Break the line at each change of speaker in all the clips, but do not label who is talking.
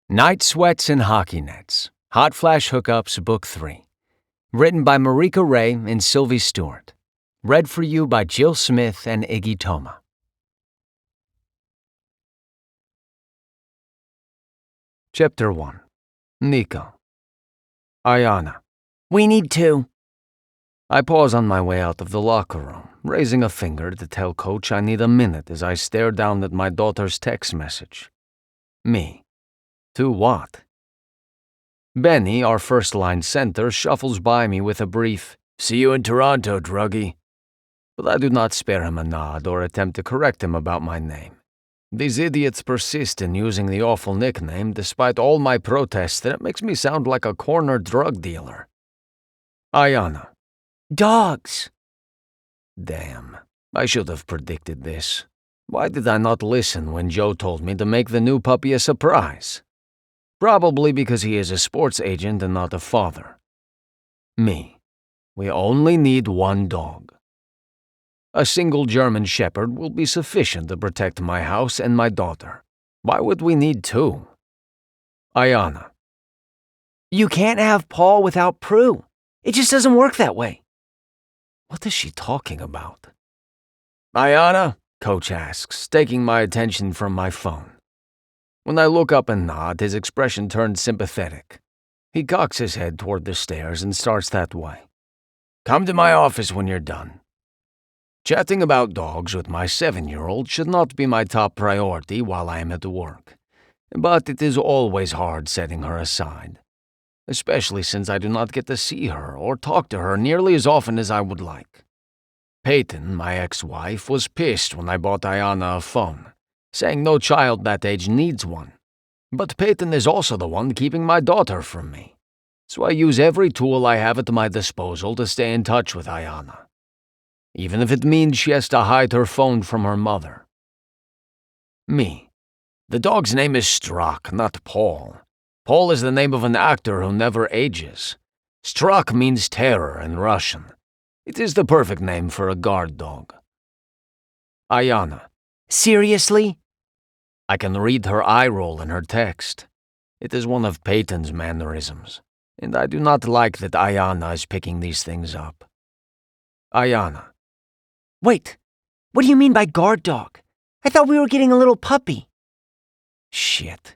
Night Sweats and Hockey Nets, Hot Flash Hookups, Book 3. Written by Marika Ray and Sylvie Stewart. Read for you by Jill Smith and Iggy Toma. Chapter 1. Nico. Ayana.
We need to.
I pause on my way out of the locker room, raising a finger to tell Coach I need a minute as I stare down at my daughter's text message. Me. To what? Benny, our first-line center, shuffles by me with a brief, "See you in Toronto, druggie." But I do not spare him a nod or attempt to correct him about my name. These idiots persist in using the awful nickname despite all my protests that it makes me sound like a corner drug dealer. Ayana.
Dogs.
Damn, I should have predicted this. Why did I not listen when Joe told me to make the new puppy a surprise? Probably because he is a sports agent and not a father. Me. We only need one dog. A single German Shepherd will be sufficient to protect my house and my daughter. Why would we need two? Ayana.
You can't have Paul without Prue. It just doesn't work that way.
What is she talking about? Ayana, Coach asks, taking my attention from my phone. When I look up and nod, his expression turns sympathetic. He cocks his head toward the stairs and starts that way. Come to my office when you're done. Chatting about dogs with my 7-year-old should not be my top priority while I am at work, but it is always hard setting her aside, especially since I do not get to see her or talk to her nearly as often as I would like. Peyton, my ex-wife, was pissed when I bought Ayana a phone, saying no child that age needs one. But Peyton is also the one keeping my daughter from me, so I use every tool I have at my disposal to stay in touch with Ayana, even if it means she has to hide her phone from her mother. Me. The dog's name is Struck, not Paul. Paul is the name of an actor who never ages. Struck means terror in Russian. It is the perfect name for a guard dog. Ayana.
Seriously?
I can read her eye roll in her text. It is one of Peyton's mannerisms, and I do not like that Ayana is picking these things up. Ayana.
Wait, what do you mean by guard dog? I thought we were getting a little puppy.
Shit.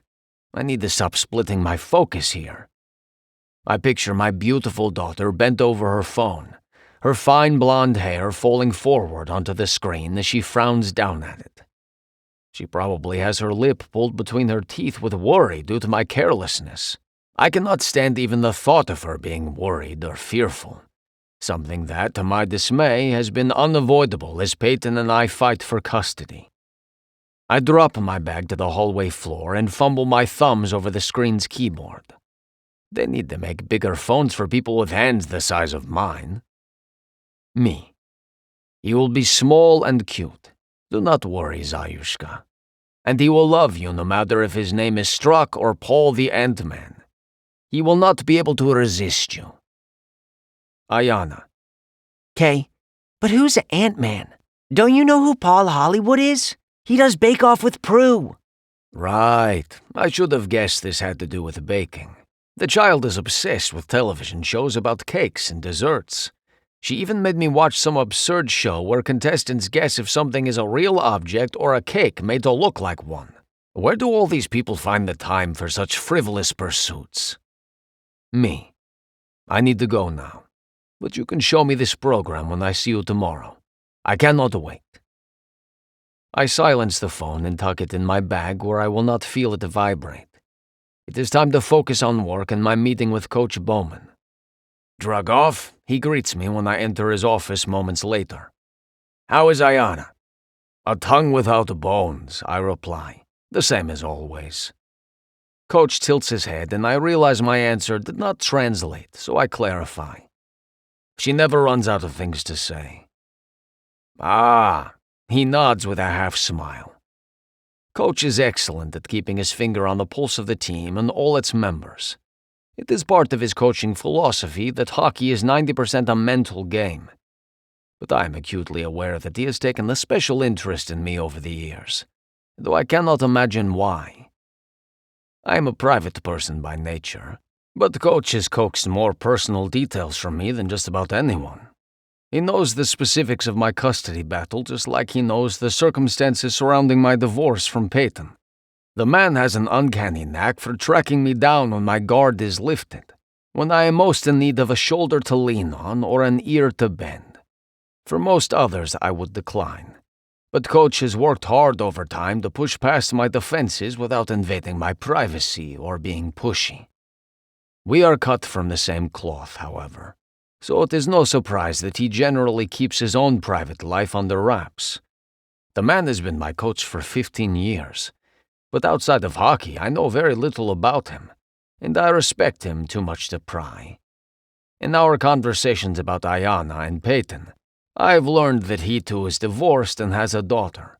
I need to stop splitting my focus here. I picture my beautiful daughter bent over her phone, her fine blonde hair falling forward onto the screen as she frowns down at it. She probably has her lip pulled between her teeth with worry due to my carelessness. I cannot stand even the thought of her being worried or fearful, something that, to my dismay, has been unavoidable as Peyton and I fight for custody. I drop my bag to the hallway floor and fumble my thumbs over the screen's keyboard. They need to make bigger phones for people with hands the size of mine. Me. He will be small and cute. Do not worry, Zayushka. And he will love you no matter if his name is Struck or Paul the Ant-Man. He will not be able to resist you. Ayana.
Okay, but who's Ant-Man? Don't you know who Paul Hollywood is? He does Bake Off with Prue.
Right. I should have guessed this had to do with baking. The child is obsessed with television shows about cakes and desserts. She even made me watch some absurd show where contestants guess if something is a real object or a cake made to look like one. Where do all these people find the time for such frivolous pursuits? Me. I need to go now, but you can show me this program when I see you tomorrow. I cannot wait. I silence the phone and tuck it in my bag where I will not feel it vibrate. It is time to focus on work and my meeting with Coach Bowman. Drug off, he greets me when I enter his office moments later. How is Ayana? A tongue without bones, I reply, the same as always. Coach tilts his head and I realize my answer did not translate, so I clarify. She never runs out of things to say. Ah, he nods with a half-smile. Coach is excellent at keeping his finger on the pulse of the team and all its members. It is part of his coaching philosophy that hockey is 90% a mental game. But I am acutely aware that he has taken a special interest in me over the years, though I cannot imagine why. I am a private person by nature, but the coach has coaxed more personal details from me than just about anyone. He knows the specifics of my custody battle just like he knows the circumstances surrounding my divorce from Peyton. The man has an uncanny knack for tracking me down when my guard is lifted, when I am most in need of a shoulder to lean on or an ear to bend. For most others, I would decline. But Coach has worked hard over time to push past my defenses without invading my privacy or being pushy. We are cut from the same cloth, however, so it is no surprise that he generally keeps his own private life under wraps. The man has been my coach for 15 years, but outside of hockey, I know very little about him, and I respect him too much to pry. In our conversations about Ayanna and Peyton, I've learned that he too is divorced and has a daughter.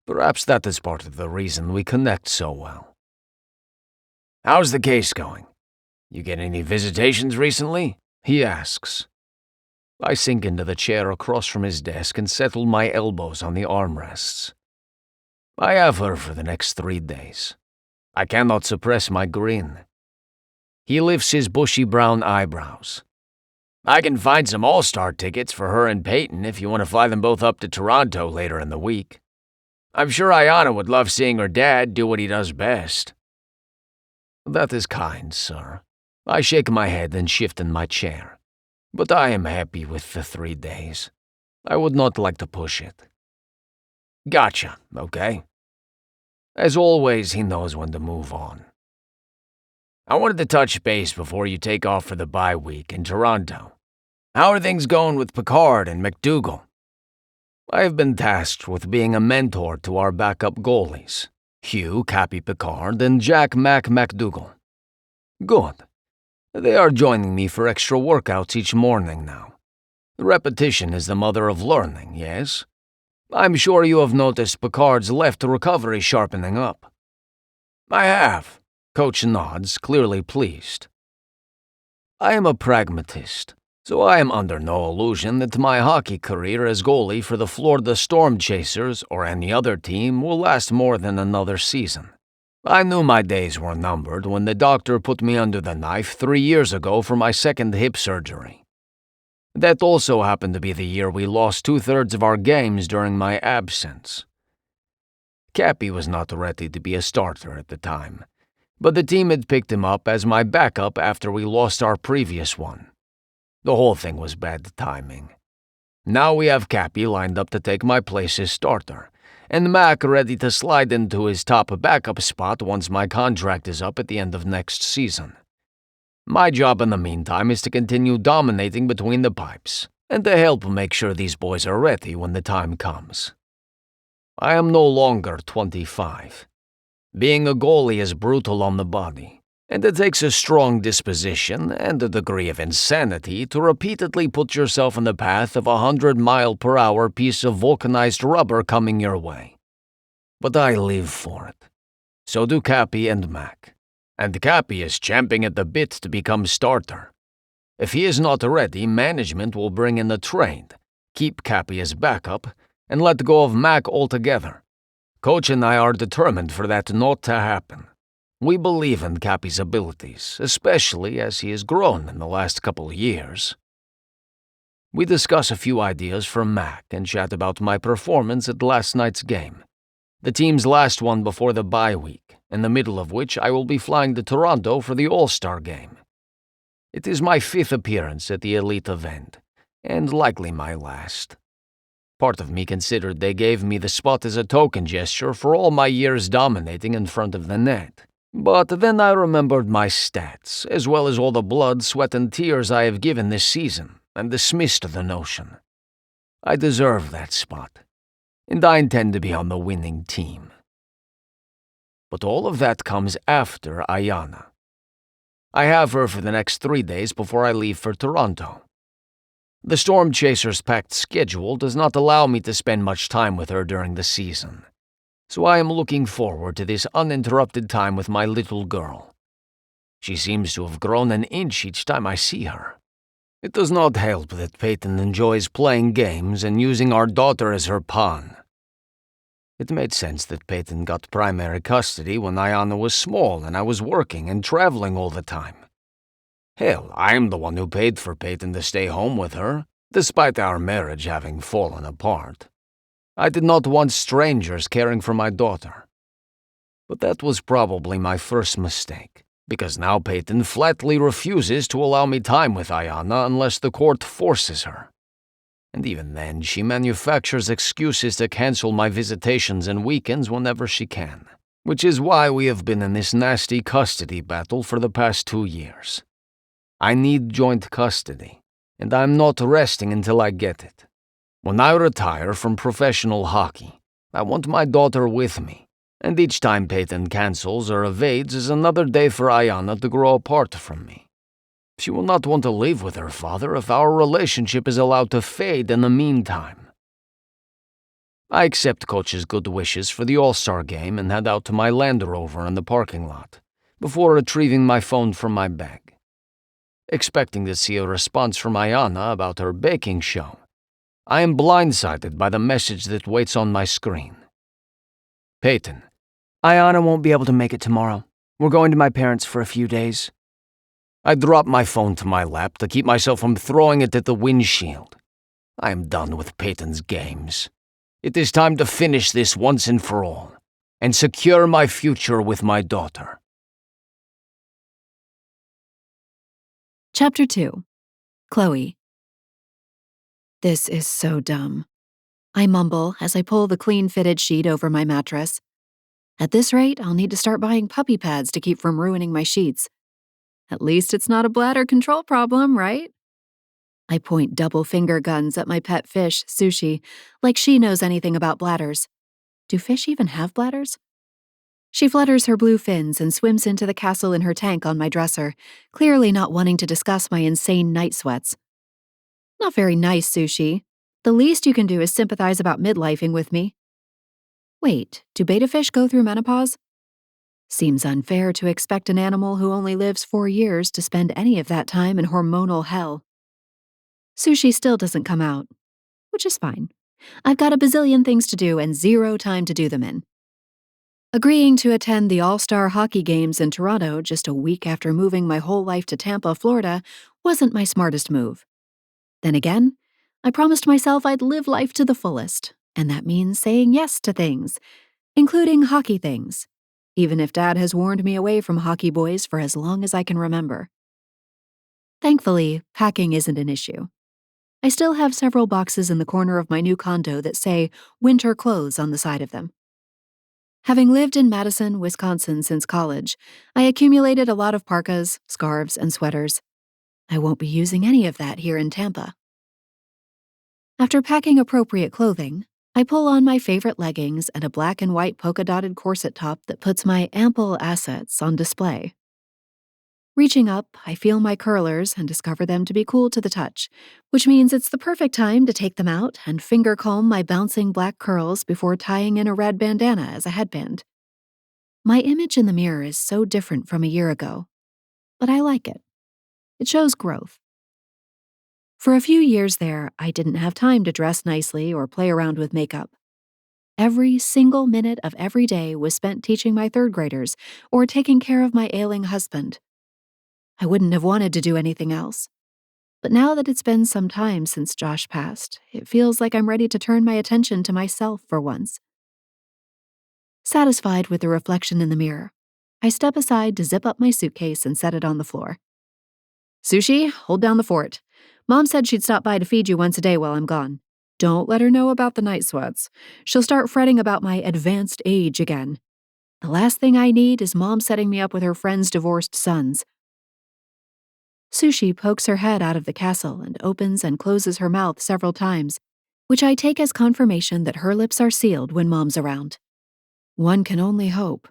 Perhaps that is part of the reason we connect so well. "How's the case going? You get any visitations recently?" he asks. I sink into the chair across from his desk and settle my elbows on the armrests. I have her for the next 3 days. I cannot suppress my grin. He lifts his bushy brown eyebrows. "I can find some all-star tickets for her and Peyton if you want to fly them both up to Toronto later in the week. I'm sure Ayanna would love seeing her dad do what he does best." "That is kind, sir." I shake my head and shift in my chair. But I am happy with the 3 days. I would not like to push it. "Gotcha, okay." As always, he knows when to move on. "I wanted to touch base before you take off for the bye week in Toronto. How are things going with Picard and McDougal?" I have been tasked with being a mentor to our backup goalies, Hugh Cappy Picard and Jack Mac McDougal. Good. They are joining me for extra workouts each morning now. Repetition is the mother of learning, yes? I'm sure you have noticed Picard's left recovery sharpening up. "I have." Coach nods, clearly pleased. I am a pragmatist, so I am under no illusion that my hockey career as goalie for the Florida Storm Chasers or any other team will last more than another season. I knew my days were numbered when the doctor put me under the knife 3 years ago for my second hip surgery. That also happened to be the year we lost 2/3 of our games during my absence. Cappy was not ready to be a starter at the time, but the team had picked him up as my backup after we lost our previous one. The whole thing was bad timing. Now we have Cappy lined up to take my place as starter, and Mac ready to slide into his top backup spot once my contract is up at the end of next season. My job in the meantime is to continue dominating between the pipes, and to help make sure these boys are ready when the time comes. I am no longer 25. Being a goalie is brutal on the body, and it takes a strong disposition and a degree of insanity to repeatedly put yourself in the path of a 100-mile-per-hour piece of vulcanized rubber coming your way. But I live for it. So do Cappy and Mac. And Cappy is champing at the bit to become starter. If he is not ready, management will bring in a trade, keep Cappy as backup, and let go of Mac altogether. Coach and I are determined for that not to happen. We believe in Cappy's abilities, especially as he has grown in the last couple of years. We discuss a few ideas from Mac and chat about my performance at last night's game, the team's last one before the bye week, in the middle of which I will be flying to Toronto for the All-Star game. It is my 5th appearance at the elite event, and likely my last. Part of me considered they gave me the spot as a token gesture for all my years dominating in front of the net. But then I remembered my stats, as well as all the blood, sweat, and tears I have given this season, and dismissed the notion. I deserve that spot, and I intend to be on the winning team. But all of that comes after Ayanna. I have her for the next 3 days before I leave for Toronto. The Storm Chasers' packed schedule does not allow me to spend much time with her during the season, so I am looking forward to this uninterrupted time with my little girl. She seems to have grown an inch each time I see her. It does not help that Peyton enjoys playing games and using our daughter as her pawn. It made sense that Peyton got primary custody when Ayana was small and I was working and traveling all the time. Hell, I'm the one who paid for Peyton to stay home with her, despite our marriage having fallen apart. I did not want strangers caring for my daughter. But that was probably my first mistake, because now Peyton flatly refuses to allow me time with Ayana unless the court forces her. And even then, she manufactures excuses to cancel my visitations and weekends whenever she can, which is why we have been in this nasty custody battle for the past 2 years. I need joint custody, and I'm not resting until I get it. When I retire from professional hockey, I want my daughter with me, and each time Peyton cancels or evades is another day for Ayana to grow apart from me. She will not want to live with her father if our relationship is allowed to fade in the meantime. I accept Coach's good wishes for the All-Star game and head out to my Land Rover in the parking lot, before retrieving my phone from my bag. Expecting to see a response from Ayana about her baking show, I am blindsided by the message that waits on my screen. Peyton.
Ayana won't be able to make it tomorrow. We're going to my parents for a few days.
I drop my phone to my lap to keep myself from throwing it at the windshield. I am done with Peyton's games. It is time to finish this once and for all, and secure my future with my daughter.
Chapter 2. Chloe. This is so dumb. I mumble as I pull the clean-fitted sheet over my mattress. At this rate, I'll need to start buying puppy pads to keep from ruining my sheets. At least it's not a bladder control problem, right? I point double finger guns at my pet fish, Sushi, like she knows anything about bladders. Do fish even have bladders? She flutters her blue fins and swims into the castle in her tank on my dresser, clearly not wanting to discuss my insane night sweats. Not very nice, Sushi. The least you can do is sympathize about midlifing with me. Wait, do betta fish go through menopause? Seems unfair to expect an animal who only lives 4 years to spend any of that time in hormonal hell. Sushi still doesn't come out, which is fine. I've got a bazillion things to do and 0 time to do them in. Agreeing to attend the All-Star Hockey Games in Toronto just a week after moving my whole life to Tampa, Florida, wasn't my smartest move. Then again, I promised myself I'd live life to the fullest, and that means saying yes to things, including hockey things, even if Dad has warned me away from hockey boys for as long as I can remember. Thankfully, packing isn't an issue. I still have several boxes in the corner of my new condo that say winter clothes on the side of them. Having lived in Madison, Wisconsin since college, I accumulated a lot of parkas, scarves, and sweaters. I won't be using any of that here in Tampa. After packing appropriate clothing, I pull on my favorite leggings and a black and white polka-dotted corset top that puts my ample assets on display. Reaching up, I feel my curlers and discover them to be cool to the touch, which means it's the perfect time to take them out and finger comb my bouncing black curls before tying in a red bandana as a headband. My image in the mirror is so different from a year ago, but I like it. It shows growth. For a few years there, I didn't have time to dress nicely or play around with makeup. Every single minute of every day was spent teaching my 3rd graders or taking care of my ailing husband. I wouldn't have wanted to do anything else. But now that it's been some time since Josh passed, it feels like I'm ready to turn my attention to myself for once. Satisfied with the reflection in the mirror, I step aside to zip up my suitcase and set it on the floor. Sushi, hold down the fort. Mom said she'd stop by to feed you once a day while I'm gone. Don't let her know about the night sweats. She'll start fretting about my advanced age again. The last thing I need is Mom setting me up with her friend's divorced sons. Sushi pokes her head out of the castle and opens and closes her mouth several times, which I take as confirmation that her lips are sealed when Mom's around. One can only hope.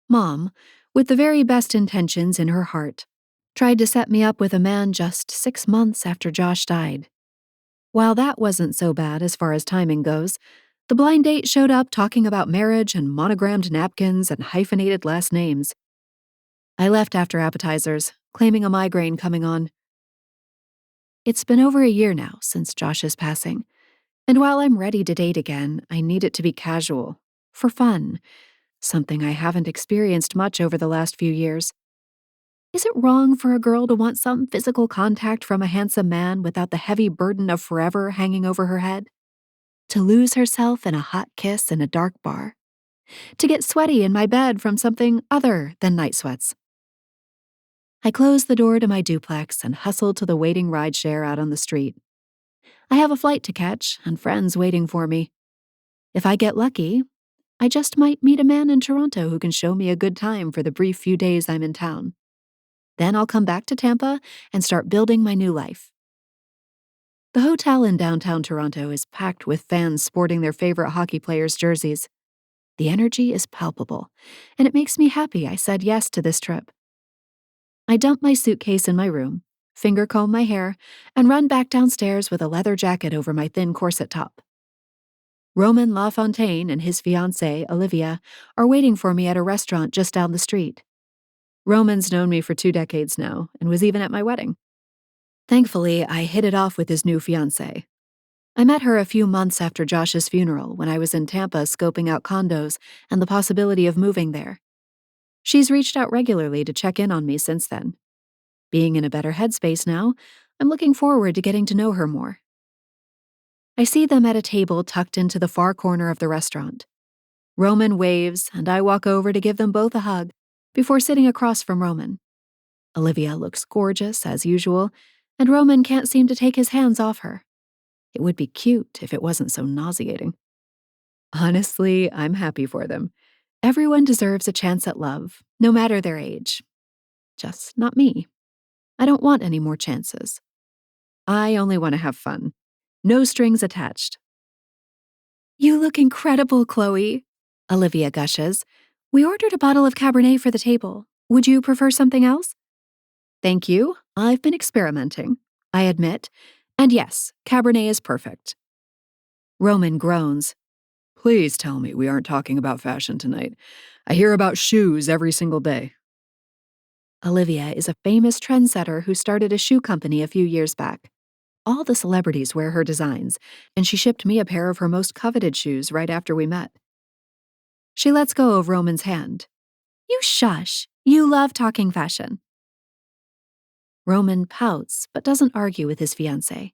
Mom, with the very best intentions in her heart, tried to set me up with a man just 6 months after Josh died. While that wasn't so bad as far as timing goes, the blind date showed up talking about marriage and monogrammed napkins and hyphenated last names. I left after appetizers, claiming a migraine coming on. It's been over a year now since Josh's passing, and while I'm ready to date again, I need it to be casual, for fun, something I haven't experienced much over the last few years. Is it wrong for a girl to want some physical contact from a handsome man without the heavy burden of forever hanging over her head? To lose herself in a hot kiss in a dark bar? To get sweaty in my bed from something other than night sweats? I close the door to my duplex and hustle to the waiting rideshare out on the street. I have a flight to catch and friends waiting for me. If I get lucky, I just might meet a man in Toronto who can show me a good time for the brief few days I'm in town. Then I'll come back to Tampa and start building my new life. The hotel in downtown Toronto is packed with fans sporting their favorite hockey players' jerseys. The energy is palpable, and it makes me happy I said yes to this trip. I dump my suitcase in my room, finger comb my hair, and run back downstairs with a leather jacket over my thin corset top. Roman LaFontaine and his fiancée, Olivia, are waiting for me at a restaurant just down the street. Roman's known me for 2 decades now and was even at my wedding. Thankfully, I hit it off with his new fiancée. I met her a few months after Josh's funeral when I was in Tampa scoping out condos and the possibility of moving there. She's reached out regularly to check in on me since then. Being in a better headspace now, I'm looking forward to getting to know her more. I see them at a table tucked into the far corner of the restaurant. Roman waves, and I walk over to give them both a hug before sitting across from Roman. Olivia looks gorgeous, as usual, and Roman can't seem to take his hands off her. It would be cute if it wasn't so nauseating. Honestly, I'm happy for them. Everyone deserves a chance at love, no matter their age. Just not me. I don't want any more chances. I only want to have fun. No strings attached. You look incredible, Chloe, Olivia gushes. We ordered a bottle of Cabernet for the table. Would you prefer something else? Thank you. I've been experimenting, I admit. And yes, Cabernet is perfect. Roman groans. Please tell me we aren't talking about fashion tonight. I hear about shoes every single day. Olivia is a famous trendsetter who started a shoe company a few years back. All the celebrities wear her designs, and she shipped me a pair of her most coveted shoes right after we met. She lets go of Roman's hand. You shush. You love talking fashion. Roman pouts, but doesn't argue with his fiancée.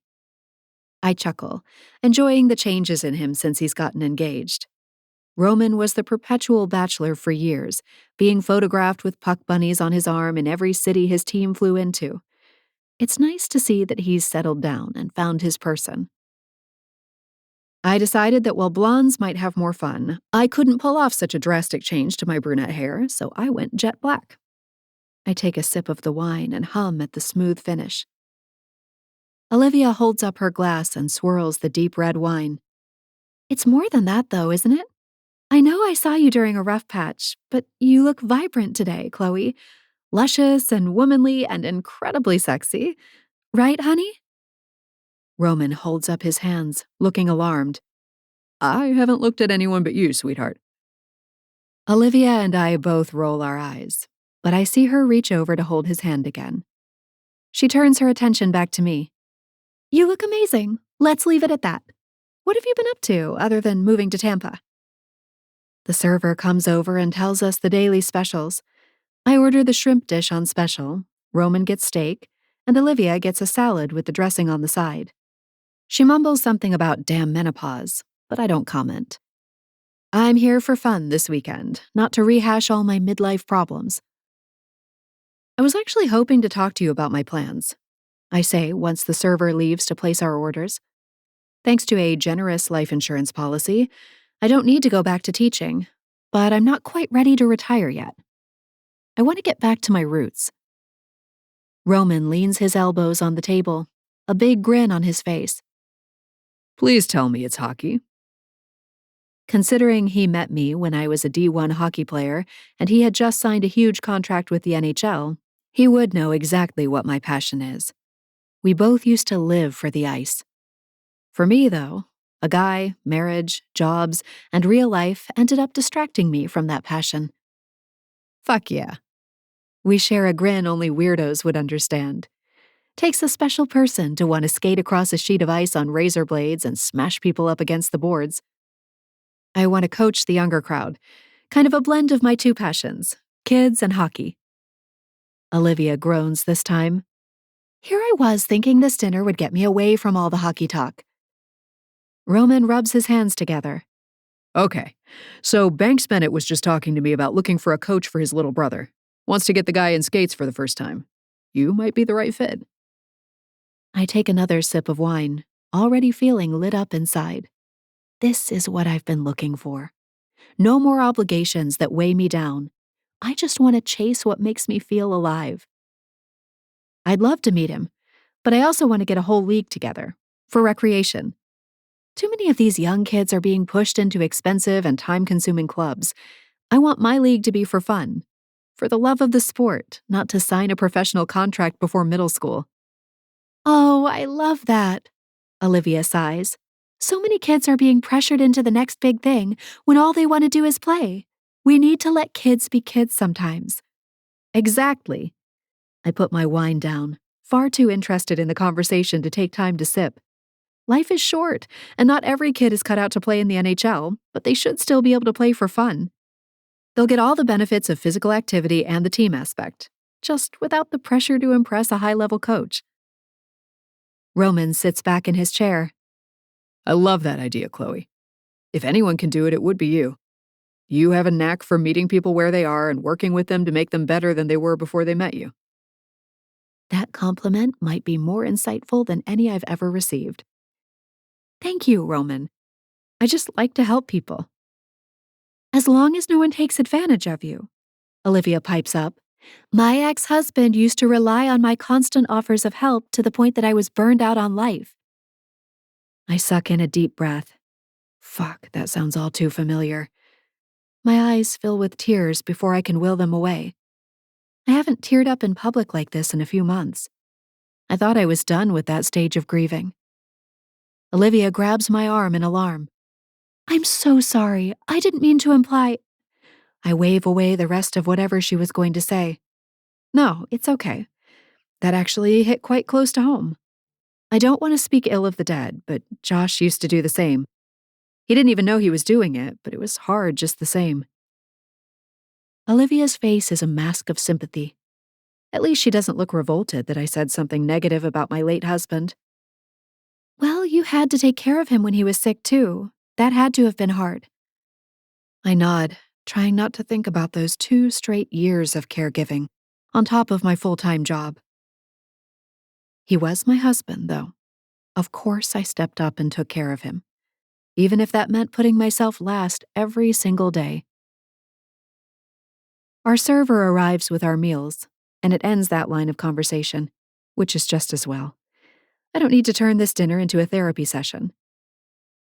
I chuckle, enjoying the changes in him since he's gotten engaged. Roman was the perpetual bachelor for years, being photographed with puck bunnies on his arm in every city his team flew into. It's nice to see that he's settled down and found his person. I decided that while blondes might have more fun, I couldn't pull off such a drastic change to my brunette hair, so I went jet black. I take a sip of the wine and hum at the smooth finish. Olivia holds up her glass and swirls the deep red wine. It's more than that, though, isn't it? I know I saw you during a rough patch, but you look vibrant today, Chloe. Luscious and womanly and incredibly sexy. Right, honey? Roman holds up his hands, looking alarmed. I haven't looked at anyone but you, sweetheart. Olivia and I both roll our eyes, but I see her reach over to hold his hand again. She turns her attention back to me. You look amazing. Let's leave it at that. What have you been up to, other than moving to Tampa? The server comes over and tells us the daily specials. I order the shrimp dish on special, Roman gets steak, and Olivia gets a salad with the dressing on the side. She mumbles something about damn menopause, but I don't comment. I'm here for fun this weekend, not to rehash all my midlife problems. I was actually hoping to talk to you about my plans, I say once the server leaves to place our orders. Thanks to a generous life insurance policy, I don't need to go back to teaching, but I'm not quite ready to retire yet. I want to get back to my roots. Roman leans his elbows on the table, a big grin on his face. Please tell me it's hockey. Considering he met me when I was a D1 hockey player and he had just signed a huge contract with the NHL, he would know exactly what my passion is. We both used to live for the ice. For me, though, a guy, marriage, jobs, and real life ended up distracting me from that passion. Fuck yeah. We share a grin only weirdos would understand. Takes a special person to want to skate across a sheet of ice on razor blades and smash people up against the boards. I want to coach the younger crowd, kind of a blend of my two passions, kids and hockey. Olivia groans this time. Here I was thinking this dinner would get me away from all the hockey talk. Roman rubs his hands together. Okay, so Banks Bennett was just talking to me about looking for a coach for his little brother. Wants to get the guy in skates for the first time. You might be the right fit. I take another sip of wine, already feeling lit up inside. This is what I've been looking for. No more obligations that weigh me down. I just want to chase what makes me feel alive. I'd love to meet him, but I also want to get a whole league together, for recreation. Too many of these young kids are being pushed into expensive and time-consuming clubs. I want my league to be for fun, for the love of the sport, not to sign a professional contract before middle school. Oh, I love that, Olivia sighs. So many kids are being pressured into the next big thing when all they want to do is play. We need to let kids be kids sometimes. Exactly. I put my wine down, far too interested in the conversation to take time to sip. Life is short, and not every kid is cut out to play in the NHL, but they should still be able to play for fun. They'll get all the benefits of physical activity and the team aspect, just without the pressure to impress a high-level coach. Roman sits back in his chair. I love that idea, Chloe. If anyone can do it, it would be you. You have a knack for meeting people where they are and working with them to make them better than they were before they met you. That compliment might be more insightful than any I've ever received. Thank you, Roman. I just like to help people. As long as no one takes advantage of you, Olivia pipes up. My ex-husband used to rely on my constant offers of help to the point that I was burned out on life. I suck in a deep breath. Fuck, that sounds all too familiar. My eyes fill with tears before I can will them away. I haven't teared up in public like this in a few months. I thought I was done with that stage of grieving. Olivia grabs my arm in alarm. I'm so sorry. I didn't mean to imply. I wave away the rest of whatever she was going to say. No, it's okay. That actually hit quite close to home. I don't want to speak ill of the dead, but Josh used to do the same. He didn't even know he was doing it, but it was hard just the same. Olivia's face is a mask of sympathy. At least she doesn't look revolted that I said something negative about my late husband. Well, you had to take care of him when he was sick, too. That had to have been hard. I nod, trying not to think about those 2 straight years of caregiving, on top of my full-time job. He was my husband, though. Of course I stepped up and took care of him, even if that meant putting myself last every single day. Our server arrives with our meals, and it ends that line of conversation, which is just as well. I don't need to turn this dinner into a therapy session.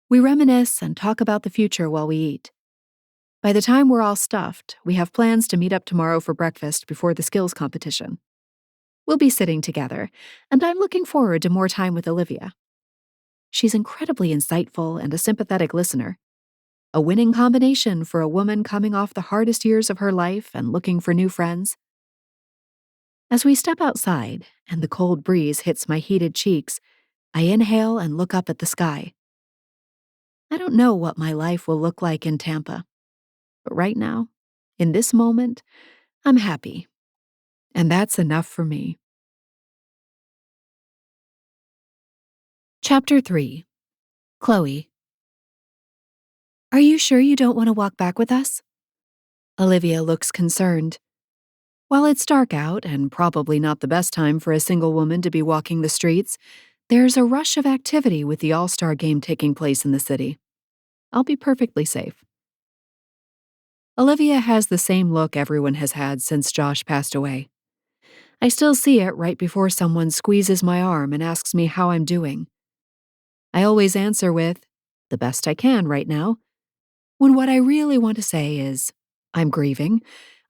We reminisce and talk about the future while we eat. By the time we're all stuffed, we have plans to meet up tomorrow for breakfast before the skills competition. We'll be sitting together, and I'm looking forward to more time with Olivia. She's incredibly insightful and a sympathetic listener. A winning combination for a woman coming off the hardest years of her life and looking for new friends. As we step outside and the cold breeze hits my heated cheeks, I inhale and look up at the sky. I don't know what my life will look like in Tampa, but right now, in this moment, I'm happy. And that's enough for me. Chapter 3. Chloe. Are you sure you don't want to walk back with us? Olivia looks concerned. While it's dark out and probably not the best time for a single woman to be walking the streets, there's a rush of activity with the All-Star game taking place in the city. I'll be perfectly safe. Olivia has the same look everyone has had since Josh passed away. I still see it right before someone squeezes my arm and asks me how I'm doing. I always answer with, the best I can right now, when what I really want to say is, I'm grieving,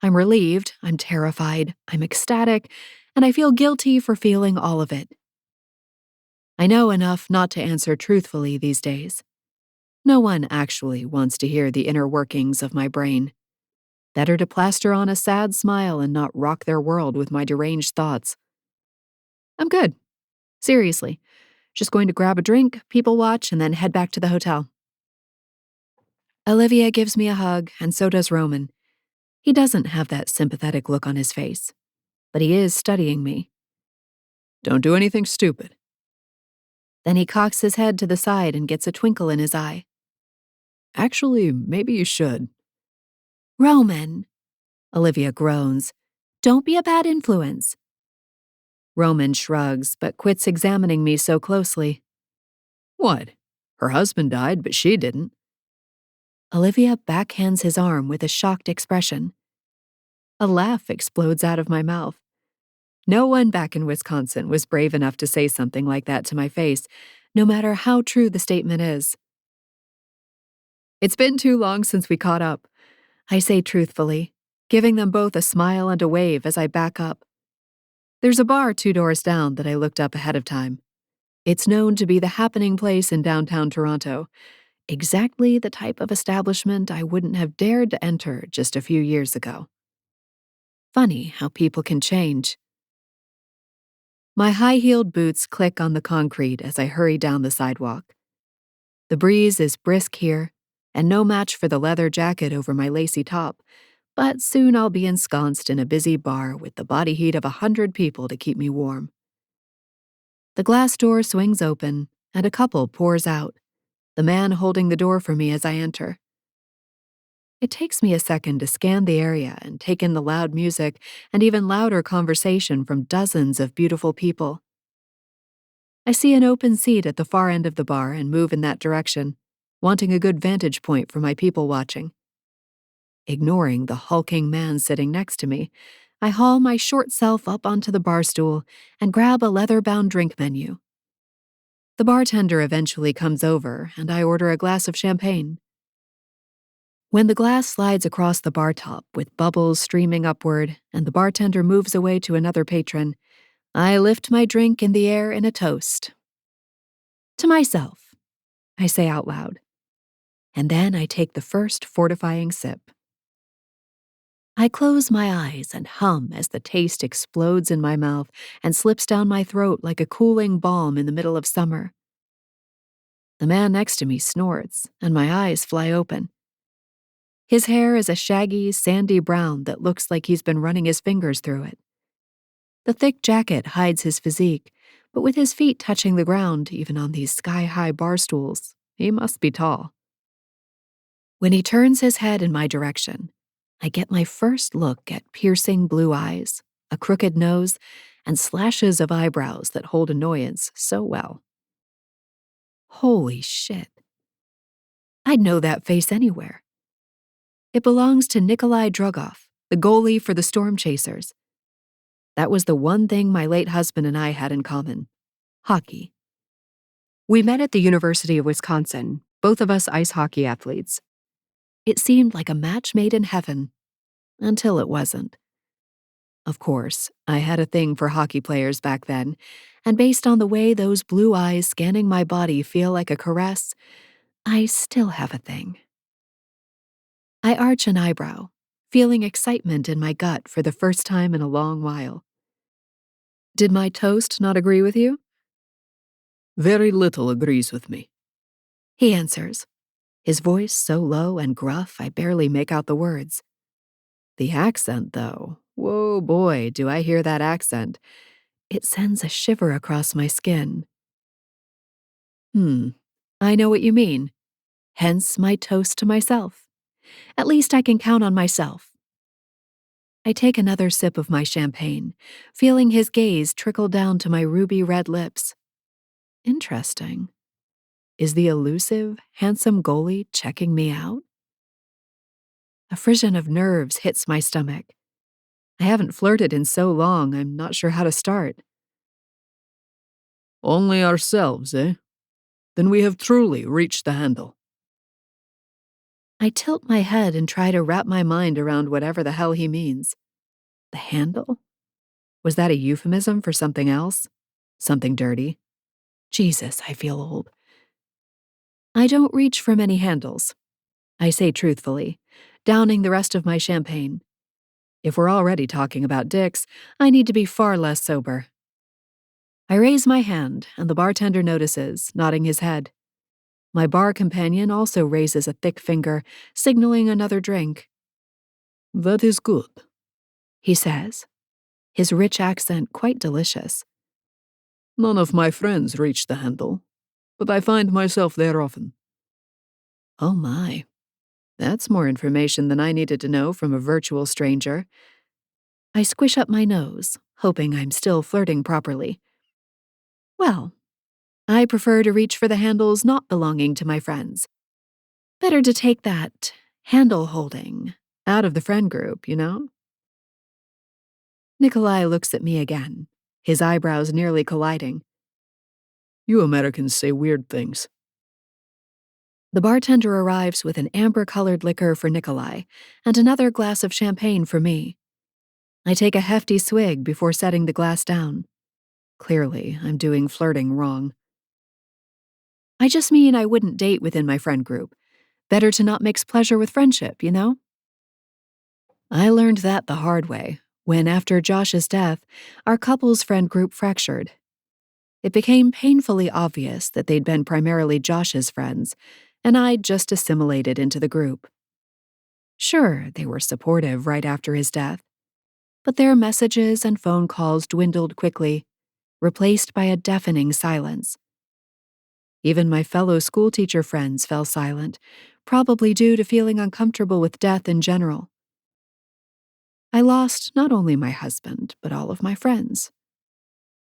I'm relieved, I'm terrified, I'm ecstatic, and I feel guilty for feeling all of it. I know enough not to answer truthfully these days. No one actually wants to hear the inner workings of my brain. Better to plaster on a sad smile and not rock their world with my deranged thoughts. I'm good. Seriously. Just going to grab a drink, people watch, and then head back to the hotel. Olivia gives me a hug, and so does Roman. He doesn't have that sympathetic look on his face, but he is studying me.
Don't do anything stupid.
Then he cocks his head to the side and gets a twinkle in his eye.
Actually, maybe you should.
Roman, Olivia groans. Don't be a bad influence. Roman shrugs, but quits examining me so closely.
What? Her husband died, but she didn't.
Olivia backhands his arm with a shocked expression. A laugh explodes out of my mouth. No one back in Wisconsin was brave enough to say something like that to my face, no matter how true the statement is. It's been too long since we caught up, I say truthfully, giving them both a smile and a wave as I back up. There's a bar 2 doors down that I looked up ahead of time. It's known to be the happening place in downtown Toronto, exactly the type of establishment I wouldn't have dared to enter just a few years ago. Funny how people can change. My high-heeled boots click on the concrete as I hurry down the sidewalk. The breeze is brisk here, and no match for the leather jacket over my lacy top, but soon I'll be ensconced in a busy bar with the body heat of 100 people to keep me warm. The glass door swings open, and a couple pours out, the man holding the door for me as I enter. It takes me a second to scan the area and take in the loud music and even louder conversation from dozens of beautiful people. I see an open seat at the far end of the bar and move in that direction, wanting a good vantage point for my people watching. Ignoring the hulking man sitting next to me, I haul my short self up onto the bar stool and grab a leather-bound drink menu. The bartender eventually comes over, and I order a glass of champagne. When the glass slides across the bar top with bubbles streaming upward and the bartender moves away to another patron, I lift my drink in the air in a toast. To myself, I say out loud. And then I take the first fortifying sip. I close my eyes and hum as the taste explodes in my mouth and slips down my throat like a cooling balm in the middle of summer. The man next to me snorts, and my eyes fly open. His hair is a shaggy, sandy brown that looks like he's been running his fingers through it. The thick jacket hides his physique, but with his feet touching the ground, even on these sky-high bar stools, he must be tall. When he turns his head in my direction, I get my first look at piercing blue eyes, a crooked nose, and slashes of eyebrows that hold annoyance so well. Holy shit. I'd know that face anywhere. It belongs to Nikolai Drugov, the goalie for the Storm Chasers. That was the one thing my late husband and I had in common: hockey. We met at the University of Wisconsin, both of us ice hockey athletes. It seemed like a match made in heaven, until it wasn't. Of course, I had a thing for hockey players back then, and based on the way those blue eyes scanning my body feel like a caress, I still have a thing. I arch an eyebrow, feeling excitement in my gut for the first time in a long while. Did my toast not agree with you?
Very little agrees with me.
He answers, his voice so low and gruff I barely make out the words. The accent, though, whoa boy, do I hear that accent. It sends a shiver across my skin. I know what you mean. Hence my toast to myself. At least I can count on myself. I take another sip of my champagne, feeling his gaze trickle down to my ruby red lips. Interesting. Is the elusive, handsome goalie checking me out? A frisson of nerves hits my stomach. I haven't flirted in so long, I'm not sure how to start.
Only ourselves, eh? Then we have truly reached the handle.
I tilt my head and try to wrap my mind around whatever the hell he means. The handle? Was that a euphemism for something else? Something dirty? Jesus, I feel old. I don't reach for many handles, I say truthfully, downing the rest of my champagne. If we're already talking about dicks, I need to be far less sober. I raise my hand, and the bartender notices, nodding his head. My bar companion also raises a thick finger, signaling another drink.
That is good.
He says, his rich accent quite delicious.
None of my friends reach the handle, but I find myself there often.
Oh my. That's more information than I needed to know from a virtual stranger. I squish up my nose, hoping I'm still flirting properly. Well, I prefer to reach for the handles not belonging to my friends. Better to take that handle holding out of the friend group, you know? Nikolai looks at me again, his eyebrows nearly colliding.
You Americans say weird things.
The bartender arrives with an amber-colored liquor for Nikolai and another glass of champagne for me. I take a hefty swig before setting the glass down. Clearly, I'm doing flirting wrong. I just mean I wouldn't date within my friend group. Better to not mix pleasure with friendship, you know? I learned that the hard way, when after Josh's death, our couple's friend group fractured. It became painfully obvious that they'd been primarily Josh's friends, and I'd just assimilated into the group. Sure, they were supportive right after his death, but their messages and phone calls dwindled quickly, replaced by a deafening silence. Even my fellow schoolteacher friends fell silent, probably due to feeling uncomfortable with death in general. I lost not only my husband, but all of my friends.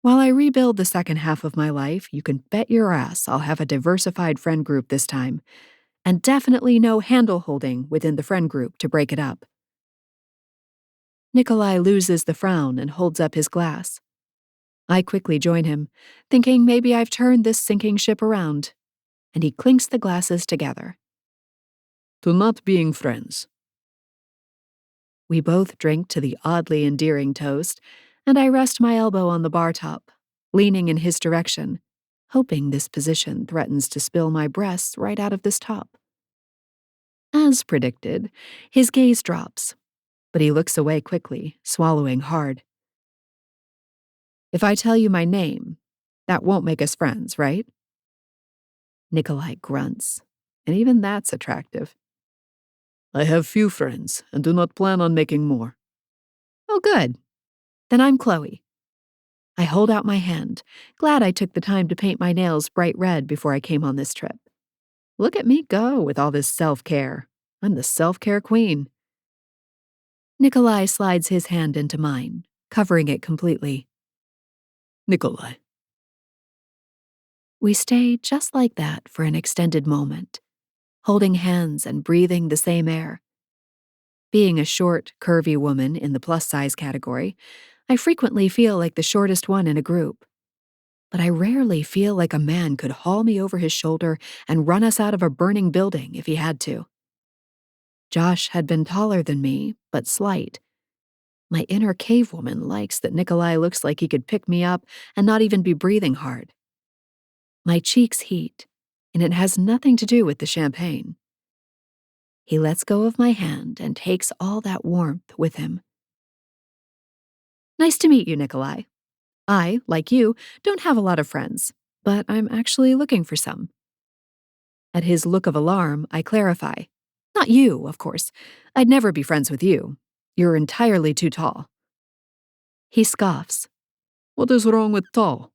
While I rebuild the second half of my life, you can bet your ass I'll have a diversified friend group this time, and definitely no handle-holding within the friend group to break it up. Nikolai loses the frown and holds up his glass. I quickly join him, thinking maybe I've turned this sinking ship around, and he clinks the glasses together.
To not being friends.
We both drink to the oddly endearing toast, and I rest my elbow on the bar top, leaning in his direction, hoping this position threatens to spill my breasts right out of this top. As predicted, his gaze drops, but he looks away quickly, swallowing hard. If I tell you my name, that won't make us friends, right? Nikolai grunts, and even that's attractive.
I have few friends and do not plan on making more.
Oh, good. Then I'm Chloe. I hold out my hand, glad I took the time to paint my nails bright red before I came on this trip. Look at me go with all this self-care. I'm the self-care queen. Nikolai slides his hand into mine, covering it completely.
Nikolai.
We stay just like that for an extended moment, holding hands and breathing the same air. Being a short, curvy woman in the plus-size category, I frequently feel like the shortest one in a group. But I rarely feel like a man could haul me over his shoulder and run us out of a burning building if he had to. Josh had been taller than me, but slight. My inner cave woman likes that Nikolai looks like he could pick me up and not even be breathing hard. My cheeks heat, and it has nothing to do with the champagne. He lets go of my hand and takes all that warmth with him. Nice to meet you, Nikolai. I, like you, don't have a lot of friends, but I'm actually looking for some. At his look of alarm, I clarify. Not you, of course. I'd never be friends with you. You're entirely too tall. He scoffs.
What is wrong with tall?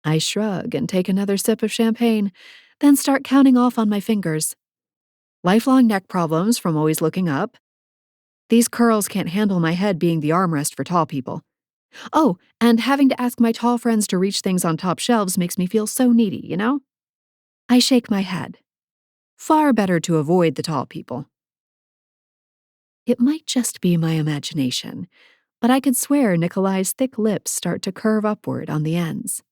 I shrug and take another sip of champagne, then start counting off on my fingers. Lifelong neck problems from always looking up. These curls can't handle my head being the armrest for tall people. Oh, and having to ask my tall friends to reach things on top shelves makes me feel so needy, you know? I shake my head. Far better to avoid the tall people. It might just be my imagination, but I could swear Nikolai's thick lips start to curve upward on the ends.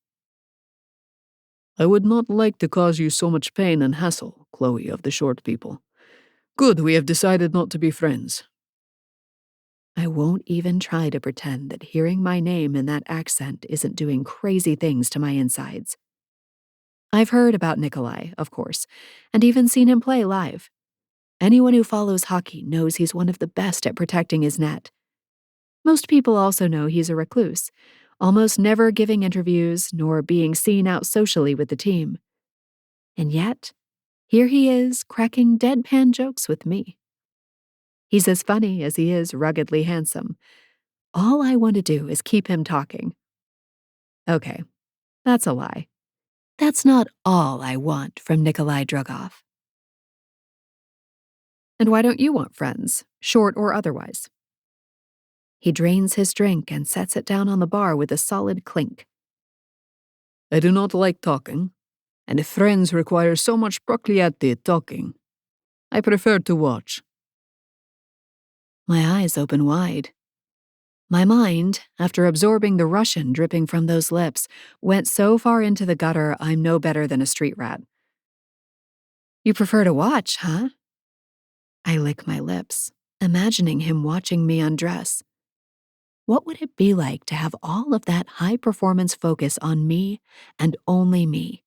I would not like to cause you so much pain and hassle, Chloe of the short people. Good, we have decided not to be friends.
I won't even try to pretend that hearing my name in that accent isn't doing crazy things to my insides. I've heard about Nikolai, of course, and even seen him play live. Anyone who follows hockey knows he's one of the best at protecting his net. Most people also know he's a recluse, almost never giving interviews nor being seen out socially with the team. And yet, here he is cracking deadpan jokes with me. He's as funny as he is ruggedly handsome. All I want to do is keep him talking. Okay, that's a lie. That's not all I want from Nikolai Drugov. And why don't you want friends, short or otherwise? He drains his drink and sets it down on the bar with a solid clink.
I do not like talking, and if friends require so much procliate talking, I prefer to watch.
My eyes open wide. My mind, after absorbing the Russian dripping from those lips, went so far into the gutter I'm no better than a street rat. You prefer to watch, huh? I lick my lips, imagining him watching me undress. What would it be like to have all of that high-performance focus on me and only me?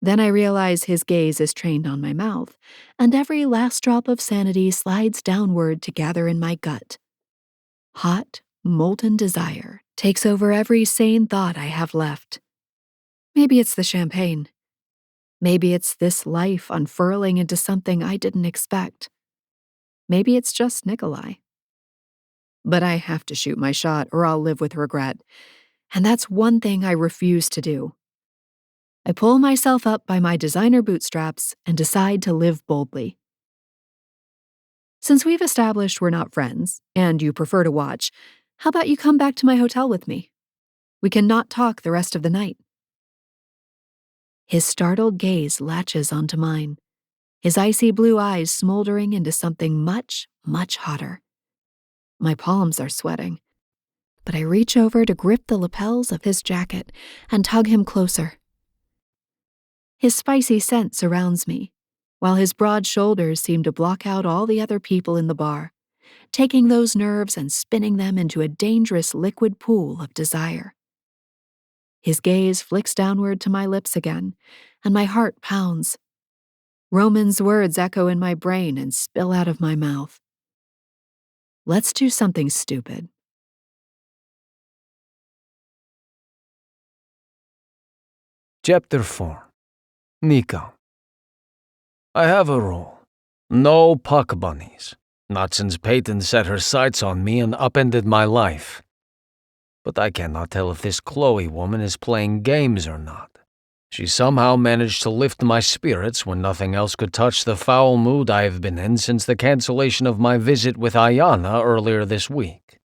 Then I realize his gaze is trained on my mouth, and every last drop of sanity slides downward to gather in my gut. Hot, molten desire takes over every sane thought I have left. Maybe it's the champagne. Maybe it's this life unfurling into something I didn't expect. Maybe it's just Nikolai. But I have to shoot my shot or I'll live with regret. And that's one thing I refuse to do. I pull myself up by my designer bootstraps and decide to live boldly. Since we've established we're not friends, and you prefer to watch, how about you come back to my hotel with me? We can not talk the rest of the night. His startled gaze latches onto mine, his icy blue eyes smoldering into something much, much hotter. My palms are sweating, but I reach over to grip the lapels of his jacket and tug him closer. His spicy scent surrounds me, while his broad shoulders seem to block out all the other people in the bar, taking those nerves and spinning them into a dangerous liquid pool of desire. His gaze flicks downward to my lips again, and my heart pounds. Roman's words echo in my brain and spill out of my mouth. Let's do something stupid.
Chapter 4. Nico. I have a rule. No puck bunnies. Not since Peyton set her sights on me and upended my life. But I cannot tell if this Chloe woman is playing games or not. She somehow managed to lift my spirits when nothing else could touch the foul mood I have been in since the cancellation of my visit with Ayana earlier this week.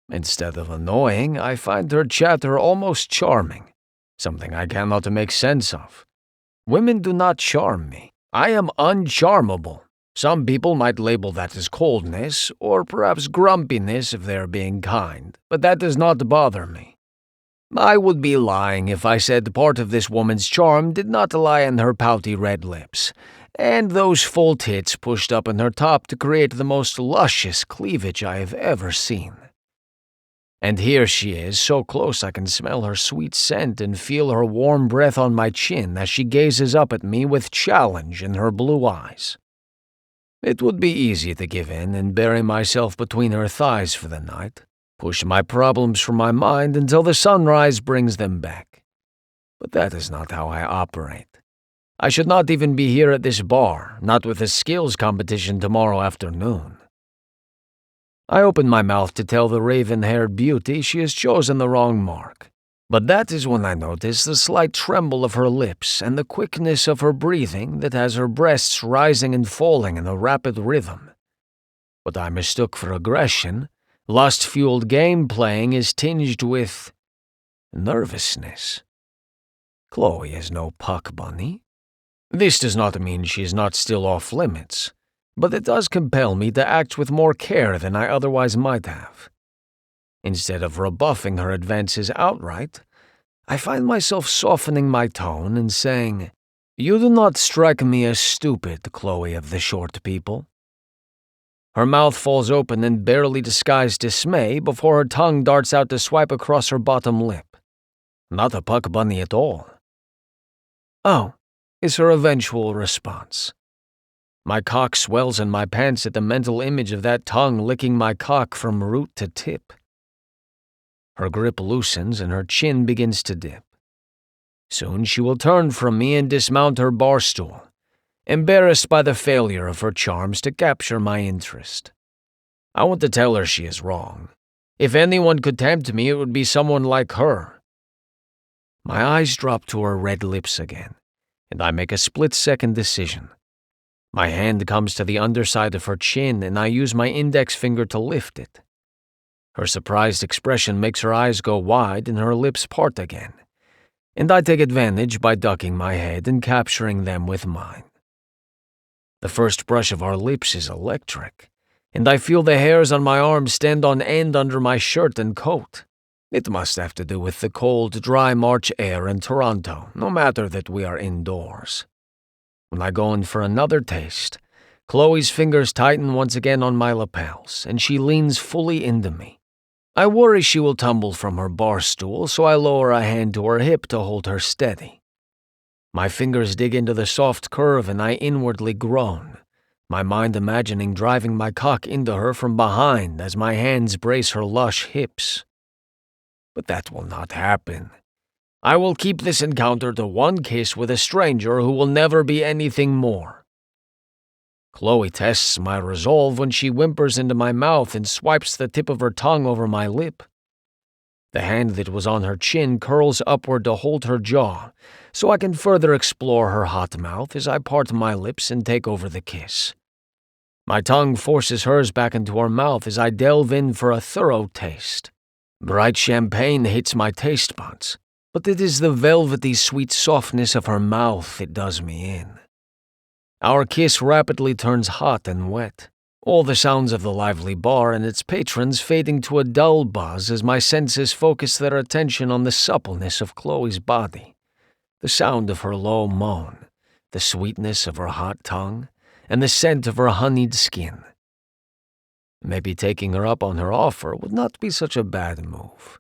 Instead of annoying, I find her chatter almost charming, something I cannot make sense of. Women do not charm me. I am uncharmable. Some people might label that as coldness, or perhaps grumpiness if they are being kind, but that does not bother me. I would be lying if I said part of this woman's charm did not lie in her pouty red lips, and those full tits pushed up in her top to create the most luscious cleavage I have ever seen. And here she is, so close I can smell her sweet scent and feel her warm breath on my chin as she gazes up at me with challenge in her blue eyes. It would be easy to give in and bury myself between her thighs for the night, push my problems from my mind until the sunrise brings them back. But that is not how I operate. I should not even be here at this bar, not with a skills competition tomorrow afternoon. I open my mouth to tell the raven-haired beauty she has chosen the wrong mark, but that is when I notice the slight tremble of her lips and the quickness of her breathing that has her breasts rising and falling in a rapid rhythm. What I mistook for aggression, lust-fueled game-playing is tinged with nervousness. Chloe is no puck bunny. This does not mean she is not still off limits, but it does compel me to act with more care than I otherwise might have. Instead of rebuffing her advances outright, I find myself softening my tone and saying, "You do not strike me as stupid, Chloe of the short people." Her mouth falls open in barely disguised dismay before her tongue darts out to swipe across her bottom lip. Not a puck bunny at all. "Oh," is her eventual response. My cock swells in my pants at the mental image of that tongue licking my cock from root to tip. Her grip loosens and her chin begins to dip. Soon she will turn from me and dismount her bar stool, embarrassed by the failure of her charms to capture my interest. I want to tell her she is wrong. If anyone could tempt me, it would be someone like her. My eyes drop to her red lips again, and I make a split-second decision. My hand comes to the underside of her chin, and I use my index finger to lift it. Her surprised expression makes her eyes go wide and her lips part again, and I take advantage by ducking my head and capturing them with mine. The first brush of our lips is electric, and I feel the hairs on my arms stand on end under my shirt and coat. It must have to do with the cold, dry March air in Toronto, no matter that we are indoors. When I go in for another taste, Chloe's fingers tighten once again on my lapels, and she leans fully into me. I worry she will tumble from her bar stool, so I lower a hand to her hip to hold her steady. My fingers dig into the soft curve and I inwardly groan, my mind imagining driving my cock into her from behind as my hands brace her lush hips. But that will not happen. I will keep this encounter to one kiss with a stranger who will never be anything more. Chloe tests my resolve when she whimpers into my mouth and swipes the tip of her tongue over my lip. The hand that was on her chin curls upward to hold her jaw, so I can further explore her hot mouth as I part my lips and take over the kiss. My tongue forces hers back into her mouth as I delve in for a thorough taste. Bright champagne hits my taste buds, but it is the velvety sweet softness of her mouth that does me in. Our kiss rapidly turns hot and wet, all the sounds of the lively bar and its patrons fading to a dull buzz as my senses focus their attention on the suppleness of Chloe's body, the sound of her low moan, the sweetness of her hot tongue, and the scent of her honeyed skin. Maybe taking her up on her offer would not be such a bad move.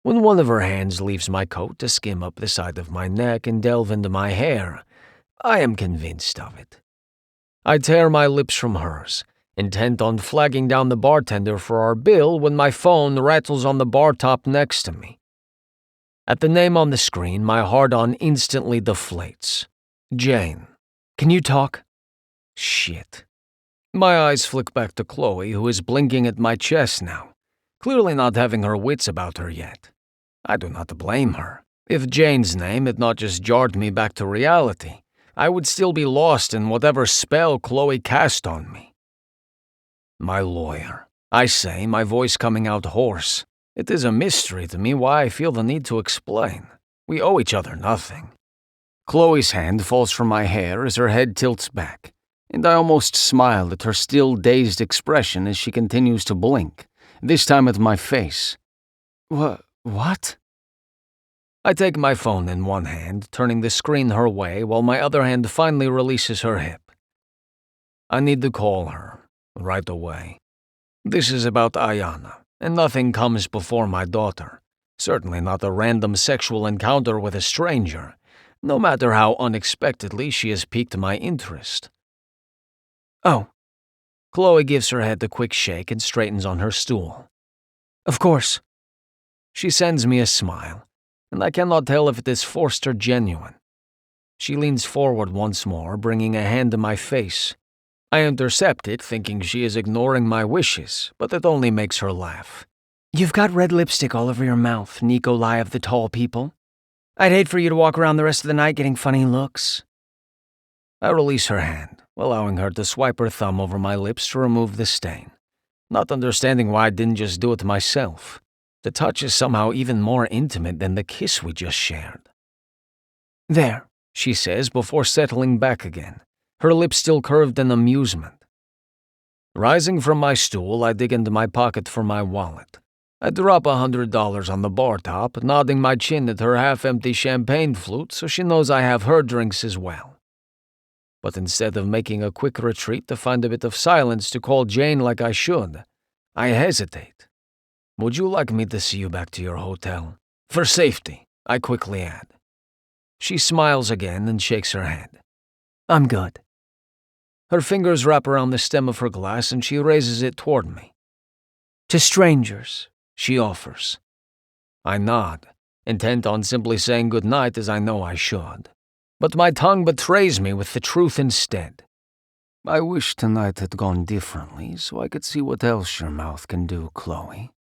When one of her hands leaves my coat to skim up the side of my neck and delve into my hair, I am convinced of it. I tear my lips from hers, intent on flagging down the bartender for our bill when my phone rattles on the bar top next to me. At the name on the screen, my hard-on instantly deflates. Jane. Can you talk? Shit. My eyes flick back to Chloe, who is blinking at my chest now, clearly not having her wits about her yet. I do not blame her. If Jane's name had not just jarred me back to reality, I would still be lost in whatever spell Chloe cast on me. My lawyer, I say, my voice coming out hoarse. It is a mystery to me why I feel the need to explain. We owe each other nothing. Chloe's hand falls from my hair as her head tilts back, and I almost smile at her still dazed expression as she continues to blink, this time at my face. What? I take my phone in one hand, turning the screen her way while my other hand finally releases her hip. I need to call her, right away. This is about Ayana, and nothing comes before my daughter. Certainly not a random sexual encounter with a stranger, no matter how unexpectedly she has piqued my interest. Oh. Chloe gives her head a quick shake and straightens on her stool. Of course. She sends me a smile, and I cannot tell if it is forced or genuine. She leans forward once more, bringing a hand to my face. I intercept it, thinking she is ignoring my wishes, but it only makes her laugh. You've got red lipstick all over your mouth, Nikolai of the tall people. I'd hate for you to walk around the rest of the night getting funny looks. I release her hand, allowing her to swipe her thumb over my lips to remove the stain, not understanding why I didn't just do it myself. The touch is somehow even more intimate than the kiss we just shared. There, she says before settling back again, her lips still curved in amusement. Rising from my stool, I dig into my pocket for my wallet. I drop $100 on the bar top, nodding my chin at her half-empty champagne flute so she knows I have her drinks as well. But instead of making a quick retreat to find a bit of silence to call Jane like I should, I hesitate. Would you like me to see you back to your hotel? For safety, I quickly add. She smiles again and shakes her head. I'm good. Her fingers wrap around the stem of her glass and she raises it toward me. To strangers, she offers. I nod, intent on simply saying good night as I know I should. But my tongue betrays me with the truth instead. I wish tonight had gone differently so I could see what else your mouth can do, Chloe.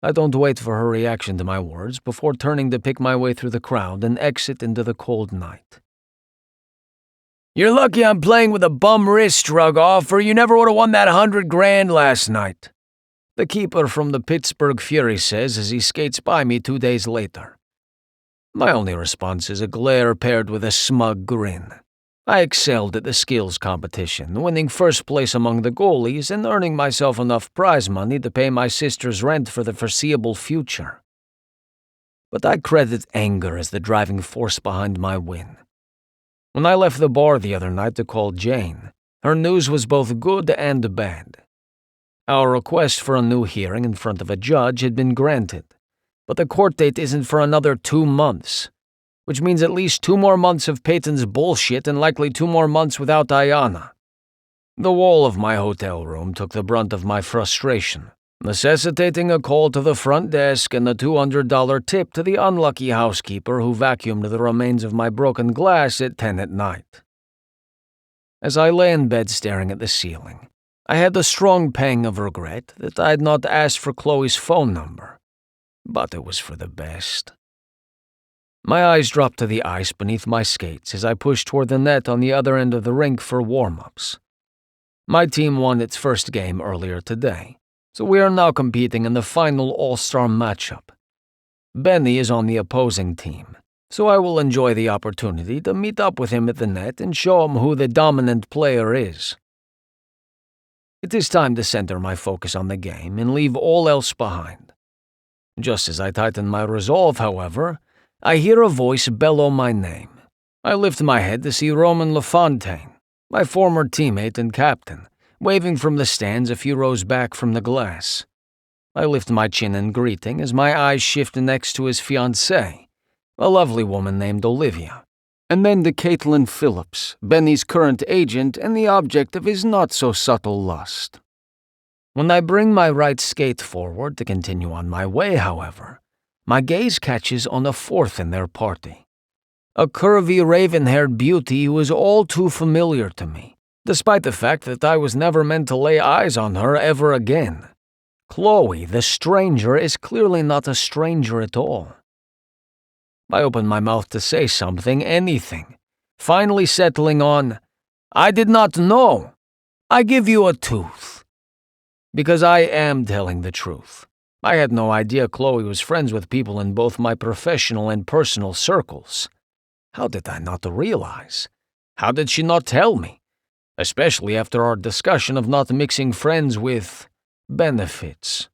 I don't wait for her reaction to my words before turning to pick my way through the crowd and exit into the cold night. You're lucky I'm playing with a bum wrist drug off, or you never would have won that $100,000 last night, the keeper from the Pittsburgh Fury says as he skates by me 2 days later. My only response is a glare paired with a smug grin. I excelled at the skills competition, winning first place among the goalies and earning myself enough prize money to pay my sister's rent for the foreseeable future. But I credit anger as the driving force behind my win. When I left the bar the other night to call Jane, her news was both good and bad. Our request for a new hearing in front of a judge had been granted, but the court date isn't for another 2 months. Which means at least 2 more months of Peyton's bullshit and likely 2 more months without Diana. The wall of my hotel room took the brunt of my frustration, necessitating a call to the front desk and a $200 tip to the unlucky housekeeper who vacuumed the remains of my broken glass at 10 at night. As I lay in bed staring at the ceiling, I had a strong pang of regret that I had not asked for Chloe's phone number, but it was for the best. My eyes dropped to the ice beneath my skates as I pushed toward the net on the other end of the rink for warm-ups. My team won its first game earlier today, so we are now competing in the final all-star matchup. Benny is on the opposing team, so I will enjoy the opportunity to meet up with him at the net and show him who the dominant player is. It is time to center my focus on the game and leave all else behind. Just as I tighten my resolve, however, I hear a voice bellow my name. I lift my head to see Roman LaFontaine, my former teammate and captain, waving from the stands a few rows back from the glass. I lift my chin in greeting as my eyes shift next to his fiancée, a lovely woman named Olivia, and then to Caitlin Phillips, Benny's current agent and the object of his not-so-subtle lust. When I bring my right skate forward to continue on my way, however, my gaze catches on a fourth in their party. A curvy, raven-haired beauty who is all too familiar to me, despite the fact that I was never meant to lay eyes on her ever again. Chloe, the stranger, is clearly not a stranger at all. I open my mouth to say something, anything, finally settling on, "I did not know. I give you a tooth." Because I am telling the truth. I had no idea Chloe was friends with people in both my professional and personal circles. How did I not realize? How did she not tell me? Especially after our discussion of not mixing friends with benefits.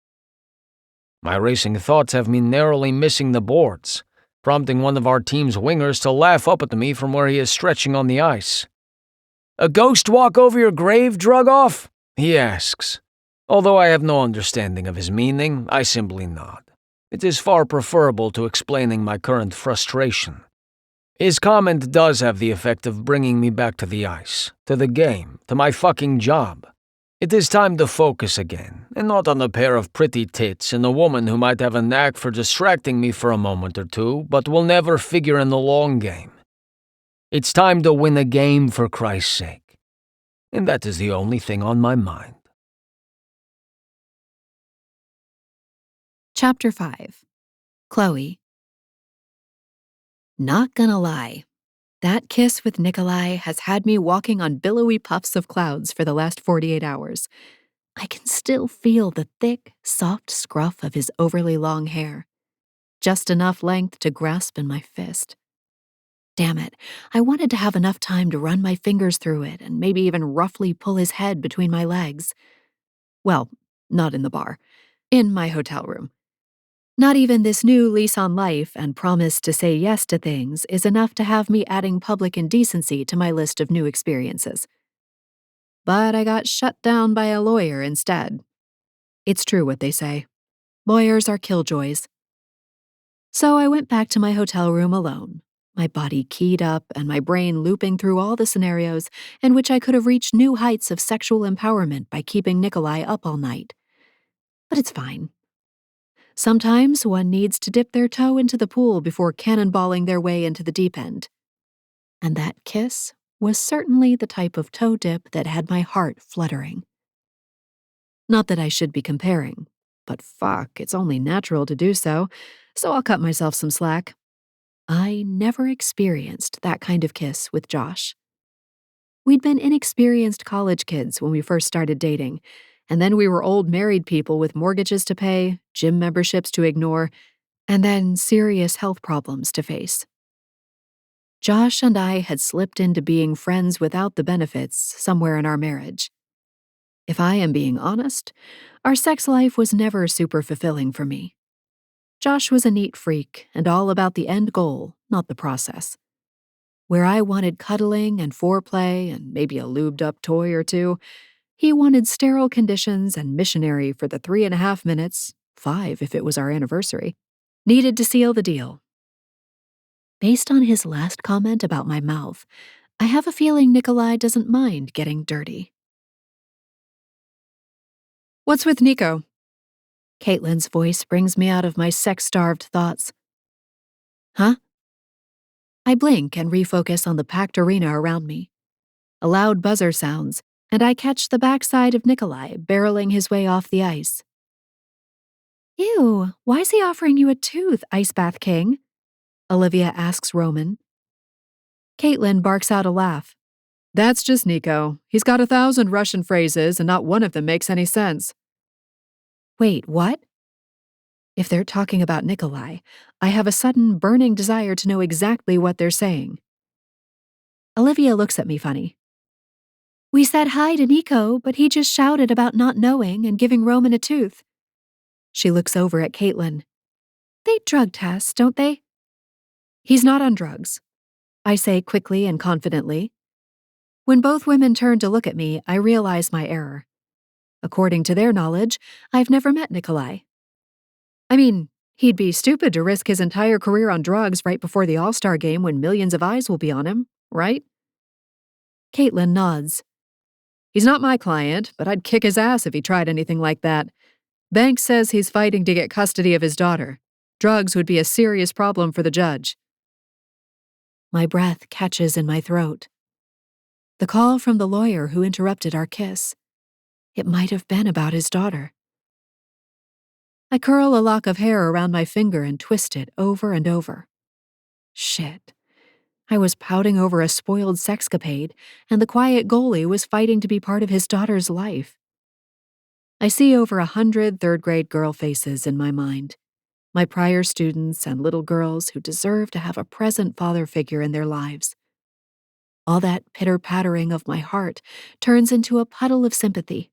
My racing thoughts have me narrowly missing the boards, prompting one of our team's wingers to laugh up at me from where he is stretching on the ice. "A ghost walk over your grave, Drugoff?" he asks. Although I have no understanding of his meaning, I simply nod. It is far preferable to explaining my current frustration. His comment does have the effect of bringing me back to the ice, to the game, to my fucking job. It is time to focus again, and not on a pair of pretty tits and a woman who might have a knack for distracting me for a moment or two, but will never figure in the long game. It's time to win a game for Christ's sake. And that is the only thing on my mind.
Chapter 5. Chloe. Not gonna lie, that kiss with Nikolai has had me walking on billowy puffs of clouds for the last 48 hours. I can still feel the thick, soft scruff of his overly long hair, just enough length to grasp in my fist. Damn it, I wanted to have enough time to run my fingers through it and maybe even roughly pull his head between my legs. Well, not in the bar, in my hotel room. Not even this new lease on life and promise to say yes to things is enough to have me adding public indecency to my list of new experiences. But I got shut down by a lawyer instead. It's true what they say. Lawyers are killjoys. So I went back to my hotel room alone, my body keyed up and my brain looping through all the scenarios in which I could have reached new heights of sexual empowerment by keeping Nikolai up all night. But it's fine. Sometimes one needs to dip their toe into the pool before cannonballing their way into the deep end. And that kiss was certainly the type of toe dip that had my heart fluttering. Not that I should be comparing, but fuck, it's only natural to do so I'll cut myself some slack. I never experienced that kind of kiss with Josh. We'd been inexperienced college kids when we first started dating, and then we were old married people with mortgages to pay, gym memberships to ignore, and then serious health problems to face. Josh and I had slipped into being friends without the benefits somewhere in our marriage. If I am being honest, our sex life was never super fulfilling for me. Josh was a neat freak and all about the end goal, not the process. Where I wanted cuddling and foreplay and maybe a lubed-up toy or two, he wanted sterile conditions and missionary for the 3.5 minutes, 5 if it was our anniversary, needed to seal the deal. Based on his last comment about my mouth, I have a feeling Nikolai doesn't mind getting dirty.
What's with Nico?
Caitlin's voice brings me out of my sex-starved thoughts. Huh? I blink and refocus on the packed arena around me. A loud buzzer sounds, and I catch the backside of Nikolai barreling his way off the ice. Ew, why's he offering you a tooth, Ice Bath King? Olivia asks Roman. Caitlin barks out a laugh.
That's just Nico. He's got 1,000 Russian phrases, and not one of them makes any sense.
Wait, what? If they're talking about Nikolai, I have a sudden burning desire to know exactly what they're saying. Olivia looks at me funny. We said hi to Nico, but he just shouted about not knowing and giving Roman a tooth. She looks over at Caitlin. They drug test, don't they? He's not on drugs, I say quickly and confidently. When both women turn to look at me, I realize my error. According to their knowledge, I've never met Nikolai. I mean, he'd be stupid to risk his entire career on drugs right before the All-Star game when millions of eyes will be on him, right? Caitlin nods.
He's not my client, but I'd kick his ass if he tried anything like that. Banks says he's fighting to get custody of his daughter. Drugs would be a serious problem for the judge.
My breath catches in my throat. The call from the lawyer who interrupted our kiss. It might have been about his daughter. I curl a lock of hair around my finger and twist it over and over. Shit. I was pouting over a spoiled sexcapade, and the quiet goalie was fighting to be part of his daughter's life. I see over 100 third-grade girl faces in my mind. My prior students and little girls who deserve to have a present father figure in their lives. All that pitter-pattering of my heart turns into a puddle of sympathy.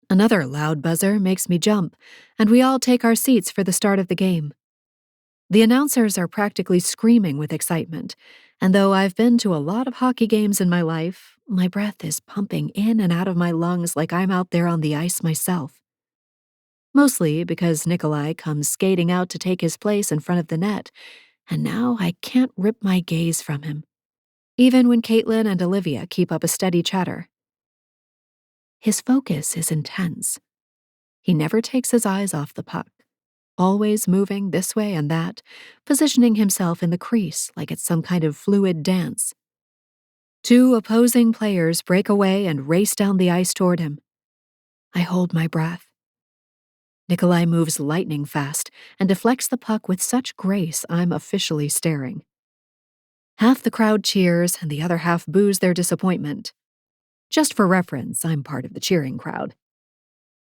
Another loud buzzer makes me jump, and we all take our seats for the start of the game. The announcers are practically screaming with excitement, and though I've been to a lot of hockey games in my life, my breath is pumping in and out of my lungs like I'm out there on the ice myself. Mostly because Nikolai comes skating out to take his place in front of the net, and now I can't rip my gaze from him, even when Caitlin and Olivia keep up a steady chatter. His focus is intense. He never takes his eyes off the puck, always moving this way and that, positioning himself in the crease like it's some kind of fluid dance. 2 opposing players break away and race down the ice toward him. I hold my breath. Nikolai moves lightning fast and deflects the puck with such grace I'm officially staring. Half the crowd cheers and the other half boos their disappointment. Just for reference, I'm part of the cheering crowd.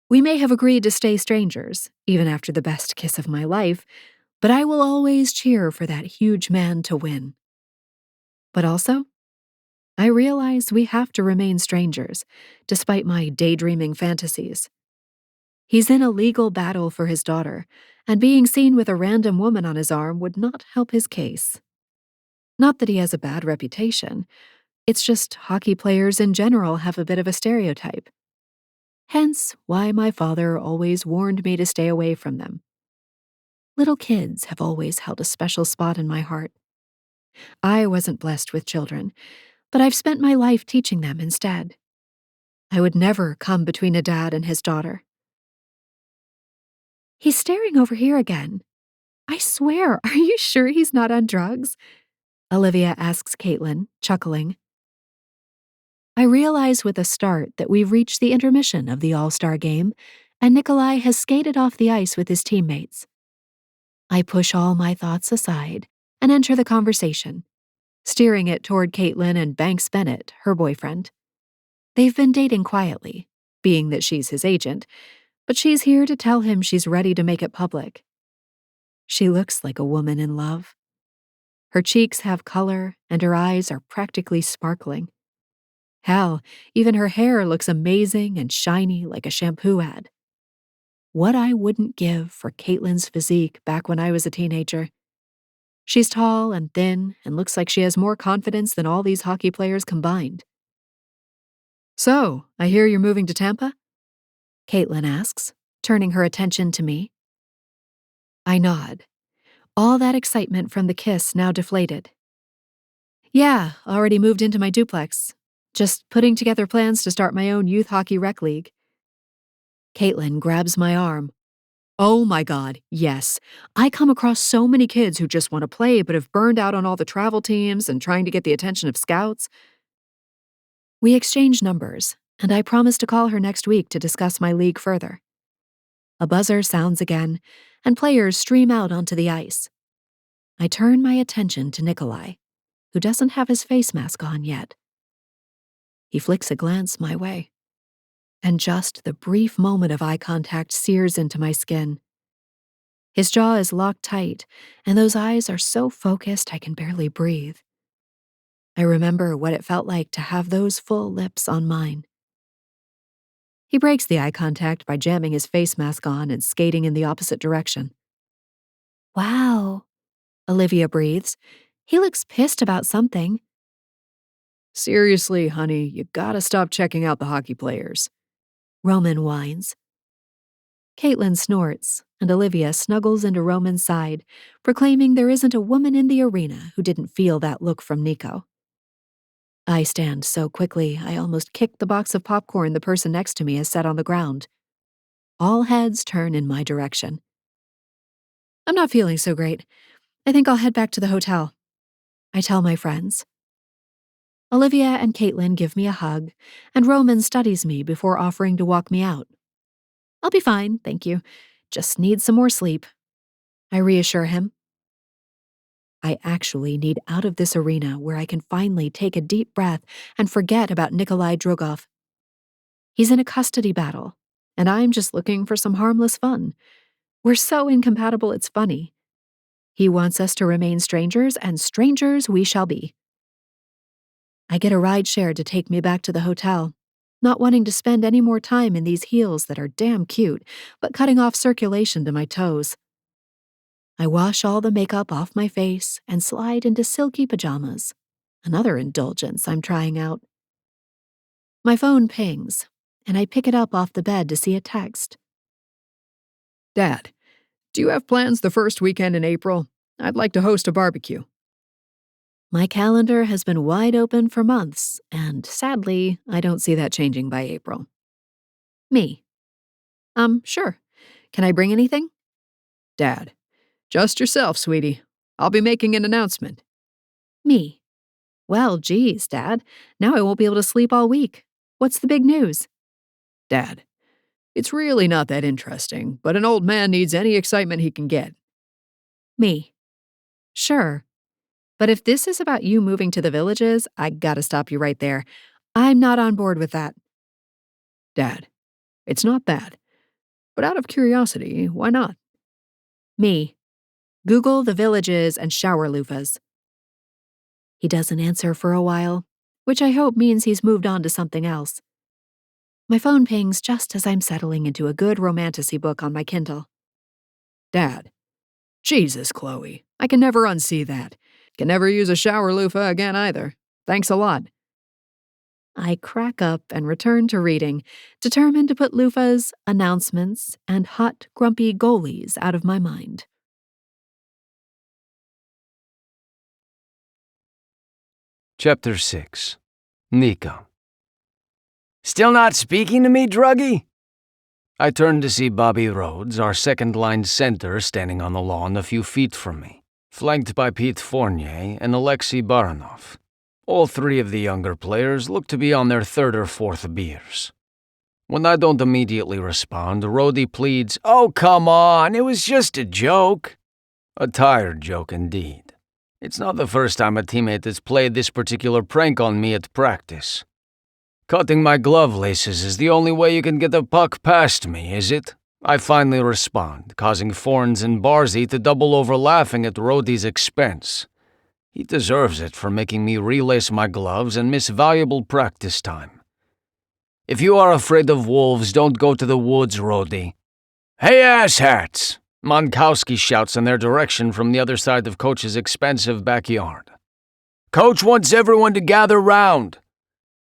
We may have agreed to stay strangers, even after the best kiss of my life, but I will always cheer for that huge man to win. But also, I realize we have to remain strangers, despite my daydreaming fantasies. He's in a legal battle for his daughter, and being seen with a random woman on his arm would not help his case. Not that he has a bad reputation, it's just hockey players in general have a bit of a stereotype. Hence why my father always warned me to stay away from them. Little kids have always held a special spot in my heart. I wasn't blessed with children, but I've spent my life teaching them instead. I would never come between a dad and his daughter. He's staring over here again. I swear, are you sure he's not on drugs? Olivia asks Caitlin, chuckling. I realize with a start that we've reached the intermission of the All-Star game, and Nikolai has skated off the ice with his teammates. I push all my thoughts aside and enter the conversation, steering it toward Caitlin and Banks Bennett, her boyfriend. They've been dating quietly, being that she's his agent, but she's here to tell him she's ready to make it public. She looks like a woman in love. Her cheeks have color, and her eyes are practically sparkling. Hell, even her hair looks amazing and shiny like a shampoo ad. What I wouldn't give for Caitlin's physique back when I was a teenager. She's tall and thin and looks like she has more confidence than all these hockey players combined.
So, I hear you're moving to Tampa?
Caitlin asks, turning her attention to me. I nod. All that excitement from the kiss now deflated. Yeah, already moved into my duplex. Just putting together plans to start my own youth hockey rec league. Caitlin grabs my arm. Oh my God, yes. I come across so many kids who just want to play but have burned out on all the travel teams and trying to get the attention of scouts. We exchange numbers, and I promise to call her next week to discuss my league further. A buzzer sounds again, and players stream out onto the ice. I turn my attention to Nikolai, who doesn't have his face mask on yet. He flicks a glance my way, and just the brief moment of eye contact sears into my skin. His jaw is locked tight, and those eyes are so focused I can barely breathe. I remember what it felt like to have those full lips on mine. He breaks the eye contact by jamming his face mask on and skating in the opposite direction. Wow, Olivia breathes. He looks pissed about something.
Seriously, honey, you gotta stop checking out the hockey players.
Roman whines. Caitlin snorts, and Olivia snuggles into Roman's side, proclaiming there isn't a woman in the arena who didn't feel that look from Nico. I stand so quickly I almost kick the box of popcorn the person next to me has set on the ground. All heads turn in my direction. I'm not feeling so great. I think I'll head back to the hotel. I tell my friends. Olivia and Caitlin give me a hug, and Roman studies me before offering to walk me out. I'll be fine, thank you. Just need some more sleep. I reassure him. I actually need out of this arena where I can finally take a deep breath and forget about Nikolai Drogov. He's in a custody battle, and I'm just looking for some harmless fun. We're so incompatible it's funny. He wants us to remain strangers, and strangers we shall be. I get a ride share to take me back to the hotel, not wanting to spend any more time in these heels that are damn cute, but cutting off circulation to my toes. I wash all the makeup off my face and slide into silky pajamas, another indulgence I'm trying out. My phone pings, and I pick it up off the bed to see a text.
Dad, do you have plans the first weekend in April? I'd like to host a barbecue.
My calendar has been wide open for months, and sadly, I don't see that changing by April. Me. Sure. Can I bring anything?
Dad, just yourself, sweetie. I'll be making an announcement.
Me. Well, geez, Dad. Now I won't be able to sleep all week. What's the big news?
Dad, it's really not that interesting, but an old man needs any excitement he can get.
Me. Sure. But if this is about you moving to the villages, I gotta stop you right there. I'm not on board with that.
Dad, it's not that. But out of curiosity, why not?
Me. Google the villages and shower loofahs. He doesn't answer for a while, which I hope means he's moved on to something else. My phone pings just as I'm settling into a good romantasy book on my Kindle.
Dad. Jesus, Chloe. I can never unsee that. Can never use a shower loofah again either. Thanks a lot.
I crack up and return to reading, determined to put loofahs, announcements, and hot, grumpy goalies out of my mind.
Chapter 6. Nico. Still not speaking to me, druggie? I turned to see Bobby Rhodes, our second-line center, standing on the lawn a few feet from me, flanked by Pete Fournier and Alexei Baranov. All three of the younger players looked to be on their third or fourth beers. When I don't immediately respond, Rhodey pleads, "Oh, come on, it was just a joke." A tired joke indeed. It's not the first time a teammate has played this particular prank on me at practice. "Cutting my glove laces is the only way you can get a puck past me, is it?" I finally respond, causing Forns and Barzy to double over laughing at Rhodey's expense. He deserves it for making me relace my gloves and miss valuable practice time. "If you are afraid of wolves, don't go to the woods, Rhodey." "Hey, asshats!" Monkowski shouts in their direction from the other side of Coach's expansive backyard. "Coach wants everyone to gather round."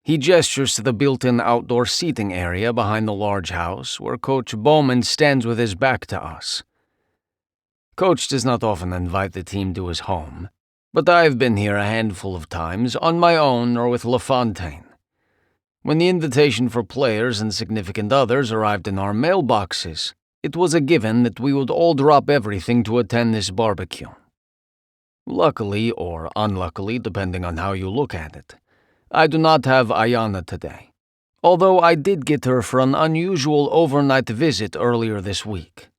He gestures to the built-in outdoor seating area behind the large house, where Coach Bowman stands with his back to us. Coach does not often invite the team to his home, but I have been here a handful of times, on my own or with LaFontaine. When the invitation for players and significant others arrived in our mailboxes, it was a given that we would all drop everything to attend this barbecue. Luckily, or unluckily, depending on how you look at it, I do not have Ayana today, although I did get her for an unusual overnight visit earlier this week.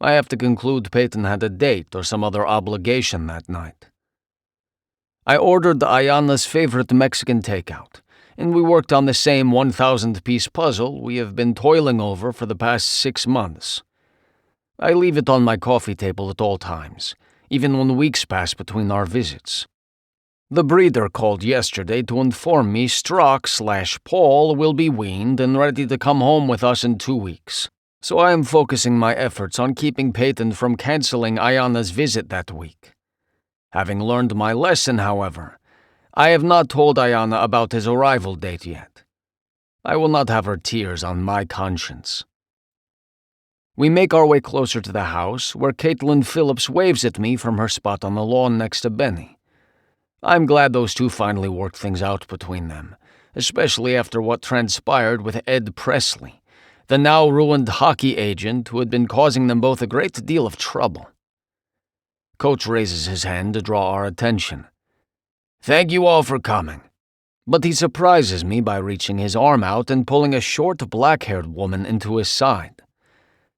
I have to conclude Peyton had a date or some other obligation that night. I ordered Ayana's favorite Mexican takeout, and we worked on the same 1,000-piece puzzle we have been toiling over for the past 6 months. I leave it on my coffee table at all times, even when weeks pass between our visits. The breeder called yesterday to inform me Strock/Paul will be weaned and ready to come home with us in 2 weeks, so I am focusing my efforts on keeping Peyton from canceling Ayana's visit that week. Having learned my lesson, however, I have not told Ayana about his arrival date yet. I will not have her tears on my conscience. We make our way closer to the house, where Caitlin Phillips waves at me from her spot on the lawn next to Benny. I'm glad those two finally worked things out between them, especially after what transpired with Ed Presley, the now ruined hockey agent who had been causing them both a great deal of trouble. Coach raises his hand to draw our attention. "Thank you all for coming." But he surprises me by reaching his arm out and pulling a short, black-haired woman into his side.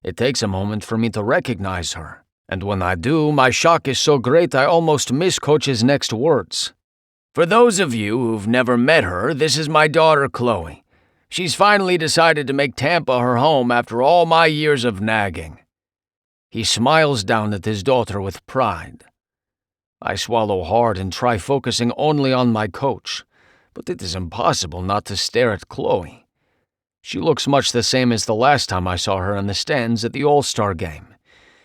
It takes a moment for me to recognize her, and when I do, my shock is so great I almost miss Coach's next words. "For those of you who've never met her, this is my daughter, Chloe. She's finally decided to make Tampa her home after all my years of nagging." He smiles down at his daughter with pride. I swallow hard and try focusing only on my coach, but it is impossible not to stare at Chloe. She looks much the same as the last time I saw her in the stands at the All-Star game,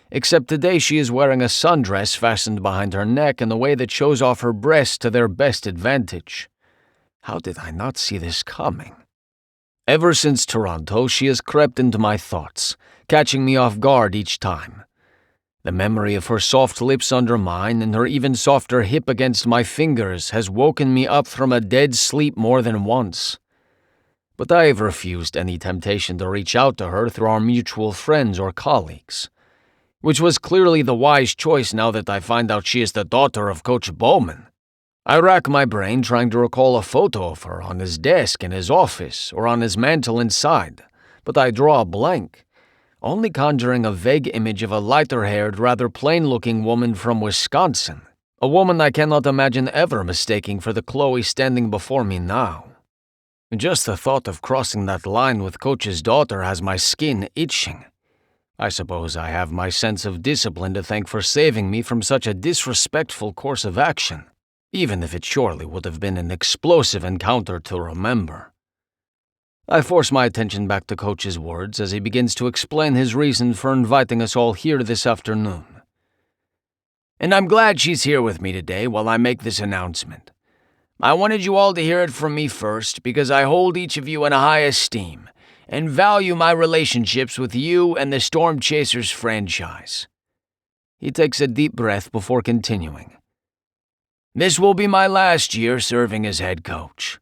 except today she is wearing a sundress fastened behind her neck in a way that shows off her breasts to their best advantage. How did I not see this coming? Ever since Toronto, she has crept into my thoughts, catching me off guard each time. The memory of her soft lips under mine and her even softer hip against my fingers has woken me up from a dead sleep more than once. But I have refused any temptation to reach out to her through our mutual friends or colleagues, which was clearly the wise choice now that I find out she is the daughter of Coach Bowman. I rack my brain trying to recall a photo of her on his desk in his office or on his mantel inside, but I draw a blank, only conjuring a vague image of a lighter-haired, rather plain-looking woman from Wisconsin, a woman I cannot imagine ever mistaking for the Chloe standing before me now. Just the thought of crossing that line with Coach's daughter has my skin itching. I suppose I have my sense of discipline to thank for saving me from such a disrespectful course of action, even if it surely would have been an explosive encounter to remember. I force my attention back to Coach's words as he begins to explain his reason for inviting us all here this afternoon. "And I'm glad she's here with me today while I make this announcement. I wanted you all to hear it from me first because I hold each of you in a high esteem and value my relationships with you and the Storm Chasers franchise." He takes a deep breath before continuing. "This will be my last year serving as head coach."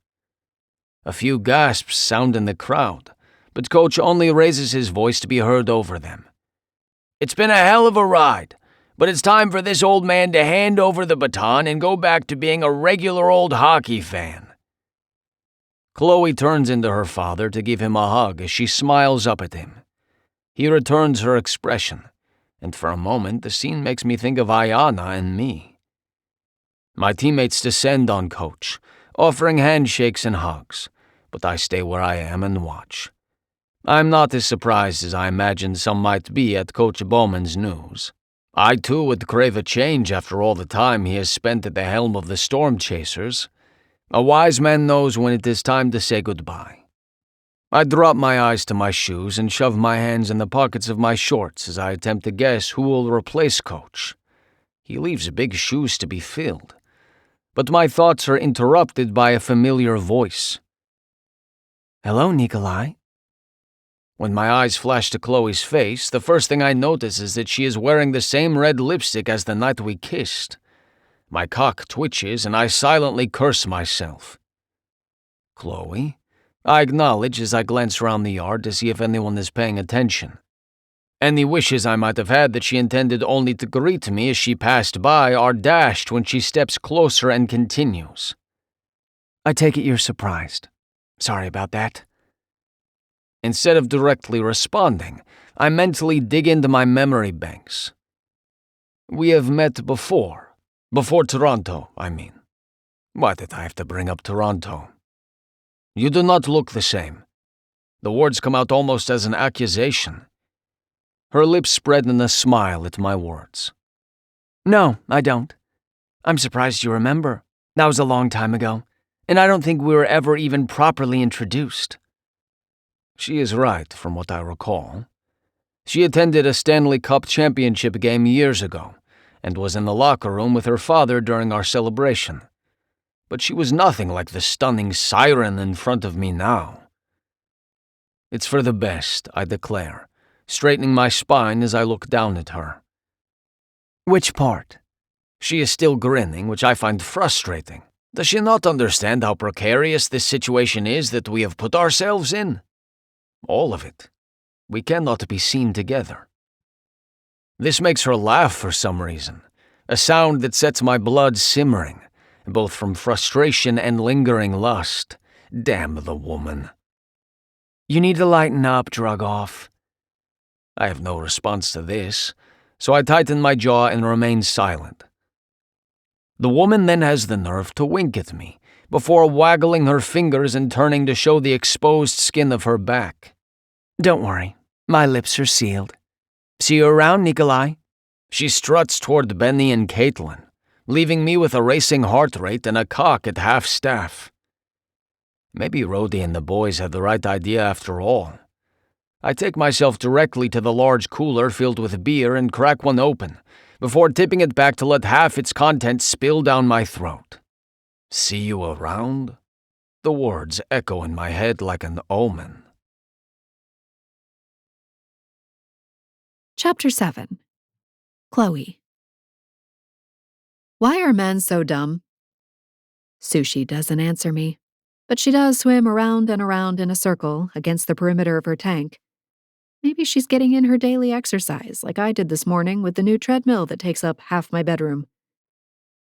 A few gasps sound in the crowd, but Coach only raises his voice to be heard over them. It's been a hell of a ride, but it's time for this old man to hand over the baton and go back to being a regular old hockey fan. Chloe turns into her father to give him a hug as she smiles up at him. He returns her expression, and for a moment the scene makes me think of Ayana and me. My teammates descend on Coach, offering handshakes and hugs, but I stay where I am and watch. I'm not as surprised as I imagined some might be at Coach Bowman's news. I too would crave a change after all the time he has spent at the helm of the Storm Chasers. A wise man knows when it is time to say goodbye. I drop my eyes to my shoes and shove my hands in the pockets of my shorts as I attempt to guess who will replace Coach. He leaves big shoes to be filled. But my thoughts are interrupted by a familiar voice.
Hello, Nikolai.
When my eyes flash to Chloe's face, the first thing I notice is that she is wearing the same red lipstick as the night we kissed. My cock twitches and I silently curse myself. Chloe? I acknowledge as I glance around the yard to see if anyone is paying attention. Any wishes I might have had that she intended only to greet me as she passed by are dashed when she steps closer and continues.
I take it you're surprised. Sorry about that.
Instead of directly responding, I mentally dig into my memory banks. We have met before. Before Toronto, I mean. Why did I have to bring up Toronto? You do not look the same. The words come out almost as an accusation. Her lips spread in a smile at my words.
No, I don't. I'm surprised you remember. That was a long time ago, and I don't think we were ever even properly introduced.
She is right, from what I recall. She attended a Stanley Cup championship game years ago, and was in the locker room with her father during our celebration. But she was nothing like the stunning siren in front of me now. It's for the best, I declare, straightening my spine as I look down at her.
Which part?
She is still grinning, which I find frustrating. Does she not understand how precarious this situation is that we have put ourselves in? All of it. We cannot be seen together. This makes her laugh for some reason, a sound that sets my blood simmering, both from frustration and lingering lust. Damn the woman.
You need to lighten up, drug off.
I have no response to this, so I tighten my jaw and remain silent. The woman then has the nerve to wink at me, before waggling her fingers and turning to show the exposed skin of her back.
Don't worry, my lips are sealed. See you around, Nikolai.
She struts toward Benny and Caitlin, leaving me with a racing heart rate and a cock at half-staff. Maybe Rhodey and the boys had the right idea after all. I take myself directly to the large cooler filled with beer and crack one open, before tipping it back to let half its contents spill down my throat. See you around? The words echo in my head like an omen.
Chapter 7. Chloe. Why are men so dumb? Sushi doesn't answer me, but she does swim around and around in a circle against the perimeter of her tank. Maybe she's getting in her daily exercise like I did this morning with the new treadmill that takes up half my bedroom.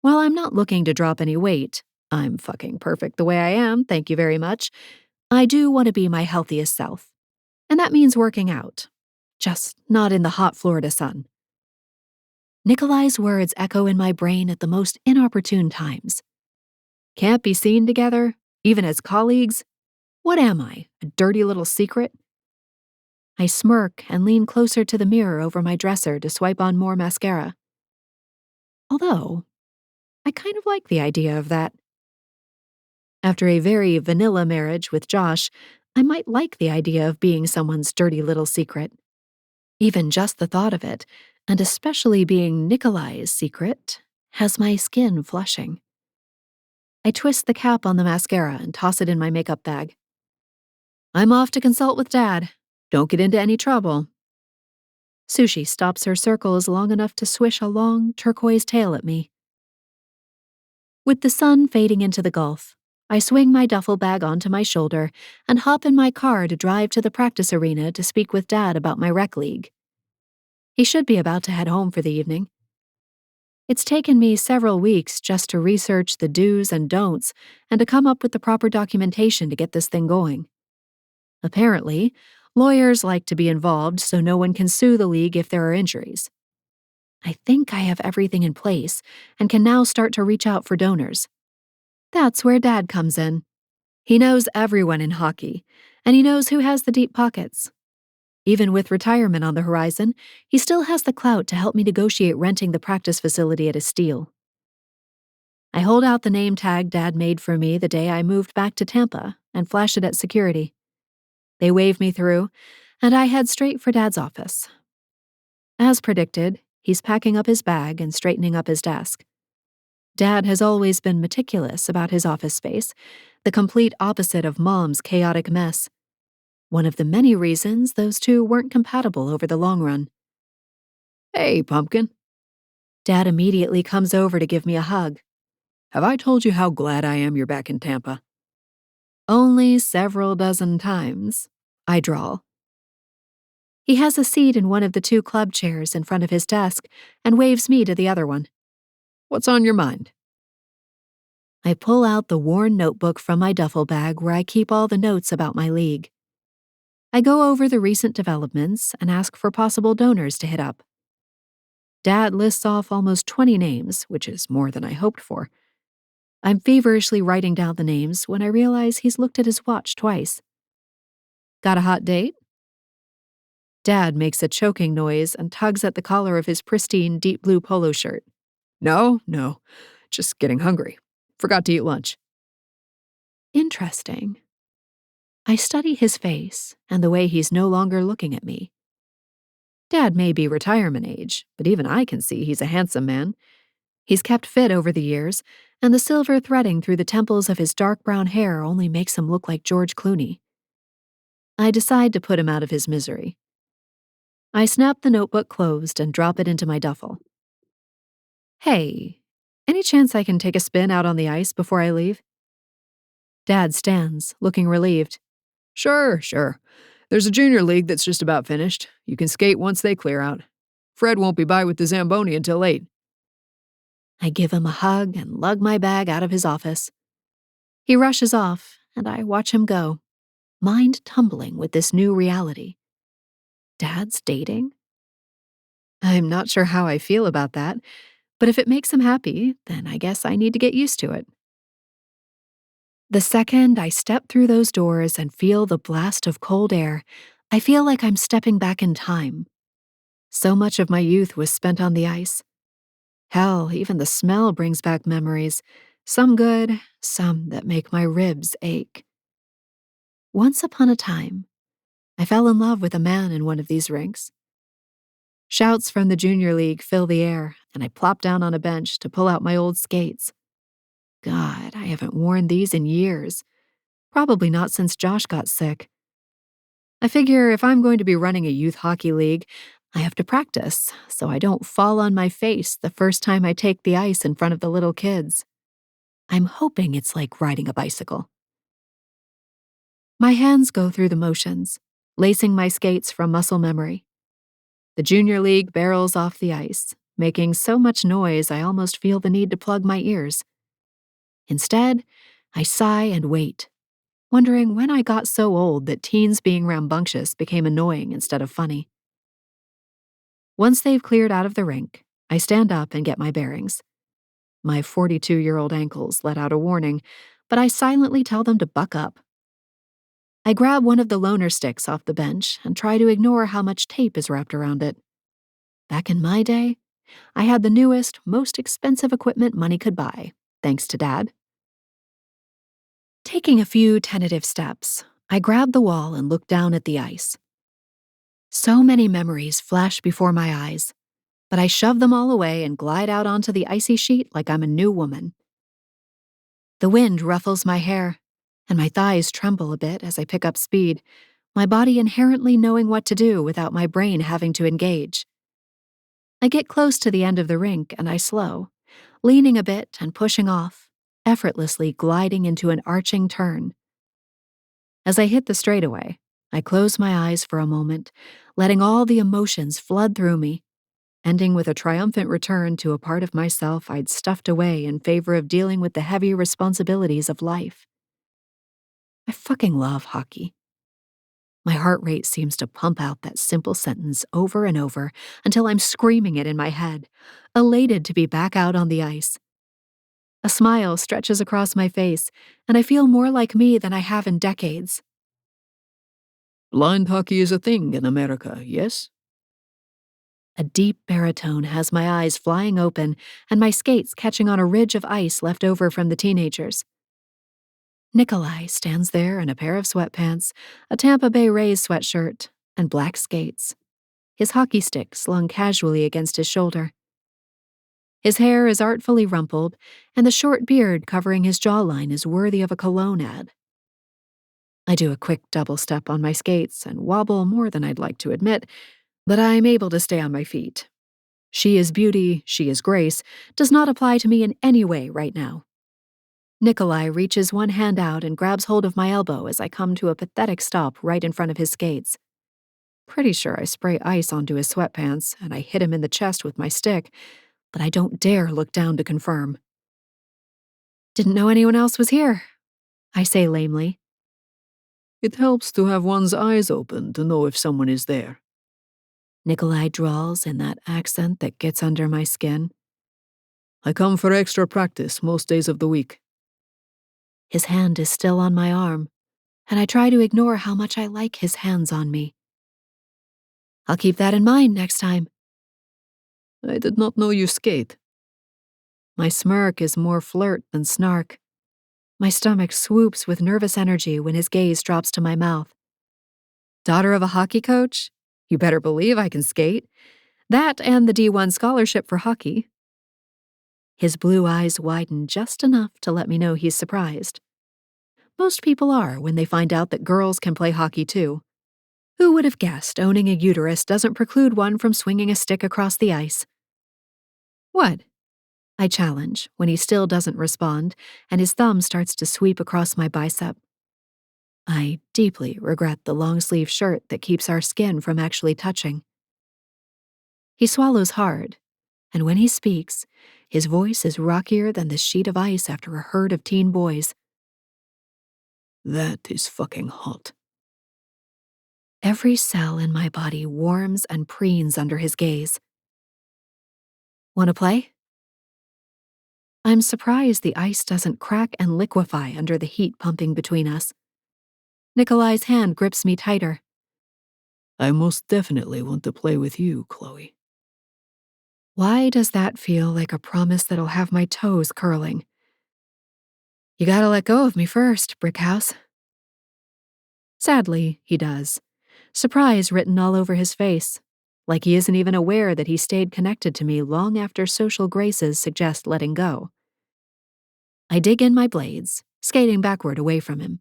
While I'm not looking to drop any weight, I'm fucking perfect the way I am, thank you very much, I do want to be my healthiest self. And that means working out. Just not in the hot Florida sun. Nikolai's words echo in my brain at the most inopportune times. Can't be seen together, even as colleagues? What am I, a dirty little secret? I smirk and lean closer to the mirror over my dresser to swipe on more mascara. Although, I kind of like the idea of that. After a very vanilla marriage with Josh, I might like the idea of being someone's dirty little secret. Even just the thought of it, and especially being Nikolai's secret, has my skin flushing. I twist the cap on the mascara and toss it in my makeup bag. I'm off to consult with Dad. Don't get into any trouble. Sushi stops her circles long enough to swish a long, turquoise tail at me. With the sun fading into the gulf, I swing my duffel bag onto my shoulder and hop in my car to drive to the practice arena to speak with Dad about my rec league. He should be about to head home for the evening. It's taken me several weeks just to research the do's and don'ts and to come up with the proper documentation to get this thing going. Apparently, lawyers like to be involved so no one can sue the league if there are injuries. I think I have everything in place and can now start to reach out for donors. That's where Dad comes in. He knows everyone in hockey, and he knows who has the deep pockets. Even with retirement on the horizon, he still has the clout to help me negotiate renting the practice facility at a steal. I hold out the name tag Dad made for me the day I moved back to Tampa and flash it at security. They wave me through, and I head straight for Dad's office. As predicted, he's packing up his bag and straightening up his desk. Dad has always been meticulous about his office space, the complete opposite of Mom's chaotic mess. One of the many reasons those two weren't compatible over the long run.
Hey, Pumpkin.
Dad immediately comes over to give me a hug.
Have I told you how glad I am you're back in Tampa?
Only several dozen times, I drawl. He has a seat in one of the two club chairs in front of his desk and waves me to the other one.
What's on your mind?
I pull out the worn notebook from my duffel bag where I keep all the notes about my league. I go over the recent developments and ask for possible donors to hit up. Dad lists off almost 20 names, which is more than I hoped for. I'm feverishly writing down the names when I realize he's looked at his watch twice. Got a hot date? Dad makes a choking noise and tugs at the collar of his pristine deep blue polo shirt.
No, just getting hungry. Forgot to eat lunch.
Interesting. I study his face and the way he's no longer looking at me. Dad may be retirement age, but even I can see he's a handsome man. He's kept fit over the years, and the silver threading through the temples of his dark brown hair only makes him look like George Clooney. I decide to put him out of his misery. I snap the notebook closed and drop it into my duffel. Hey, any chance I can take a spin out on the ice before I leave? Dad stands, looking relieved.
Sure. There's a junior league that's just about finished. You can skate once they clear out. Fred won't be by with the Zamboni until 8.
I give him a hug and lug my bag out of his office. He rushes off, and I watch him go, mind tumbling with this new reality. Dad's dating? I'm not sure how I feel about that, but if it makes him happy, then I guess I need to get used to it. The second I step through those doors and feel the blast of cold air, I feel like I'm stepping back in time. So much of my youth was spent on the ice. Hell, even the smell brings back memories, some good, some that make my ribs ache. Once upon a time, I fell in love with a man in one of these rinks. Shouts from the junior league fill the air, and I plop down on a bench to pull out my old skates. God, I haven't worn these in years. Probably not since Josh got sick. I figure if I'm going to be running a youth hockey league, I have to practice so I don't fall on my face the first time I take the ice in front of the little kids. I'm hoping it's like riding a bicycle. My hands go through the motions, lacing my skates from muscle memory. The junior league barrels off the ice, making so much noise I almost feel the need to plug my ears. Instead, I sigh and wait, wondering when I got so old that teens being rambunctious became annoying instead of funny. Once they've cleared out of the rink, I stand up and get my bearings. My 42-year-old ankles let out a warning, but I silently tell them to buck up. I grab one of the loaner sticks off the bench and try to ignore how much tape is wrapped around it. Back in my day, I had the newest, most expensive equipment money could buy, thanks to Dad. Taking a few tentative steps, I grab the wall and look down at the ice. So many memories flash before my eyes, but I shove them all away and glide out onto the icy sheet like I'm a new woman. The wind ruffles my hair, and my thighs tremble a bit as I pick up speed, my body inherently knowing what to do without my brain having to engage. I get close to the end of the rink and I slow, leaning a bit and pushing off, effortlessly gliding into an arching turn. As I hit the straightaway, I close my eyes for a moment, letting all the emotions flood through me, ending with a triumphant return to a part of myself I'd stuffed away in favor of dealing with the heavy responsibilities of life. I fucking love hockey. My heart rate seems to pump out that simple sentence over and over until I'm screaming it in my head, elated to be back out on the ice. A smile stretches across my face, and I feel more like me than I have in decades.
Blind hockey is a thing in America, yes?
A deep baritone has my eyes flying open and my skates catching on a ridge of ice left over from the teenagers. Nikolai stands there in a pair of sweatpants, a Tampa Bay Rays sweatshirt, and black skates, his hockey stick slung casually against his shoulder. His hair is artfully rumpled, and the short beard covering his jawline is worthy of a cologne ad. I do a quick double step on my skates and wobble more than I'd like to admit, but I'm able to stay on my feet. She is beauty, she is grace, does not apply to me in any way right now. Nikolai reaches one hand out and grabs hold of my elbow as I come to a pathetic stop right in front of his skates. Pretty sure I spray ice onto his sweatpants and I hit him in the chest with my stick, but I don't dare look down to confirm. Didn't know anyone else was here, I say lamely.
It helps to have one's eyes open to know if someone is there.
Nikolai drawls in that accent that gets under my skin.
I come for extra practice most days of the week.
His hand is still on my arm, and I try to ignore how much I like his hands on me. I'll keep that in mind next time.
I did not know you skate.
My smirk is more flirt than snark. My stomach swoops with nervous energy when his gaze drops to my mouth. Daughter of a hockey coach? You better believe I can skate. That and the D1 scholarship for hockey. His blue eyes widen just enough to let me know he's surprised. Most people are when they find out that girls can play hockey too. Who would have guessed owning a uterus doesn't preclude one from swinging a stick across the ice? What? I challenge when he still doesn't respond and his thumb starts to sweep across my bicep. I deeply regret the long-sleeve shirt that keeps our skin from actually touching. He swallows hard, and when he speaks, his voice is rockier than the sheet of ice after a herd of teen boys.
That is fucking hot.
Every cell in my body warms and preens under his gaze. Want to play? I'm surprised the ice doesn't crack and liquefy under the heat pumping between us. Nikolai's hand grips me tighter.
I most definitely want to play with you, Chloe.
Why does that feel like a promise that'll have my toes curling? You gotta let go of me first, Brickhouse. Sadly, he does. Surprise written all over his face, like he isn't even aware that he stayed connected to me long after social graces suggest letting go. I dig in my blades, skating backward away from him.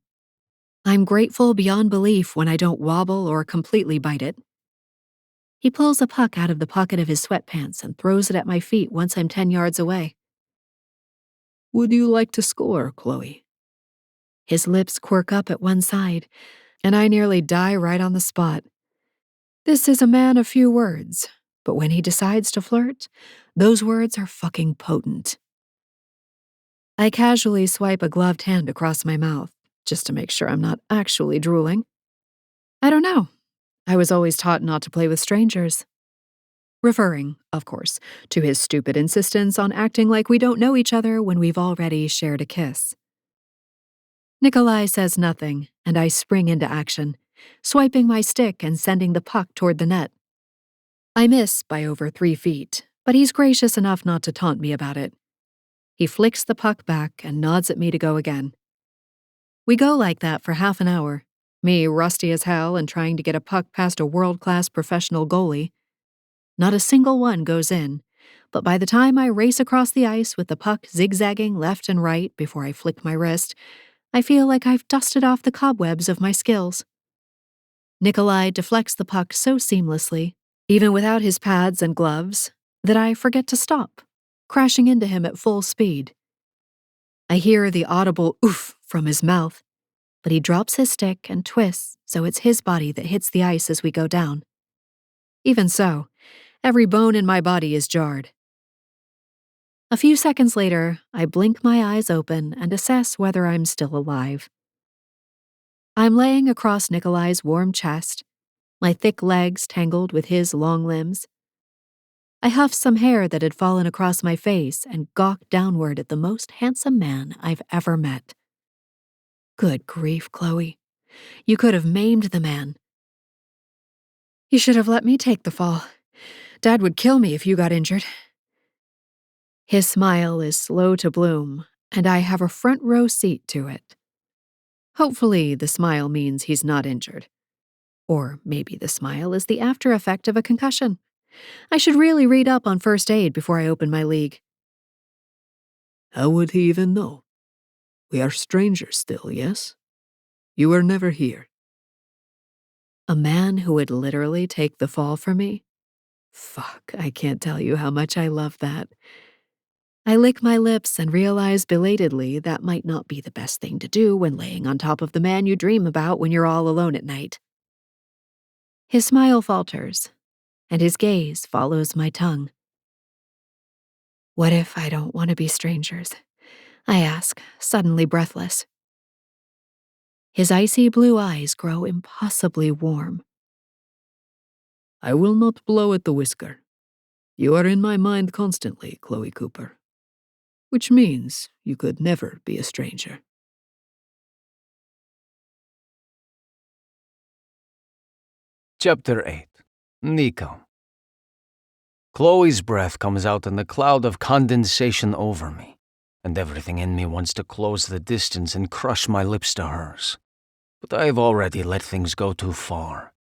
I'm grateful beyond belief when I don't wobble or completely bite it. He pulls a puck out of the pocket of his sweatpants and throws it at my feet once I'm 10 yards away.
Would you like to score, Chloe?
His lips quirk up at one side, and I nearly die right on the spot. This is a man of few words, but when he decides to flirt, those words are fucking potent. I casually swipe a gloved hand across my mouth, just to make sure I'm not actually drooling. I don't know. I was always taught not to play with strangers. Referring, of course, to his stupid insistence on acting like we don't know each other when we've already shared a kiss. Nikolai says nothing, and I spring into action, swiping my stick and sending the puck toward the net. I miss by over 3 feet, but he's gracious enough not to taunt me about it. He flicks the puck back and nods at me to go again. We go like that for half an hour, me rusty as hell and trying to get a puck past a world-class professional goalie. Not a single one goes in, but by the time I race across the ice with the puck zigzagging left and right before I flick my wrist, I feel like I've dusted off the cobwebs of my skills. Nikolai deflects the puck so seamlessly, even without his pads and gloves, that I forget to stop, crashing into him at full speed.
I hear the audible oof from his mouth, but he drops his stick and twists so it's his body that hits the ice as we go down. Even so, every bone in my body is jarred. A few seconds later, I blink my eyes open and assess whether I'm still alive. I'm laying across Nikolai's warm chest, my thick legs tangled with his long limbs. I huffed some hair that had fallen across my face and gawked downward at the most handsome man I've ever met. Good grief, Chloe. You could have maimed the man. You should have let me take the fall. Dad would kill me if you got injured. His smile is slow to bloom, and I have a front row seat to it. Hopefully, the smile means he's not injured. Or maybe the smile is the after effect of a concussion. I should really read up on first aid before I open my league.
How would he even know? We are strangers still, yes? You were never here.
A man who would literally take the fall for me? Fuck, I can't tell you how much I love that. I lick my lips and realize belatedly that might not be the best thing to do when laying on top of the man you dream about when you're all alone at night. His smile falters, and his gaze follows my tongue. What if I don't want to be strangers? I ask, suddenly breathless. His icy blue eyes grow impossibly warm.
I will not blow at the whisker. You are in my mind constantly, Chloe Cooper. Which means you could never be a stranger.
Chapter 8. Nico. Chloe's breath comes out in a cloud of condensation over me, and everything in me wants to close the distance and crush my lips to hers. But I have already let things go too far.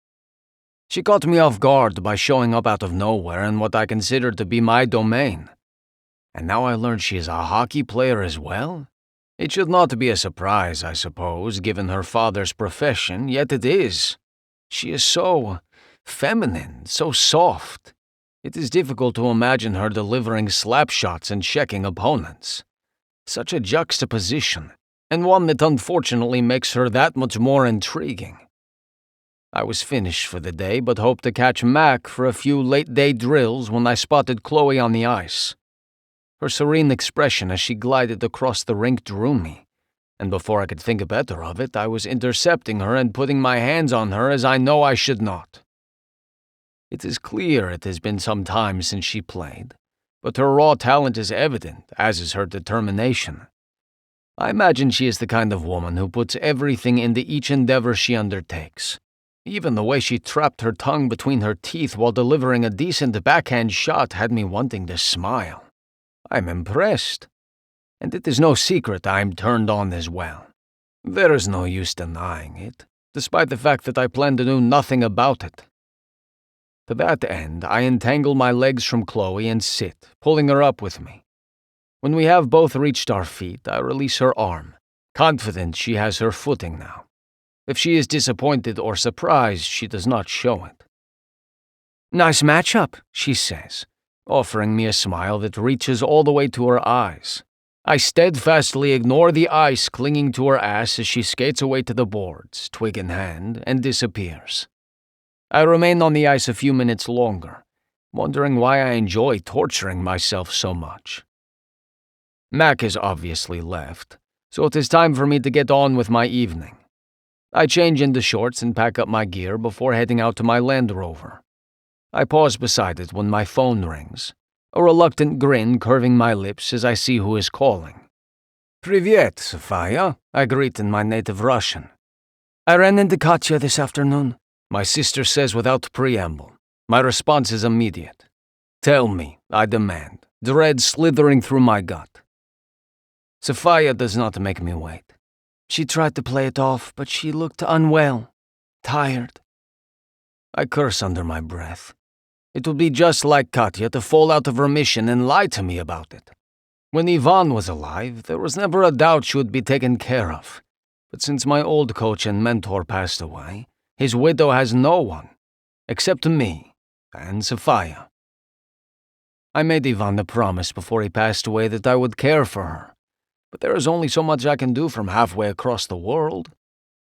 She caught me off guard by showing up out of nowhere in what I considered to be my domain. And now I learn she is a hockey player as well? It should not be a surprise, I suppose, given her father's profession, yet it is. She is so feminine, so soft. It is difficult to imagine her delivering slap shots and checking opponents. Such a juxtaposition, and one that unfortunately makes her that much more intriguing. I was finished for the day, but hoped to catch Mac for a few late-day drills when I spotted Chloe on the ice. Her serene expression as she glided across the rink drew me, and before I could think better of it, I was intercepting her and putting my hands on her as I know I should not. It is clear it has been some time since she played, but her raw talent is evident, as is her determination. I imagine she is the kind of woman who puts everything into each endeavor she undertakes. Even the way she trapped her tongue between her teeth while delivering a decent backhand shot had me wanting to smile. I'm impressed. And it is no secret I'm turned on as well. There is no use denying it, despite the fact that I plan to do nothing about it. To that end, I entangle my legs from Chloe and sit, pulling her up with me. When we have both reached our feet, I release her arm, confident she has her footing now. If she is disappointed or surprised, she does not show it.
Nice matchup,
she says, offering me a smile that reaches all the way to her eyes. I steadfastly ignore the ice clinging to her ass as she skates away to the boards, twig in hand, and disappears. I remain on the ice a few minutes longer, wondering why I enjoy torturing myself so much. Mac has obviously left, so it is time for me to get on with my evening. I change into shorts and pack up my gear before heading out to my Land Rover. I pause beside it when my phone rings, a reluctant grin curving my lips as I see who is calling. "Privyet, Sofia," I greet in my native Russian.
I ran into Katya this afternoon,
my sister says without preamble. My response is immediate. "Tell me," I demand, dread slithering through my gut. Sofia does not make me wait.
She tried to play it off, but she looked unwell, tired.
I curse under my breath. It would be just like Katya to fall out of remission and lie to me about it. When Ivan was alive, there was never a doubt she would be taken care of. But since my old coach and mentor passed away, his widow has no one, except me and Sofia. I made Ivan the promise before he passed away that I would care for her, but there is only so much I can do from halfway across the world.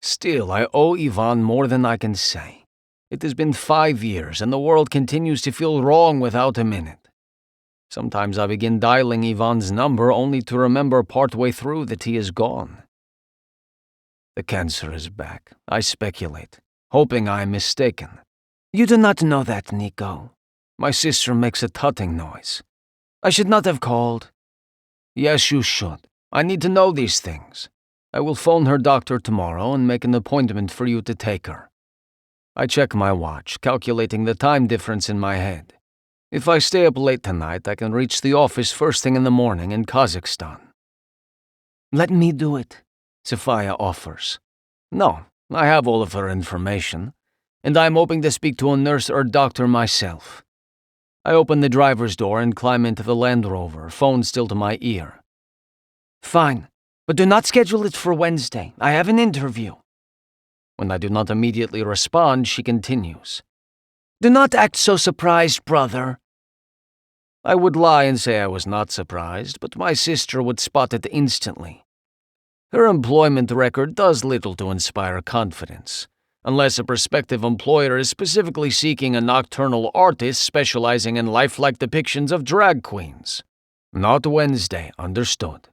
Still, I owe Ivan more than I can say. It has been 5 years, and the world continues to feel wrong without him in it. Sometimes I begin dialing Ivan's number only to remember partway through that he is gone. The cancer is back, I speculate, hoping I am mistaken.
You do not know that, Nico.
My sister makes a tutting noise.
I should not have called.
Yes, you should. I need to know these things. I will phone her doctor tomorrow and make an appointment for you to take her. I check my watch, calculating the time difference in my head. If I stay up late tonight, I can reach the office first thing in the morning in Kazakhstan.
Let me do it,
Sophia offers. No, I have all of her information, and I am hoping to speak to a nurse or doctor myself. I open the driver's door and climb into the Land Rover, phone still to my ear.
Fine, but do not schedule it for Wednesday. I have an interview.
When I do not immediately respond, she continues.
Do not act so surprised, brother.
I would lie and say I was not surprised, but my sister would spot it instantly. Her employment record does little to inspire confidence, unless a prospective employer is specifically seeking a nocturnal artist specializing in lifelike depictions of drag queens. Not Wednesday, understood.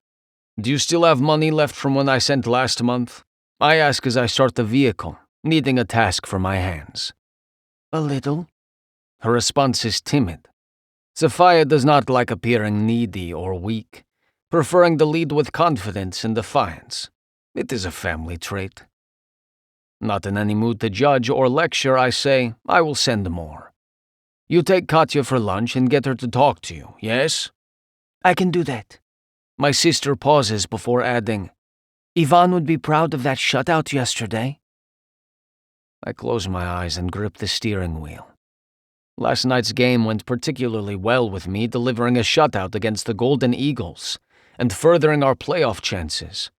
Do you still have money left from when I sent last month? I ask as I start the vehicle, needing a task for my hands.
A little.
Her response is timid. Sophia does not like appearing needy or weak, preferring to lead with confidence and defiance. It is a family trait. Not in any mood to judge or lecture, I say, I will send more. You take Katya for lunch and get her to talk to you, yes?
I can do that.
My sister pauses before adding,
Ivan would be proud of that shutout yesterday.
I close my eyes and grip the steering wheel. Last night's game went particularly well with me, delivering a shutout against the Golden Eagles and furthering our playoff chances.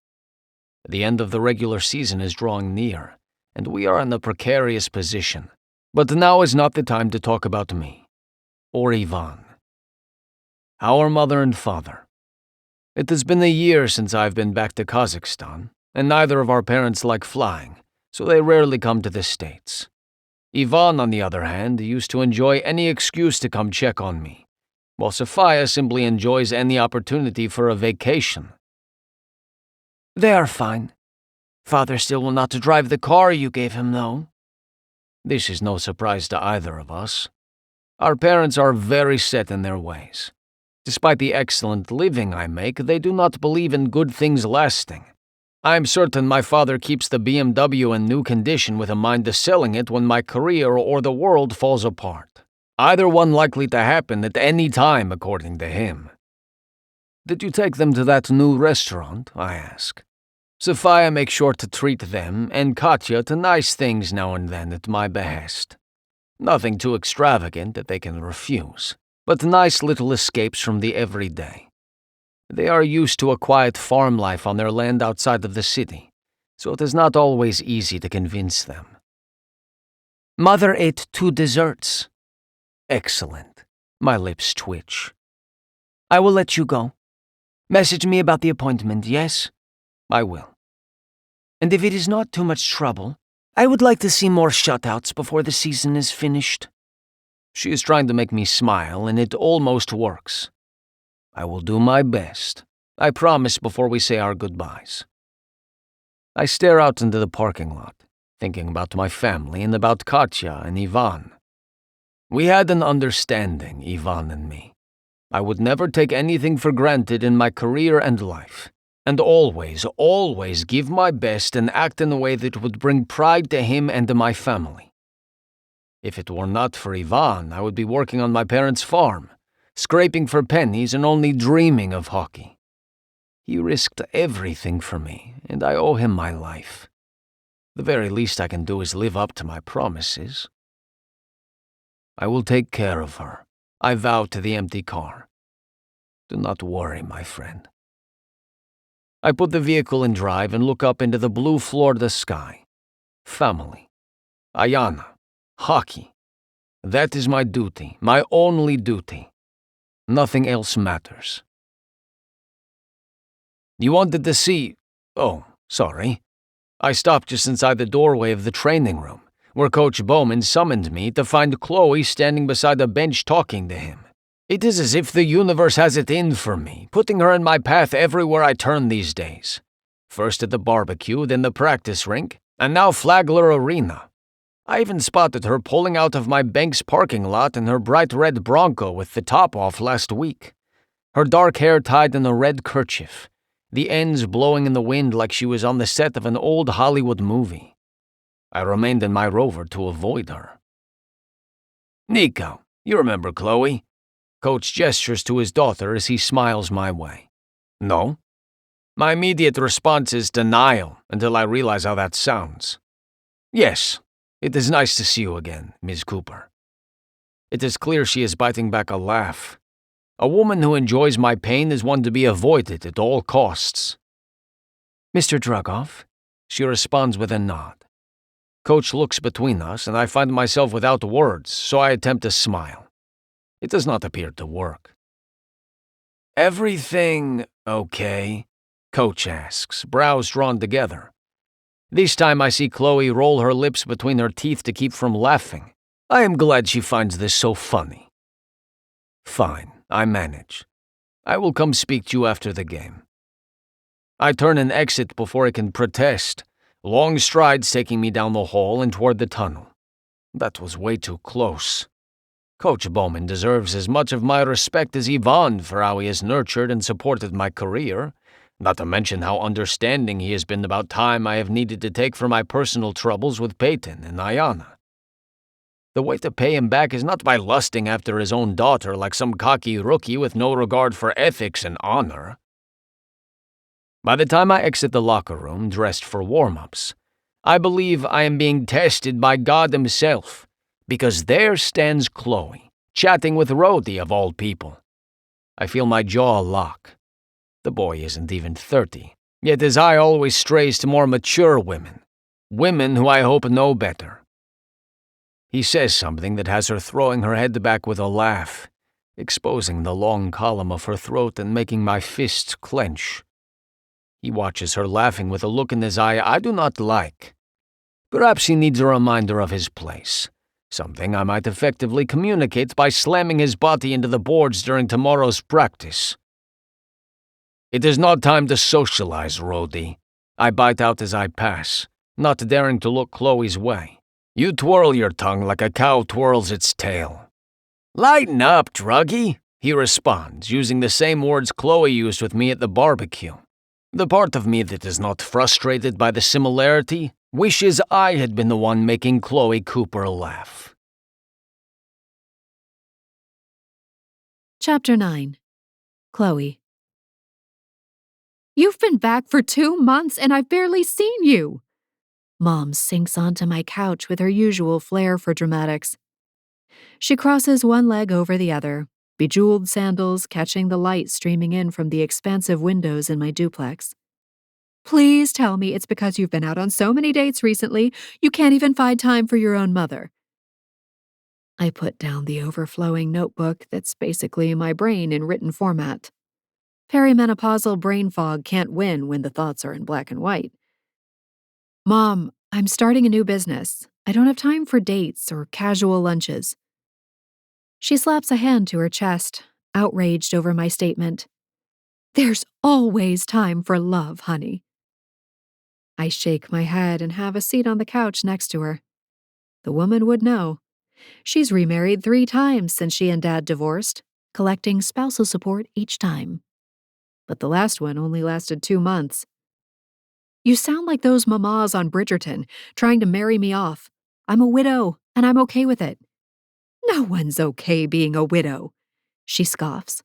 The end of the regular season is drawing near, and we are in a precarious position. But now is not the time to talk about me, or Ivan. Our mother and father. It has been a year since I've been back to Kazakhstan, and neither of our parents like flying, so they rarely come to the States. Ivan, on the other hand, used to enjoy any excuse to come check on me, while Sophia simply enjoys any opportunity for a vacation.
They are fine. Father still will not drive the car you gave him, though.
This is no surprise to either of us. Our parents are very set in their ways. Despite the excellent living I make, they do not believe in good things lasting. I am certain my father keeps the BMW in new condition with a mind to selling it when my career or the world falls apart. Either one likely to happen at any time, according to him. Did you take them to that new restaurant? I ask. Sophia makes sure to treat them and Katya to nice things now and then at my behest. Nothing too extravagant that they can refuse, but nice little escapes from the everyday. They are used to a quiet farm life on their land outside of the city, so it is not always easy to convince them.
Mother ate 2 desserts.
Excellent. My lips twitch.
I will let you go. Message me about the appointment, yes?
I will.
And if it is not too much trouble, I would like to see more shutouts before the season is finished.
She is trying to make me smile, and it almost works. I will do my best. I promise before we say our goodbyes. I stare out into the parking lot, thinking about my family and about Katya and Ivan. We had an understanding, Ivan and me. I would never take anything for granted in my career and life, and always, always give my best and act in a way that would bring pride to him and to my family. If it were not for Ivan, I would be working on my parents' farm, scraping for pennies and only dreaming of hockey. He risked everything for me, and I owe him my life. The very least I can do is live up to my promises. I will take care of her, I vow to the empty car. Do not worry, my friend. I put the vehicle in drive and look up into the blue Florida sky. Family. Ayana. Hockey. That is my duty, my only duty. Nothing else matters. You wanted to see. Oh, sorry. I stopped just inside the doorway of the training room, where Coach Bowman summoned me to find Chloe standing beside a bench talking to him. It is as if the universe has it in for me, putting her in my path everywhere I turn these days. First at the barbecue, then the practice rink, and now Flagler Arena. I even spotted her pulling out of my bank's parking lot in her bright red Bronco with the top off last week. Her dark hair tied in a red kerchief, the ends blowing in the wind like she was on the set of an old Hollywood movie. I remained in my Rover to avoid her. Nico, you remember Chloe? Coach gestures to his daughter as he smiles my way. No? My immediate response is denial until I realize how that sounds. Yes, it is nice to see you again, Ms. Cooper. It is clear she is biting back a laugh. A woman who enjoys my pain is one to be avoided at all costs.
Mr. Drugoff?
She responds with a nod. Coach looks between us, and I find myself without words, so I attempt to smile. It does not appear to work. Everything okay? Coach asks, brows drawn together. This time I see Chloe roll her lips between her teeth to keep from laughing. I am glad she finds this so funny. Fine, I manage. I will come speak to you after the game. I turn and exit before I can protest, long strides taking me down the hall and toward the tunnel. That was way too close. Coach Bowman deserves as much of my respect as Yvonne for how he has nurtured and supported my career, not to mention how understanding he has been about time I have needed to take for my personal troubles with Peyton and Ayana. The way to pay him back is not by lusting after his own daughter like some cocky rookie with no regard for ethics and honor. By the time I exit the locker room dressed for warm-ups, I believe I am being tested by God himself, because there stands Chloe, chatting with Rhodey of all people. I feel my jaw lock. The boy isn't even 30, yet his eye always strays to more mature women who I hope know better. He says something that has her throwing her head back with a laugh, exposing the long column of her throat and making my fists clench. He watches her laughing with a look in his eye I do not like. Perhaps he needs a reminder of his place, something I might effectively communicate by slamming his body into the boards during tomorrow's practice. It is not time to socialize, Rhodey. I bite out as I pass, not daring to look Chloe's way. You twirl your tongue like a cow twirls its tail. Lighten up, druggie, he responds, using the same words Chloe used with me at the barbecue. The part of me that is not frustrated by the similarity wishes I had been the one making Chloe Cooper laugh.
Chapter 9. Chloe.
You've been back for 2 months and I've barely seen you.
Mom sinks onto my couch with her usual flair for dramatics. She crosses one leg over the other, bejeweled sandals catching the light streaming in from the expansive windows in my duplex.
Please tell me it's because you've been out on so many dates recently, you can't even find time for your own mother.
I put down the overflowing notebook that's basically my brain in written format. Perimenopausal brain fog can't win when the thoughts are in black and white. Mom, I'm starting a new business. I don't have time for dates or casual lunches. She slaps a hand to her chest, outraged over my statement.
There's always time for love, honey.
I shake my head and have a seat on the couch next to her. The woman would know. She's remarried 3 times since she and Dad divorced, collecting spousal support each time. But the last one only lasted 2 months.
You sound like those mamas on Bridgerton, trying to marry me off. I'm a widow, and I'm okay with it. No one's okay being a widow, she scoffs.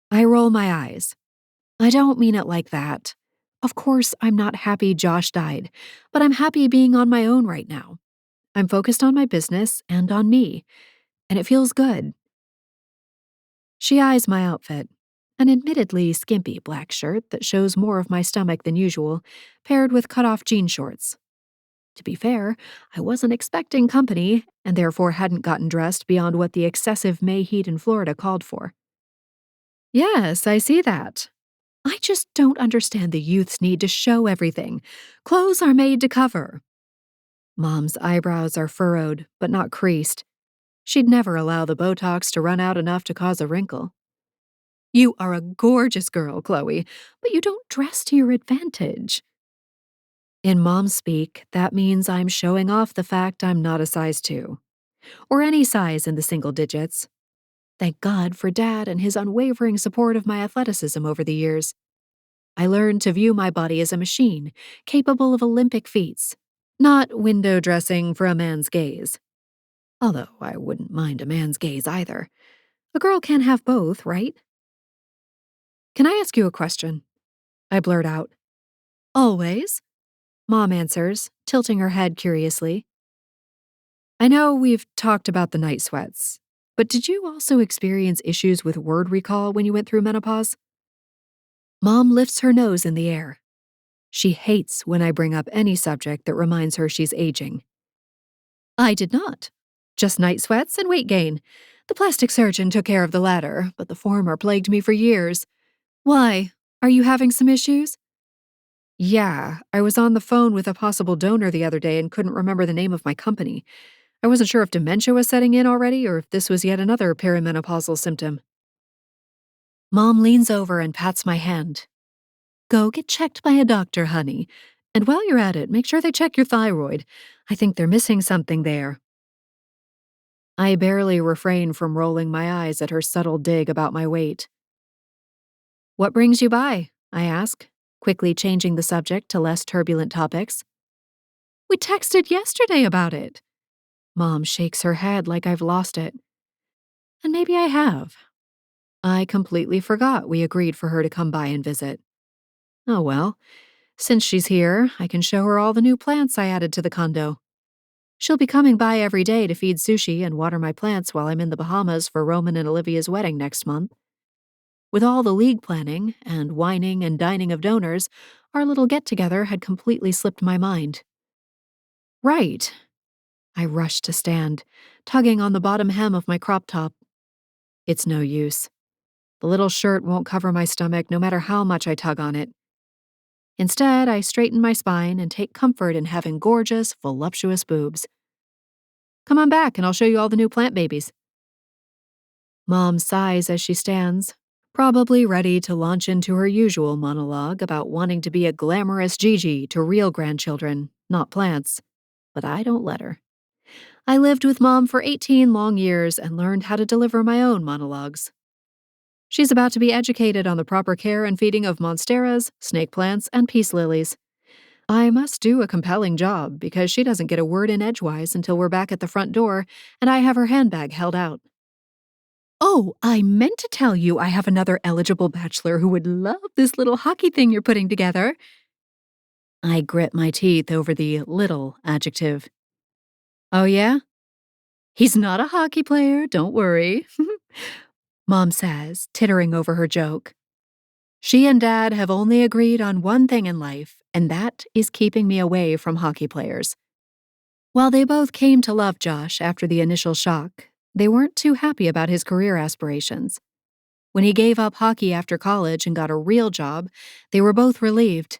I roll my eyes. I don't mean it like that. Of course, I'm not happy Josh died, but I'm happy being on my own right now. I'm focused on my business and on me, and it feels good. She eyes my outfit, an admittedly skimpy black shirt that shows more of my stomach than usual, paired with cut-off jean shorts. To be fair, I wasn't expecting company, and therefore hadn't gotten dressed beyond what the excessive May heat in Florida called for.
Yes, I see that. I just don't understand the youth's need to show everything. Clothes are made to cover. Mom's eyebrows are furrowed, but not creased. She'd never allow the Botox to run out enough to cause a wrinkle. You are a gorgeous girl, Chloe, but you don't dress to your advantage. In Mom's speak, that means I'm showing off the fact I'm not a size 2, or any size in the single digits. Thank God for Dad and his unwavering support of my athleticism over the years. I learned to view my body as a machine, capable of Olympic feats, not window dressing for a man's gaze. Although I wouldn't mind a man's gaze either. A girl can have both, right? Can I ask you a question? I blurt out. Always, Mom answers, tilting her head curiously. I know we've talked about the night sweats, but did you also experience issues with word recall when you went through menopause? Mom lifts her nose in the air. She hates when I bring up any subject that reminds her she's aging. I did not. Just night sweats and weight gain. The plastic surgeon took care of the latter, but the former plagued me for years. Why? Are you having some issues? Yeah, I was on the phone with a possible donor the other day and couldn't remember the name of my company. I wasn't sure if dementia was setting in already or if this was yet another perimenopausal symptom. Mom leans over and pats my hand. Go get checked by a doctor, honey. And while you're at it, make sure they check your thyroid. I think they're missing something there. I barely refrain from rolling my eyes at her subtle dig about my weight. What brings you by? I ask, quickly changing the subject to less turbulent topics. We texted yesterday about it. Mom shakes her head like I've lost it. And maybe I have. I completely forgot we agreed for her to come by and visit. Oh well, since she's here, I can show her all the new plants I added to the condo. She'll be coming by every day to feed sushi and water my plants while I'm in the Bahamas for Roman and Olivia's wedding next month. With all the league planning and wining and dining of donors, our little get-together had completely slipped my mind. Right. I rushed to stand, tugging on the bottom hem of my crop top. It's no use. The little shirt won't cover my stomach no matter how much I tug on it. Instead, I straighten my spine and take comfort in having gorgeous, voluptuous boobs. Come on back and I'll show you all the new plant babies. Mom sighs as she stands, probably ready to launch into her usual monologue about wanting to be a glamorous Gigi to real grandchildren, not plants. But I don't let her. I lived with Mom for 18 long years and learned how to deliver my own monologues. She's about to be educated on the proper care and feeding of monsteras, snake plants, and peace lilies. I must do a compelling job because she doesn't get a word in edgewise until we're back at the front door and I have her handbag held out. Oh, I meant to tell you I have another eligible bachelor who would love this little hockey thing you're putting together. I grit my teeth over the little adjective. Oh, yeah? He's not a hockey player, don't worry. Mom says, tittering over her joke. She and Dad have only agreed on one thing in life, and that is keeping me away from hockey players. While they both came to love Josh after the initial shock, they weren't too happy about his career aspirations. When he gave up hockey after college and got a real job, they were both relieved.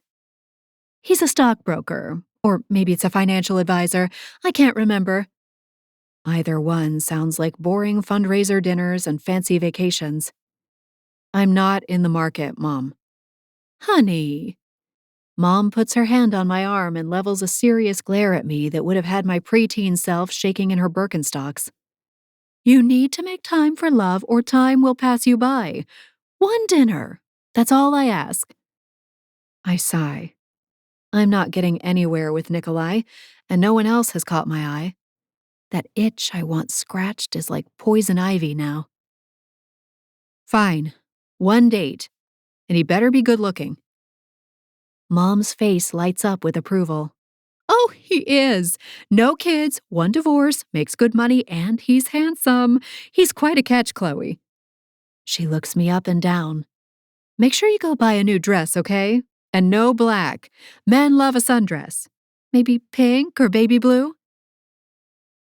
He's a stockbroker, or maybe it's a financial advisor. I can't remember. Either one sounds like boring fundraiser dinners and fancy vacations. I'm not in the market, Mom. Honey. Mom puts her hand on my arm and levels a serious glare at me that would have had my preteen self shaking in her Birkenstocks. You need to make time for love or time will pass you by. One dinner. That's all I ask. I sigh. I'm not getting anywhere with Nikolai, and no one else has caught my eye. That itch I want scratched is like poison ivy now. Fine. One date. And he better be good looking. Mom's face lights up with approval. Oh, he is. No kids, one divorce, makes good money, and he's handsome. He's quite a catch, Chloe. She looks me up and down. Make sure you go buy a new dress, okay? And no black. Men love a sundress. Maybe pink or baby blue?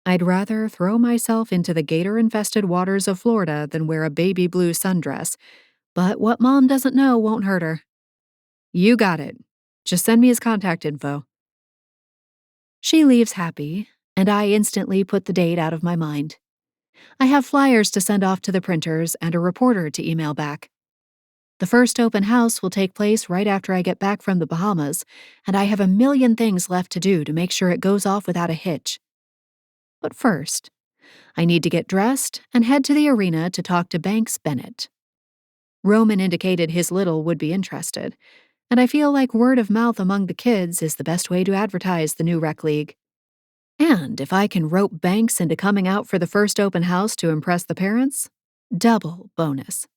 I'd rather throw myself into the gator-infested waters of Florida than wear a baby blue sundress, But what Mom doesn't know won't hurt her. You got it. Just send me his contact info. She leaves happy, and I instantly put the date out of my mind. I have flyers to send off to the printers and a reporter to email back. The first open house will take place right after I get back from the Bahamas, and I have a million things left to do to make sure it goes off without a hitch. But first, I need to get dressed and head to the arena to talk to Banks Bennett. Roman indicated his little would be interested, and I feel like word of mouth among the kids is the best way to advertise the new rec league. And if I can rope Banks into coming out for the first open house to impress the parents, double bonus.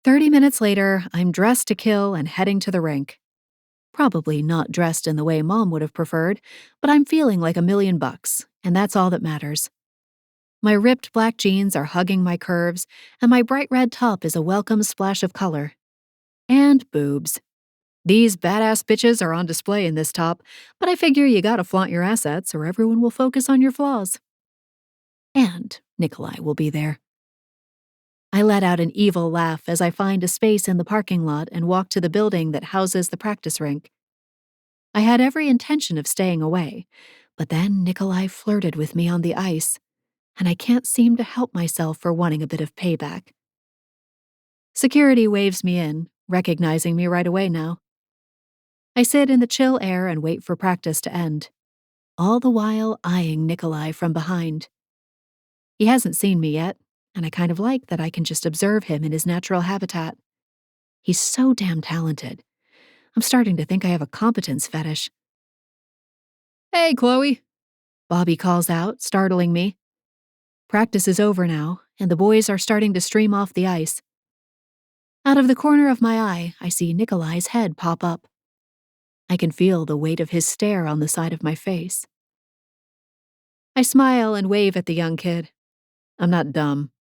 30 minutes later, I'm dressed to kill and heading to the rink. Probably not dressed in the way Mom would have preferred, but I'm feeling like $1,000,000, and that's all that matters. My ripped black jeans are hugging my curves, and my bright red top is a welcome splash of color. And boobs. These badass bitches are on display in this top, but I figure you gotta flaunt your assets or everyone will focus on your flaws. And Nikolai will be there. I let out an evil laugh as I find a space in the parking lot and walk to the building that houses the practice rink. I had every intention of staying away, but then Nikolai flirted with me on the ice, and I can't seem to help myself for wanting a bit of payback. Security waves me in, recognizing me right away now. I sit in the chill air and wait for practice to end, all the while eyeing Nikolai from behind. He hasn't seen me yet, and I kind of like that I can just observe him in his natural habitat. He's so damn talented. I'm starting to think I have a competence fetish. "Hey, Chloe," Bobby calls out, startling me. Practice is over now, and the boys are starting to stream off the ice. Out of the corner of my eye, I see Nikolai's head pop up. I can feel the weight of his stare on the side of my face. I smile and wave at the young kid. I'm not dumb.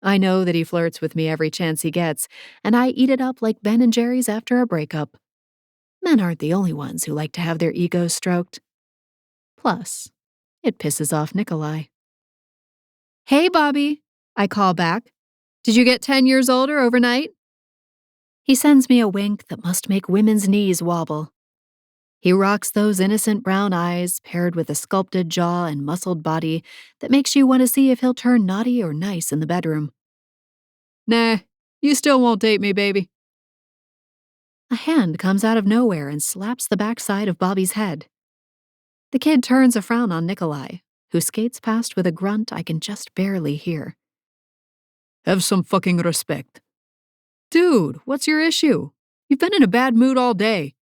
I know that he flirts with me every chance he gets, and I eat it up like Ben and Jerry's after a breakup. Men aren't the only ones who like to have their egos stroked. Plus, it pisses off Nikolai. "Hey, Bobby," I call back. "Did you get 10 years older overnight?" He sends me a wink that must make women's knees wobble. He rocks those innocent brown eyes paired with a sculpted jaw and muscled body that makes you want to see if he'll turn naughty or nice in the bedroom. "Nah, you still won't date me, baby." A hand comes out of nowhere and slaps the backside of Bobby's head. The kid turns a frown on Nikolai, who skates past with a grunt I can just barely hear.
Have some fucking respect.
"Dude, what's your issue? You've been in a bad mood all day."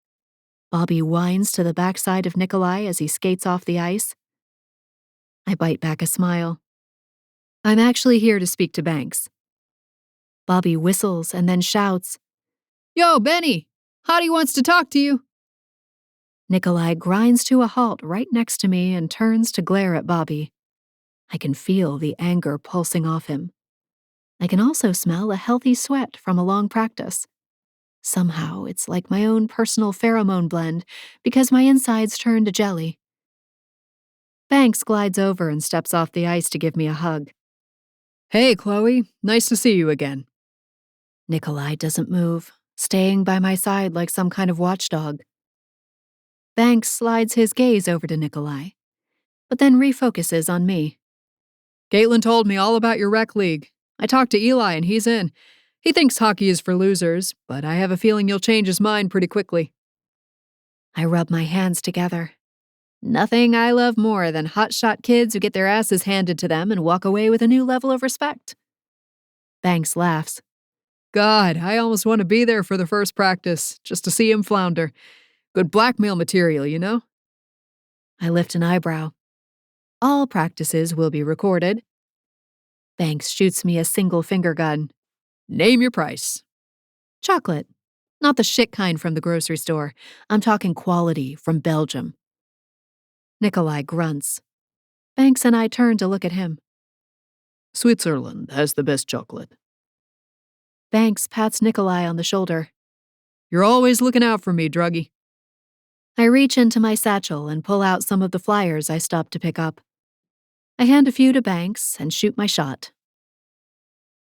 Bobby whines to the backside of Nikolai as he skates off the ice. I bite back a smile. "I'm actually here to speak to Banks." Bobby whistles and then shouts, "Yo, Benny! Hottie wants to talk to you." Nikolai grinds to a halt right next to me and turns to glare at Bobby. I can feel the anger pulsing off him. I can also smell a healthy sweat from a long practice. Somehow, it's like my own personal pheromone blend because my insides turn to jelly. Banks glides over and steps off the ice to give me a hug.
Hey, Chloe. Nice to see you again.
Nikolai doesn't move, staying by my side like some kind of watchdog. Banks slides his gaze over to Nikolai, but then refocuses on me.
Caitlin told me all about your rec league. I talked to Eli and he's in. He thinks hockey is for losers, but I have a feeling you'll change his mind pretty quickly.
I rub my hands together. Nothing I love more than hotshot kids who get their asses handed to them and walk away with a new level of respect. Banks laughs.
God, I almost want to be there for the first practice, just to see him flounder. Good blackmail material, you know?
I lift an eyebrow. All practices will be recorded. Banks shoots me a single finger gun.
Name your price.
Chocolate. Not the shit kind from the grocery store. I'm talking quality from Belgium. Nikolai grunts. Banks and I turn to look at him.
Switzerland has the best chocolate.
Banks pats Nikolai on the shoulder.
You're always looking out for me, druggie.
I reach into my satchel and pull out some of the flyers I stopped to pick up. I hand a few to Banks and shoot my shot.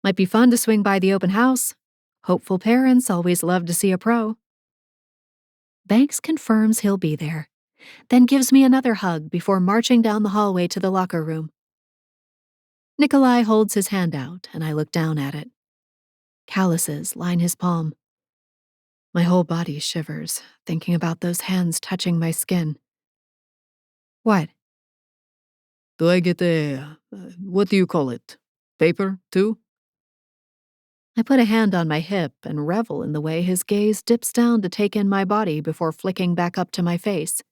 Might be fun to swing by the open house. Hopeful parents always love to see a pro. Banks confirms he'll be there, then gives me another hug before marching down the hallway to the locker room. Nikolai holds his hand out, and I look down at it. Calluses line his palm. My whole body shivers, thinking about those hands touching my skin. What?
Do I get what do you call it? Paper, too?
I put a hand on my hip and revel in the way his gaze dips down to take in my body before flicking back up to my face.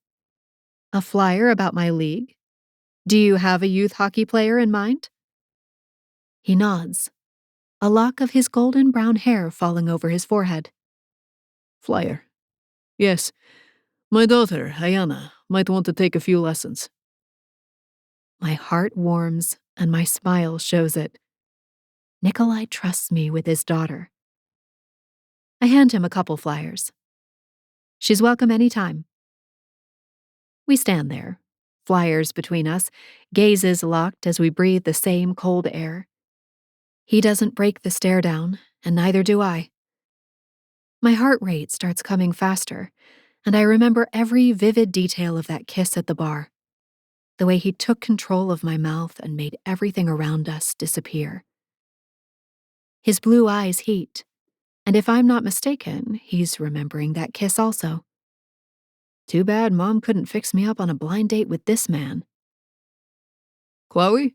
A flyer about my league? Do you have a youth hockey player in mind? He nods, a lock of his golden brown hair falling over his forehead.
Flyer. Yes. My daughter, Ayana, might want to take a few lessons.
My heart warms, and my smile shows it. Nikolai trusts me with his daughter. I hand him a couple flyers. She's welcome any time. We stand there, flyers between us, gazes locked as we breathe the same cold air. He doesn't break the stare down, and neither do I. My heart rate starts coming faster, and I remember every vivid detail of that kiss at the bar. The way he took control of my mouth and made everything around us disappear. His blue eyes heat, and if I'm not mistaken, he's remembering that kiss also. Too bad Mom couldn't fix me up on a blind date with this man.
Chloe?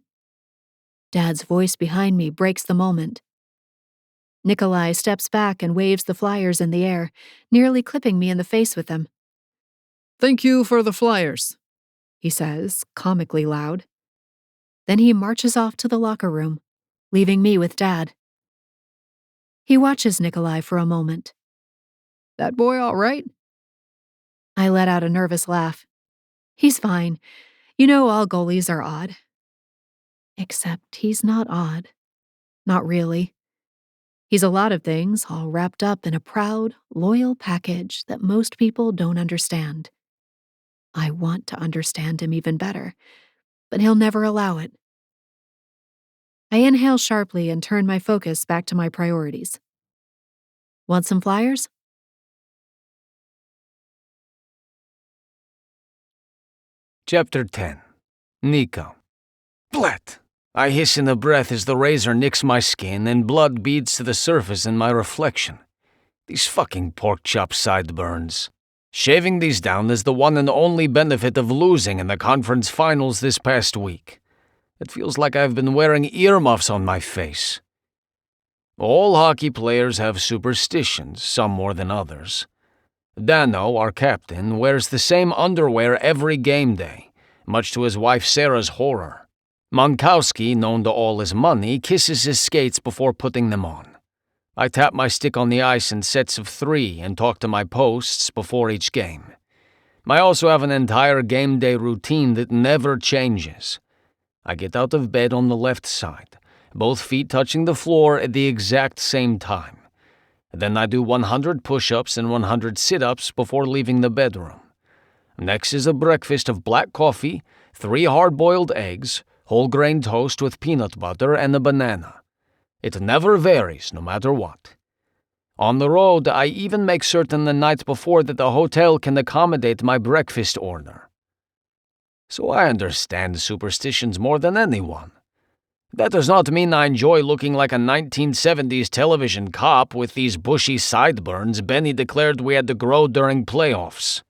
Dad's voice behind me breaks the moment. Nikolai steps back and waves the flyers in the air, nearly clipping me in the face with them.
Thank you for the flyers,
he says, comically loud. Then he marches off to the locker room, leaving me with Dad. He watches Nikolai for a moment.
That boy all right?
I let out a nervous laugh. He's fine. You know all goalies are odd. Except he's not odd. Not really. He's a lot of things all wrapped up in a proud, loyal package that most people don't understand. I want to understand him even better, but he'll never allow it. I inhale sharply and turn my focus back to my priorities. Want some flyers?
Chapter 10. Nico. Blat! I hiss in a breath as the razor nicks my skin and blood beads to the surface in my reflection. These fucking pork chop sideburns. Shaving these down is the one and only benefit of losing in the conference finals this past week. It feels like I've been wearing earmuffs on my face. All hockey players have superstitions, some more than others. Dano, our captain, wears the same underwear every game day, much to his wife Sarah's horror. Monkowski, known to all his money, kisses his skates before putting them on. I tap my stick on the ice in sets of 3 and talk to my posts before each game. I also have an entire game day routine that never changes. I get out of bed on the left side, both feet touching the floor at the exact same time. Then I do 100 push-ups and 100 sit-ups before leaving the bedroom. Next is a breakfast of black coffee, 3 hard-boiled eggs, whole grain toast with peanut butter, and a banana. It never varies, no matter what. On the road, I even make certain the night before that the hotel can accommodate my breakfast order. So I understand superstitions more than anyone. That does not mean I enjoy looking like a 1970s television cop with these bushy sideburns Benny declared we had to grow during playoffs.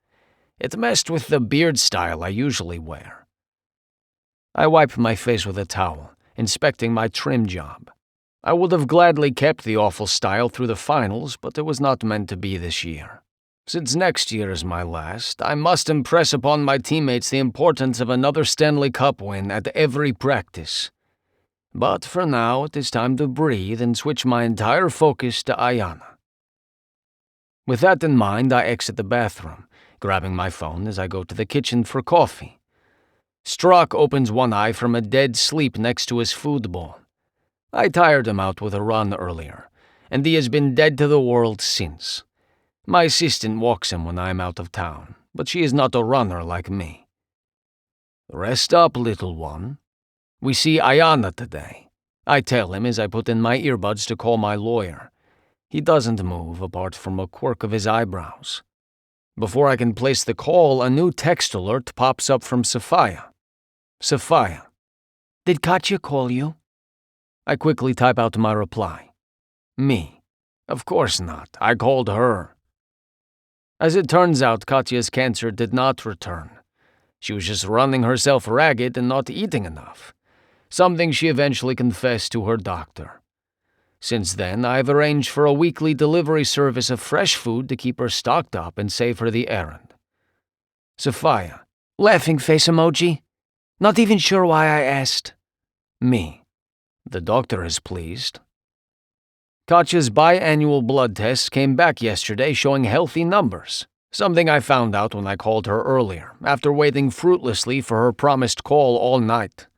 It messed with the beard style I usually wear. I wipe my face with a towel, inspecting my trim job. I would have gladly kept the awful style through the finals, but it was not meant to be this year. Since next year is my last, I must impress upon my teammates the importance of another Stanley Cup win at every practice. But for now, it is time to breathe and switch my entire focus to Ayana. With that in mind, I exit the bathroom, grabbing my phone as I go to the kitchen for coffee. Strzok opens one eye from a dead sleep next to his food bowl. I tired him out with a run earlier, and he has been dead to the world since. My assistant walks him when I am out of town, but she is not a runner like me. Rest up, little one. We see Ayana today. I tell him as I put in my earbuds to call my lawyer. He doesn't move apart from a quirk of his eyebrows. Before I can place the call, a new text alert pops up from Sophia. Sophia.
Did Katya call you?
I quickly type out my reply. Me. Of course not. I called her. As it turns out, Katya's cancer did not return. She was just running herself ragged and not eating enough, something she eventually confessed to her doctor. Since then, I've arranged for a weekly delivery service of fresh food to keep her stocked up and save her the errand. Sophia.
Laughing face emoji. Not even sure why I asked.
Me. The doctor is pleased. Katya's biannual blood tests came back yesterday showing healthy numbers, something I found out when I called her earlier, after waiting fruitlessly for her promised call all night.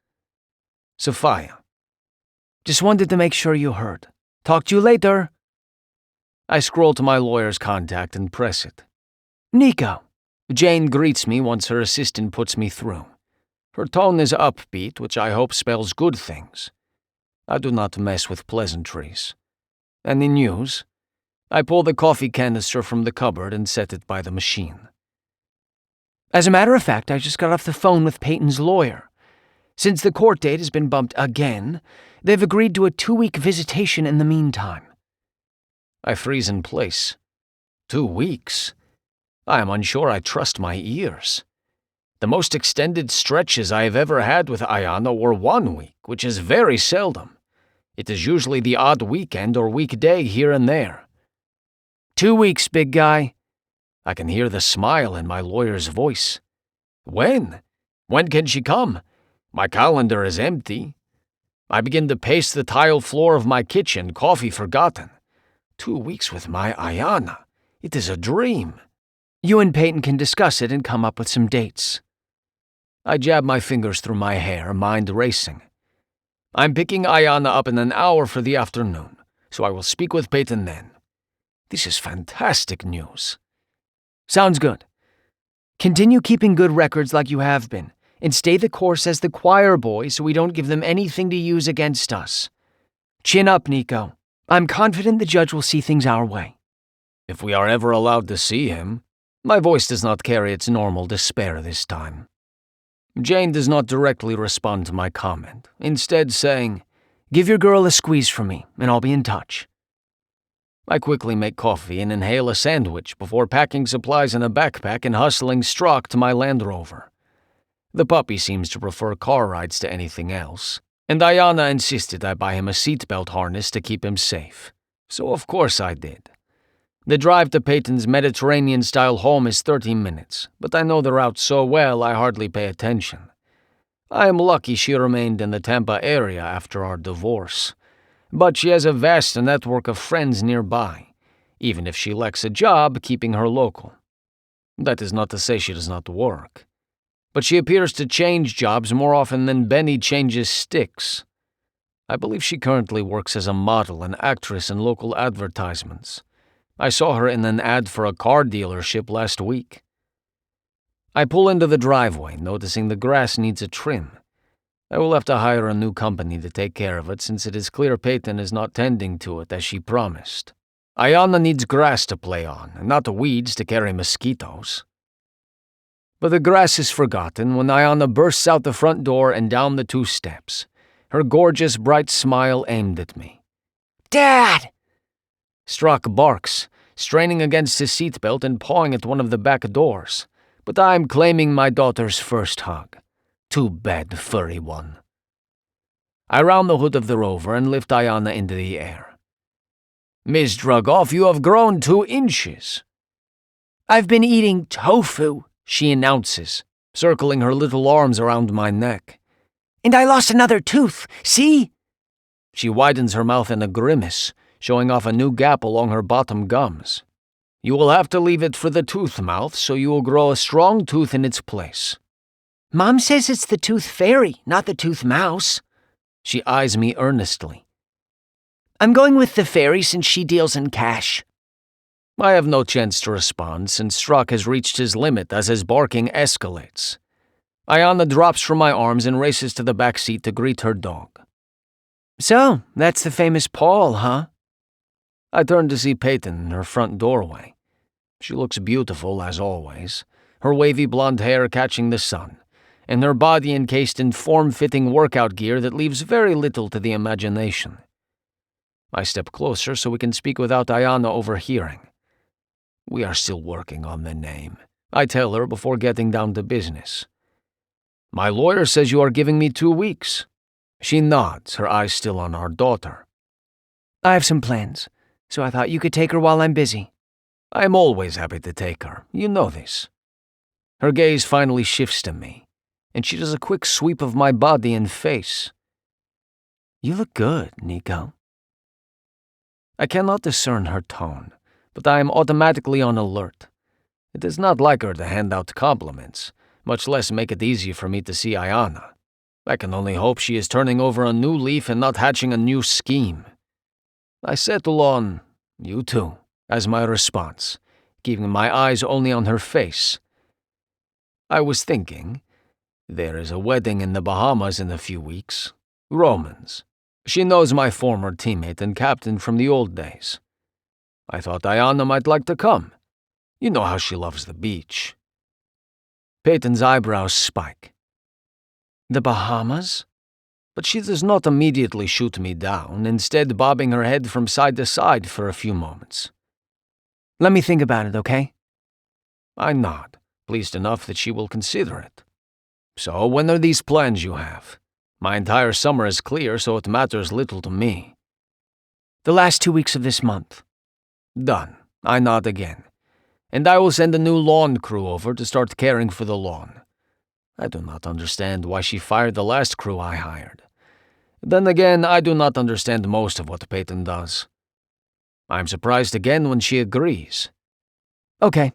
Sophia.
Just wanted to make sure you heard. Talk to you later.
I scroll to my lawyer's contact and press it.
Nico.
Jane greets me once her assistant puts me through. Her tone is upbeat, which I hope spells good things. I do not mess with pleasantries. Any news? I pull the coffee canister from the cupboard and set it by the machine.
As a matter of fact, I just got off the phone with Peyton's lawyer. Since the court date has been bumped again, they've agreed to a 2-week visitation in the meantime.
I freeze in place. 2 weeks? I am unsure I trust my ears. The most extended stretches I have ever had with Ayana were 1 week, which is very seldom. It is usually the odd weekend or weekday here and there.
2 weeks, big guy.
I can hear the smile in my lawyer's voice. When? When can she come? My calendar is empty. I begin to pace the tile floor of my kitchen, coffee forgotten. 2 weeks with my Ayana. It is a dream.
You and Peyton can discuss it and come up with some dates.
I jab my fingers through my hair, mind racing. I'm picking Ayana up in an hour for the afternoon, so I will speak with Peyton then. This is fantastic news.
Sounds good. Continue keeping good records like you have been, and stay the course as the choir boy so we don't give them anything to use against us. Chin up, Nico. I'm confident the judge will see things our way.
If we are ever allowed to see him. My voice does not carry its normal despair this time. Jane does not directly respond to my comment, instead saying,
Give your girl a squeeze for me, and I'll be in touch.
I quickly make coffee and inhale a sandwich before packing supplies in a backpack and hustling Strock to my Land Rover. The puppy seems to prefer car rides to anything else, and Ayana insisted I buy him a seatbelt harness to keep him safe. So of course I did. The drive to Peyton's Mediterranean-style home is 30 minutes, but I know the route so well I hardly pay attention. I am lucky she remained in the Tampa area after our divorce, but she has a vast network of friends nearby, even if she lacks a job keeping her local. That is not to say she does not work, but she appears to change jobs more often than Benny changes sticks. I believe she currently works as a model and actress in local advertisements. I saw her in an ad for a car dealership last week. I pull into the driveway, noticing the grass needs a trim. I will have to hire a new company to take care of it since it is clear Peyton is not tending to it as she promised. Ayana needs grass to play on, and not weeds to carry mosquitoes. But the grass is forgotten when Ayana bursts out the front door and down the 2 steps, her gorgeous bright smile aimed at me.
Dad!
Strock barks, straining against his seatbelt and pawing at one of the back doors, but I'm claiming my daughter's first hug. Too bad, furry one. I round the hood of the Rover and lift Ayana into the air. Miss Drugoff, you have grown 2 inches.
I've been eating tofu, she announces,
circling her little arms around my neck.
And I lost another tooth, see?
She widens her mouth in a grimace, showing off a new gap along her bottom gums. You will have to leave it for the tooth mouth so you will grow a strong tooth in its place.
Mom says it's the tooth fairy, not the tooth mouse.
She eyes me earnestly.
I'm going with the fairy since she deals in cash.
I have no chance to respond since Strock has reached his limit as his barking escalates. Ayana drops from my arms and races to the back seat to greet her dog.
So, that's the famous Paul, huh?
I turned to see Peyton in her front doorway. She looks beautiful, as always, her wavy blonde hair catching the sun, and her body encased in form-fitting workout gear that leaves very little to the imagination. I step closer so we can speak without Ayana overhearing. We are still working on the name, I tell her before getting down to business. My lawyer says you are giving me 2 weeks. She nods, her eyes still on our daughter.
I have some plans, so I thought you could take her while I'm busy.
I am always happy to take her, you know this. Her gaze finally shifts to me, and she does a quick sweep of my body and face.
You look good, Nico.
I cannot discern her tone, but I am automatically on alert. It is not like her to hand out compliments, much less make it easy for me to see Ayana. I can only hope she is turning over a new leaf and not hatching a new scheme. I settle on, "You too," as my response, keeping my eyes only on her face. I was thinking, there is a wedding in the Bahamas in a few weeks. Romans. She knows my former teammate and captain from the old days. I thought Ayana might like to come. You know how she loves the beach. Peyton's eyebrows spike.
The Bahamas?
But she does not immediately shoot me down, instead bobbing her head from side to side for a few moments.
Let me think about it, okay?
I nod, pleased enough that she will consider it. So when are these plans you have? My entire summer is clear, so it matters little to me.
The last 2 weeks of this month.
Done. I nod again. And I will send a new lawn crew over to start caring for the lawn. I do not understand why she fired the last crew I hired. Then again, I do not understand most of what Peyton does. I'm surprised again when she agrees.
Okay,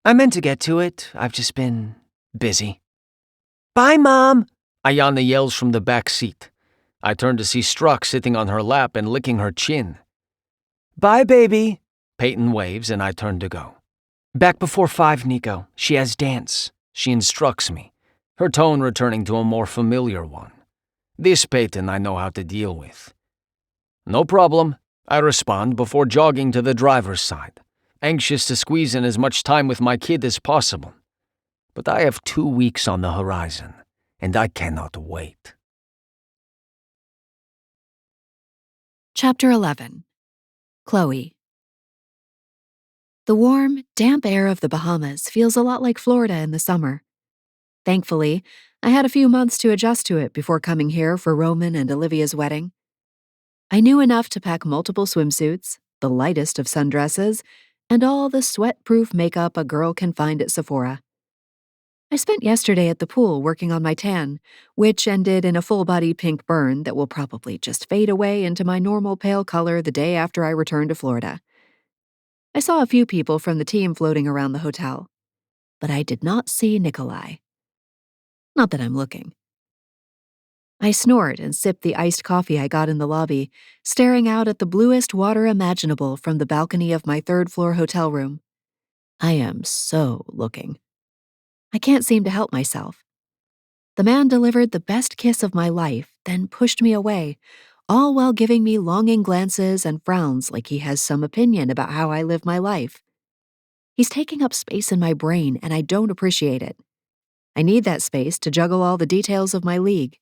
I meant to get to it. I've just been busy. Bye, Mom!
Ayana yells from the back seat. I turn to see Struck sitting on her lap and licking her chin.
Bye, baby!
Peyton waves and I turn to go.
Back before 5, Nico. She has dance.
She instructs me, her tone returning to a more familiar one. This Peyton I know how to deal with. No problem, I respond before jogging to the driver's side, anxious to squeeze in as much time with my kid as possible. But I have 2 weeks on the horizon, and I cannot wait.
Chapter 11. Chloe. The warm, damp air of the Bahamas feels a lot like Florida in the summer. Thankfully, I had a few months to adjust to it before coming here for Roman and Olivia's wedding. I knew enough to pack multiple swimsuits, the lightest of sundresses, and all the sweat-proof makeup a girl can find at Sephora. I spent yesterday at the pool working on my tan, which ended in a full-body pink burn that will probably just fade away into my normal pale color the day after I return to Florida. I saw a few people from the team floating around the hotel, but I did not see Nikolai. Not that I'm looking. I snort and sip the iced coffee I got in the lobby, staring out at the bluest water imaginable from the balcony of my third-floor hotel room. I am so looking. I can't seem to help myself. The man delivered the best kiss of my life, then pushed me away, all while giving me longing glances and frowns like he has some opinion about how I live my life. He's taking up space in my brain, and I don't appreciate it. I need that space to juggle all the details of my league.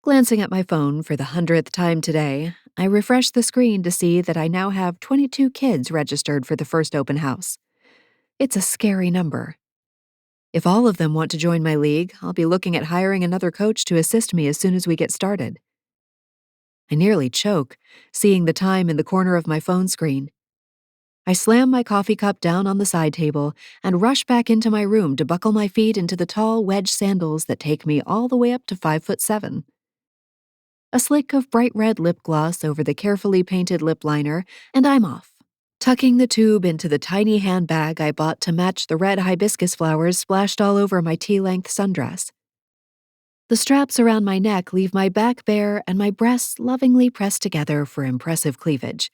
Glancing at my phone for the 100th time today, I refresh the screen to see that I now have 22 kids registered for the first open house. It's a scary number. If all of them want to join my league, I'll be looking at hiring another coach to assist me as soon as we get started. I nearly choke, seeing the time in the corner of my phone screen. I slam my coffee cup down on the side table and rush back into my room to buckle my feet into the tall wedge sandals that take me all the way up to 5'7". A slick of bright red lip gloss over the carefully painted lip liner, and I'm off, tucking the tube into the tiny handbag I bought to match the red hibiscus flowers splashed all over my tea-length sundress. The straps around my neck leave my back bare and my breasts lovingly pressed together for impressive cleavage.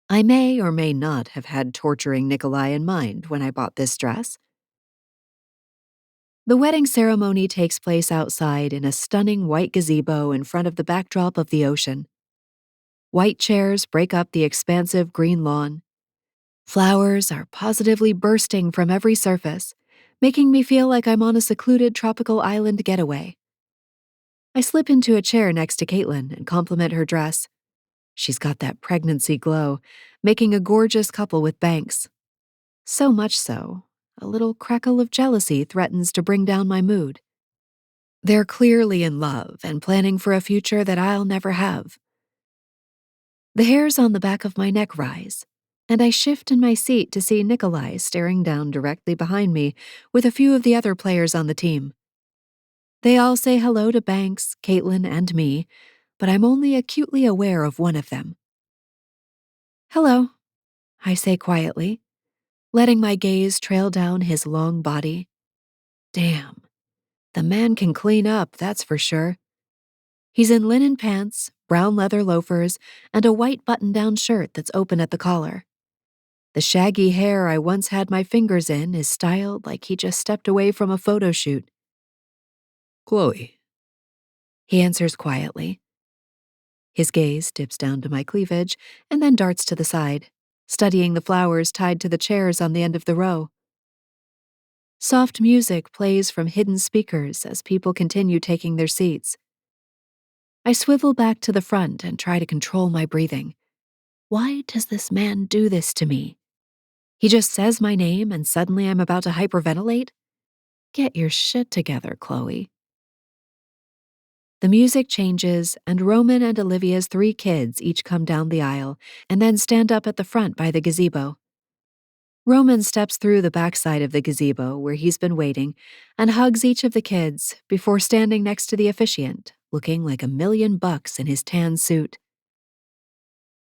I may or may not have had torturing Nikolai in mind when I bought this dress.
The wedding ceremony takes place outside in a stunning white gazebo in front of the backdrop of the ocean. White chairs break up the expansive green lawn. Flowers are positively bursting from every surface, making me feel like I'm on a secluded tropical island getaway. I slip into a chair next to Caitlin and compliment her dress. She's got that pregnancy glow, making a gorgeous couple with banks. So much so, a little crackle of jealousy threatens to bring down my mood. They're clearly in love and planning for a future that I'll never have. The hairs on the back of my neck rise, and I shift in my seat to see Nikolai staring down directly behind me with a few of the other players on the team. They all say hello to Banks, Caitlin, and me, but I'm only acutely aware of one of them. "Hello," I say quietly, letting my gaze trail down his long body. Damn, the man can clean up, that's for sure. He's in linen pants, brown leather loafers, and a white button-down shirt that's open at the collar. The shaggy hair I once had my fingers in is styled like he just stepped away from a photo shoot.
Chloe,
He answers quietly. His gaze dips down to my cleavage and then darts to the side, studying the flowers tied to the chairs on the end of the row. Soft music plays from hidden speakers as people continue taking their seats. I swivel back to the front and try to control my breathing. Why does this man do this to me? He just says my name and suddenly I'm about to hyperventilate? Get your shit together, Chloe. The music changes, and Roman and Olivia's 3 kids each come down the aisle and then stand up at the front by the gazebo. Roman steps through the backside of the gazebo where he's been waiting and hugs each of the kids before standing next to the officiant, looking like $1,000,000 in his tan suit.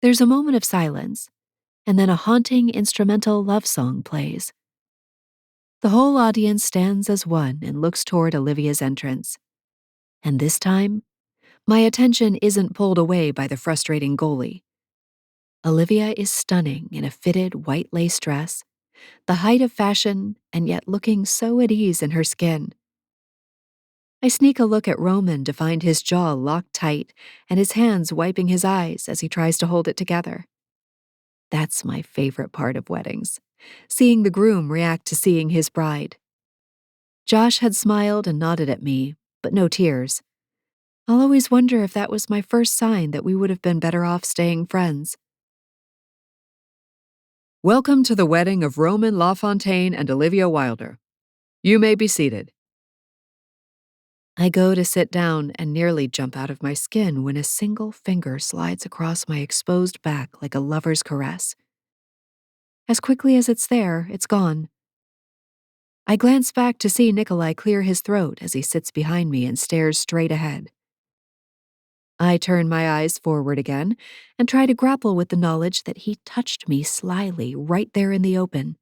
There's a moment of silence, and then a haunting instrumental love song plays. The whole audience stands as one and looks toward Olivia's entrance. And this time, my attention isn't pulled away by the frustrating Goalie. Olivia is stunning in a fitted white lace dress, the height of fashion, and yet looking so at ease in her skin. I sneak a look at Roman to find his jaw locked tight and his hands wiping his eyes as he tries to hold it together. That's my favorite part of weddings, seeing the groom react to seeing his bride. Josh had smiled and nodded at me, but no tears. I'll always wonder if that was my first sign that we would have been better off staying friends.
welcome to the wedding of Roman LaFontaine and Olivia Wilder. You may be seated.
I go to sit down and nearly jump out of my skin when a single finger slides across my exposed back like a lover's caress. As quickly as it's there, it's gone. I glance back to see Nikolai clear his throat as he sits behind me and stares straight ahead. I turn my eyes forward again and try to grapple with the knowledge that he touched me slyly right there in the open.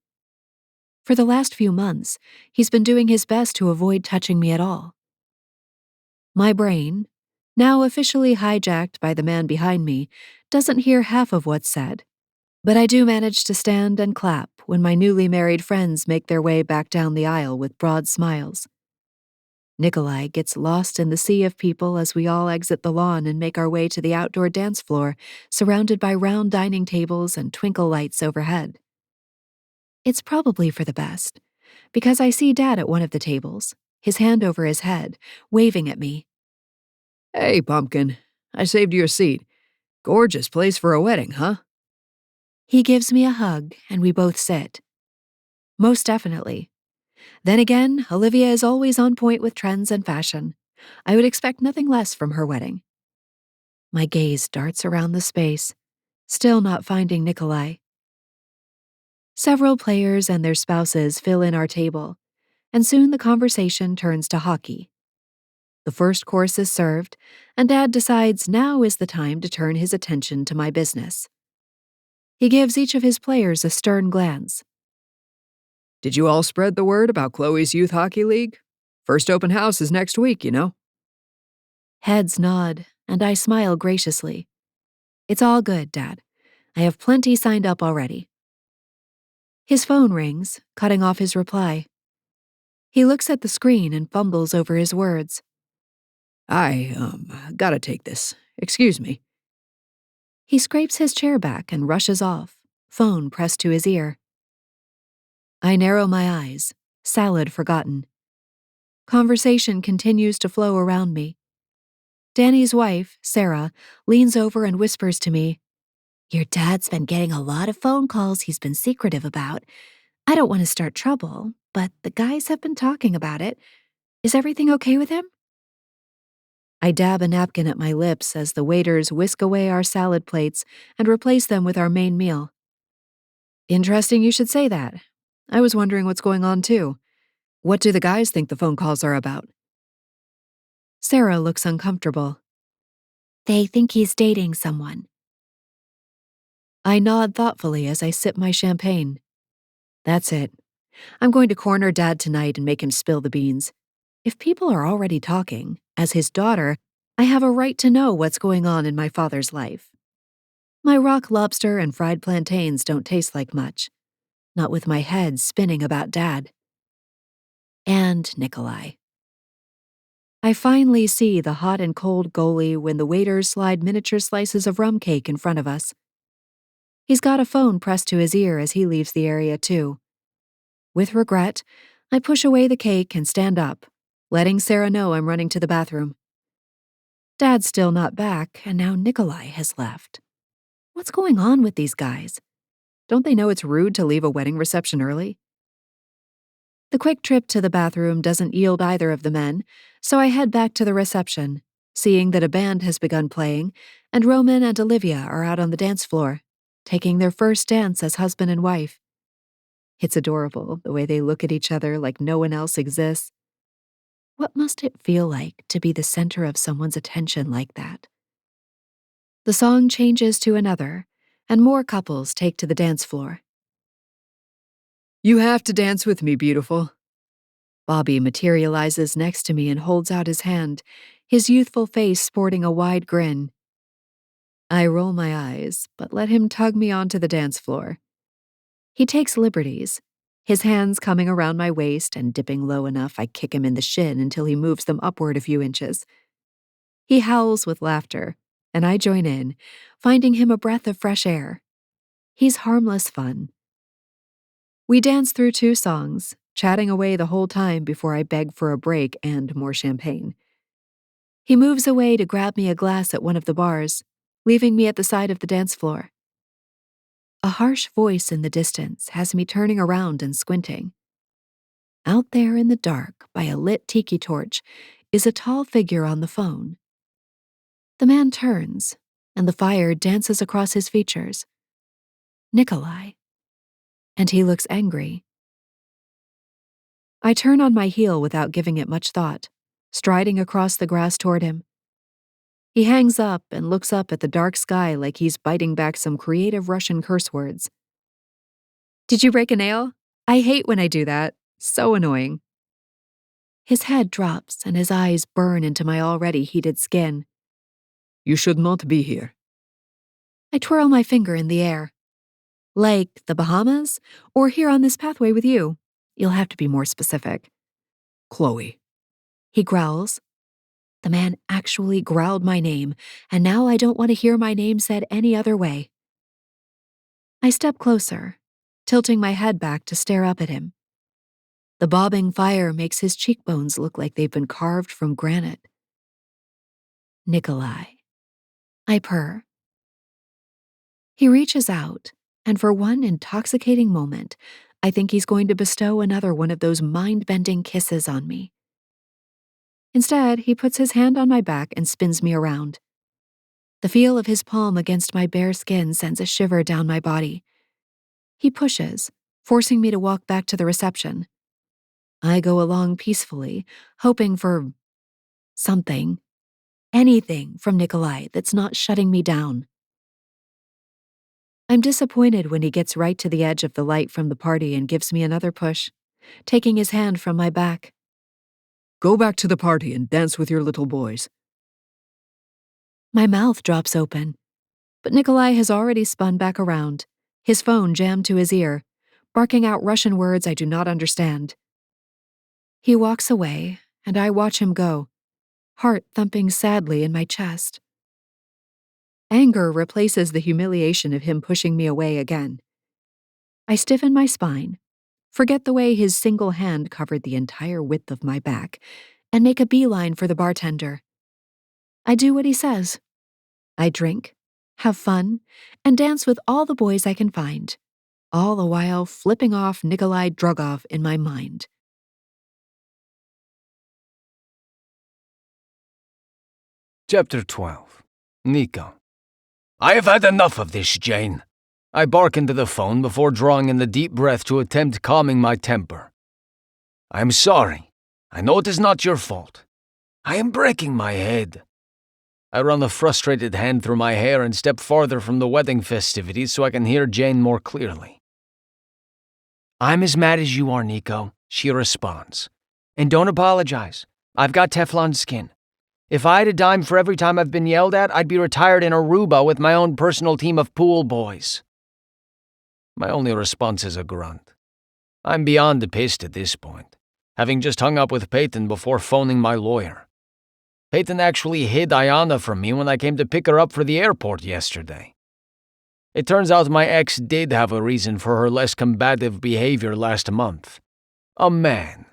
For the last few months, he's been doing his best to avoid touching me at all. My brain, now officially hijacked by the man behind me, doesn't hear half of what's said, but I do manage to stand and clap when my newly married friends make their way back down the aisle with broad smiles. Nikolai gets lost in the sea of people as we all exit the lawn and make our way to the outdoor dance floor, surrounded by round dining tables and twinkle lights overhead. It's probably for the best, because I see Dad at one of the tables, his hand over his head, waving at me.
Hey, Pumpkin, I saved you a seat. Gorgeous place for a wedding, huh?
He gives me a hug, and we both sit. Most definitely. Then again, Olivia is always on point with trends and fashion. I would expect nothing less from her wedding. My gaze darts around the space, still not finding Nikolai. Several players and their spouses fill in our table, and soon the conversation turns to hockey. The first course is served, and Dad decides now is the time to turn his attention to my business. He gives each of his players a stern glance.
Did you all spread the word about Chloe's youth hockey league? First open house is next week, you know.
Heads nod, and I smile graciously. It's all good, Dad. I have plenty signed up already. His phone rings, cutting off his reply.
He looks at the screen and fumbles over his words.
Gotta take this. Excuse me.
He scrapes his chair back and rushes off, phone pressed to his ear. I narrow my eyes, salad forgotten. Conversation continues to flow around me. Danny's wife, Sarah, leans over and whispers to me, "Your dad's been getting a lot of phone calls he's been secretive about. I don't want to start trouble, but the guys have been talking about it. Is everything okay with him?" I dab a napkin at my lips as the waiters whisk away our salad plates and replace them with our main meal. Interesting you should say that. I was wondering what's going on too. What do the guys think the phone calls are about? Sarah looks uncomfortable. They think he's dating someone. I nod thoughtfully as I sip my champagne. That's it. I'm going to corner Dad tonight and make him spill the beans. If people are already talking, as his daughter, I have a right to know what's going on in my father's life. My rock lobster and fried plantains don't taste like much, not with my head spinning about Dad. And Nikolai. I finally see the hot and cold goalie when the waiters slide miniature slices of rum cake in front of us. He's got a phone pressed to his ear as he leaves the area too. With regret, I push away the cake and stand up, letting Sarah know I'm running to the bathroom. Dad's still not back, and now Nikolai has left. What's going on with these guys? Don't they know it's rude to leave a wedding reception early? The quick trip to the bathroom doesn't yield either of the men, so I head back to the reception, seeing that a band has begun playing, and Roman and Olivia are out on the dance floor, taking their first dance as husband and wife. It's adorable, the way they look at each other like no one else exists. What must it feel like to be the center of someone's attention like that? The song changes to another, and more couples take to the dance floor.
You have to dance with me, beautiful. Bobby materializes next to me and holds out his hand, his youthful face sporting a wide grin. I roll my eyes, but let him tug me onto the dance floor. He takes liberties, his hands coming around my waist and dipping low enough I kick him in the shin until he moves them upward a few inches. He howls with laughter, and I join in, finding him a breath of fresh air. He's harmless fun. We dance through 2 songs, chatting away the whole time before I beg for a break and more champagne. He moves away to grab me a glass at one of the bars, leaving me at the side of the dance floor. A harsh voice in the distance has me turning around and squinting. Out there in the dark by a lit tiki torch is a tall figure on the phone. The man turns, and the fire dances across his features. Nikolai. And he looks angry. I turn on my heel without giving it much thought, striding across the grass toward him. He hangs up and looks up at the dark sky like he's biting back some creative Russian curse words. Did you break a nail? I hate when I do that. So annoying. His head drops and his eyes burn into my already heated skin. You should not be here.
I twirl my finger in the air. Like the Bahamas? Or here on this pathway with you? You'll have to be more specific.
Chloe.
He growls. The man actually growled my name, and now I don't want to hear my name said any other way. I step closer, tilting my head back to stare up at him. The bobbing fire makes his cheekbones look like they've been carved from granite. Nikolai. I purr. He reaches out, and for one intoxicating moment, I think he's going to bestow another one of those mind-bending kisses on me. Instead, he puts his hand on my back and spins me around. The feel of his palm against my bare skin sends a shiver down my body. He pushes, forcing me to walk back to the reception. I go along peacefully, hoping for something, anything from Nikolai that's not shutting me down. I'm disappointed when he gets right to the edge of the light from the party and gives me another push, taking his hand from my back.
Go back to the party and dance with your little boys.
My mouth drops open, but Nikolai has already spun back around, his phone jammed to his ear, barking out Russian words I do not understand.
He walks away, and I watch him go, heart thumping sadly in my chest. Anger replaces the humiliation of him pushing me away again. I stiffen my spine, forget the way his single hand covered the entire width of my back, and make a beeline for the bartender. I do what he says. I drink, have fun, and dance with all the boys I can find, all the while flipping off Nikolai Drugov in my mind.
Chapter 12. Nico. I have had enough of this, Jane. I bark into the phone before drawing in the deep breath to attempt calming my temper. I'm sorry. I know it is not your fault. I am breaking my head. I run a frustrated hand through my hair and step farther from the wedding festivities so I can hear Jane more clearly.
I'm as mad as you are, Nico, she responds. And don't apologize. I've got Teflon skin. If I had a dime for every time I've been yelled at, I'd be retired in Aruba with my own personal team of pool boys.
My only response is a grunt. I'm beyond pissed at this point, having just hung up with Peyton before phoning my lawyer. Peyton actually hid Ayana from me when I came to pick her up for the airport yesterday. It turns out my ex did have a reason for her less combative behavior last month. A man.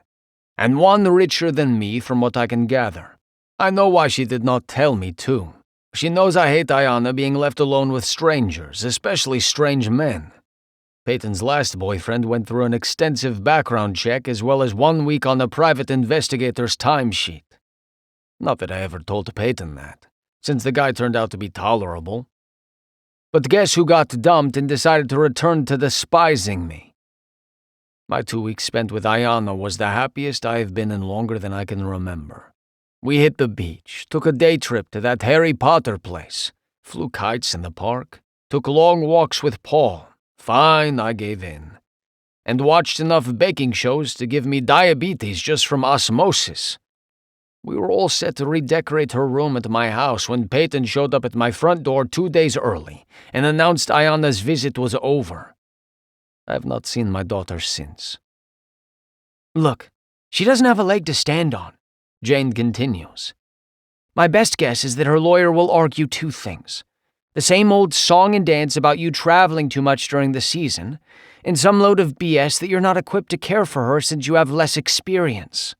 And one richer than me from what I can gather. I know why she did not tell me too. She knows I hate Ayana being left alone with strangers, especially strange men. Peyton's last boyfriend went through an extensive background check as well as 1 week on a private investigator's timesheet. Not that I ever told Peyton that, since the guy turned out to be tolerable. But guess who got dumped and decided to return to despising me? My 2 weeks spent with Ayana was the happiest I have been in longer than I can remember. We hit the beach, took a day trip to that Harry Potter place, flew kites in the park, took long walks with Paul. Fine, I gave in. And watched enough baking shows to give me diabetes just from osmosis. We were all set to redecorate her room at my house when Peyton showed up at my front door 2 days early and announced Ayana's visit was over. I have not seen my daughter since.
Look, she doesn't have a leg to stand on, Jane continues. My best guess is that her lawyer will argue 2 things. The same old song and dance about you traveling too much during the season, and some load of BS that you're not equipped to care for her since you have less experience.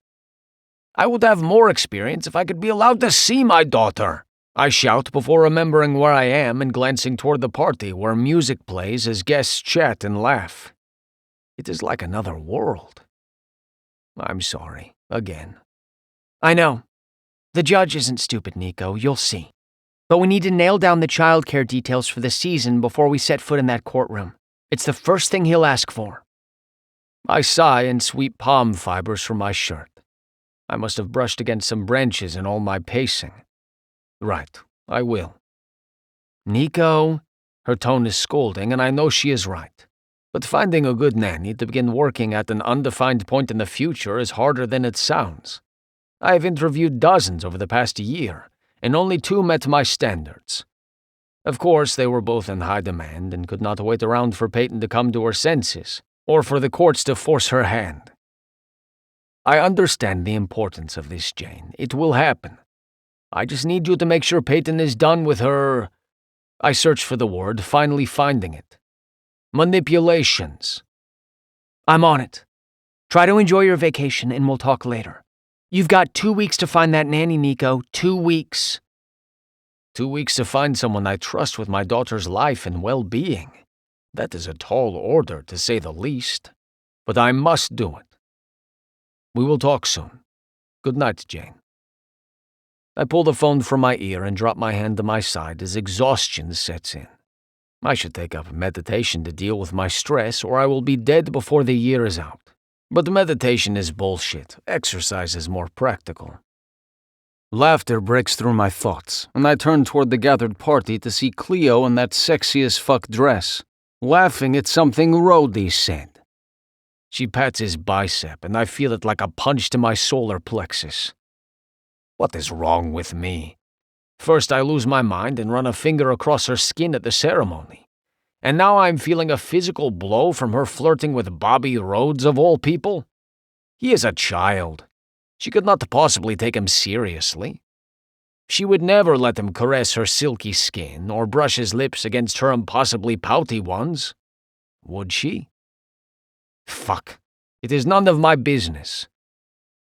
I would have more experience if I could be allowed to see my daughter, I shout before remembering where I am and glancing toward the party where music plays as guests chat and laugh. It is like another world. I'm sorry, again.
I know. The judge isn't stupid, Nico, you'll see. But we need to nail down the childcare details for the season before we set foot in that courtroom. It's the first thing he'll ask for.
I sigh and sweep palm fibers from my shirt. I must have brushed against some branches in all my pacing. Right, I will.
Nico.
Her tone is scolding, and I know she is right. But finding a good nanny to begin working at an undefined point in the future is harder than it sounds. I have interviewed dozens over the past year, and only 2 met my standards. Of course, they were both in high demand and could not wait around for Peyton to come to her senses, or for the courts to force her hand. I understand the importance of this, Jane. It will happen. I just need you to make sure Peyton is done with her... I search for the word, finally finding it. Manipulations.
I'm on it. Try to enjoy your vacation and we'll talk later. You've got 2 weeks to find that nanny, Nico. 2 weeks.
2 weeks to find someone I trust with my daughter's life and well-being. That is a tall order, to say the least. But I must do it. We will talk soon. Good night, Jane. I pull the phone from my ear and drop my hand to my side as exhaustion sets in. I should take up meditation to deal with my stress, or I will be dead before the year is out. But meditation is bullshit. Exercise is more practical. Laughter breaks through my thoughts, and I turn toward the gathered party to see Cleo in that sexy as fuck dress, laughing at something Rhodey said. She pats his bicep, and I feel it like a punch to my solar plexus. What is wrong with me? First I lose my mind and run a finger across her skin at the ceremony. And now I'm feeling a physical blow from her flirting with Bobby Rhodes of all people? He is a child. She could not possibly take him seriously. She would never let him caress her silky skin or brush his lips against her impossibly pouty ones. Would she? Fuck. It is none of my business.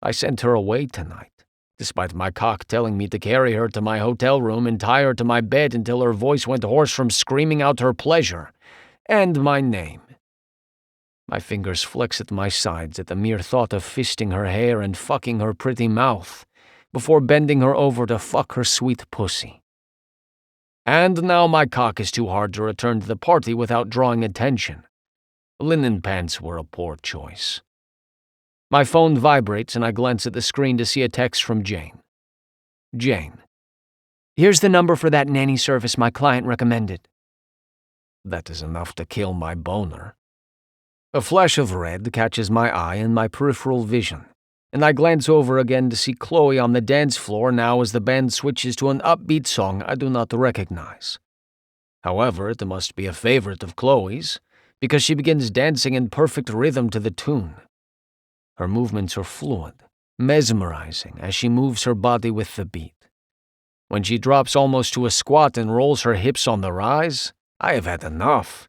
I sent her away tonight, despite my cock telling me to carry her to my hotel room and tie her to my bed until her voice went hoarse from screaming out her pleasure, and my name. My fingers flex at my sides at the mere thought of fisting her hair and fucking her pretty mouth, before bending her over to fuck her sweet pussy. And now my cock is too hard to return to the party without drawing attention. Linen pants were a poor choice. My phone vibrates and I glance at the screen to see a text from Jane. Jane.
Here's the number for that nanny service my client recommended.
That is enough to kill my boner. A flash of red catches my eye and my peripheral vision, and I glance over again to see Chloe on the dance floor now as the band switches to an upbeat song I do not recognize. However, it must be a favorite of Chloe's, because she begins dancing in perfect rhythm to the tune. Her movements are fluid, mesmerizing as she moves her body with the beat. When she drops almost to a squat and rolls her hips on the rise, I have had enough.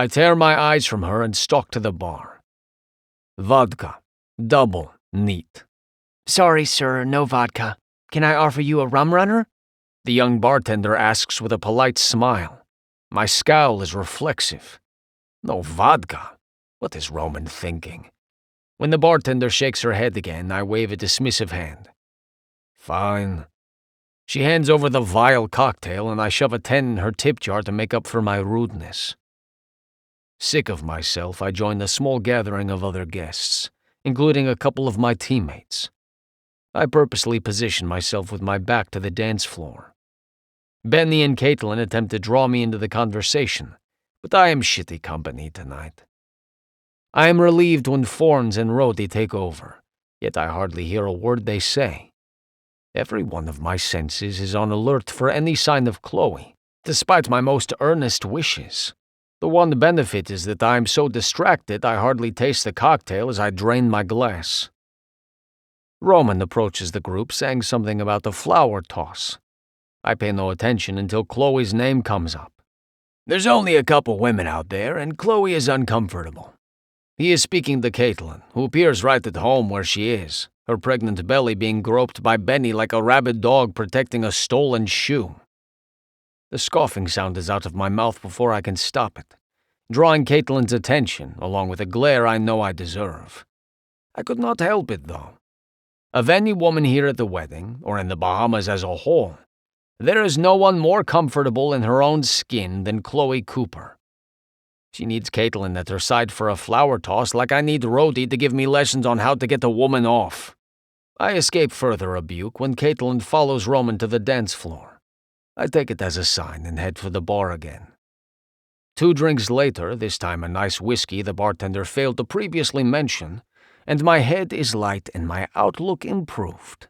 I tear my eyes from her and stalk to the bar. Vodka. Double. Neat.
Sorry, sir, no vodka. Can I offer you a rum runner?
The young bartender asks with a polite smile. My scowl is reflexive. No vodka? What is Roman thinking? When the bartender shakes her head again, I wave a dismissive hand. Fine. She hands over the vile cocktail and I shove a 10 in her tip jar to make up for my rudeness. Sick of myself, I join the small gathering of other guests, including a couple of my teammates. I purposely position myself with my back to the dance floor. Benny and Caitlin attempt to draw me into the conversation, but I am shitty company tonight. I am relieved when Forns and Rhodey take over, yet I hardly hear a word they say. Every one of my senses is on alert for any sign of Chloe, despite my most earnest wishes. The one benefit is that I am so distracted I hardly taste the cocktail as I drain my glass. Roman approaches the group saying something about the flower toss. I pay no attention until Chloe's name comes up. There's only a couple women out there, and Chloe is uncomfortable. He is speaking to Caitlin, who appears right at home where she is, her pregnant belly being groped by Benny like a rabid dog protecting a stolen shoe. The scoffing sound is out of my mouth before I can stop it, drawing Caitlin's attention along with a glare I know I deserve. I could not help it, though. Of any woman here at the wedding, or in the Bahamas as a whole, there is no one more comfortable in her own skin than Chloe Cooper. She needs Caitlin at her side for a flower toss like I need Rhodey to give me lessons on how to get a woman off. I escape further rebuke when Caitlin follows Roman to the dance floor. I take it as a sign and head for the bar again. 2 drinks later, this time a nice whiskey the bartender failed to previously mention, and my head is light and my outlook improved.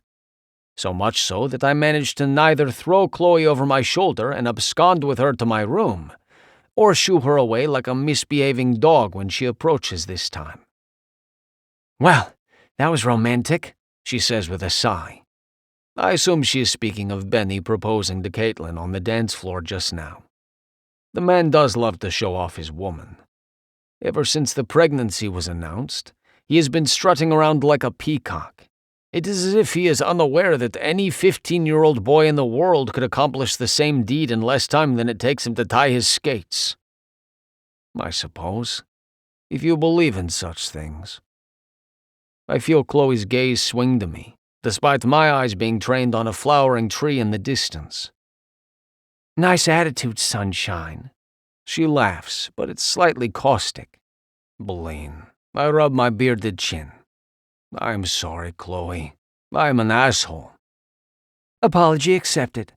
So much so that I managed to neither throw Chloe over my shoulder and abscond with her to my room, or shoo her away like a misbehaving dog when she approaches this time.
Well, that was romantic, she says with a sigh.
I assume she is speaking of Benny proposing to Caitlin on the dance floor just now. The man does love to show off his woman. Ever since the pregnancy was announced, he has been strutting around like a peacock. It is as if he is unaware that any 15-year-old boy in the world could accomplish the same deed in less time than it takes him to tie his skates. I suppose, if you believe in such things. I feel Chloe's gaze swing to me, despite my eyes being trained on a flowering tree in the distance.
Nice attitude, sunshine.
She laughs, but it's slightly caustic. Bleen. I rub my bearded chin. I'm sorry, Chloe. I'm an asshole.
Apology accepted.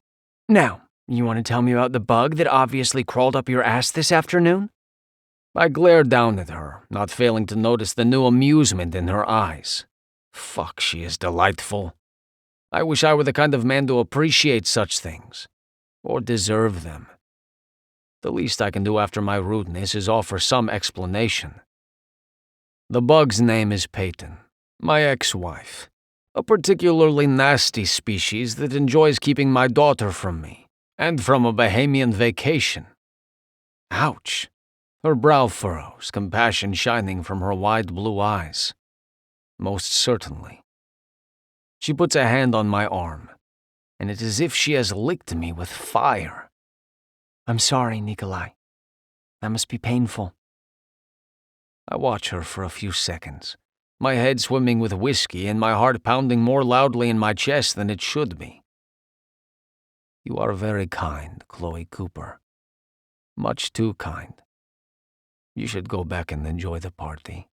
Now, you want to tell me about the bug that obviously crawled up your ass this afternoon?
I glare down at her, not failing to notice the new amusement in her eyes. Fuck, she is delightful. I wish I were the kind of man to appreciate such things, or deserve them. The least I can do after my rudeness is offer some explanation. The bug's name is Peyton. My ex-wife. A particularly nasty species that enjoys keeping my daughter from me, and from a Bahamian vacation. Ouch. Her brow furrows, compassion shining from her wide blue eyes. Most certainly. She puts a hand on my arm, and it is as if she has licked me with fire.
I'm sorry, Nikolai. That must be painful.
I watch her for a few seconds, my head swimming with whiskey and my heart pounding more loudly in my chest than it should be. You are very kind, Chloe Cooper. Much too kind. You should go back and enjoy the party.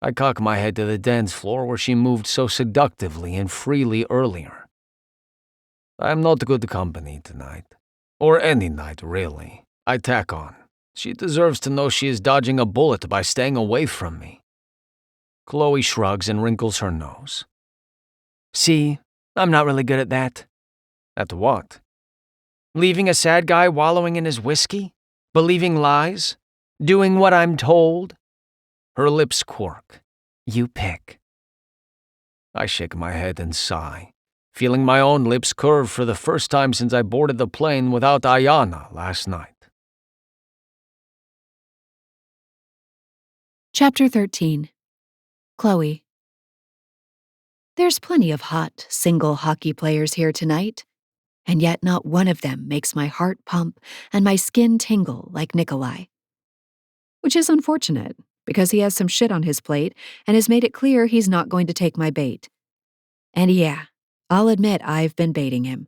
I cock my head to the dance floor where she moved so seductively and freely earlier. I am not good company tonight. Or any night, really. I tack on. She deserves to know she is dodging a bullet by staying away from me. Chloe shrugs and wrinkles her nose.
See, I'm not really good at that.
At what?
Leaving a sad guy wallowing in his whiskey? Believing lies? Doing what I'm told?
Her lips quirk.
You pick.
I shake my head and sigh, feeling my own lips curve for the first time since I boarded the plane without Ayana last night.
Chapter 13. Chloe. There's plenty of hot, single hockey players here tonight, and yet not one of them makes my heart pump and my skin tingle like Nikolai. Which is unfortunate, because he has some shit on his plate and has made it clear he's not going to take my bait. And yeah, I'll admit I've been baiting him.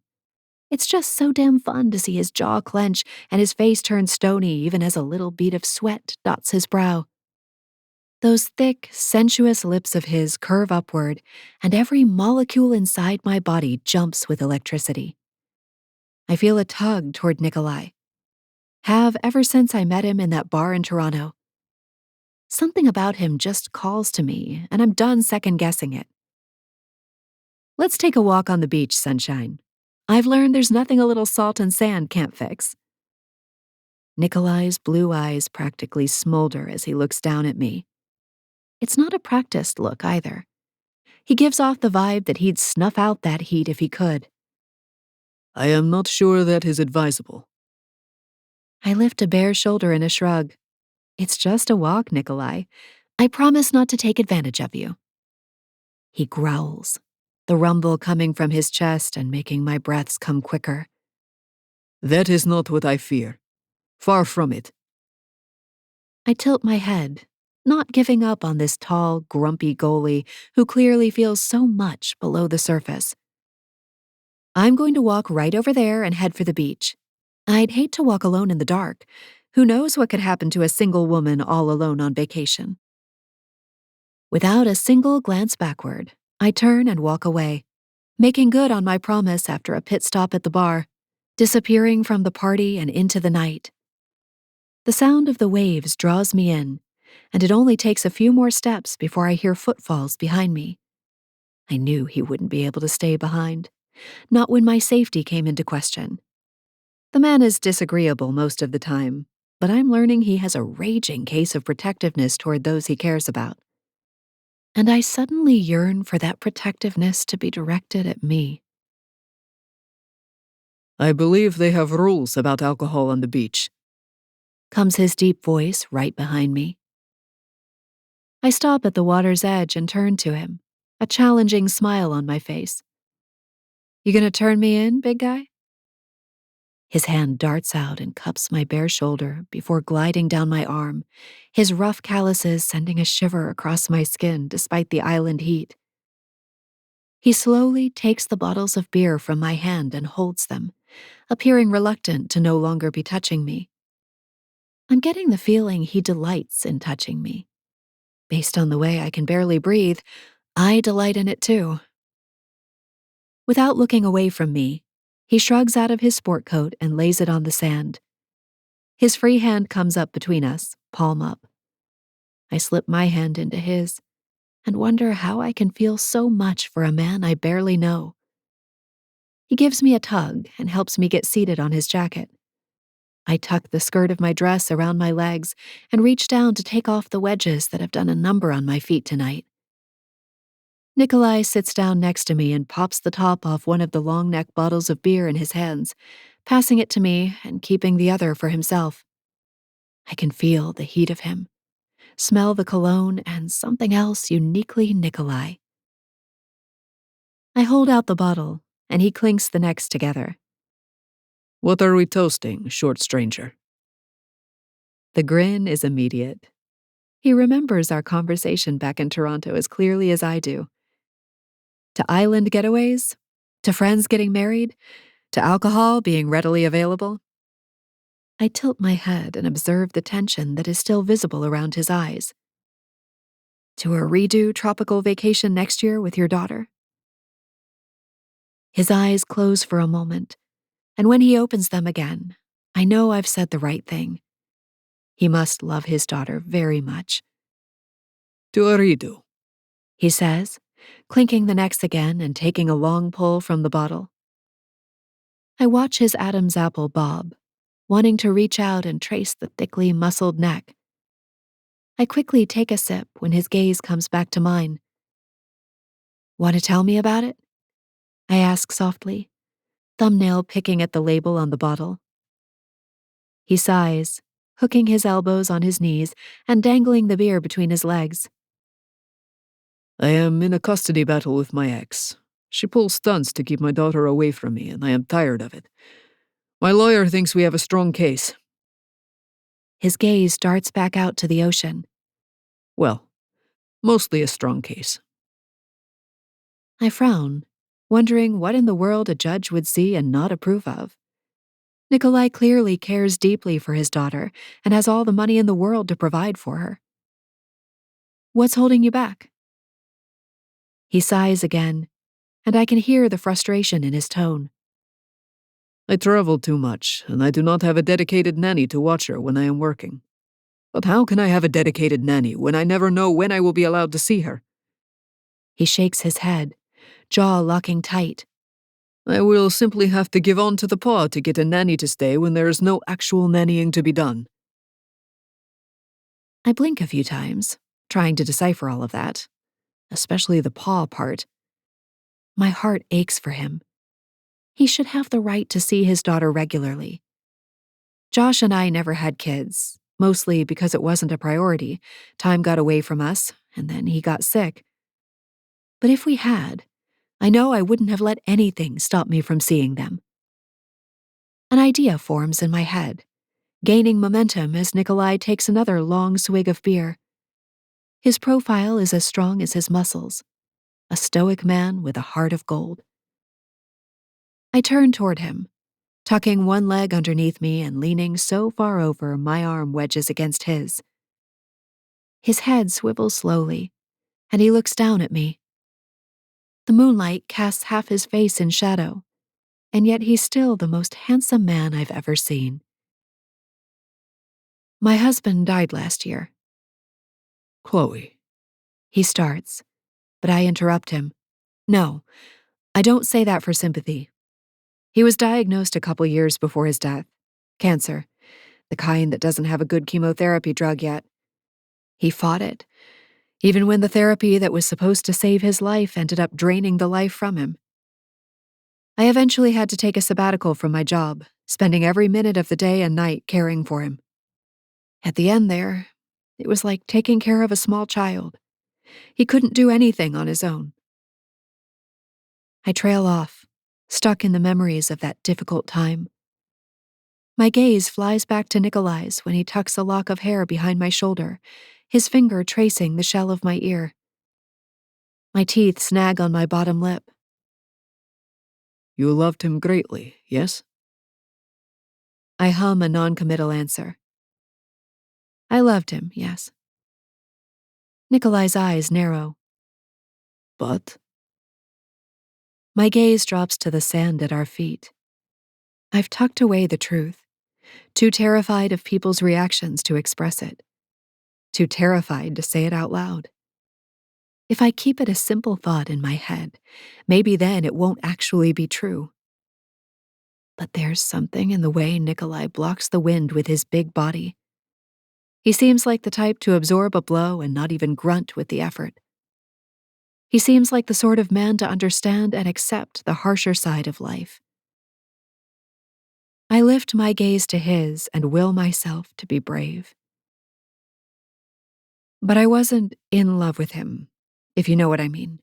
It's just so damn fun to see his jaw clench and his face turn stony even as a little bead of sweat dots his brow. Those thick, sensuous lips of his curve upward, and every molecule inside my body jumps with electricity. I feel a tug toward Nikolai. Have ever since I met him in that bar in Toronto. Something about him just calls to me, and I'm done second-guessing it. Let's take a walk on the beach, sunshine. I've learned there's nothing a little salt and sand can't fix. Nikolai's blue eyes practically smolder as he looks down at me. It's not a practiced look, either. He gives off the vibe that he'd snuff out that heat if he could.
I am not sure that is advisable.
I lift a bare shoulder in a shrug. It's just a walk, Nikolai. I promise not to take advantage of you. He growls, the rumble coming from his chest and making my breaths come quicker.
That is not what I fear. Far from it.
I tilt my head, not giving up on this tall, grumpy goalie who clearly feels so much below the surface. I'm going to walk right over there and head for the beach. I'd hate to walk alone in the dark. Who knows what could happen to a single woman all alone on vacation? Without a single glance backward, I turn and walk away, making good on my promise after a pit stop at the bar, disappearing from the party and into the night. The sound of the waves draws me in, and it only takes a few more steps before I hear footfalls behind me. I knew he wouldn't be able to stay behind, not when my safety came into question. The man is disagreeable most of the time, but I'm learning he has a raging case of protectiveness toward those he cares about. And I suddenly yearn for that protectiveness to be directed at me.
I believe they have rules about alcohol on the beach.
Comes his deep voice right behind me. I stop at the water's edge and turn to him, a challenging smile on my face. You gonna turn me in, big guy? His hand darts out and cups my bare shoulder before gliding down my arm, his rough calluses sending a shiver across my skin despite the island heat. He slowly takes the bottles of beer from my hand and holds them, appearing reluctant to no longer be touching me. I'm getting the feeling he delights in touching me. Based on the way I can barely breathe, I delight in it too. Without looking away from me, he shrugs out of his sport coat and lays it on the sand. His free hand comes up between us, palm up. I slip my hand into his and wonder how I can feel so much for a man I barely know. He gives me a tug and helps me get seated on his jacket. I tuck the skirt of my dress around my legs and reach down to take off the wedges that have done a number on my feet tonight.
Nikolai sits down next to me and pops the top off one of the long neck bottles of beer in his hands, passing it to me and keeping the other for himself. I can feel the heat of him, smell the cologne, and something else uniquely Nikolai. I hold out the bottle, and he clinks the necks together.
What are we toasting, short stranger?
The grin is immediate. He remembers our conversation back in Toronto as clearly as I do. To island getaways? To friends getting married? To alcohol being readily available? I tilt my head and observe the tension that is still visible around his eyes. To a redo tropical vacation next year with your daughter? His eyes close for a moment, and when he opens them again, I know I've said the right thing. He must love his daughter very much.
To a redo,
He says, clinking the necks again and taking a long pull from the bottle. I watch his Adam's apple bob, wanting to reach out and trace the thickly muscled neck. I quickly take a sip when his gaze comes back to mine. Want to tell me about it? I ask softly, thumbnail picking at the label on the bottle. He sighs, hooking his elbows on his knees and dangling the beer between his legs.
I am in a custody battle with my ex. She pulls stunts to keep my daughter away from me, and I am tired of it. My lawyer thinks we have a strong case.
His gaze darts back out to the ocean.
Well, mostly a strong case.
I frown, wondering what in the world a judge would see and not approve of. Nikolai clearly cares deeply for his daughter and has all the money in the world to provide for her. What's holding you back? He sighs again, and I can hear the frustration in his tone.
I travel too much, and I do not have a dedicated nanny to watch her when I am working. But how can I have a dedicated nanny when I never know when I will be allowed to see her?
He shakes his head, jaw locking tight.
I will simply have to give on to the paw to get a nanny to stay when there is no actual nannying to be done.
I blink a few times, trying to decipher all of that, especially the paw part. My heart aches for him. He should have the right to see his daughter regularly. Josh and I never had kids, mostly because it wasn't a priority. Time got away from us, and then he got sick. But if we had, I know I wouldn't have let anything stop me from seeing them. An idea forms in my head, gaining momentum as Nikolai takes another long swig of beer. His profile is as strong as his muscles, a stoic man with a heart of gold. I turn toward him, tucking one leg underneath me and leaning so far over my arm wedges against his. His head swivels slowly, and he looks down at me. The moonlight casts half his face in shadow, and yet he's still the most handsome man I've ever seen. My husband died last year.
Chloe.
He starts, but I interrupt him. No, I don't say that for sympathy. He was diagnosed a couple years before his death. Cancer, the kind that doesn't have a good chemotherapy drug yet. He fought it, even when the therapy that was supposed to save his life ended up draining the life from him. I eventually had to take a sabbatical from my job, spending every minute of the day and night caring for him. At the end there, it was like taking care of a small child. He couldn't do anything on his own. I trail off, stuck in the memories of that difficult time. My gaze flies back to Nikolai's when he tucks a lock of hair behind my shoulder, his finger tracing the shell of my ear. My teeth snag on my bottom lip.
You loved him greatly, yes?
I hum a non-committal answer. I loved him, yes. Nikolai's eyes narrow.
But?
My gaze drops to the sand at our feet. I've tucked away the truth, too terrified of people's reactions to express it, too terrified to say it out loud. If I keep it a simple thought in my head, maybe then it won't actually be true. But there's something in the way Nikolai blocks the wind with his big body. He seems like the type to absorb a blow and not even grunt with the effort. He seems like the sort of man to understand and accept the harsher side of life. I lift my gaze to his and will myself to be brave. But I wasn't in love with him, if you know what I mean.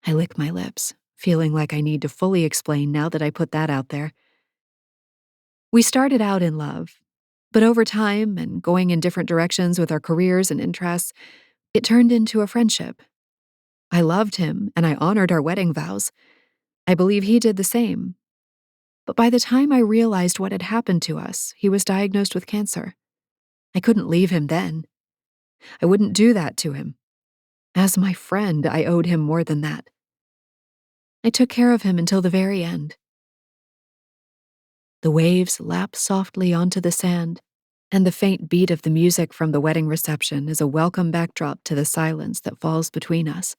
I lick my lips, feeling like I need to fully explain now that I put that out there. We started out in love, but over time and going in different directions with our careers and interests, it turned into a friendship. I loved him and I honored our wedding vows. I believe he did the same. But by the time I realized what had happened to us, he was diagnosed with cancer. I couldn't leave him then. I wouldn't do that to him. As my friend, I owed him more than that. I took care of him until the very end. The waves lap softly onto the sand, and the faint beat of the music from the wedding reception is a welcome backdrop to the silence that falls between us.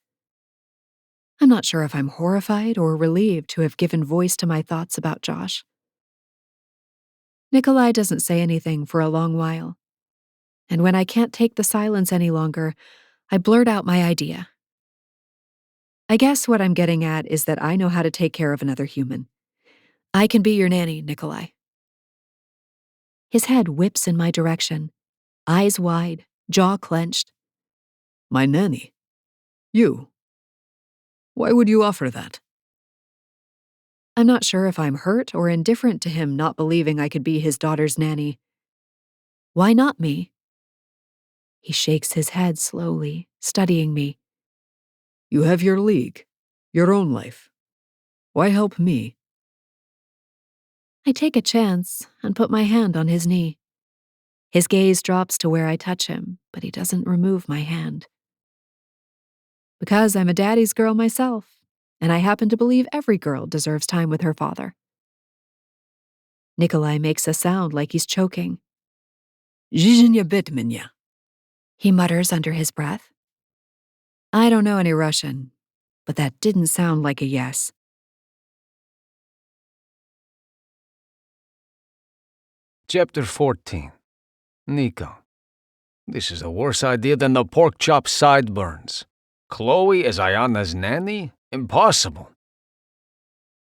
I'm not sure if I'm horrified or relieved to have given voice to my thoughts about Josh. Nikolai doesn't say anything for a long while, and when I can't take the silence any longer, I blurt out my idea. I guess what I'm getting at is that I know how to take care of another human. I can be your nanny, Nikolai. His head whips in my direction, eyes wide, jaw clenched.
My nanny? You? Why would you offer that?
I'm not sure if I'm hurt or indifferent to him not believing I could be his daughter's nanny. Why not me? He shakes his head slowly, studying me.
You have your league, your own life. Why help me?
I take a chance and put my hand on his knee. His gaze drops to where I touch him, but he doesn't remove my hand. Because I'm a daddy's girl myself, and I happen to believe every girl deserves time with her father. Nikolai makes a sound like he's choking.
Zhizhnya betmenya.
He mutters under his breath. I don't know any Russian, but that didn't sound like a yes.
Chapter 14. Nico. This is a worse idea than the pork chop sideburns. Chloe as Ayana's nanny? Impossible.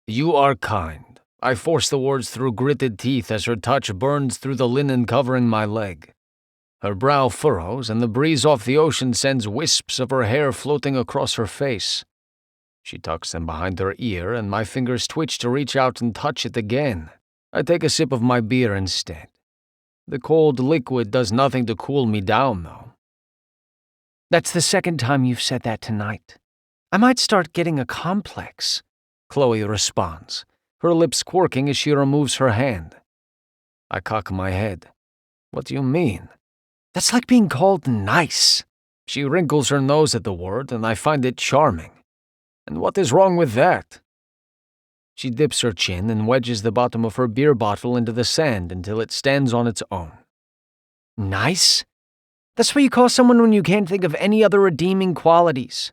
You are kind. I force the words through gritted teeth as her touch burns through the linen covering my leg. Her brow furrows, and the breeze off the ocean sends wisps of her hair floating across her face. She tucks them behind her ear, and my fingers twitch to reach out and touch it again. I take a sip of my beer instead. The cold liquid does nothing to cool me down, though.
That's the second time you've said that tonight. I might start getting a complex,
Chloe responds, her lips quirking as she removes her hand. I cock my head. What do you mean?
That's like being called nice.
She wrinkles her nose at the word, and I find it charming. And what is wrong with that? She dips her chin and wedges the bottom of her beer bottle into the sand until it stands on its own.
Nice? That's what you call someone when you can't think of any other redeeming qualities.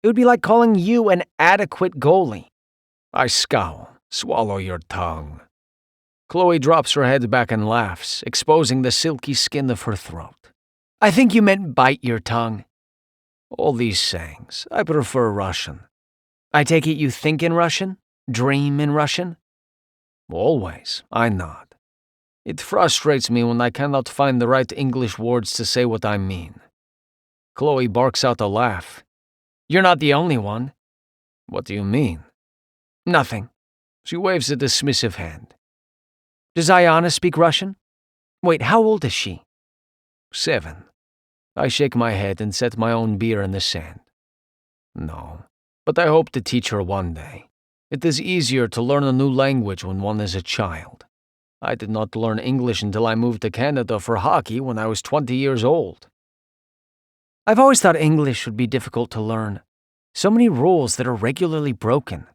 It would be like calling you an adequate goalie.
I scowl. Swallow your tongue. Chloe drops her head back and laughs, exposing the silky skin of her throat.
I think you meant bite your tongue.
All these sayings. I prefer Russian.
I take it you think in Russian? Dream in Russian?
Always, I nod. It frustrates me when I cannot find the right English words to say what I mean. Chloe barks out a laugh.
You're not the only one.
What do you mean?
Nothing.
She waves a dismissive hand.
Does Ayana speak Russian? Wait, how old is she?
7. I shake my head and set my own beer in the sand. No, but I hope to teach her one day. It is easier to learn a new language when one is a child. I did not learn English until I moved to Canada for hockey when I was 20 years old.
I've always thought English would be difficult to learn. So many rules that are regularly broken.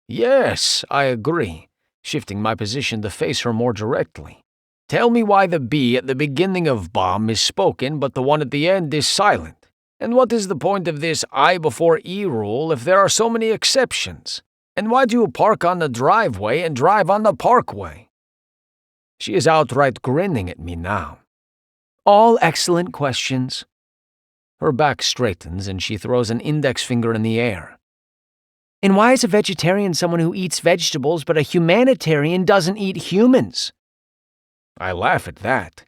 Yes, I agree, shifting my position to face her more directly. Tell me why the B at the beginning of bomb is spoken but the one at the end is silent. And what is the point of this I before E rule if there are so many exceptions? And why do you park on the driveway and drive on the parkway? She is outright grinning at me now.
All excellent questions.
Her back straightens and she throws an index finger in the air.
And why is a vegetarian someone who eats vegetables but a humanitarian doesn't eat humans?
I laugh at that,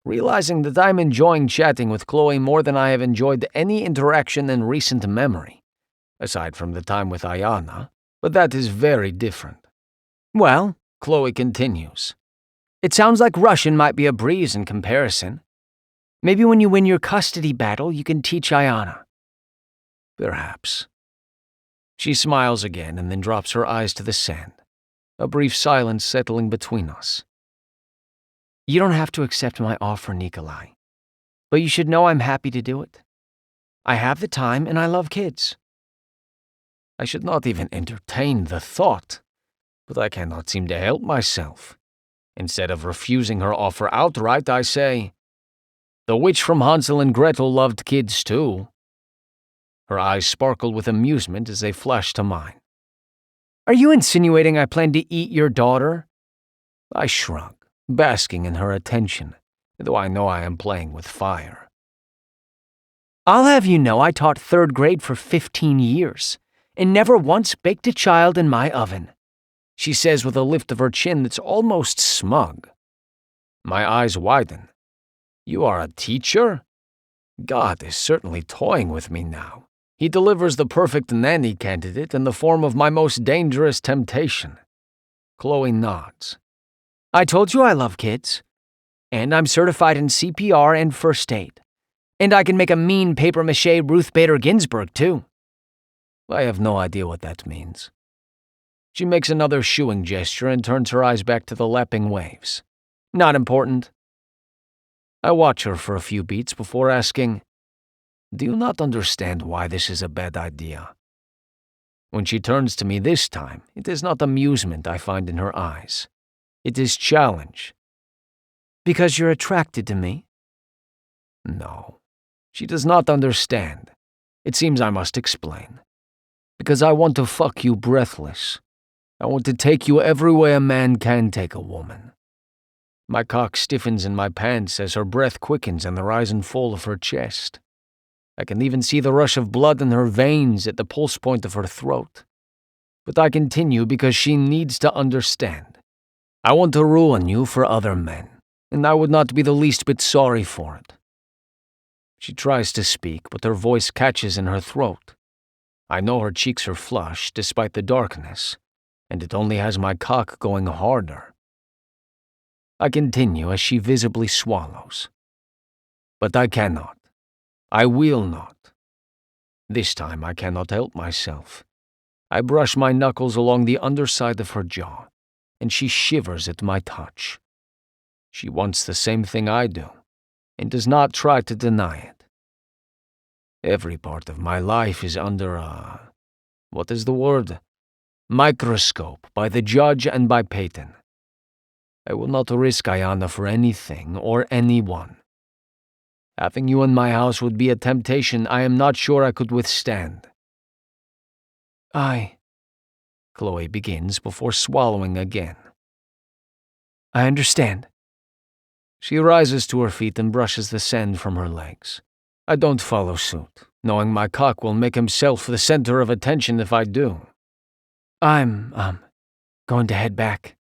realizing that I'm enjoying chatting with Chloe more than I have enjoyed any interaction in recent memory, aside from the time with Ayana, but that is very different.
Well,
Chloe continues.
It sounds like Russian might be a breeze in comparison. Maybe when you win your custody battle, you can teach Ayana.
Perhaps. She smiles again and then drops her eyes to the sand, a brief silence settling between us.
You don't have to accept my offer, Nikolai, but you should know I'm happy to do it. I have the time and I love kids.
I should not even entertain the thought, but I cannot seem to help myself. Instead of refusing her offer outright, I say, "The witch from Hansel and Gretel loved kids too." Her eyes sparkle with amusement as they flash to mine.
Are you insinuating I plan to eat your daughter?
I shrug, basking in her attention, though I know I am playing with fire.
I'll have you know I taught 3rd grade for 15 years, and never once baked a child in my oven, she says with a lift of her chin that's almost smug.
My eyes widen. You are a teacher? God is certainly toying with me now. He delivers the perfect nanny candidate in the form of my most dangerous temptation. Chloe nods.
I told you I love kids. And I'm certified in CPR and first aid. And I can make a mean papier-mâché Ruth Bader Ginsburg, too.
I have no idea what that means. She makes another shooing gesture and turns her eyes back to the lapping waves.
Not important.
I watch her for a few beats before asking, "Do you not understand why this is a bad idea?" When she turns to me this time, it is not amusement I find in her eyes. It is challenge.
Because you're attracted to me?
No. She does not understand. It seems I must explain. Because I want to fuck you breathless. I want to take you every way a man can take a woman. My cock stiffens in my pants as her breath quickens and the rise and fall of her chest. I can even see the rush of blood in her veins at the pulse point of her throat. But I continue because she needs to understand. I want to ruin you for other men, and I would not be the least bit sorry for it. She tries to speak, but her voice catches in her throat. I know her cheeks are flushed despite the darkness, and it only has my cock going harder. I continue as she visibly swallows. But I cannot. I will not. This time I cannot help myself. I brush my knuckles along the underside of her jaw, and she shivers at my touch. She wants the same thing I do, and does not try to deny it. Every part of my life is under what is the word? Microscope by the judge and by Peyton. I will not risk Ayana for anything or anyone. Having you in my house would be a temptation I am not sure I could withstand.
Chloe begins before swallowing again. I understand.
She rises to her feet and brushes the sand from her legs. I don't follow suit, knowing my cock will make himself the center of attention if I do.
I'm, going to head back.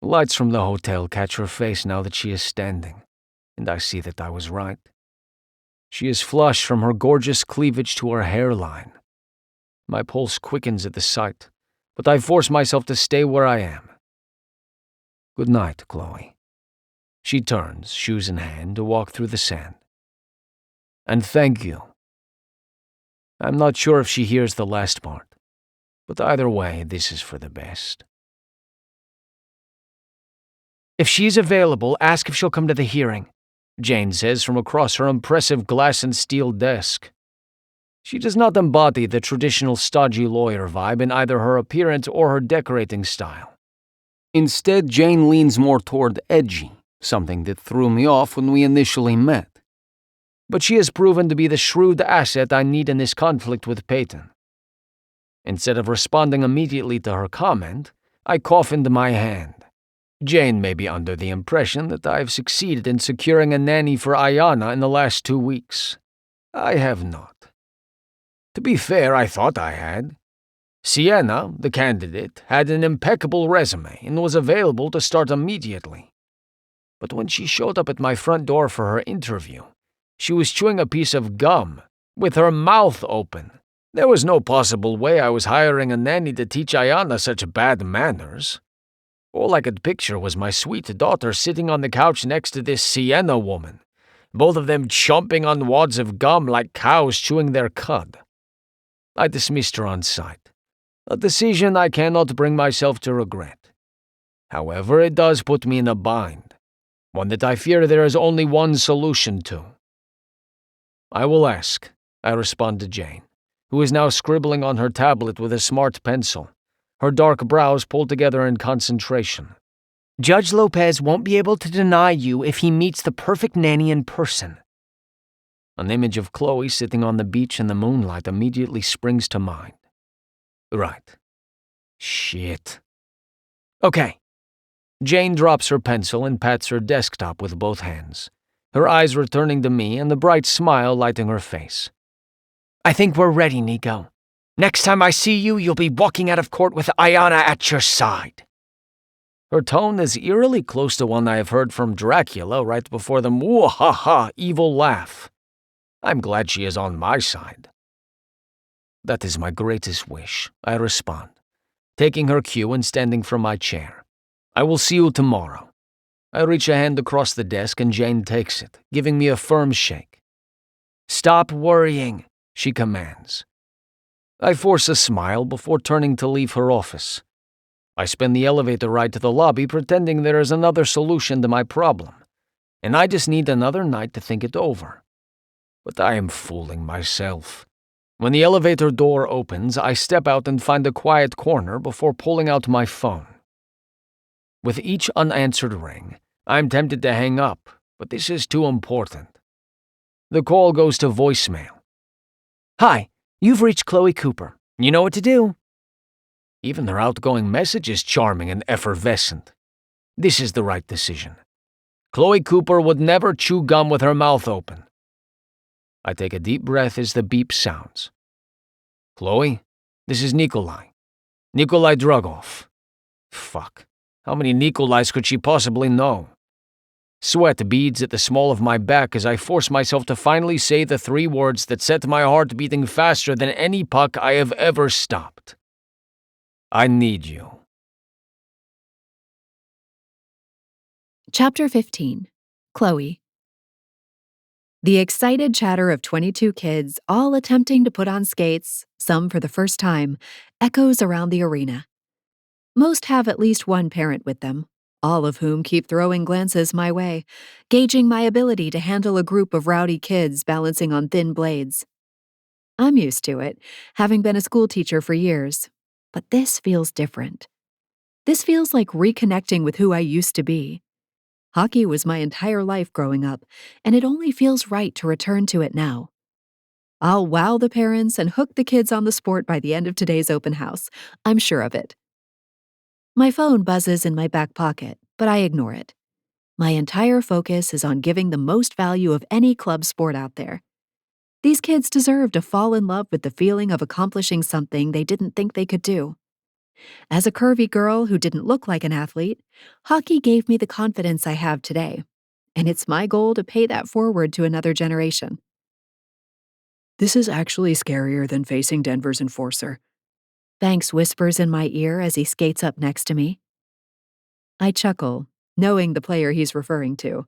Lights from the hotel catch her face now that she is standing, and I see that I was right. She is flushed from her gorgeous cleavage to her hairline. My pulse quickens at the sight, but I force myself to stay where I am. Good night, Chloe. She turns, shoes in hand, to walk through the sand. And thank you. I'm not sure if she hears the last part, but either way, this is for the best.
If she's available, ask if she'll come to the hearing,
Jane says from across her impressive glass and steel desk. She does not embody the traditional stodgy lawyer vibe in either her appearance or her decorating style. Instead, Jane leans more toward edgy, something that threw me off when we initially met. But she has proven to be the shrewd asset I need in this conflict with Peyton. Instead of responding immediately to her comment, I cough into my hand. Jane may be under the impression that I have succeeded in securing a nanny for Ayana in the last 2 weeks, I have not. To be fair, I thought I had. Sienna, the candidate, had an impeccable resume and was available to start immediately. But when she showed up at my front door for her interview, she was chewing a piece of gum, with her mouth open. There was no possible way I was hiring a nanny to teach Ayana such bad manners. All I could picture was my sweet daughter sitting on the couch next to this Sienna woman, both of them chomping on wads of gum like cows chewing their cud. I dismissed her on sight, a decision I cannot bring myself to regret. However, it does put me in a bind, one that I fear there is only one solution to. I will ask, I respond to Jane, who is now scribbling on her tablet with a smart pencil, her dark brows pulled together in concentration.
Judge Lopez won't be able to deny you if he meets the perfect nanny in person.
An image of Chloe sitting on the beach in the moonlight immediately springs to mind. Right. Shit.
Okay.
Jane drops her pencil and pats her desktop with both hands, her eyes returning to me and the bright smile lighting her face.
I think we're ready, Nico. Next time I see you, you'll be walking out of court with Ayana at your side.
Her tone is eerily close to one I have heard from Dracula right before the moo-ha-ha evil laugh. I'm glad she is on my side. That is my greatest wish, I respond, taking her cue and standing from my chair. I will see you tomorrow. I reach a hand across the desk and Jane takes it, giving me a firm shake.
Stop worrying,
she commands. I force a smile before turning to leave her office. I spend the elevator ride to the lobby pretending there is another solution to my problem, and I just need another night to think it over. But I am fooling myself. When the elevator door opens, I step out and find a quiet corner before pulling out my phone. With each unanswered ring, I'm tempted to hang up, but this is too important. The call goes to voicemail.
Hi, you've reached Chloe Cooper. You know what to do.
Even her outgoing message is charming and effervescent. This is the right decision. Chloe Cooper would never chew gum with her mouth open. I take a deep breath as the beep sounds. Chloe, this is Nikolai. Nikolai Drugov. Fuck. How many Nikolais could she possibly know? Sweat beads at the small of my back as I force myself to finally say the 3 words that set my heart beating faster than any puck I have ever stopped. I need you.
Chapter 15. Chloe. The excited chatter of 22 kids, all attempting to put on skates, some for the first time, echoes around the arena. Most have at least one parent with them, all of whom keep throwing glances my way, gauging my ability to handle a group of rowdy kids balancing on thin blades. I'm used to it, having been a school teacher for years, but this feels different. This feels like reconnecting with who I used to be. Hockey was my entire life growing up, and it only feels right to return to it now. I'll wow the parents and hook the kids on the sport by the end of today's open house. I'm sure of it. My phone buzzes in my back pocket, but I ignore it. My entire focus is on giving the most value of any club sport out there. These kids deserve to fall in love with the feeling of accomplishing something they didn't think they could do. As a curvy girl who didn't look like an athlete, hockey gave me the confidence I have today, and it's my goal to pay that forward to another generation.
This is actually scarier than facing Denver's enforcer.
Banks whispers in my ear as he skates up next to me. I chuckle, knowing the player he's referring to.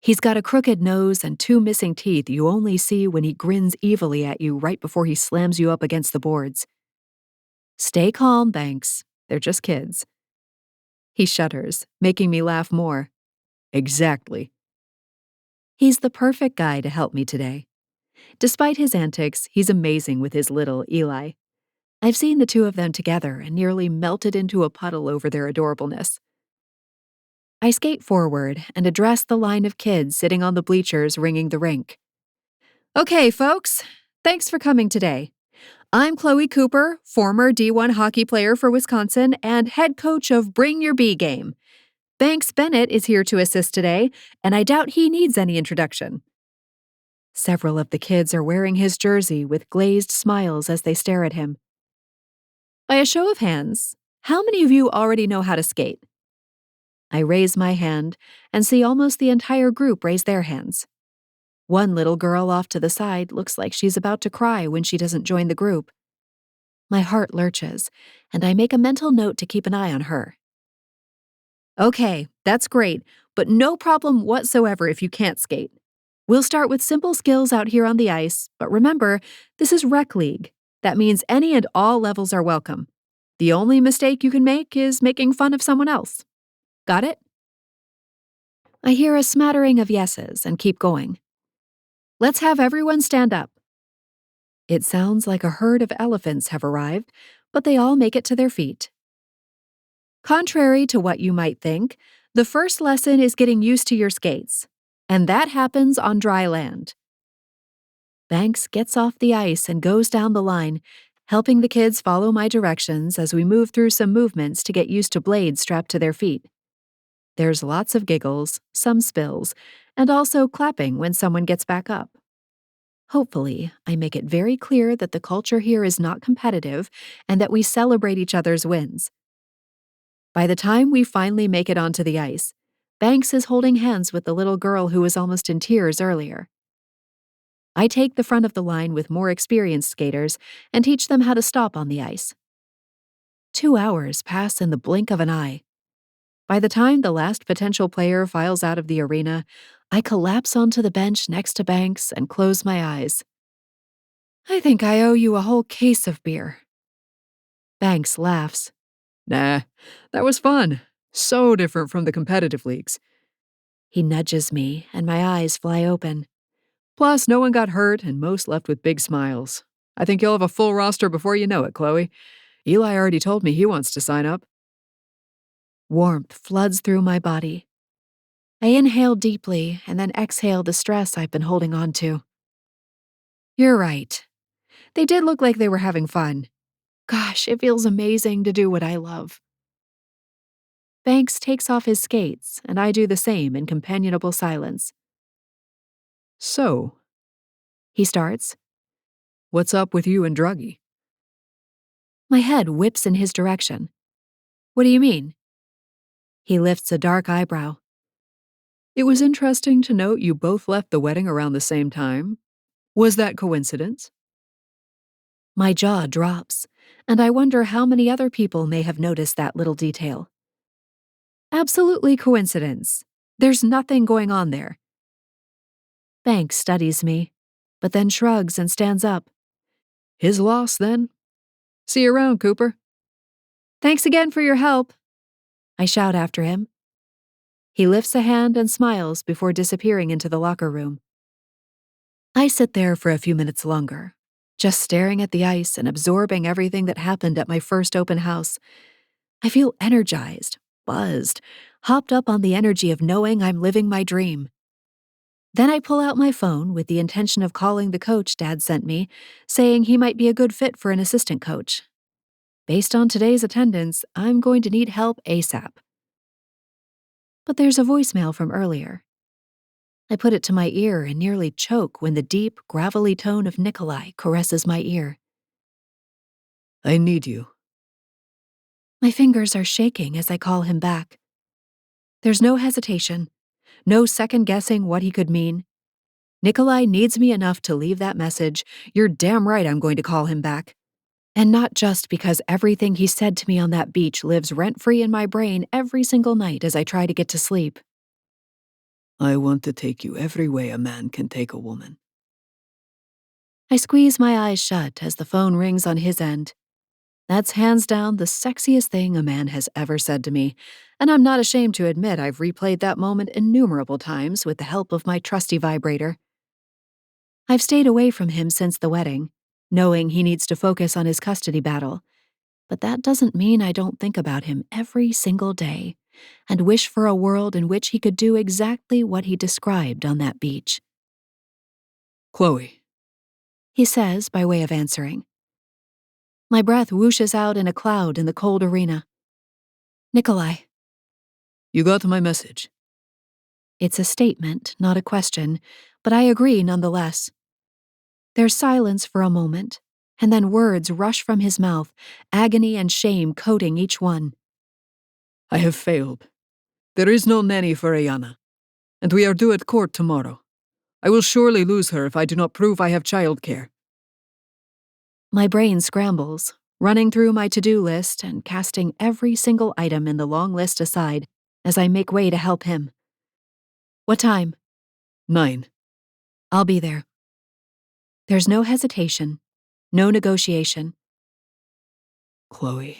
He's got a crooked nose and 2 missing teeth you only see when he grins evilly at you right before he slams you up against the boards. Stay calm, Banks. They're just kids. He shudders, making me laugh more.
Exactly.
He's the perfect guy to help me today. Despite his antics, he's amazing with his little Eli. I've seen the 2 of them together and nearly melted into a puddle over their adorableness. I skate forward and address the line of kids sitting on the bleachers ringing the rink. Okay, folks, thanks for coming today. I'm Chloe Cooper, former D1 hockey player for Wisconsin and head coach of Bring Your B Game. Banks Bennett is here to assist today, and I doubt he needs any introduction.
Several of the kids are wearing his jersey with glazed smiles as they stare at him. By a show of hands, how many of you already know how to skate? I raise my hand and see almost the entire group raise their hands. One little girl off to the side looks like she's about to cry when she doesn't join the group. My heart lurches, and I make a mental note to keep an eye on her. Okay, that's great, but no problem whatsoever if you can't skate. We'll start with simple skills out here on the ice, but remember, this is rec league. That means any and all levels are welcome. The only mistake you can make is making fun of someone else. Got it? I hear a smattering of yeses and keep going. Let's have everyone stand up. It sounds like a herd of elephants have arrived, but they all make it to their feet. Contrary to what you might think, the first lesson is getting used to your skates, and that happens on dry land. Banks gets off the ice and goes down the line, helping the kids follow my directions as we move through some movements to get used to blades strapped to their feet. There's lots of giggles, some spills, and also clapping when someone gets back up. Hopefully, I make it very clear that the culture here is not competitive and that we celebrate each other's wins. By the time we finally make it onto the ice, Banks is holding hands with the little girl who was almost in tears earlier. I take the front of the line with more experienced skaters and teach them how to stop on the ice. 2 hours pass in the blink of an eye. By the time the last potential player files out of the arena, I collapse onto the bench next to Banks and close my eyes. I think I owe you a whole case of beer. Banks laughs.
Nah, that was fun. So different from the competitive leagues.
He nudges me, and my eyes fly open.
Plus, no one got hurt and most left with big smiles. I think you'll have a full roster before you know it, Chloe. Eli already told me he wants to sign up.
Warmth floods through my body. I inhale deeply and then exhale the stress I've been holding on to. You're right. They did look like they were having fun. Gosh, it feels amazing to do what I love. Banks takes off his skates, and I do the same in companionable silence.
So,
He starts.
what's up with you and Druggy?
My head whips in his direction. What do you mean? He lifts a dark eyebrow.
It was interesting to note you both left the wedding around the same time. Was that coincidence?
My jaw drops, and I wonder how many other people may have noticed that little detail. Absolutely coincidence. There's nothing going on there. Banks studies me, but then shrugs and stands up.
His loss, then. See you around, Cooper.
Thanks again for your help, I shout after him. He lifts a hand and smiles before disappearing into the locker room. I sit there for a few minutes longer, just staring at the ice and absorbing everything that happened at my first open house. I feel energized, buzzed, hopped up on the energy of knowing I'm living my dream. Then I pull out my phone with the intention of calling the coach Dad sent me, saying he might be a good fit for an assistant coach. Based on today's attendance, I'm going to need help ASAP. But there's a voicemail from earlier. I put it to my ear and nearly choke when the deep, gravelly tone of Nikolai caresses my ear.
I need you.
My fingers are shaking as I call him back. There's no hesitation, no second-guessing what he could mean. Nikolai needs me enough to leave that message. You're damn right I'm going to call him back. And not just because everything he said to me on that beach lives rent-free in my brain every single night as I try to get to sleep.
I want to take you every way a man can take a woman.
I squeeze my eyes shut as the phone rings on his end. That's hands down the sexiest thing a man has ever said to me, and I'm not ashamed to admit I've replayed that moment innumerable times with the help of my trusty vibrator. I've stayed away from him since the wedding, knowing he needs to focus on his custody battle, but that doesn't mean I don't think about him every single day and wish for a world in which he could do exactly what he described on that beach.
Chloe.
He says by way of answering. My breath whooshes out in a cloud in the cold arena. Nikolai.
You got my message.
It's a statement, not a question,
but I agree nonetheless. There's silence for a moment, and then words rush from his mouth, agony and shame coating each one.
I have failed. There is no nanny for Ayana, and we are due at court tomorrow. I will surely lose her if I do not prove I have childcare.
My brain scrambles, running through my to-do list and casting every single item in the long list aside as I make way to help him. What time?
9.
I'll be there. There's no hesitation, no negotiation.
Chloe.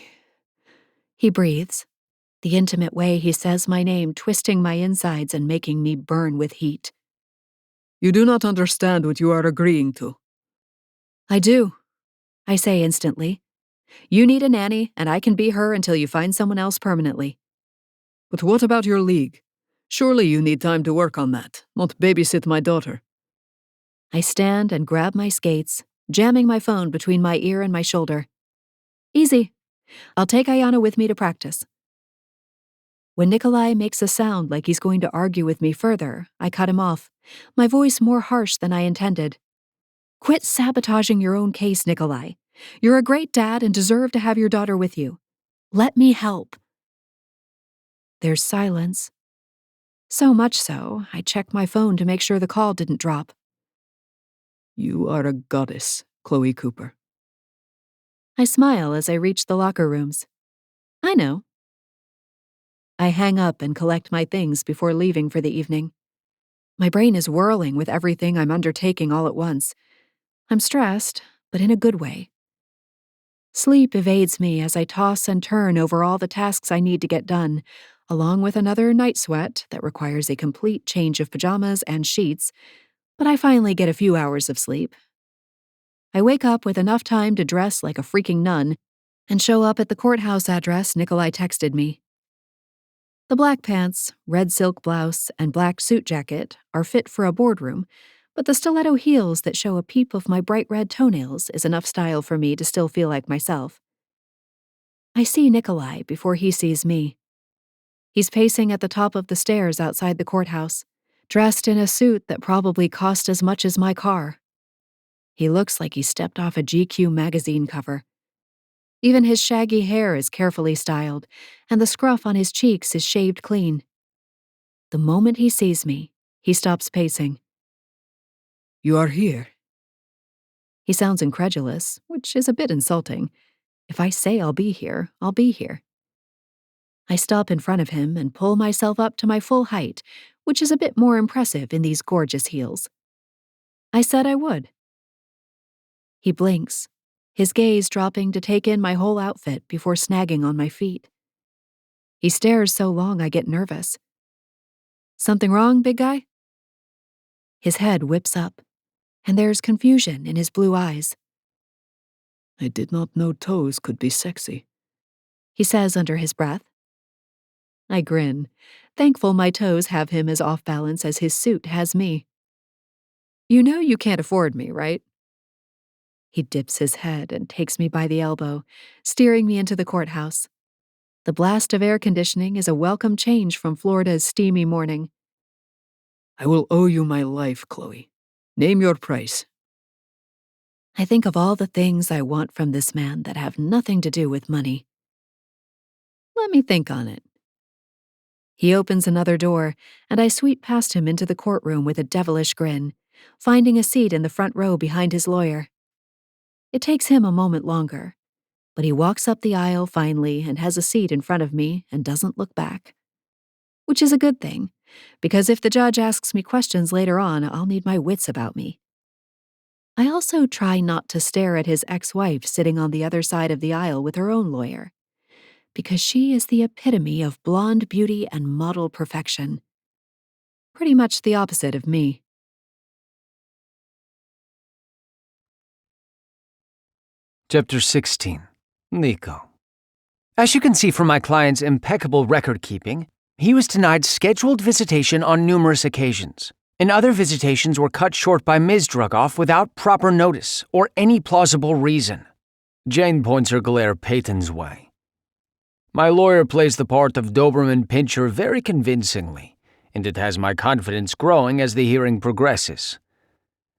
He breathes, the intimate way he says my name twisting my insides and making me burn with heat.
You do not understand what you are agreeing to.
I do, I say instantly. You need a nanny, and I can be her until you find someone else permanently.
But what about your league? Surely you need time to work on that, not babysit my daughter.
I stand and grab my skates, jamming my phone between my ear and my shoulder. Easy. I'll take Ayana with me to practice. When Nikolai makes a sound like he's going to argue with me further, I cut him off, my voice more harsh than I intended. Quit sabotaging your own case, Nikolai. You're a great dad and deserve to have your daughter with you. Let me help. There's silence. So much so, I checked my phone to make sure the call didn't drop.
You are a goddess, Chloe Cooper.
I smile as I reach the locker rooms. I know. I hang up and collect my things before leaving for the evening. My brain is whirling with everything I'm undertaking all at once. I'm stressed, but in a good way. Sleep evades me as I toss and turn over all the tasks I need to get done, along with another night sweat that requires a complete change of pajamas and sheets, but I finally get a few hours of sleep. I wake up with enough time to dress like a freaking nun and show up at the courthouse address Nikolai texted me. The black pants, red silk blouse, and black suit jacket are fit for a boardroom, but the stiletto heels that show a peep of my bright red toenails is enough style for me to still feel like myself. I see Nikolai before he sees me. He's pacing at the top of the stairs outside the courthouse, dressed in a suit that probably cost as much as my car. He looks like he stepped off a GQ magazine cover. Even his shaggy hair is carefully styled, and the scruff on his cheeks is shaved clean. The moment he sees me, he stops pacing.
You are here.
He sounds incredulous, which is a bit insulting. If I say I'll be here, I'll be here. I stop in front of him and pull myself up to my full height, which is a bit more impressive in these gorgeous heels. I said I would. He blinks, his gaze dropping to take in my whole outfit before snagging on my feet. He stares so long I get nervous. Something wrong, big guy? His head whips up, and there's confusion in his blue eyes.
I did not know toes could be sexy,
He says under his breath. I grin, thankful my toes have him as off balance as his suit has me. You know you can't afford me, right? He dips his head and takes me by the elbow, steering me into the courthouse. The blast of air conditioning is a welcome change from Florida's steamy morning.
I will owe you my life, Chloe. Name your price.
I think of all the things I want from this man that have nothing to do with money. Let me think on it. He opens another door, and I sweep past him into the courtroom with a devilish grin, finding a seat in the front row behind his lawyer. It takes him a moment longer, but he walks up the aisle finally and has a seat in front of me and doesn't look back. Which is a good thing, because if the judge asks me questions later on, I'll need my wits about me. I also try not to stare at his ex-wife sitting on the other side of the aisle with her own lawyer, because she is the epitome of blonde beauty and model perfection. Pretty much the opposite of me.
Chapter 16. Nico. As you can see from my client's impeccable record-keeping, he was denied scheduled visitation on numerous occasions, and other visitations were cut short by Ms. Drugoff without proper notice or any plausible reason. Jane points her glare Peyton's way. My lawyer plays the part of Doberman Pinscher very convincingly, and it has my confidence growing as the hearing progresses.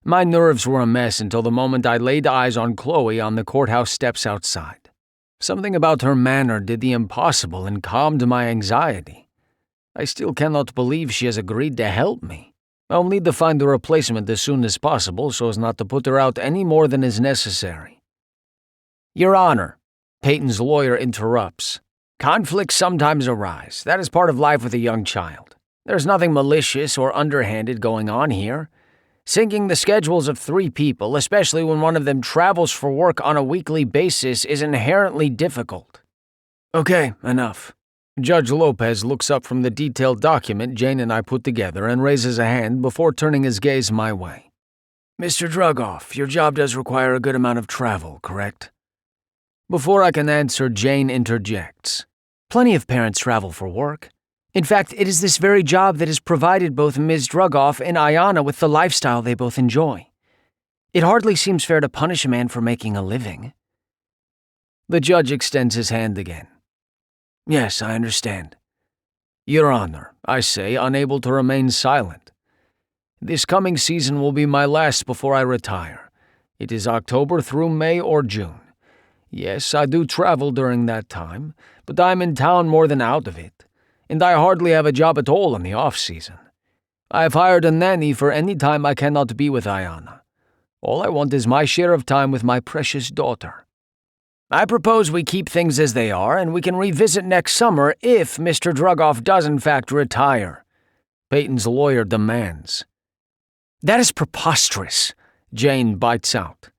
My nerves were a mess until the moment I laid eyes on Chloe on the courthouse steps outside. Something about her manner did the impossible and calmed my anxiety. I still cannot believe she has agreed to help me. I'll need to find a replacement as soon as possible so as not to put her out any more than is necessary. Your Honor, Peyton's lawyer interrupts. Conflicts sometimes arise. That is part of life with a young child. There's nothing malicious or underhanded going on here. Syncing the schedules of 3 people, especially when one of them travels for work on a weekly basis, is inherently difficult. Okay, enough. Judge Lopez looks up from the detailed document Jane and I put together and raises a hand before turning his gaze my way. Mr. Drugoff, your job does require a good amount of travel, correct? Before I can answer, Jane interjects.
Plenty of parents travel for work. In fact, it is this very job that has provided both Ms. Drugoff and Ayanna with the lifestyle they both enjoy. It hardly seems fair to punish a man for making a living.
The judge extends his hand again. Yes, I understand. Your Honor, I say, unable to remain silent. This coming season will be my last before I retire. It is October through May or June. Yes, I do travel during that time, but I'm in town more than out of it, and I hardly have a job at all in the off-season. I have hired a nanny for any time I cannot be with Ayanna. All I want is my share of time with my precious daughter. I propose we keep things as they are, and we can revisit next summer if Mr. Drugoff does in fact retire, Peyton's lawyer demands.
That is preposterous, Jane bites out.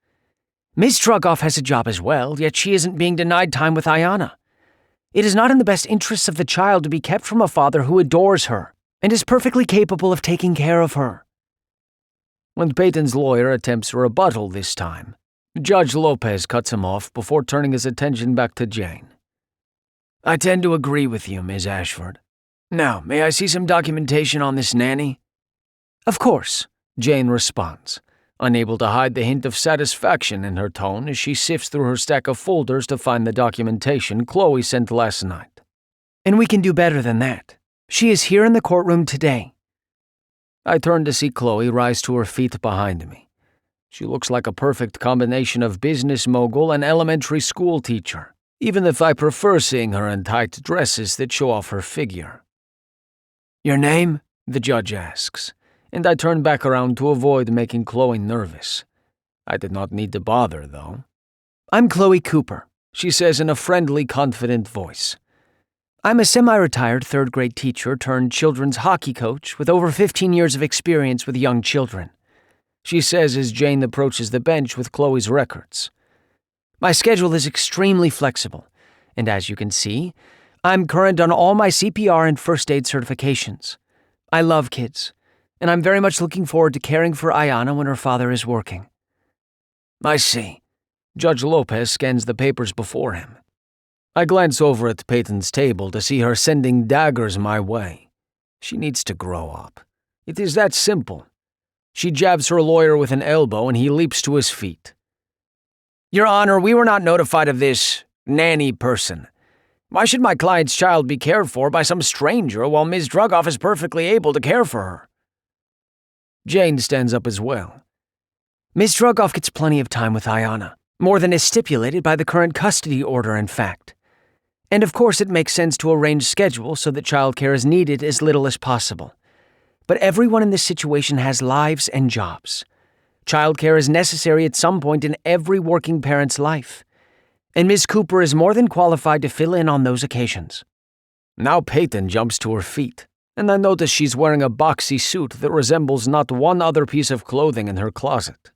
Ms. Drugoff has a job as well, yet she isn't being denied time with Ayanna. It is not in the best interests of the child to be kept from a father who adores her and is perfectly capable of taking care of her.
When Peyton's lawyer attempts a rebuttal this time, Judge Lopez cuts him off before turning his attention back to Jane. I tend to agree with you, Ms. Ashford. Now, may I see some documentation on this nanny?
Of course,
Jane responds, unable to hide the hint of satisfaction in her tone as she sifts through her stack of folders to find the documentation Chloe sent last night.
And we can do better than that. She is here in the courtroom today.
I turn to see Chloe rise to her feet behind me. She looks like a perfect combination of business mogul and elementary school teacher, even if I prefer seeing her in tight dresses that show off her figure. Your name? The judge asks, and I turn back around to avoid making Chloe nervous. I did not need to bother, though.
I'm Chloe Cooper,
she says in a friendly, confident voice.
I'm a semi-retired third-grade teacher turned children's hockey coach with over 15 years of experience with young children, she says as Jane approaches the bench with Chloe's records. My schedule is extremely flexible, and as you can see, I'm current on all my CPR and first aid certifications. I love kids, and I'm very much looking forward to caring for Ayanna when her father is working.
I see. Judge Lopez scans the papers before him. I glance over at Peyton's table to see her sending daggers my way. She needs to grow up. It is that simple. She jabs her lawyer with an elbow and he leaps to his feet. Your Honor, we were not notified of this nanny person. Why should my client's child be cared for by some stranger while Ms. Drugoff is perfectly able to care for her? Jane stands up as well.
Ms. Drugoff gets plenty of time with Ayanna, more than is stipulated by the current custody order, in fact. And of course it makes sense to arrange schedules so that childcare is needed as little as possible. But everyone in this situation has lives and jobs. Childcare is necessary at some point in every working parent's life. And Ms. Cooper is more than qualified to fill in on those occasions.
Now Peyton jumps to her feet, and I notice she's wearing a boxy suit that resembles not one other piece of clothing in her closet.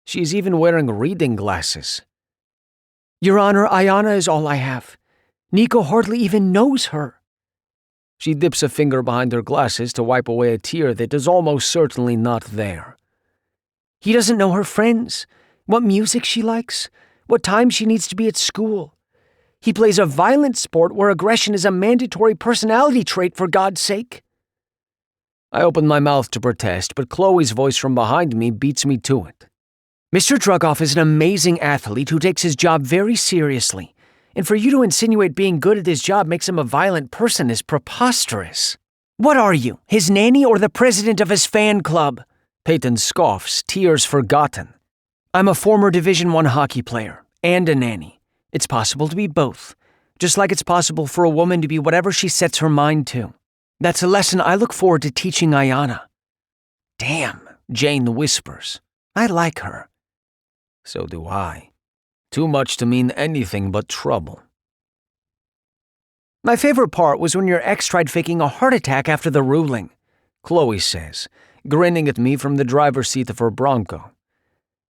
She's even wearing reading glasses.
Your Honor, Ayanna is all I have. Nico hardly even knows her.
She dips a finger behind her glasses to wipe away a tear that is almost certainly not there.
He doesn't know her friends, what music she likes, what time she needs to be at school. He plays a violent sport where aggression is a mandatory personality trait, for God's sake.
I open my mouth to protest, but Chloe's voice from behind me beats me to it.
Mr. Drugoff is an amazing athlete who takes his job very seriously, and for you to insinuate being good at his job makes him a violent person is preposterous. What are you, his nanny or the president of his fan club? Peyton scoffs, tears forgotten. I'm a former Division I hockey player and a nanny. It's possible to be both, just like it's possible for a woman to be whatever she sets her mind to. That's a lesson I look forward to teaching Ayanna. Damn, Jane whispers. I like her.
So do I. Too much to mean anything but trouble.
My favorite part was when your ex tried faking a heart attack after the ruling,
Chloe says, grinning at me from the driver's seat of her Bronco.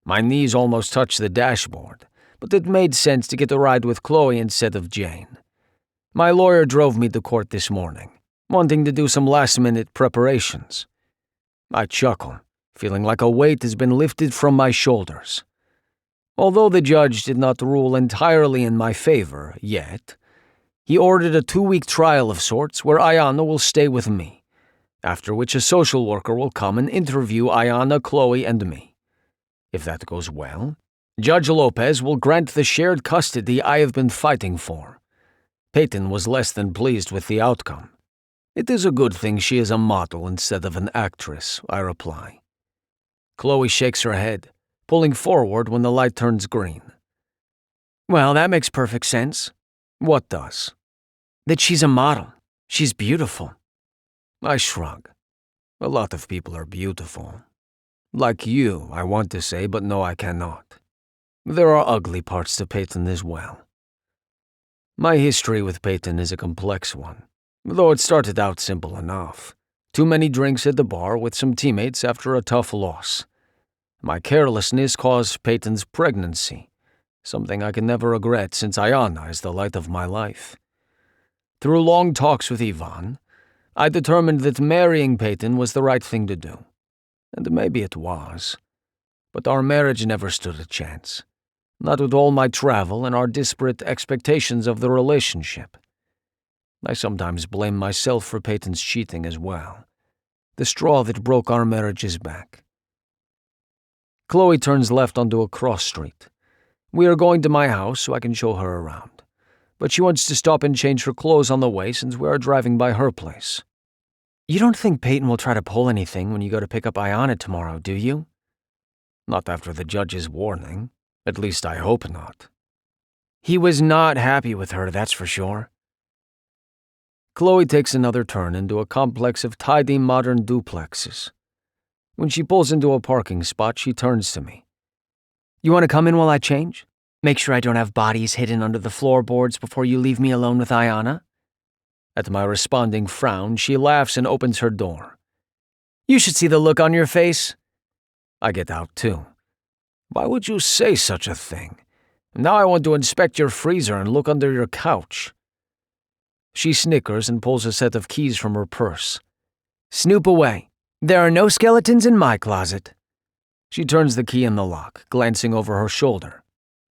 My knees almost touched the dashboard, but it made sense to get a ride with Chloe instead of Jane. My lawyer drove me to court this morning, wanting to do some last-minute preparations. I chuckle, feeling like a weight has been lifted from my shoulders. Although the judge did not rule entirely in my favor yet, he ordered a 2-week trial of sorts where Ayanna will stay with me, after which a social worker will come and interview Ayanna, Chloe, and me. If that goes well, Judge Lopez will grant the shared custody I have been fighting for. Peyton was less than pleased with the outcome. It is a good thing she is a model instead of an actress, I reply. Chloe shakes her head, pulling forward when the light turns green.
Well, that makes perfect sense.
What does?
That she's a model. She's beautiful.
I shrug. A lot of people are beautiful. Like you, I want to say, but no, I cannot. There are ugly parts to Peyton as well. My history with Peyton is a complex one, though it started out simple enough. Too many drinks at the bar with some teammates after a tough loss. My carelessness caused Peyton's pregnancy, something I can never regret since Ayanna is the light of my life. Through long talks with Yvonne, I determined that marrying Peyton was the right thing to do. And maybe it was. But our marriage never stood a chance. Not with all my travel and our disparate expectations of the relationship. I sometimes blame myself for Peyton's cheating as well. The straw that broke our marriage's back. Chloe turns left onto a cross street. We are going to my house so I can show her around. But she wants to stop and change her clothes on the way since we are driving by her place.
You don't think Peyton will try to pull anything when you go to pick up Ayanna tomorrow, do you?
Not after the judge's warning. At least I hope not.
He was not happy with her, that's for sure.
Chloe takes another turn into a complex of tidy modern duplexes. When she pulls into a parking spot, she turns to me.
You want to come in while I change? Make sure I don't have bodies hidden under the floorboards before you leave me alone with Ayanna?
At my responding frown, she laughs and opens her door.
You should see the look on your face.
I get out too. Why would you say such a thing? Now I want to inspect your freezer and look under your couch. She snickers and pulls a set of keys from her purse.
Snoop away. There are no skeletons in my closet.
She turns the key in the lock, glancing over her shoulder.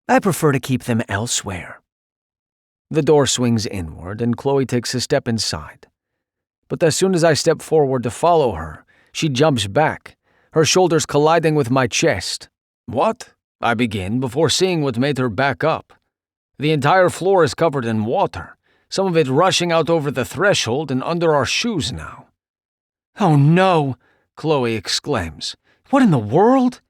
I prefer to keep them elsewhere.
The door swings inward and Chloe takes a step inside. But as soon as I step forward to follow her, she jumps back, her shoulders colliding with my chest. What? I begin before seeing what made her back up. The entire floor is covered in water, some of it rushing out over the threshold and under our shoes now.
Oh no,
Chloe exclaims.
What in the world?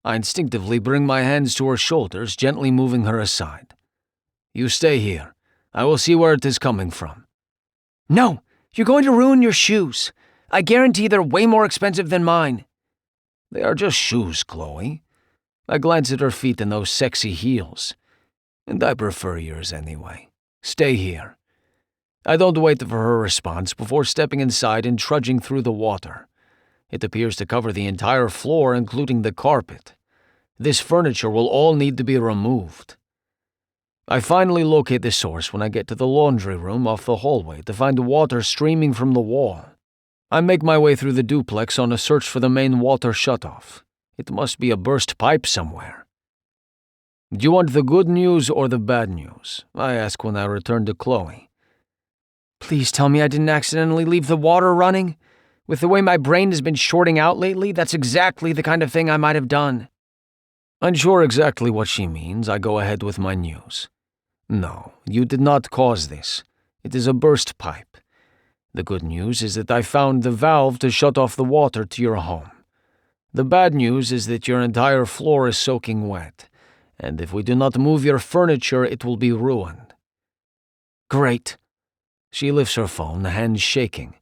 I instinctively bring my hands to her shoulders, gently moving her aside. You stay here. I will see where it is coming from.
No, you're going to ruin your shoes. I guarantee they're way more expensive than mine.
They are just shoes, Chloe. I glance at her feet in those sexy heels. And I prefer yours anyway. Stay here. I don't wait for her response before stepping inside and trudging through the water. It appears to cover the entire floor, including the carpet. This furniture will all need to be removed. I finally locate the source when I get to the laundry room off the hallway to find water streaming from the wall. I make my way through the duplex on a search for the main water shutoff. It must be a burst pipe somewhere. Do you want the good news or the bad news? I ask when I return to Chloe.
Please tell me I didn't accidentally leave the water running. With the way my brain has been shorting out lately, that's exactly the kind of thing I might have done.
Unsure exactly what she means, I go ahead with my news. No, you did not cause this. It is a burst pipe. The good news is that I found the valve to shut off the water to your home. The bad news is that your entire floor is soaking wet, and if we do not move your furniture, it will be ruined."
Great.
She lifts her phone, hands shaking.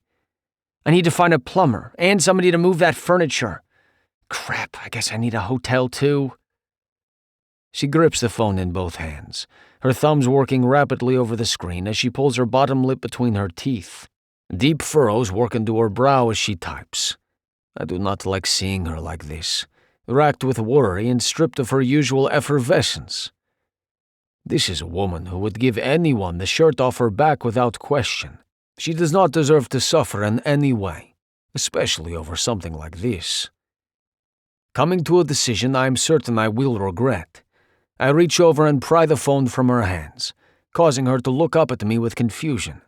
I need to find a plumber and somebody to move that furniture. Crap, I guess I need a hotel too.
She grips the phone in both hands, her thumbs working rapidly over the screen as she pulls her bottom lip between her teeth. Deep furrows work into her brow as she types. I do not like seeing her like this, racked with worry and stripped of her usual effervescence. This is a woman who would give anyone the shirt off her back without question. She does not deserve to suffer in any way, especially over something like this. Coming to a decision I am certain I will regret, I reach over and pry the phone from her hands, causing her to look up at me with confusion.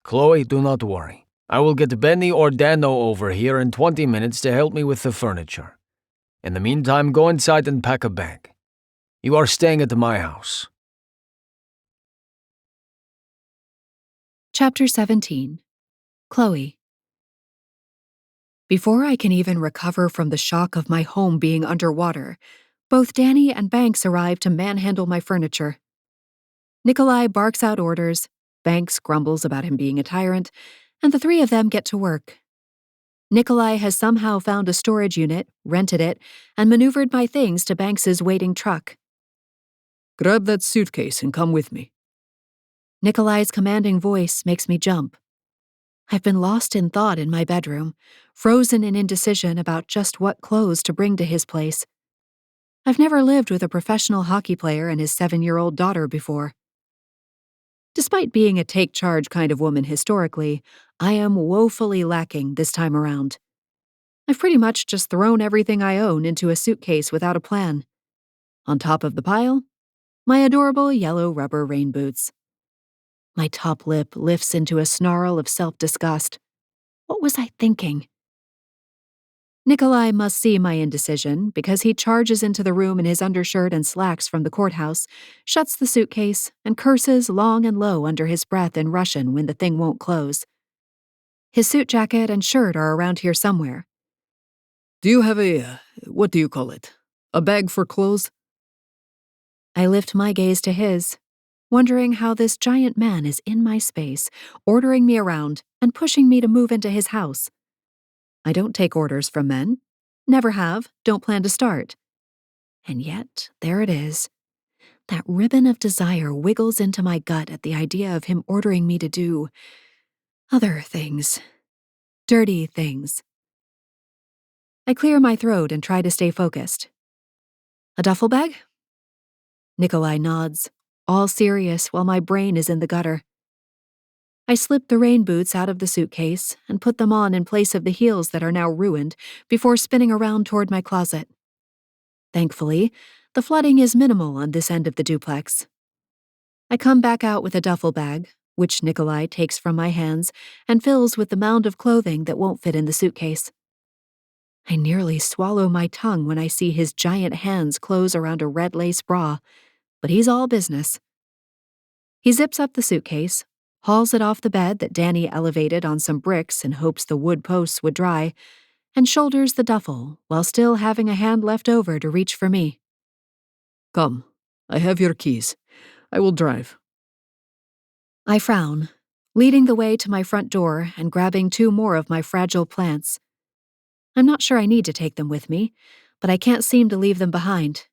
"Chloe, do not worry. I will get Benny or Dano over here in 20 minutes to help me with the furniture. In the meantime, go inside and pack a bag. You are staying at my house."
Chapter 17. Chloe. Before I can even recover from the shock of my home being underwater, both Danny and Banks arrive to manhandle my furniture. Nikolai barks out orders, Banks grumbles about him being a tyrant, and the three of them get to work. Nikolai has somehow found a storage unit, rented it, and maneuvered my things to Banks's waiting truck.
"Grab that suitcase and come with me."
Nikolai's commanding voice makes me jump. I've been lost in thought in my bedroom, frozen in indecision about just what clothes to bring to his place. I've never lived with a professional hockey player and his 7-year-old daughter before. Despite being a take-charge kind of woman historically, I am woefully lacking this time around. I've pretty much just thrown everything I own into a suitcase without a plan. On top of the pile, my adorable yellow rubber rain boots. My top lip lifts into a snarl of self-disgust. What was I thinking? Nikolai must see my indecision because he charges into the room in his undershirt and slacks from the courthouse, shuts the suitcase, and curses long and low under his breath in Russian when the thing won't close. His suit jacket and shirt are around here somewhere.
"Do you have what do you call it? A bag for clothes?"
I lift my gaze to his, wondering how this giant man is in my space, ordering me around and pushing me to move into his house. I don't take orders from men. Never have, don't plan to start. And yet, there it is. That ribbon of desire wiggles into my gut at the idea of him ordering me to do other things. Dirty things. I clear my throat and try to stay focused. A duffel bag? Nikolai nods, all serious while my brain is in the gutter. I slip the rain boots out of the suitcase and put them on in place of the heels that are now ruined before spinning around toward my closet. Thankfully, the flooding is minimal on this end of the duplex. I come back out with a duffel bag, which Nikolai takes from my hands and fills with the mound of clothing that won't fit in the suitcase. I nearly swallow my tongue when I see his giant hands close around a red lace bra, but he's all business. He zips up the suitcase, hauls it off the bed that Danny elevated on some bricks in hopes the wood posts would dry, and shoulders the duffel while still having a hand left over to reach for me.
"Come, I have your keys. I will drive."
I frown, leading the way to my front door and grabbing 2 more of my fragile plants. I'm not sure I need to take them with me, but I can't seem to leave them behind.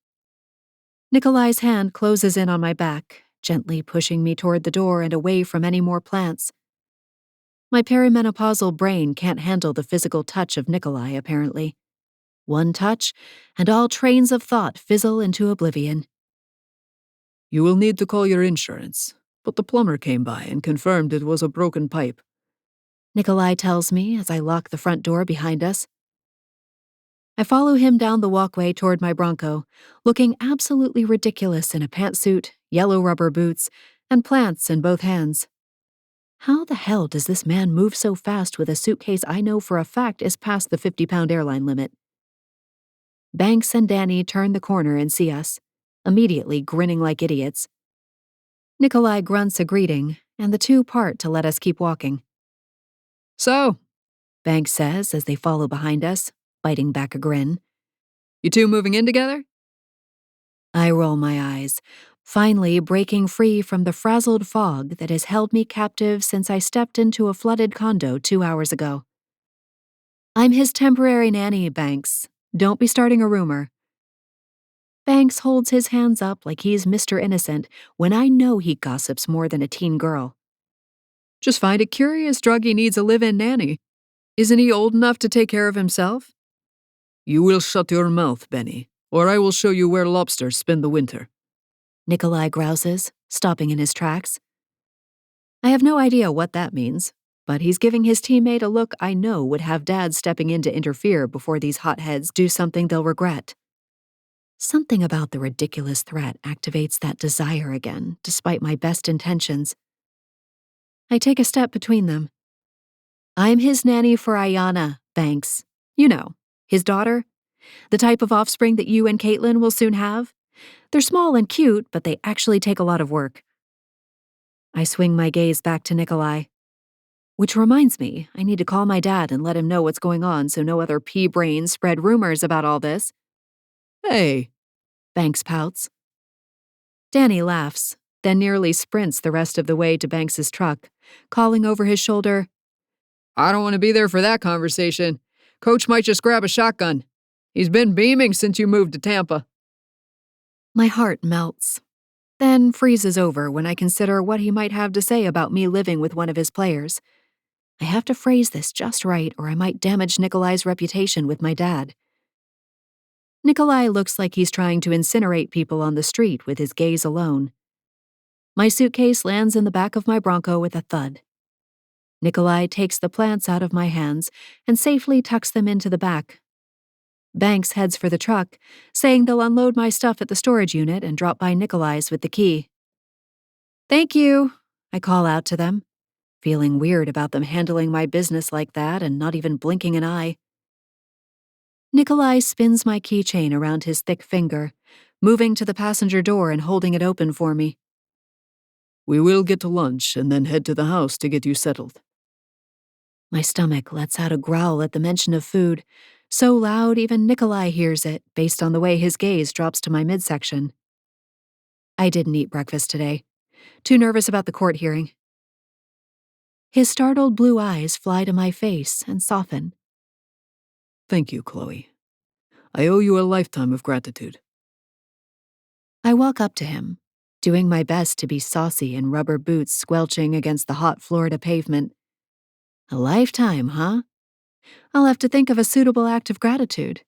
Nikolai's hand closes in on my back, gently pushing me toward the door and away from any more plants. My perimenopausal brain can't handle the physical touch of Nikolai, apparently. One touch, and all trains of thought fizzle into oblivion.
"You will need to call your insurance, but the plumber came by and confirmed it was a broken pipe."
Nikolai tells me as I lock the front door behind us. I follow him down the walkway toward my Bronco, looking absolutely ridiculous in a pantsuit, yellow rubber boots, and plants in both hands. How the hell does this man move so fast with a suitcase I know for a fact is past the 50-pound airline limit? Banks and Danny turn the corner and see us, immediately grinning like idiots. Nikolai grunts a greeting, and the two part to let us keep walking. So, Banks says as they follow behind us, biting back a grin. You two moving in together? I roll my eyes, finally breaking free from the frazzled fog that has held me captive since I stepped into a flooded condo 2 hours ago. I'm his temporary nanny, Banks. Don't be starting a rumor. Banks holds his hands up like he's Mr. Innocent when I know he gossips more than a teen girl. Just find it curious Druggy needs a live-in nanny. Isn't he old enough to take care of himself? You will shut your mouth, Benny, or I will show you where lobsters spend the winter. Nikolai grouses, stopping in his tracks. I have no idea what that means, but he's giving his teammate a look I know would have Dad stepping in to interfere before these hotheads do something they'll regret. Something about the ridiculous threat activates that desire again, despite my best intentions. I take a step between them. I'm his nanny for Ayanna, Banks. You know, his daughter. The type of offspring that you and Caitlin will soon have. They're small and cute, but they actually take a lot of work. I swing my gaze back to Nikolai. Which reminds me, I need to call my dad and let him know what's going on so no other pea-brains spread rumors about all this. Hey, Banks pouts. Danny laughs, then nearly sprints the rest of the way to Banks's truck, calling over his shoulder, I don't want to be there for that conversation. Coach might just grab a shotgun. He's been beaming since you moved to Tampa. My heart melts, then freezes over when I consider what he might have to say about me living with one of his players. I have to phrase this just right or I might damage Nikolai's reputation with my dad. Nikolai looks like he's trying to incinerate people on the street with his gaze alone. My suitcase lands in the back of my Bronco with a thud. Nikolai takes the plants out of my hands and safely tucks them into the back. Banks heads for the truck, saying they'll unload my stuff at the storage unit and drop by Nikolai's with the key. Thank you, I call out to them, feeling weird about them handling my business like that and not even blinking an eye. Nikolai spins my keychain around his thick finger, moving to the passenger door and holding it open for me. We will get to lunch and then head to the house to get you settled. My stomach lets out a growl at the mention of food, so loud even Nikolai hears it based on the way his gaze drops to my midsection. I didn't eat breakfast today. Too nervous about the court hearing. His startled blue eyes fly to my face and soften. Thank you, Chloe. I owe you a lifetime of gratitude. I walk up to him, doing my best to be saucy in rubber boots squelching against the hot Florida pavement. A lifetime, huh? I'll have to think of a suitable act of gratitude.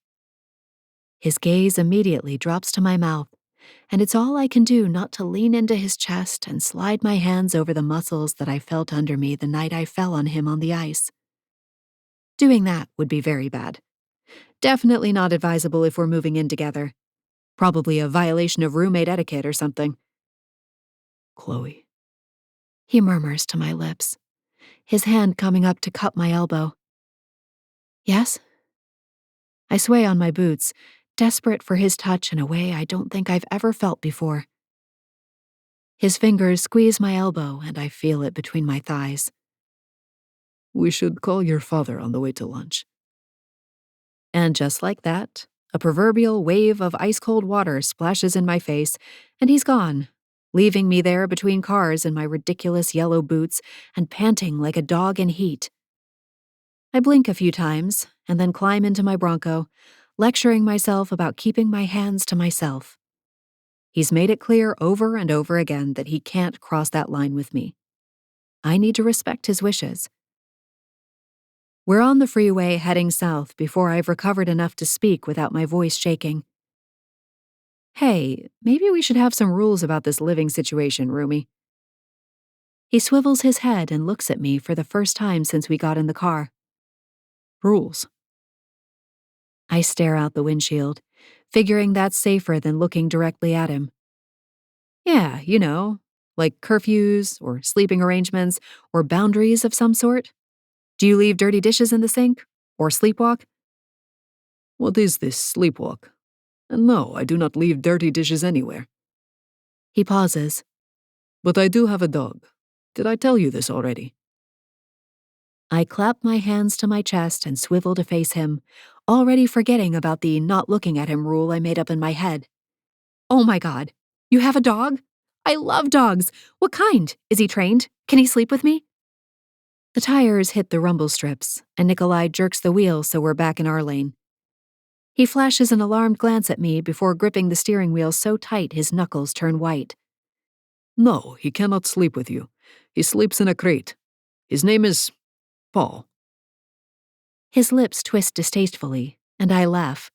His gaze immediately drops to my mouth, and it's all I can do not to lean into his chest and slide my hands over the muscles that I felt under me the night I fell on him on the ice. Doing that would be very bad. Definitely not advisable if we're moving in together. Probably a violation of roommate etiquette or something. Chloe, he murmurs to my lips, his hand coming up to cup my elbow. Yes? I sway on my boots, desperate for his touch in a way I don't think I've ever felt before. His fingers squeeze my elbow and I feel it between my thighs. We should call your father on the way to lunch. And just like that, a proverbial wave of ice-cold water splashes in my face, and he's gone, leaving me there between cars in my ridiculous yellow boots and panting like a dog in heat. I blink a few times and then climb into my Bronco, lecturing myself about keeping my hands to myself. He's made it clear over and over again that he can't cross that line with me. I need to respect his wishes. We're on the freeway heading south before I've recovered enough to speak without my voice shaking. Hey, maybe we should have some rules about this living situation, Rumi. He swivels his head and looks at me for the first time since we got in the car. Rules. I stare out the windshield, figuring that's safer than looking directly at him. Yeah, you know, like curfews or sleeping arrangements or boundaries of some sort. Do you leave dirty dishes in the sink? Or sleepwalk? What is this sleepwalk? And no, I do not leave dirty dishes anywhere. He pauses. But I do have a dog. Did I tell you this already?
I clapped my hands to my chest and swiveled to face him, already forgetting about the not looking at him rule I made up in my head. Oh my God, you have a dog? I love dogs. What kind? Is he trained? Can he sleep with me? The tires hit the rumble strips, and Nikolai jerks the wheel so we're back in our lane. He flashes an alarmed glance at me before gripping the steering wheel so tight his knuckles turn white.
No, he cannot sleep with you. He sleeps in a crate. His name is Paul.
His lips twist distastefully, and I laugh.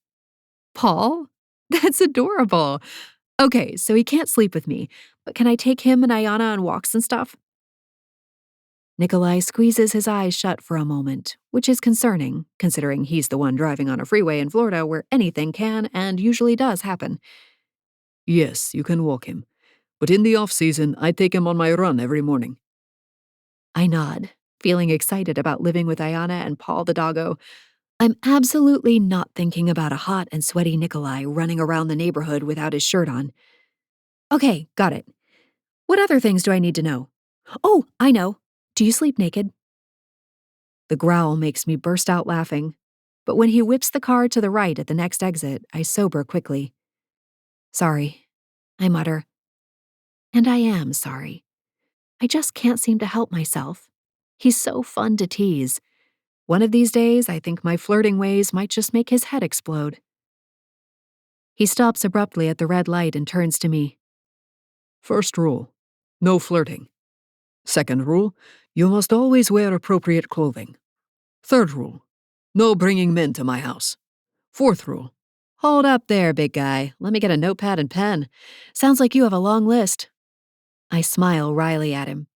Paul? That's adorable. Okay, so he can't sleep with me, but can I take him and Ayana on walks and stuff? Nikolai squeezes his eyes shut for a moment, which is concerning, considering he's the one driving on a freeway in Florida where anything can and usually does happen.
Yes, you can walk him. But in the off-season, I take him on my run every morning.
I nod, feeling excited about living with Ayana and Paul the doggo. I'm absolutely not thinking about a hot and sweaty Nikolai running around the neighborhood without his shirt on. Okay, got it. What other things do I need to know? Oh, I know. Do you sleep naked? The growl makes me burst out laughing, but when he whips the car to the right at the next exit, I sober quickly. Sorry, I mutter. And I am sorry. I just can't seem to help myself. He's so fun to tease. One of these days, I think my flirting ways might just make his head explode. He stops abruptly at the red light and turns to me.
First rule, no flirting. Second rule, you must always wear appropriate clothing. Third rule, no bringing men to my house. Fourth rule,
Hold up there, big guy. Let me get a notepad and pen. Sounds like you have a long list. I smile wryly at him.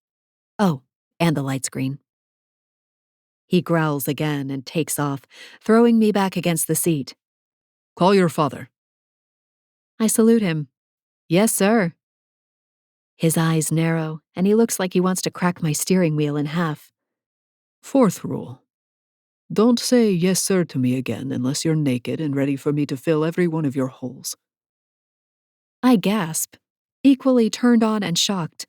Oh, and the light screen. He growls again and takes off, throwing me back against the seat.
call your father.
I salute him. Yes, sir. His eyes narrow, and he looks like he wants to crack my steering wheel in half.
Fourth rule, don't say yes sir to me again unless you're naked and ready for me to fill every one of your holes.
I gasp, equally turned on and shocked.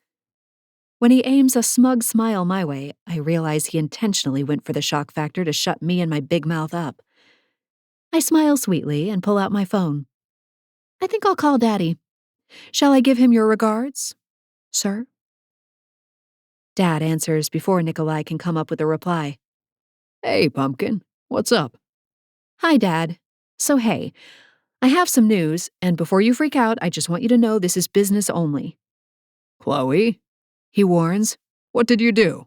When he aims a smug smile my way, I realize he intentionally went for the shock factor to shut me and my big mouth up. I smile sweetly and pull out my phone. I think I'll call Daddy. Shall I give him your regards, sir? Dad answers before Nikolai can come up with a reply.
Hey, Pumpkin, what's up?
Hi, Dad. So hey, I have some news, and before you freak out, I just want you to know this is business only.
Chloe?
He warns.
What did you do?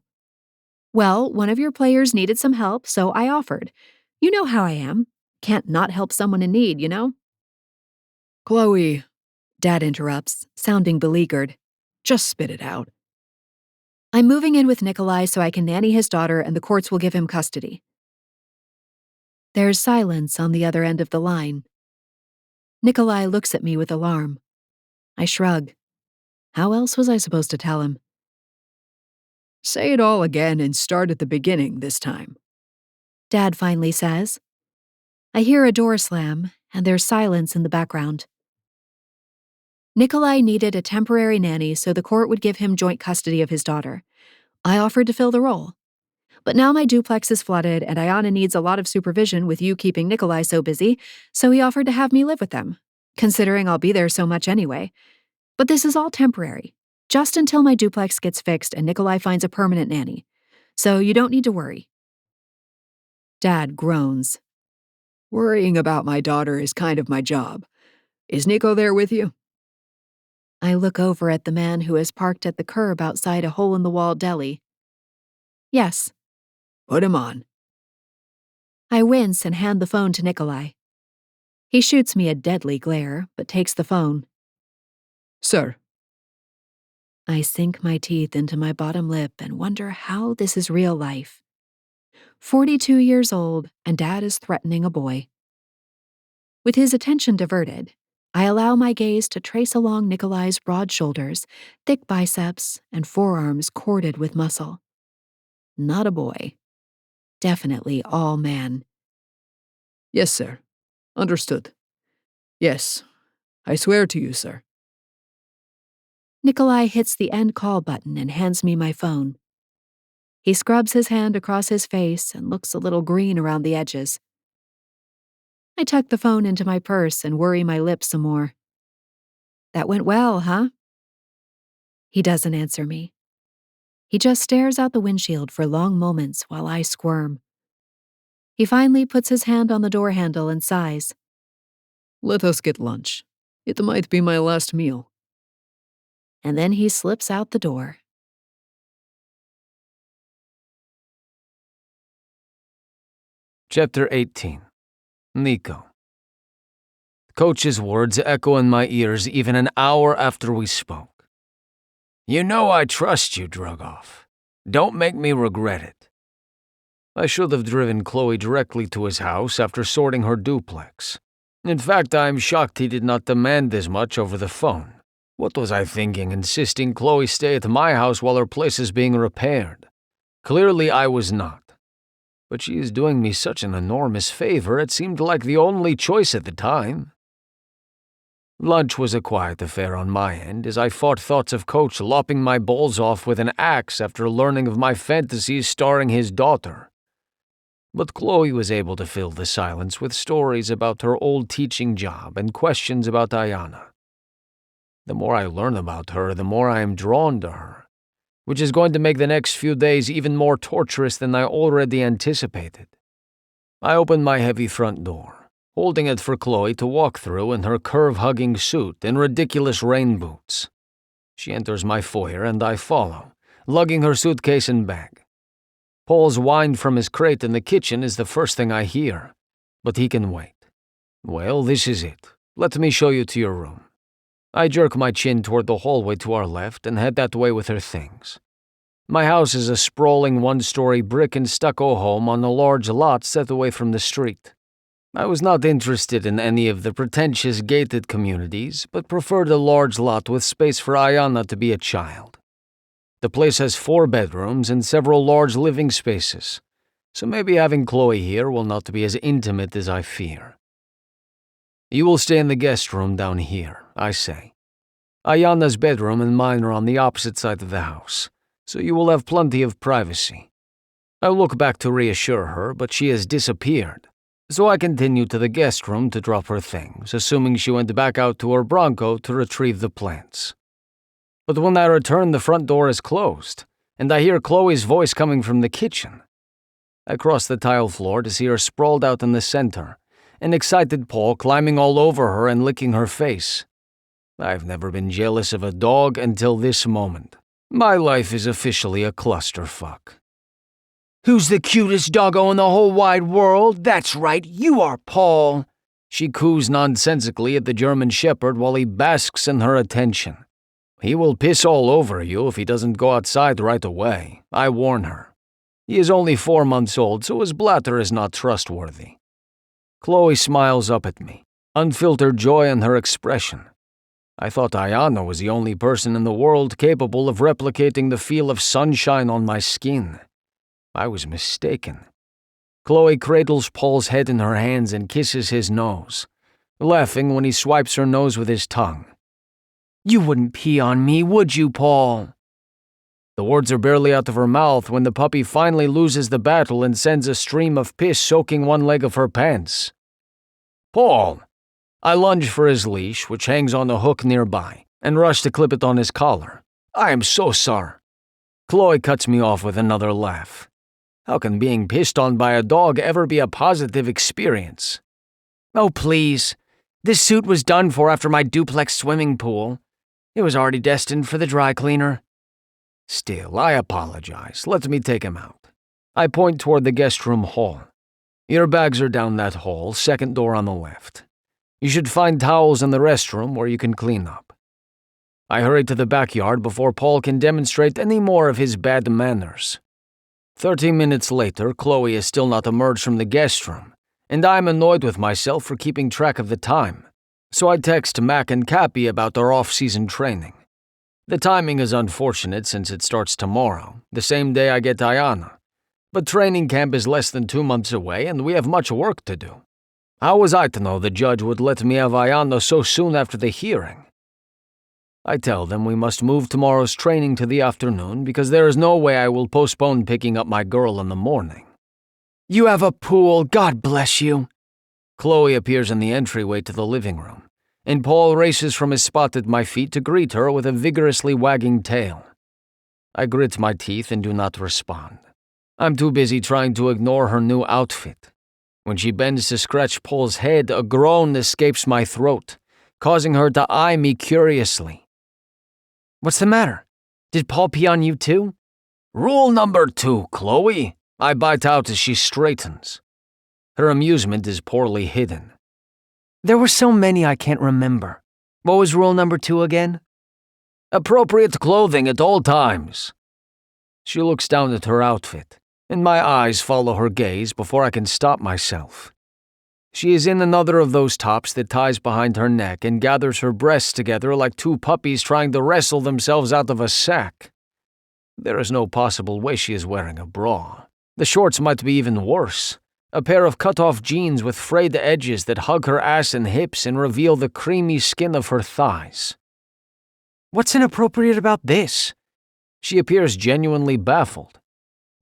Well, one of your players needed some help, so I offered. You know how I am. Can't not help someone in need, you know?
Chloe,
Dad interrupts, sounding beleaguered.
just spit it out.
I'm moving in with Nikolai so I can nanny his daughter and the courts will give him custody. There's silence on the other end of the line. Nikolai looks at me with alarm. I shrug. How else was I supposed to tell him?
Say it all again and start at the beginning this time.
Dad finally says. I hear a door slam, and there's silence in the background. Nikolai needed a temporary nanny so the court would give him joint custody of his daughter. I offered to fill the role. But now my duplex is flooded and Ayana needs a lot of supervision with you keeping Nikolai so busy, so he offered to have me live with them, considering I'll be there so much anyway. But this is all temporary, just until my duplex gets fixed and Nikolai finds a permanent nanny. So you don't need to worry. Dad groans.
Worrying about my daughter is kind of my job. Is Nico there with you?
I look over at the man who is parked at the curb outside a hole-in-the-wall deli. Yes.
Put him on.
I wince and hand the phone to Nikolai. He shoots me a deadly glare, but takes the phone.
Sir.
I sink my teeth into my bottom lip and wonder how this is real life. 42 years old, and Dad is threatening a boy. With his attention diverted, I allow my gaze to trace along Nikolai's broad shoulders, thick biceps, and forearms corded with muscle. Not a boy. Definitely all man.
Yes, sir. Understood. Yes. I swear to you, sir.
Nikolai hits the end call button and hands me my phone.
He scrubs his hand across his face and looks a little green around the edges. I tuck the phone into my purse and worry my lips some more. That went well, huh? He doesn't answer me. He just stares out the windshield for long moments while I squirm. He finally puts his hand on the door handle and sighs.
Let us get lunch. It might be my last meal.
And then he slips out the door.
Chapter 18. Nico. Coach's words echo in my ears even an hour after we spoke. You know I trust you, Drugoff. Don't make me regret it. I should have driven Chloe directly to his house after sorting her duplex. In fact, I am shocked he did not demand as much over the phone. What was I thinking, insisting Chloe stay at my house while her place is being repaired? Clearly I was not. But she is doing me such an enormous favor, it seemed like the only choice at the time. Lunch was a quiet affair on my end, as I fought thoughts of Coach lopping my balls off with an axe after learning of my fantasies starring his daughter. But Chloe was able to fill the silence with stories about her old teaching job and questions about Ayana. The more I learn about her, the more I am drawn to her, which is going to make the next few days even more torturous than I already anticipated. I opened my heavy front door, holding it for Chloe to walk through in her curve-hugging suit and ridiculous rain boots. She enters my foyer and I follow, lugging her suitcase and bag. Paul's whine from his crate in the kitchen is the first thing I hear, but he can wait. Well, this is it. Let me show you to your room. I jerk my chin toward the hallway to our left and head that way with her things. My house is a sprawling one-story brick and stucco home on a large lot set away from the street. I was not interested in any of the pretentious gated communities, but preferred a large lot with space for Ayana to be a child. The place has 4 bedrooms and several large living spaces, so maybe having Chloe here will not be as intimate as I fear. You will stay in the guest room down here, I say. Ayana's bedroom and mine are on the opposite side of the house, so you will have plenty of privacy. I look back to reassure her, but she has disappeared, so I continue to the guest room to drop her things, assuming she went back out to her Bronco to retrieve the plants. But when I return, the front door is closed, and I hear Chloe's voice coming from the kitchen. I cross the tile floor to see her sprawled out in the center, an excited Paul climbing all over her and licking her face. I've never been jealous of a dog until this moment. My life is officially a clusterfuck.
Who's the cutest doggo in the whole wide world? That's right, you are, Paul.
She coos nonsensically at the German Shepherd while he basks in her attention. He will piss all over you if he doesn't go outside right away, I warn her. He is only 4 months old, so his bladder is not trustworthy. Chloe smiles up at me, unfiltered joy in her expression. I thought Ayana was the only person in the world capable of replicating the feel of sunshine on my skin. I was mistaken. Chloe cradles Paul's head in her hands and kisses his nose, laughing when he swipes her nose with his tongue.
You wouldn't pee on me, would you, Paul?
The words are barely out of her mouth when the puppy finally loses the battle and sends a stream of piss soaking one leg of her pants. Paul! I lunge for his leash, which hangs on a hook nearby, and rush to clip it on his collar. I am so sorry. Chloe cuts me off with another laugh. How can being pissed on by a dog ever be a positive experience?
Oh, please. This suit was done for after my duplex swimming pool. It was already destined for the dry cleaner.
Still, I apologize. Let me take him out. I point toward the guest room hall. Your bags are down that hall, second door on the left. You should find towels in the restroom where you can clean up. I hurry to the backyard before Paul can demonstrate any more of his bad manners. 30 minutes later, Chloe has still not emerged from the guest room, and I am annoyed with myself for keeping track of the time. So I text Mac and Cappy about our off-season training. The timing is unfortunate since it starts tomorrow, the same day I get Ayana. But training camp is less than 2 months away and we have much work to do. How was I to know the judge would let me have Ayana so soon after the hearing? I tell them we must move tomorrow's training to the afternoon because there is no way I will postpone picking up my girl in the morning.
You have a pool, God bless you.
Chloe appears in the entryway to the living room, and Paul races from his spot at my feet to greet her with a vigorously wagging tail. I grit my teeth and do not respond. I'm too busy trying to ignore her new outfit. When she bends to scratch Paul's head, a groan escapes my throat, causing her to eye me curiously.
What's the matter? Did Paul pee on you too?
Rule number 2, Chloe. I bite out as she straightens. Her amusement is poorly hidden.
There were so many I can't remember. What was rule number 2 again?
Appropriate clothing at all times. She looks down at her outfit, and my eyes follow her gaze before I can stop myself. She is in another of those tops that ties behind her neck and gathers her breasts together like 2 puppies trying to wrestle themselves out of a sack. There is no possible way she is wearing a bra. The shorts might be even worse. A pair of cut-off jeans with frayed edges that hug her ass and hips and reveal the creamy skin of her thighs.
What's inappropriate about this?
She appears genuinely baffled.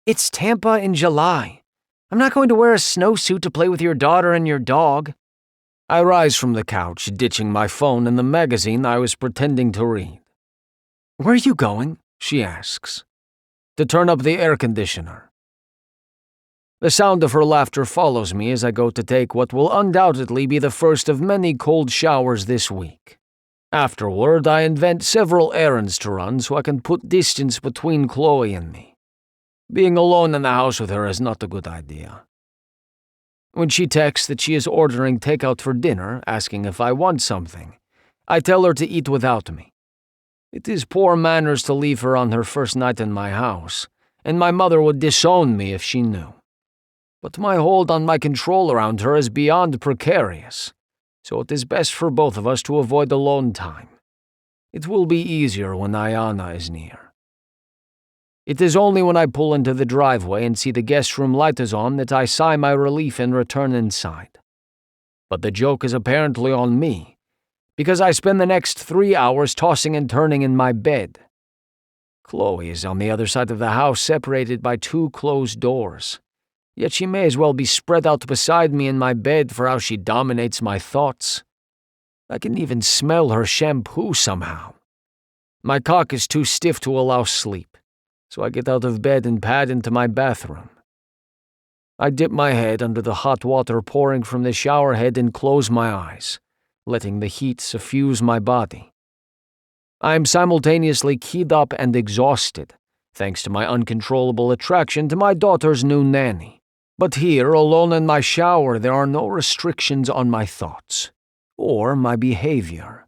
It's Tampa in July. I'm not going to wear a snowsuit to play with your daughter and your dog.
I rise from the couch, ditching my phone and the magazine I was pretending to read.
Where are you going?
She asks. To turn up the air conditioner. The sound of her laughter follows me as I go to take what will undoubtedly be the first of many cold showers this week. Afterward, I invent several errands to run so I can put distance between Chloe and me. Being alone in the house with her is not a good idea. When she texts that she is ordering takeout for dinner, asking if I want something, I tell her to eat without me. It is poor manners to leave her on her first night in my house, and my mother would disown me if she knew. But my hold on my control around her is beyond precarious, so it is best for both of us to avoid alone time. It will be easier when Ayana is near. It is only when I pull into the driveway and see the guest room light is on that I sigh my relief and return inside. But the joke is apparently on me, because I spend the next 3 hours tossing and turning in my bed. Chloe is on the other side of the house, separated by 2 closed doors, yet she may as well be spread out beside me in my bed for how she dominates my thoughts. I can even smell her shampoo somehow. My cock is too stiff to allow sleep, so I get out of bed and pad into my bathroom. I dip my head under the hot water pouring from the shower head and close my eyes, letting the heat suffuse my body. I am simultaneously keyed up and exhausted, thanks to my uncontrollable attraction to my daughter's new nanny. But here, alone in my shower, there are no restrictions on my thoughts, or my behavior.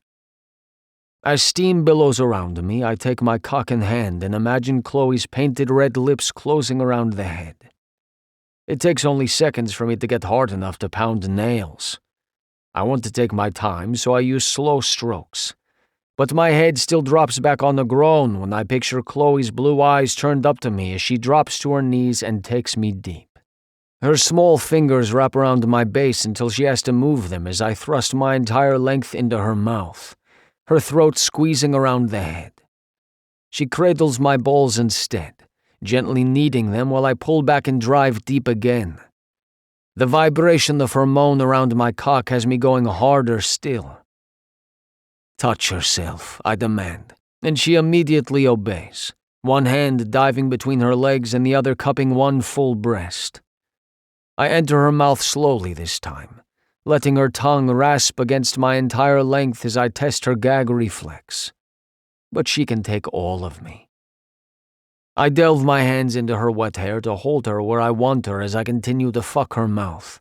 As steam billows around me, I take my cock in hand and imagine Chloe's painted red lips closing around the head. It takes only seconds for me to get hard enough to pound nails. I want to take my time, so I use slow strokes. But my head still drops back on the groan when I picture Chloe's blue eyes turned up to me as she drops to her knees and takes me deep. Her small fingers wrap around my base until she has to move them as I thrust my entire length into her mouth, her throat squeezing around the head. She cradles my balls instead, gently kneading them while I pull back and drive deep again. The vibration of her moan around my cock has me going harder still. Touch herself, I demand, and she immediately obeys, one hand diving between her legs and the other cupping one full breast. I enter her mouth slowly this time, letting her tongue rasp against my entire length as I test her gag reflex. But she can take all of me. I delve my hands into her wet hair to hold her where I want her as I continue to fuck her mouth,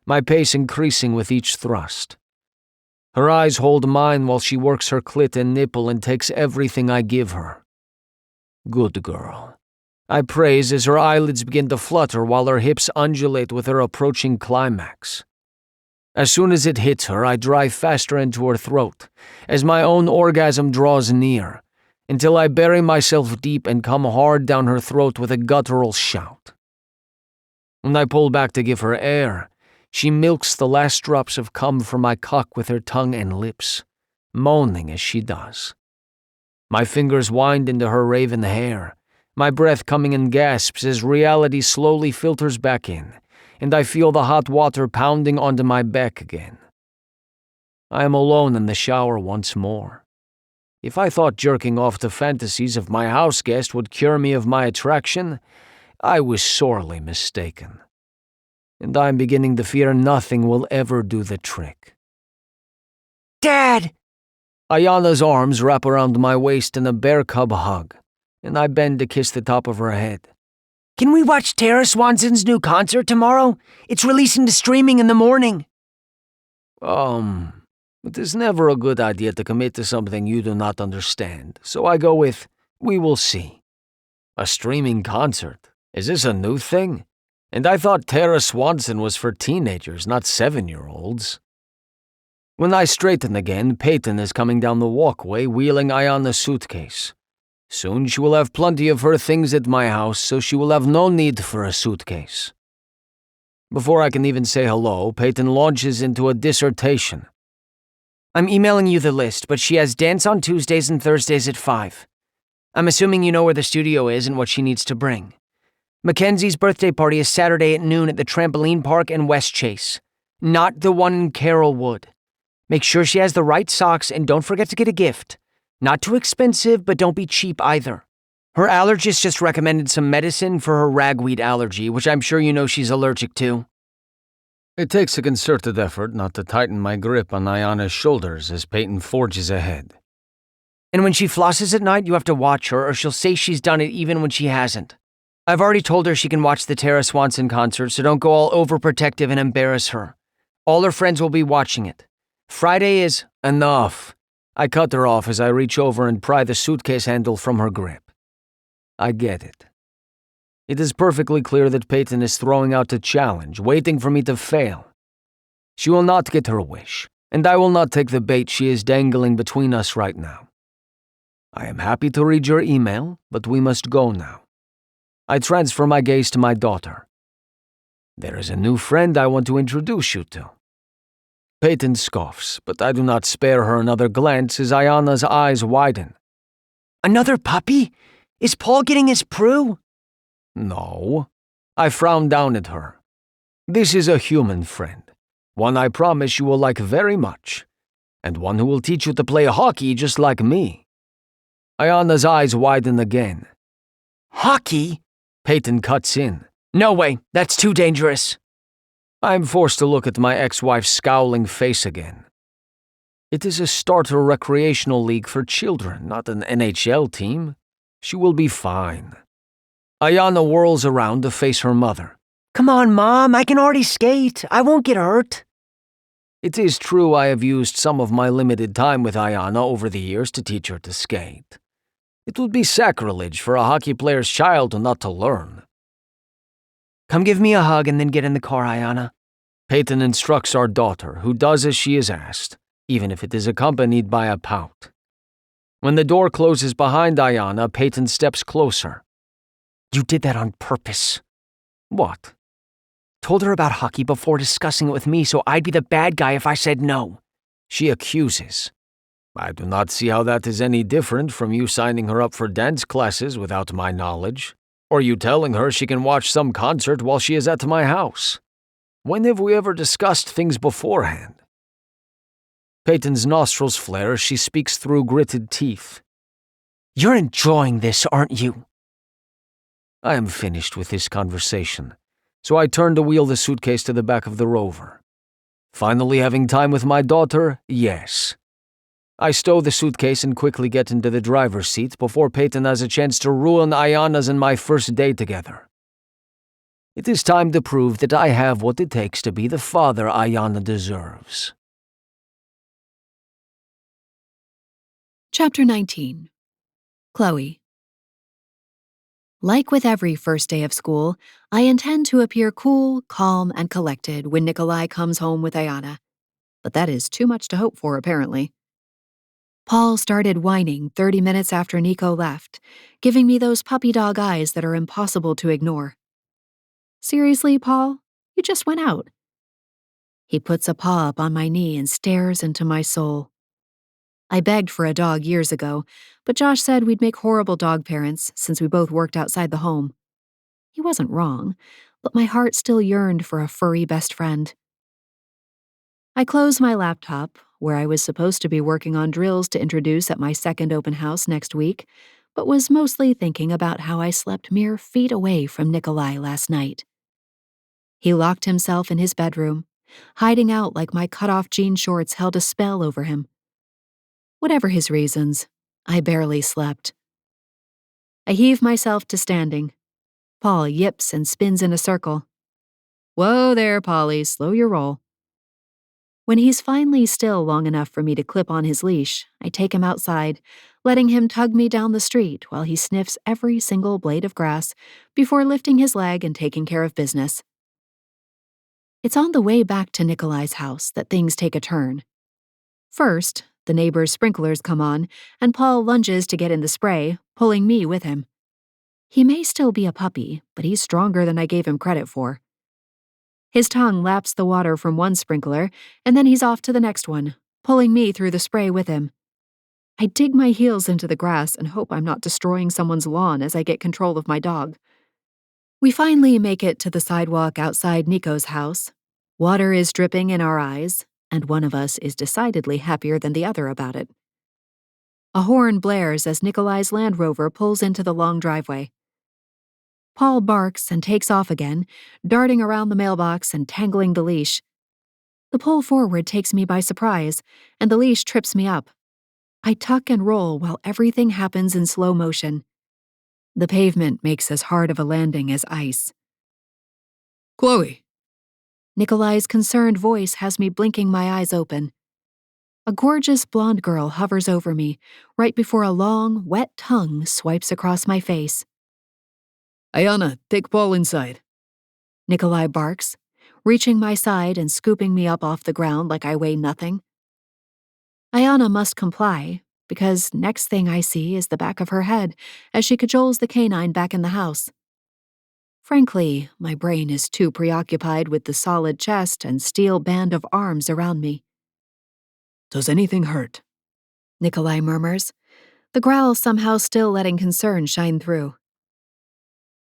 my pace increasing with each thrust. Her eyes hold mine while she works her clit and nipple and takes everything I give her. Good girl. I praise as her eyelids begin to flutter while her hips undulate with her approaching climax. As soon as it hits her, I drive faster into her throat, as my own orgasm draws near, until I bury myself deep and come hard down her throat with a guttural shout. When I pull back to give her air, she milks the last drops of cum from my cock with her tongue and lips, moaning as she does. My fingers wind into her raven hair, my breath coming in gasps as reality slowly filters back in, and I feel the hot water pounding onto my back again. I am alone in the shower once more. If I thought jerking off to fantasies of my house guest would cure me of my attraction, I was sorely mistaken. And I'm beginning to fear nothing will ever do the trick.
Dad!
Ayana's arms wrap around my waist in a bear cub hug, and I bend to kiss the top of her head.
Can we watch Tara Swanson's new concert tomorrow? It's releasing to streaming in the morning.
It is never a good idea to commit to something you do not understand, so I go with, we will see. A streaming concert? Is this a new thing? And I thought Tara Swanson was for teenagers, not 7-year-olds. When I straighten again, Peyton is coming down the walkway wheeling Ayana's suitcase. Soon she will have plenty of her things at my house, so she will have no need for a suitcase. Before I can even say hello, Peyton launches into a dissertation.
I'm emailing you the list, but she has dance on Tuesdays and Thursdays at 5. I'm assuming you know where the studio is and what she needs to bring. Mackenzie's birthday party is Saturday at noon at the trampoline park in West Chase, not the one in Carrollwood. Make sure she has the right socks and don't forget to get a gift. Not too expensive, but don't be cheap either. Her allergist just recommended some medicine for her ragweed allergy, which I'm sure you know she's allergic to.
It takes a concerted effort not to tighten my grip on Ayana's shoulders as Peyton forges ahead.
And when she flosses at night, you have to watch her or she'll say she's done it even when she hasn't. I've already told her she can watch the Tara Swanson concert, so don't go all overprotective and embarrass her. All her friends will be watching it. Friday is
enough. I cut her off as I reach over and pry the suitcase handle from her grip. I get it. It is perfectly clear that Peyton is throwing out a challenge, waiting for me to fail. She will not get her wish, and I will not take the bait she is dangling between us right now. I am happy to read your email, but we must go now. I transfer my gaze to my daughter. There is a new friend I want to introduce you to. Peyton scoffs, but I do not spare her another glance as Ayana's eyes widen.
Another puppy? Is Paul getting his Prue?
No. I frown down at her. This is a human friend, one I promise you will like very much, and one who will teach you to play hockey just like me. Ayana's eyes widen again.
Hockey?
Peyton cuts in.
No way, that's too dangerous.
I'm forced to look at my ex-wife's scowling face again. It is a starter recreational league for children, not an NHL team. She will be fine. Ayana whirls around to face her mother.
Come on, Mom, I can already skate. I won't get hurt.
It is true I have used some of my limited time with Ayana over the years to teach her to skate. It would be sacrilege for a hockey player's child not to learn.
Come give me a hug and then get in the car, Ayana.
Peyton instructs our daughter, who does as she is asked, even if it is accompanied by a pout. When the door closes behind Ayana, Peyton steps closer.
You did that on purpose.
What?
Told her about hockey before discussing it with me, so I'd be the bad guy if I said no.
She accuses. I do not see how that is any different from you signing her up for dance classes without my knowledge, or you telling her she can watch some concert while she is at my house. When have we ever discussed things beforehand? Peyton's nostrils flare as she speaks through gritted teeth.
You're enjoying this, aren't you?
I am finished with this conversation, so I turn to wheel the suitcase to the back of the Rover. Finally having time with my daughter, yes. I stow the suitcase and quickly get into the driver's seat before Peyton has a chance to ruin Ayana's and my first day together. It is time to prove that I have what it takes to be the father Ayana deserves.
Chapter 19. Chloe. Like with every first day of school, I intend to appear cool, calm, and collected when Nikolai comes home with Ayana. But that is too much to hope for, apparently. Paul started whining 30 minutes after Nico left, giving me those puppy dog eyes that are impossible to ignore. Seriously, Paul? You just went out. He puts a paw up on my knee and stares into my soul.
I begged for a dog years ago, but Josh said we'd make horrible dog parents since we both worked outside the home. He wasn't wrong, but my heart still yearned for a furry best friend. I closed my laptop, where I was supposed to be working on drills to introduce at my second open house next week, but was mostly thinking about how I slept mere feet away from Nikolai last night. He locked himself in his bedroom, hiding out like my cut-off jean shorts held a spell over him. Whatever his reasons, I barely slept. I heave myself to standing. Paul yips and spins in a circle. Whoa there, Polly, slow your roll. When he's finally still long enough for me to clip on his leash, I take him outside, letting him tug me down the street while he sniffs every single blade of grass before lifting his leg and taking care of business. It's on the way back to Nikolai's house that things take a turn. First, the neighbor's sprinklers come on, and Paul lunges to get in the spray, pulling me with him. He may still be a puppy, but he's stronger than I gave him credit for. His tongue laps the water from one sprinkler, and then he's off to the next one, pulling me through the spray with him. I dig my heels into the grass and hope I'm not destroying someone's lawn as I get control of my dog. We finally make it to the sidewalk outside Nico's house. Water is dripping in our eyes, and one of us is decidedly happier than the other about it. A horn blares as Nikolai's Land Rover pulls into the long driveway. Paul barks and takes off again, darting around the mailbox and tangling the leash. The pull forward takes me by surprise, and the leash trips me up. I tuck and roll while everything happens in slow motion. The pavement makes as hard of a landing as ice.
Chloe!
Nikolai's concerned voice has me blinking my eyes open. A gorgeous blonde girl hovers over me, right before a long, wet tongue swipes across my face.
Ayana, take Paul inside.
Nikolai barks, reaching my side and scooping me up off the ground like I weigh nothing. Ayana must comply, because next thing I see is the back of her head as she cajoles the canine back in the house. Frankly, my brain is too preoccupied with the solid chest and steel band of arms around me.
Does anything hurt?
Nikolai murmurs, the growl somehow still letting concern shine through.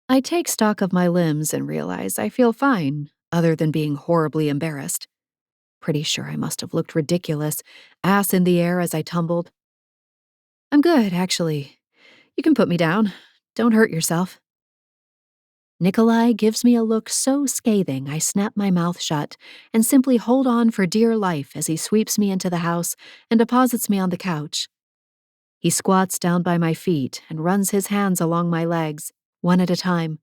I take stock of my limbs and realize I feel fine, other than being horribly embarrassed. Pretty sure I must have looked ridiculous, ass in the air as I tumbled. I'm good, actually. You can put me down. Don't hurt yourself. Nikolai gives me a look so scathing I snap my mouth shut and simply hold on for dear life as he sweeps me into the house and deposits me on the couch. He squats down by my feet and runs his hands along my legs, one at a time.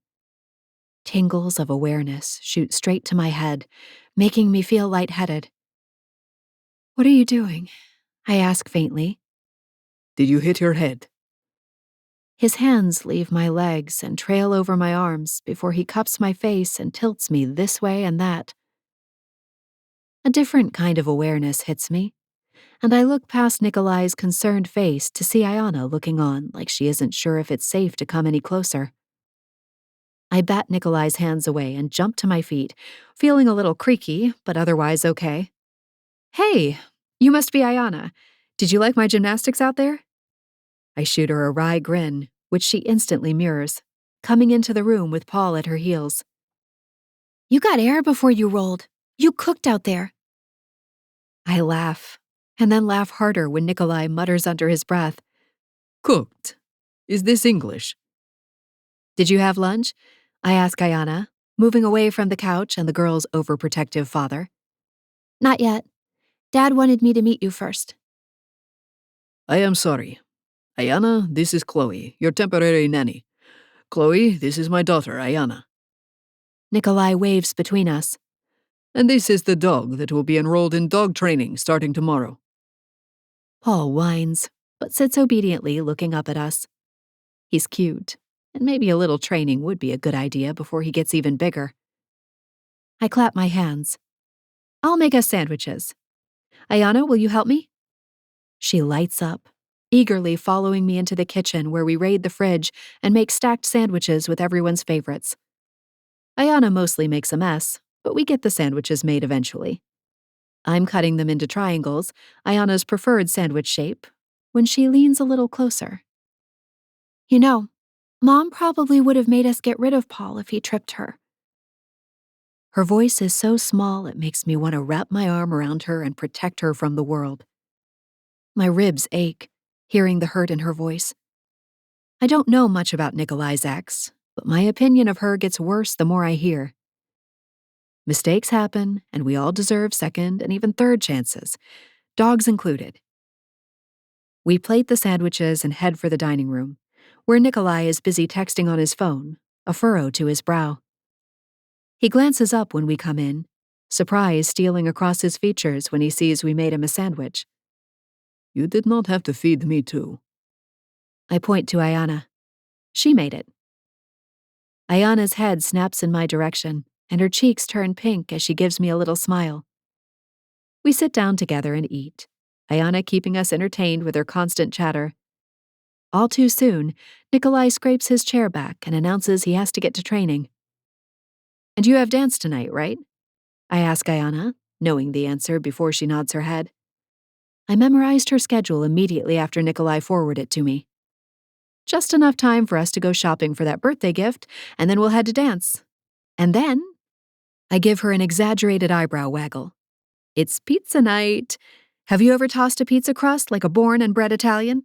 Tingles of awareness shoot straight to my head, making me feel lightheaded. What are you doing? I ask faintly.
Did you hit your head?
His hands leave my legs and trail over my arms before he cups my face and tilts me this way and that. A different kind of awareness hits me, and I look past Nikolai's concerned face to see Ayana looking on like she isn't sure if it's safe to come any closer. I bat Nikolai's hands away and jump to my feet, feeling a little creaky, but otherwise okay. Hey, you must be Ayana. Did you like my gymnastics out there? I shoot her a wry grin, which she instantly mirrors, coming into the room with Paul at her heels. You got air before you rolled. You cooked out there. I laugh, and then laugh harder when Nikolai mutters under his breath.
Cooked. Is this English?
Did you have lunch? I ask Ayana, moving away from the couch and the girl's overprotective father. Not yet. Dad wanted me to meet you first.
I am sorry. Ayana, this is Chloe, your temporary nanny. Chloe, this is my daughter, Ayana.
Nikolai waves between us.
And this is the dog that will be enrolled in dog training starting tomorrow.
Paul whines, but sits obediently looking up at us. He's cute, and maybe a little training would be a good idea before he gets even bigger. I clap my hands. I'll make us sandwiches. Ayana, will you help me? She lights up, eagerly following me into the kitchen where we raid the fridge and make stacked sandwiches with everyone's favorites. Ayana mostly makes a mess, but we get the sandwiches made eventually. I'm cutting them into triangles, Ayana's preferred sandwich shape, when she leans a little closer.
You know, Mom probably would have made us get rid of Paul if he tripped her.
Her voice is so small it makes me want to wrap my arm around her and protect her from the world. My ribs ache, hearing the hurt in her voice. I don't know much about Nikolai's ex, but my opinion of her gets worse the more I hear. Mistakes happen, and we all deserve second and even third chances, dogs included. We plate the sandwiches and head for the dining room, where Nikolai is busy texting on his phone, a furrow to his brow. He glances up when we come in, surprise stealing across his features when he sees we made him a sandwich.
You did not have to feed me too.
I point to Ayana. She made it. Ayana's head snaps in my direction, and her cheeks turn pink as she gives me a little smile. We sit down together and eat, Ayana keeping us entertained with her constant chatter. All too soon, Nikolai scrapes his chair back and announces he has to get to training. And you have dance tonight, right? I ask Ayana, knowing the answer before she nods her head. I memorized her schedule immediately after Nikolai forwarded it to me. Just enough time for us to go shopping for that birthday gift, and then we'll head to dance. And then, I give her an exaggerated eyebrow waggle. It's pizza night. Have you ever tossed a pizza crust like a born and bred Italian?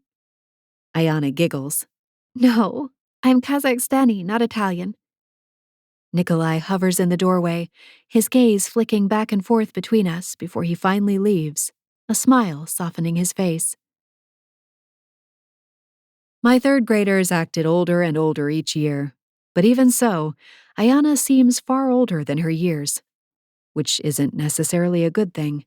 Ayana giggles.
No, I'm Kazakhstani, not Italian.
Nikolai hovers in the doorway, his gaze flicking back and forth between us before he finally leaves, a smile softening his face. My third graders acted older and older each year, but even so, Ayana seems far older than her years, which isn't necessarily a good thing.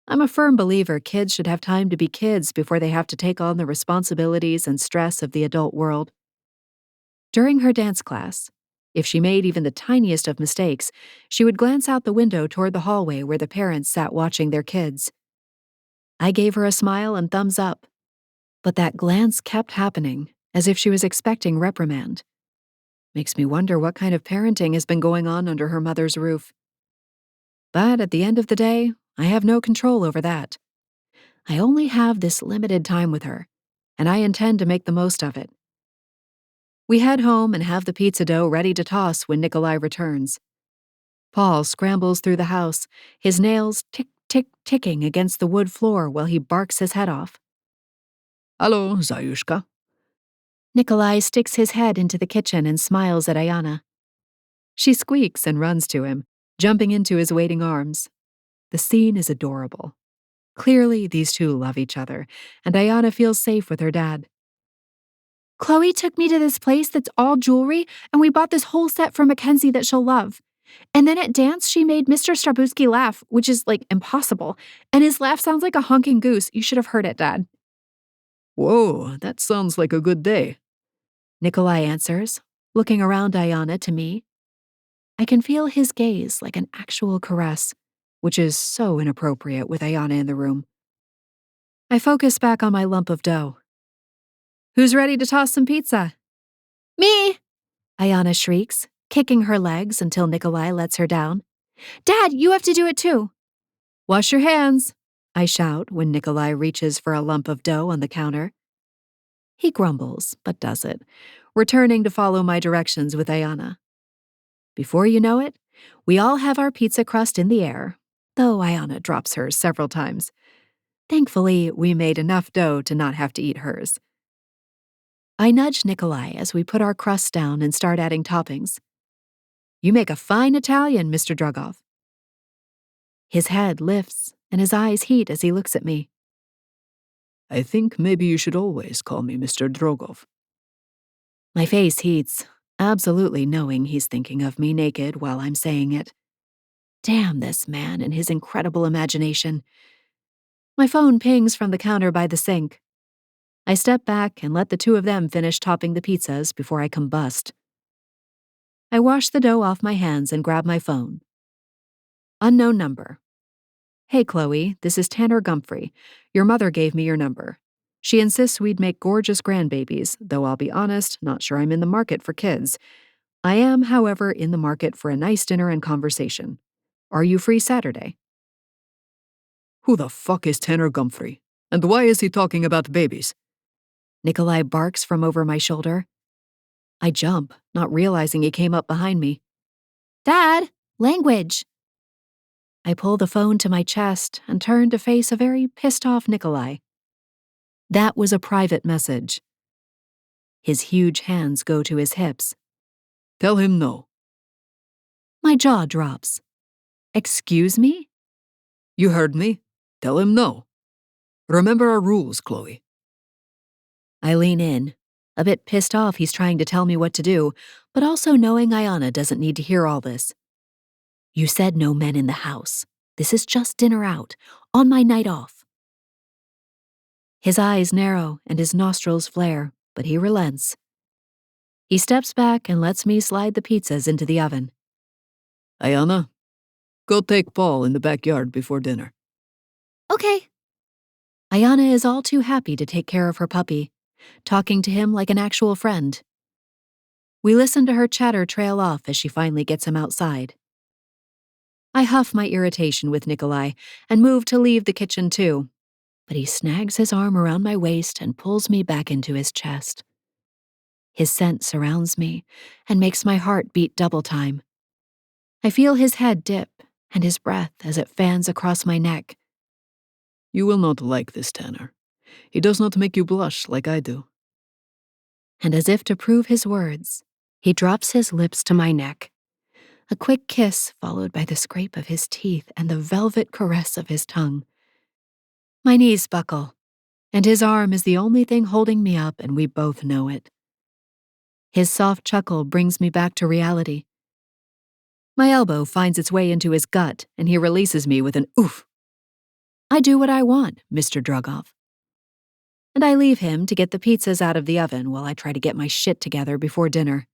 I'm a firm believer kids should have time to be kids before they have to take on the responsibilities and stress of the adult world. During her dance class, if she made even the tiniest of mistakes, she would glance out the window toward the hallway where the parents sat watching their kids. I gave her a smile and thumbs up, but that glance kept happening, as if she was expecting reprimand. Makes me wonder what kind of parenting has been going on under her mother's roof. But at the end of the day, I have no control over that. I only have this limited time with her, and I intend to make the most of it. We head home and have the pizza dough ready to toss when Nikolai returns. Paul scrambles through the house, his nails tick-tick-ticking against the wood floor while he barks his head off.
Hello, Zayushka.
Nikolai sticks his head into the kitchen and smiles at Ayana. She squeaks and runs to him, jumping into his waiting arms. The scene is adorable. Clearly, these two love each other, and Ayana feels safe with her dad.
Chloe took me to this place that's all jewelry, and we bought this whole set for Mackenzie that she'll love. And then at dance, she made Mr. Strabuski laugh, which is, impossible. And his laugh sounds like a honking goose. You should have heard it, Dad.
Whoa, that sounds like a good day.
Nikolai answers, looking around Ayana to me. I can feel his gaze like an actual caress, which is so inappropriate with Ayana in the room. I focus back on my lump of dough. Who's ready to toss some pizza?
Me!
Ayana shrieks, kicking her legs until Nikolai lets her down.
Dad, you have to do it too.
Wash your hands, I shout when Nikolai reaches for a lump of dough on the counter. He grumbles, but does it, returning to follow my directions with Ayana. Before you know it, we all have our pizza crust in the air, though Ayana drops hers several times. Thankfully, we made enough dough to not have to eat hers. I nudge Nikolai as we put our crusts down and start adding toppings. You make a fine Italian, Mr. Drugov. His head lifts and his eyes heat as he looks at me.
I think maybe you should always call me Mr. Drogov.
My face heats, absolutely knowing he's thinking of me naked while I'm saying it. Damn this man and his incredible imagination. My phone pings from the counter by the sink. I step back and let the two of them finish topping the pizzas before I combust. I wash the dough off my hands and grab my phone. Unknown number. Hey, Chloe, this is Tanner Gumphrey. Your mother gave me your number. She insists we'd make gorgeous grandbabies, though I'll be honest, not sure I'm in the market for kids. I am, however, in the market for a nice dinner and conversation. Are you free Saturday?
Who the fuck is Tanner Gumphrey? And why is he talking about babies?
Nikolai barks from over my shoulder. I jump, not realizing he came up behind me. Dad, language! I pull the phone to my chest and turn to face a very pissed-off Nikolai. That was a private message. His huge hands go to his hips.
Tell him no.
My jaw drops. Excuse me?
You heard me. Tell him no. Remember our rules, Chloe.
I lean in, a bit pissed off he's trying to tell me what to do, but also knowing Ayana doesn't need to hear all this. You said no men in the house. This is just dinner out, on my night off. His eyes narrow and his nostrils flare, but he relents. He steps back and lets me slide the pizzas into the oven.
Ayana, go take Paul in the backyard before dinner.
Okay. Ayana is all too happy to take care of her puppy, talking to him like an actual friend. We listen to her chatter trail off as she finally gets him outside. I huff my irritation with Nikolai and move to leave the kitchen too, but he snags his arm around my waist and pulls me back into his chest. His scent surrounds me and makes my heart beat double time. I feel his head dip and his breath as it fans across my neck.
You will not like this, Tanner. He does not make you blush like I do.
And as if to prove his words, he drops his lips to my neck. A quick kiss followed by the scrape of his teeth and the velvet caress of his tongue. My knees buckle, and his arm is the only thing holding me up, and we both know it. His soft chuckle brings me back to reality. My elbow finds its way into his gut, and he releases me with an oof. I do what I want, Mr. Drugov. And I leave him to get the pizzas out of the oven while I try to get my shit together before dinner.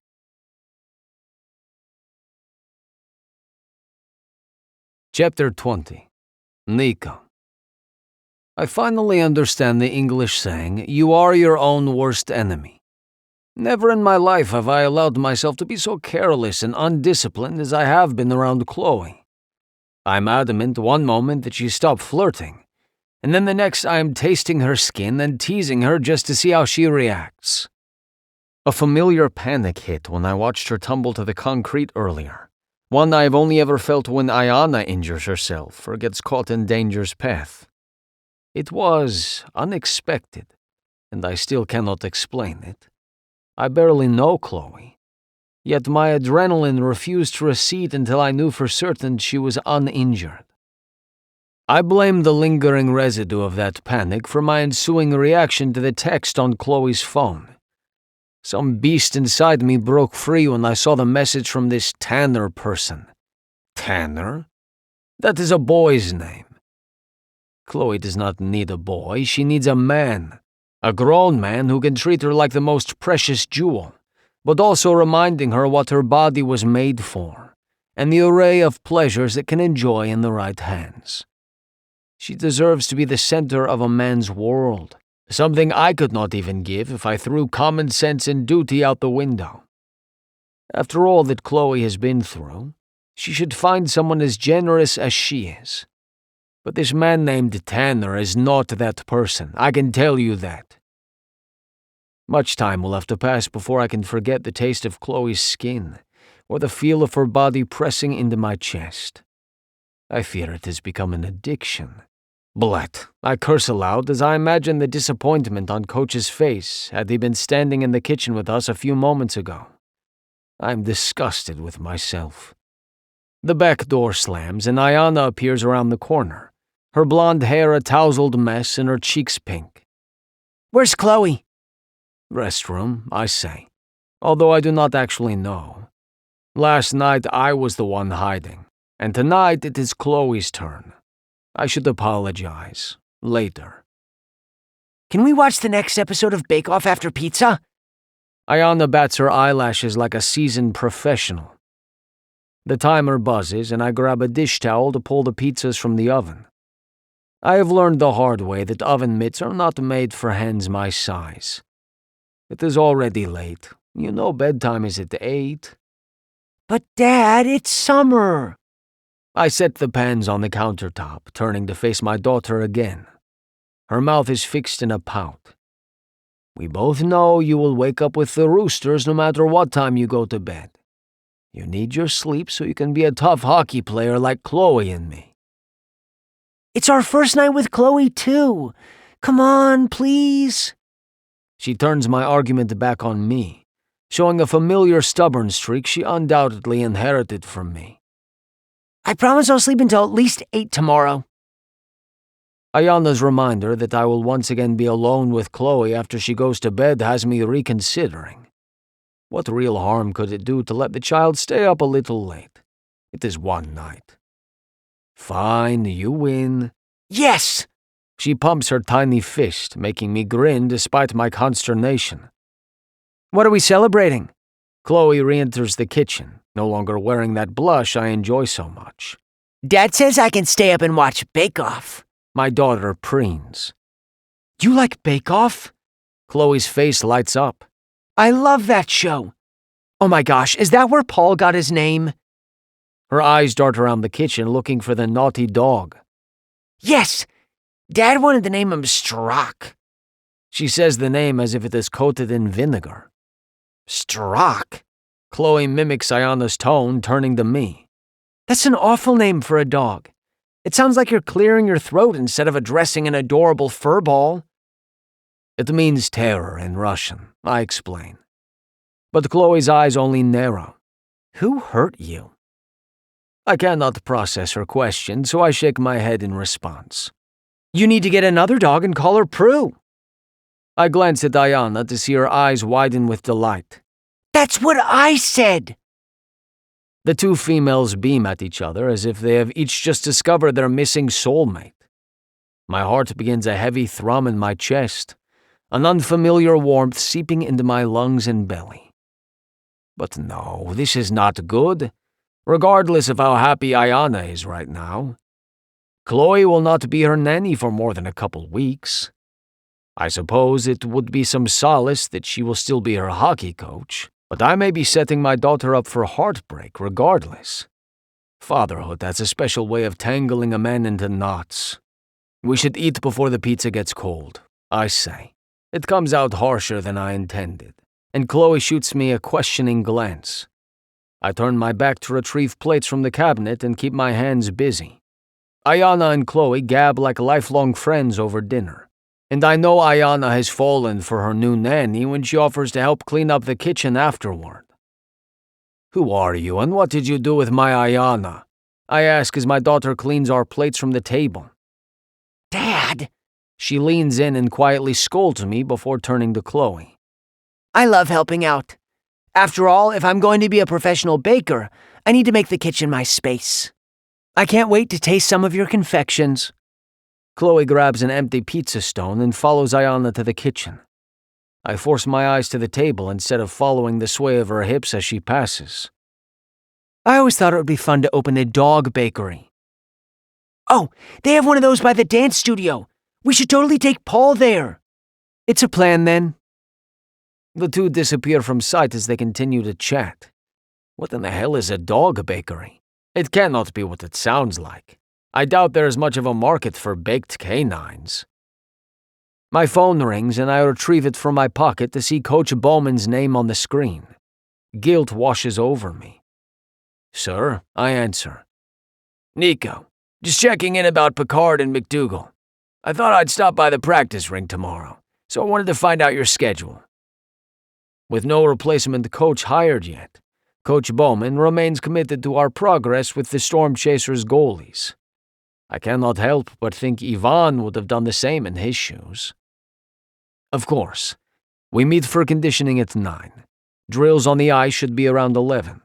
Chapter 20. Nico. I finally understand the English saying, "You are your own worst enemy." Never in my life have I allowed myself to be so careless and undisciplined as I have been around Chloe. I'm adamant one moment that she stopped flirting, and then the next I am tasting her skin and teasing her just to see how she reacts. A familiar panic hit when I watched her tumble to the concrete earlier, one I've only ever felt when Ayana injures herself or gets caught in danger's path. It was unexpected, and I still cannot explain it. I barely know Chloe, yet my adrenaline refused to recede until I knew for certain she was uninjured. I blame the lingering residue of that panic for my ensuing reaction to the text on Chloe's phone. Some beast inside me broke free when I saw the message from this Tanner person. Tanner? That is a boy's name. Chloe does not need a boy, she needs a man. A grown man who can treat her like the most precious jewel, but also reminding her what her body was made for, and the array of pleasures it can enjoy in the right hands. She deserves to be the center of a man's world, something I could not even give if I threw common sense and duty out the window. After all that Chloe has been through, she should find someone as generous as she is. But this man named Tanner is not that person, I can tell you that. Much time will have to pass before I can forget the taste of Chloe's skin, or the feel of her body pressing into my chest. I fear it has become an addiction. Blat, I curse aloud as I imagine the disappointment on Coach's face had he been standing in the kitchen with us a few moments ago. I'm disgusted with myself. The back door slams and Ayana appears around the corner, her blonde hair a tousled mess and her cheeks pink.
Where's Chloe?
Restroom, I say, although I do not actually know. Last night I was the one hiding, and tonight it is Chloe's turn. I should apologize. Later.
Can we watch the next episode of Bake Off after pizza?
Ayana bats her eyelashes like a seasoned professional. The timer buzzes and I grab a dish towel to pull the pizzas from the oven. I have learned the hard way that oven mitts are not made for hands my size. It is already late. You know bedtime is at 8.
But Dad, it's summer.
I set the pans on the countertop, turning to face my daughter again. Her mouth is fixed in a pout. We both know you will wake up with the roosters no matter what time you go to bed. You need your sleep so you can be a tough hockey player like Chloe and me.
It's our first night with Chloe, too. Come on, please.
She turns my argument back on me, showing a familiar stubborn streak she undoubtedly inherited from me.
I promise I'll sleep until at least 8 tomorrow.
Ayana's reminder that I will once again be alone with Chloe after she goes to bed has me reconsidering. What real harm could it do to let the child stay up a little late? It is one night. Fine, you win.
Yes!
She pumps her tiny fist, making me grin despite my consternation.
What are we celebrating?
Chloe re-enters the kitchen, no longer wearing that blush I enjoy so much.
Dad says I can stay up and watch Bake Off.
My daughter preens.
You like Bake Off?
Chloe's face lights up.
I love that show. Oh my gosh, is that where Paul got his name?
Her eyes dart around the kitchen looking for the naughty dog.
Yes! Dad wanted to name him Strock.
She says the name as if it is coated in vinegar.
Strock?
Chloe mimics Ayana's tone, turning to me.
That's an awful name for a dog. It sounds like you're clearing your throat instead of addressing an adorable fur ball.
It means terror in Russian, I explain. But Chloe's eyes only narrow.
Who hurt you?
I cannot process her question, so I shake my head in response.
You need to get another dog and call her Prue.
I glance at Ayana to see her eyes widen with delight.
That's what I said!
The two females beam at each other as if they have each just discovered their missing soulmate. My heart begins a heavy thrum in my chest, an unfamiliar warmth seeping into my lungs and belly. But no, this is not good, regardless of how happy Ayana is right now. Chloe will not be her nanny for more than a couple weeks. I suppose it would be some solace that she will still be her hockey coach, but I may be setting my daughter up for heartbreak regardless. Fatherhood has a special way of tangling a man into knots. We should eat before the pizza gets cold, I say. It comes out harsher than I intended, and Chloe shoots me a questioning glance. I turn my back to retrieve plates from the cabinet and keep my hands busy. Ayana and Chloe gab like lifelong friends over dinner, and I know Ayana has fallen for her new nanny when she offers to help clean up the kitchen afterward. Who are you and what did you do with my Ayana? I ask as my daughter cleans our plates from the table.
Dad!
She leans in and quietly scolds me before turning to Chloe.
I love helping out. After all, if I'm going to be a professional baker, I need to make the kitchen my space. I can't wait to taste some of your confections.
Chloe grabs an empty pizza stone and follows Ayana to the kitchen. I force my eyes to the table instead of following the sway of her hips as she passes.
I always thought it would be fun to open a dog bakery. Oh, they have one of those by the dance studio. We should totally take Paul there. It's a plan then.
The two disappear from sight as they continue to chat. What in the hell is a dog bakery? It cannot be what it sounds like. I doubt there is much of a market for baked canines. My phone rings and I retrieve it from my pocket to see Coach Bowman's name on the screen. Guilt washes over me. Sir, I answer. Nico, just checking in about Picard and McDougal. I thought I'd stop by the practice rink tomorrow, so I wanted to find out your schedule. With no replacement coach hired yet, Coach Bowman remains committed to our progress with the Storm Chasers goalies. I cannot help but think Ivan would have done the same in his shoes. Of course, we meet for conditioning at 9. Drills on the ice should be around 11.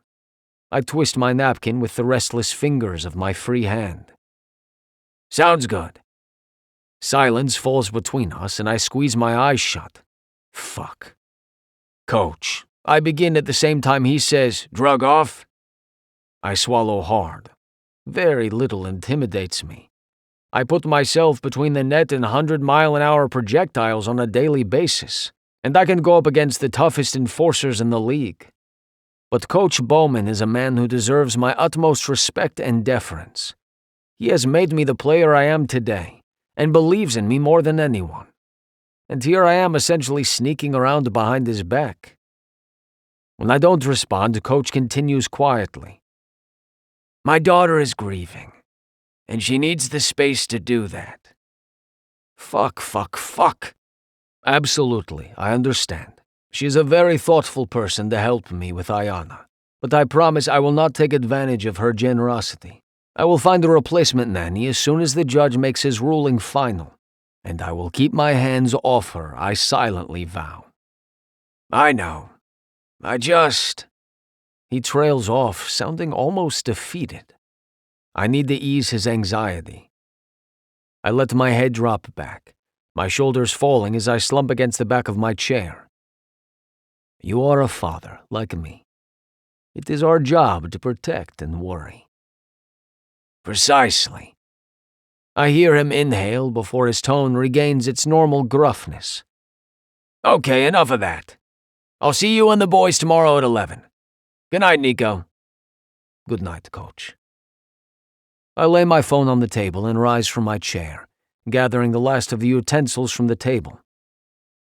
I twist my napkin with the restless fingers of my free hand. Sounds good. Silence falls between us and I squeeze my eyes shut. Fuck. Coach, I begin at the same time he says, drug off. I swallow hard. Very little intimidates me. I put myself between the net and 100-mile-an-hour projectiles on a daily basis, and I can go up against the toughest enforcers in the league. But Coach Bowman is a man who deserves my utmost respect and deference. He has made me the player I am today, and believes in me more than anyone. And here I am essentially sneaking around behind his back. When I don't respond, Coach continues quietly. My daughter is grieving, and she needs the space to do that. Fuck. Absolutely, I understand. She is a very thoughtful person to help me with Ayana, but I promise I will not take advantage of her generosity. I will find a replacement nanny as soon as the judge makes his ruling final, and I will keep my hands off her, I silently vow. I know. He trails off, sounding almost defeated. I need to ease his anxiety. I let my head drop back, my shoulders falling as I slump against the back of my chair. You are a father, like me. It is our job to protect and worry. Precisely. I hear him inhale before his tone regains its normal gruffness. Okay, enough of that. I'll see you and the boys tomorrow at 11. Good night, Nico. Good night, Coach. I lay my phone on the table and rise from my chair, gathering the last of the utensils from the table.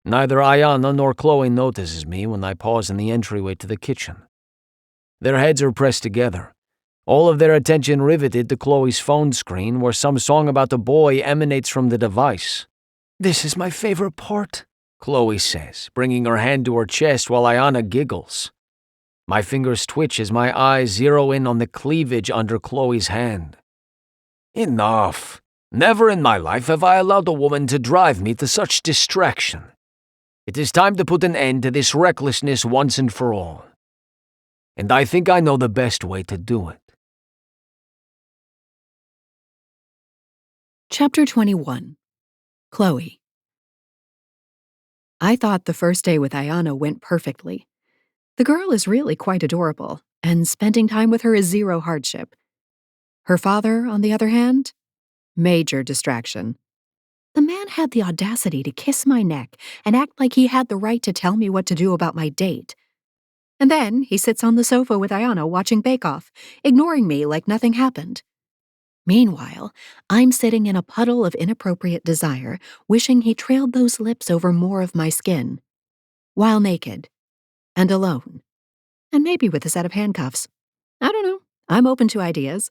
Neither Ayana nor Chloe notices me when I pause in the entryway to the kitchen. Their heads are pressed together, all of their attention riveted to Chloe's phone screen where some song about a boy emanates from the device. This is my favorite part, Chloe says, bringing her hand to her chest while Ayana giggles. My fingers twitch as my eyes zero in on the cleavage under Chloe's hand. Enough. Never in my life have I allowed a woman to drive me to such distraction. It is time to put an end to this recklessness once and for all. And I think I know the best way to do it.
Chapter 21. Chloe. I thought the first day with Ayana went perfectly. The girl is really quite adorable, and spending time with her is zero hardship. Her father, on the other hand, major distraction. The man had the audacity to kiss my neck and act like he had the right to tell me what to do about my date. And then he sits on the sofa with Ayana watching Bake Off, ignoring me like nothing happened. Meanwhile, I'm sitting in a puddle of inappropriate desire, wishing he trailed those lips over more of my skin. While naked. And alone. And maybe with a set of handcuffs. I don't know. I'm open to ideas.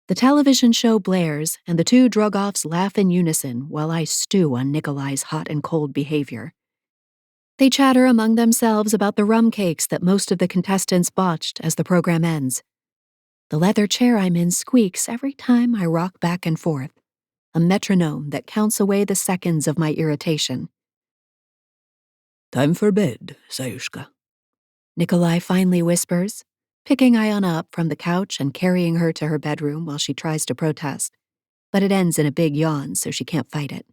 The television show blares, and the two drug-offs laugh in unison while I stew on Nikolai's hot and cold behavior. They chatter among themselves about the rum cakes that most of the contestants botched as the program ends. The leather chair I'm in squeaks every time I rock back and forth, a metronome that counts away the seconds of my irritation.
Time for bed, Sayushka.
Nikolai finally whispers, picking Ayana up from the couch and carrying her to her bedroom while she tries to protest, but it ends in a big yawn so she can't fight it.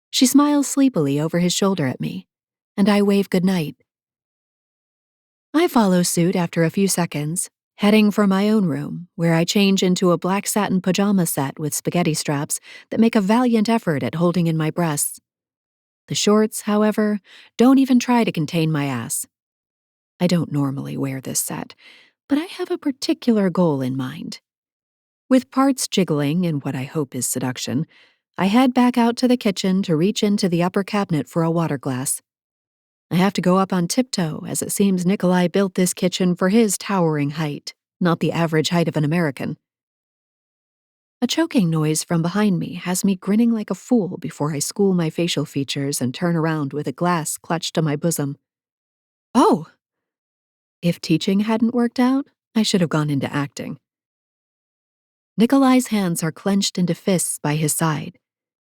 She smiles sleepily over his shoulder at me, and I wave goodnight. I follow suit after a few seconds, heading for my own room, where I change into a black satin pajama set with spaghetti straps that make a valiant effort at holding in my breasts. The shorts, however, don't even try to contain my ass. I don't normally wear this set, but I have a particular goal in mind. With parts jiggling in what I hope is seduction, I head back out to the kitchen to reach into the upper cabinet for a water glass. I have to go up on tiptoe, as it seems Nikolai built this kitchen for his towering height, not the average height of an American. A choking noise from behind me has me grinning like a fool before I school my facial features and turn around with a glass clutched to my bosom. Oh! If teaching hadn't worked out, I should have gone into acting. Nikolai's hands are clenched into fists by his side,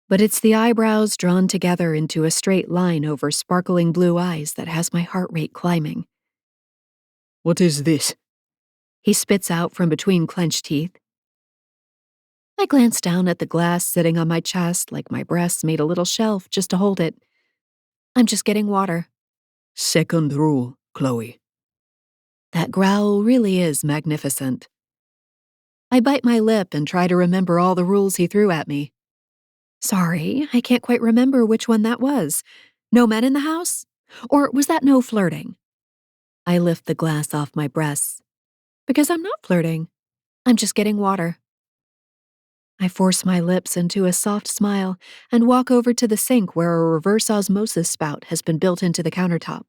but it's the eyebrows drawn together into a straight line over sparkling blue eyes that has my heart rate climbing.
What is this?
He spits out from between clenched teeth. I glance down at the glass sitting on my chest like my breasts made a little shelf just to hold it. I'm just getting water.
Second rule, Chloe.
That growl really is magnificent. I bite my lip and try to remember all the rules he threw at me. Sorry, I can't quite remember which one that was. No men in the house? Or was that no flirting?
I lift the glass off my breasts. Because I'm not flirting. I'm just getting water. I force my lips into a soft smile and walk over to the sink where a reverse osmosis spout has been built into the countertop.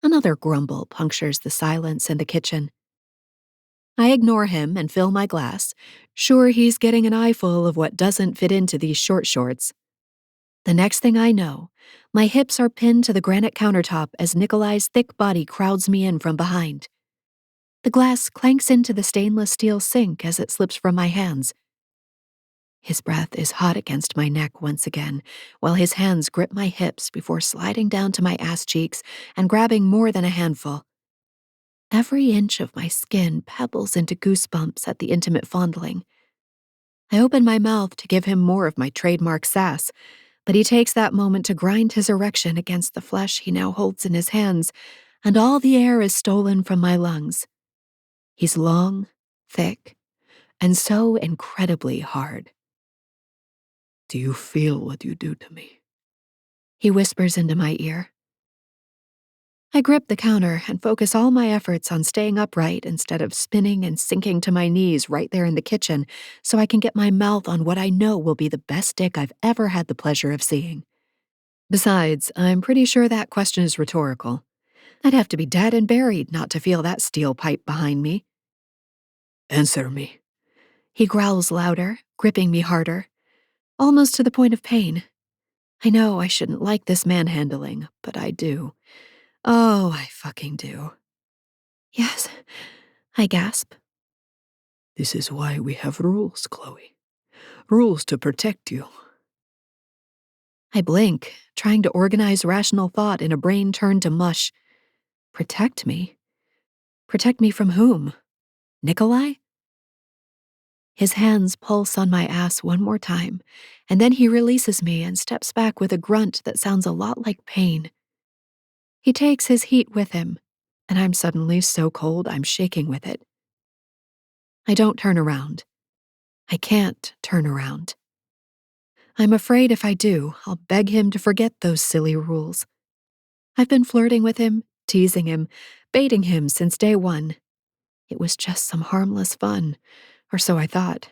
Another grumble punctures the silence in the kitchen. I ignore him and fill my glass, sure he's getting an eyeful of what doesn't fit into these short shorts. The next thing I know, my hips are pinned to the granite countertop as Nikolai's thick body crowds me in from behind. The glass clanks into the stainless steel sink as it slips from my hands. His breath is hot against my neck once again, while his hands grip my hips before sliding down to my ass cheeks and grabbing more than a handful. Every inch of my skin pebbles into goosebumps at the intimate fondling. I open my mouth to give him more of my trademark sass, but he takes that moment to grind his erection against the flesh he now holds in his hands, and all the air is stolen from my lungs. He's long, thick, and so incredibly hard.
Do you feel what you do to me?
He whispers into my ear. I grip the counter and focus all my efforts on staying upright instead of spinning and sinking to my knees right there in the kitchen so I can get my mouth on what I know will be the best dick I've ever had the pleasure of seeing. Besides, I'm pretty sure that question is rhetorical. I'd have to be dead and buried not to feel that steel pipe behind me.
Answer me.
He growls louder, gripping me harder, almost to the point of pain. I know I shouldn't like this manhandling, but I do. Oh, I fucking do. Yes, I gasp.
This is why we have rules, Chloe. Rules to protect you.
I blink, trying to organize rational thought in a brain turned to mush. Protect me? Protect me from whom? Nikolai? His hands pulse on my ass one more time, and then he releases me and steps back with a grunt that sounds a lot like pain. He takes his heat with him, and I'm suddenly so cold I'm shaking with it. I don't turn around. I can't turn around. I'm afraid if I do, I'll beg him to forget those silly rules. I've been flirting with him, teasing him, baiting him since day one. It was just some harmless fun, or so I thought.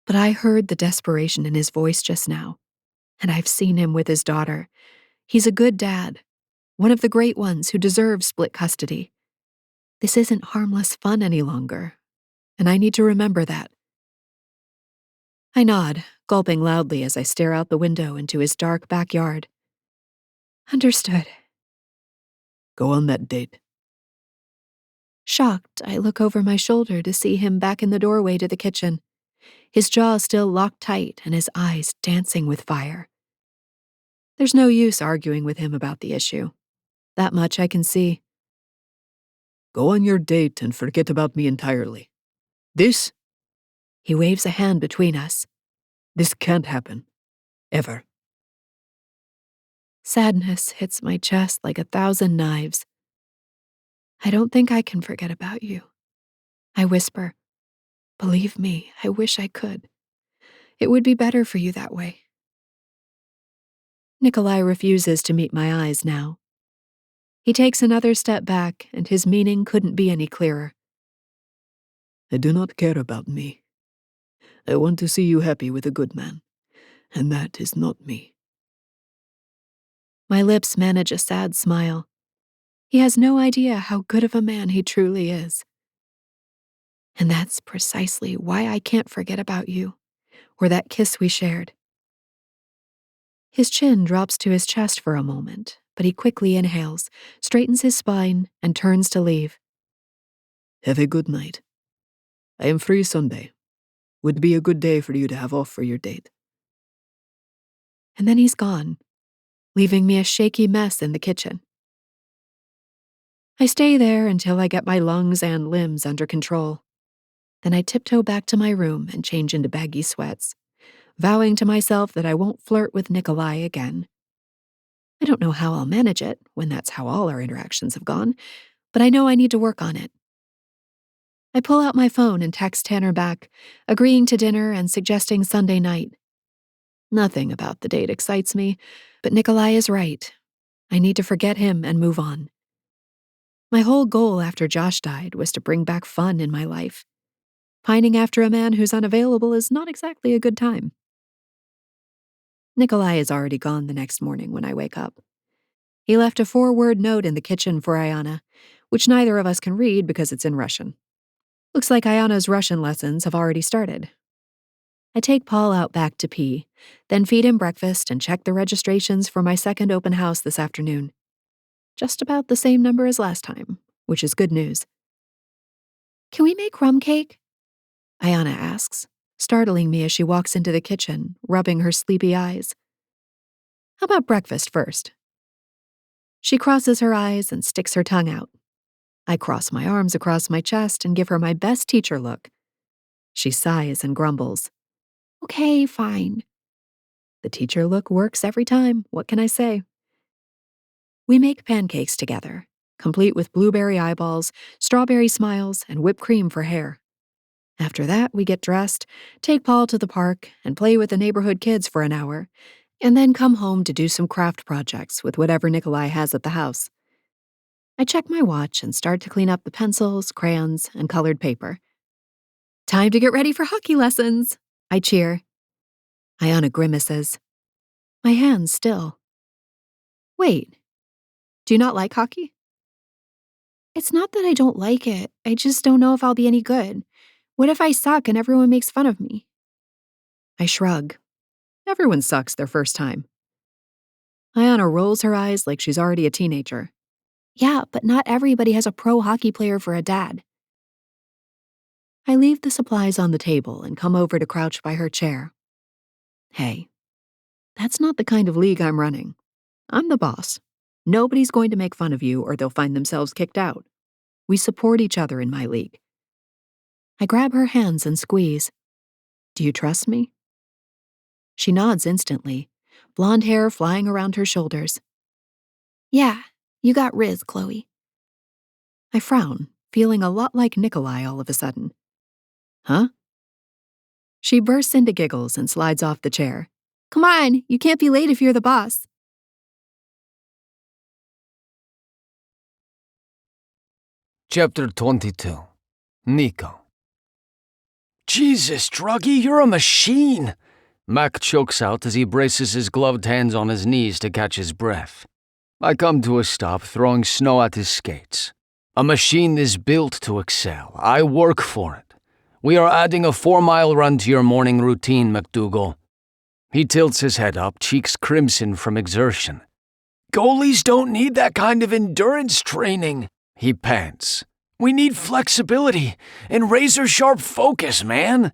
But I heard the desperation in his voice just now, and I've seen him with his daughter. He's a good dad, one of the great ones who deserve split custody. This isn't harmless fun any longer, and I need to remember that. I nod, gulping loudly as I stare out the window into his dark backyard. Understood.
Go on that date.
Shocked, I look over my shoulder to see him back in the doorway to the kitchen, his jaw still locked tight and his eyes dancing with fire. There's no use arguing with him about the issue. That much I can see.
Go on your date and forget about me entirely. This?
He waves a hand between us.
This can't happen. Ever.
Sadness hits my chest like 1,000 knives. I don't think I can forget about you. I whisper. Believe me, I wish I could. It would be better for you that way. Nikolai refuses to meet my eyes now. He takes another step back, and his meaning couldn't be any clearer.
I do not care about me. I want to see you happy with a good man, and that is not me.
My lips manage a sad smile. He has no idea how good of a man he truly is. And that's precisely why I can't forget about you, or that kiss we shared. His chin drops to his chest for a moment, but he quickly inhales, straightens his spine, and turns to leave.
Have a good night. I am free Sunday. Would be a good day for you to have off for your date.
And then he's gone, leaving me a shaky mess in the kitchen. I stay there until I get my lungs and limbs under control. Then I tiptoe back to my room and change into baggy sweats, vowing to myself that I won't flirt with Nikolai again. I don't know how I'll manage it when that's how all our interactions have gone, but I know I need to work on it. I pull out my phone and text Tanner back, agreeing to dinner and suggesting Sunday night. Nothing about the date excites me, but Nikolai is right. I need to forget him and move on. My whole goal after Josh died was to bring back fun in my life. Pining after a man who's unavailable is not exactly a good time. Nikolai is already gone the next morning when I wake up. He left a 4-word note in the kitchen for Ayana, which neither of us can read because it's in Russian. Looks like Ayana's Russian lessons have already started. I take Paul out back to pee, then feed him breakfast and check the registrations for my second open house this afternoon. Just about the same number as last time, which is good news.
Can we make rum cake?
Ayana asks, startling me as she walks into the kitchen, rubbing her sleepy eyes. How about breakfast first? She crosses her eyes and sticks her tongue out. I cross my arms across my chest and give her my best teacher look. She sighs and grumbles.
Okay, fine.
The teacher look works every time, what can I say? We make pancakes together, complete with blueberry eyeballs, strawberry smiles, and whipped cream for hair. After that, we get dressed, take Paul to the park, and play with the neighborhood kids for an hour, and then come home to do some craft projects with whatever Nikolai has at the house. I check my watch and start to clean up the pencils, crayons, and colored paper. Time to get ready for hockey lessons, I cheer. Ayana grimaces. My hands still. Wait, do you not like hockey?
It's not that I don't like it. I just don't know if I'll be any good. What if I suck and everyone makes fun of me?
I shrug. Everyone sucks their first time. Ayana rolls her eyes like she's already a teenager.
Yeah, but not everybody has a pro hockey player for a dad.
I leave the supplies on the table and come over to crouch by her chair. Hey, that's not the kind of league I'm running. I'm the boss. Nobody's going to make fun of you or they'll find themselves kicked out. We support each other in my league. I grab her hands and squeeze. Do you trust me? She nods instantly, blonde hair flying around her shoulders.
Yeah, you got Riz, Chloe.
I frown, feeling a lot like Nikolai all of a sudden. Huh? She bursts into giggles and slides off the chair.
Come on, you can't be late if you're the boss.
Chapter 22. Nico. Jesus, Druggy, you're a machine! Mac chokes out as he braces his gloved hands on his knees to catch his breath. I come to a stop, throwing snow at his skates. A machine is built to excel. I work for it. We are adding a 4-mile run to your morning routine, McDougal. He tilts his head up, cheeks crimson from exertion. Goalies don't need that kind of endurance training, he pants. We need flexibility and razor-sharp focus, man.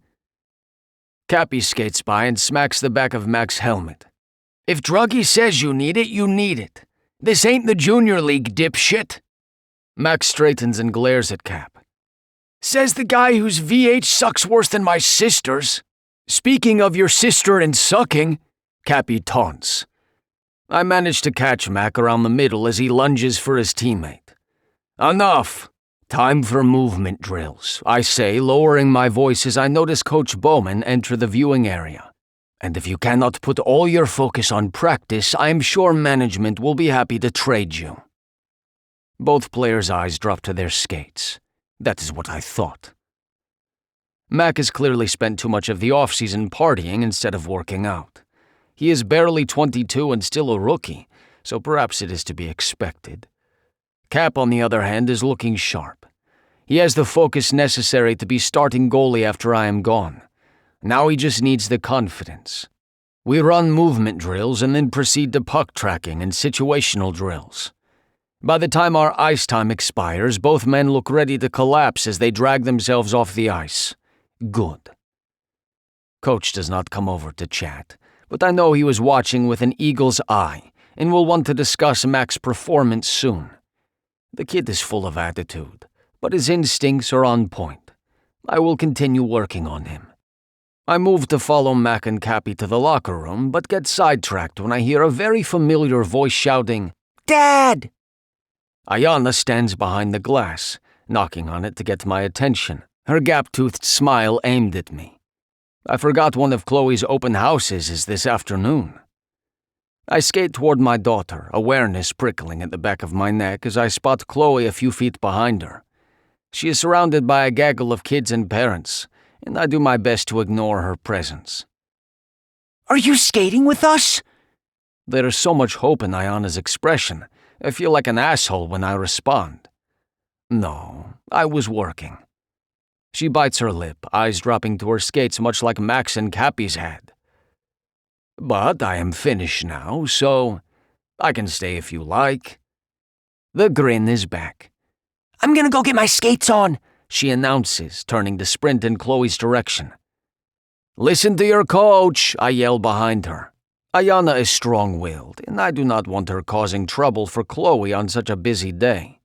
Cappy skates by and smacks the back of Mac's helmet. If Druggy says you need it, you need it. This ain't the Junior League, dipshit. Mac straightens and glares at Cap. Says the guy whose VH sucks worse than my sister's. Speaking of your sister and sucking, Cappy taunts. I manage to catch Mac around the middle as he lunges for his teammate. Enough. Time for movement drills, I say, lowering my voice as I notice Coach Bowman enter the viewing area. And if you cannot put all your focus on practice, I am sure management will be happy to trade you. Both players' eyes drop to their skates. That is what I thought. Mac has clearly spent too much of the off-season partying instead of working out. He is barely 22 and still a rookie, so perhaps it is to be expected. Cap, on the other hand, is looking sharp. He has the focus necessary to be starting goalie after I am gone. Now he just needs the confidence. We run movement drills and then proceed to puck tracking and situational drills. By the time our ice time expires, both men look ready to collapse as they drag themselves off the ice. Good. Coach does not come over to chat, but I know he was watching with an eagle's eye and will want to discuss Mac's performance soon. The kid is full of attitude, but his instincts are on point. I will continue working on him. I move to follow Mac and Cappy to the locker room, but get sidetracked when I hear a very familiar voice shouting, "Dad!" Ayana stands behind the glass, knocking on it to get my attention, her gap-toothed smile aimed at me. I forgot one of Chloe's open houses is this afternoon. I skate toward my daughter, awareness prickling at the back of my neck as I spot Chloe a few feet behind her. She is surrounded by a gaggle of kids and parents, and I do my best to ignore her presence.
Are you skating with us?
There is so much hope in Ayana's expression, I feel like an asshole when I respond. No, I was working. She bites her lip, eyes dropping to her skates much like Max and Cappy's had. But I am finished now, so I can stay if you like. The grin is back.
I'm gonna go get my skates on,
she announces, turning to sprint in Chloe's direction. Listen to your coach, I yell behind her. Ayana is strong-willed, and I do not want her causing trouble for Chloe on such a busy day.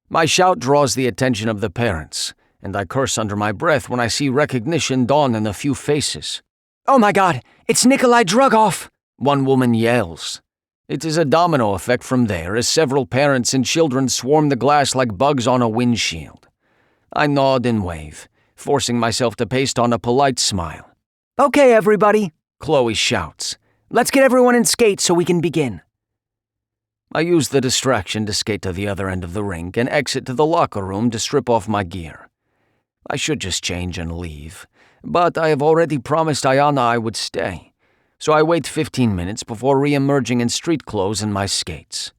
My shout draws the attention of the parents, and I curse under my breath when I see recognition dawn in a few faces.
Oh my God, it's Nikolai Drugov,
one woman yells. It is a domino effect from there as several parents and children swarm the glass like bugs on a windshield. I nod and wave, forcing myself to paste on a polite smile.
Okay, everybody,
Chloe shouts.
Let's get everyone in skates so we can begin.
I use the distraction to skate to the other end of the rink and exit to the locker room to strip off my gear. I should just change and leave, but I have already promised Ayana I would stay, so I wait 15 minutes before re-emerging in street clothes and my skates.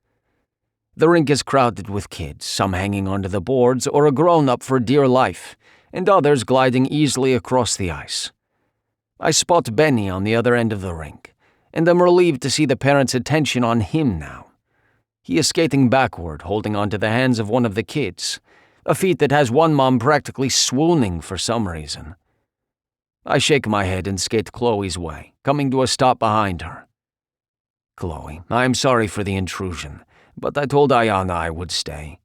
The rink is crowded with kids, some hanging onto the boards or a grown-up for dear life, and others gliding easily across the ice. I spot Benny on the other end of the rink, and am relieved to see the parents' attention on him now. He is skating backward, holding onto the hands of one of the kids, a feat that has one mom practically swooning for some reason. I shake my head and skate Chloe's way, coming to a stop behind her. Chloe, I am sorry for the intrusion, but I told Ayana I would stay.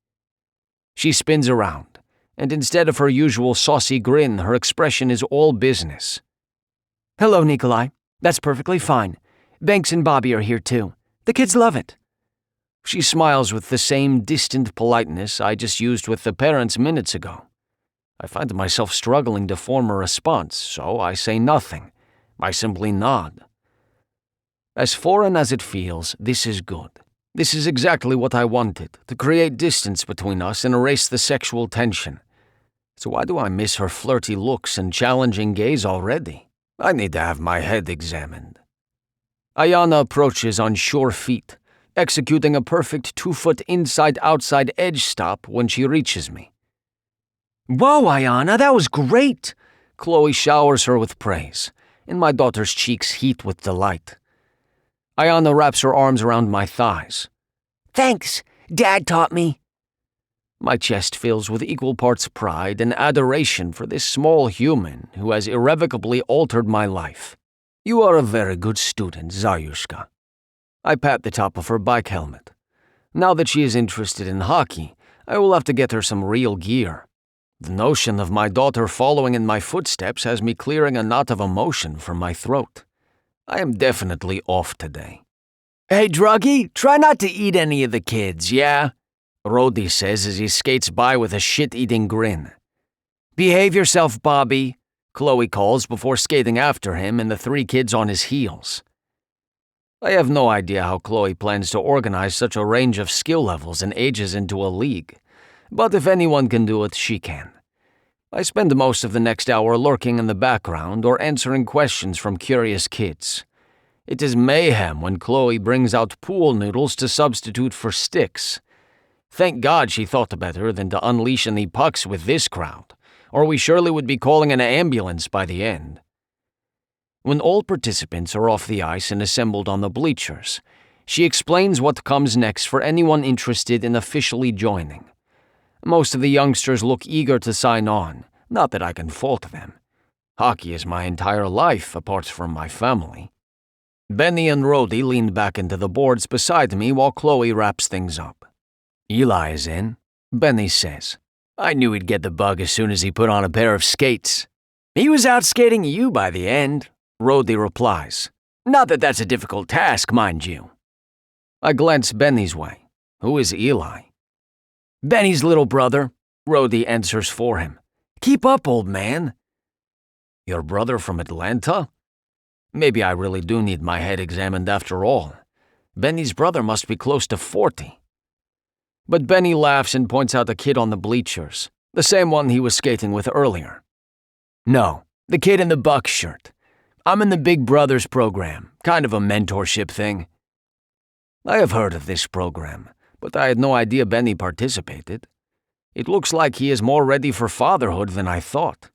She spins around, and instead of her usual saucy grin, her expression is all business.
Hello, Nikolai. That's perfectly fine. Banks and Bobby are here too. The kids love it.
She smiles with the same distant politeness I just used with the parents minutes ago. I find myself struggling to form a response, so I say nothing. I simply nod. As foreign as it feels, this is good. This is exactly what I wanted, to create distance between us and erase the sexual tension. So why do I miss her flirty looks and challenging gaze already? I need to have my head examined. Ayana approaches on sure feet, executing a perfect 2-foot inside-outside edge stop when she reaches me.
Whoa, Ayana, that was great!
Chloe showers her with praise, and my daughter's cheeks heat with delight. Ayana wraps her arms around my thighs.
Thanks, Dad taught me.
My chest fills with equal parts pride and adoration for this small human who has irrevocably altered my life. You are a very good student, Zayushka. I pat the top of her bike helmet. Now that she is interested in hockey, I will have to get her some real gear. The notion of my daughter following in my footsteps has me clearing a knot of emotion from my throat. I am definitely off today.
Hey, Druggy, try not to eat any of the kids, yeah?
Rody says as he skates by with a shit-eating grin.
Behave yourself, Bobby,
Chloe calls before skating after him and the 3 kids on his heels. I have no idea how Chloe plans to organize such a range of skill levels and ages into a league, but if anyone can do it, she can. I spend most of the next hour lurking in the background or answering questions from curious kids. It is mayhem when Chloe brings out pool noodles to substitute for sticks. Thank God she thought better than to unleash any pucks with this crowd, or we surely would be calling an ambulance by the end. When all participants are off the ice and assembled on the bleachers, she explains what comes next for anyone interested in officially joining. Most of the youngsters look eager to sign on, not that I can fault them. Hockey is my entire life, apart from my family. Benny and Rody lean back into the boards beside me while Chloe wraps things up. Eli is in, Benny says. I knew he'd get the bug as soon as he put on a pair of skates.
He was out skating you by the end,
Rody replies.
Not that that's a difficult task, mind you.
I glance Benny's way. Who is Eli?
Benny's little brother,
Rody answers for him.
Keep up, old man.
Your brother from Atlanta? Maybe I really do need my head examined after all. Benny's brother must be close to 40. But Benny laughs and points out the kid on the bleachers, the same one he was skating with earlier. No, the kid in the Buck shirt. I'm in the Big Brothers program, kind of a mentorship thing. I have heard of this program, but I had no idea Benny participated. It looks like he is more ready for fatherhood than I thought.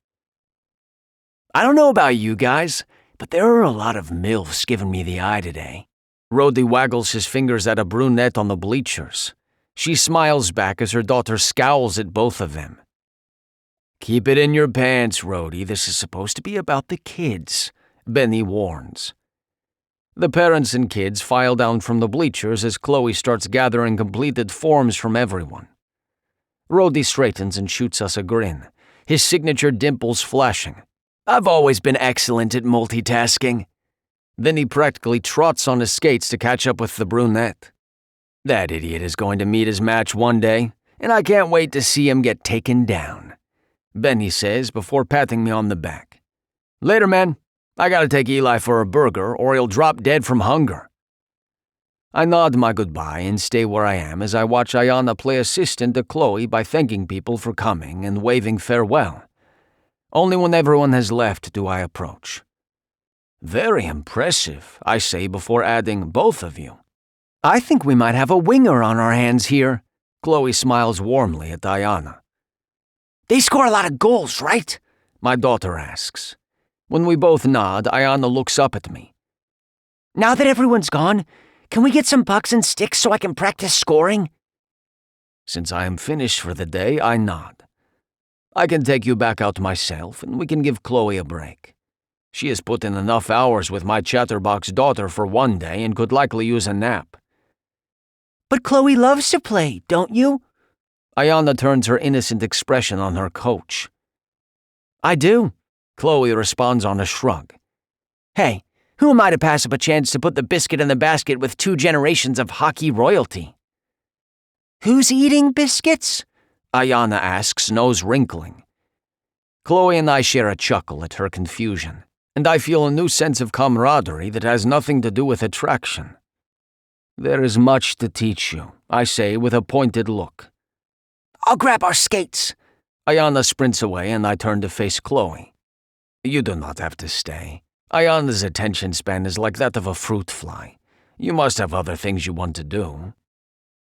I don't know about you guys, but there are a lot of MILFs giving me the eye today. Rhodey waggles his fingers at a brunette on the bleachers. She smiles back as her daughter scowls at both of them. Keep it in your pants, Rhodey. This is supposed to be about the kids, Benny warns. The parents and kids file down from the bleachers as Chloe starts gathering completed forms from everyone. Rhodey straightens and shoots us a grin, his signature dimples flashing. I've always been excellent at multitasking. Then he practically trots on his skates to catch up with the brunette. That idiot is going to meet his match one day, and I can't wait to see him get taken down, Benny says before patting me on the back. Later, man. I gotta take Eli for a burger or he'll drop dead from hunger. I nod my goodbye and stay where I am as I watch Ayana play assistant to Chloe by thanking people for coming and waving farewell. Only when everyone has left do I approach. Very impressive, I say before adding both of you. I think we might have a winger on our hands here, Chloe smiles warmly at Ayana. They score a lot of goals, right? My daughter asks. When we both nod, Ayana looks up at me. Now that everyone's gone, can we get some pucks and sticks so I can practice scoring? Since I am finished for the day, I nod. I can take you back out myself and we can give Chloe a break. She has put in enough hours with my chatterbox daughter for one day and could likely use a nap. But Chloe loves to play, don't you? Ayana turns her innocent expression on her coach. I do, Chloe responds on a shrug. Hey, who am I to pass up a chance to put the biscuit in the basket with 2 generations of hockey royalty? Who's eating biscuits? Ayana asks, nose wrinkling. Chloe and I share a chuckle at her confusion, and I feel a new sense of camaraderie that has nothing to do with attraction. There is much to teach you, I say with a pointed look. I'll grab our skates. Ayana sprints away and I turn to face Chloe. You do not have to stay. Ayana's attention span is like that of a fruit fly. You must have other things you want to do.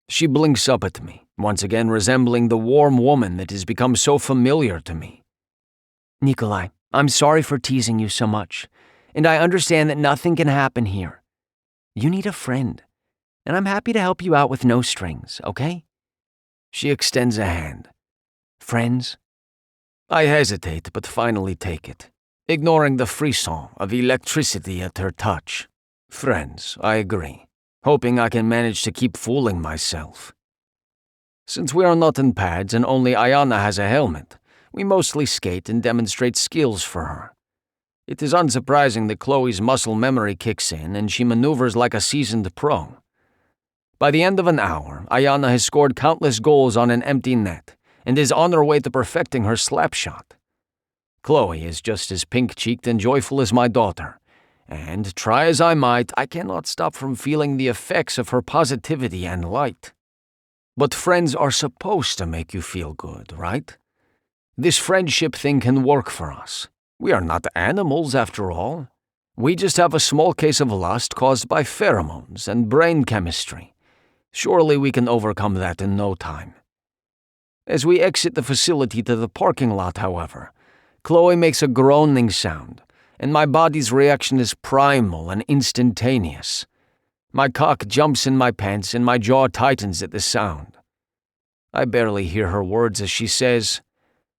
She blinks up at me, once again resembling the warm woman that has become so familiar to me. Nikolai, I'm sorry for teasing you so much, and I understand that nothing can happen here. You need a friend, and I'm happy to help you out with no strings, okay? She extends a hand. Friends? I hesitate, but finally take it, ignoring the frisson of electricity at her touch. Friends, I agree, hoping I can manage to keep fooling myself. Since we are not in pads and only Ayana has a helmet, we mostly skate and demonstrate skills for her. It is unsurprising that Chloe's muscle memory kicks in and she maneuvers like a seasoned pro. By the end of an hour, Ayana has scored countless goals on an empty net and is on her way to perfecting her slap shot. Chloe is just as pink-cheeked and joyful as my daughter, and try as I might, I cannot stop from feeling the effects of her positivity and light. But friends are supposed to make you feel good, right? This friendship thing can work for us. We are not animals, after all. We just have a small case of lust caused by pheromones and brain chemistry. Surely we can overcome that in no time. As we exit the facility to the parking lot, however, Chloe makes a groaning sound, and my body's reaction is primal and instantaneous. My cock jumps in my pants and my jaw tightens at the sound. I barely hear her words as she says,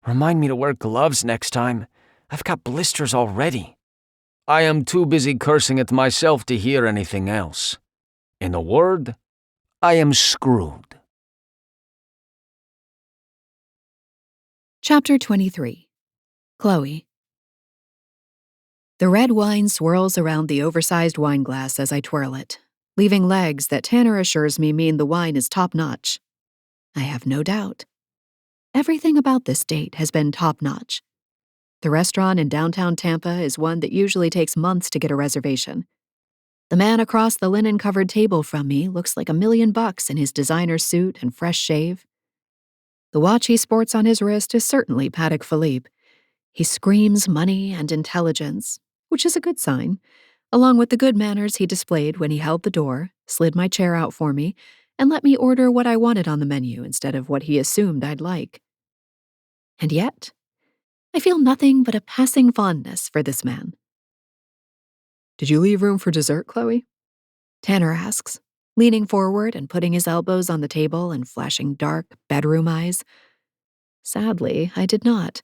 "Remind me to wear gloves next time. I've got blisters already." I am too busy cursing at myself to hear anything else. In a word, I am screwed.
Chapter 23. Chloe. The red wine swirls around the oversized wine glass as I twirl it, leaving legs that Tanner assures me mean the wine is top-notch. I have no doubt. Everything about this date has been top-notch.
The restaurant in downtown Tampa is one that usually takes months to get a reservation. The man across the linen-covered table from me looks like $1,000,000 in his designer suit and fresh shave. The watch he sports on his wrist is certainly Patek Philippe. He screams money and intelligence, which is a good sign, along with the good manners he displayed when he held the door, slid my chair out for me, and let me order what I wanted on the menu instead of what he assumed I'd like. And yet, I feel nothing but a passing fondness for this man.
Did you leave room for dessert, Chloe?
Tanner asks, leaning forward and putting his elbows on the table and flashing dark, bedroom eyes. Sadly, I did not.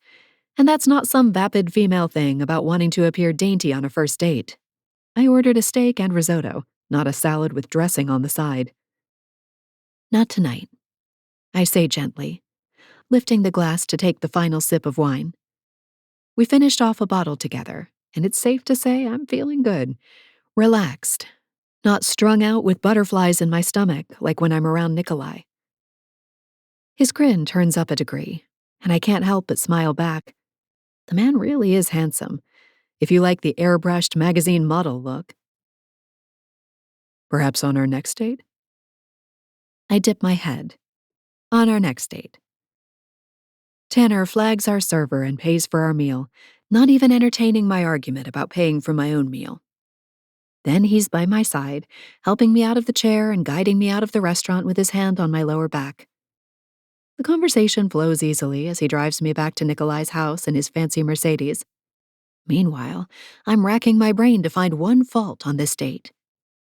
And that's not some vapid female thing about wanting to appear dainty on a first date. I ordered a steak and risotto, not a salad with dressing on the side. Not tonight, I say gently, lifting the glass to take the final sip of wine. We finished off a bottle together, and it's safe to say I'm feeling good, relaxed, not strung out with butterflies in my stomach like when I'm around Nikolai. His grin turns up a degree, and I can't help but smile back. The man really is handsome, if you like the airbrushed magazine model look.
Perhaps on our next date?
I dip my head. On our next date. Tanner flags our server and pays for our meal, not even entertaining my argument about paying for my own meal. Then he's by my side, helping me out of the chair and guiding me out of the restaurant with his hand on my lower back. The conversation flows easily as he drives me back to Nikolai's house in his fancy Mercedes. Meanwhile, I'm racking my brain to find one fault on this date.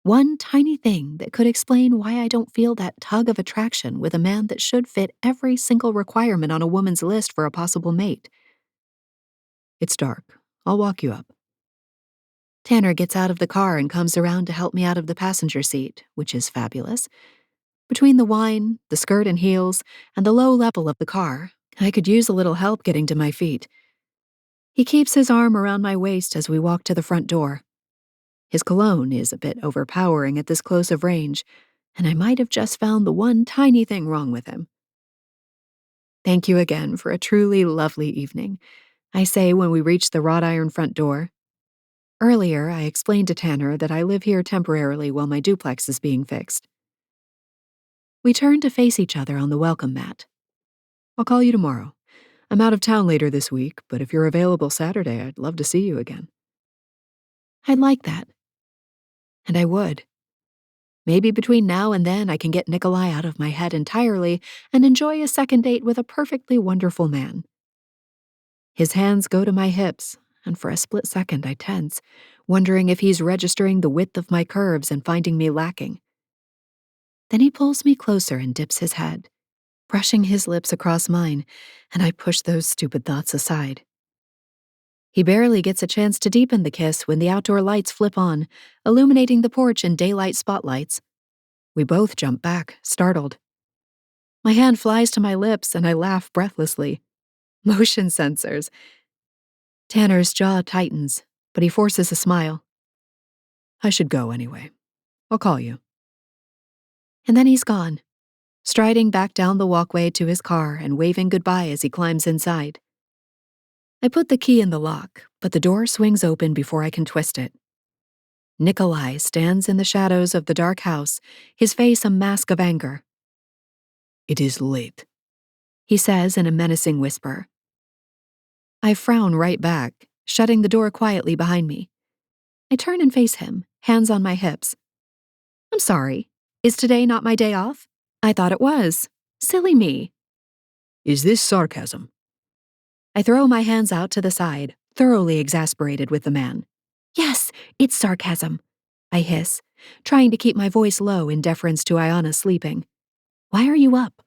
One tiny thing that could explain why I don't feel that tug of attraction with a man that should fit every single requirement on a woman's list for a possible mate.
It's dark. I'll walk you up.
Tanner gets out of the car and comes around to help me out of the passenger seat, which is fabulous. Between the wine, the skirt and heels, and the low level of the car, I could use a little help getting to my feet. He keeps his arm around my waist as we walk to the front door. His cologne is a bit overpowering at this close of range, and I might have just found the one tiny thing wrong with him. Thank you again for a truly lovely evening, I say when we reach the wrought iron front door. Earlier, I explained to Tanner that I live here temporarily while my duplex is being fixed. We turn to face each other on the welcome mat.
I'll call you tomorrow. I'm out of town later this week, but if you're available Saturday, I'd love to see you again.
I'd like that. And I would. Maybe between now and then I can get Nikolai out of my head entirely and enjoy a second date with a perfectly wonderful man. His hands go to my hips, and for a split second I tense, wondering if he's registering the width of my curves and finding me lacking. Then he pulls me closer and dips his head, brushing his lips across mine, and I push those stupid thoughts aside. He barely gets a chance to deepen the kiss when the outdoor lights flip on, illuminating the porch in daylight spotlights. We both jump back, startled. My hand flies to my lips and I laugh breathlessly. Motion sensors. Tanner's jaw tightens, but he forces a smile.
I should go anyway. I'll call you.
And then he's gone, striding back down the walkway to his car and waving goodbye as he climbs inside. I put the key in the lock, but the door swings open before I can twist it. Nikolai stands in the shadows of the dark house, his face a mask of anger.
It is late,
he says in a menacing whisper. I frown right back, shutting the door quietly behind me. I turn and face him, hands on my hips. I'm sorry. Is today not my day off? I thought it was. Silly me.
Is this sarcasm?
I throw my hands out to the side, thoroughly exasperated with the man. Yes, it's sarcasm, I hiss, trying to keep my voice low in deference to Ayana sleeping. Why are you up?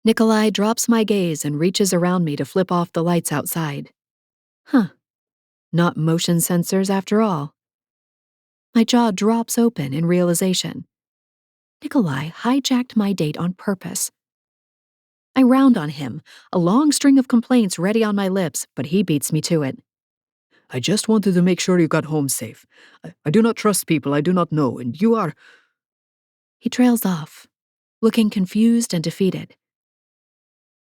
Nikolai drops my gaze and reaches around me to flip off the lights outside. Not motion sensors after all. My jaw drops open in realization. Nikolai hijacked my date on purpose. I round on him, a long string of complaints ready on my lips, but he beats me to it.
I just wanted to make sure you got home safe. I do not trust people I do not know, and you are...
He trails off, looking confused and defeated.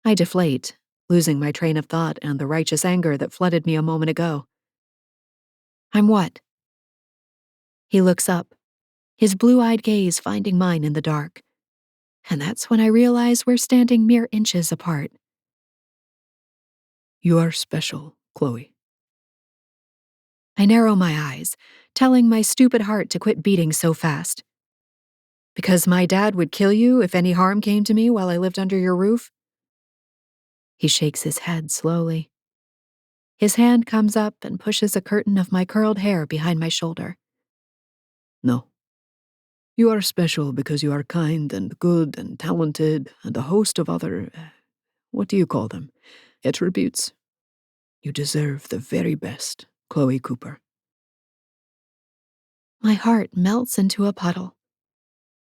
I deflate, losing my train of thought and the righteous anger that flooded me a moment ago. I'm what? He looks up, his blue-eyed gaze finding mine in the dark. And that's when I realize we're standing mere inches apart. You are special, Chloe. I narrow my eyes, telling my stupid heart to quit beating so fast. Because my dad would kill you if any harm came to me while I lived under your roof? He shakes his head slowly. His hand comes up and pushes a curtain of my curled hair behind my shoulder. No. You are special because you are kind and good and talented and a host of other, what do you call them, attributes. You deserve the very best, Chloe Cooper. My heart melts into a puddle.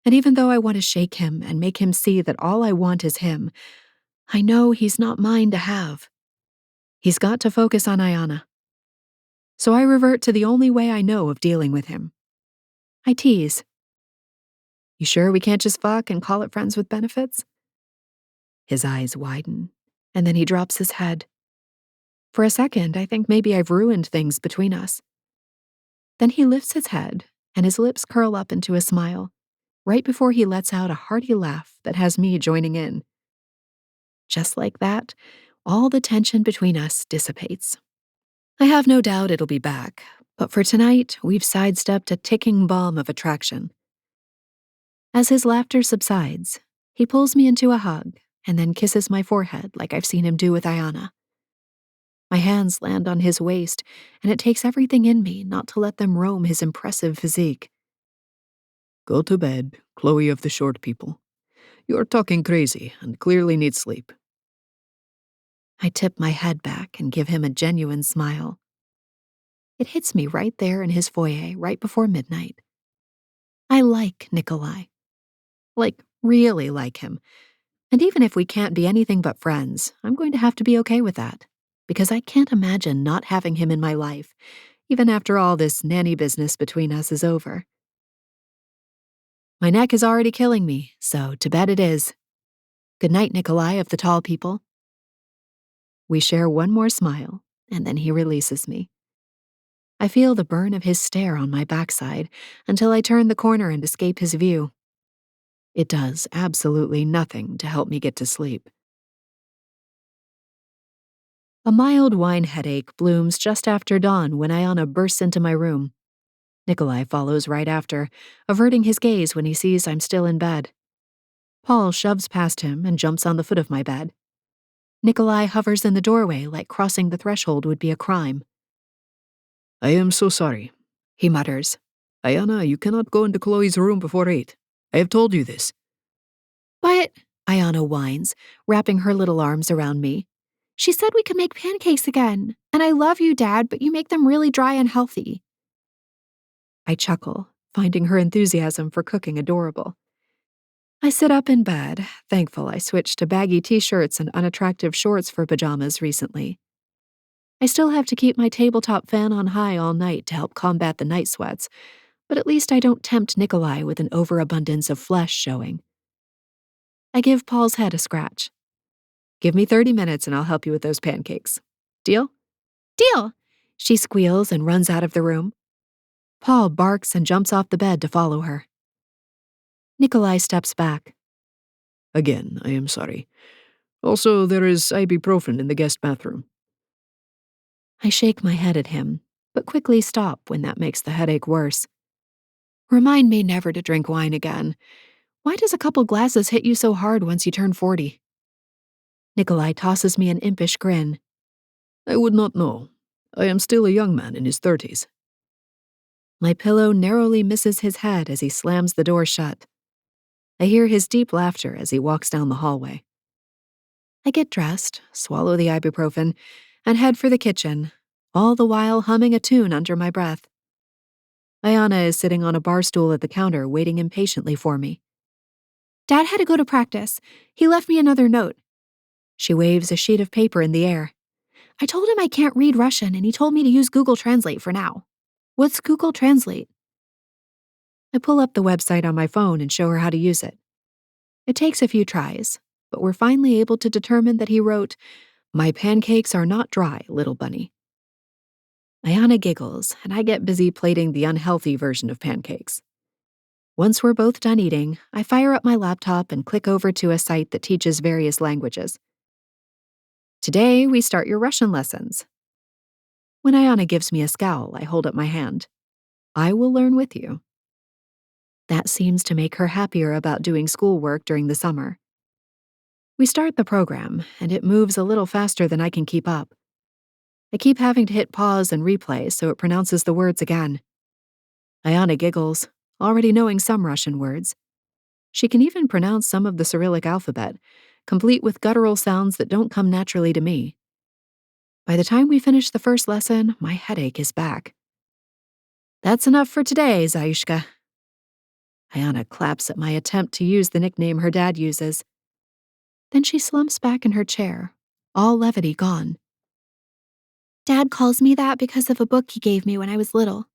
And even though I want to shake him and make him see that all I want is him, I know he's not mine to have. He's got to focus on Ayana. So I revert to the only way I know of dealing with him. I tease. You sure we can't just fuck and call it friends with benefits? His eyes widen, and then he drops his head. For a second, I think maybe I've ruined things between us. Then he lifts his head, and his lips curl up into a smile, right before he lets out a hearty laugh that has me joining in. Just like that, all the tension between us dissipates. I have no doubt it'll be back, but for tonight, we've sidestepped a ticking bomb of attraction. As his laughter subsides, he pulls me into a hug and then kisses my forehead like I've seen him do with Ayana. My hands land on his waist, and it takes everything in me not to let them roam his impressive physique. Go to bed, Chloe of the short people. You're talking crazy and clearly need sleep. I tip my head back and give him a genuine smile. It hits me right there in his foyer right before midnight. I like Nikolai. Like, really like him. And even if we can't be anything but friends, I'm going to have to be okay with that. Because I can't imagine not having him in my life, even after all this nanny business between us is over. My neck is already killing me, so to bed it is. Good night, Nikolai of the tall people. We share one more smile, and then he releases me. I feel the burn of his stare on my backside until I turn the corner and escape his view. It does absolutely nothing to help me get to sleep. A mild wine headache blooms just after dawn when Ayana bursts into my room. Nikolai follows right after, averting his gaze when he sees I'm still in bed. Paul shoves past him and jumps on the foot of my bed. Nikolai hovers in the doorway like crossing the threshold would be a crime. I am so sorry, he mutters. Ayana, you cannot go into Chloe's room before 8. I have told you this. But, Ayana whines, wrapping her little arms around me. She said we could make pancakes again. And I love you, Dad, but you make them really dry and healthy. I chuckle, finding her enthusiasm for cooking adorable. I sit up in bed, thankful I switched to baggy t-shirts and unattractive shorts for pajamas recently. I still have to keep my tabletop fan on high all night to help combat the night sweats, but at least I don't tempt Nikolai with an overabundance of flesh showing. I give Paul's head a scratch. Give me 30 minutes and I'll help you with those pancakes. Deal? Deal! She squeals and runs out of the room. Paul barks and jumps off the bed to follow her. Nikolai steps back. Again, I am sorry. Also, there is ibuprofen in the guest bathroom. I shake my head at him, but quickly stop when that makes the headache worse. Remind me never to drink wine again. Why does a couple glasses hit you so hard once you turn 40? Nikolai tosses me an impish grin. I would not know. I am still a young man in his 30s. My pillow narrowly misses his head as he slams the door shut. I hear his deep laughter as he walks down the hallway. I get dressed, swallow the ibuprofen, and head for the kitchen, all the while humming a tune under my breath. Ayana is sitting on a bar stool at the counter waiting impatiently for me. Dad had to go to practice. He left me another note. She waves a sheet of paper in the air. I told him I can't read Russian, and he told me to use Google Translate for now. What's Google Translate? I pull up the website on my phone and show her how to use it. It takes a few tries, but we're finally able to determine that he wrote, My pancakes are not dry, little bunny. Ayana giggles, and I get busy plating the unhealthy version of pancakes. Once we're both done eating, I fire up my laptop and click over to a site that teaches various languages. Today, we start your Russian lessons. When Ayana gives me a scowl, I hold up my hand. I will learn with you. That seems to make her happier about doing schoolwork during the summer. We start the program, and it moves a little faster than I can keep up. I keep having to hit pause and replay so it pronounces the words again. Ayana giggles, already knowing some Russian words. She can even pronounce some of the Cyrillic alphabet, complete with guttural sounds that don't come naturally to me. By the time we finish the first lesson, my headache is back. That's enough for today, Zayushka. Ayana claps at my attempt to use the nickname her dad uses. Then she slumps back in her chair, all levity gone.
Dad calls me that because of a book he gave me when I was little.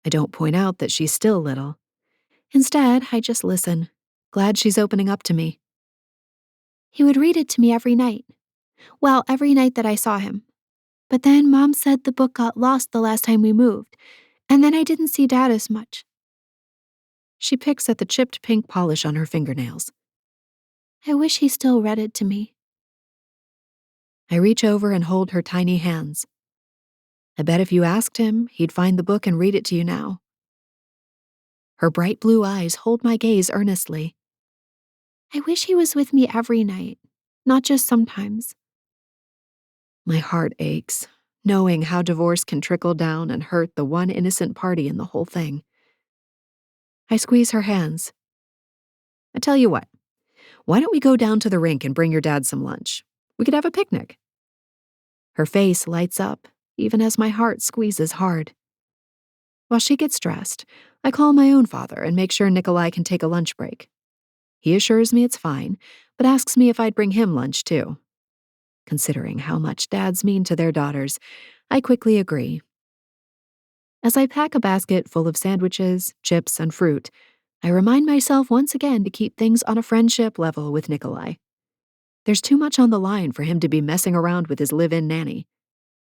I don't point out that she's still little. Instead, I just listen, glad she's opening up to me.
He would read it to me every night. Well, every night that I saw him. But then Mom said the book got lost the last time we moved, and then I didn't see Dad as much.
She picks at the chipped pink polish on her fingernails.
I wish he still read it to me.
I reach over and hold her tiny hands. I bet if you asked him, he'd find the book and read it to you now. Her bright blue eyes hold my gaze earnestly.
I wish he was with me every night, not just sometimes.
My heart aches, knowing how divorce can trickle down and hurt the one innocent party in the whole thing. I squeeze her hands. I tell you what, why don't we go down to the rink and bring your dad some lunch? We could have a picnic. Her face lights up, even as my heart squeezes hard. While she gets dressed, I call my own father and make sure Nikolai can take a lunch break. He assures me it's fine, but asks me if I'd bring him lunch too. Considering how much dads mean to their daughters, I quickly agree. As I pack a basket full of sandwiches, chips, and fruit, I remind myself once again to keep things on a friendship level with Nikolai. There's too much on the line for him to be messing around with his live-in nanny.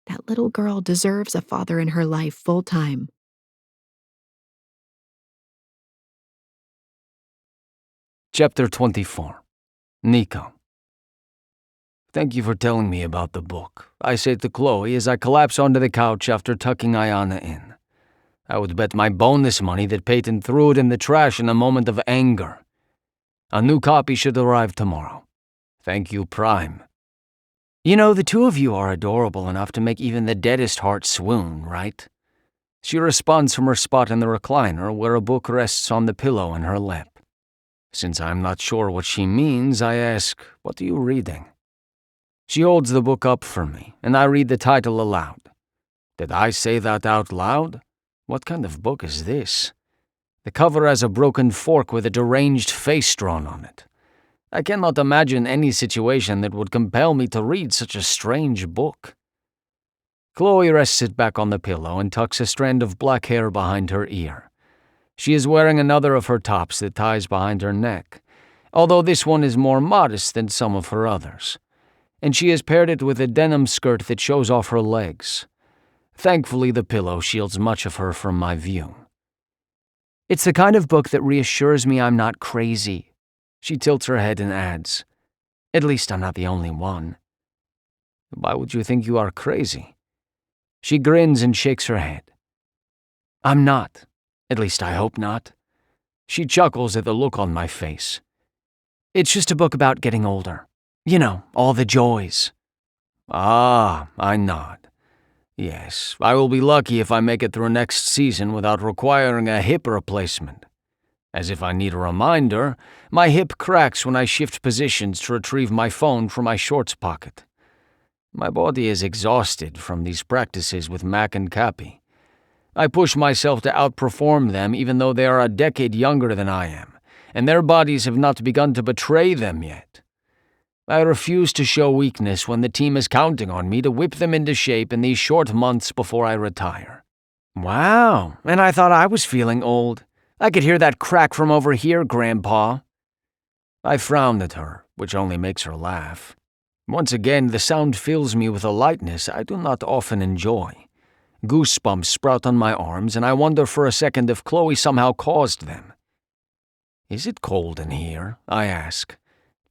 That little girl deserves a father in her life full-time.
Chapter 24. Nico. Thank you for telling me about the book, I say to Chloe as I collapse onto the couch after tucking Ayana in. I would bet my bonus money that Peyton threw it in the trash in a moment of anger. A new copy should arrive tomorrow. Thank you, Prime.
You know, the two of you are adorable enough to make even the deadest heart swoon, right?
She responds from her spot in the recliner where a book rests on the pillow on her lap. Since I'm not sure what she means, I ask, "What are you reading?" She holds the book up for me, and I read the title aloud. Did I say that out loud? What kind of book is this? The cover has a broken fork with a deranged face drawn on it. I cannot imagine any situation that would compel me to read such a strange book. Chloe rests it back on the pillow and tucks a strand of black hair behind her ear. She is wearing another of her tops that ties behind her neck, although this one is more modest than some of her others, and she has paired it with a denim skirt that shows off her legs. Thankfully, the pillow shields much of her from my view.
It's the kind of book that reassures me I'm not crazy.
She tilts her head and adds,
At least I'm not the only one.
Why would you think you are crazy? She grins and shakes her head.
I'm not. At least I hope not.
She chuckles at the look on my face.
It's just a book about getting older. You know, all the joys.
Ah, I nod. Yes, I will be lucky if I make it through next season without requiring a hip replacement. As if I need a reminder, my hip cracks when I shift positions to retrieve my phone from my shorts pocket. My body is exhausted from these practices with Mac and Cappy. I push myself to outperform them even though they are a decade younger than I am, and their bodies have not begun to betray them yet. I refuse to show weakness when the team is counting on me to whip them into shape in these short months before I retire.
Wow, and I thought I was feeling old. I could hear that crack from over here, Grandpa.
I frowned at her, which only makes her laugh. Once again, the sound fills me with a lightness I do not often enjoy. Goosebumps sprout on my arms, and I wonder for a second if Chloe somehow caused them. Is it cold in here? I ask.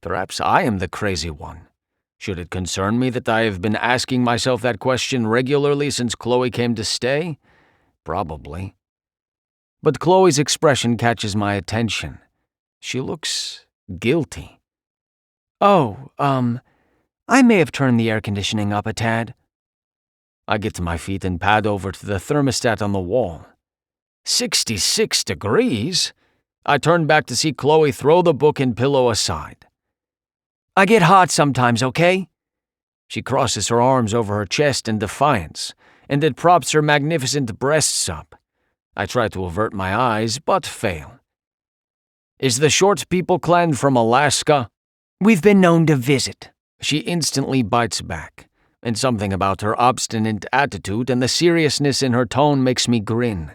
Perhaps I am the crazy one. Should it concern me that I have been asking myself that question regularly since Chloe came to stay? Probably. But Chloe's expression catches my attention. She looks guilty.
Oh, I may have turned the air conditioning up a tad.
I get to my feet and pad over to the thermostat on the wall. 66 degrees? I turn back to see Chloe throw the book and pillow aside.
I get hot sometimes, okay?
She crosses her arms over her chest in defiance, and it props her magnificent breasts up. I try to avert my eyes, but fail. Is the Short People clan from Alaska?
We've been known to visit.
She instantly bites back, and something about her obstinate attitude and the seriousness in her tone makes me grin.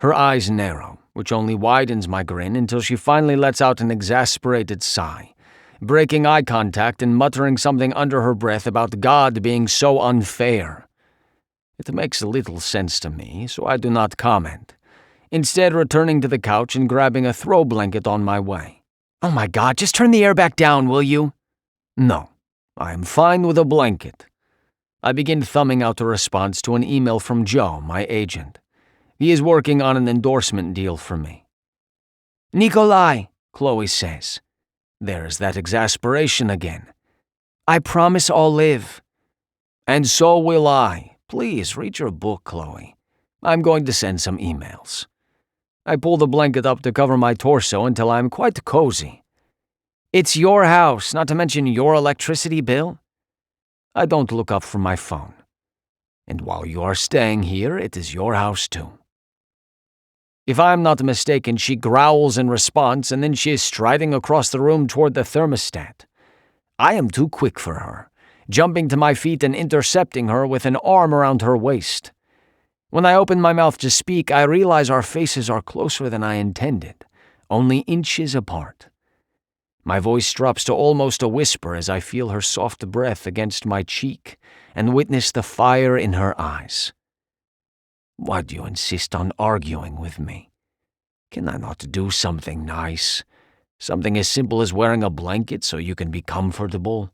Her eyes narrow, which only widens my grin until she finally lets out an exasperated sigh, breaking eye contact and muttering something under her breath about God being so unfair. It makes little sense to me, so I do not comment, instead returning to the couch and grabbing a throw blanket on my way.
Oh my God, just turn the air back down, will you?
No, I am fine with a blanket. I begin thumbing out a response to an email from Joe, my agent. He is working on an endorsement deal for me.
Nikolai,
Chloe says. There's that exasperation again.
I promise I'll live.
And so will I. Please read your book, Chloe. I'm going to send some emails. I pull the blanket up to cover my torso until I'm quite cozy.
It's your house, not to mention your electricity bill.
I don't look up from my phone. And while you are staying here, it is your house too. If I am not mistaken, she growls in response, and then she is striding across the room toward the thermostat. I am too quick for her, jumping to my feet and intercepting her with an arm around her waist. When I open my mouth to speak, I realize our faces are closer than I intended, only inches apart. My voice drops to almost a whisper as I feel her soft breath against my cheek and witness the fire in her eyes. Why do you insist on arguing with me? Can I not do something nice? Something as simple as wearing a blanket so you can be comfortable?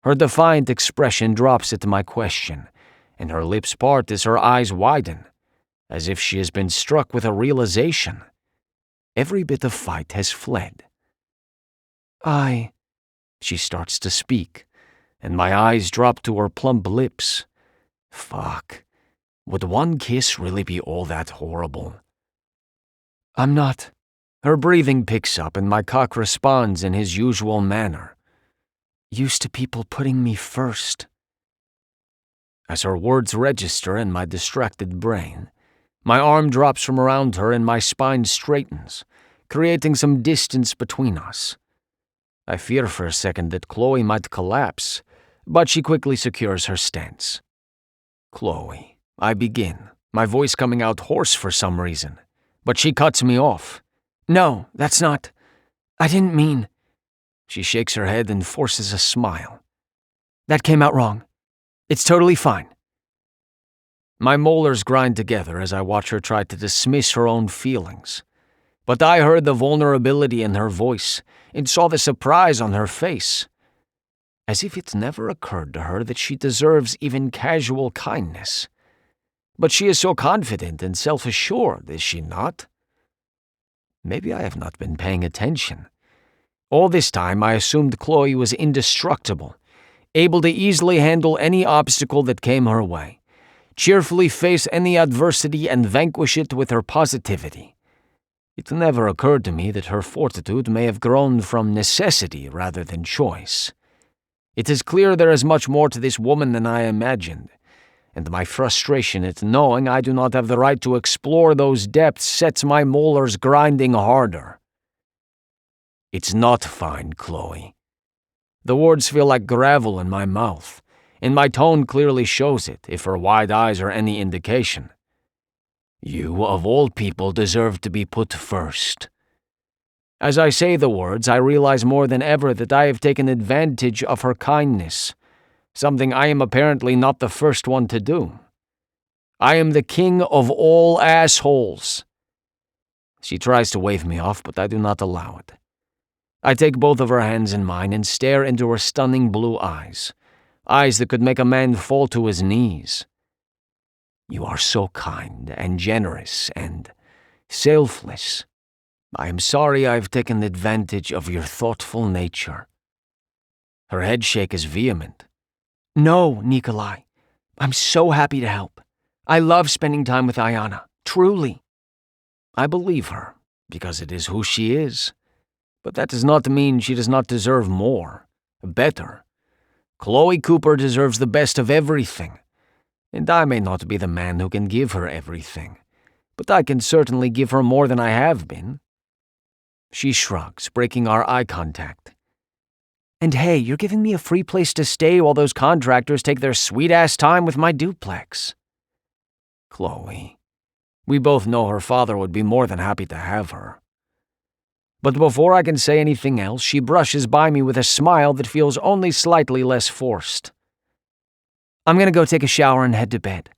Her defiant expression drops at my question, and her lips part as her eyes widen, as if she has been struck with a realization. Every bit of fight has fled. She starts to speak, and my eyes drop to her plump lips. Fuck. Would one kiss really be all that horrible?
I'm not.
Her breathing picks up and my cock responds in his usual manner.
Used to people putting me first.
As her words register in my distracted brain, my arm drops from around her and my spine straightens, creating some distance between us. I fear for a second that Chloe might collapse, but she quickly secures her stance. Chloe, I begin, my voice coming out hoarse for some reason, but she cuts me off.
No, that's not. I didn't mean.
She shakes her head and forces a smile.
That came out wrong. It's totally fine.
My molars grind together as I watch her try to dismiss her own feelings. But I heard the vulnerability in her voice and saw the surprise on her face. As if it never occurred to her that she deserves even casual kindness. But she is so confident and self-assured, is she not? Maybe I have not been paying attention. All this time I assumed Chloe was indestructible, able to easily handle any obstacle that came her way, cheerfully face any adversity and vanquish it with her positivity. It never occurred to me that her fortitude may have grown from necessity rather than choice. It is clear there is much more to this woman than I imagined, and my frustration at knowing I do not have the right to explore those depths sets my molars grinding harder. It's not fine, Chloe. The words feel like gravel in my mouth, and my tone clearly shows it, if her wide eyes are any indication. You, of all people, deserve to be put first. As I say the words, I realize more than ever that I have taken advantage of her kindness, something I am apparently not the first one to do. I am the king of all assholes. She tries to wave me off, but I do not allow it. I take both of her hands in mine and stare into her stunning blue eyes, eyes that could make a man fall to his knees. You are so kind and generous and selfless. I am sorry I have taken advantage of your thoughtful nature. Her head shake is vehement.
No, Nikolai. I'm so happy to help. I love spending time with Ayana, truly.
I believe her, because it is who she is. But that does not mean she does not deserve more, better. Chloe Cooper deserves the best of everything. And I may not be the man who can give her everything, but I can certainly give her more than I have been. She shrugs, breaking our eye contact.
And hey, you're giving me a free place to stay while those contractors take their sweet-ass time with my duplex.
Chloe, we both know her father would be more than happy to have her. But before I can say anything else, she brushes by me with a smile that feels only slightly less forced.
I'm gonna go take a shower and head to bed.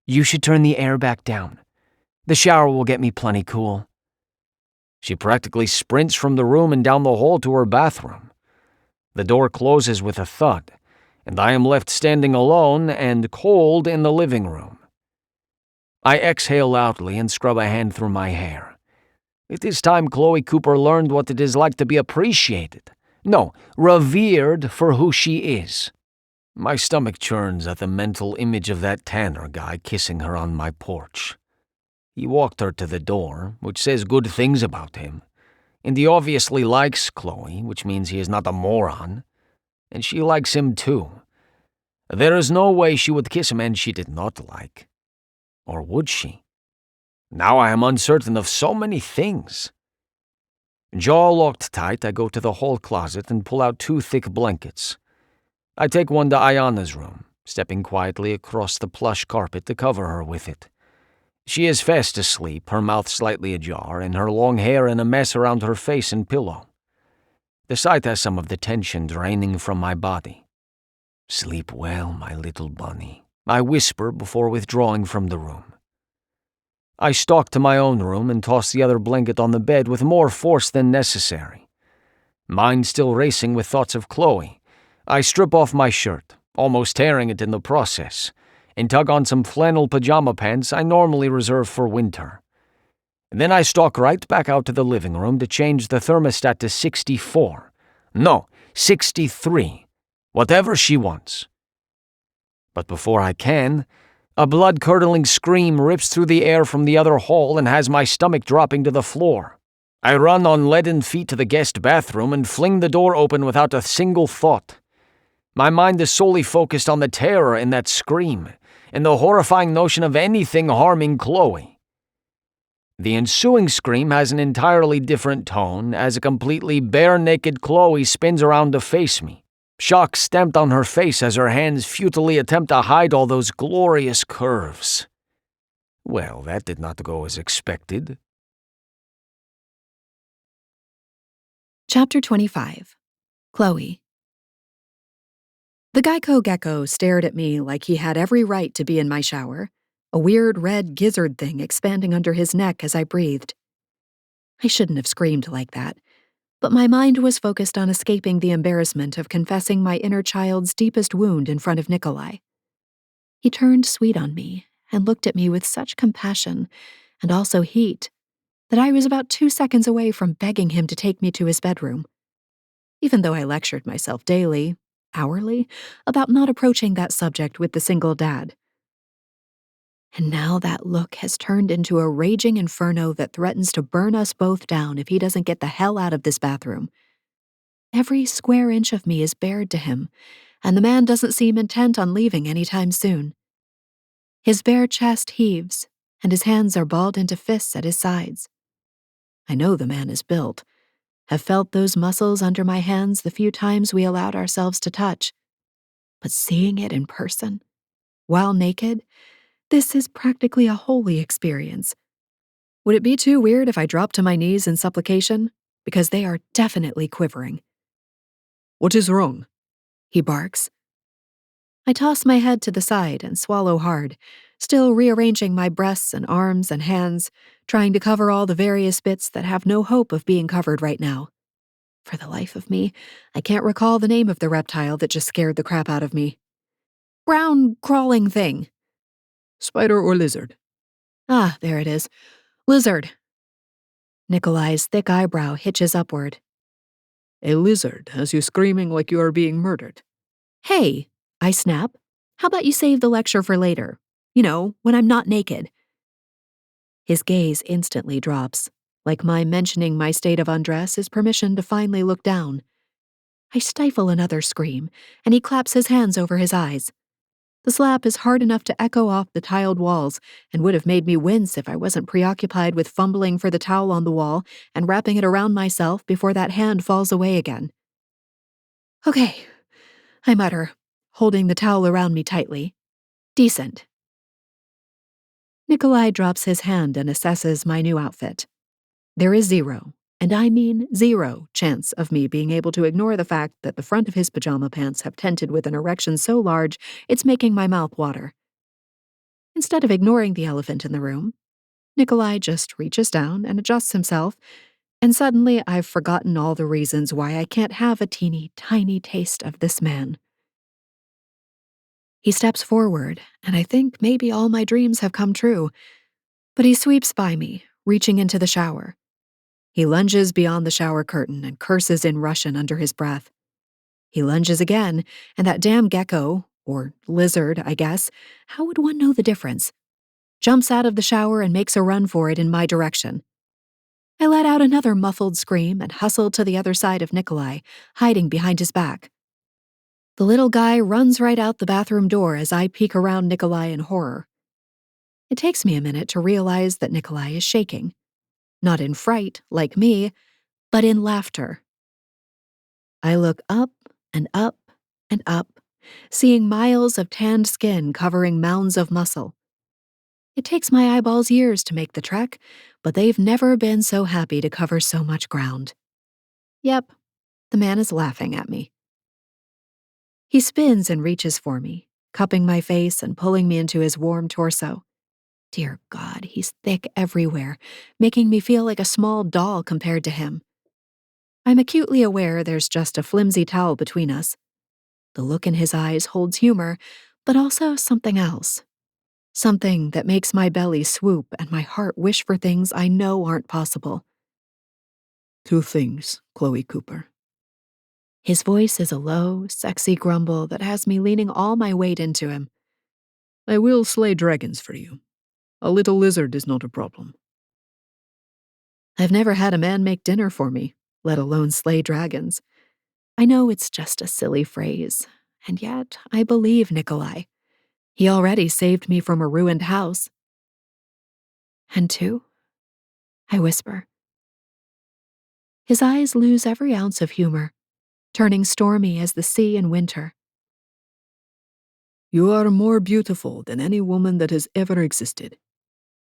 You should turn the air back down. The shower will get me plenty cool.
She practically sprints from the room and down the hall to her bathroom. The door closes with a thud, and I am left standing alone and cold in the living room. I exhale loudly and scrub a hand through my hair. It is time Chloe Cooper learned what it is like to be appreciated. No, revered for who she is. My stomach churns at the mental image of that Tanner guy kissing her on my porch. He walked her to the door, which says good things about him. And he obviously likes Chloe, which means he is not a moron. And she likes him too. There is no way she would kiss a man she did not like. Or would she? Now I am uncertain of so many things. Jaw locked tight, I go to the hall closet and pull out 2 thick blankets. I take one to Ayana's room, stepping quietly across the plush carpet to cover her with it. She is fast asleep, her mouth slightly ajar, and her long hair in a mess around her face and pillow. The sight has some of the tension draining from my body. Sleep well, my little bunny, I whisper before withdrawing from the room. I stalk to my own room and toss the other blanket on the bed with more force than necessary. Mind still racing with thoughts of Chloe, I strip off my shirt, almost tearing it in the process, and tug on some flannel pajama pants I normally reserve for winter. And then I stalk right back out to the living room to change the thermostat to 64. No, 63. Whatever she wants. But before I can, a blood-curdling scream rips through the air from the other hall and has my stomach dropping to the floor. I run on leaden feet to the guest bathroom and fling the door open without a single thought. My mind is solely focused on the terror in that scream, and the horrifying notion of anything harming Chloe. The ensuing scream has an entirely different tone as a completely bare-naked Chloe spins around to face me, shock stamped on her face as her hands futilely attempt to hide all those glorious curves. Well, that did not go as expected.
Chapter 25. Chloe. The Geico gecko stared at me like he had every right to be in my shower, a weird red gizzard thing expanding under his neck as I breathed. I shouldn't have screamed like that, but my mind was focused on escaping the embarrassment of confessing my inner child's deepest wound in front of Nikolai. He turned sweet on me and looked at me with such compassion, and also heat, that I was about 2 seconds away from begging him to take me to his bedroom. Even though I lectured myself daily, hourly, about not approaching that subject with the single dad. And now that look has turned into a raging inferno that threatens to burn us both down if he doesn't get the hell out of this bathroom. Every square inch of me is bared to him, and the man doesn't seem intent on leaving anytime soon. His bare chest heaves, and his hands are balled into fists at his sides. I know the man is built, have felt those muscles under my hands the few times we allowed ourselves to touch. But seeing it in person, while naked, this is practically a holy experience. Would it be too weird if I dropped to my knees in supplication?
because they are definitely quivering.
What is wrong?
He barks. I toss my head to the side and swallow hard, still rearranging my breasts and arms and hands, trying to cover all the various bits that have no hope of being covered right now. For the life of me, I can't recall the name of the reptile that just scared the crap out of me. Brown, crawling thing.
Spider or lizard?
Ah, there it is. Lizard. Nikolai's thick eyebrow hitches upward.
A lizard has you screaming like you are being murdered.
Hey, I snap. How about you save the lecture for later? You know, when I'm not naked. His gaze instantly drops, like my mentioning my state of undress is permission to finally look down. I stifle another scream, and he claps his hands over his eyes. The slap is hard enough to echo off the tiled walls and would have made me wince if I wasn't preoccupied with fumbling for the towel on the wall and wrapping it around myself before that hand falls away again. Okay, I mutter, holding the towel around me tightly. Decent. Nikolai drops his hand and assesses my new outfit. There is zero, and I mean zero, chance of me being able to ignore the fact that the front of his pajama pants have tented with an erection so large it's making my mouth water. Instead of ignoring the elephant in the room, Nikolai just reaches down and adjusts himself, and suddenly I've forgotten all the reasons why I can't have a teeny tiny taste of this man. He steps forward, and I think maybe all my dreams have come true, but he sweeps by me, reaching into the shower. He lunges beyond the shower curtain and curses in Russian under his breath. He lunges again, and that damn gecko, or lizard, I guess, how would one know the difference? Jumps out of the shower and makes a run for it in my direction. I let out another muffled scream and hustled to the other side of Nikolai, hiding behind his back. The little guy runs right out the bathroom door as I peek around Nikolai in horror. It takes me a minute to realize that Nikolai is shaking. Not in fright, like me, but in laughter. I look up and up and up, seeing miles of tanned skin covering mounds of muscle. It takes my eyeballs years to make the trek, but they've never been so happy to cover so much ground. Yep, the man is laughing at me. He spins and reaches for me, cupping my face and pulling me into his warm torso. Dear God, he's thick everywhere, making me feel like a small doll compared to him. I'm acutely aware there's just a flimsy towel between us. The look in his eyes holds humor, but also something else. Something that makes my belly swoop and my heart wish for things I know aren't possible.
2 things, Chloe Cooper.
His voice is a low, sexy grumble that has me leaning all my weight into him.
I will slay dragons for you. A little lizard is not a problem.
I've never had a man make dinner for me, let alone slay dragons. I know it's just a silly phrase, and yet I believe Nikolai. He already saved me from a ruined house. And 2? I whisper. His eyes lose every ounce of humor, turning stormy as the sea in winter.
You are more beautiful than any woman that has ever existed.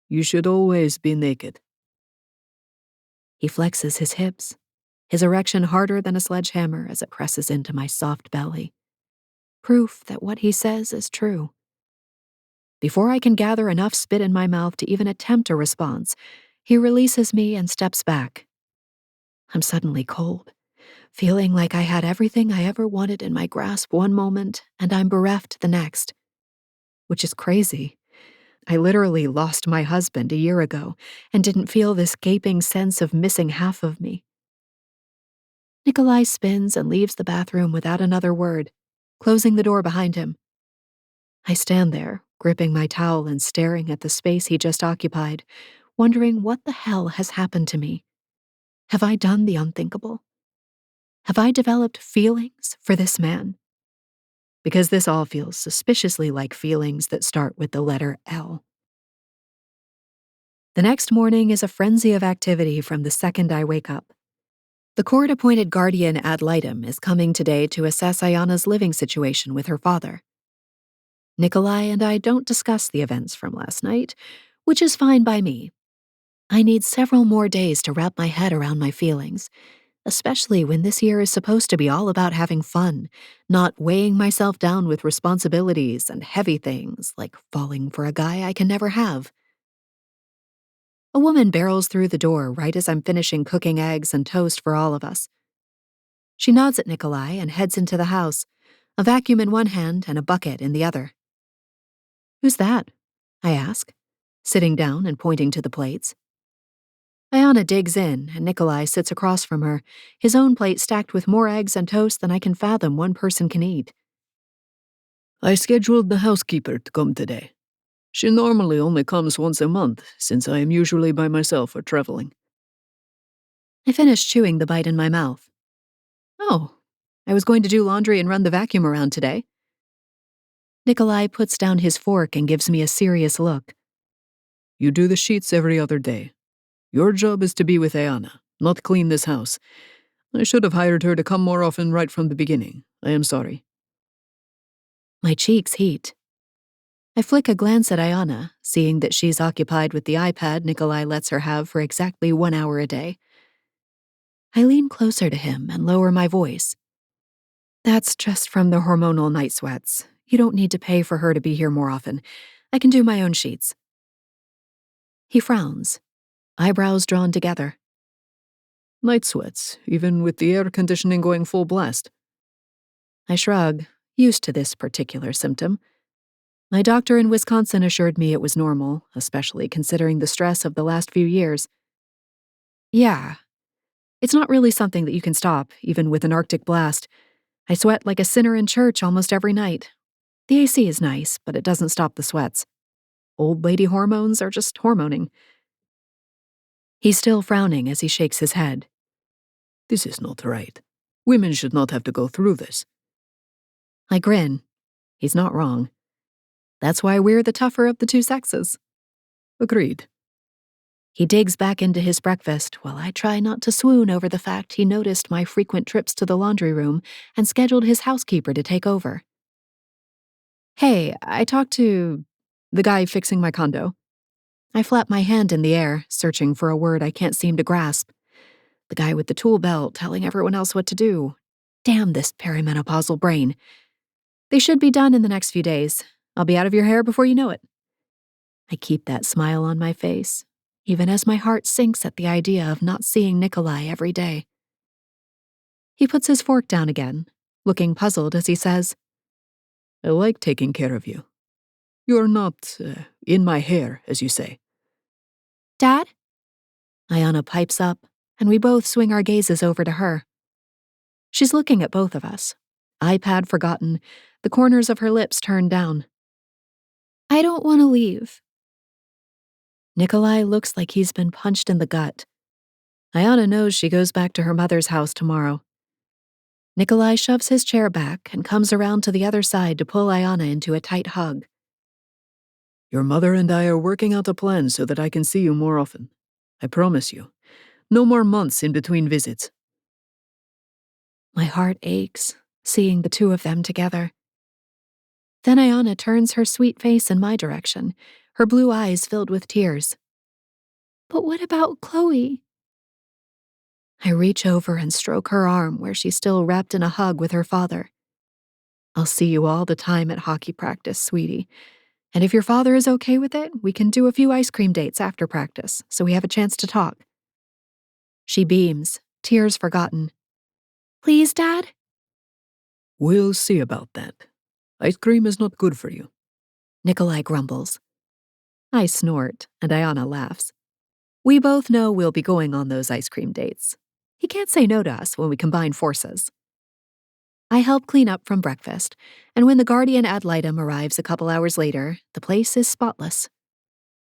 You should always be naked.
He flexes his hips, his erection harder than a sledgehammer as it presses into my soft belly. Proof that what he says is true. Before I can gather enough spit in my mouth to even attempt a response, he releases me and steps back. I'm suddenly cold, feeling like I had everything I ever wanted in my grasp one moment and I'm bereft the next. Which is crazy. I literally lost my husband a year ago and didn't feel this gaping sense of missing half of me. Nikolai spins and leaves the bathroom without another word, closing the door behind him. I stand there, gripping my towel and staring at the space he just occupied, wondering what the hell has happened to me. Have I done the unthinkable? Have I developed feelings for this man? Because this all feels suspiciously like feelings that start with the letter L. The next morning is a frenzy of activity from the second I wake up. The court-appointed guardian ad litem is coming today to assess Ayana's living situation with her father. Nikolai and I don't discuss the events from last night, which is fine by me.
I need several more days to wrap my head around my feelings, especially when this year is supposed to be all about having fun, not weighing myself down with responsibilities and heavy things like falling for a guy I can never have. A woman barrels through the door right as I'm finishing cooking eggs and toast for all of us. She nods at Nikolai and heads into the house, a vacuum in one hand and a bucket in the other. "Who's that?" I ask, sitting down and pointing to the plates. Ayana digs in, and Nikolai sits across from her, his own plate stacked with more eggs and toast than I can fathom one person can eat.
I scheduled the housekeeper to come today. She normally only comes once a month, since I am usually by myself or traveling.
I finish chewing the bite in my mouth. "Oh, I was going to do laundry and run the vacuum around today." Nikolai puts down his fork and gives me a serious look.
You do the sheets every other day. Your job is to be with Ayana, not clean this house. I should have hired her to come more often right from the beginning. I am sorry.
My cheeks heat. I flick a glance at Ayana, seeing that she's occupied with the iPad Nikolai lets her have for exactly 1 hour a day. I lean closer to him and lower my voice. "That's just from the hormonal night sweats. You don't need to pay for her to be here more often. I can do my own sheets." He frowns, eyebrows drawn together.
Night sweats, even with the air conditioning going full blast.
I shrug, used to this particular symptom. My doctor in Wisconsin assured me it was normal, especially considering the stress of the last few years. "Yeah. It's not really something that you can stop, even with an Arctic blast. I sweat like a sinner in church almost every night. The AC is nice, but it doesn't stop the sweats. Old lady hormones are just hormoning." He's still frowning as he shakes his head.
This is not right. Women should not have to go through this.
I grin. He's not wrong. That's why we're the tougher of the two sexes.
Agreed.
He digs back into his breakfast while I try not to swoon over the fact he noticed my frequent trips to the laundry room and scheduled his housekeeper to take over. "Hey, I talked to the guy fixing my condo." I flap my hand in the air, searching for a word I can't seem to grasp. The guy with the tool belt telling everyone else what to do. Damn this perimenopausal brain. "They should be done in the next few days. I'll be out of your hair before you know it." I keep that smile on my face, even as my heart sinks at the idea of not seeing Nikolai every day. He puts his fork down again, looking puzzled as he says,
I like taking care of you. You're not in my hair, as you say.
"Dad?" Ayana pipes up, and we both swing our gazes over to her. She's looking at both of us, iPad forgotten, the corners of her lips turned down. "I don't want to leave." Nikolai looks like he's been punched in the gut. Ayana knows she goes back to her mother's house tomorrow. Nikolai shoves his chair back and comes around to the other side to pull Ayana into a tight hug.
Your mother and I are working out a plan so that I can see you more often. I promise you. No more months in between visits.
My heart aches, seeing the two of them together. Then Ayana turns her sweet face in my direction, her blue eyes filled with tears. "But what about Chloe?" I reach over and stroke her arm where she's still wrapped in a hug with her father. "I'll see you all the time at hockey practice, sweetie. And if your father is okay with it, we can do a few ice cream dates after practice, so we have a chance to talk." She beams, tears forgotten. "Please, Dad?"
We'll see about that. Ice cream is not good for you.
Nikolai grumbles. I snort, and Ayana laughs. We both know we'll be going on those ice cream dates. He can't say no to us when we combine forces. I help clean up from breakfast, and when the guardian ad litem arrives a couple hours later, the place is spotless.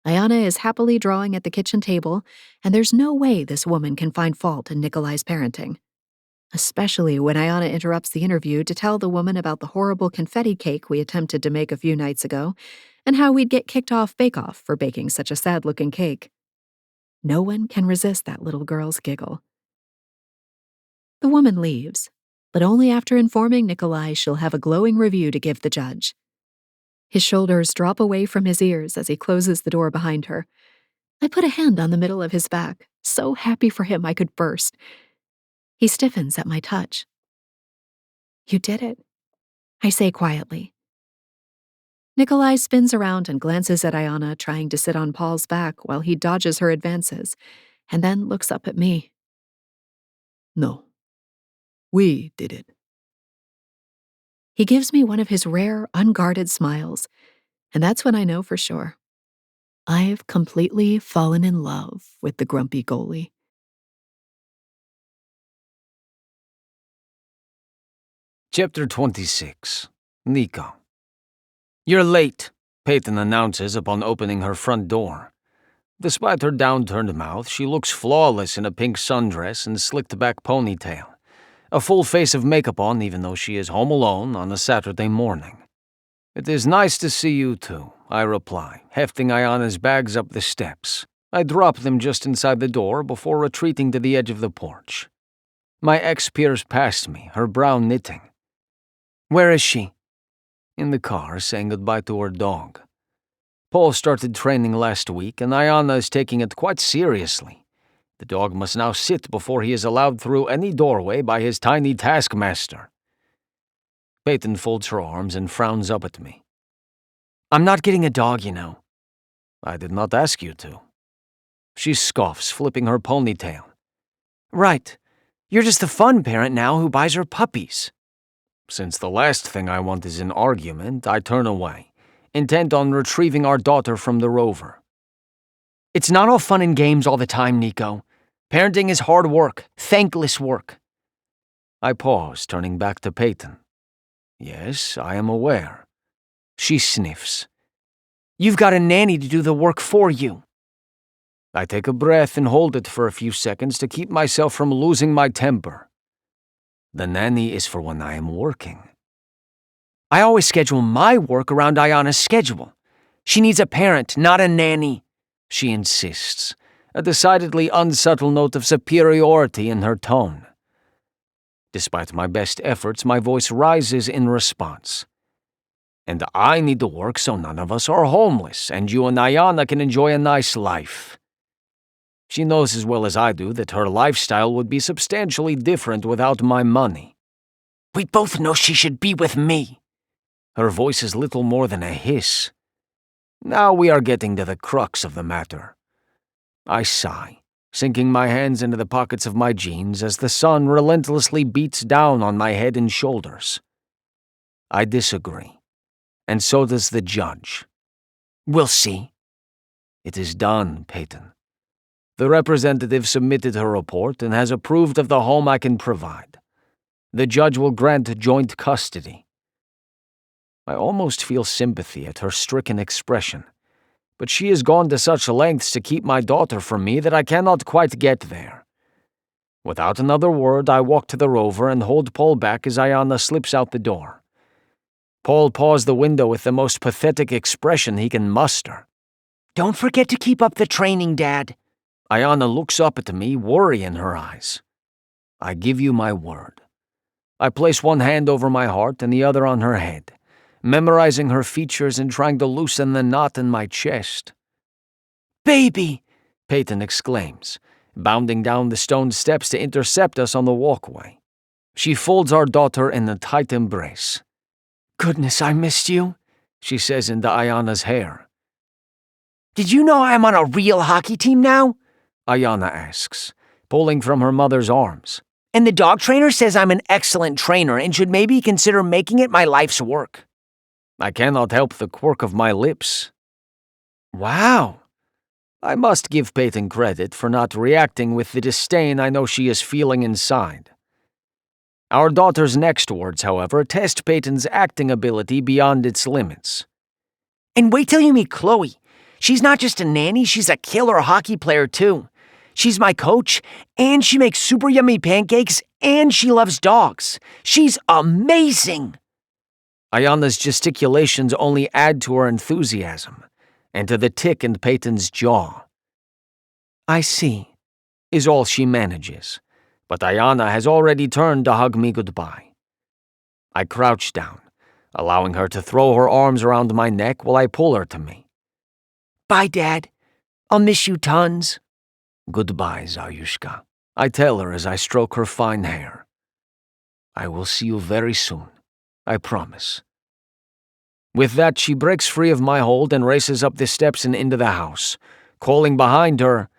Ayana is happily drawing at the kitchen table, and there's no way this woman can find fault in Nikolai's parenting. Especially when Ayana interrupts the interview to tell the woman about the horrible confetti cake we attempted to make a few nights ago, and how we'd get kicked off Bake Off for baking such a sad-looking cake. No one can resist that little girl's giggle. The woman leaves, but only after informing Nikolai she'll have a glowing review to give the judge. His shoulders drop away from his ears as he closes the door behind her.
I put a hand on the middle of his back, so happy for him I could burst. He stiffens at my touch. You did it, I say quietly. Nikolai spins around and glances at Ayana trying to sit on Paul's back while he dodges her advances, and then looks up at me.
No. We did it.
He gives me one of his rare, unguarded smiles, and that's when I know for sure. I've completely fallen in love with the grumpy goalie.
Chapter 26. Nico. You're late, Peyton announces upon opening her front door. Despite her downturned mouth, she looks flawless in a pink sundress and slicked-back ponytail, a full face of makeup on even though she is home alone on a Saturday morning. It is nice to see you too, I reply, hefting Ayana's bags up the steps. I drop them just inside the door before retreating to the edge of the porch. My ex peers past me, her brow knitting.
Where is she?
In the car, saying goodbye to her dog. Paul started training last week, and Ayana is taking it quite seriously. The dog must now sit before he is allowed through any doorway by his tiny taskmaster. Peyton folds her arms and frowns up at me.
I'm not getting a dog, you know.
I did not ask you to. She scoffs, flipping her ponytail.
Right. You're just the fun parent now who buys her puppies.
Since the last thing I want is an argument, I turn away, intent on retrieving our daughter from the rover.
It's not all fun and games all the time, Nico. Parenting is hard work, thankless work.
I pause, turning back to Peyton. Yes, I am aware. She sniffs.
You've got a nanny to do the work for you.
I take a breath and hold it for a few seconds to keep myself from losing my temper. The nanny is for when I am working.
I always schedule my work around Ayana's schedule. She needs a parent, not a nanny,
she insists, a decidedly unsubtle note of superiority in her tone. Despite my best efforts, my voice rises in response. And I need to work so none of us are homeless, and you and Ayana can enjoy a nice life. She knows as well as I do that her lifestyle would be substantially different without my money.
We both know she should be with me.
Her voice is little more than a hiss. Now we are getting to the crux of the matter. I sigh, sinking my hands into the pockets of my jeans as the sun relentlessly beats down on my head and shoulders. I disagree, and so does the judge.
We'll see.
It is done, Peyton. The representative submitted her report and has approved of the home I can provide. The judge will grant joint custody. I almost feel sympathy at her stricken expression, but she has gone to such lengths to keep my daughter from me that I cannot quite get there. Without another word, I walk to the rover and hold Paul back as Ayana slips out the door. Paul paws the window with the most pathetic expression he can muster.
Don't forget to keep up the training, Dad.
Ayana looks up at me, worry in her eyes. I give you my word. I place one hand over my heart and the other on her head, memorizing her features and trying to loosen the knot in my chest.
Baby!
Peyton exclaims, bounding down the stone steps to intercept us on the walkway. She folds our daughter in a tight embrace.
Goodness, I missed you,
she says into Ayana's hair.
Did you know I'm on a real hockey team now?
Ayana asks, pulling from her mother's arms.
And the dog trainer says I'm an excellent trainer and should maybe consider making it my life's work.
I cannot help the quirk of my lips.
Wow.
I must give Peyton credit for not reacting with the disdain I know she is feeling inside. Our daughter's next words, however, test Peyton's acting ability beyond its limits.
And wait till you meet Chloe. She's not just a nanny, she's a killer hockey player too. She's my coach, and she makes super yummy pancakes, and she loves dogs. She's amazing!
Ayana's gesticulations only add to her enthusiasm, and to the tick in Peyton's jaw. I see, is all she manages, but Ayana has already turned to hug me goodbye. I crouch down, allowing her to throw her arms around my neck while I pull her to me.
Bye, Dad. I'll miss you tons.
Goodbye, Zayushka, I tell her as I stroke her fine hair. I will see you very soon, I promise. With that, she breaks free of my hold and races up the steps and into the house, calling behind her,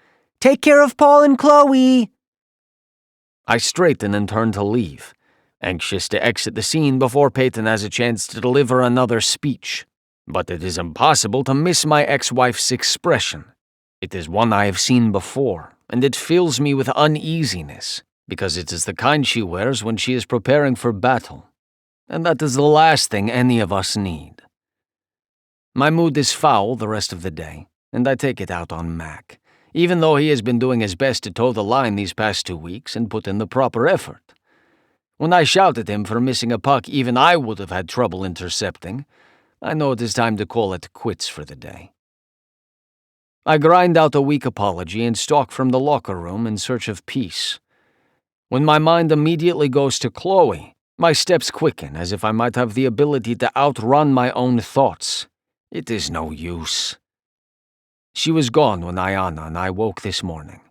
Take care of Paul and Chloe!
I straighten and turn to leave, anxious to exit the scene before Peyton has a chance to deliver another speech. But it is impossible to miss my ex-wife's expression. It is one I have seen before, and it fills me with uneasiness, because it is the kind she wears when she is preparing for battle. And that is the last thing any of us need. My mood is foul the rest of the day, and I take it out on Mac, even though he has been doing his best to toe the line these past 2 weeks and put in the proper effort. When I shout at him for missing a puck even I would have had trouble intercepting, I know it is time to call it quits for the day. I grind out a weak apology and stalk from the locker room in search of peace. When my mind immediately goes to Chloe, my steps quicken as if I might have the ability to outrun my own thoughts. It is no use. She was gone when Ayana and I woke this morning,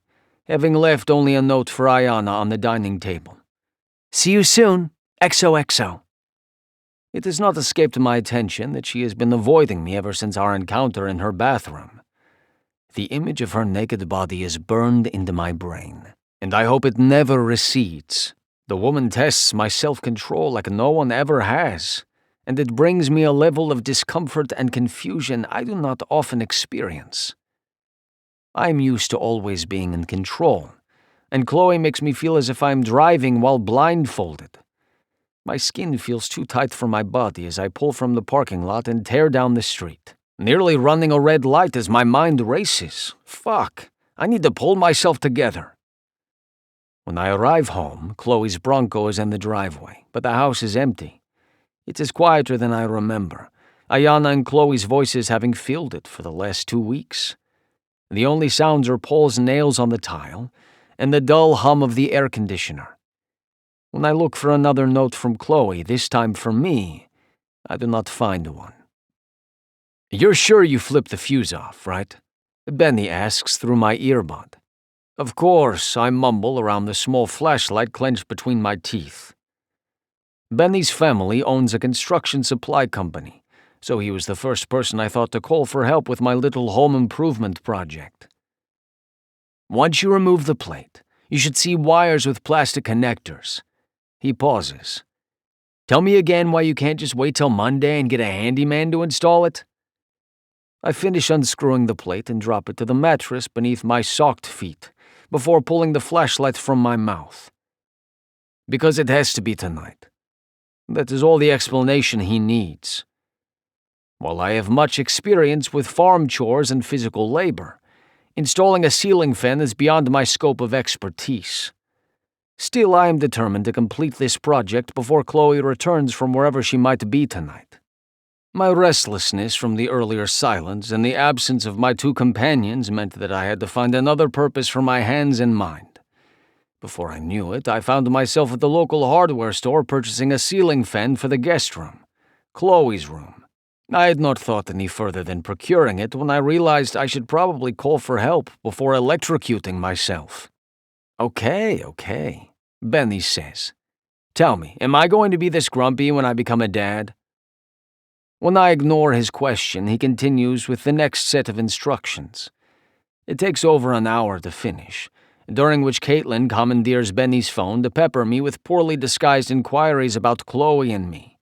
having left only a note for Ayana on the dining table.
See you soon, XOXO.
It has not escaped my attention that she has been avoiding me ever since our encounter in her bathroom. The image of her naked body is burned into my brain, and I hope it never recedes. The woman tests my self-control like no one ever has, and it brings me a level of discomfort and confusion I do not often experience. I am used to always being in control, and Chloe makes me feel as if I am driving while blindfolded. My skin feels too tight for my body as I pull from the parking lot and tear down the street, nearly running a red light as my mind races. Fuck, I need to pull myself together. When I arrive home, Chloe's Bronco is in the driveway, but the house is empty. It is quieter than I remember, Ayana and Chloe's voices having filled it for the last 2 weeks. The only sounds are Paul's nails on the tile and the dull hum of the air conditioner. When I look for another note from Chloe, this time for me, I do not find one. You're sure you flipped the fuse off, right? Benny asks through my earbud. Of course, I mumble around the small flashlight clenched between my teeth. Benny's family owns a construction supply company, so he was the first person I thought to call for help with my little home improvement project. Once you remove the plate, you should see wires with plastic connectors. He pauses. Tell me again why you can't just wait till Monday and get a handyman to install it? I finish unscrewing the plate and drop it to the mattress beneath my socked feet before pulling the flashlight from my mouth. Because it has to be tonight. That is all the explanation he needs. While I have much experience with farm chores and physical labor, installing a ceiling fan is beyond my scope of expertise. Still, I am determined to complete this project before Chloe returns from wherever she might be tonight. My restlessness from the earlier silence and the absence of my 2 companions meant that I had to find another purpose for my hands and mind. Before I knew it, I found myself at the local hardware store purchasing a ceiling fan for the guest room, Chloe's room. I had not thought any further than procuring it when I realized I should probably call for help before electrocuting myself. Okay, Benny says. Tell me, am I going to be this grumpy when I become a dad? When I ignore his question, he continues with the next set of instructions. It takes over an hour to finish, during which Caitlin commandeers Benny's phone to pepper me with poorly disguised inquiries about Chloe and me.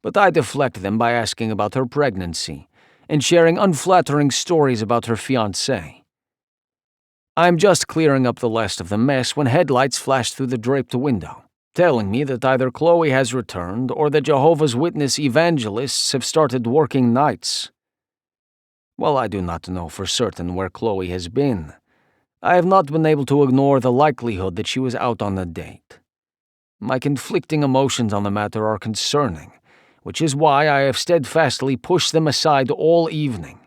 But I deflect them by asking about her pregnancy and sharing unflattering stories about her fiancé. I'm just clearing up the last of the mess when headlights flash through the draped window, telling me that either Chloe has returned or the Jehovah's Witness evangelists have started working nights. While I do not know for certain where Chloe has been, I have not been able to ignore the likelihood that she was out on a date. My conflicting emotions on the matter are concerning, which is why I have steadfastly pushed them aside all evening.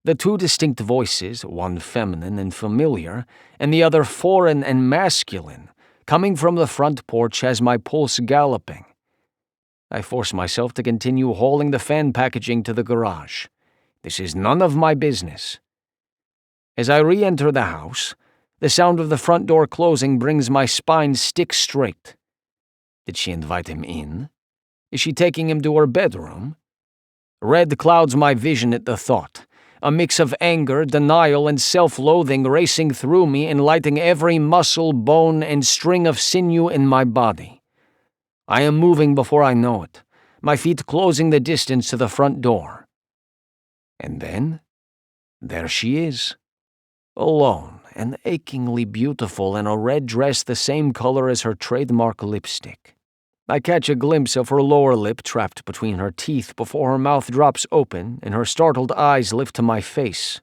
The 2 distinct voices, one feminine and familiar, and the other foreign and masculine, coming from the front porch has my pulse galloping. I force myself to continue hauling the fan packaging to the garage. This is none of my business.
As I re-enter the house, the sound of the front door closing brings my spine stick straight. Did she invite him in? Is she taking him to her bedroom? Red clouds my vision at the thought, a mix of anger, denial, and self-loathing racing through me and lighting every muscle, bone, and string of sinew in my body. I am moving before I know it, my feet closing the distance to the front door. And then, there she is, alone and achingly beautiful in a red dress the same color as her trademark lipstick. I catch a glimpse of her lower lip trapped between her teeth before her mouth drops open and her startled eyes lift to my face.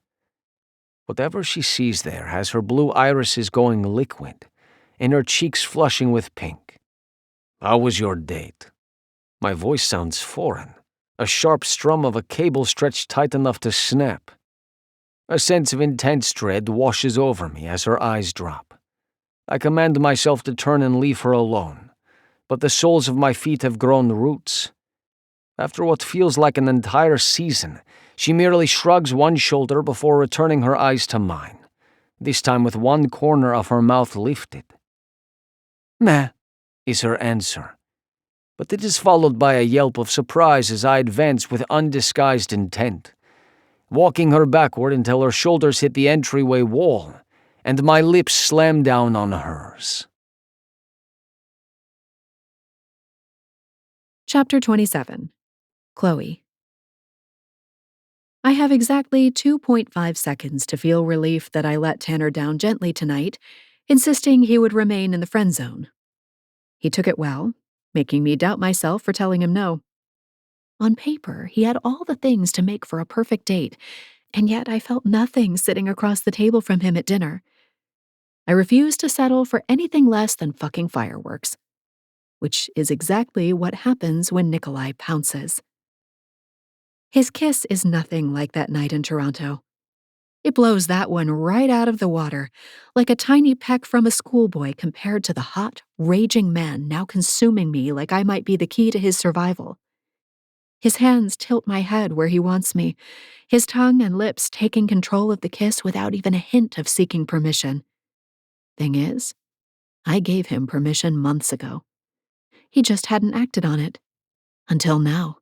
Whatever she sees there has her blue irises going liquid and her cheeks flushing with pink. How was your date? My voice sounds foreign, a sharp strum of a cable stretched tight enough to snap. A sense of intense dread washes over me as her eyes drop. I command myself to turn and leave her alone, but the soles of my feet have grown roots. After what feels like an entire season, she merely shrugs one shoulder before returning her eyes to mine, this time with one corner of her mouth lifted. "Meh," is her answer, but it is followed by a yelp of surprise as I advance with undisguised intent, walking her backward until her shoulders hit the entryway wall, and my lips slam down on hers.
Chapter 27. Chloe. I have exactly 2.5 seconds to feel relief that I let Tanner down gently tonight, insisting he would remain in the friend zone. He took it well, making me doubt myself for telling him no. On paper, he had all the things to make for a perfect date, and yet I felt nothing sitting across the table from him at dinner. I refused to settle for anything less than fucking fireworks, which is exactly what happens when Nikolai pounces. His kiss is nothing like that night in Toronto. It blows that one right out of the water, like a tiny peck from a schoolboy compared to the hot, raging man now consuming me like I might be the key to his survival. His hands tilt my head where he wants me, his tongue and lips taking control of the kiss without even a hint of seeking permission. Thing is, I gave him permission months ago. He just hadn't acted on it. Until now.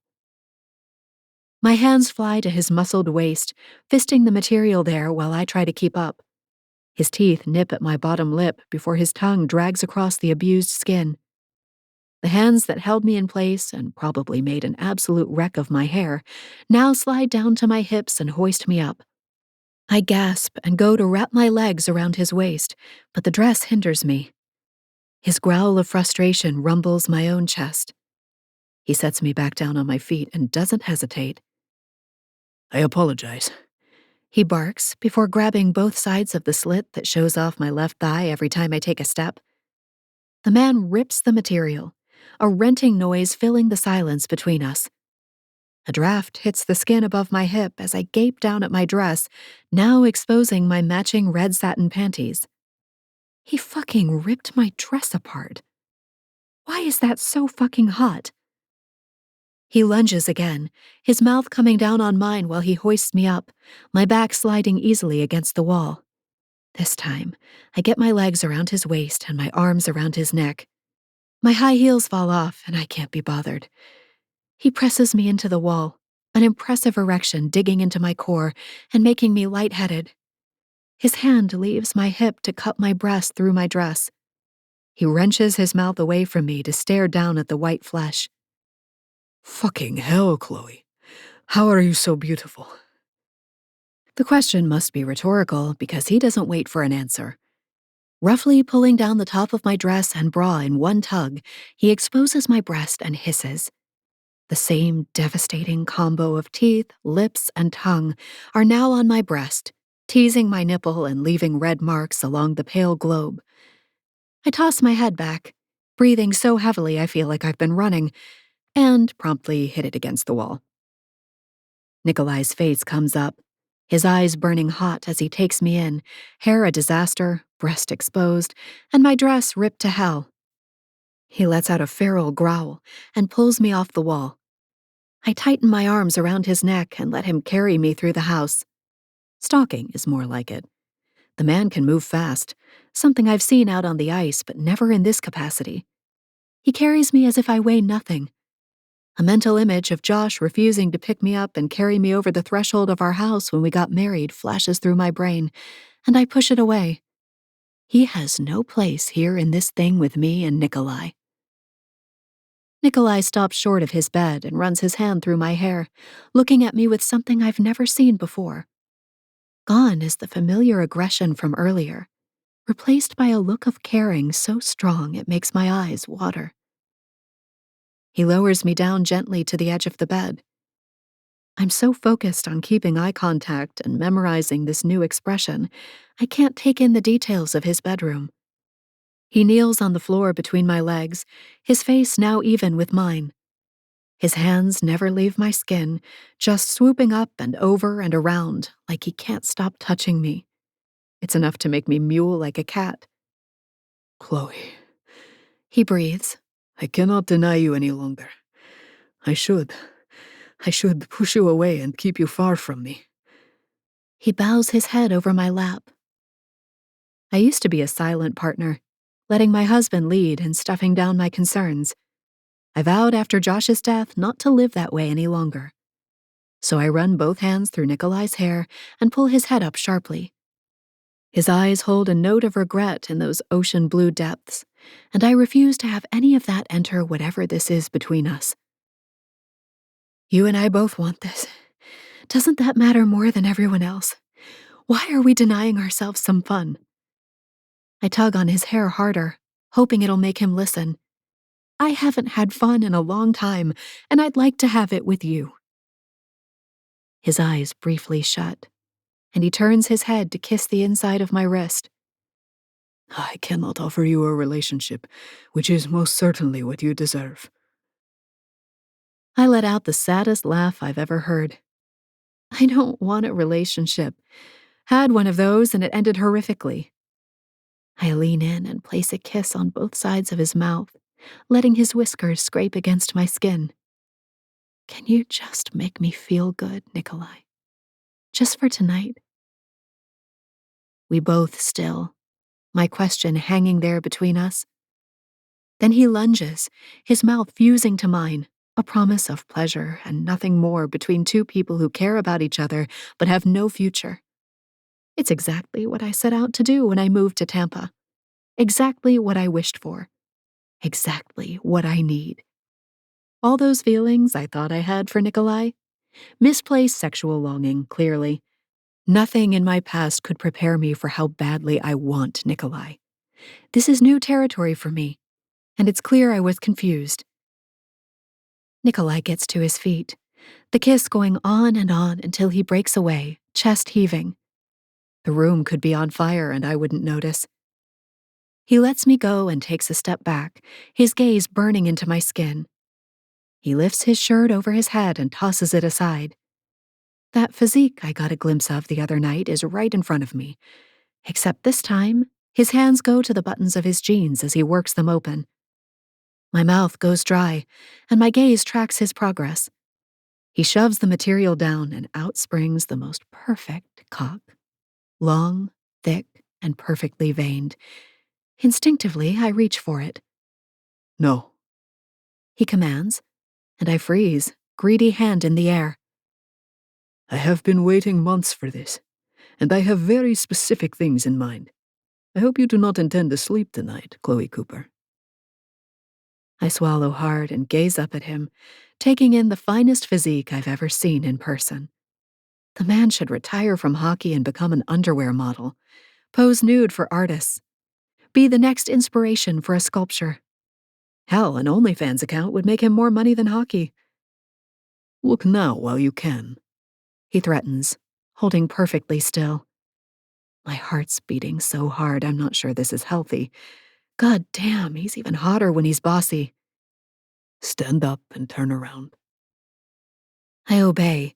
My hands fly to his muscled waist, fisting the material there while I try to keep up. His teeth nip at my bottom lip before his tongue drags across the abused skin. The hands that held me in place and probably made an absolute wreck of my hair now slide down to my hips and hoist me up. I gasp and go to wrap my legs around his waist, but the dress hinders me. His growl of frustration rumbles my own chest. He sets me back down on my feet and doesn't hesitate.
I apologize,
he barks before grabbing both sides of the slit that shows off my left thigh every time I take a step. The man rips the material, a renting noise filling the silence between us. A draft hits the skin above my hip as I gape down at my dress, now exposing my matching red satin panties. He fucking ripped my dress apart. Why is that so fucking hot? He lunges again, his mouth coming down on mine while he hoists me up, my back sliding easily against the wall. This time, I get my legs around his waist and my arms around his neck. My high heels fall off and I can't be bothered. He presses me into the wall, an impressive erection digging into my core and making me lightheaded. His hand leaves my hip to cut my breast through my dress. He wrenches his mouth away from me to stare down at the white flesh.
Fucking hell, Chloe. How are you so beautiful?
The question must be rhetorical because he doesn't wait for an answer. Roughly pulling down the top of my dress and bra in one tug, he exposes my breast and hisses. The same devastating combo of teeth, lips, and tongue are now on my breast, teasing my nipple and leaving red marks along the pale globe. I toss my head back, breathing so heavily I feel like I've been running, and promptly hit it against the wall. Nikolai's face comes up, his eyes burning hot as he takes me in, hair a disaster, breast exposed, and my dress ripped to hell. He lets out a feral growl and pulls me off the wall. I tighten my arms around his neck and let him carry me through the house. Stalking is more like it, The man can move fast, something I've seen out on the ice, but never in this capacity. He carries me as if I weigh nothing. A mental image of Josh refusing to pick me up and carry me over the threshold of our house when we got married flashes through my brain, and I push it away. He has no place here in this thing with me and Nikolai. Nikolai stops short of his bed and runs his hand through my hair, looking at me with something I've never seen before. Gone is the familiar aggression from earlier, replaced by a look of caring so strong it makes my eyes water. He lowers me down gently to the edge of the bed. I'm so focused on keeping eye contact and memorizing this new expression, I can't take in the details of his bedroom. He kneels on the floor between my legs, his face now even with mine. His hands never leave my skin, just swooping up and over and around like he can't stop touching me. It's enough to make me mew like a cat.
Chloe,
He breathes.
I cannot deny you any longer. I should push you away and keep you far from me.
He bows his head over my lap. I used to be a silent partner, letting my husband lead and stuffing down my concerns. I vowed after Josh's death not to live that way any longer. So I run both hands through Nikolai's hair and pull his head up sharply. His eyes hold a note of regret in those ocean blue depths, and I refuse to have any of that enter whatever this is between us. You and I both want this. Doesn't that matter more than everyone else? Why are we denying ourselves some fun? I tug on his hair harder, hoping it'll make him listen. I haven't had fun in a long time, and I'd like to have it with you. His eyes briefly shut, and he turns his head to kiss the inside of my wrist.
I cannot offer you a relationship, which is most certainly what you deserve.
I let out the saddest laugh I've ever heard. I don't want a relationship. Had one of those and it ended horrifically. I lean in and place a kiss on both sides of his mouth, letting his whiskers scrape against my skin. Can you just make me feel good, Nikolai? Just for tonight? We both still, my question hanging there between us. Then he lunges, his mouth fusing to mine, a promise of pleasure and nothing more between two people who care about each other but have no future. It's exactly what I set out to do when I moved to Tampa. Exactly what I wished for. Exactly what I need. All those feelings I thought I had for Nikolai? Misplaced sexual longing, clearly. Nothing in my past could prepare me for how badly I want Nikolai. This is new territory for me, and it's clear I was confused. Nikolai gets to his feet, the kiss going on and on until he breaks away, chest heaving. The room could be on fire and I wouldn't notice. He lets me go and takes a step back, his gaze burning into my skin. He lifts his shirt over his head and tosses it aside. That physique I got a glimpse of the other night is right in front of me, except this time, his hands go to the buttons of his jeans as he works them open. My mouth goes dry, and my gaze tracks his progress. He shoves the material down, and out springs the most perfect cock. Long, thick, and perfectly veined. Instinctively, I reach for it.
No.
He commands, and I freeze, greedy hand in the air.
I have been waiting months for this, and I have very specific things in mind. I hope you do not intend to sleep tonight, Chloe Cooper.
I swallow hard and gaze up at him, taking in the finest physique I've ever seen in person. The man should retire from hockey and become an underwear model, pose nude for artists, be the next inspiration for a sculpture. Hell, an OnlyFans account would make him more money than hockey.
Look now while you can,
he threatens, holding perfectly still. My heart's beating so hard I'm not sure this is healthy. God damn, he's even hotter when he's bossy.
Stand up and turn around.
I obey,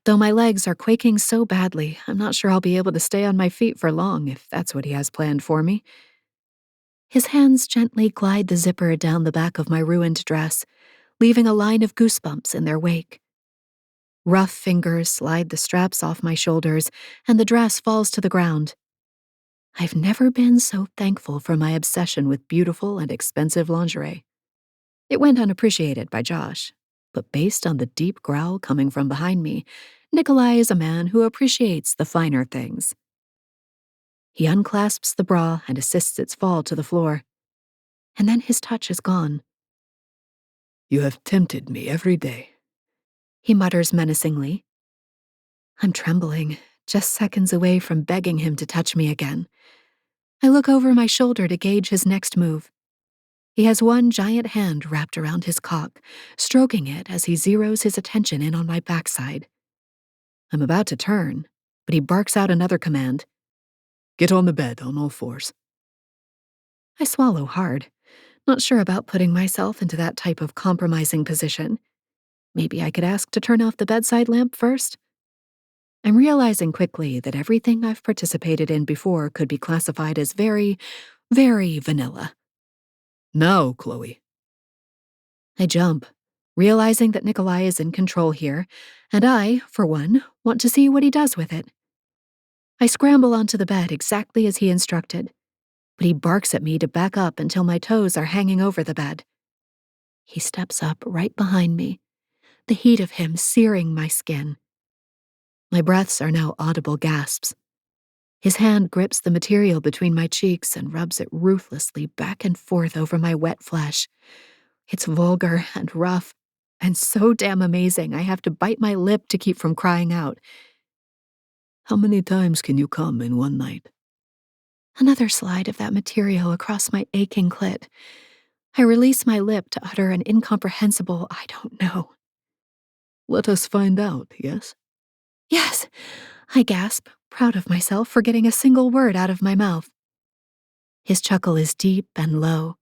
though my legs are quaking so badly I'm not sure I'll be able to stay on my feet for long if that's what he has planned for me. His hands gently glide the zipper down the back of my ruined dress, leaving a line of goosebumps in their wake. Rough fingers slide the straps off my shoulders, and the dress falls to the ground. I've never been so thankful for my obsession with beautiful and expensive lingerie. It went unappreciated by Josh, but based on the deep growl coming from behind me, Nikolai is a man who appreciates the finer things. He unclasps the bra and assists its fall to the floor, and then his touch is gone.
You have tempted me every day.
He mutters menacingly. I'm trembling, just seconds away from begging him to touch me again. I look over my shoulder to gauge his next move. He has one giant hand wrapped around his cock, stroking it as he zeroes his attention in on my backside. I'm about to turn, but he barks out another command.
Get on the bed on all fours.
I swallow hard, not sure about putting myself into that type of compromising position. Maybe I could ask to turn off the bedside lamp first? I'm realizing quickly that everything I've participated in before could be classified as very, very vanilla.
Now, Chloe.
I jump, realizing that Nikolai is in control here, and I, for one, want to see what he does with it. I scramble onto the bed exactly as he instructed, but he barks at me to back up until my toes are hanging over the bed. He steps up right behind me, the heat of him searing my skin. My breaths are now audible gasps. His hand grips the material between my cheeks and rubs it ruthlessly back and forth over my wet flesh. It's vulgar and rough, and so damn amazing I have to bite my lip to keep from crying out.
How many times can you come in one night?
Another slide of that material across my aching clit. I release my lip to utter an incomprehensible I don't know.
Let us find out, yes?
Yes, I gasp, proud of myself for getting a single word out of my mouth. His chuckle is deep and low.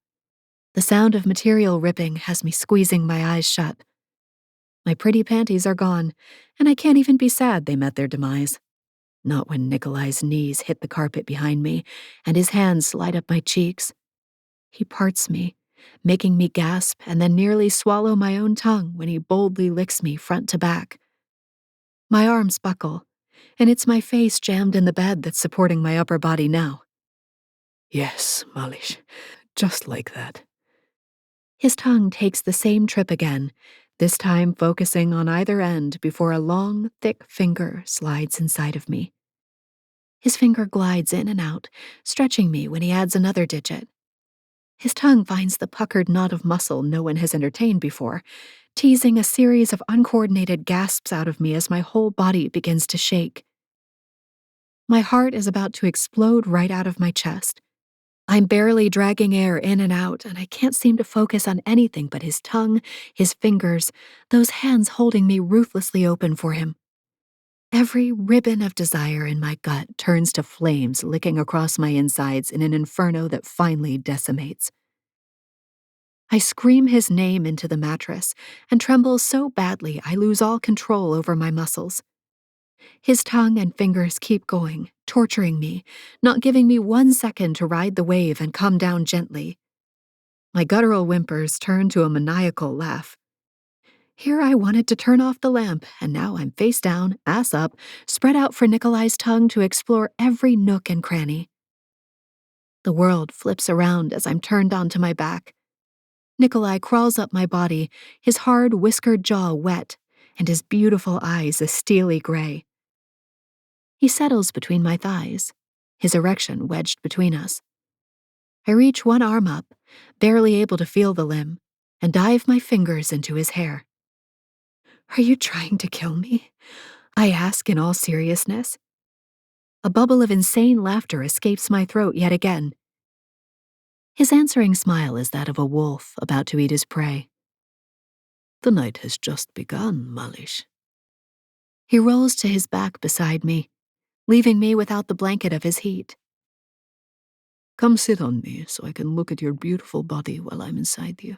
The sound of material ripping has me squeezing my eyes shut. My pretty panties are gone, and I can't even be sad they met their demise. Not when Nikolai's knees hit the carpet behind me, and his hands slide up my cheeks. He parts me, making me gasp and then nearly swallow my own tongue when he boldly licks me front to back. My arms buckle, and it's my face jammed in the bed that's supporting my upper body now.
Yes, Malish, just like that.
His tongue takes the same trip again, this time focusing on either end before a long, thick finger slides inside of me. His finger glides in and out, stretching me when he adds another digit. His tongue finds the puckered knot of muscle no one has entertained before, teasing a series of uncoordinated gasps out of me as my whole body begins to shake. My heart is about to explode right out of my chest. I'm barely dragging air in and out, and I can't seem to focus on anything but his tongue, his fingers, those hands holding me ruthlessly open for him. Every ribbon of desire in my gut turns to flames licking across my insides in an inferno that finally decimates. I scream his name into the mattress and tremble so badly I lose all control over my muscles. His tongue and fingers keep going, torturing me, not giving me 1 second to ride the wave and come down gently. My guttural whimpers turn to a maniacal laugh. Here I wanted to turn off the lamp, and now I'm face down, ass up, spread out for Nikolai's tongue to explore every nook and cranny. The world flips around as I'm turned onto my back. Nikolai crawls up my body, his hard, whiskered jaw wet, and his beautiful eyes a steely gray. He settles between my thighs, his erection wedged between us. I reach one arm up, barely able to feel the limb, and dive my fingers into his hair. Are you trying to kill me? I ask in all seriousness. A bubble of insane laughter escapes my throat yet again. His answering smile is that of a wolf about to eat his prey.
The night has just begun, Malish.
He rolls to his back beside me, leaving me without the blanket of his heat.
Come sit on me so I can look at your beautiful body while I'm inside you.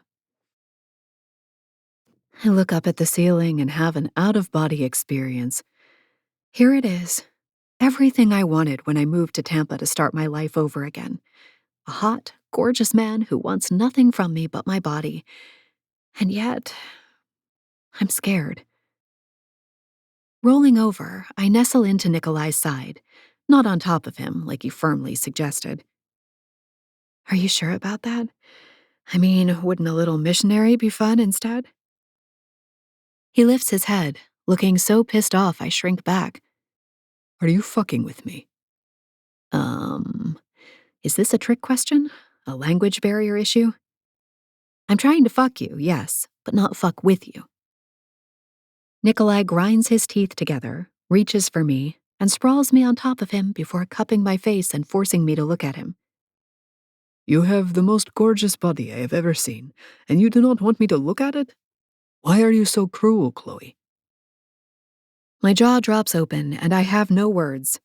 I look up at the ceiling and have an out-of-body experience. Here it is. Everything I wanted when I moved to Tampa to start my life over again. A hot, gorgeous man who wants nothing from me but my body. And yet, I'm scared. Rolling over, I nestle into Nikolai's side, not on top of him like you firmly suggested. Are you sure about that? I mean, wouldn't a little missionary be fun instead? He lifts his head, looking so pissed off I shrink back.
Are you fucking with me?
Is this a trick question? A language barrier issue? I'm trying to fuck you, yes, but not fuck with you. Nikolai grinds his teeth together, reaches for me, and sprawls me on top of him before cupping my face and forcing me to look at him.
You have the most gorgeous body I have ever seen, and you do not want me to look at it? Why are you so cruel, Chloe?
My jaw drops open and I have no words,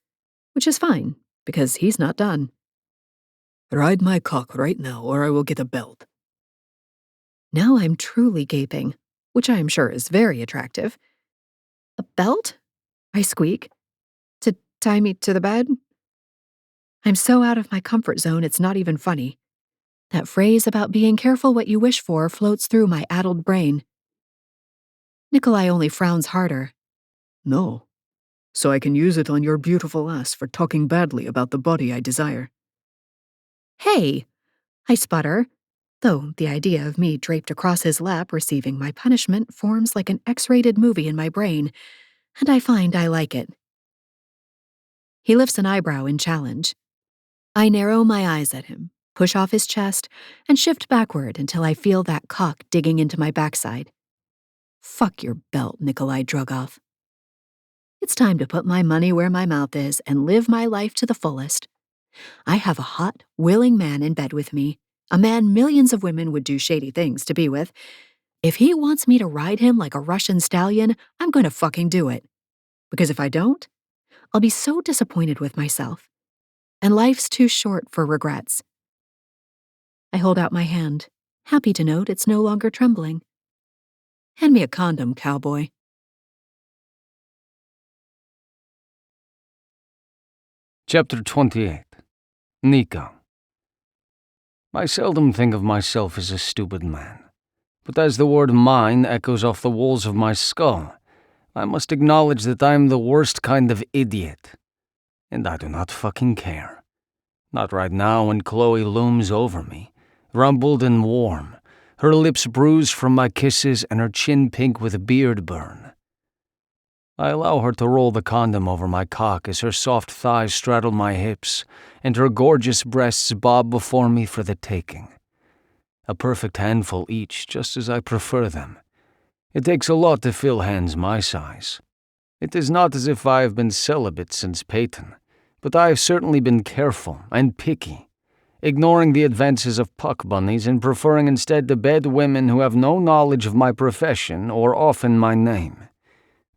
which is fine, because he's not done.
Ride my cock right now, or I will get a belt.
Now I'm truly gaping, which I am sure is very attractive. A belt? I squeak. To tie me to the bed? I'm so out of my comfort zone it's not even funny. That phrase about being careful what you wish for floats through my addled brain. Nikolai only frowns harder.
No. So I can use it on your beautiful ass for talking badly about the body I desire.
Hey! I sputter, though the idea of me draped across his lap receiving my punishment forms like an X-rated movie in my brain, and I find I like it. He lifts an eyebrow in challenge. I narrow my eyes at him, push off his chest, and shift backward until I feel that cock digging into my backside. Fuck your belt, Nikolai Drugov. It's time to put my money where my mouth is and live my life to the fullest. I have a hot, willing man in bed with me, a man millions of women would do shady things to be with. If he wants me to ride him like a Russian stallion, I'm going to fucking do it. Because if I don't, I'll be so disappointed with myself. And life's too short for regrets. I hold out my hand, happy to note it's no longer trembling. Hand me a condom, cowboy.
Chapter 28. Nico. I seldom think of myself as a stupid man, but as the word mine echoes off the walls of my skull, I must acknowledge that I am the worst kind of idiot. And I do not fucking care. Not right now when Chloe looms over me, rumpled and warm, her lips bruised from my kisses and her chin pink with beard burn. I allow her to roll the condom over my cock as her soft thighs straddle my hips and her gorgeous breasts bob before me for the taking. A perfect handful each, just as I prefer them. It takes a lot to fill hands my size. It is not as if I have been celibate since Peyton, but I have certainly been careful and picky, ignoring the advances of puck bunnies and preferring instead to bed women who have no knowledge of my profession or often my name.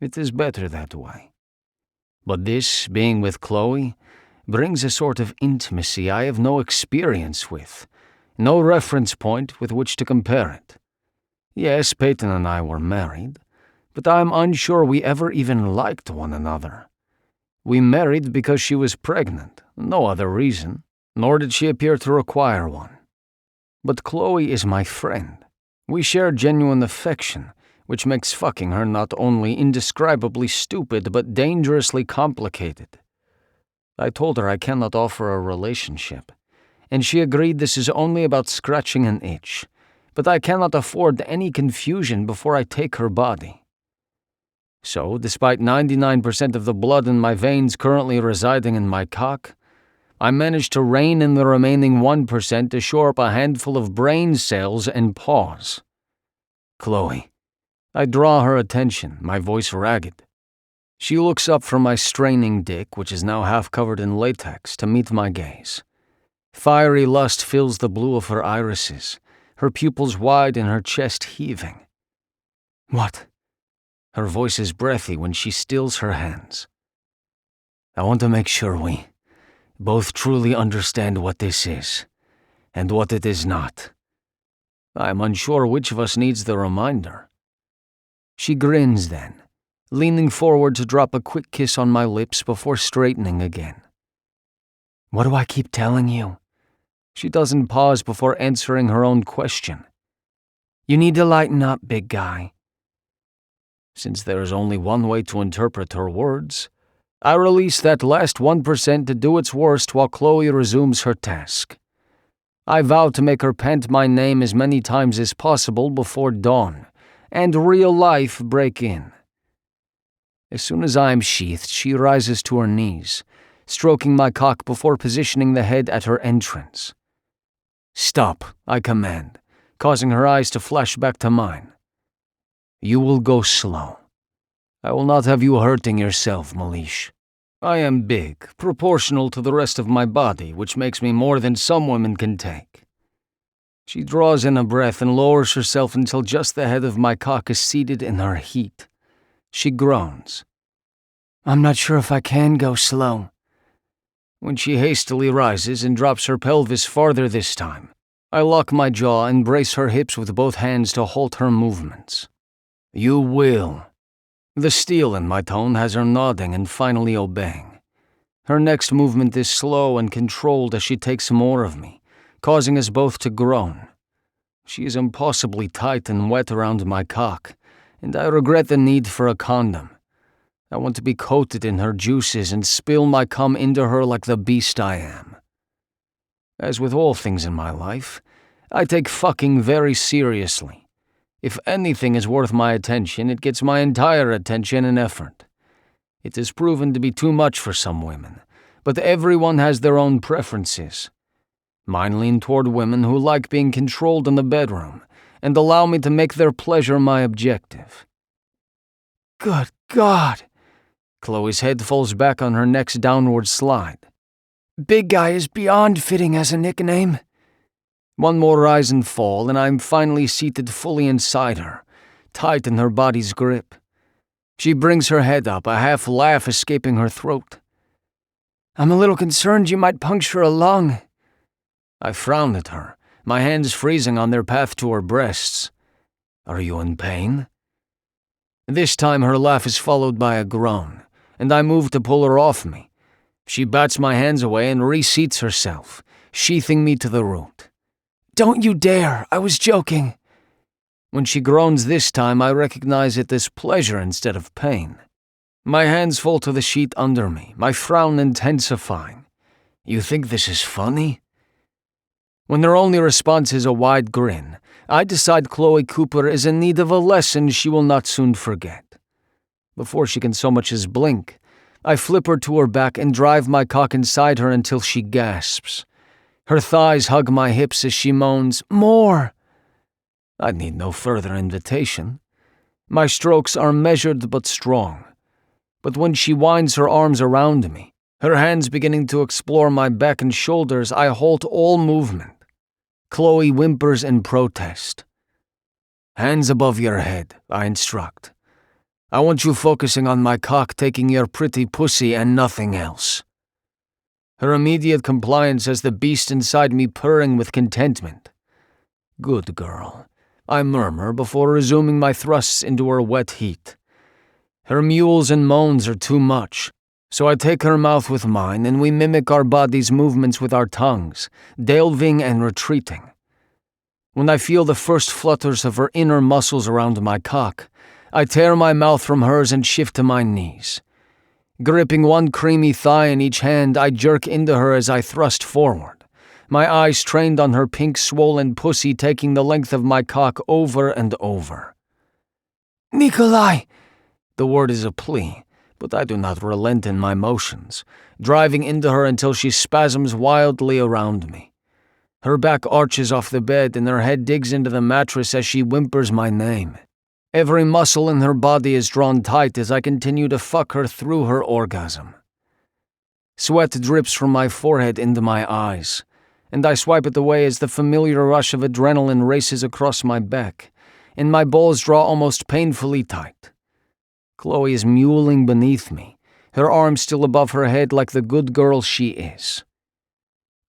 It is better that way. But this, being with Chloe, brings a sort of intimacy I have no experience with, no reference point with which to compare it. Yes, Peyton and I were married, but I am unsure we ever even liked one another. We married because she was pregnant, no other reason, nor did she appear to require one. But Chloe is my friend. We share genuine affection, which makes fucking her not only indescribably stupid but dangerously complicated. I told her I cannot offer a relationship, and she agreed this is only about scratching an itch, but I cannot afford any confusion before I take her body. So, despite 99% of the blood in my veins currently residing in my cock, I managed to rein in the remaining 1% to shore up a handful of brain cells and pause. Chloe. I draw her attention, my voice ragged. She looks up from my straining dick, which is now half covered in latex, to meet my gaze. Fiery lust fills the blue of her irises, her pupils wide and her chest heaving. What? Her voice is breathy when she stills her hands. I want to make sure we both truly understand what this is, and what it is not. I am unsure which of us needs the reminder. She grins then, leaning forward to drop a quick kiss on my lips before straightening again. What do I keep telling you? She doesn't pause before answering her own question. You need to lighten up, big guy. Since there is only one way to interpret her words, I release that last 1% to do its worst while Chloe resumes her task. I vow to make her pant my name as many times as possible before dawn, and real life break in. As soon as I am sheathed, she rises to her knees, stroking my cock before positioning the head at her entrance. Stop, I command, causing her eyes to flash back to mine. You will go slow. I will not have you hurting yourself, Malish. I am big, proportional to the rest of my body, which makes me more than some women can take. She draws in a breath and lowers herself until just the head of my cock is seated in her heat. She groans.
I'm not sure if I can go slow.
When she hastily rises and drops her pelvis farther this time, I lock my jaw and brace her hips with both hands to halt her movements. You will. The steel in my tone has her nodding and finally obeying. Her next movement is slow and controlled as she takes more of me, causing us both to groan. She is impossibly tight and wet around my cock, and I regret the need for a condom. I want to be coated in her juices and spill my cum into her like the beast I am. As with all things in my life, I take fucking very seriously. If anything is worth my attention, it gets my entire attention and effort. It is proven to be too much for some women, but everyone has their own preferences. Mine lean toward women who like being controlled in the bedroom and allow me to make their pleasure my objective.
Good God!
Chloe's head falls back on her neck's downward slide.
Big guy is beyond fitting as a nickname.
One more rise and fall, and I'm finally seated fully inside her, tight in her body's grip. She brings her head up, a half laugh escaping her throat.
I'm a little concerned you might puncture a lung.
I frown at her, my hands freezing on their path to her breasts. Are you in pain? This time her laugh is followed by a groan, and I move to pull her off me. She bats my hands away and reseats herself, sheathing me to the root.
Don't you dare, I was joking.
When she groans this time, I recognize it as pleasure instead of pain. My hands fall to the sheet under me, my frown intensifying. You think this is funny? When her only response is a wide grin, I decide Chloe Cooper is in need of a lesson she will not soon forget. Before she can so much as blink, I flip her to her back and drive my cock inside her until she gasps. Her thighs hug my hips as she moans, "More!" I need no further invitation. My strokes are measured but strong. But when she winds her arms around me, her hands beginning to explore my back and shoulders, I halt all movement. Chloe whimpers in protest. Hands above your head, I instruct. I want you focusing on my cock taking your pretty pussy and nothing else. Her immediate compliance has the beast inside me purring with contentment. Good girl, I murmur before resuming my thrusts into her wet heat. Her mewls and moans are too much, so I take her mouth with mine and we mimic our bodies' movements with our tongues, delving and retreating. When I feel the first flutters of her inner muscles around my cock, I tear my mouth from hers and shift to my knees. Gripping one creamy thigh in each hand, I jerk into her as I thrust forward, my eyes trained on her pink swollen pussy taking the length of my cock over and over.
Nikolai!
The word is a plea, but I do not relent in my motions, driving into her until she spasms wildly around me. Her back arches off the bed and her head digs into the mattress as she whimpers my name. Every muscle in her body is drawn tight as I continue to fuck her through her orgasm. Sweat drips from my forehead into my eyes, and I swipe it away as the familiar rush of adrenaline races across my back, and my balls draw almost painfully tight. Chloe is mewling beneath me, her arms still above her head like the good girl she is.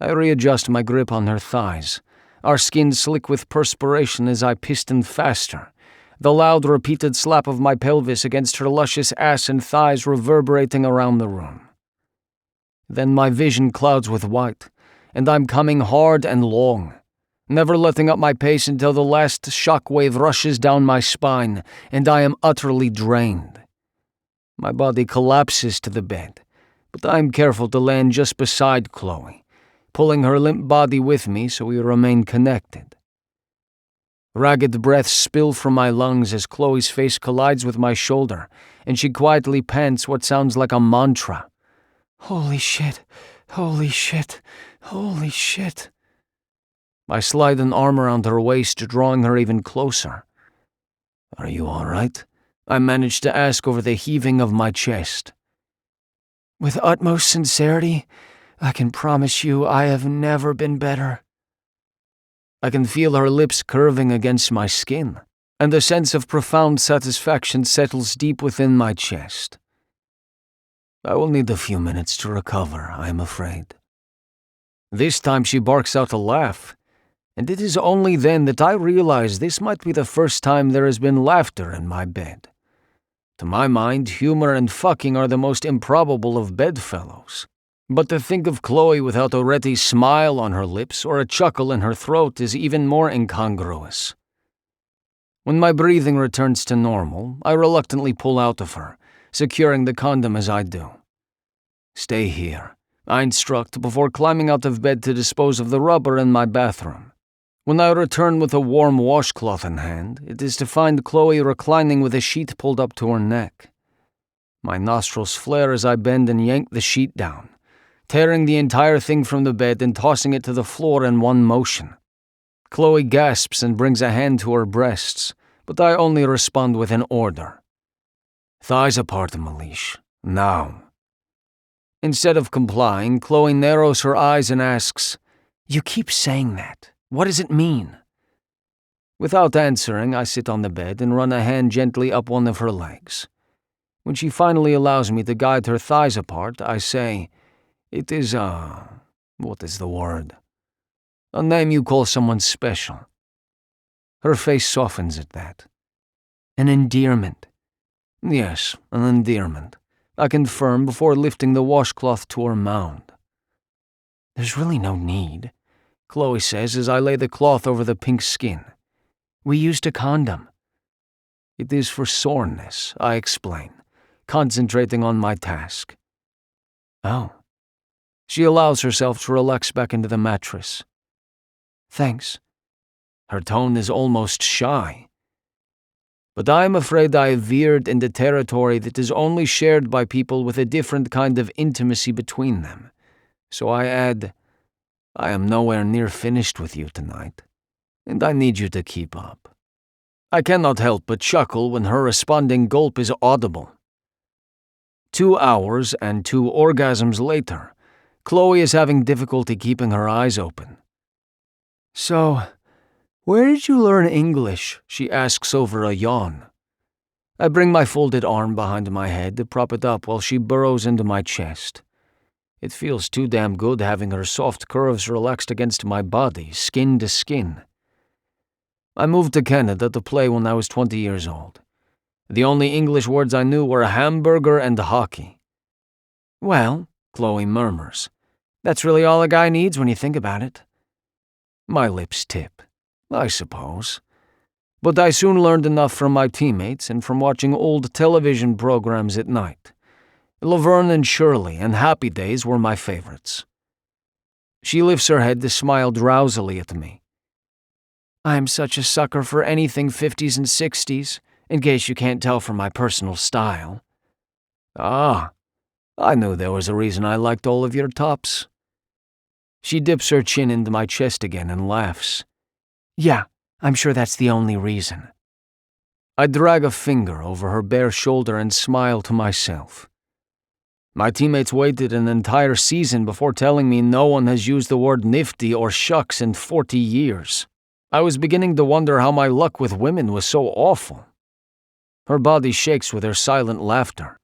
I readjust my grip on her thighs, our skin slick with perspiration as I piston faster, the loud repeated slap of my pelvis against her luscious ass and thighs reverberating around the room. Then my vision clouds with white, and I'm coming hard and long, never letting up my pace until the last shockwave rushes down my spine and I am utterly drained. My body collapses to the bed,
but I'm careful to land just beside Chloe, pulling her limp body with me so we remain connected. Ragged breaths spill from my lungs as Chloe's face collides with my shoulder, and she quietly pants what sounds like a mantra. Holy shit, holy shit, holy shit. I slide an arm around her waist, drawing her even closer. Are you all right? I managed to ask over the heaving of my chest. With utmost sincerity, I can promise you I have never been better. I can feel her lips curving against my skin, and a sense of profound satisfaction settles deep within my chest. I will need a few minutes to recover, I am afraid. This time she barks out a laugh, and it is only then that I realize this might be the first time there has been laughter in my bed. To my mind, humor and fucking are the most improbable of bedfellows. But to think of Chloe without a ready smile on her lips or a chuckle in her throat is even more incongruous. When my breathing returns to normal, I reluctantly pull out of her, securing the condom as I do. Stay here, I instruct before climbing out of bed to dispose of the rubber in my bathroom. When I return with a warm washcloth in hand, it is to find Chloe reclining with a sheet pulled up to her neck. My nostrils flare as I bend and yank the sheet down, tearing the entire thing from the bed and tossing it to the floor in one motion. Chloe gasps and brings a hand to her breasts, but I only respond with an order. Thighs apart, Malish. Now. Instead of complying, Chloe narrows her eyes and asks, You keep saying that. What does it mean? Without answering, I sit on the bed and run a hand gently up one of her legs. When she finally allows me to guide her thighs apart, I say, It is what is the word? A name you call someone special. Her face softens at that. An endearment. Yes, an endearment, I confirm before lifting the washcloth to her mound. There's really no need, Chloe says as I lay the cloth over the pink skin. We used a condom. It is for soreness, I explain, concentrating on my task. Oh. She allows herself to relax back into the mattress. Thanks. Her tone is almost shy. But I am afraid I have veered into territory that is only shared by people with a different kind of intimacy between them. So I add, I am nowhere near finished with you tonight, and I need you to keep up. I cannot help but chuckle when her responding gulp is audible. 2 hours and 2 orgasms later, Chloe is having difficulty keeping her eyes open. So, where did you learn English? She asks over a yawn. I bring my folded arm behind my head to prop it up while she burrows into my chest. It feels too damn good having her soft curves relaxed against my body, skin to skin. I moved to Canada to play when I was 20 years old. The only English words I knew were hamburger and hockey. Well, Chloe murmurs, that's really all a guy needs when you think about it. My lips tip, I suppose. But I soon learned enough from my teammates and from watching old television programs at night. Laverne and Shirley and Happy Days were my favorites. She lifts her head to smile drowsily at me. I'm such a sucker for anything 50s and 60s, in case you can't tell from my personal style. Ah, I knew there was a reason I liked all of your tops. She dips her chin into my chest again and laughs. Yeah, I'm sure that's the only reason. I drag a finger over her bare shoulder and smile to myself. My teammates waited an entire season before telling me no one has used the word nifty or shucks in 40 years. I was beginning to wonder how my luck with women was so awful. Her body shakes with her silent laughter.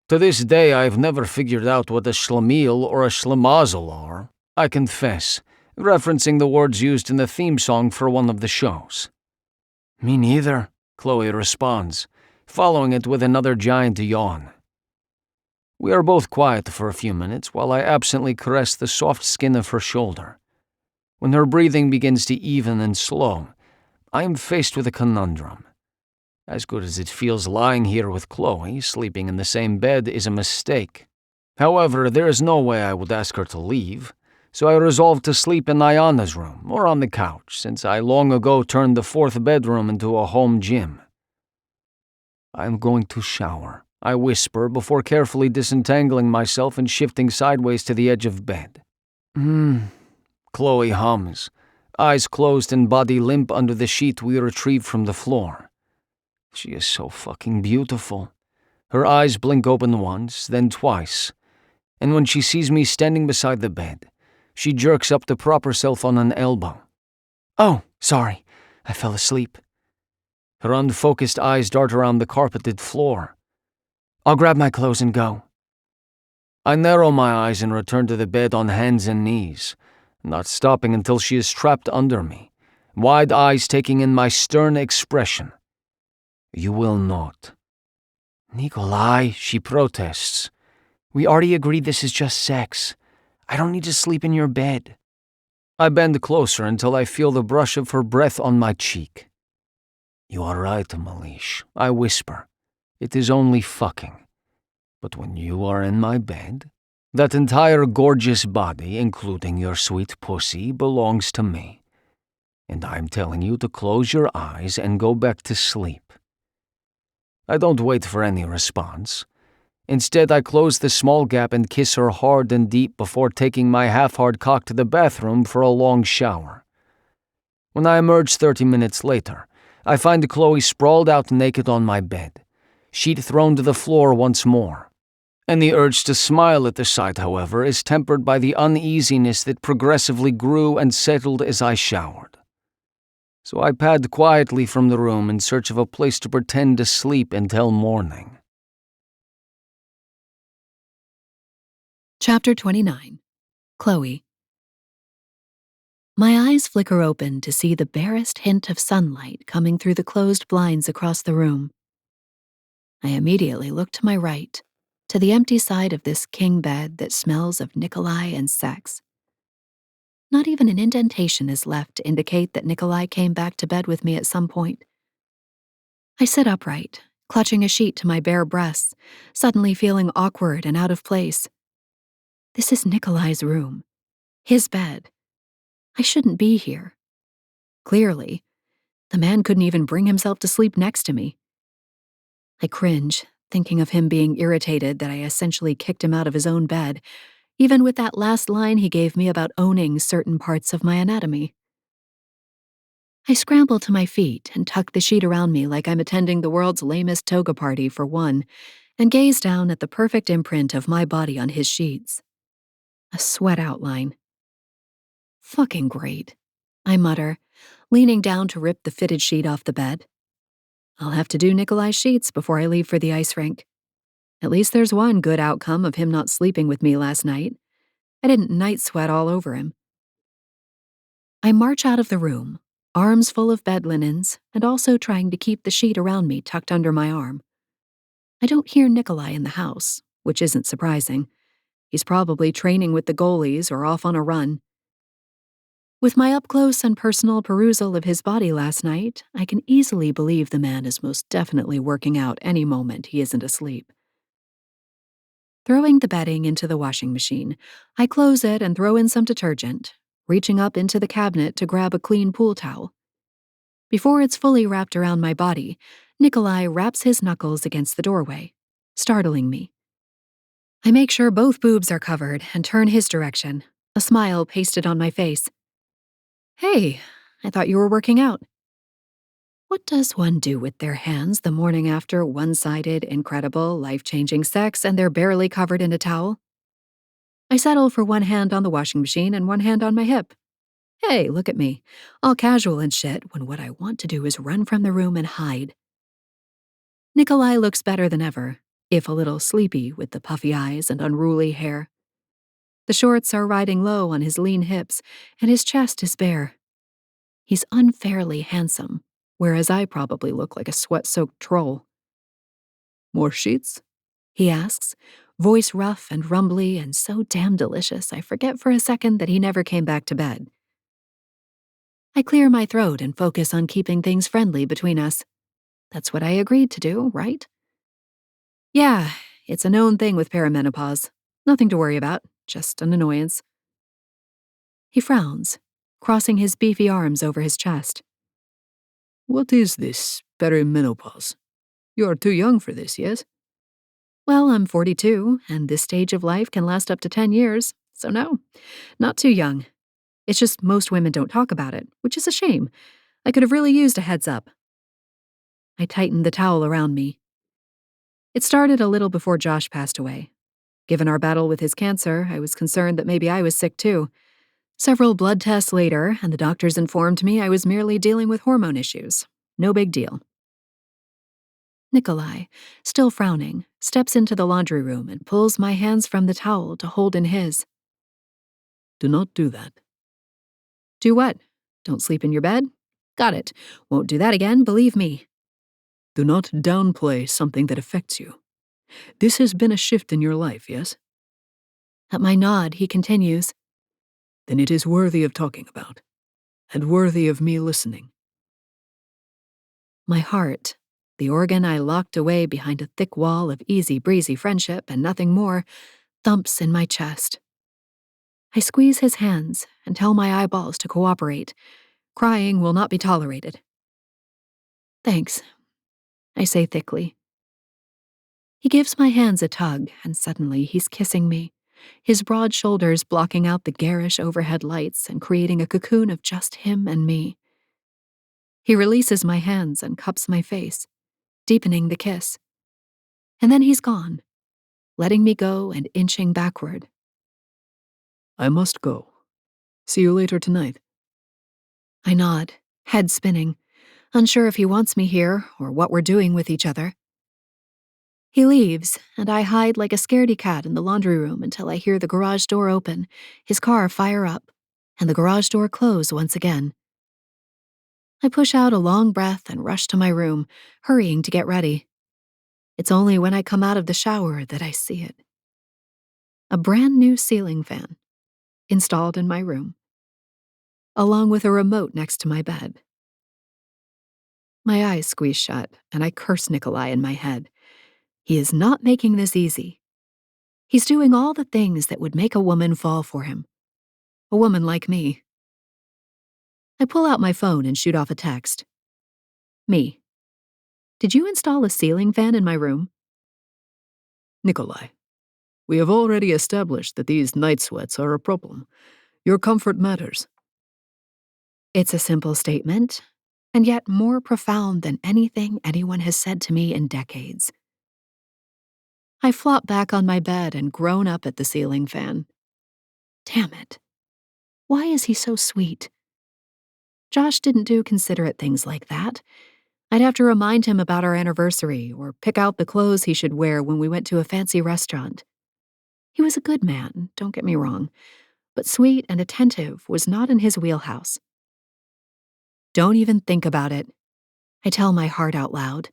To this day, I have never figured out what a schlemiel or a schlemazel are, I confess, referencing the words used in the theme song for one of the shows. Me neither, Chloe responds, following it with another giant yawn. We are both quiet for a few minutes while I absently caress the soft skin of her shoulder. When her breathing begins to even and slow, I am faced with a conundrum. As good as it feels lying here with Chloe, sleeping in the same bed is a mistake.
However, there is no way I would ask her to leave, so I resolved to sleep in Ayana's room or on the couch, since I long ago turned the fourth bedroom into a home gym. I am going to shower, I whisper before carefully disentangling myself and shifting sideways to the edge of bed. Chloe hums, eyes closed and body limp under the sheet we retrieved from the floor. She is so fucking beautiful. Her eyes blink open once, then twice, and when she sees me standing beside the bed, she jerks up to prop herself on an elbow.
Oh, sorry, I fell asleep.
Her unfocused eyes dart around the carpeted floor.
I'll grab my clothes and go.
I narrow my eyes and return to the bed on hands and knees, not stopping until she is trapped under me, wide eyes taking in my stern expression. You will not.
Nikolai, she protests. We already agreed this is just sex. I don't need to sleep in your bed.
I bend closer until I feel the brush of her breath on my cheek. You are right, Malish, I whisper. It is only fucking. But when you are in my bed, that entire gorgeous body, including your sweet pussy, belongs to me. And I'm telling you to close your eyes and go back to sleep. I don't wait for any response. Instead, I close the small gap and kiss her hard and deep before taking my half-hard cock to the bathroom for a long shower. When I emerge 30 minutes later, I find Chloe sprawled out naked on my bed, sheet thrown to the floor once more. And the urge to smile at the sight, however, is tempered by the uneasiness that progressively grew and settled as I showered. So I pad quietly from the room in search of a place to pretend to sleep until morning.
Chapter 29. Chloe. My eyes flicker open to see the barest hint of sunlight coming through the closed blinds across the room. I immediately look to my right, to the empty side of this king bed that smells of Nikolai and sex. Not even an indentation is left to indicate that Nikolai came back to bed with me at some point. I sit upright, clutching a sheet to my bare breasts, suddenly feeling awkward and out of place. This is Nikolai's room, his bed. I shouldn't be here. Clearly, the man couldn't even bring himself to sleep next to me. I cringe, thinking of him being irritated that I essentially kicked him out of his own bed, even with that last line he gave me about owning certain parts of my anatomy. I scramble to my feet and tuck the sheet around me like I'm attending the world's lamest toga party for one, and gaze down at the perfect imprint of my body on his sheets. A sweat outline. Fucking great, I mutter, leaning down to rip the fitted sheet off the bed. I'll have to do Nikolai's sheets before I leave for the ice rink. At least there's one good outcome of him not sleeping with me last night. I didn't night sweat all over him. I march out of the room, arms full of bed linens, and also trying to keep the sheet around me tucked under my arm. I don't hear Nikolai in the house, which isn't surprising. He's probably training with the goalies or off on a run. With my up-close and personal perusal of his body last night, I can easily believe the man is most definitely working out any moment he isn't asleep. Throwing the bedding into the washing machine, I close it and throw in some detergent, reaching up into the cabinet to grab a clean pool towel. Before it's fully wrapped around my body, Nikolai wraps his knuckles against the doorway, startling me. I make sure both boobs are covered and turn his direction, a smile pasted on my face. Hey, I thought you were working out. What does one do with their hands the morning after one-sided, incredible, life-changing sex and they're barely covered in a towel? I settle for one hand on the washing machine and one hand on my hip. Hey, look at me, all casual and shit when what I want to do is run from the room and hide. Nikolai looks better than ever, if a little sleepy with the puffy eyes and unruly hair. The shorts are riding low on his lean hips, and his chest is bare. He's unfairly handsome, whereas I probably look like a sweat-soaked troll. More sheets? He asks, voice rough and rumbly and so damn delicious I forget for a second that he never came back to bed. I clear my throat and focus on keeping things friendly between us. That's what I agreed to do, right? Yeah, it's a known thing with perimenopause.
Nothing to worry about, just an annoyance. He frowns, crossing his beefy arms over his chest.
What is this perimenopause? You are too young for this, yes?
Well, I'm 42, and this stage of life can last up to 10 years, so no, not too young. It's just most women don't talk about it, which is a shame. I could have really used a heads up. I tightened the towel around me. It started a little before Josh passed away. Given our battle with his cancer, I was concerned that maybe I was sick too. Several blood tests later, and the doctors informed me I was merely dealing with hormone issues. No big deal. Nikolai, still frowning, steps into the laundry room and pulls my hands from the towel to hold in his.
Do not do that.
Do what? Don't sleep in your bed? Got it. Won't do that again, believe me.
Do not downplay something that affects you. This has been a shift in your life, yes?
At my nod, he continues.
Then it is worthy of talking about, and worthy of me listening.
My heart, the organ I locked away behind a thick wall of easy breezy friendship and nothing more, thumps in my chest. I squeeze his hands and tell my eyeballs to cooperate. Crying will not be tolerated. Thanks, I say thickly. He gives my hands a tug, and suddenly he's kissing me, his broad shoulders blocking out the garish overhead lights and creating a cocoon of just him and me. He releases my hands and cups my face, deepening the kiss. And then he's gone, letting me go and inching backward.
I must go. See you later tonight.
I nod, head spinning, unsure if he wants me here or what we're doing with each other. He leaves, and I hide like a scaredy cat in the laundry room until I hear the garage door open, his car fire up, and the garage door close once again. I push out a long breath and rush to my room, hurrying to get ready. It's only when I come out of the shower that I see it. A brand new ceiling fan, installed in my room, along with a remote next to my bed. My eyes squeeze shut, and I curse Nikolai in my head. He is not making this easy. He's doing all the things that would make a woman fall for him. A woman like me. I pull out my phone and shoot off a text. Me. Did you install a ceiling fan in my room?
Nikolai, we have already established that these night sweats are a problem. Your comfort matters.
It's a simple statement, and yet more profound than anything anyone has said to me in decades. I flop back on my bed and groan up at the ceiling fan. Damn it. Why is he so sweet? Josh didn't do considerate things like that. I'd have to remind him about our anniversary or pick out the clothes he should wear when we went to a fancy restaurant. He was a good man, don't get me wrong, but sweet and attentive was not in his wheelhouse. Don't even think about it, I tell my heart out loud.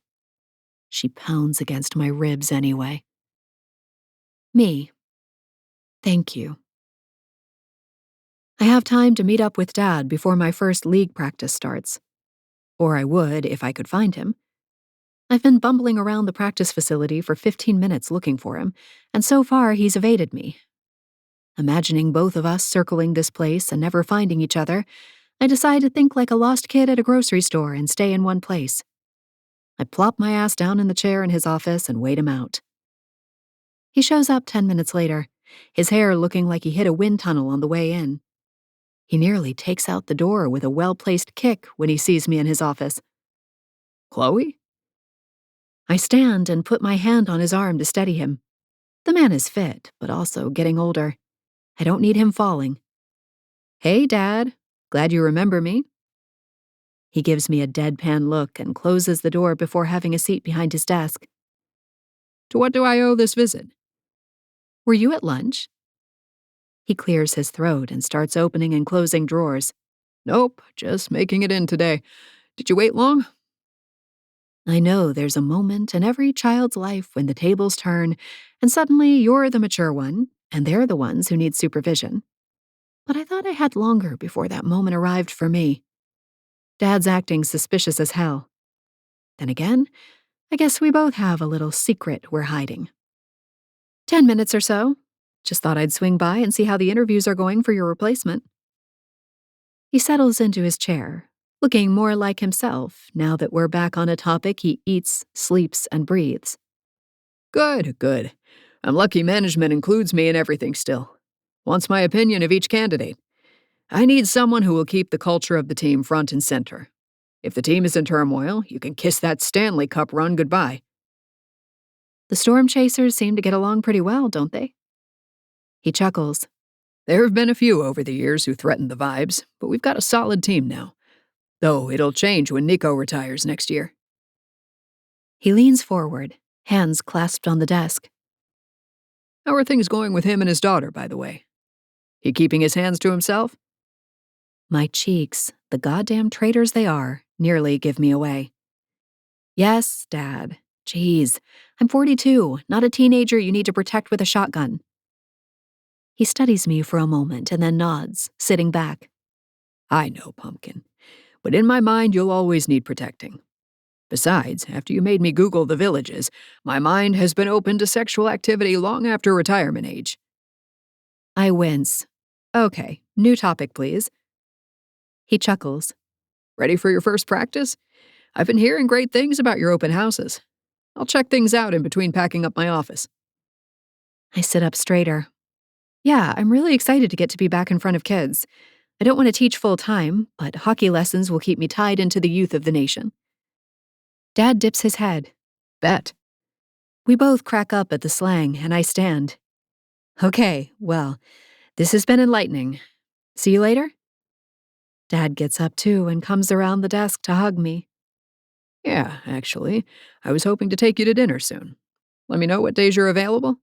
She pounds against my ribs anyway. Me. Thank you. I have time to meet up with Dad before my first league practice starts. Or I would if I could find him. I've been bumbling around the practice facility for 15 minutes looking for him, and so far he's evaded me. Imagining both of us circling this place and never finding each other, I decide to think like a lost kid at a grocery store and stay in one place. I plop my ass down in the chair in his office and wait him out. He shows up 10 minutes later, his hair looking like he hit a wind tunnel on the way in. He nearly takes out the door with a well-placed kick when he sees me in his office.
Chloe?
I stand and put my hand on his arm to steady him. The man is fit, but also getting older. I don't need him falling. Hey, Dad. Glad you remember me. He gives me a deadpan look and closes the door before having a seat behind his desk.
To what do I owe this visit?
Were you at lunch? He clears his throat and starts opening and closing drawers.
Nope, just making it in today. Did you wait long?
I know there's a moment in every child's life when the tables turn, and suddenly you're the mature one, and they're the ones who need supervision. But I thought I had longer before that moment arrived for me. Dad's acting suspicious as hell. Then again, I guess we both have a little secret we're hiding. 10 minutes or so. Just thought I'd swing by and see how the interviews are going for your replacement. He settles into his chair, looking more like himself now that we're back on a topic he eats, sleeps, and breathes.
Good, good. I'm lucky management includes me in everything still. Wants my opinion of each candidate. I need someone who will keep the culture of the team front and center. If the team is in turmoil, you can kiss that Stanley Cup run goodbye.
The Storm Chasers seem to get along pretty well, don't they? He chuckles.
There have been a few over the years who threatened the vibes, but we've got a solid team now. Though it'll change when Nico retires next year.
He leans forward, hands clasped on the desk.
How are things going with him and his daughter, by the way? He keeping his hands to himself?
My cheeks, the goddamn traitors they are, nearly give me away. Yes, Dad. Jeez, I'm 42, not a teenager you need to protect with a shotgun. He studies me for a moment and then nods, sitting back.
I know, Pumpkin. But in my mind, you'll always need protecting. Besides, after you made me Google the villages, my mind has been open to sexual activity long after retirement age.
I wince. Okay, new topic, please. He chuckles.
Ready for your first practice? I've been hearing great things about your open houses. I'll check things out in between packing up my office.
I sit up straighter. Yeah, I'm really excited to get to be back in front of kids. I don't want to teach full time, but hockey lessons will keep me tied into the youth of the nation. Dad dips his head.
Bet.
We both crack up at the slang, and I stand. Okay, well, this has been enlightening. See you later? Dad gets up too and comes around the desk to hug me.
Yeah, actually, I was hoping to take you to dinner soon. Let me know what days you're available.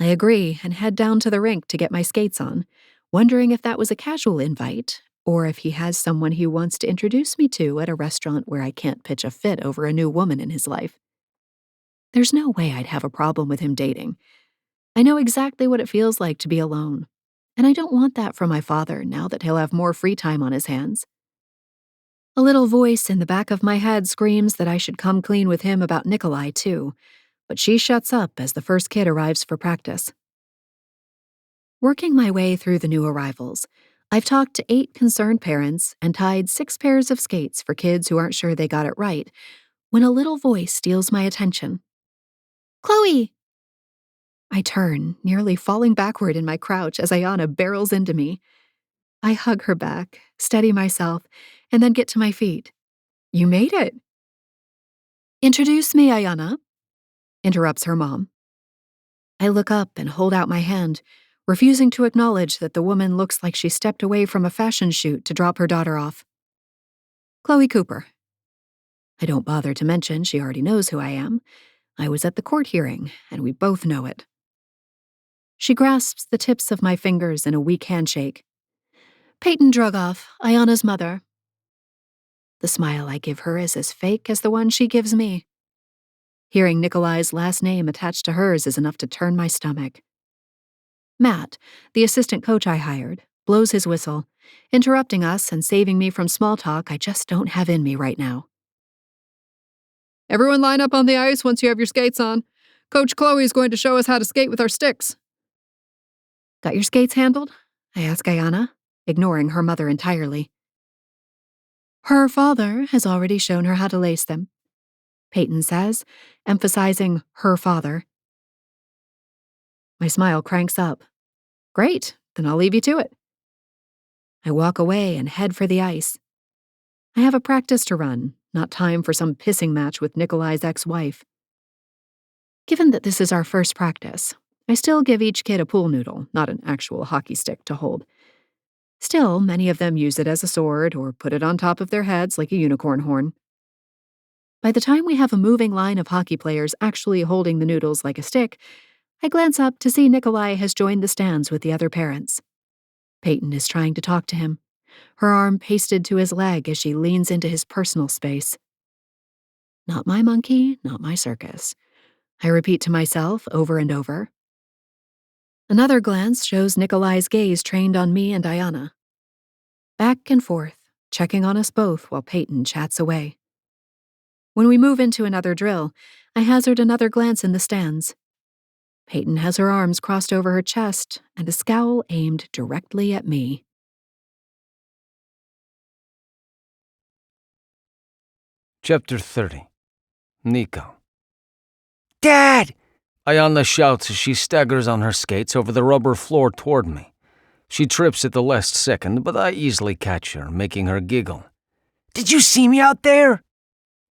I agree and head down to the rink to get my skates on, wondering if that was a casual invite or if he has someone he wants to introduce me to at a restaurant where I can't pitch a fit over a new woman in his life. There's no way I'd have a problem with him dating. I know exactly what it feels like to be alone, and I don't want that from my father now that he'll have more free time on his hands. A little voice in the back of my head screams that I should come clean with him about Nikolai, too, but she shuts up as the first kid arrives for practice. Working my way through the new arrivals, I've talked to 8 concerned parents and tied 6 pairs of skates for kids who aren't sure they got it right, when a little voice steals my attention. Chloe! I turn, nearly falling backward in my crouch as Ayana barrels into me. I hug her back, steady myself, and then get to my feet. You made it. Introduce me, Ayana, interrupts her mom. I look up and hold out my hand, refusing to acknowledge that the woman looks like she stepped away from a fashion shoot to drop her daughter off. Chloe Cooper. I don't bother to mention she already knows who I am. I was at the court hearing, and we both know it. She grasps the tips of my fingers in a weak handshake. Peyton Drugoff, Ayana's mother. The smile I give her is as fake as the one she gives me. Hearing Nikolai's last name attached to hers is enough to turn my stomach. Matt, the assistant coach I hired, blows his whistle, interrupting us and saving me from small talk I just don't have in me right now.
Everyone line up on the ice once you have your skates on. Coach Chloe is going to show us how to skate with our sticks.
Got your skates handled? I ask Ayana, ignoring her mother entirely. Her father has already shown her how to lace them, Peyton says, emphasizing her father. My smile cranks up. Great, then I'll leave you to it. I walk away and head for the ice. I have a practice to run, not time for some pissing match with Nikolai's ex-wife. Given that this is our first practice, I still give each kid a pool noodle, not an actual hockey stick to hold. Still, many of them use it as a sword or put it on top of their heads like a unicorn horn. By the time we have a moving line of hockey players actually holding the noodles like a stick, I glance up to see Nikolai has joined the stands with the other parents. Peyton is trying to talk to him, her arm pasted to his leg as she leans into his personal space. Not my monkey, not my circus. I repeat to myself over and over. Another glance shows Nikolai's gaze trained on me and Ayana. Back and forth, checking on us both while Peyton chats away. When we move into another drill, I hazard another glance in the stands. Peyton has her arms crossed over her chest and a scowl aimed directly at me.
Chapter 30. Nico.
Dad!
Ayana shouts as she staggers on her skates over the rubber floor toward me. She trips at the last second, but I easily catch her, making her giggle.
Did you see me out there?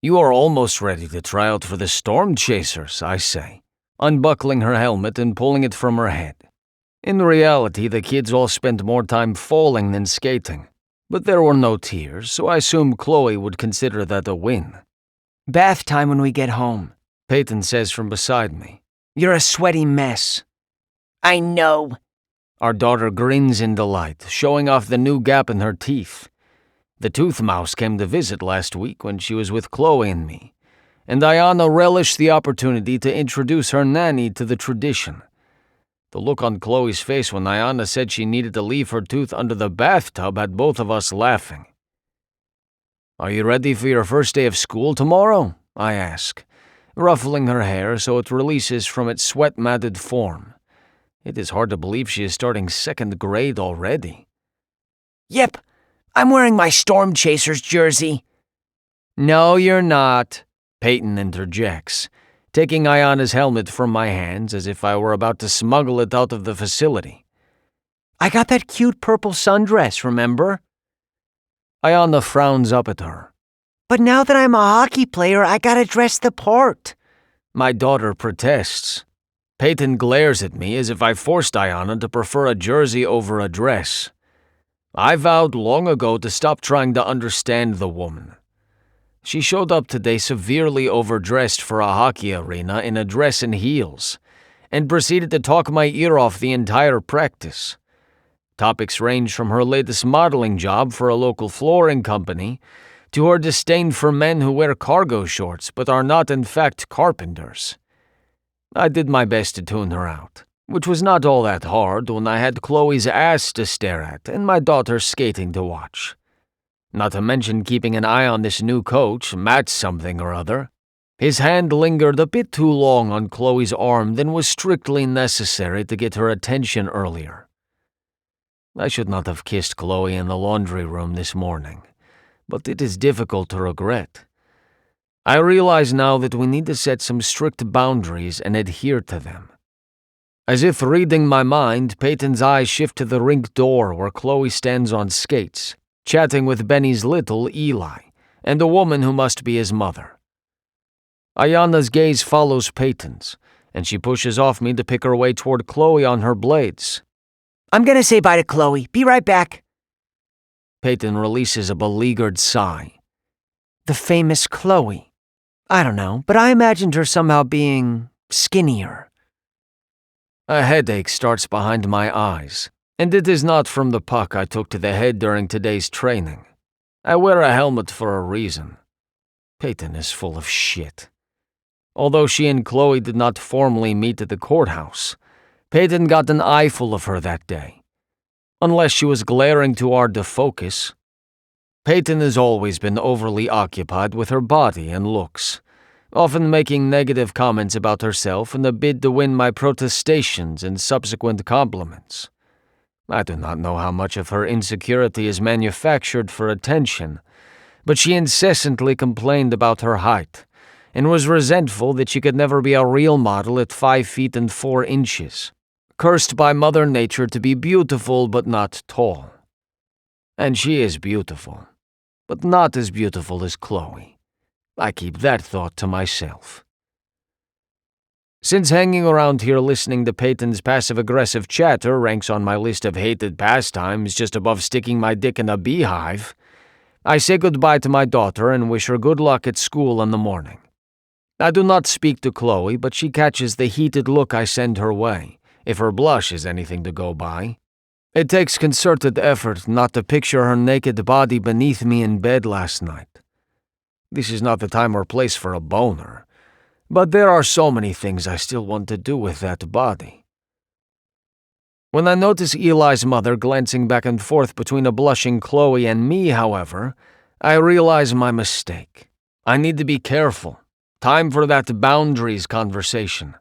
You are almost ready to try out for the Storm Chasers, I say, unbuckling her helmet and pulling it from her head. In reality, the kids all spent more time falling than skating, but there were no tears, so I assumed Chloe would consider that a win.
Bath time when we get home,
Peyton says from beside me.
You're a sweaty mess. I know.
Our daughter grins in delight, showing off the new gap in her teeth. The tooth mouse came to visit last week when she was with Chloe and me, and Ayana relished the opportunity to introduce her nanny to the tradition. The look on Chloe's face when Ayana said she needed to leave her tooth under the bathtub had both of us laughing. Are you ready for your first day of school tomorrow? I ask, ruffling her hair so it releases from its sweat-matted form. It is hard to believe she is starting 2nd grade already.
Yep, I'm wearing my Storm Chasers jersey.
No, you're not, Peyton interjects, taking Ayana's helmet from my hands as if I were about to smuggle it out of the facility.
I got that cute purple sundress, remember?
Ayana frowns up at her.
But now that I'm a hockey player, I gotta dress the part.
My daughter protests. Peyton glares at me as if I forced Ayana to prefer a jersey over a dress. I vowed long ago to stop trying to understand the woman. She showed up today severely overdressed for a hockey arena in a dress and heels, and proceeded to talk my ear off the entire practice. Topics range from her latest modeling job for a local flooring company to her disdain for men who wear cargo shorts but are not in fact carpenters. I did my best to tune her out, which was not all that hard when I had Chloe's ass to stare at and my daughter skating to watch. Not to mention keeping an eye on this new coach, Matt something or other. His hand lingered a bit too long on Chloe's arm than was strictly necessary to get her attention earlier. I should not have kissed Chloe in the laundry room this morning, but it is difficult to regret. I realize now that we need to set some strict boundaries and adhere to them. As if reading my mind, Peyton's eyes shift to the rink door where Chloe stands on skates, chatting with Benny's little Eli, and a woman who must be his mother. Ayana's gaze follows Peyton's, and she pushes off me to pick her way toward Chloe on her blades.
I'm gonna say bye to Chloe. Be right back.
Peyton releases a beleaguered sigh.
The famous Chloe. I don't know, but I imagined her somehow being skinnier.
A headache starts behind my eyes, and it is not from the puck I took to the head during today's training. I wear a helmet for a reason. Peyton is full of shit. Although she and Chloe did not formally meet at the courthouse, Peyton got an eyeful of her that day. Unless she was glaring too hard to focus. Peyton has always been overly occupied with her body and looks, often making negative comments about herself in a bid to win my protestations and subsequent compliments. I do not know how much of her insecurity is manufactured for attention, but she incessantly complained about her height, and was resentful that she could never be a real model at 5 feet and 4 inches, cursed by Mother Nature to be beautiful but not tall. And she is beautiful, but not as beautiful as Chloe. I keep that thought to myself. Since hanging around here listening to Peyton's passive-aggressive chatter ranks on my list of hated pastimes just above sticking my dick in a beehive, I say goodbye to my daughter and wish her good luck at school in the morning. I do not speak to Chloe, but she catches the heated look I send her way, if her blush is anything to go by. It takes concerted effort not to picture her naked body beneath me in bed last night. This is not the time or place for a boner, but there are so many things I still want to do with that body. When I notice Eli's mother glancing back and forth between a blushing Chloe and me, however, I realize my mistake. I need to be careful. Time for that boundaries conversation.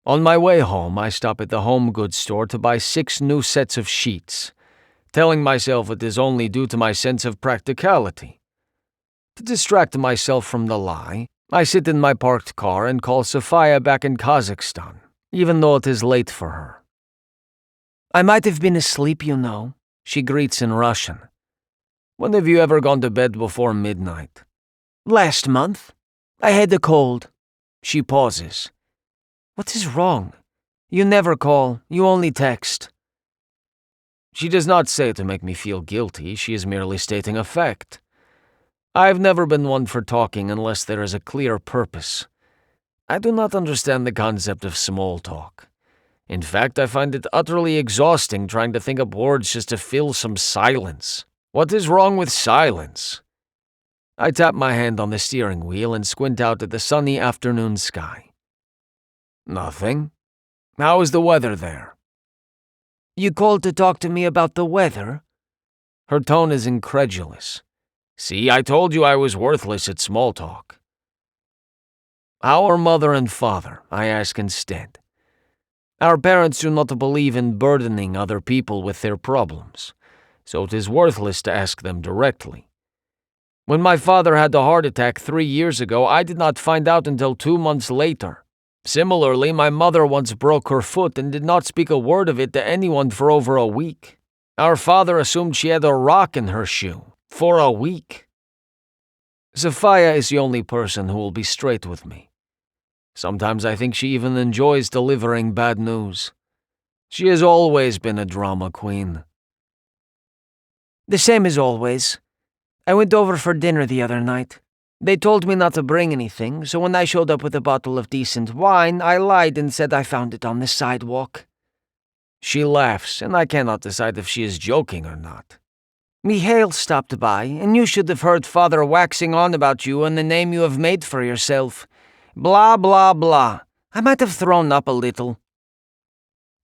On my way home, I stop at the home goods store to buy 6 new sets of sheets, telling myself it is only due to my sense of practicality. To distract myself from the lie, I sit in my parked car and call Sophia back in Kazakhstan, even though it is late for her.
I might have been asleep, you know, she greets in Russian.
When have you ever gone to bed before midnight?
Last month. I had a cold. She pauses. What is wrong? You never call, you only text.
She does not say it to make me feel guilty, she is merely stating a fact. I've never been one for talking unless there is a clear purpose. I do not understand the concept of small talk. In fact, I find it utterly exhausting trying to think up words just to fill some silence. What is wrong with silence? I tap my hand on the steering wheel and squint out at the sunny afternoon sky. Nothing. How is the weather there?
You called to talk to me about the weather?
Her tone is incredulous. See, I told you I was worthless at small talk. How are mother and father? I ask instead. Our parents do not believe in burdening other people with their problems, so it is worthless to ask them directly. When my father had a heart attack 3 years ago, I did not find out until 2 months later. Similarly, my mother once broke her foot and did not speak a word of it to anyone for over a week. Our father assumed she had a rock in her shoe for a week. Sophia is the only person who will be straight with me. Sometimes I think she even enjoys delivering bad news. She has always been a drama queen.
The same as always. I went over for dinner the other night. They told me not to bring anything, so when I showed up with a bottle of decent wine, I lied and said I found it on the sidewalk.
She laughs, and I cannot decide if she is joking or not.
Mihail stopped by, and you should have heard Father waxing on about you and the name you have made for yourself. Blah, blah, blah. I might have thrown up a little.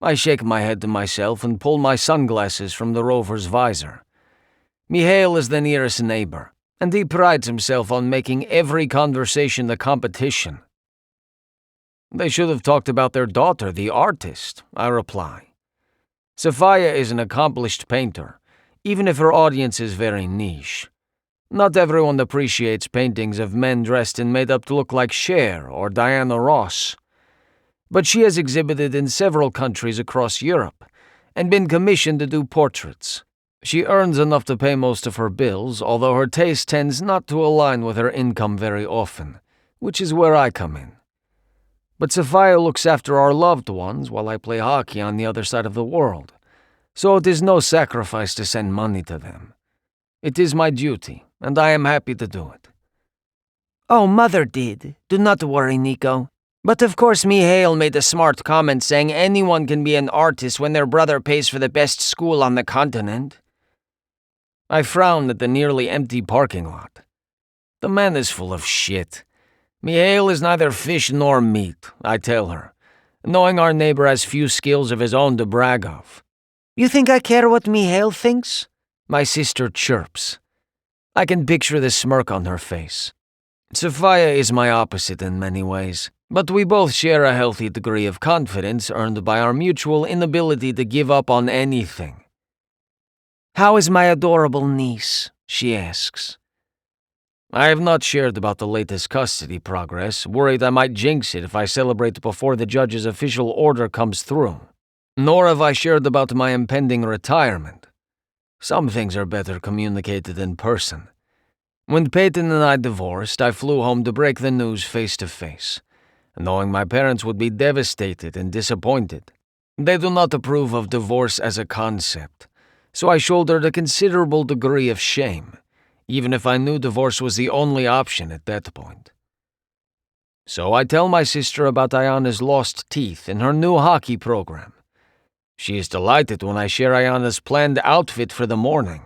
I shake my head to myself and pull my sunglasses from the rover's visor. Mihail is the nearest neighbor, and he prides himself on making every conversation a competition. They should have talked about their daughter, the artist, I reply. Sophia is an accomplished painter, even if her audience is very niche. Not everyone appreciates paintings of men dressed and made up to look like Cher or Diana Ross. But she has exhibited in several countries across Europe and been commissioned to do portraits. She earns enough to pay most of her bills, although her taste tends not to align with her income very often, which is where I come in. But Sophia looks after our loved ones while I play hockey on the other side of the world, so it is no sacrifice to send money to them. It is my duty, and I am happy to do it.
Oh, Mother did. Do not worry, Nico. But of course Mihail made a smart comment saying anyone can be an artist when their brother pays for the best school on the continent.
I frown at the nearly empty parking lot. The man is full of shit. Mihail is neither fish nor meat, I tell her, knowing our neighbor has few skills of his own to brag of.
You think I care what Mihail thinks?
My sister chirps. I can picture the smirk on her face. Sophia is my opposite in many ways, but we both share a healthy degree of confidence earned by our mutual inability to give up on anything.
How is my adorable niece? She asks.
I have not shared about the latest custody progress, worried I might jinx it if I celebrate before the judge's official order comes through. Nor have I shared about my impending retirement. Some things are better communicated in person. When Peyton and I divorced, I flew home to break the news face to face, knowing my parents would be devastated and disappointed. They do not approve of divorce as a concept, so I shouldered a considerable degree of shame, even if I knew divorce was the only option at that point. So I tell my sister about Ayana's lost teeth and her new hockey program. She is delighted when I share Ayana's planned outfit for the morning.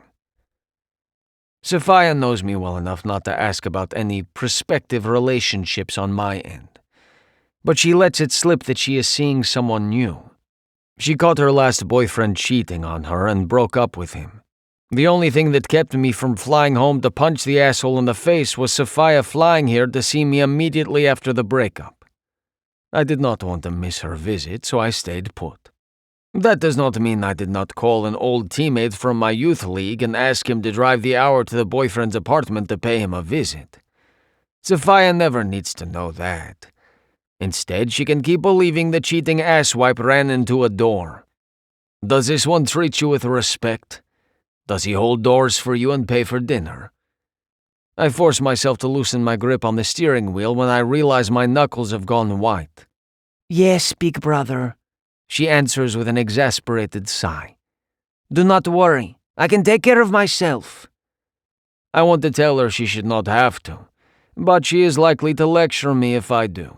Sophia knows me well enough not to ask about any prospective relationships on my end, but she lets it slip that she is seeing someone new. She caught her last boyfriend cheating on her and broke up with him. The only thing that kept me from flying home to punch the asshole in the face was Sophia flying here to see me immediately after the breakup. I did not want to miss her visit, so I stayed put. That does not mean I did not call an old teammate from my youth league and ask him to drive the hour to the boyfriend's apartment to pay him a visit. Sophia never needs to know that. Instead, she can keep believing the cheating asswipe ran into a door. Does this one treat you with respect? Does he hold doors for you and pay for dinner? I force myself to loosen my grip on the steering wheel when I realize my knuckles have gone white.
Yes, big brother, she answers with an exasperated sigh. Do not worry, I can take care of myself.
I want to tell her she should not have to, but she is likely to lecture me if I do.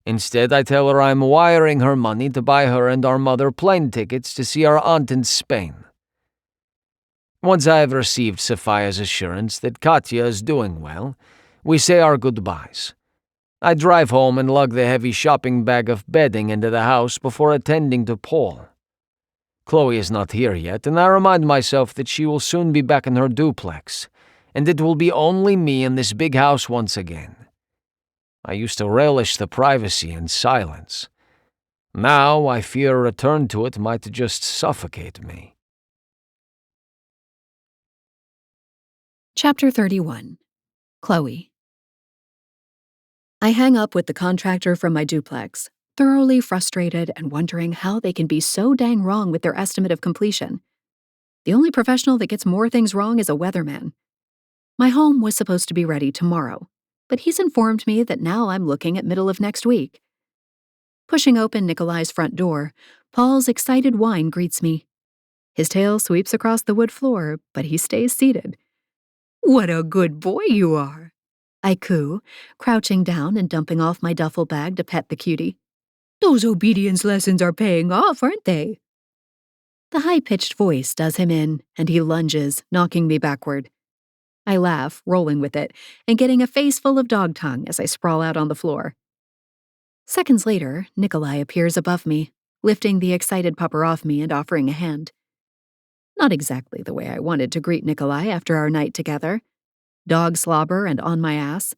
Instead, I tell her I'm wiring her money to buy her and our mother plane tickets to see our aunt in Spain. Once I have received Sophia's assurance that Katya is doing well, we say our goodbyes. I drive home and lug the heavy shopping bag of bedding into the house before attending to Paul. Chloe is not here yet, and I remind myself that she will soon be back in her duplex, and it will be only me in this big house once again. I used to relish the privacy and silence. Now I fear a return to it might just suffocate me.
Chapter 31. Chloe. I hang up with the contractor from my duplex, thoroughly frustrated and wondering how they can be so dang wrong with their estimate of completion. The only professional that gets more things wrong is a weatherman. My home was supposed to be ready tomorrow, but he's informed me that now I'm looking at middle of next week. Pushing open Nikolai's front door, Paul's excited whine greets me. His tail sweeps across the wood floor, but he stays seated. "What a good boy you are," I coo, crouching down and dumping off my duffel bag to pet the cutie. "Those obedience lessons are paying off, aren't they?" The high-pitched voice does him in, and he lunges, knocking me backward. I laugh, rolling with it, and getting a face full of dog tongue as I sprawl out on the floor. Seconds later, Nikolai appears above me, lifting the excited pupper off me and offering a hand. Not exactly the way I wanted to greet Nikolai after our night together. Dog slobber and on my ass.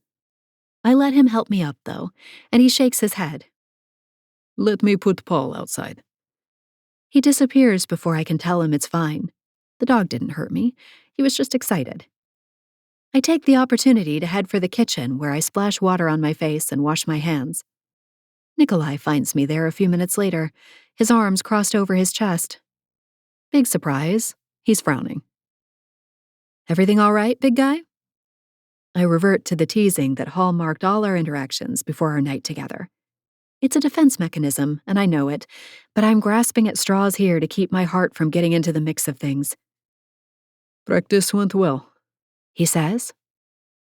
I let him help me up, though, and he shakes his head.
Let me put Paul outside.
He disappears before I can tell him it's fine. The dog didn't hurt me. He was just excited. I take the opportunity to head for the kitchen, where I splash water on my face and wash my hands. Nikolai finds me there a few minutes later, his arms crossed over his chest. Big surprise, he's frowning. "Everything all right, big guy?" I revert to the teasing that hallmarked all our interactions before our night together. It's a defense mechanism, and I know it, but I'm grasping at straws here to keep my heart from getting into the mix of things.
Practice went well,
He says,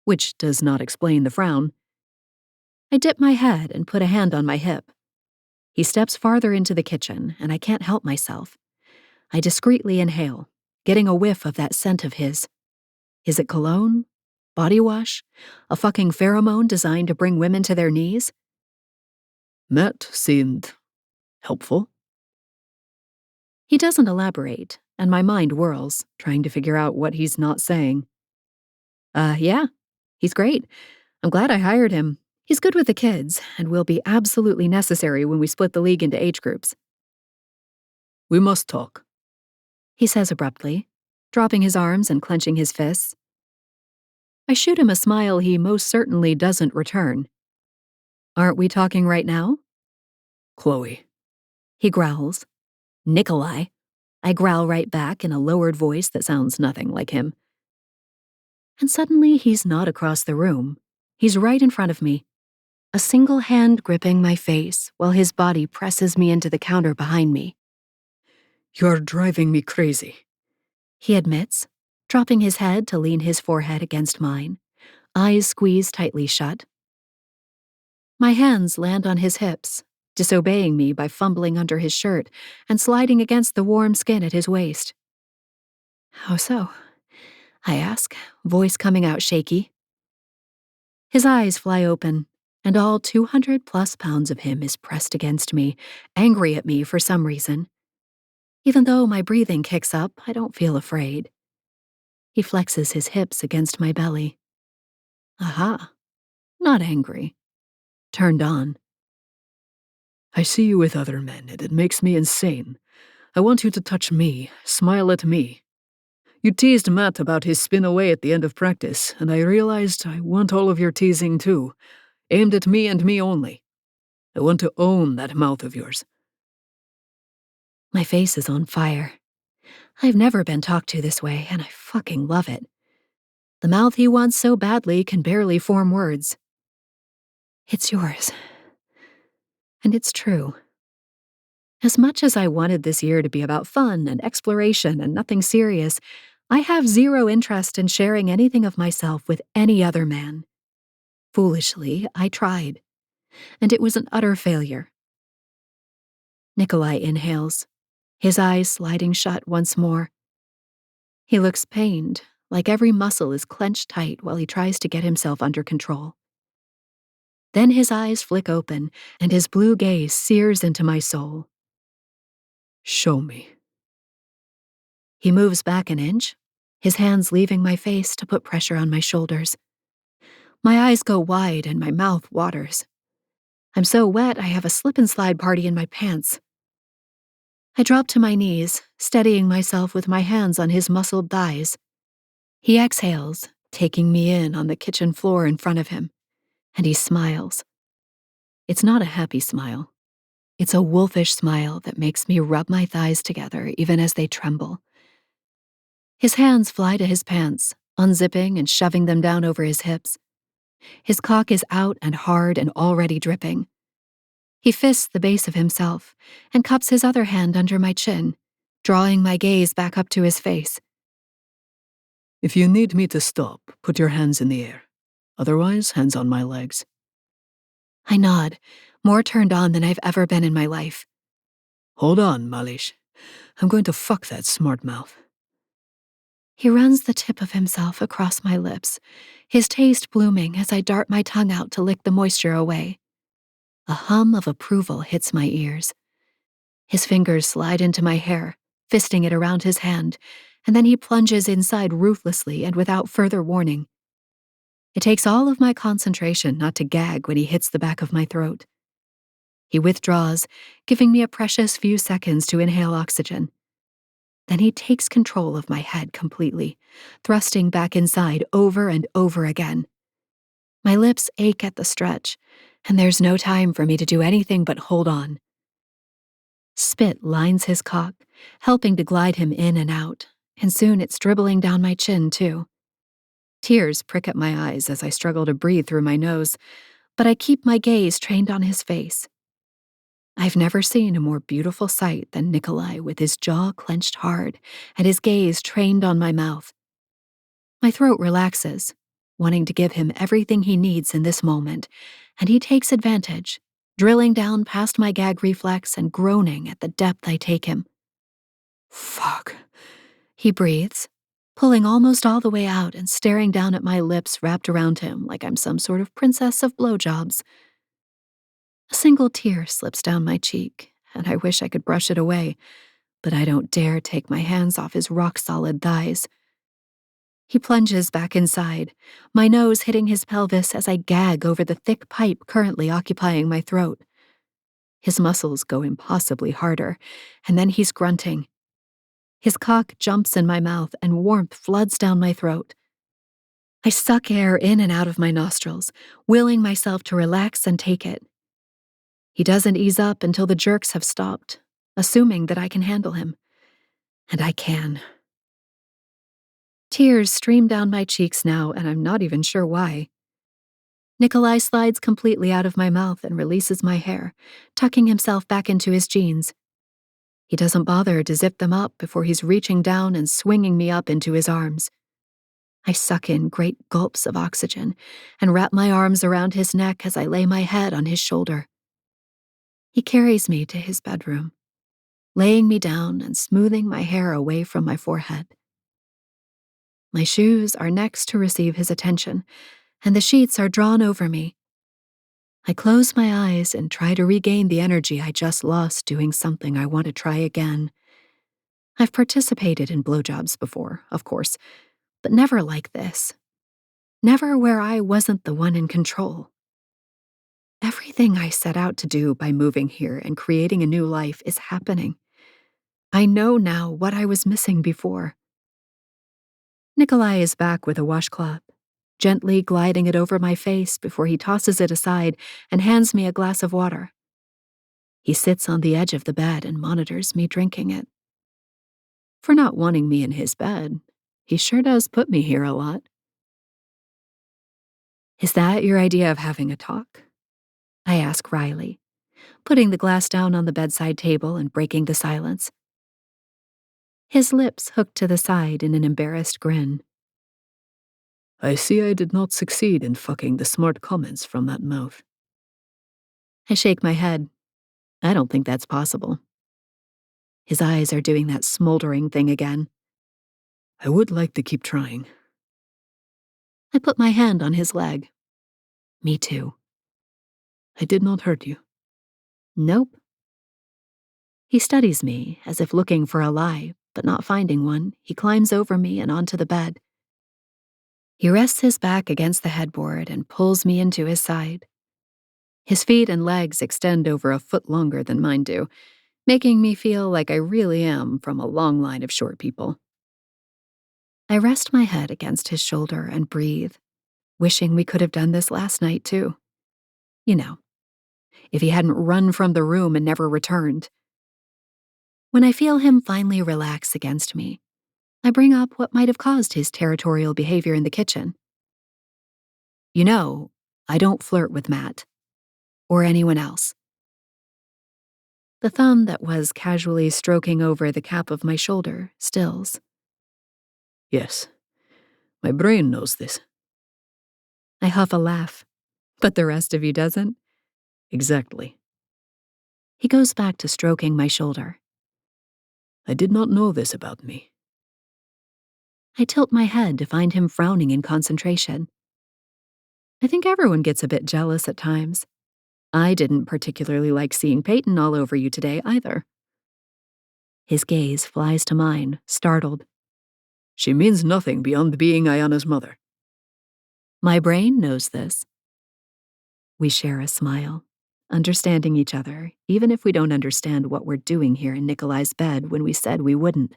which does not explain the frown. I dip my head and put a hand on my hip. He steps farther into the kitchen, and I can't help myself. I discreetly inhale, getting a whiff of that scent of his. Is it cologne? Body wash? A fucking pheromone designed to bring women to their knees?
Matt seemed helpful.
He doesn't elaborate, and my mind whirls, trying to figure out what he's not saying. Yeah, he's great. I'm glad I hired him. He's good with the kids, and will be absolutely necessary when we split the league into age groups.
We must talk,
He says abruptly, dropping his arms and clenching his fists. I shoot him a smile he most certainly doesn't return. Aren't we talking right now?
Chloe.
He growls. Nikolai. I growl right back in a lowered voice that sounds nothing like him. And suddenly he's not across the room. He's right in front of me, a single hand gripping my face while his body presses me into the counter behind me.
You're driving me crazy,
He admits, dropping his head to lean his forehead against mine, eyes squeezed tightly shut. My hands land on his hips, disobeying me by fumbling under his shirt and sliding against the warm skin at his waist. How so? I ask, voice coming out shaky. His eyes fly open, and all 200+ pounds of him is pressed against me, angry at me for some reason. Even though my breathing kicks up, I don't feel afraid. He flexes his hips against my belly. Aha, not angry. Turned on.
I see you with other men, and it makes me insane. I want you to touch me, smile at me. You teased Matt about his spin away at the end of practice, and I realized I want all of your teasing too, aimed at me and me only. I want to own that mouth of yours.
My face is on fire. I've never been talked to this way, and I fucking love it. The mouth he wants so badly can barely form words. It's yours. And it's true. As much as I wanted this year to be about fun and exploration and nothing serious, I have zero interest in sharing anything of myself with any other man. Foolishly, I tried, and it was an utter failure. Nikolai inhales, his eyes sliding shut once more. He looks pained, like every muscle is clenched tight while he tries to get himself under control. Then his eyes flick open, and his blue gaze sears into my soul.
Show me.
He moves back an inch, his hands leaving my face to put pressure on my shoulders. My eyes go wide and my mouth waters. I'm so wet I have a slip-and-slide party in my pants. I drop to my knees, steadying myself with my hands on his muscled thighs. He exhales, taking me in on the kitchen floor in front of him, and he smiles. It's not a happy smile. It's a wolfish smile that makes me rub my thighs together even as they tremble. His hands fly to his pants, unzipping and shoving them down over his hips. His cock is out and hard and already dripping. He fists the base of himself and cups his other hand under my chin, drawing my gaze back up to his face.
If you need me to stop, put your hands in the air. Otherwise, hands on my legs.
I nod, more turned on than I've ever been in my life.
Hold on, Malish. I'm going to fuck that smart mouth.
He runs the tip of himself across my lips, his taste blooming as I dart my tongue out to lick the moisture away. A hum of approval hits my ears. His fingers slide into my hair, fisting it around his hand, and then he plunges inside ruthlessly and without further warning. It takes all of my concentration not to gag when he hits the back of my throat. He withdraws, giving me a precious few seconds to inhale oxygen. Then he takes control of my head completely, thrusting back inside over and over again. My lips ache at the stretch, and there's no time for me to do anything but hold on. Spit lines his cock, helping to glide him in and out, and soon it's dribbling down my chin, too. Tears prick at my eyes as I struggle to breathe through my nose, but I keep my gaze trained on his face. I've never seen a more beautiful sight than Nikolai with his jaw clenched hard and his gaze trained on my mouth. My throat relaxes, wanting to give him everything he needs in this moment, and he takes advantage, drilling down past my gag reflex and groaning at the depth I take him.
Fuck.
He breathes, pulling almost all the way out and staring down at my lips wrapped around him like I'm some sort of princess of blowjobs. A single tear slips down my cheek, and I wish I could brush it away, but I don't dare take my hands off his rock-solid thighs. He plunges back inside, my nose hitting his pelvis as I gag over the thick pipe currently occupying my throat. His muscles go impossibly harder, and then he's grunting. His cock jumps in my mouth and warmth floods down my throat. I suck air in and out of my nostrils, willing myself to relax and take it. He doesn't ease up until the jerks have stopped, assuming that I can handle him. And I can. Tears stream down my cheeks now, and I'm not even sure why. Nikolai slides completely out of my mouth and releases my hair, tucking himself back into his jeans. He doesn't bother to zip them up before he's reaching down and swinging me up into his arms. I suck in great gulps of oxygen and wrap my arms around his neck as I lay my head on his shoulder. He carries me to his bedroom, laying me down and smoothing my hair away from my forehead. My shoes are next to receive his attention, and the sheets are drawn over me. I close my eyes and try to regain the energy I just lost doing something I want to try again. I've participated in blowjobs before, of course, but never like this. Never where I wasn't the one in control.
Everything I set out to do by moving here and creating a new life is happening. I know now what I was missing before. Nikolai is back with a washcloth, gently gliding it over my face before he tosses it aside and hands me a glass of water. He sits on the edge of the bed and monitors me drinking it. For not wanting me in his bed, he sure does put me here a lot. Is that your idea of having a talk? I ask Riley, putting the glass down on the bedside table and breaking the silence. His lips hooked to the side in an embarrassed grin.
I see I did not succeed in fucking the smart comments from that mouth.
I shake my head. I don't think that's possible. His eyes are doing that smoldering thing again.
I would like to keep trying.
I put my hand on his leg. Me too.
I did not hurt you.
Nope. He studies me, as if looking for a lie, but not finding one. He climbs over me and onto the bed. He rests his back against the headboard and pulls me into his side. His feet and legs extend over a foot longer than mine do, making me feel like I really am from a long line of short people. I rest my head against his shoulder and breathe, wishing we could have done this last night, too. You know, if he hadn't run from the room and never returned. When I feel him finally relax against me, I bring up what might have caused his territorial behavior in the kitchen. You know, I don't flirt with Matt. Or anyone else. The thumb that was casually stroking over the cap of my shoulder stills.
Yes, my brain knows this.
I huff a laugh, but the rest of you doesn't?
Exactly.
He goes back to stroking my shoulder.
I did not know this about me.
I tilt my head to find him frowning in concentration. I think everyone gets a bit jealous at times. I didn't particularly like seeing Peyton all over you today either. His gaze flies to mine, startled.
She means nothing beyond being Ayana's mother.
My brain knows this. We share a smile, understanding each other, even if we don't understand what we're doing here in Nikolai's bed when we said we wouldn't.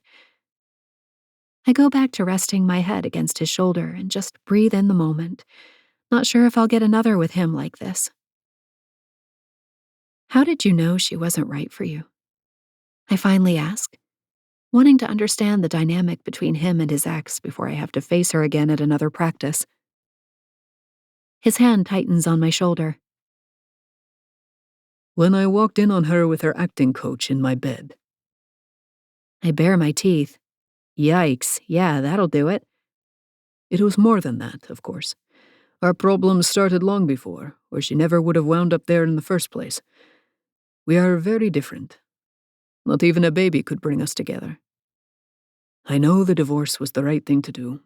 I go back to resting my head against his shoulder and just breathe in the moment, not sure if I'll get another with him like this. How did you know she wasn't right for you? I finally ask, wanting to understand the dynamic between him and his ex before I have to face her again at another practice. His hand tightens on my shoulder.
When I walked in on her with her acting coach in my bed.
I bare my teeth. Yikes, yeah, that'll do it.
It was more than that, of course. Our problems started long before, or she never would have wound up there in the first place. We are very different. Not even a baby could bring us together. I know the divorce was the right thing to do,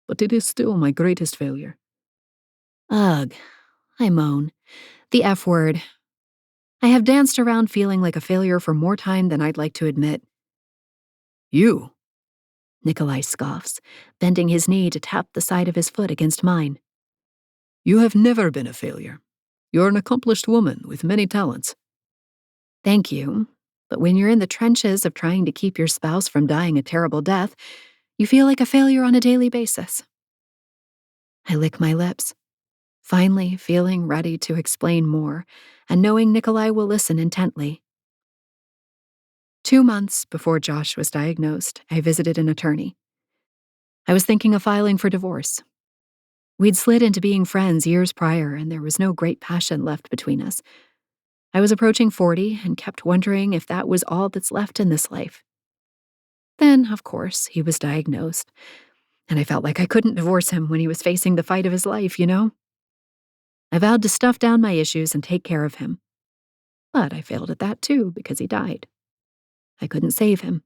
but it is still my greatest failure.
Ugh, I moan. The F word. I have danced around feeling like a failure for more time than I'd like to admit.
You?
Nikolai scoffs, bending his knee to tap the side of his foot against mine.
You have never been a failure. You're an accomplished woman with many talents.
Thank you, but when you're in the trenches of trying to keep your spouse from dying a terrible death, you feel like a failure on a daily basis. I lick my lips, finally feeling ready to explain more, and knowing Nikolai will listen intently. 2 months before Josh was diagnosed, I visited an attorney. I was thinking of filing for divorce. We'd slid into being friends years prior, and there was no great passion left between us. I was approaching 40 and kept wondering if that was all that's left in this life. Then, of course, he was diagnosed, and I felt like I couldn't divorce him when he was facing the fight of his life, you know? I vowed to stuff down my issues and take care of him. But I failed at that too because he died. I couldn't save him.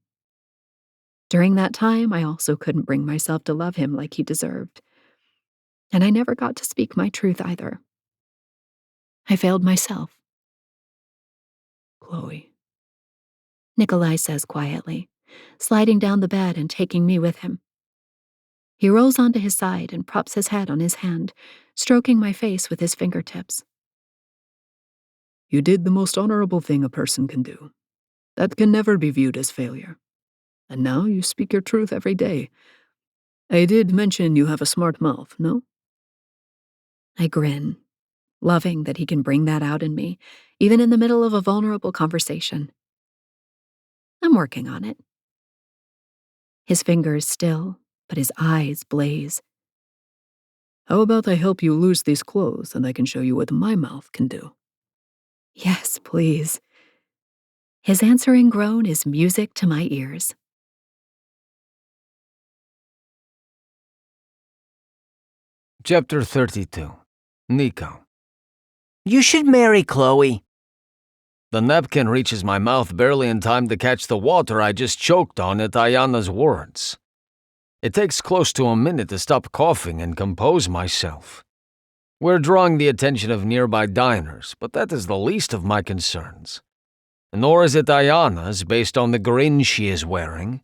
During that time, I also couldn't bring myself to love him like he deserved. And I never got to speak my truth either. I failed myself.
Chloe.
Nikolai says quietly, sliding down the bed and taking me with him. He rolls onto his side and props his head on his hand, stroking my face with his fingertips.
You did the most honorable thing a person can do. That can never be viewed as failure. And now you speak your truth every day. I did mention you have a smart mouth, no?
I grin, loving that he can bring that out in me, even in the middle of a vulnerable conversation. I'm working on it. His fingers still, but his eyes blaze.
How about I help you lose these clothes and I can show you what my mouth can do?
Yes, please. His answering groan is music to my ears.
Chapter 32. Nico.
You should marry Chloe.
The napkin reaches my mouth barely in time to catch the water I just choked on at Ayana's words. It takes close to a minute to stop coughing and compose myself. We're drawing the attention of nearby diners, but that is the least of my concerns. Nor is it Ayana's based on the grin she is wearing.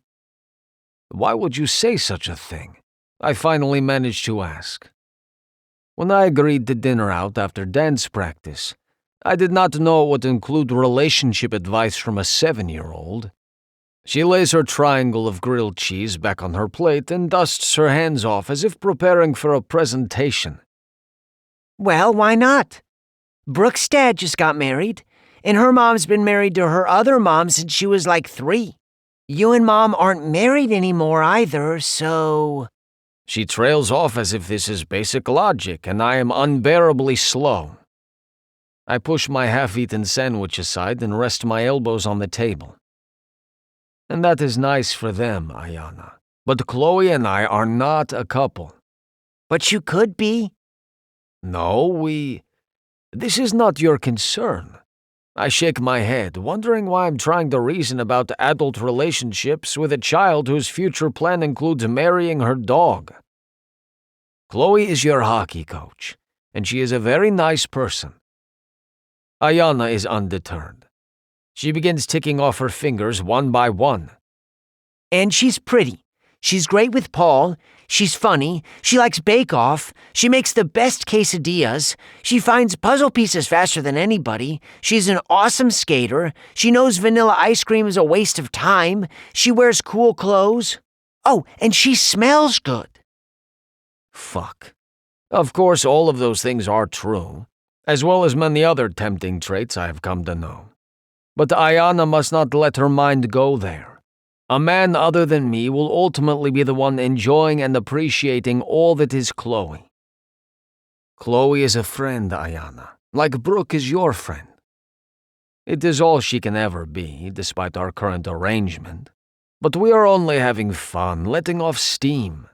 Why would you say such a thing? I finally managed to ask. When I agreed to dinner out after dance practice, I did not know it would include relationship advice from a 7-year-old. She lays her triangle of grilled cheese back on her plate and dusts her hands off as if preparing for a presentation.
Well, why not? Brooke's dad just got married, and her mom's been married to her other mom since she was like 3. You and Mom aren't married anymore either, so...
She trails off as if this is basic logic and I am unbearably slow. I push my half-eaten sandwich aside and rest my elbows on the table. And that is nice for them, Ayana. But Chloe and I are not a couple.
But you could be.
No, This is not your concern. I shake my head, wondering why I'm trying to reason about adult relationships with a child whose future plan includes marrying her dog. Chloe is your hockey coach, and she is a very nice person. Ayana is undeterred. She begins ticking off her fingers one by one.
And she's pretty. She's great with Paul. She's funny. She likes bake-off. She makes the best quesadillas. She finds puzzle pieces faster than anybody. She's an awesome skater. She knows vanilla ice cream is a waste of time. She wears cool clothes. Oh, and she smells good.
Fuck. Of course, all of those things are true, as well as many other tempting traits I have come to know. But Ayana must not let her mind go there. A man other than me will ultimately be the one enjoying and appreciating all that is Chloe. Chloe is a friend, Ayana, like Brooke is your friend. It is all she can ever be, despite our current arrangement. But we are only having fun, letting off steam.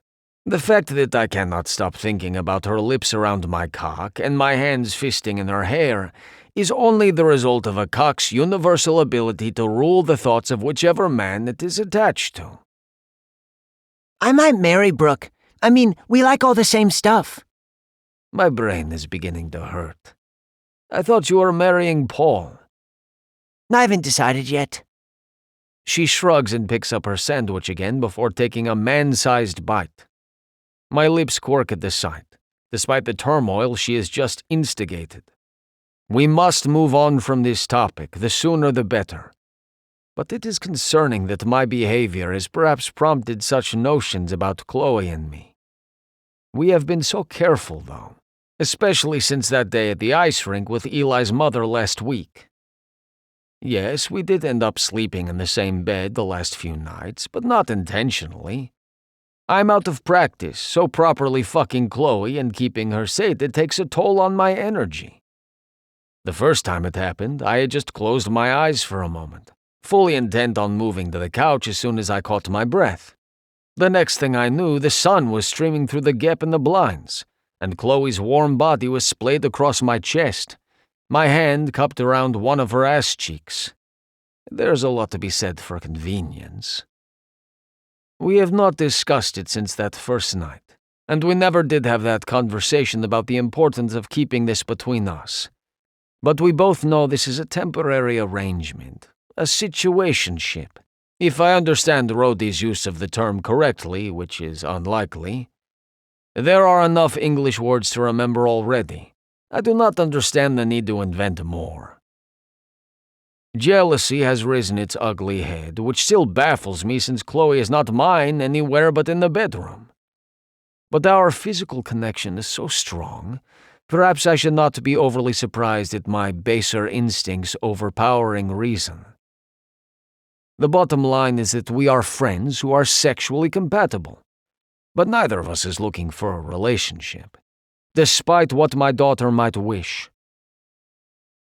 The fact that I cannot stop thinking about her lips around my cock and my hands fisting in her hair is only the result of a cock's universal ability to rule the thoughts of whichever man it is attached to.
I might marry Brooke. I mean, we like all the same stuff.
My brain is beginning to hurt. I thought you were marrying Paul.
I haven't decided yet.
She shrugs and picks up her sandwich again before taking a man-sized bite. My lips quirk at the sight, despite the turmoil she has just instigated. We must move on from this topic, the sooner the better. But it is concerning that my behavior has perhaps prompted such notions about Chloe and me. We have been so careful, though, especially since that day at the ice rink with Eli's mother last week. Yes, we did end up sleeping in the same bed the last few nights, but not intentionally. I'm out of practice, so properly fucking Chloe and keeping her sated takes a toll on my energy. The first time it happened, I had just closed my eyes for a moment, fully intent on moving to the couch as soon as I caught my breath. The next thing I knew, the sun was streaming through the gap in the blinds, and Chloe's warm body was splayed across my chest, my hand cupped around one of her ass cheeks. There's a lot to be said for convenience. We have not discussed it since that first night, and we never did have that conversation about the importance of keeping this between us. But we both know this is a temporary arrangement, a situationship. If I understand Rhodey's use of the term correctly, which is unlikely. There are enough English words to remember already. I do not understand the need to invent more. Jealousy has risen its ugly head, which still baffles me since Chloe is not mine anywhere but in the bedroom. But our physical connection is so strong, perhaps I should not be overly surprised at my baser instincts overpowering reason. The bottom line is that we are friends who are sexually compatible, but neither of us is looking for a relationship, despite what my daughter might wish.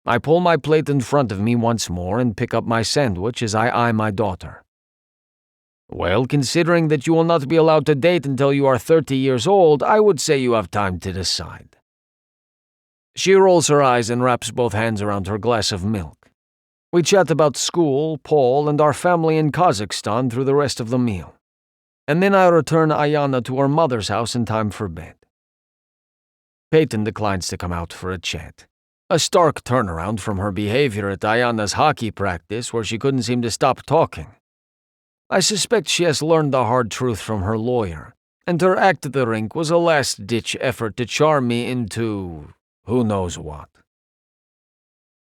I pull my plate in front of me once more and pick up my sandwich as I eye my daughter. Well, considering that you will not be allowed to date until you are 30 years old, I would say you have time to decide. She rolls her eyes and wraps both hands around her glass of milk. We chat about school, Paul, and our family in Kazakhstan through the rest of the meal. And then I return Ayana to her mother's house in time for bed. Peyton declines to come out for a chat. A stark turnaround from her behavior at Ayana's hockey practice where she couldn't seem to stop talking. I suspect she has learned the hard truth from her lawyer, and her act at the rink was a last-ditch effort to charm me into who knows what.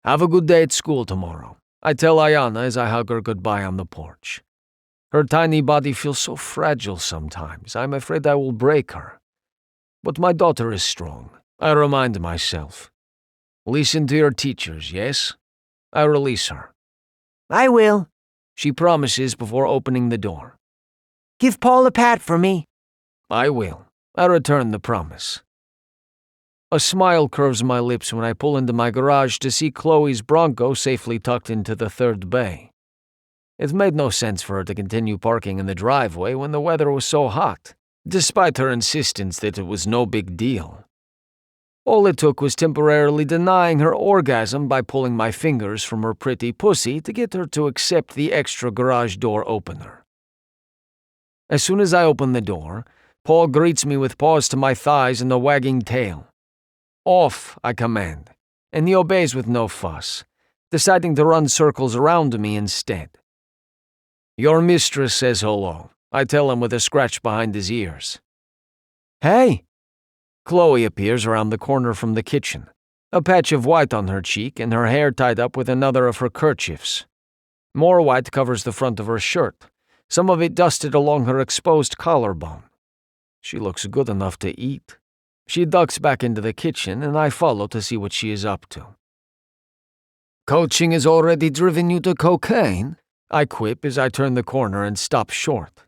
Have a good day at school tomorrow, I tell Ayana as I hug her goodbye on the porch. Her tiny body feels so fragile sometimes, I'm afraid I will break her. But my daughter is strong, I remind myself. Listen to your teachers, yes? I release her.
I will,
She promises before opening the door.
Give Paul a pat for me.
I will. I return the promise. A smile curves my lips when I pull into my garage to see Chloe's Bronco safely tucked into the third bay. It made no sense for her to continue parking in the driveway when the weather was so hot, despite her insistence that it was no big deal. All it took was temporarily denying her orgasm by pulling my fingers from her pretty pussy to get her to accept the extra garage door opener. As soon as I open the door, Paul greets me with paws to my thighs and a wagging tail. Off, I command, and he obeys with no fuss, deciding to run circles around me instead. Your mistress says hello, I tell him with a scratch behind his ears.
Hey!
Chloe appears around the corner from the kitchen, a patch of white on her cheek and her hair tied up with another of her kerchiefs. More white covers the front of her shirt, some of it dusted along her exposed collarbone. She looks good enough to eat. She ducks back into the kitchen and I follow to see what she is up to. Coaching has already driven you to cocaine? I quip as I turn the corner and stop short.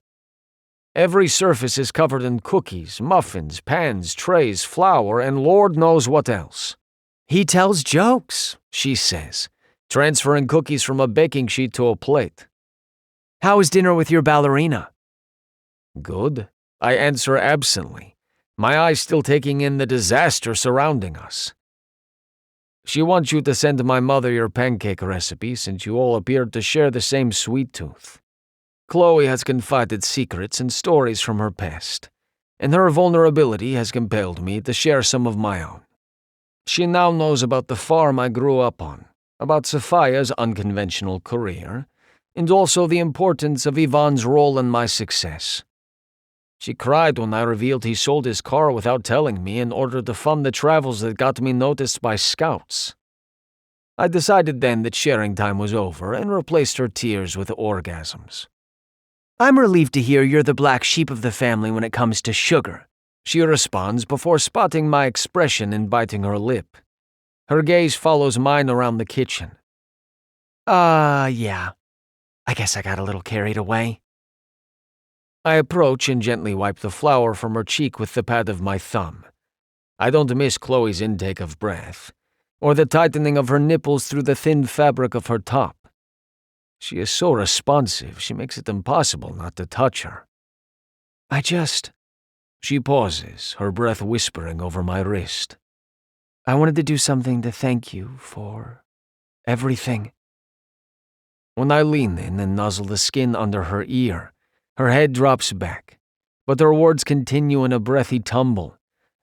Every surface is covered in cookies, muffins, pans, trays, flour, and Lord knows what else.
He tells jokes,
she says, transferring cookies from a baking sheet to a plate.
How was dinner with your ballerina?
Good, I answer absently, my eyes still taking in the disaster surrounding us. She wants you to send my mother your pancake recipe since you all appeared to share the same sweet tooth. Chloe has confided secrets and stories from her past, and her vulnerability has compelled me to share some of my own. She now knows about the farm I grew up on, about Sophia's unconventional career, and also the importance of Ivan's role in my success. She cried when I revealed he sold his car without telling me in order to fund the travels that got me noticed by scouts. I decided then that sharing time was over and replaced her tears with orgasms.
I'm relieved to hear you're the black sheep of the family when it comes to sugar,
she responds before spotting my expression and biting her lip. Her gaze follows mine around the kitchen.
Yeah. I guess I got a little carried away.
I approach and gently wipe the flour from her cheek with the pad of my thumb. I don't miss Chloe's intake of breath, or the tightening of her nipples through the thin fabric of her top. She is so responsive, she makes it impossible not to touch her. She pauses, her breath whispering over my wrist.
I wanted to do something to thank you for everything.
When I lean in and nuzzle the skin under her ear, her head drops back, but her words continue in a breathy tumble,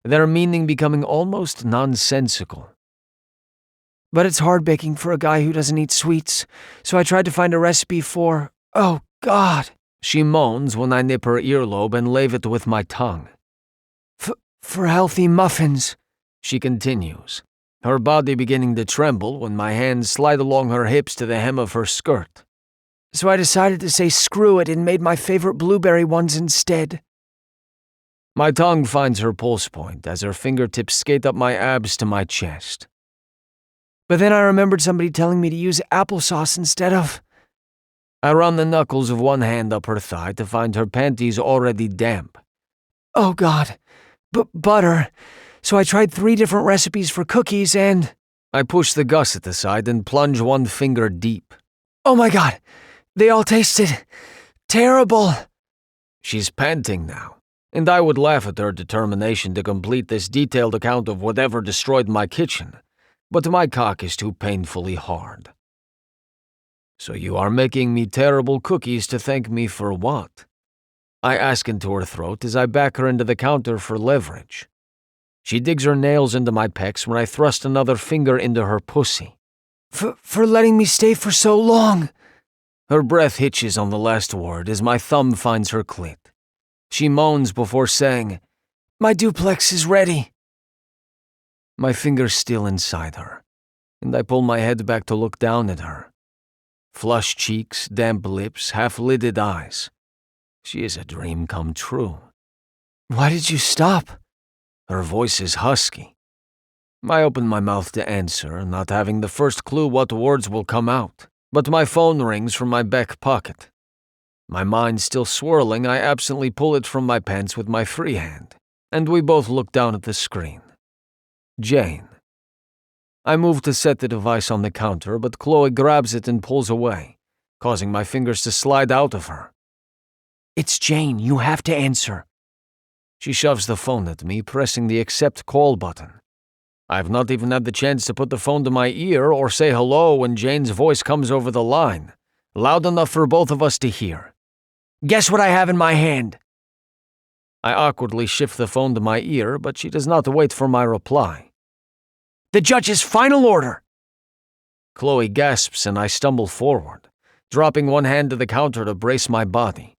their meaning becoming almost nonsensical.
But it's hard baking for a guy who doesn't eat sweets, so I tried to find a recipe for, oh God,
she moans when I nip her earlobe and lave it with my tongue.
For healthy muffins,
she continues, her body beginning to tremble when my hands slide along her hips to the hem of her skirt.
So I decided to say screw it and made my favorite blueberry ones instead.
My tongue finds her pulse point as her fingertips skate up my abs to my chest.
But then I remembered somebody telling me to use applesauce instead of...
I run the knuckles of one hand up her thigh to find her panties already damp.
Oh God, butter. So I tried 3 different recipes for cookies and...
I push the gusset aside and plunge one finger deep.
Oh my God, they all tasted terrible.
She's panting now, and I would laugh at her determination to complete this detailed account of whatever destroyed my kitchen, but my cock is too painfully hard. So you are making me terrible cookies to thank me for what? I ask into her throat as I back her into the counter for leverage. She digs her nails into my pecs when I thrust another finger into her pussy.
For letting me stay for so long.
Her breath hitches on the last word as my thumb finds her clit. She moans before saying,
My duplex is ready.
My finger's still inside her, and I pull my head back to look down at her. Flushed cheeks, damp lips, half-lidded eyes. She is a dream come true.
Why did you stop?
Her voice is husky. I open my mouth to answer, not having the first clue what words will come out, but my phone rings from my back pocket. My mind still swirling, I absently pull it from my pants with my free hand, and we both look down at the screen. Jane. I move to set the device on the counter, but Chloe grabs it and pulls away, causing my fingers to slide out of her.
It's Jane, you have to answer.
She shoves the phone at me, pressing the accept call button. I've not even had the chance to put the phone to my ear or say hello when Jane's voice comes over the line, loud enough for both of us to hear.
Guess what I have in my hand?
I awkwardly shift the phone to my ear, but she does not wait for my reply.
The judge's final order.
Chloe gasps and I stumble forward, dropping one hand to the counter to brace my body.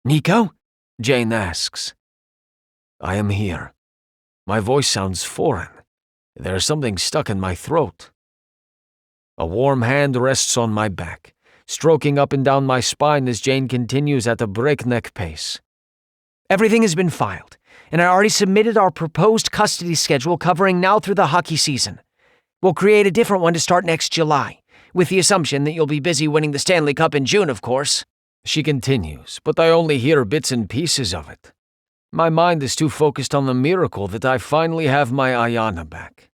Nico?
Jane asks. I am here. My voice sounds foreign. There's something stuck in my throat. A warm hand rests on my back, stroking up and down my spine as Jane continues at a breakneck pace.
Everything has been filed, and I already submitted our proposed custody schedule covering now through the hockey season. We'll create a different one to start next July, with the assumption that you'll be busy winning the Stanley Cup in June, of course.
She continues, but I only hear bits and pieces of it. My mind is too focused on the miracle that I finally have my Ayana back.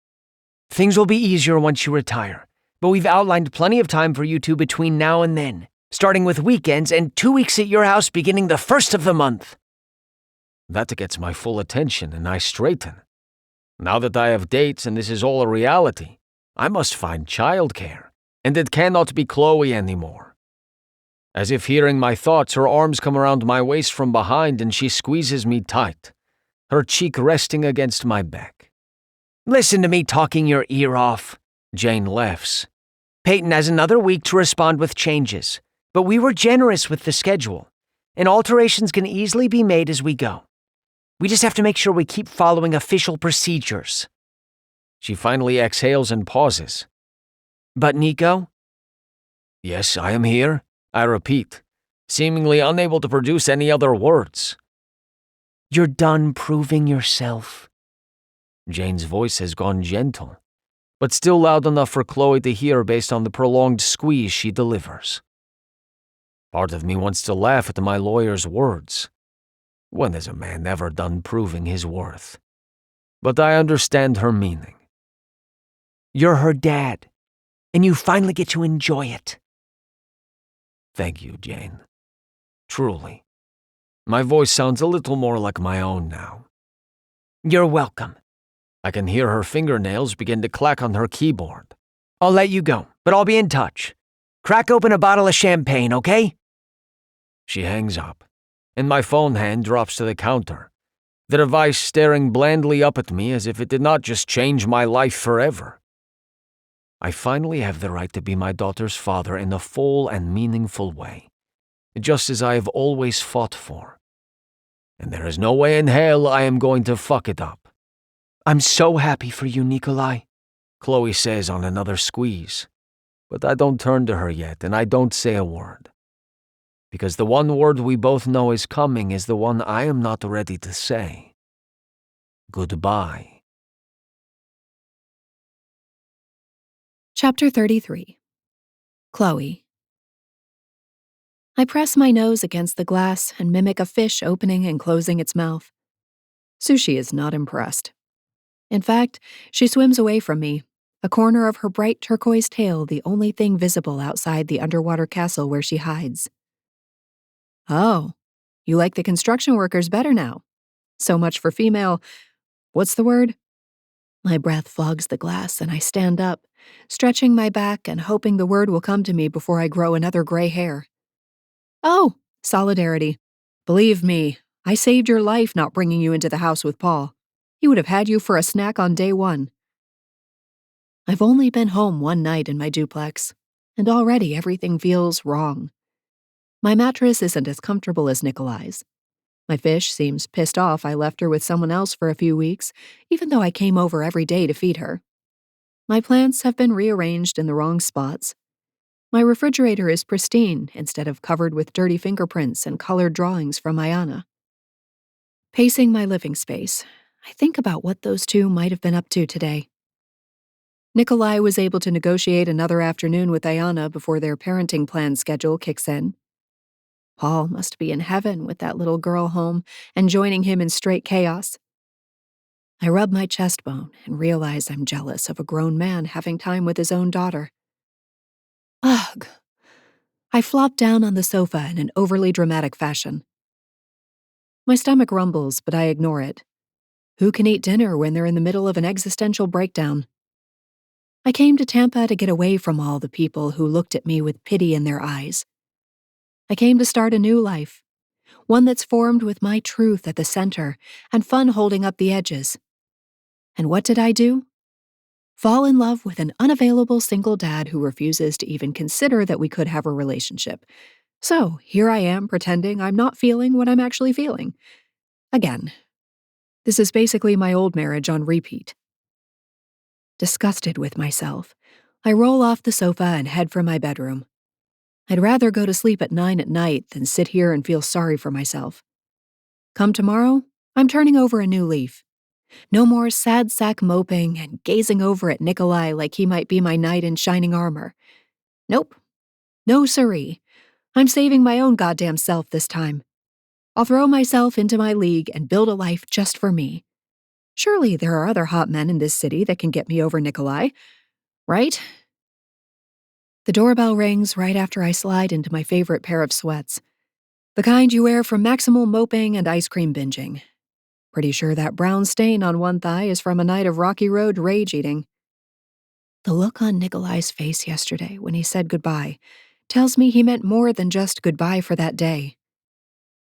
Things will be easier once you retire, but we've outlined plenty of time for you two between now and then, starting with weekends and 2 weeks at your house beginning the 1st of the month.
That gets my full attention and I straighten. Now that I have dates and this is all a reality, I must find childcare, and it cannot be Chloe anymore. As if hearing my thoughts, her arms come around my waist from behind and she squeezes me tight, her cheek resting against my back.
Listen to me talking your ear off,
Jane laughs.
Peyton has another week to respond with changes, but we were generous with the schedule, and alterations can easily be made as we go. We just have to make sure we keep following official procedures.
She finally exhales and pauses.
But Nico?
Yes, I am here, I repeat, seemingly unable to produce any other words.
You're done proving yourself.
Jane's voice has gone gentle, but still loud enough for Chloe to hear based on the prolonged squeeze she delivers. Part of me wants to laugh at my lawyer's words. When has a man ever done proving his worth? But I understand her meaning.
You're her dad, and you finally get to enjoy it.
Thank you, Jane. Truly. My voice sounds a little more like my own now.
You're welcome.
I can hear her fingernails begin to clack on her keyboard.
I'll let you go, but I'll be in touch. Crack open a bottle of champagne, okay?
She hangs up, and my phone hand drops to the counter, the device staring blandly up at me as if it did not just change my life forever. I finally have the right to be my daughter's father in a full and meaningful way, just as I have always fought for. And there is no way in hell I am going to fuck it up.
I'm so happy for you, Nikolai.
Chloe says on another squeeze, but I don't turn to her yet and I don't say a word. Because the one word we both know is coming is the one I am not ready to say. Goodbye.
Chapter 33. Chloe. I press my nose against the glass and mimic a fish opening and closing its mouth. Sushi is not impressed. In fact, she swims away from me, a corner of her bright turquoise tail the only thing visible outside the underwater castle where she hides. Oh, you like the construction workers better now. So much for female. What's the word? My breath fogs the glass and I stand up, stretching my back and hoping the word will come to me before I grow another gray hair. Oh, solidarity. Believe me, I saved your life not bringing you into the house with Paul. He would have had you for a snack on day one. I've only been home one night in my duplex, and already everything feels wrong. My mattress isn't as comfortable as Nikolai's. My fish seems pissed off I left her with someone else for a few weeks, even though I came over every day to feed her. My plants have been rearranged in the wrong spots. My refrigerator is pristine instead of covered with dirty fingerprints and colored drawings from Ayana. Pacing my living space, I think about what those two might have been up to today. Nikolai was able to negotiate another afternoon with Ayana before their parenting plan schedule kicks in. Paul must be in heaven with that little girl home and joining him in straight chaos. I rub my chest bone and realize I'm jealous of a grown man having time with his own daughter. Ugh. I flop down on the sofa in an overly dramatic fashion. My stomach rumbles, but I ignore it. Who can eat dinner when they're in the middle of an existential breakdown? I came to Tampa to get away from all the people who looked at me with pity in their eyes. I came to start a new life, one that's formed with my truth at the center and fun holding up the edges. And what did I do? Fall in love with an unavailable single dad who refuses to even consider that we could have a relationship. So here I am pretending I'm not feeling what I'm actually feeling. Again. This is basically my old marriage on repeat. Disgusted with myself, I roll off the sofa and head for my bedroom. I'd rather go to sleep at 9 at night than sit here and feel sorry for myself. Come tomorrow, I'm turning over a new leaf. No more sad sack moping and gazing over at Nikolai like he might be my knight in shining armor. Nope. No siree. I'm saving my own goddamn self this time. I'll throw myself into my league and build a life just for me. Surely there are other hot men in this city that can get me over Nikolai, right? The doorbell rings right after I slide into my favorite pair of sweats. The kind you wear for maximal moping and ice cream binging. Pretty sure that brown stain on one thigh is from a night of Rocky Road rage eating. The look on Nikolai's face yesterday when he said goodbye tells me he meant more than just goodbye for that day.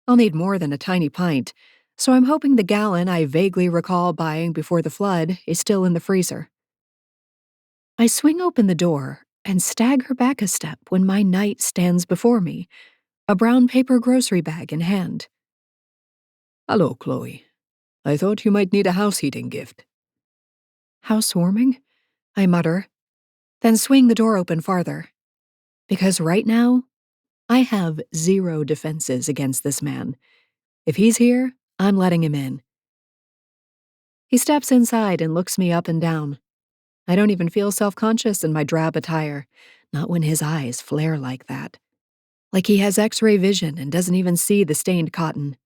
I'll need more than a tiny pint, so I'm hoping the gallon I vaguely recall buying before the flood is still in the freezer. I swing open the door and stagger back a step when my knight stands before me, a brown paper grocery bag in hand.
Hello, Chloe. I thought you might need a house heating gift.
Housewarming? I mutter, then swing the door open farther. Because right now, I have 0 defenses against this man. If he's here, I'm letting him in. He steps inside and looks me up and down. I don't even feel self-conscious in my drab attire, not when his eyes flare like that. Like he has X-ray vision and doesn't even see the stained cotton.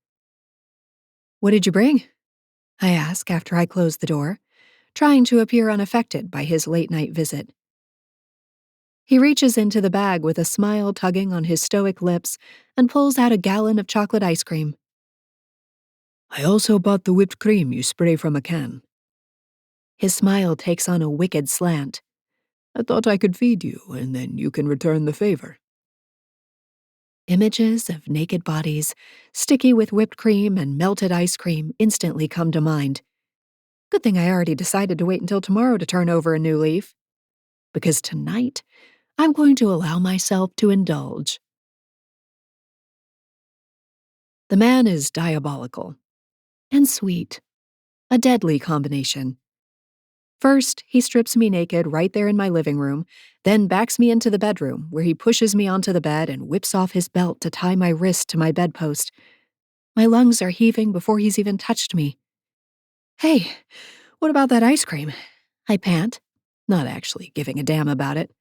What did you bring? I ask after I close the door, trying to appear unaffected by his late-night visit. He reaches into the bag with a smile tugging on his stoic lips and pulls out a gallon of chocolate ice cream.
I also bought the whipped cream you spray from a can.
His smile takes on a wicked slant.
I thought I could feed you, and then you can return the favor.
Images of naked bodies, sticky with whipped cream and melted ice cream, instantly come to mind. Good thing I already decided to wait until tomorrow to turn over a new leaf. Because tonight, I'm going to allow myself to indulge. The man is diabolical. And sweet. A deadly combination.
First, he strips me naked right there in my living room, then backs me into the bedroom, where he pushes me onto the bed and whips off his belt to tie my wrist to my bedpost. My lungs are heaving before he's even touched me. "Hey, what about that ice cream?" I pant, not actually giving a damn about it.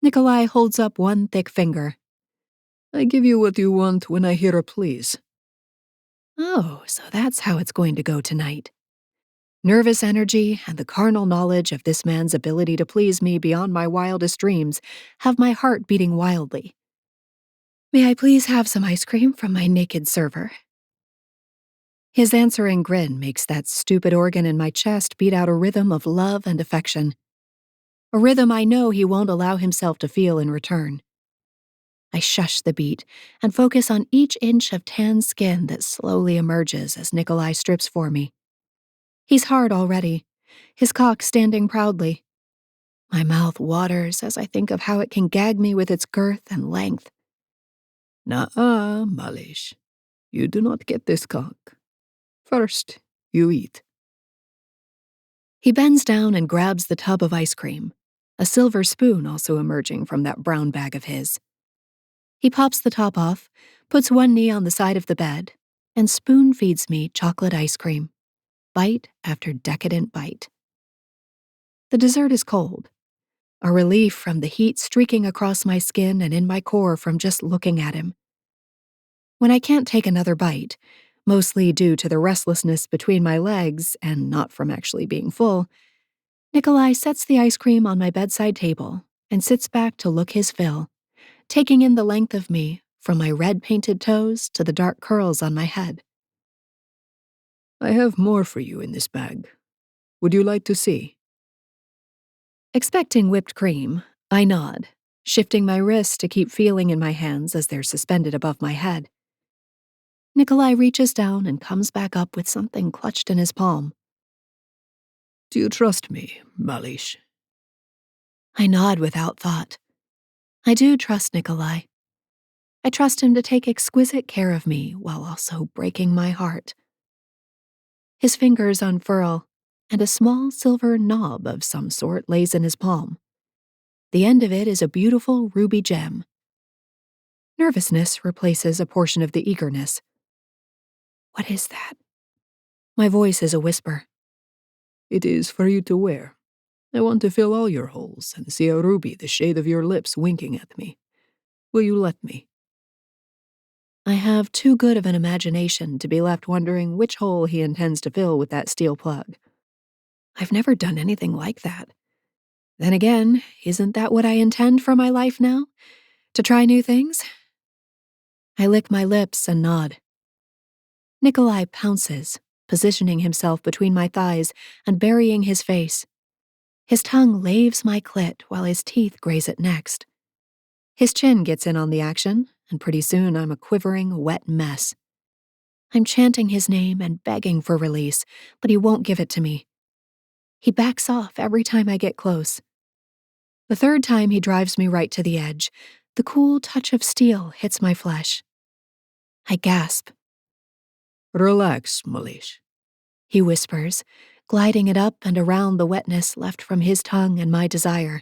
Nikolai holds up one thick finger.
"I give you what you want when I hear a please."
Oh, so that's how it's going to go tonight. Nervous energy and the carnal knowledge of this man's ability to please me beyond my wildest dreams have my heart beating wildly. "May I please have some ice cream from my naked server?" His answering grin makes that stupid organ in my chest beat out a rhythm of love and affection. A rhythm I know he won't allow himself to feel in return. I shush the beat and focus on each inch of tan skin that slowly emerges as Nikolai strips for me. He's hard already, his cock standing proudly. My mouth waters as I think of how it can gag me with its girth and length.
"Nuh-uh, Malish. You do not get this cock. First, you eat."
He bends down and grabs the tub of ice cream, a silver spoon also emerging from that brown bag of his. He pops the top off, puts one knee on the side of the bed, and spoon feeds me chocolate ice cream, bite after decadent bite. The dessert is cold, a relief from the heat streaking across my skin and in my core from just looking at him. When I can't take another bite, mostly due to the restlessness between my legs and not from actually being full, Nikolai sets the ice cream on my bedside table and sits back to look his fill, taking in the length of me from my red-painted toes to the dark curls on my head.
"I have more for you in this bag. Would you like to see?"
Expecting whipped cream, I nod, shifting my wrists to keep feeling in my hands as they're suspended above my head. Nikolai reaches down and comes back up with something clutched in his palm.
"Do you trust me, Malish?"
I nod without thought. I do trust Nikolai. I trust him to take exquisite care of me while also breaking my heart. His fingers unfurl, and a small silver knob of some sort lays in his palm. The end of it is a beautiful ruby gem. Nervousness replaces a portion of the eagerness. What is that? My voice is a whisper.
"It is for you to wear. I want to fill all your holes and see a ruby the shade of your lips winking at me. Will you let me?"
I have too good of an imagination to be left wondering which hole he intends to fill with that steel plug. I've never done anything like that. Then again, isn't that what I intend for my life now? To try new things? I lick my lips and nod. Nikolai pounces, positioning himself between my thighs and burying his face. His tongue laves my clit while his teeth graze it next. His chin gets in on the action, and pretty soon I'm a quivering, wet mess. I'm chanting his name and begging for release, but he won't give it to me. He backs off every time I get close. The third time he drives me right to the edge, the cool touch of steel hits my flesh. I gasp.
"Relax, Malish."
He whispers, gliding it up and around the wetness left from his tongue and my desire.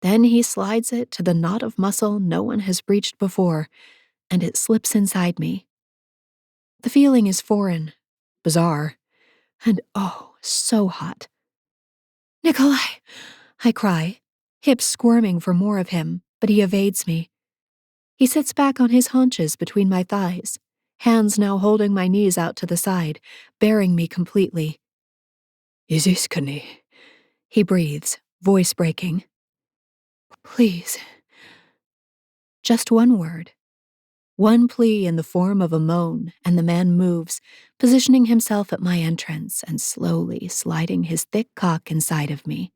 Then he slides it to the knot of muscle no one has breached before, and it slips inside me. The feeling is foreign, bizarre, and oh, so hot. "Nikolai!" I cry, hips squirming for more of him, but he evades me. He sits back on his haunches between my thighs, hands now holding my knees out to the side, bearing me completely.
"Iziskani."
He breathes, voice breaking. "Please." Just one word. One plea in the form of a moan, and the man moves, positioning himself at my entrance and slowly sliding his thick cock inside of me.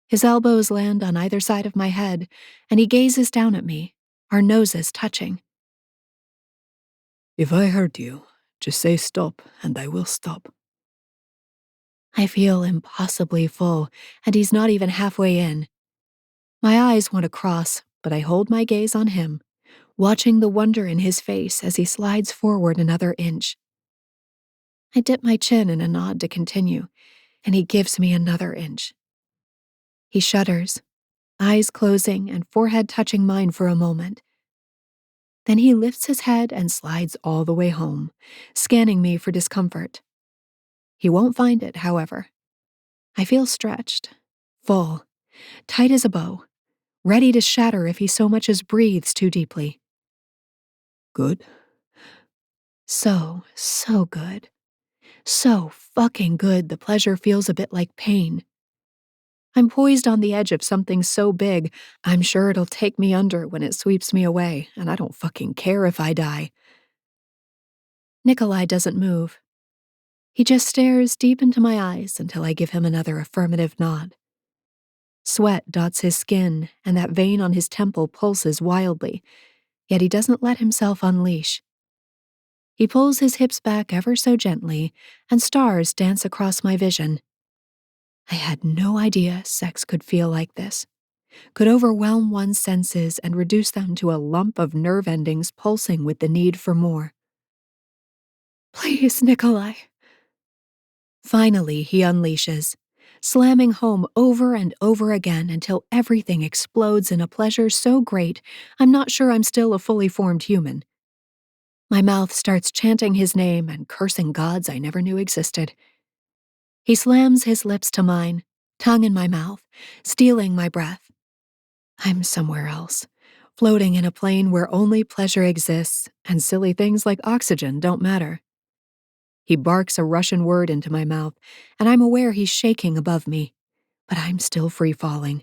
His elbows land on either side of my head, and he gazes down at me, our noses touching.
"If I hurt you, just say stop and I will stop."
I feel impossibly full, and he's not even halfway in. My eyes want to cross, but I hold my gaze on him, watching the wonder in his face as he slides forward another inch. I dip my chin in a nod to continue, and he gives me another inch. He shudders, eyes closing and forehead touching mine for a moment. Then he lifts his head and slides all the way home, scanning me for discomfort. He won't find it, however. I feel stretched, full, tight as a bow, ready to shatter if he so much as breathes too deeply.
Good?
So good. So fucking good the pleasure feels a bit like pain. I'm poised on the edge of something so big, I'm sure it'll take me under when it sweeps me away, and I don't fucking care if I die. Nikolai doesn't move. He just stares deep into my eyes until I give him another affirmative nod. Sweat dots his skin, and that vein on his temple pulses wildly, yet he doesn't let himself unleash. He pulls his hips back ever so gently, and stars dance across my vision. I had no idea sex could feel like this, could overwhelm one's senses and reduce them to a lump of nerve endings pulsing with the need for more. Please, Nikolai. Finally, he unleashes, slamming home over and over again until everything explodes in a pleasure so great I'm not sure I'm still a fully formed human. My mouth starts chanting his name and cursing gods I never knew existed. He slams his lips to mine, tongue in my mouth, stealing my breath. I'm somewhere else, floating in a plane where only pleasure exists and silly things like oxygen don't matter. He barks a Russian word into my mouth, and I'm aware he's shaking above me, but I'm still free-falling.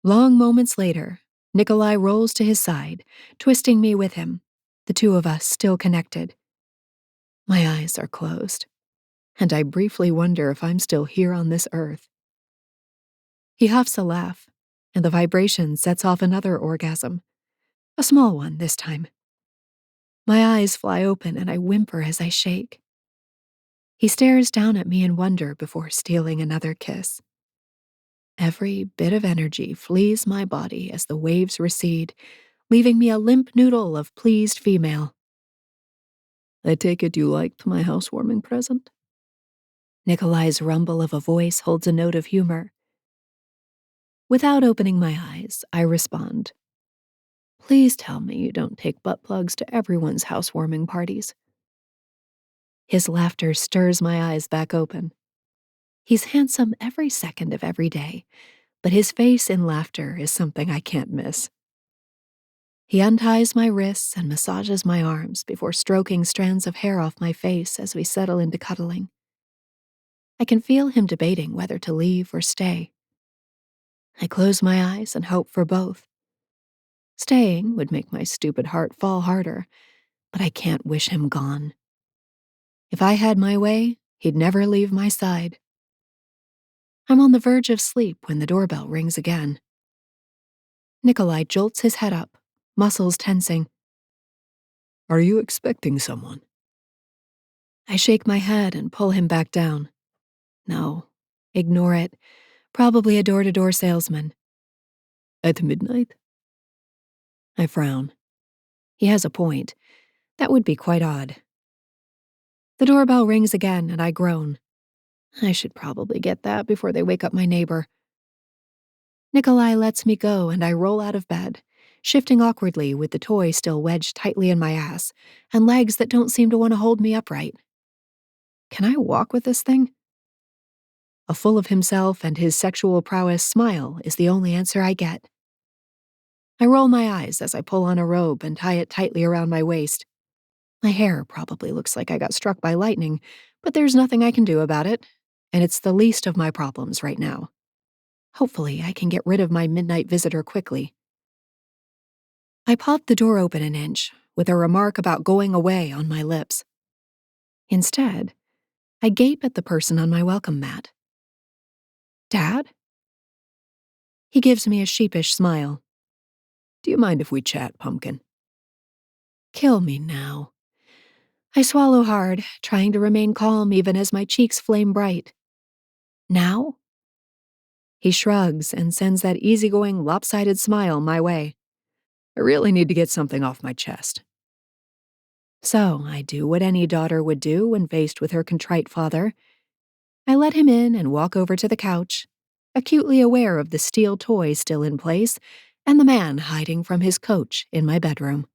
Long moments later, Nikolai rolls to his side, twisting me with him, the two of us still connected. My eyes are closed, and I briefly wonder if I'm still here on this earth. He huffs a laugh, and the vibration sets off another orgasm, a small one this time. My eyes fly open and I whimper as I shake. He stares down at me in wonder before stealing another kiss. Every bit of energy flees my body as the waves recede, leaving me a limp noodle of pleased female.
I take it you liked my housewarming present?
Nikolai's rumble of a voice holds a note of humor. Without opening my eyes, I respond. Please tell me you don't take butt plugs to everyone's housewarming parties. His laughter stirs my eyes back open. He's handsome every second of every day, but his face in laughter is something I can't miss. He unties my wrists and massages my arms before stroking strands of hair off my face as we settle into cuddling. I can feel him debating whether to leave or stay. I close my eyes and hope for both. Staying would make my stupid heart fall harder, but I can't wish him gone. If I had my way, he'd never leave my side. I'm on the verge of sleep when the doorbell rings again. Nikolai jolts his head up, muscles tensing.
Are you expecting someone?
I shake my head and pull him back down. No, ignore it. Probably a door-to-door salesman.
At midnight?
I frown. He has a point. That would be quite odd. The doorbell rings again and I groan. I should probably get that before they wake up my neighbor. Nikolai lets me go and I roll out of bed, shifting awkwardly with the toy still wedged tightly in my ass and legs that don't seem to want to hold me upright. Can I walk with this thing? A full of himself and his sexual prowess smile is the only answer I get. I roll my eyes as I pull on a robe and tie it tightly around my waist. My hair probably looks like I got struck by lightning, but there's nothing I can do about it, and it's the least of my problems right now. Hopefully, I can get rid of my midnight visitor quickly. I pop the door open an inch, with a remark about going away on my lips. Instead, I gape at the person on my welcome mat. Dad? He gives me a sheepish smile.
Do you mind if we chat, Pumpkin?
Kill me now. I swallow hard, trying to remain calm even as my cheeks flame bright. Now? He shrugs and sends that easygoing, lopsided smile my way.
I really need to get something off my chest.
So I do what any daughter would do when faced with her contrite father. I let him in and walk over to the couch, acutely aware of the steel toy still in place and the man hiding from his coach in my bedroom.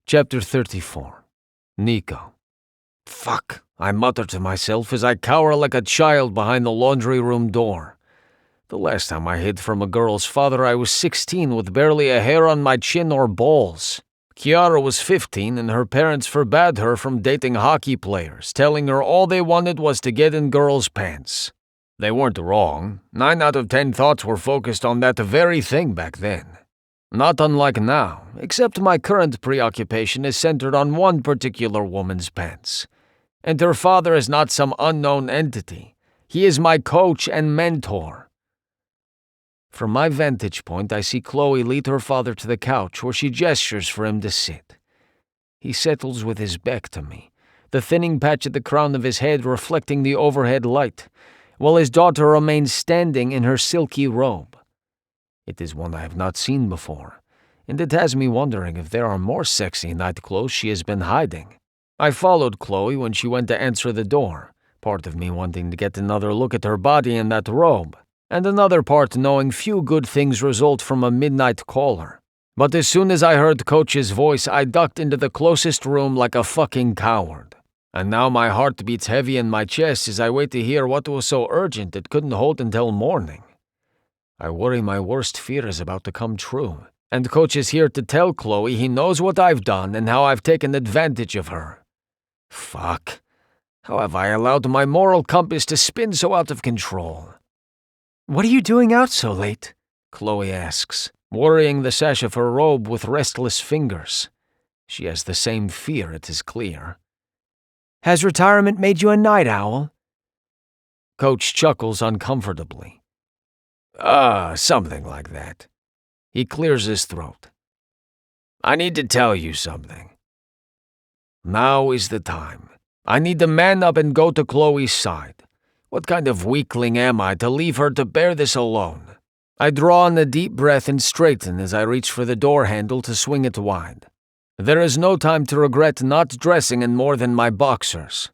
Chapter 34. Nico. Fuck, I mutter to myself as I cower like a child behind the laundry room door. The last time I hid from a girl's father, I was 16 with barely a hair on my chin or balls. Kiara was 15 and her parents forbade her from dating hockey players, telling her all they wanted was to get in girls' pants. They weren't wrong. 9 out of 10 thoughts were focused on that very thing back then. Not unlike now, except my current preoccupation is centered on one particular woman's pants. And her father is not some unknown entity. He is my coach and mentor. From my vantage point, I see Chloe lead her father to the couch where she gestures for him to sit. He settles with his back to me, the thinning patch at the crown of his head reflecting the overhead light, while his daughter remains standing in her silky robe. It is one I have not seen before, and it has me wondering if there are more sexy night clothes she has been hiding. I followed Chloe when she went to answer the door, part of me wanting to get another look at her body in that robe, and another part knowing few good things result from a midnight caller. But as soon as I heard Coach's voice, I ducked into the closest room like a fucking coward. And now my heart beats heavy in my chest as I wait to hear what was so urgent it couldn't hold until morning. I worry my worst fear is about to come true, and Coach is here to tell Chloe he knows what I've done and how I've taken advantage of her. Fuck. How have I allowed my moral compass to spin so out of control?
What are you doing out so late?
Chloe asks, worrying the sash of her robe with restless fingers. She has the same fear, it is clear.
Has retirement made you a night owl?
Coach chuckles uncomfortably. Something like that. He clears his throat. I need to tell you something. Now is the time. I need to man up and go to Chloe's side. What kind of weakling am I to leave her to bear this alone? I draw in a deep breath and straighten as I reach for the door handle to swing it wide. There is no time to regret not dressing in more than my boxers.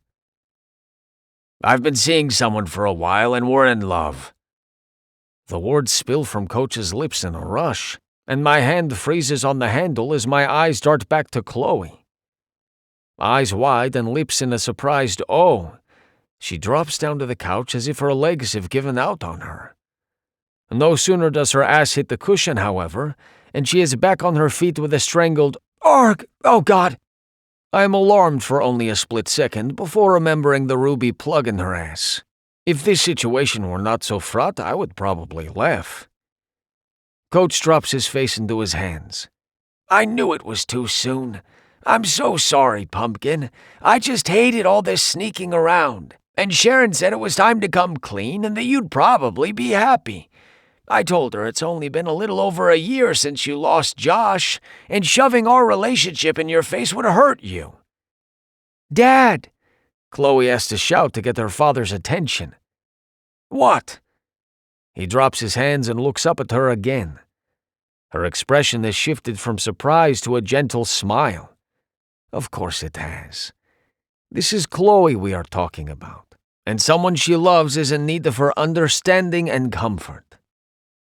I've been seeing someone for a while and we're in love. The words spill from Coach's lips in a rush, and my hand freezes on the handle as my eyes dart back to Chloe. Eyes wide and lips in a surprised "oh." She drops down to the couch as if her legs have given out on her. No sooner does her ass hit the cushion, however, and she is back on her feet with a strangled "Arg! Oh God!" I am alarmed for only a split second before remembering the ruby plug in her ass. If this situation were not so fraught, I would probably laugh. Coach drops his face into his hands. I knew it was too soon. I'm so sorry, Pumpkin. I just hated all this sneaking around. And Sharon said it was time to come clean and that you'd probably be happy. I told her it's only been a little over a year since you lost Josh, and shoving our relationship in your face would hurt you.
Dad!
Chloe has to shout to get her father's attention. What? He drops his hands and looks up at her again. Her expression has shifted from surprise to a gentle smile. Of course it has. This is Chloe we are talking about, and someone she loves is in need of her understanding and comfort.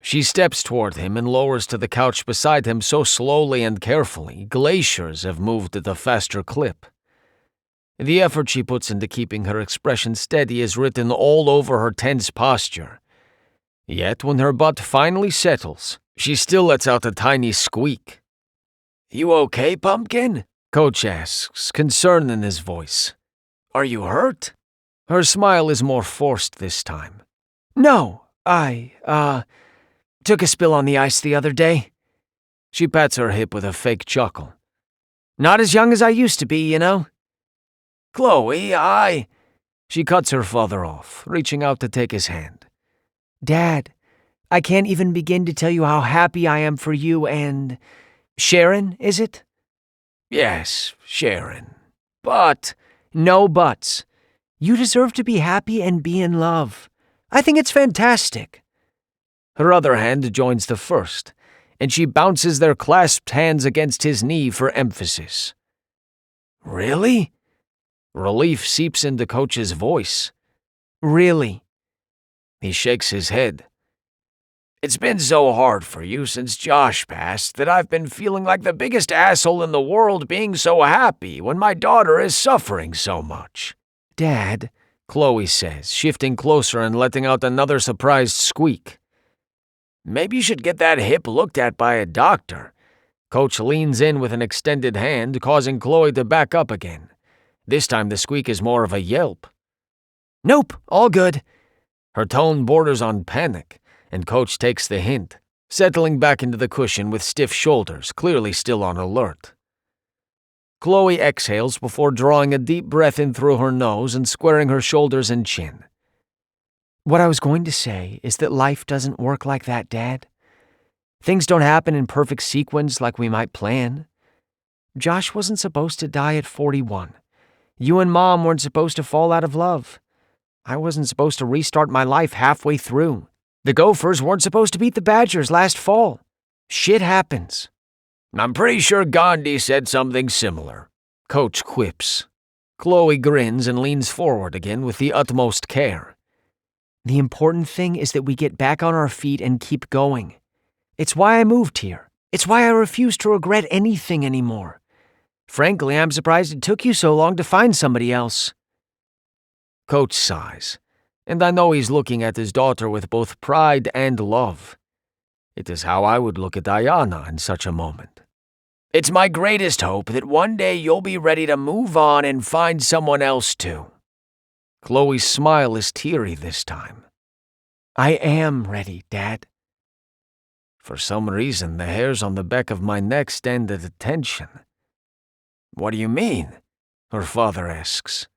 She steps toward him and lowers to the couch beside him so slowly and carefully, glaciers have moved at a faster clip. The effort she puts into keeping her expression steady is written all over her tense posture. Yet when her butt finally settles, she still lets out a tiny squeak. You okay, Pumpkin? Coach asks, concern in his voice. Are you hurt? Her smile is more forced this time.
No, I, took a spill on the ice the other day.
She pats her hip with a fake chuckle.
Not as young as I used to be, you know.
Chloe, She cuts her father off, reaching out to take his hand.
Dad, I can't even begin to tell you how happy I am for you and... Sharon, is it?
Yes, Sharon. But...
No buts. You deserve to be happy and be in love. I think it's fantastic.
Her other hand joins the first, and she bounces their clasped hands against his knee for emphasis. Really? Relief seeps into Coach's voice.
Really?
He shakes his head. It's been so hard for you since Josh passed that I've been feeling like the biggest asshole in the world being so happy when my daughter is suffering so much.
Dad,
Chloe says, shifting closer and letting out another surprised squeak. Maybe you should get that hip looked at by a doctor. Coach leans in with an extended hand, causing Chloe to back up again. This time the squeak is more of a yelp.
Nope, all good.
Her tone borders on panic, and Coach takes the hint, settling back into the cushion with stiff shoulders, clearly still on alert. Chloe exhales before drawing a deep breath in through her nose and squaring her shoulders and chin.
What I was going to say is that life doesn't work like that, Dad. Things don't happen in perfect sequence like we might plan. Josh wasn't supposed to die at 41. You and Mom weren't supposed to fall out of love. I wasn't supposed to restart my life halfway through. The Gophers weren't supposed to beat the Badgers last fall. Shit happens.
I'm pretty sure Gandhi said something similar, Coach quips. Chloe grins and leans forward again with the utmost care.
The important thing is that we get back on our feet and keep going. It's why I moved here. It's why I refuse to regret anything anymore. Frankly, I'm surprised it took you so long to find somebody else.
Coach sighs, and I know he's looking at his daughter with both pride and love. It is how I would look at Diana in such a moment. It's my greatest hope that one day you'll be ready to move on and find someone else too. Chloe's smile is teary this time.
I am ready, Dad.
For some reason, the hairs on the back of my neck stand at attention. What do you mean? Her father asks.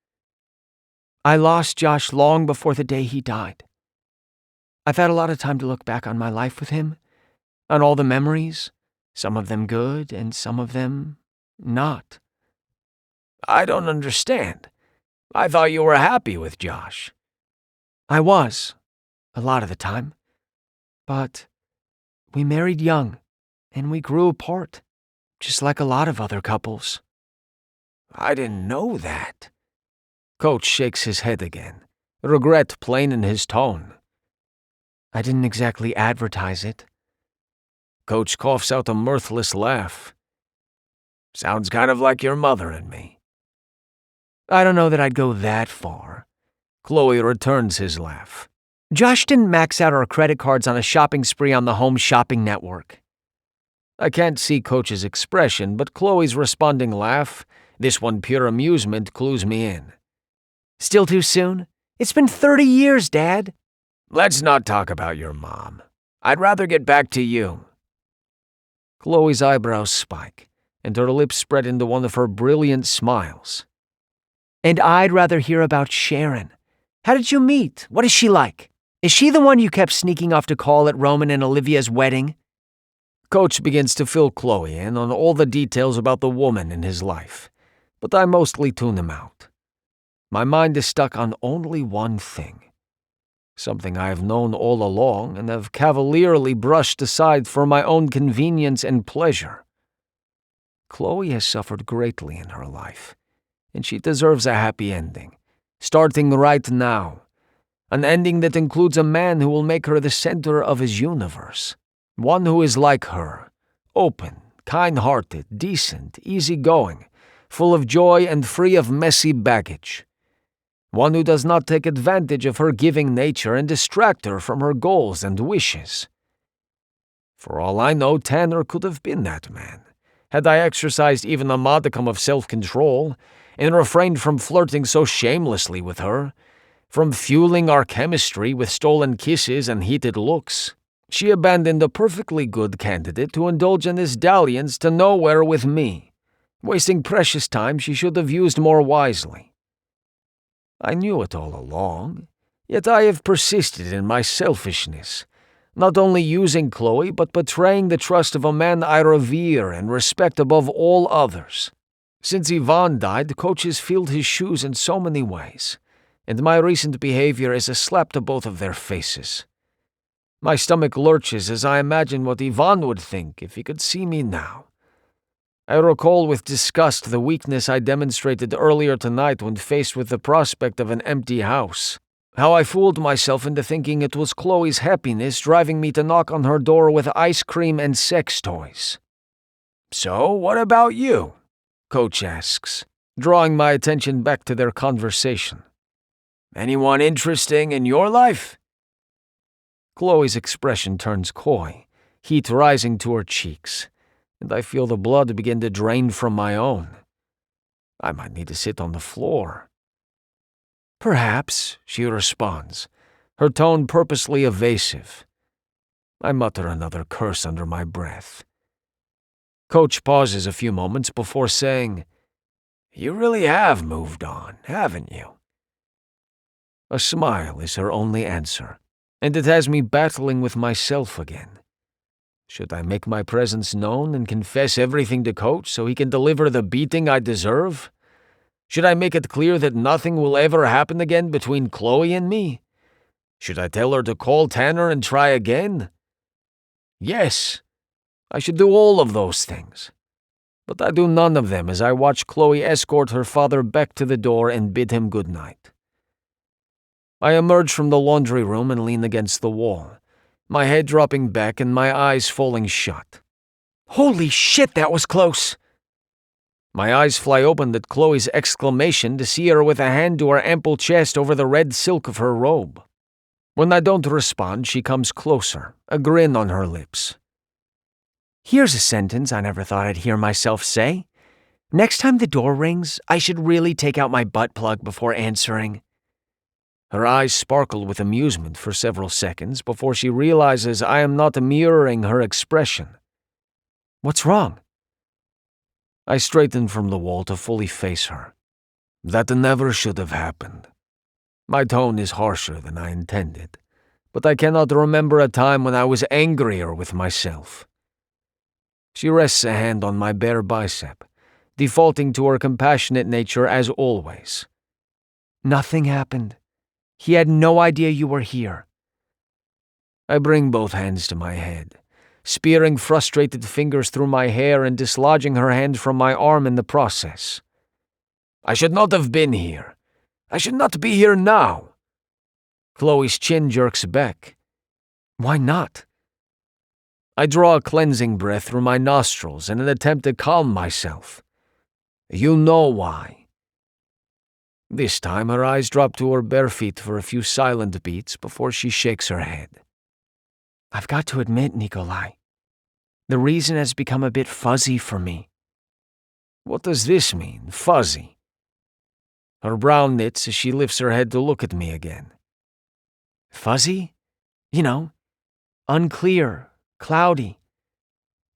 I lost Josh long before the day he died. I've had a lot of time to look back on my life with him, on all the memories, some of them good and some of them not.
I don't understand. I thought you were happy with Josh.
I was, a lot of the time. But we married young, and we grew apart, just like a lot of other couples.
I didn't know that. Coach shakes his head again, regret plain in his tone.
I didn't exactly advertise it.
Coach coughs out a mirthless laugh. Sounds kind of like your mother and me.
I don't know that I'd go that far.
Chloe returns his laugh.
Josh didn't max out our credit cards on a shopping spree on the home shopping network.
I can't see Coach's expression, but Chloe's responding laugh, this one pure amusement, clues me in.
Still too soon? It's been 30 years, Dad.
Let's not talk about your mom. I'd rather get back to you. Chloe's eyebrows spike, and her lips spread into one of her brilliant smiles.
And I'd rather hear about Sharon. How did you meet? What is she like? Is she the one you kept sneaking off to call at Roman and Olivia's wedding?
Coach begins to fill Chloe in on all the details about the woman in his life, but I mostly tune him out. My mind is stuck on only one thing. Something I have known all along and have cavalierly brushed aside for my own convenience and pleasure. Chloe has suffered greatly in her life, and she deserves a happy ending, starting right now. An ending that includes a man who will make her the center of his universe. One who is like her, open, kind-hearted, decent, easygoing, full of joy and free of messy baggage. One who does not take advantage of her giving nature and distract her from her goals and wishes. For all I know, Tanner could have been that man, had I exercised even a modicum of self-control and refrained from flirting so shamelessly with her, from fueling our chemistry with stolen kisses and heated looks. She abandoned a perfectly good candidate to indulge in this dalliance to nowhere with me, wasting precious time she should have used more wisely. I knew it all along, yet I have persisted in my selfishness, not only using Chloe but betraying the trust of a man I revere and respect above all others. Since Yvonne died, Coach has filled his shoes in so many ways, and my recent behavior is a slap to both of their faces. My stomach lurches as I imagine what Yvonne would think if he could see me now. I recall with disgust the weakness I demonstrated earlier tonight when faced with the prospect of an empty house. How I fooled myself into thinking it was Chloe's happiness driving me to knock on her door with ice cream and sex toys. "So, what about you?" Coach asks, drawing my attention back to their conversation. "Anyone interesting in your life?" Chloe's expression turns coy, heat rising to her cheeks, and I feel the blood begin to drain from my own. I might need to sit on the floor. "Perhaps," she responds, her tone purposely evasive. I mutter another curse under my breath. Coach pauses a few moments before saying, "You really have moved on, haven't you?" A smile is her only answer, and it has me battling with myself again. Should I make my presence known and confess everything to Coach so he can deliver the beating I deserve? Should I make it clear that nothing will ever happen again between Chloe and me? Should I tell her to call Tanner and try again? Yes, I should do all of those things. But I do none of them as I watch Chloe escort her father back to the door and bid him good night. I emerge from the laundry room and lean against the wall, my head dropping back and my eyes falling shut.
Holy shit, that was close!
My eyes fly open at Chloe's exclamation to see her with a hand to her ample chest over the red silk of her robe. When I don't respond, she comes closer, a grin on her lips.
Here's a sentence I never thought I'd hear myself say. Next time the door rings, I should really take out my butt plug before answering.
Her eyes sparkle with amusement for several seconds before she realizes I am not mirroring her expression.
What's wrong?
I straighten from the wall to fully face her. That never should have happened. My tone is harsher than I intended, but I cannot remember a time when I was angrier with myself. She rests a hand on my bare bicep, defaulting to her compassionate nature as always.
Nothing happened. He had no idea you were here.
I bring both hands to my head, spearing frustrated fingers through my hair and dislodging her hand from my arm in the process. I should not have been here. I should not be here now. Chloe's chin jerks back.
Why not?
I draw a cleansing breath through my nostrils in an attempt to calm myself. You know why. This time her eyes drop to her bare feet for a few silent beats before she shakes her head.
I've got to admit, Nikolai, the reason has become a bit fuzzy for me.
What does this mean, fuzzy? Her brow knits as she lifts her head to look at me again.
Fuzzy? You know, unclear, cloudy.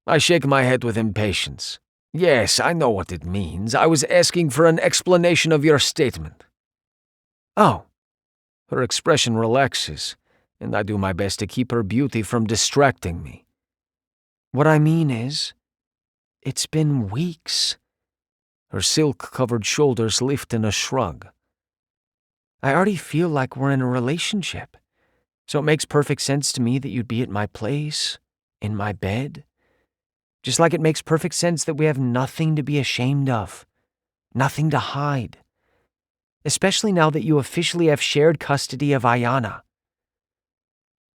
I shake my head with impatience. Yes, I know what it means. I was asking for an explanation of your statement.
Oh.
Her expression relaxes, and I do my best to keep her beauty from distracting me.
What I mean is, it's been weeks.
Her silk-covered shoulders lift in a shrug.
I already feel like we're in a relationship, so it makes perfect sense to me that you'd be at my place, in my bed. Just like it makes perfect sense that we have nothing to be ashamed of, nothing to hide. Especially now that you officially have shared custody of Ayana.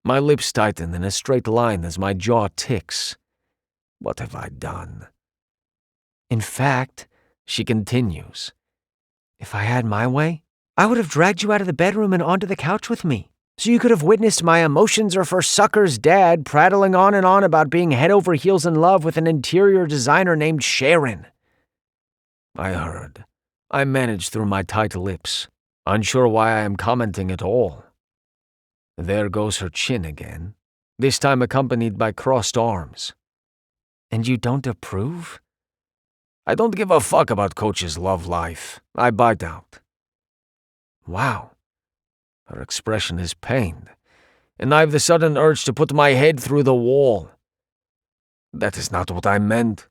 My lips tighten in a straight line as my jaw ticks. What have I done?
In fact, she continues, if I had my way, I would have dragged you out of the bedroom and onto the couch with me, so you could have witnessed my emotions or for sucker's dad prattling on and on about being head over heels in love with an interior designer named Sharon.
I heard. I managed through my tight lips, unsure why I am commenting at all. There goes her chin again, this time accompanied by crossed arms.
And you don't approve?
I don't give a fuck about Coach's love life. I bite out.
Wow.
Her expression is pained, and I have the sudden urge to put my head through the wall. That is not what I meant.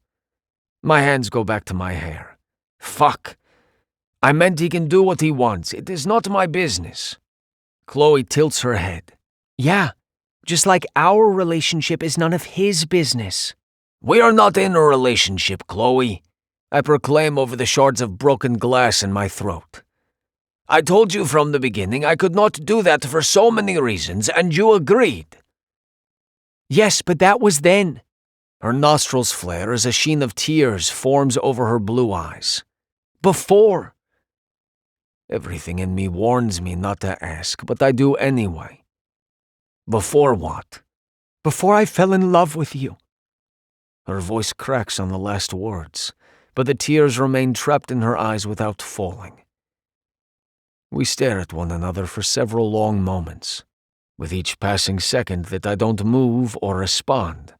My hands go back to my hair. Fuck. I meant he can do what he wants. It is not my business. Chloe tilts her head.
Yeah, just like our relationship is none of his business.
We are not in a relationship, Chloe, I proclaim over the shards of broken glass in my throat. I told you from the beginning I could not do that for so many reasons, and you agreed.
Yes, but that was then.
Her nostrils flare as a sheen of tears forms over her blue eyes.
Before.
Everything in me warns me not to ask, but I do anyway. Before what?
Before I fell in love with you.
Her voice cracks on the last words, but the tears remain trapped in her eyes without falling. We stare at one another for several long moments. With each passing second that I don't move or respond,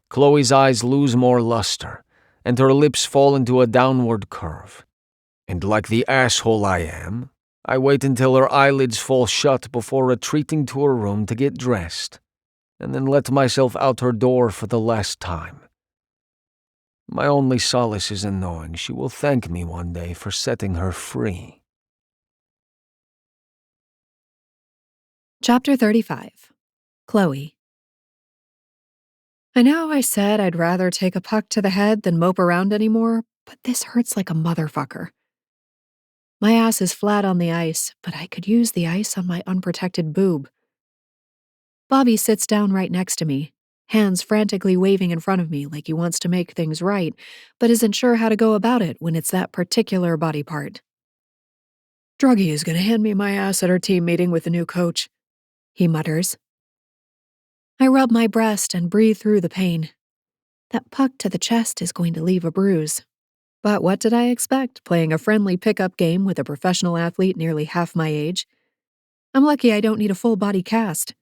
Chloe's eyes lose more luster, and her lips fall into a downward curve. And like the asshole I am, I wait until her eyelids fall shut before retreating to her room to get dressed, and then let myself out her door for the last time. My only solace is in knowing she will thank me one day for setting her free.
Chapter 35. Chloe. I know I said I'd rather take a puck to the head than mope around anymore, but this hurts like a motherfucker. My ass is flat on the ice, but I could use the ice on my unprotected boob. Bobby sits down right next to me, hands frantically waving in front of me like he wants to make things right, but isn't sure how to go about it when it's that particular body part. Druggy is going to hand me my ass at our team meeting with the new coach, he mutters. I rub my breast and breathe through the pain. That puck to the chest is going to leave a bruise. But what did I expect, playing a friendly pickup game with a professional athlete nearly half my age? I'm lucky I don't need a full-body cast.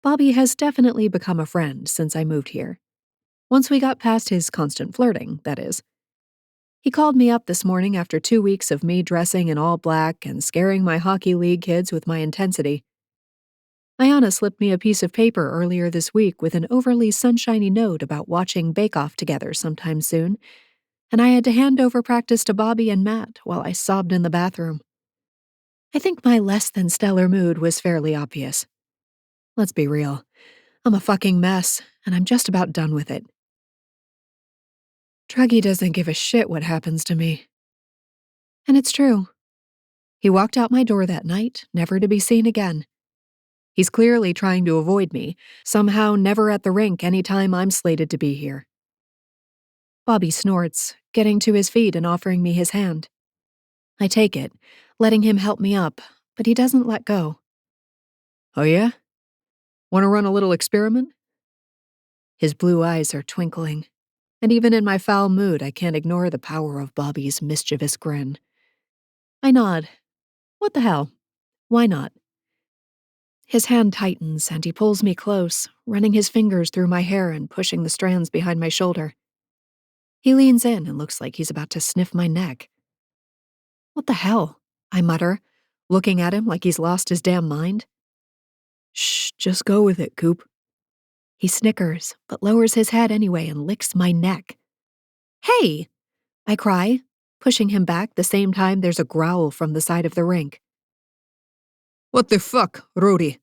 Bobby has definitely become a friend since I moved here. Once we got past his constant flirting, that is. He called me up this morning after 2 weeks of me dressing in all black and scaring my hockey league kids with my intensity. Ayana slipped me a piece of paper earlier this week with an overly sunshiny note about watching Bake Off together sometime soon, and I had to hand over practice to Bobby and Matt while I sobbed in the bathroom. I think my less than stellar mood was fairly obvious. Let's be real. I'm a fucking mess, and I'm just about done with it. Druggy doesn't give a shit what happens to me. And it's true. He walked out my door that night, never to be seen again. He's clearly trying to avoid me, somehow never at the rink any time I'm slated to be here. Bobby snorts, getting to his feet and offering me his hand. I take it, letting him help me up, but he doesn't let go. Oh yeah? Want to run a little experiment? His blue eyes are twinkling, and even in my foul mood I can't ignore the power of Bobby's mischievous grin. I nod. What the hell? Why not? His hand tightens and he pulls me close, running his fingers through my hair and pushing the strands behind my shoulder. He leans in and looks like he's about to sniff my neck. What the hell? I mutter, looking at him like he's lost his damn mind. Shh, just go with it, Coop. He snickers, but lowers his head anyway and licks my neck. Hey! I cry, pushing him back the same time there's a growl from the side of the rink. What the fuck, Rody?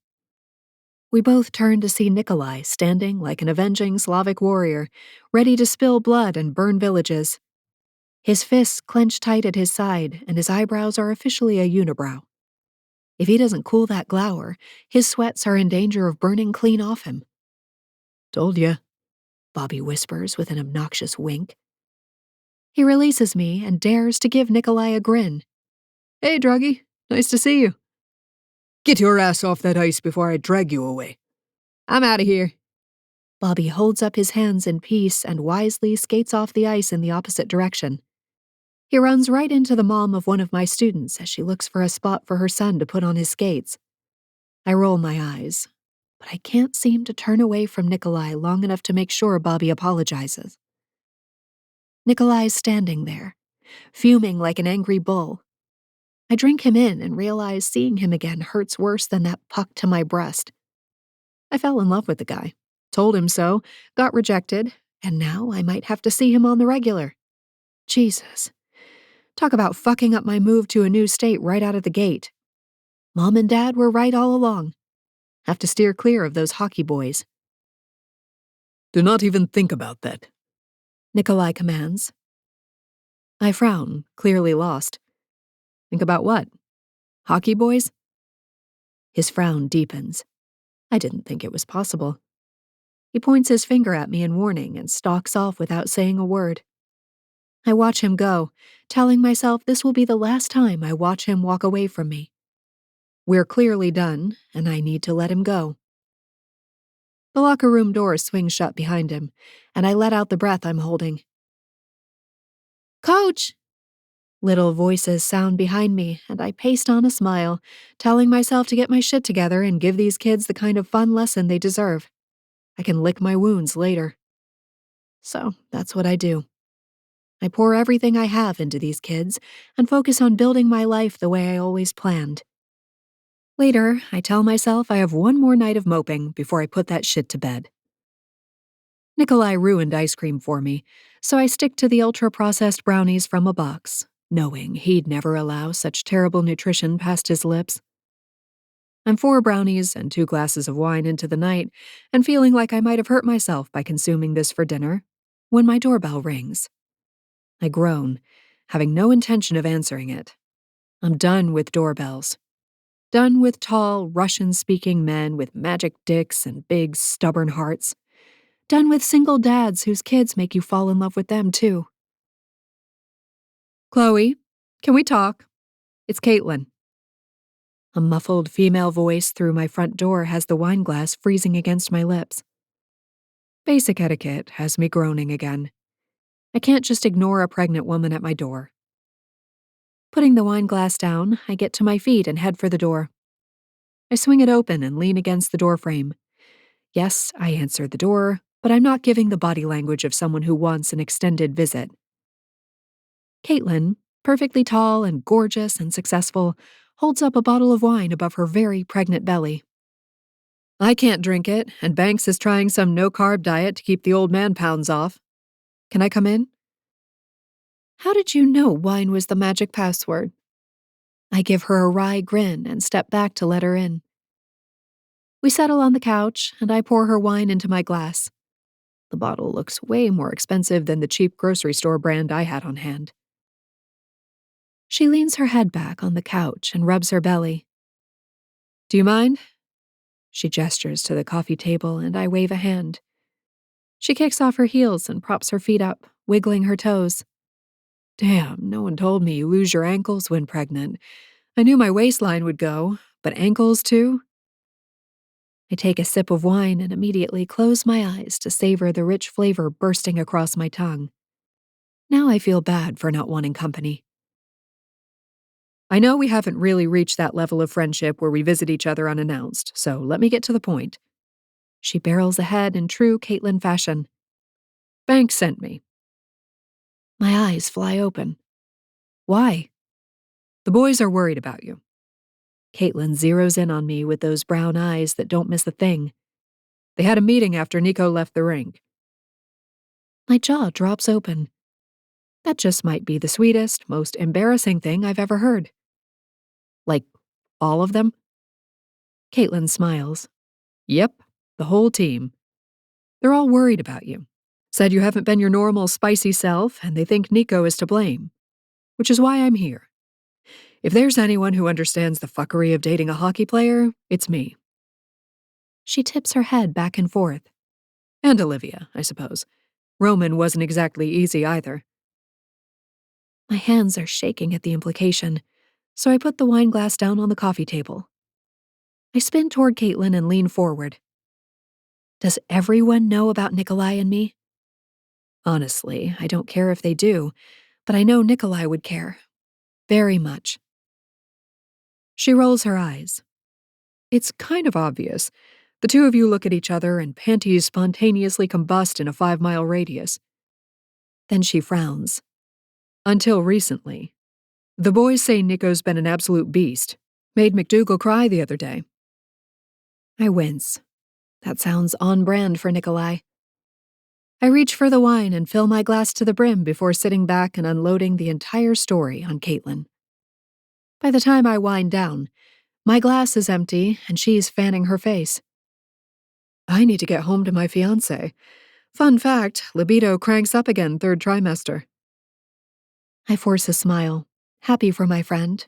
We both turn to see Nikolai standing like an avenging Slavic warrior, ready to spill blood and burn villages. His fists clench tight at his side, and his eyebrows are officially a unibrow. If he doesn't cool that glower, his sweats are in danger of burning clean off him. Told ya, Bobby whispers with an obnoxious wink. He releases me and dares to give Nikolai a grin. Hey, Druggy, nice to see you. Get your ass off that ice before I drag you away. I'm out of here. Bobby holds up his hands in peace and wisely skates off the ice in the opposite direction. He runs right into the mom of one of my students as she looks for a spot for her son to put on his skates. I roll my eyes, but I can't seem to turn away from Nikolai long enough to make sure Bobby apologizes. Nikolai's standing there, fuming like an angry bull. I drink him in and realize seeing him again hurts worse than that puck to my breast. I fell in love with the guy, told him so, got rejected, and now I might have to see him on the regular. Jesus. Talk about fucking up my move to a new state right out of the gate. Mom and Dad were right all along. Have to steer clear of those hockey boys.
Do not even think about that,
Nikolai commands. I frown, clearly lost. Think about what? Hockey boys? His frown deepens. I didn't think it was possible. He points his finger at me in warning and stalks off without saying a word. I watch him go, telling myself this will be the last time I watch him walk away from me. We're clearly done, and I need to let him go. The locker room door swings shut behind him, and I let out the breath I'm holding. Coach! Little voices sound behind me, and I paste on a smile, telling myself to get my shit together and give these kids the kind of fun lesson they deserve. I can lick my wounds later. So that's what I do. I pour everything I have into these kids and focus on building my life the way I always planned. Later, I tell myself I have one more night of moping before I put that shit to bed. Nikolai ruined ice cream for me, so I stick to the ultra-processed brownies from a box, knowing he'd never allow such terrible nutrition past his lips. I'm 4 brownies and 2 glasses of wine into the night and feeling like I might have hurt myself by consuming this for dinner, when my doorbell rings. I groan, having no intention of answering it. I'm done with doorbells. Done with tall, Russian-speaking men with magic dicks and big, stubborn hearts. Done with single dads whose kids make you fall in love with them, too. Chloe, can we talk? It's Caitlin. A muffled female voice through my front door has the wine glass freezing against my lips. Basic etiquette has me groaning again. I can't just ignore a pregnant woman at my door. Putting the wine glass down, I get to my feet and head for the door. I swing it open and lean against the doorframe. Yes, I answered the door, but I'm not giving the body language of someone who wants an extended visit. Caitlin, perfectly tall and gorgeous and successful, holds up a bottle of wine above her very pregnant belly. I can't drink it, and Banks is trying some no-carb diet to keep the old man pounds off. Can I come in? How did you know wine was the magic password? I give her a wry grin and step back to let her in. We settle on the couch, and I pour her wine into my glass. The bottle looks way more expensive than the cheap grocery store brand I had on hand. She leans her head back on the couch and rubs her belly. Do you mind? She gestures to the coffee table, and I wave a hand. She kicks off her heels and props her feet up, wiggling her toes. Damn, no one told me you lose your ankles when pregnant. I knew my waistline would go, but ankles too? I take a sip of wine and immediately close my eyes to savor the rich flavor bursting across my tongue. Now I feel bad for not wanting company. I know we haven't really reached that level of friendship where we visit each other unannounced, so let me get to the point. She barrels ahead in true Caitlin fashion. Banks sent me. My eyes fly open. Why? The boys are worried about you. Caitlin zeroes in on me with those brown eyes that don't miss a thing. They had a meeting after Nico left the rink. My jaw drops open. That just might be the sweetest, most embarrassing thing I've ever heard. Like, all of them? Caitlin smiles. Yep, the whole team. They're all worried about you. Said you haven't been your normal spicy self, and they think Nico is to blame. Which is why I'm here. If there's anyone who understands the fuckery of dating a hockey player, it's me. She tips her head back and forth. And Olivia, I suppose. Roman wasn't exactly easy either. My hands are shaking at the implication, so I put the wine glass down on the coffee table. I spin toward Caitlin and lean forward. Does everyone know about Nikolai and me? Honestly, I don't care if they do, but I know Nikolai would care. Very much. She rolls her eyes. It's kind of obvious. The two of you look at each other and panties spontaneously combust in a 5-mile radius. Then she frowns. Until recently. The boys say Nico's been an absolute beast. Made McDougal cry the other day. I wince. That sounds on brand for Nikolai. I reach for the wine and fill my glass to the brim before sitting back and unloading the entire story on Caitlin. By the time I wind down, my glass is empty and she's fanning her face. I need to get home to my fiancé.
Fun fact, libido cranks up again 3rd trimester.
I force a smile, happy for my friend,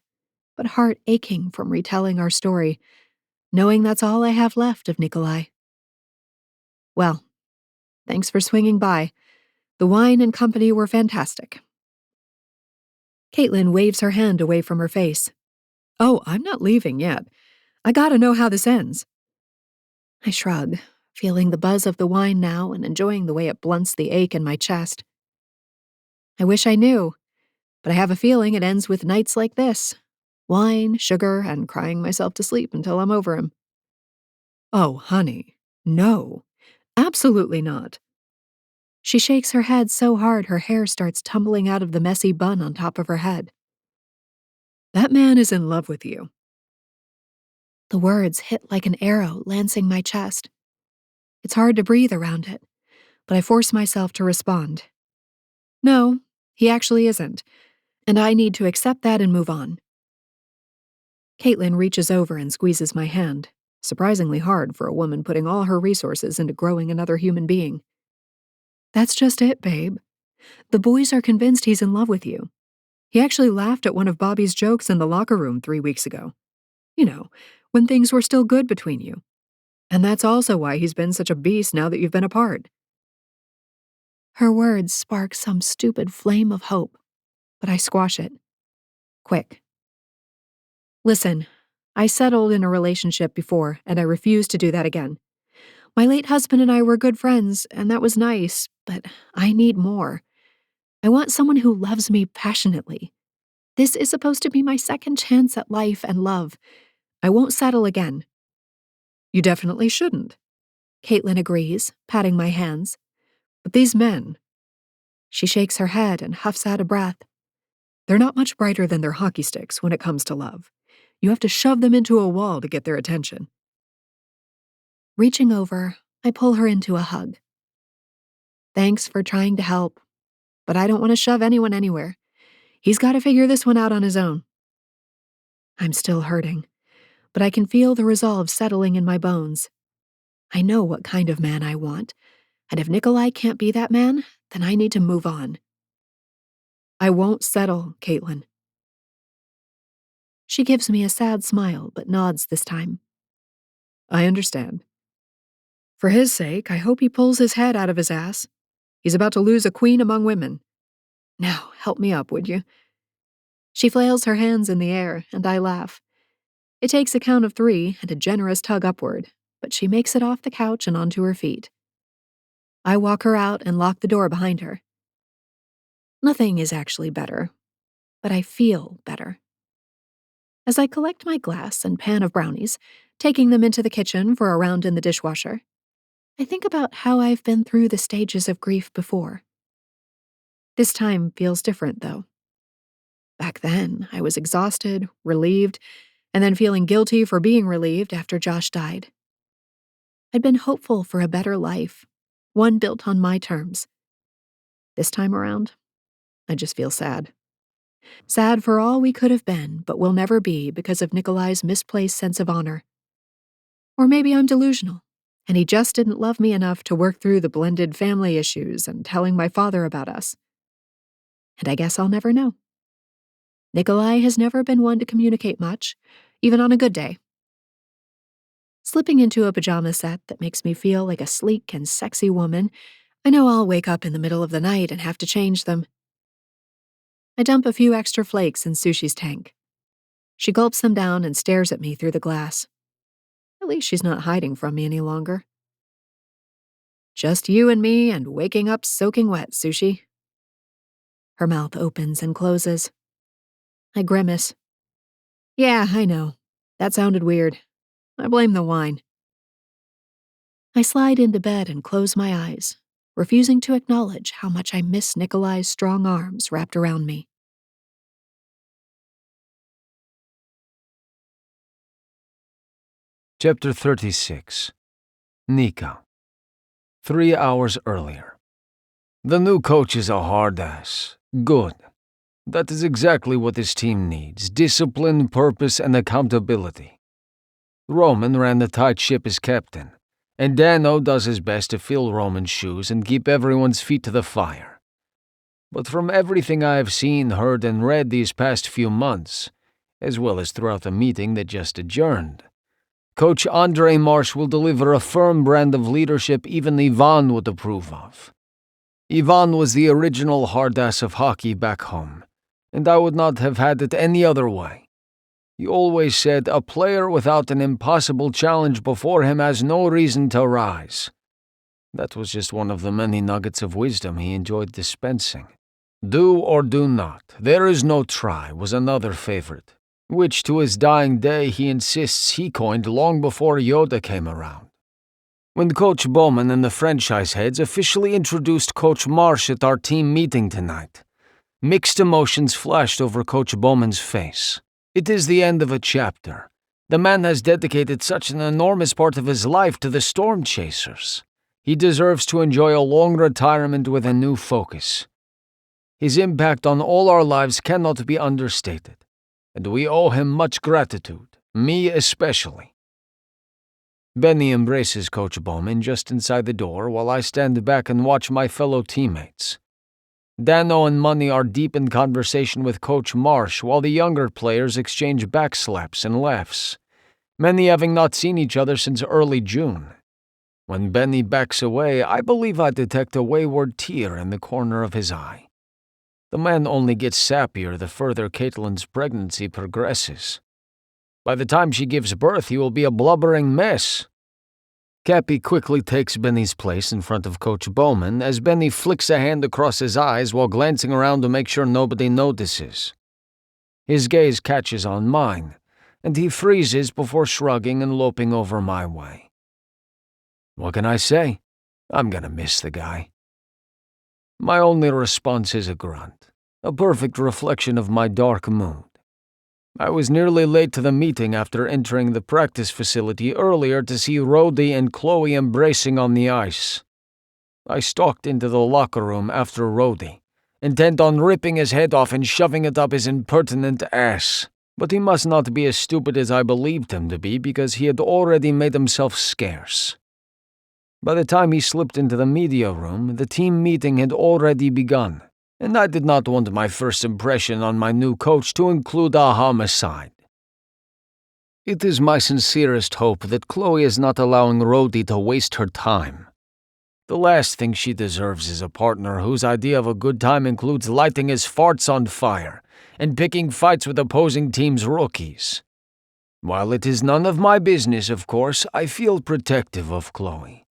but heart aching from retelling our story, knowing that's all I have left of Nikolai. Well, thanks for swinging by. The wine and company were fantastic.
Caitlin waves her hand away from her face. Oh, I'm not leaving yet. I gotta know how this ends.
I shrug, feeling the buzz of the wine now and enjoying the way it blunts the ache in my chest. I wish I knew, but I have a feeling it ends with nights like this. Wine, sugar, and crying myself to sleep until I'm over him.
Oh, honey, no. Absolutely not.
She shakes her head so hard her hair starts tumbling out of the messy bun on top of her head.
That man is in love with you.
The words hit like an arrow lancing my chest. It's hard to breathe around it, but I force myself to respond. No, he actually isn't, and I need to accept that and move on.
Caitlin reaches over and squeezes my hand, surprisingly hard for a woman putting all her resources into growing another human being. That's just it, babe. The boys are convinced he's in love with you. He actually laughed at one of Bobby's jokes in the locker room 3 weeks ago. You know, when things were still good between you. And that's also why he's been such a beast now that you've been apart.
Her words spark some stupid flame of hope, but I squash it. Quick. Listen, I settled in a relationship before, and I refuse to do that again. My late husband and I were good friends, and that was nice, but I need more. I want someone who loves me passionately. This is supposed to be my second chance at life and love. I won't settle again.
You definitely shouldn't.
Caitlin agrees, patting my hands.
But these men,
she shakes her head and huffs out a breath.
They're not much brighter than their hockey sticks when it comes to love. You have to shove them into a wall to get their attention.
Reaching over, I pull her into a hug. Thanks for trying to help, but I don't want to shove anyone anywhere. He's got to figure this one out on his own. I'm still hurting, but I can feel the resolve settling in my bones. I know what kind of man I want, and if Nikolai can't be that man, then I need to move on.
I won't settle, Caitlin.
She gives me a sad smile, but nods this time.
I understand. For his sake, I hope he pulls his head out of his ass. He's about to lose a queen among women. Now, help me up, would you?
She flails her hands in the air, and I laugh. It takes a count of 3 and a generous tug upward, but she makes it off the couch and onto her feet. I walk her out and lock the door behind her. Nothing is actually better, but I feel better. As I collect my glass and pan of brownies, taking them into the kitchen for a round in the dishwasher, I think about how I've been through the stages of grief before. This time feels different, though. Back then, I was exhausted, relieved, and then feeling guilty for being relieved after Josh died. I'd been hopeful for a better life, one built on my terms. This time around, I just feel sad. Sad for all we could have been, but will never be because of Nikolai's misplaced sense of honor. Or maybe I'm delusional, and he just didn't love me enough to work through the blended family issues and telling my father about us. And I guess I'll never know. Nikolai has never been one to communicate much, even on a good day. Slipping into a pajama set that makes me feel like a sleek and sexy woman, I know I'll wake up in the middle of the night and have to change them. I dump a few extra flakes in Sushi's tank. She gulps them down and stares at me through the glass. At least she's not hiding from me any longer. Just you and me and waking up soaking wet, Sushi. Her mouth opens and closes. I grimace. Yeah, I know. That sounded weird. I blame the wine. I slide into bed and close my eyes, refusing to acknowledge how much I miss Nikolai's strong arms wrapped around me.
Chapter 36. Nika. 3 hours earlier. The new coach is a hard ass. Good. That is exactly what this team needs: discipline, purpose, and accountability. Roman ran the tight ship as captain, and Dano does his best to fill Roman's shoes and keep everyone's feet to the fire. But from everything I have seen, heard, and read these past few months, as well as throughout the meeting that just adjourned, Coach Andre Marsh will deliver a firm brand of leadership even Ivan would approve of. Ivan was the original hard-ass of hockey back home, and I would not have had it any other way. He always said a player without an impossible challenge before him has no reason to rise. That was just one of the many nuggets of wisdom he enjoyed dispensing. Do or do not, there is no try was another favorite, which to his dying day he insists he coined long before Yoda came around. When Coach Bowman and the franchise heads officially introduced Coach Marsh at our team meeting tonight, mixed emotions flashed over Coach Bowman's face. It is the end of a chapter. The man has dedicated such an enormous part of his life to the Storm Chasers. He deserves to enjoy a long retirement with a new focus. His impact on all our lives cannot be understated, and we owe him much gratitude, me especially. Benny embraces Coach Bowman just inside the door while I stand back and watch my fellow teammates. Dano and Money are deep in conversation with Coach Marsh while the younger players exchange backslaps and laughs, many having not seen each other since early June. When Benny backs away, I believe I detect a wayward tear in the corner of his eye. The man only gets sappier the further Caitlin's pregnancy progresses. By the time she gives birth, he will be a blubbering mess. Cappy quickly takes Benny's place in front of Coach Bowman as Benny flicks a hand across his eyes while glancing around to make sure nobody notices. His gaze catches on mine, and he freezes before shrugging and loping over my way. What can I say? I'm gonna miss the guy. My only response is a grunt, a perfect reflection of my dark mood. I was nearly late to the meeting after entering the practice facility earlier to see Rhodey and Chloe embracing on the ice. I stalked into the locker room after Rhodey, intent on ripping his head off and shoving it up his impertinent ass. But he must not be as stupid as I believed him to be because he had already made himself scarce. By the time he slipped into the media room, the team meeting had already begun, and I did not want my first impression on my new coach to include a homicide. It is my sincerest hope that Chloe is not allowing Rhodey to waste her time. The last thing she deserves is a partner whose idea of a good time includes lighting his farts on fire and picking fights with opposing teams' rookies. While it is none of my business, of course, I feel protective of Chloe.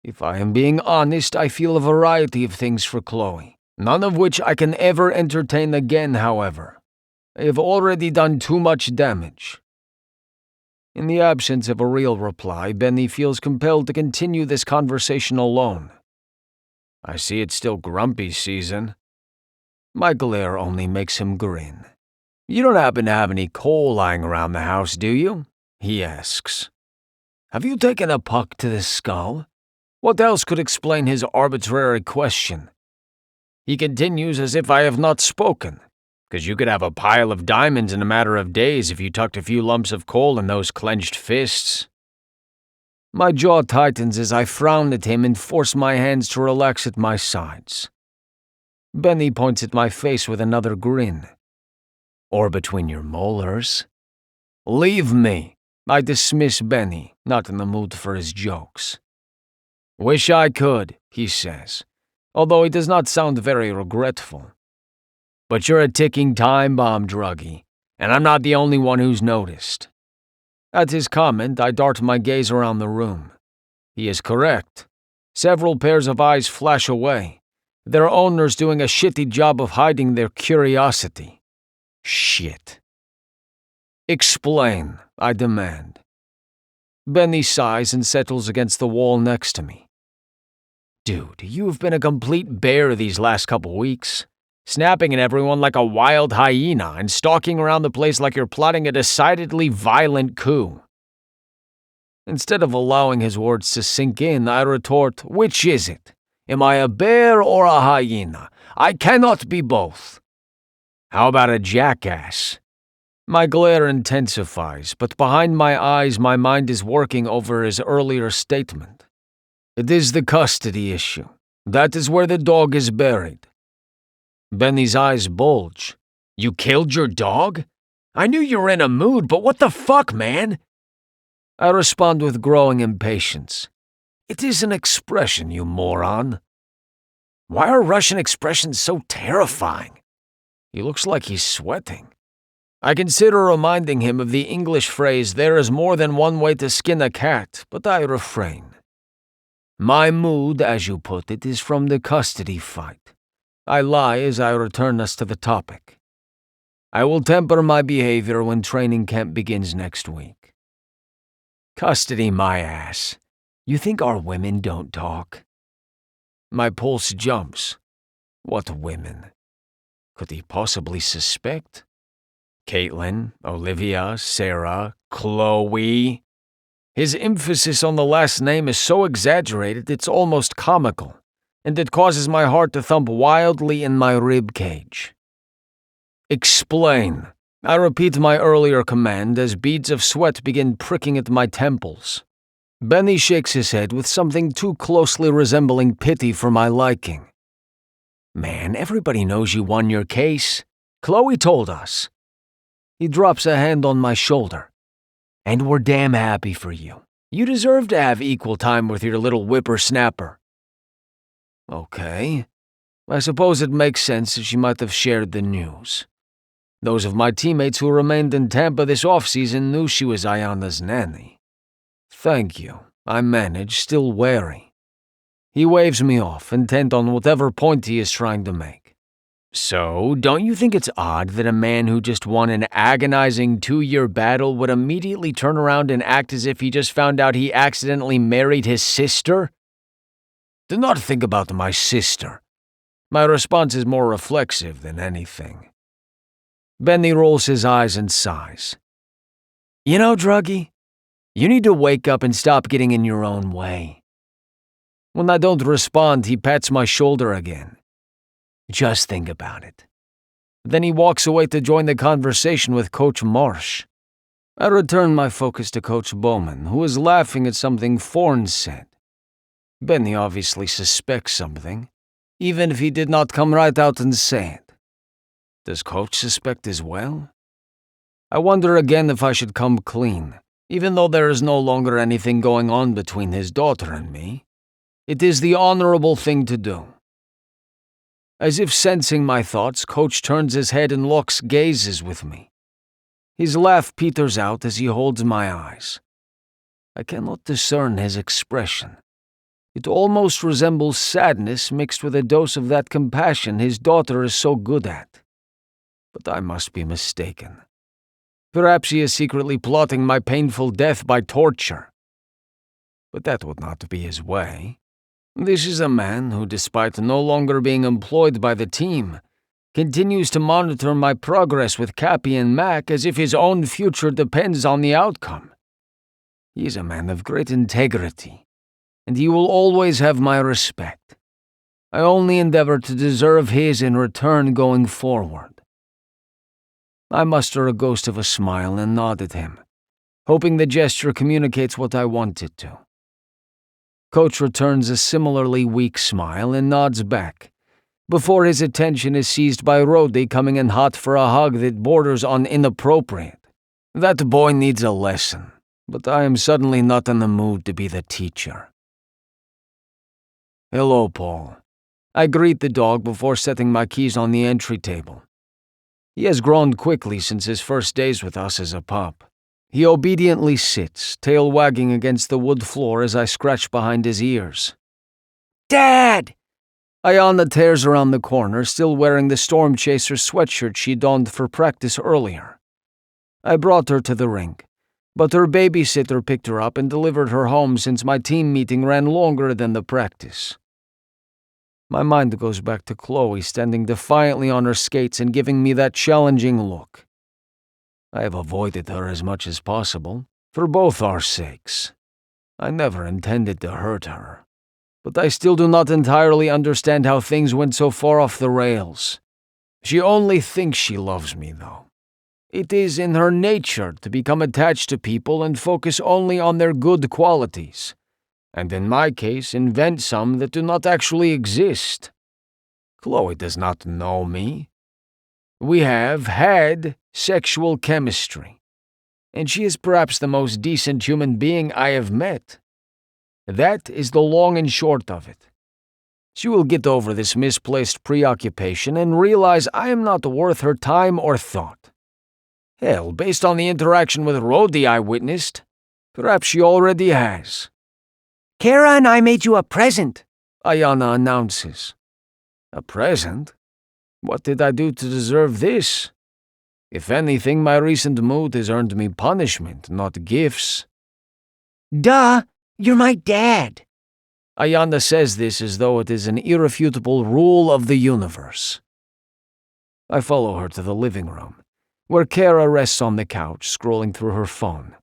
If I am being honest, I feel a variety of things for Chloe, none of which I can ever entertain again, however. I have already done too much damage. In the absence of a real reply, Benny feels compelled to continue this conversation alone. I see it's still grumpy season. My glare only makes him grin. You don't happen to have any coal lying around the house, do you? He asks. Have you taken a puck to the skull? What else could explain his arbitrary question? He continues as if I have not spoken, because you could have a pile of diamonds in a matter of days if you tucked a few lumps of coal in those clenched fists. My jaw tightens as I frown at him and force my hands to relax at my sides. Benny points at my face with another grin. Or between your molars. Leave me. I dismiss Benny, not in the mood for his jokes. Wish I could, he says, although he does not sound very regretful. But you're a ticking time bomb, druggie, and I'm not the only one who's noticed. At his comment, I dart my gaze around the room. He is correct. Several pairs of eyes flash away, their owners doing a shitty job of hiding their curiosity. Shit. Explain, I demand. Benny sighs and settles against the wall next to me. Dude, you've been a complete bear these last couple weeks, snapping at everyone like a wild hyena and stalking around the place like you're plotting a decidedly violent coup. Instead of allowing his words to sink in, I retort, which is it? Am I a bear or a hyena? I cannot be both. How about a jackass? My glare intensifies, but behind my eyes my mind is working over his earlier statement. It is the custody issue. That is where the dog is buried. Benny's eyes bulge. You killed your dog? I knew you were in a mood, but what the fuck, man? I respond with growing impatience. It is an expression, you moron. Why are Russian expressions so terrifying? He looks like he's sweating. I consider reminding him of the English phrase, there is more than one way to skin a cat, but I refrain. My mood, as you put it, is from the custody fight. I lie as I return us to the topic. I will temper my behavior when training camp begins next week. Custody my ass. You think our women don't talk? My pulse jumps. What women? Could he possibly suspect? Caitlin, Olivia, Sarah, Chloe. His emphasis on the last name is so exaggerated it's almost comical, and it causes my heart to thump wildly in my rib cage. Explain. I repeat my earlier command as beads of sweat begin pricking at my temples. Benny shakes his head with something too closely resembling pity for my liking. Man, everybody knows you won your case. Chloe told us. He drops a hand on my shoulder. And we're damn happy for you. You deserve to have equal time with your little whippersnapper. Okay. I suppose it makes sense that she might have shared the news. Those of my teammates who remained in Tampa this off-season knew she was Ayana's nanny. Thank you, I manage, still wary. He waves me off, intent on whatever point he is trying to make. So, don't you think it's odd that a man who just won an agonizing 2-year battle would immediately turn around and act as if he just found out he accidentally married his sister? Do not think about my sister. My response is more reflexive than anything. Benny rolls his eyes and sighs. You know, Druggy, you need to wake up and stop getting in your own way. When I don't respond, he pats my shoulder again. Just think about it. Then he walks away to join the conversation with Coach Marsh. I return my focus to Coach Bowman, who is laughing at something Forn said. Benny obviously suspects something, even if he did not come right out and say it. Does Coach suspect as well? I wonder again if I should come clean, even though there is no longer anything going on between his daughter and me. It is the honorable thing to do. As if sensing my thoughts, Coach turns his head and locks gazes with me. His laugh peters out as he holds my eyes. I cannot discern his expression. It almost resembles sadness mixed with a dose of that compassion his daughter is so good at. But I must be mistaken. Perhaps he is secretly plotting my painful death by torture. But that would not be his way. This is a man who, despite no longer being employed by the team, continues to monitor my progress with Cappy and Mac as if his own future depends on the outcome. He is a man of great integrity, and he will always have my respect. I only endeavor to deserve his in return going forward. I muster a ghost of a smile and nod at him, hoping the gesture communicates what I want it to. Coach returns a similarly weak smile and nods back, before his attention is seized by Rhodey coming in hot for a hug that borders on inappropriate. That boy needs a lesson, but I am suddenly not in the mood to be the teacher. Hello, Paul. I greet the dog before setting my keys on the entry table. He has grown quickly since his first days with us as a pup. He obediently sits, tail wagging against the wood floor as I scratch behind his ears. Dad! Ayana tears around the corner, still wearing the Storm Chaser sweatshirt she donned for practice earlier. I brought her to the rink, but her babysitter picked her up and delivered her home since my team meeting ran longer than the practice. My mind goes back to Chloe standing defiantly on her skates and giving me that challenging look. I have avoided her as much as possible, for both our sakes. I never intended to hurt her, but I still do not entirely understand how things went so far off the rails. She only thinks she loves me, though. It is in her nature to become attached to people and focus only on their good qualities, and in my case invent some that do not actually exist. Chloe does not know me. We have had sexual chemistry, and she is perhaps the most decent human being I have met. That is the long and short of it. She will get over this misplaced preoccupation and realize I am not worth her time or thought. Hell, based on the interaction with Rhodey I witnessed, perhaps she already has.
Kara and I made you a present,
Ayana announces. A present? What did I do to deserve this? If anything, my recent mood has earned me punishment, not gifts.
Duh, you're my dad.
Ayana says this as though it is an irrefutable rule of the universe. I follow her to the living room, where Kara rests on the couch, scrolling through her phone.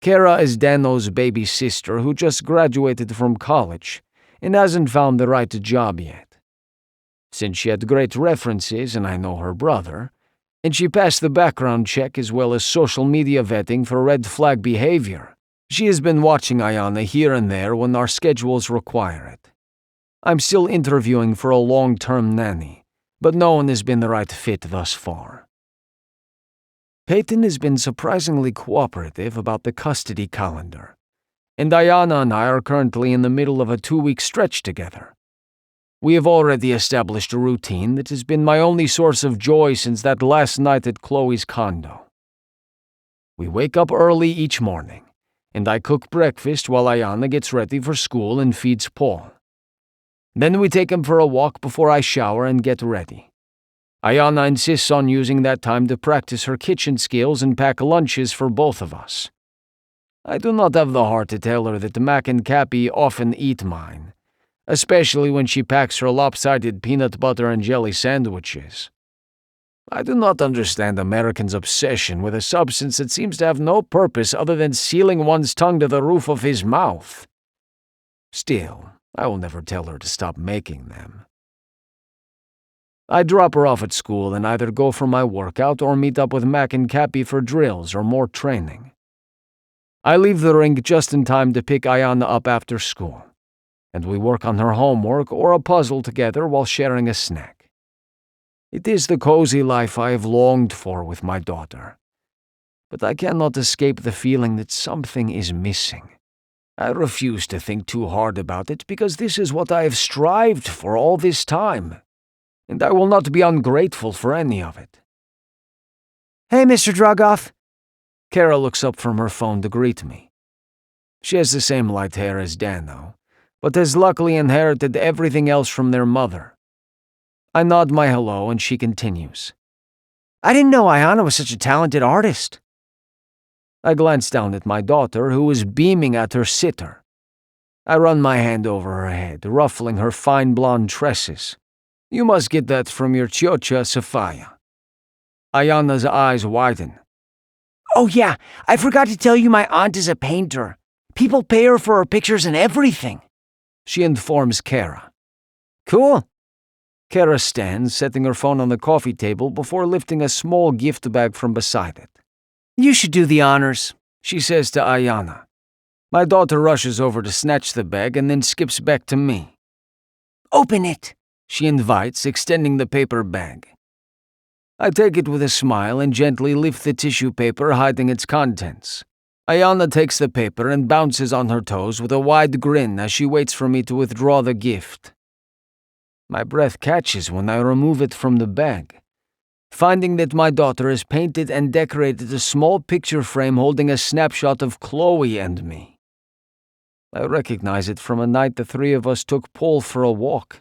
Kara is Dano's baby sister who just graduated from college and hasn't found the right job yet. Since she had great references and I know her brother, and she passed the background check as well as social media vetting for red flag behavior, she has been watching Ayana here and there when our schedules require it. I'm still interviewing for a long-term nanny, but no one has been the right fit thus far. Peyton has been surprisingly cooperative about the custody calendar, and Ayana and I are currently in the middle of a 2-week stretch together. We have already established a routine that has been my only source of joy since that last night at Chloe's condo. We wake up early each morning, and I cook breakfast while Ayana gets ready for school and feeds Paul. Then we take him for a walk before I shower and get ready. Ayana insists on using that time to practice her kitchen skills and pack lunches for both of us. I do not have the heart to tell her that Mac and Cappy often eat mine, especially when she packs her lopsided peanut butter and jelly sandwiches. I do not understand Americans' obsession with a substance that seems to have no purpose other than sealing one's tongue to the roof of his mouth. Still, I will never tell her to stop making them. I drop her off at school and either go for my workout or meet up with Mac and Cappy for drills or more training. I leave the rink just in time to pick Ayana up after school, and we work on her homework or a puzzle together while sharing a snack. It is the cozy life I have longed for with my daughter, but I cannot escape the feeling that something is missing. I refuse to think too hard about it because this is what I have strived for all this time, and I will not be ungrateful for any of it.
Hey, Mr. Drugoff.
Kara looks up from her phone to greet me. She has the same light hair as Dano, but has luckily inherited everything else from their mother. I nod my hello and she continues.
I didn't know Ayana was such a talented artist.
I glance down at my daughter, who is beaming at her sitter. I run my hand over her head, ruffling her fine blonde tresses. You must get that from your tiocha, Sophia. Ayana's eyes widen.
Oh yeah, I forgot to tell you my aunt is a painter. People pay her for her pictures and everything.
She informs Kara.
Cool.
Kara stands, setting her phone on the coffee table before lifting a small gift bag from beside it.
You should do the honors,
she says to Ayana. My daughter rushes over to snatch the bag and then skips back to me.
Open it,
she invites, extending the paper bag. I take it with a smile and gently lift the tissue paper, hiding its contents. Ayana takes the paper and bounces on her toes with a wide grin as she waits for me to withdraw the gift. My breath catches when I remove it from the bag, finding that my daughter has painted and decorated a small picture frame holding a snapshot of Chloe and me. I recognize it from a night the three of us took Paul for a walk,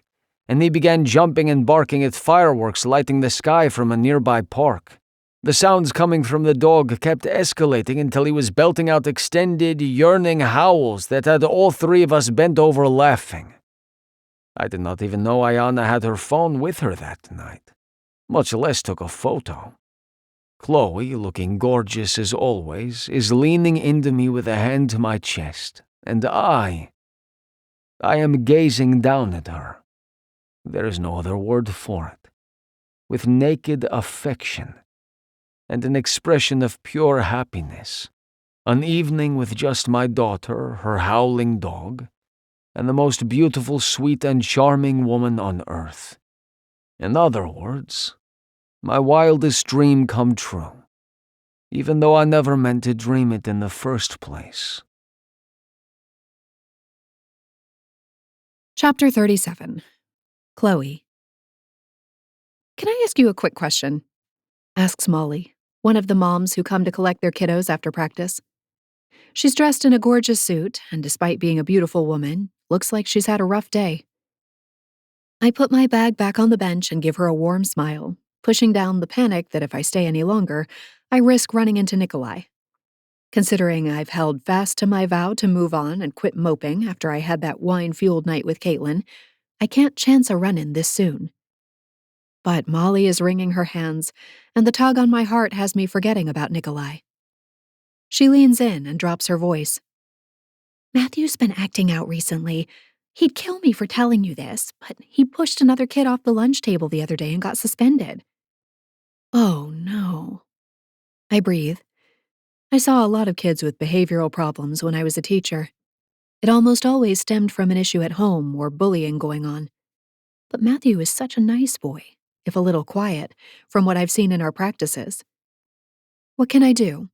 and he began jumping and barking at fireworks lighting the sky from a nearby park. The sounds coming from the dog kept escalating until he was belting out extended, yearning howls that had all three of us bent over laughing. I did not even know Ayana had her phone with her that night, much less took a photo. Chloe, looking gorgeous as always, is leaning into me with a hand to my chest, and I am gazing down at her. There is no other word for it. With naked affection. and an expression of pure happiness. An evening with just my daughter, her howling dog, and the most beautiful, sweet, and charming woman on earth. In other words, my wildest dream come true, even though I never meant to dream it in the first place.
Chapter 37. Chloe. Can I ask you a quick question? Asks Molly, one of the moms who come to collect their kiddos after practice. She's dressed in a gorgeous suit, and despite being a beautiful woman, looks like she's had a rough day. I put my bag back on the bench and give her a warm smile, pushing down the panic that if I stay any longer, I risk running into Nikolai. Considering I've held fast to my vow to move on and quit moping after I had that wine-fueled night with Caitlin, I can't chance a run-in this soon. But Molly is wringing her hands, and the tug on my heart has me forgetting about Nikolai. She leans in and drops her voice. Matthew's been acting out recently. He'd kill me for telling you this, but he pushed another kid off the lunch table the other day and got suspended. Oh, no. I breathe. I saw a lot of kids with behavioral problems when I was a teacher. It almost always stemmed from an issue at home or bullying going on. But Matthew is such a nice boy, if a little quiet, from what I've seen in our practices. What can I do?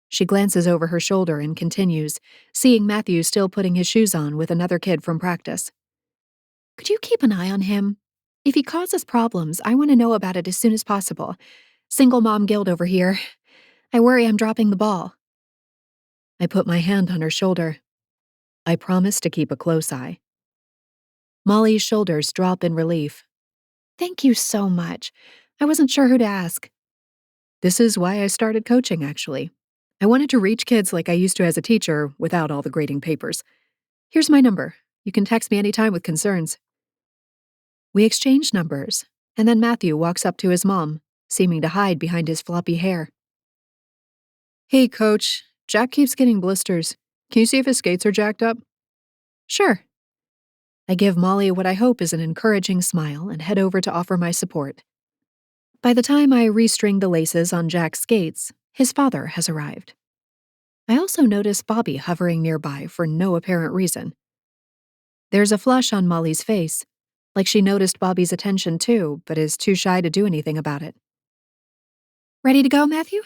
She glances over her shoulder and continues, seeing Matthew still putting his shoes on with another kid from practice. Could you keep an eye on him? If he causes problems, I want to know about it as soon as possible. Single mom guilt over here. I worry I'm dropping the ball. I put my hand on her shoulder. I promise to keep a close eye. Molly's shoulders drop in relief. Thank you so much. I wasn't sure who to ask. This is why I started coaching, actually. I wanted to reach kids like I used to as a teacher without all the grading papers. Here's my number. You can text me anytime with concerns. We exchange numbers, and then Matthew walks up to his mom, seeming to hide behind his floppy hair. Hey, Coach. Jack keeps getting blisters. Can you see if his skates are jacked up? Sure. I give Molly what I hope is an encouraging smile and head over to offer my support. By the time I restring the laces on Jack's skates, his father has arrived. I also notice Bobby hovering nearby for no apparent reason. There's a flush on Molly's face, like she noticed Bobby's attention too, but is too shy to do anything about it. Ready to go, Matthew?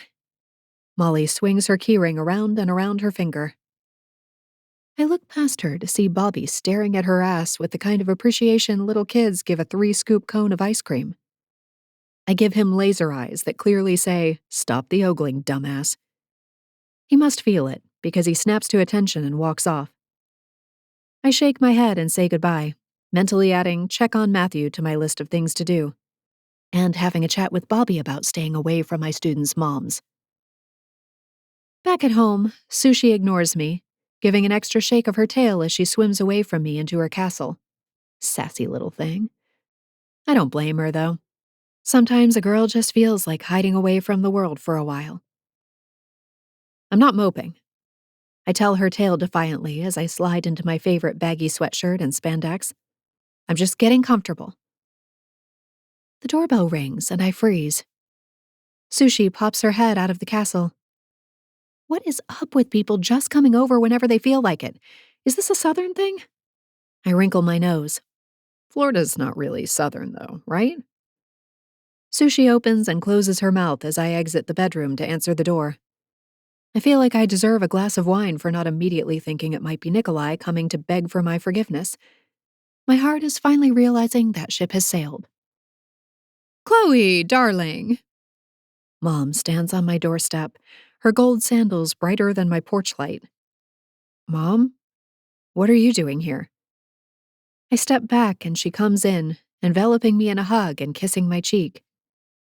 Molly swings her keyring around and around her finger. I look past her to see Bobby staring at her ass with the kind of appreciation little kids give a 3-scoop cone of ice cream. I give him laser eyes that clearly say, "Stop the ogling, dumbass." He must feel it, because he snaps to attention and walks off. I shake my head and say goodbye, mentally adding check on Matthew to my list of things to do, and having a chat with Bobby about staying away from my students' moms. Back at home, Sushi ignores me, giving an extra shake of her tail as she swims away from me into her castle. Sassy little thing. I don't blame her, though. Sometimes a girl just feels like hiding away from the world for a while. I'm not moping. I tell her tail defiantly as I slide into my favorite baggy sweatshirt and spandex. I'm just getting comfortable. The doorbell rings and I freeze. Sushi pops her head out of the castle. What is up with people just coming over whenever they feel like it? Is this a southern thing? I wrinkle my nose. Florida's not really southern, though, right? Sushi opens and closes her mouth as I exit the bedroom to answer the door. I feel like I deserve a glass of wine for not immediately thinking it might be Nikolai coming to beg for my forgiveness. My heart is finally realizing that ship has sailed. Chloe, darling. Mom stands on my doorstep, her gold sandals brighter than my porch light. Mom? What are you doing here? I step back and she comes in, enveloping me in a hug and kissing my cheek.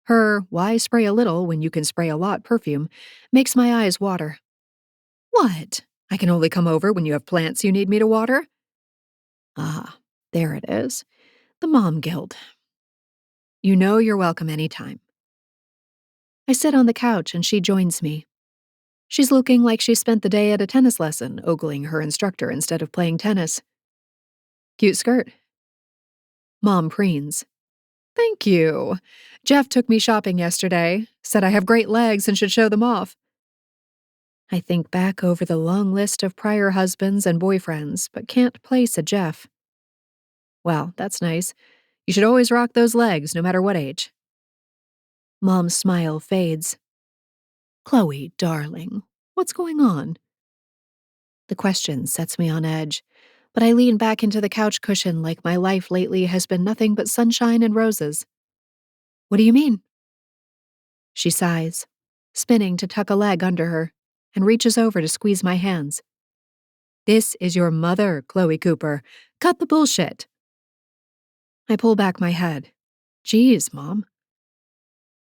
Her "why spray a little when you can spray a lot" perfume makes my eyes water. What? I can only come over when you have plants you need me to water? Ah, there it is. The mom guilt. You know you're welcome anytime. I sit on the couch and she joins me. She's looking like she spent the day at a tennis lesson, ogling her instructor instead of playing tennis. Cute skirt. Mom preens.
Thank you. Jeff took me shopping yesterday, said I have great legs and should show them off. I think back over the long list of prior husbands and boyfriends, but can't place a Jeff. Well, that's nice. You should always rock those legs, no matter what age. Mom's smile fades. Chloe, darling, what's going on? The question sets me on edge, but I lean back into the couch cushion like my life lately has been nothing but sunshine and roses. What do you mean? She sighs, spinning to tuck a leg under her, and reaches over to squeeze my hands. This is your mother, Chloe Cooper. Cut the bullshit. I pull back my head. Geez, Mom.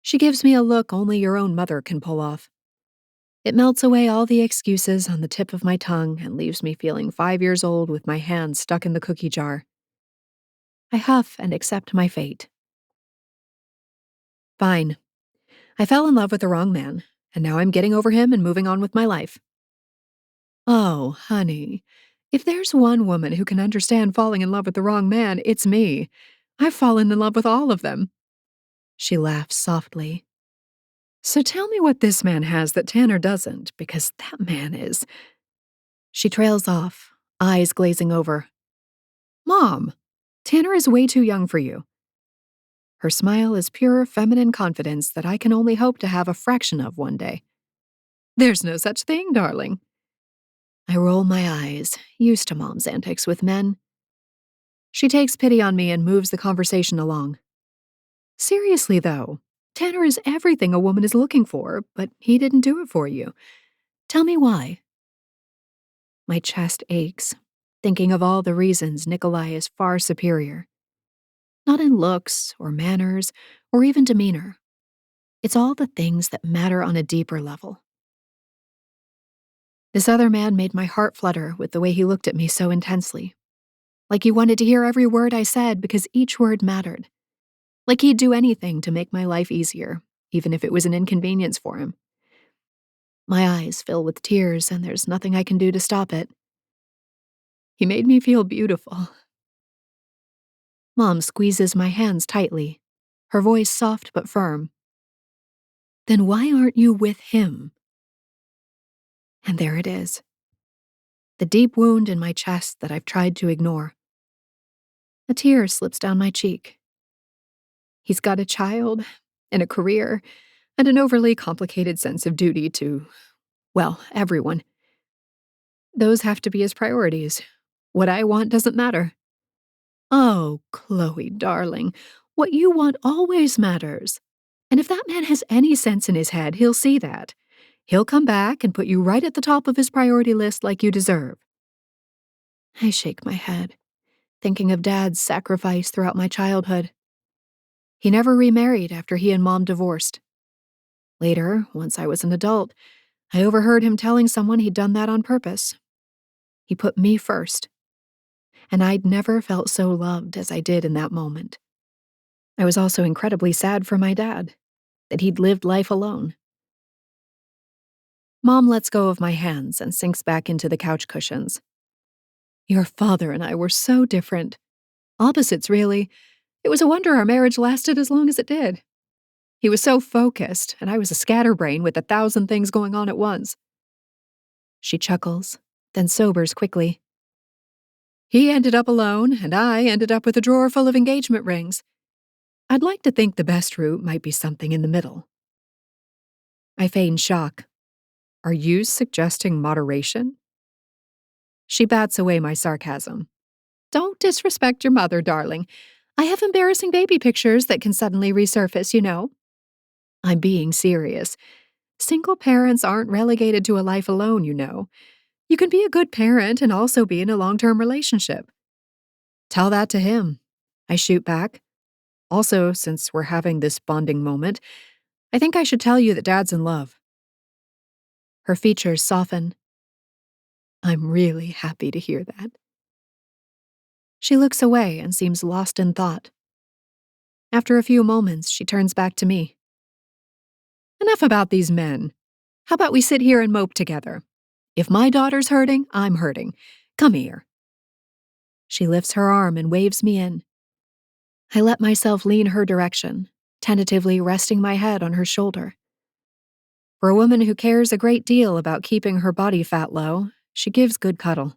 She gives me a look only your own mother can pull off. It melts away all the excuses on the tip of my tongue and leaves me feeling 5 years old with my hand stuck in the cookie jar. I huff and accept my fate. Fine. I fell in love with the wrong man, and now I'm getting over him and moving on with my life. Oh, honey, if there's one woman who can understand falling in love with the wrong man, it's me. I've fallen in love with all of them. She laughs softly. So tell me what this man has that Tanner doesn't, because that man is... She trails off, eyes glazing over. Mom, Tanner is way too young for you. Her smile is pure feminine confidence that I can only hope to have a fraction of one day. There's no such thing, darling. I roll my eyes, used to Mom's antics with men. She takes pity on me and moves the conversation along. Seriously, though, Tanner is everything a woman is looking for, but he didn't do it for you. Tell me why. My chest aches, thinking of all the reasons Nikolai is far superior. Not in looks or manners or even demeanor. It's all the things that matter on a deeper level. This other man made my heart flutter with the way he looked at me so intensely. Like he wanted to hear every word I said because each word mattered. Like he'd do anything to make my life easier, even if it was an inconvenience for him. My eyes fill with tears, and there's nothing I can do to stop it. He made me feel beautiful. Mom squeezes my hands tightly, her voice soft but firm. Then why aren't you with him? And there it is. The deep wound in my chest that I've tried to ignore. A tear slips down my cheek. He's got a child, and a career, and an overly complicated sense of duty to, well, everyone. Those have to be his priorities. What I want doesn't matter. Oh, Chloe, darling, what you want always matters. And if that man has any sense in his head, he'll see that. He'll come back and put you right at the top of his priority list like you deserve. I shake my head, thinking of Dad's sacrifice throughout my childhood. He never remarried after he and Mom divorced. Later, once I was an adult, I overheard him telling someone he'd done that on purpose. He put me first. And I'd never felt so loved as I did in that moment. I was also incredibly sad for my dad, that he'd lived life alone. Mom lets go of my hands and sinks back into the couch cushions. Your father and I were so different. Opposites, really. It was a wonder our marriage lasted as long as it did. He was so focused, and I was a scatterbrain with 1,000 things going on at once. She chuckles, then sobers quickly. He ended up alone, and I ended up with a drawer full of engagement rings. I'd like to think the best route might be something in the middle. I feign shock. Are you suggesting moderation? She bats away my sarcasm. Don't disrespect your mother, darling. I have embarrassing baby pictures that can suddenly resurface, you know. I'm being serious. Single parents aren't relegated to a life alone, you know. You can be a good parent and also be in a long-term relationship. Tell that to him. I shoot back. Also, since we're having this bonding moment, I think I should tell you that Dad's in love. Her features soften. I'm really happy to hear that. She looks away and seems lost in thought. After a few moments, she turns back to me. Enough about these men. How about we sit here and mope together? If my daughter's hurting, I'm hurting. Come here. She lifts her arm and waves me in.
I let myself lean her direction, tentatively resting my head on her shoulder. For a woman who cares a great deal about keeping her body fat low, she gives good cuddle.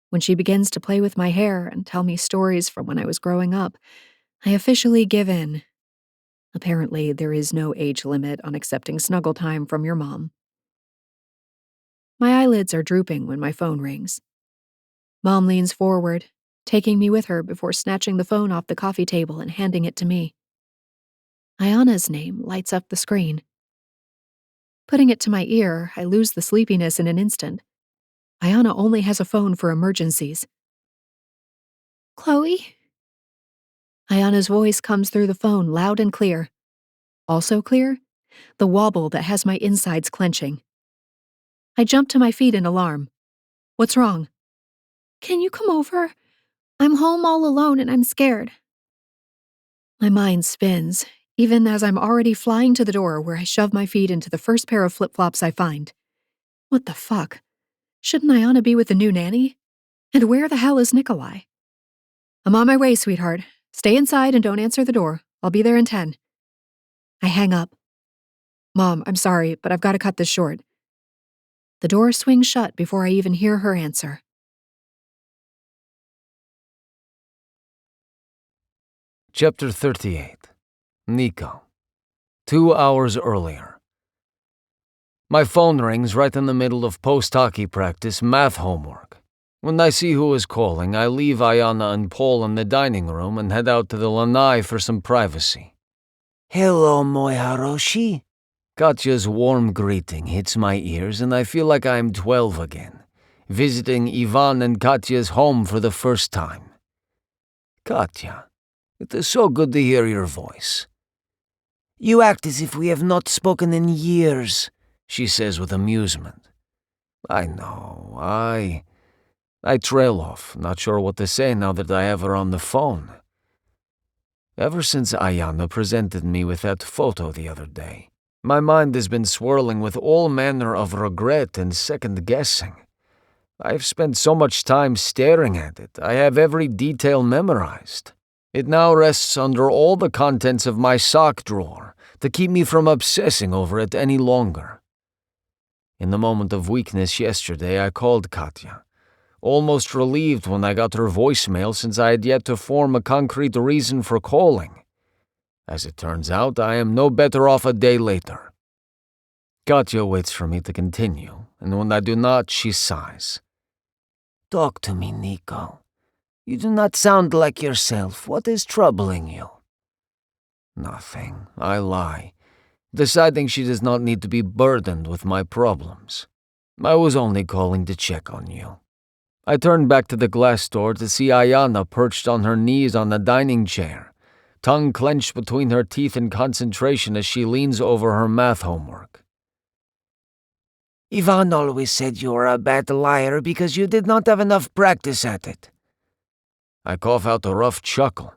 When she begins to play with my hair and tell me stories from when I was growing up, I officially give in. Apparently, there is no age limit on accepting snuggle time from your mom. My eyelids are drooping when my phone rings. Mom leans forward, taking me with her before snatching the phone off the coffee table and handing it to me. Ayana's name lights up the screen. Putting it to my ear, I lose the sleepiness in an instant. Ayana only has a phone for emergencies. Chloe? Ayana's voice comes through the phone loud and clear. Also clear? The wobble that has my insides clenching. I jump to my feet in alarm. What's wrong? Can you come over? I'm home all alone and I'm scared. My mind spins, even as I'm already flying to the door where I shove my feet into the first pair of flip-flops I find. What the fuck? Shouldn't Ayana be with the new nanny? And where the hell is Nikolai? I'm on my way, sweetheart. Stay inside and don't answer the door. I'll be there in 10. I hang up. Mom, I'm sorry, but I've got to cut this short. The door swings shut before I even hear her answer.
Chapter 38. Nico. 2 hours earlier. My phone rings right in the middle of post-hockey practice math homework. When I see who is calling, I leave Ayana and Paul in the dining room and head out to the lanai for some privacy.
Hello, moi haroshi.
Katya's warm greeting hits my ears and I feel like I'm 12 again, visiting Ivan and Katya's home for the first time. Katya, it is so good to hear your voice.
You act as if we have not spoken in years,
she says with amusement. I know, I trail off, not sure what to say now that I have her on the phone. Ever since Ayana presented me with that photo the other day, my mind has been swirling with all manner of regret and second-guessing. I've spent so much time staring at it, I have every detail memorized. It now rests under all the contents of my sock drawer to keep me from obsessing over it any longer. In the moment of weakness yesterday, I called Katya, almost relieved when I got her voicemail since I had yet to form a concrete reason for calling. As it turns out, I am no better off a day later. Katya waits for me to continue, and when I do not, she sighs.
Talk to me, Nico. You do not sound like yourself. What is troubling you?
Nothing. I lie, deciding she does not need to be burdened with my problems. I was only calling to check on you. I turned back to the glass door to see Ayana perched on her knees on the dining chair, tongue clenched between her teeth in concentration as she leans over her math homework.
Ivan always said you were a bad liar because you did not have enough practice at it.
I cough out a rough chuckle.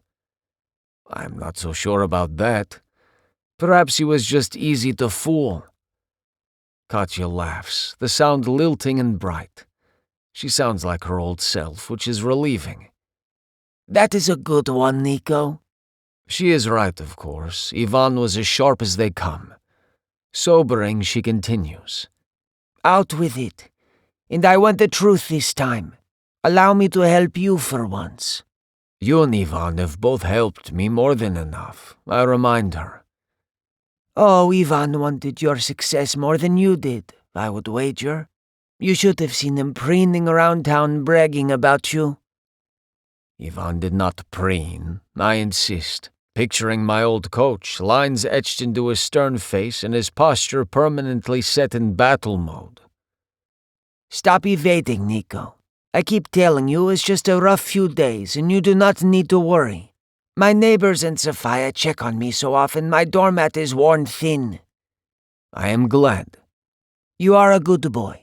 I'm not so sure about that. Perhaps he was just easy to fool. Katya laughs, the sound lilting and bright. She sounds like her old self, which is relieving.
That is a good one, Nico.
She is right, of course. Ivan was as sharp as they come. Sobering, she continues.
Out with it. And I want the truth this time. Allow me to help you for once.
You and Ivan have both helped me more than enough, I remind her.
Oh, Ivan wanted your success more than you did, I would wager. You should have seen him preening around town bragging about you.
Ivan did not preen, I insist, picturing my old coach, lines etched into his stern face and his posture permanently set in battle mode.
Stop evading, Nico. I keep telling you it's just a rough few days and you do not need to worry. My neighbors and Sophia check on me so often my doormat is worn thin.
I am glad.
You are a good boy.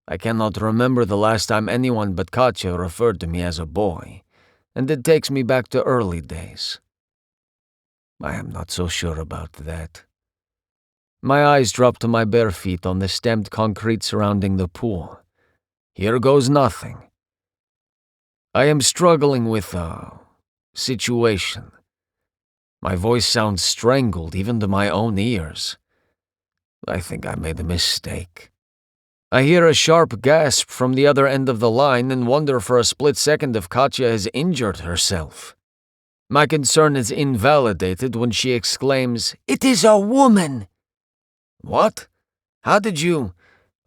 I cannot remember the last time anyone but Katya referred to me as a boy, and it takes me back to early days. I am not so sure about that. My eyes drop to my bare feet on the stamped concrete surrounding the pool. Here goes nothing. I am struggling with situation. My voice sounds strangled even to my own ears. I think I made a mistake. I hear a sharp gasp from the other end of the line and wonder for a split second if Katya has injured herself. My concern is invalidated when she exclaims, "It is a woman!" What? How did you?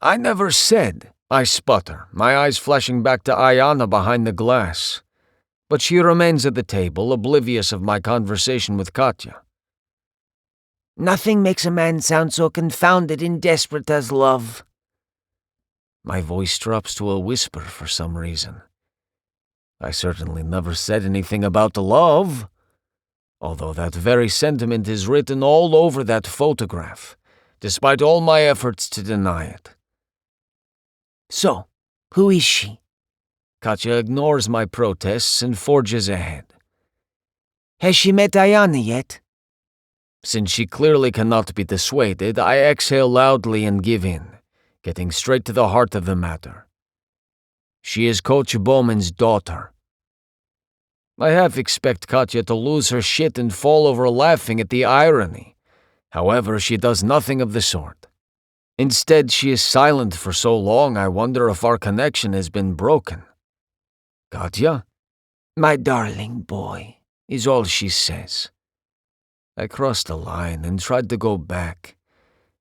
I never said, I sputter, my eyes flashing back to Ayana behind the glass. But she remains at the table, oblivious of my conversation with Katya.
Nothing makes a man sound so confounded and desperate as love.
My voice drops to a whisper for some reason. I certainly never said anything about love, although that very sentiment is written all over that photograph, despite all my efforts to deny it.
So, who is she?
Katya ignores my protests and forges ahead.
Has she met Ayana yet?
Since she clearly cannot be dissuaded, I exhale loudly and give in, getting straight to the heart of the matter. She is Coach Bowman's daughter. I half expect Katya to lose her shit and fall over laughing at the irony. However, she does nothing of the sort. Instead, she is silent for so long I wonder if our connection has been broken. Katya?
My darling boy, is all she says.
I crossed the line and tried to go back,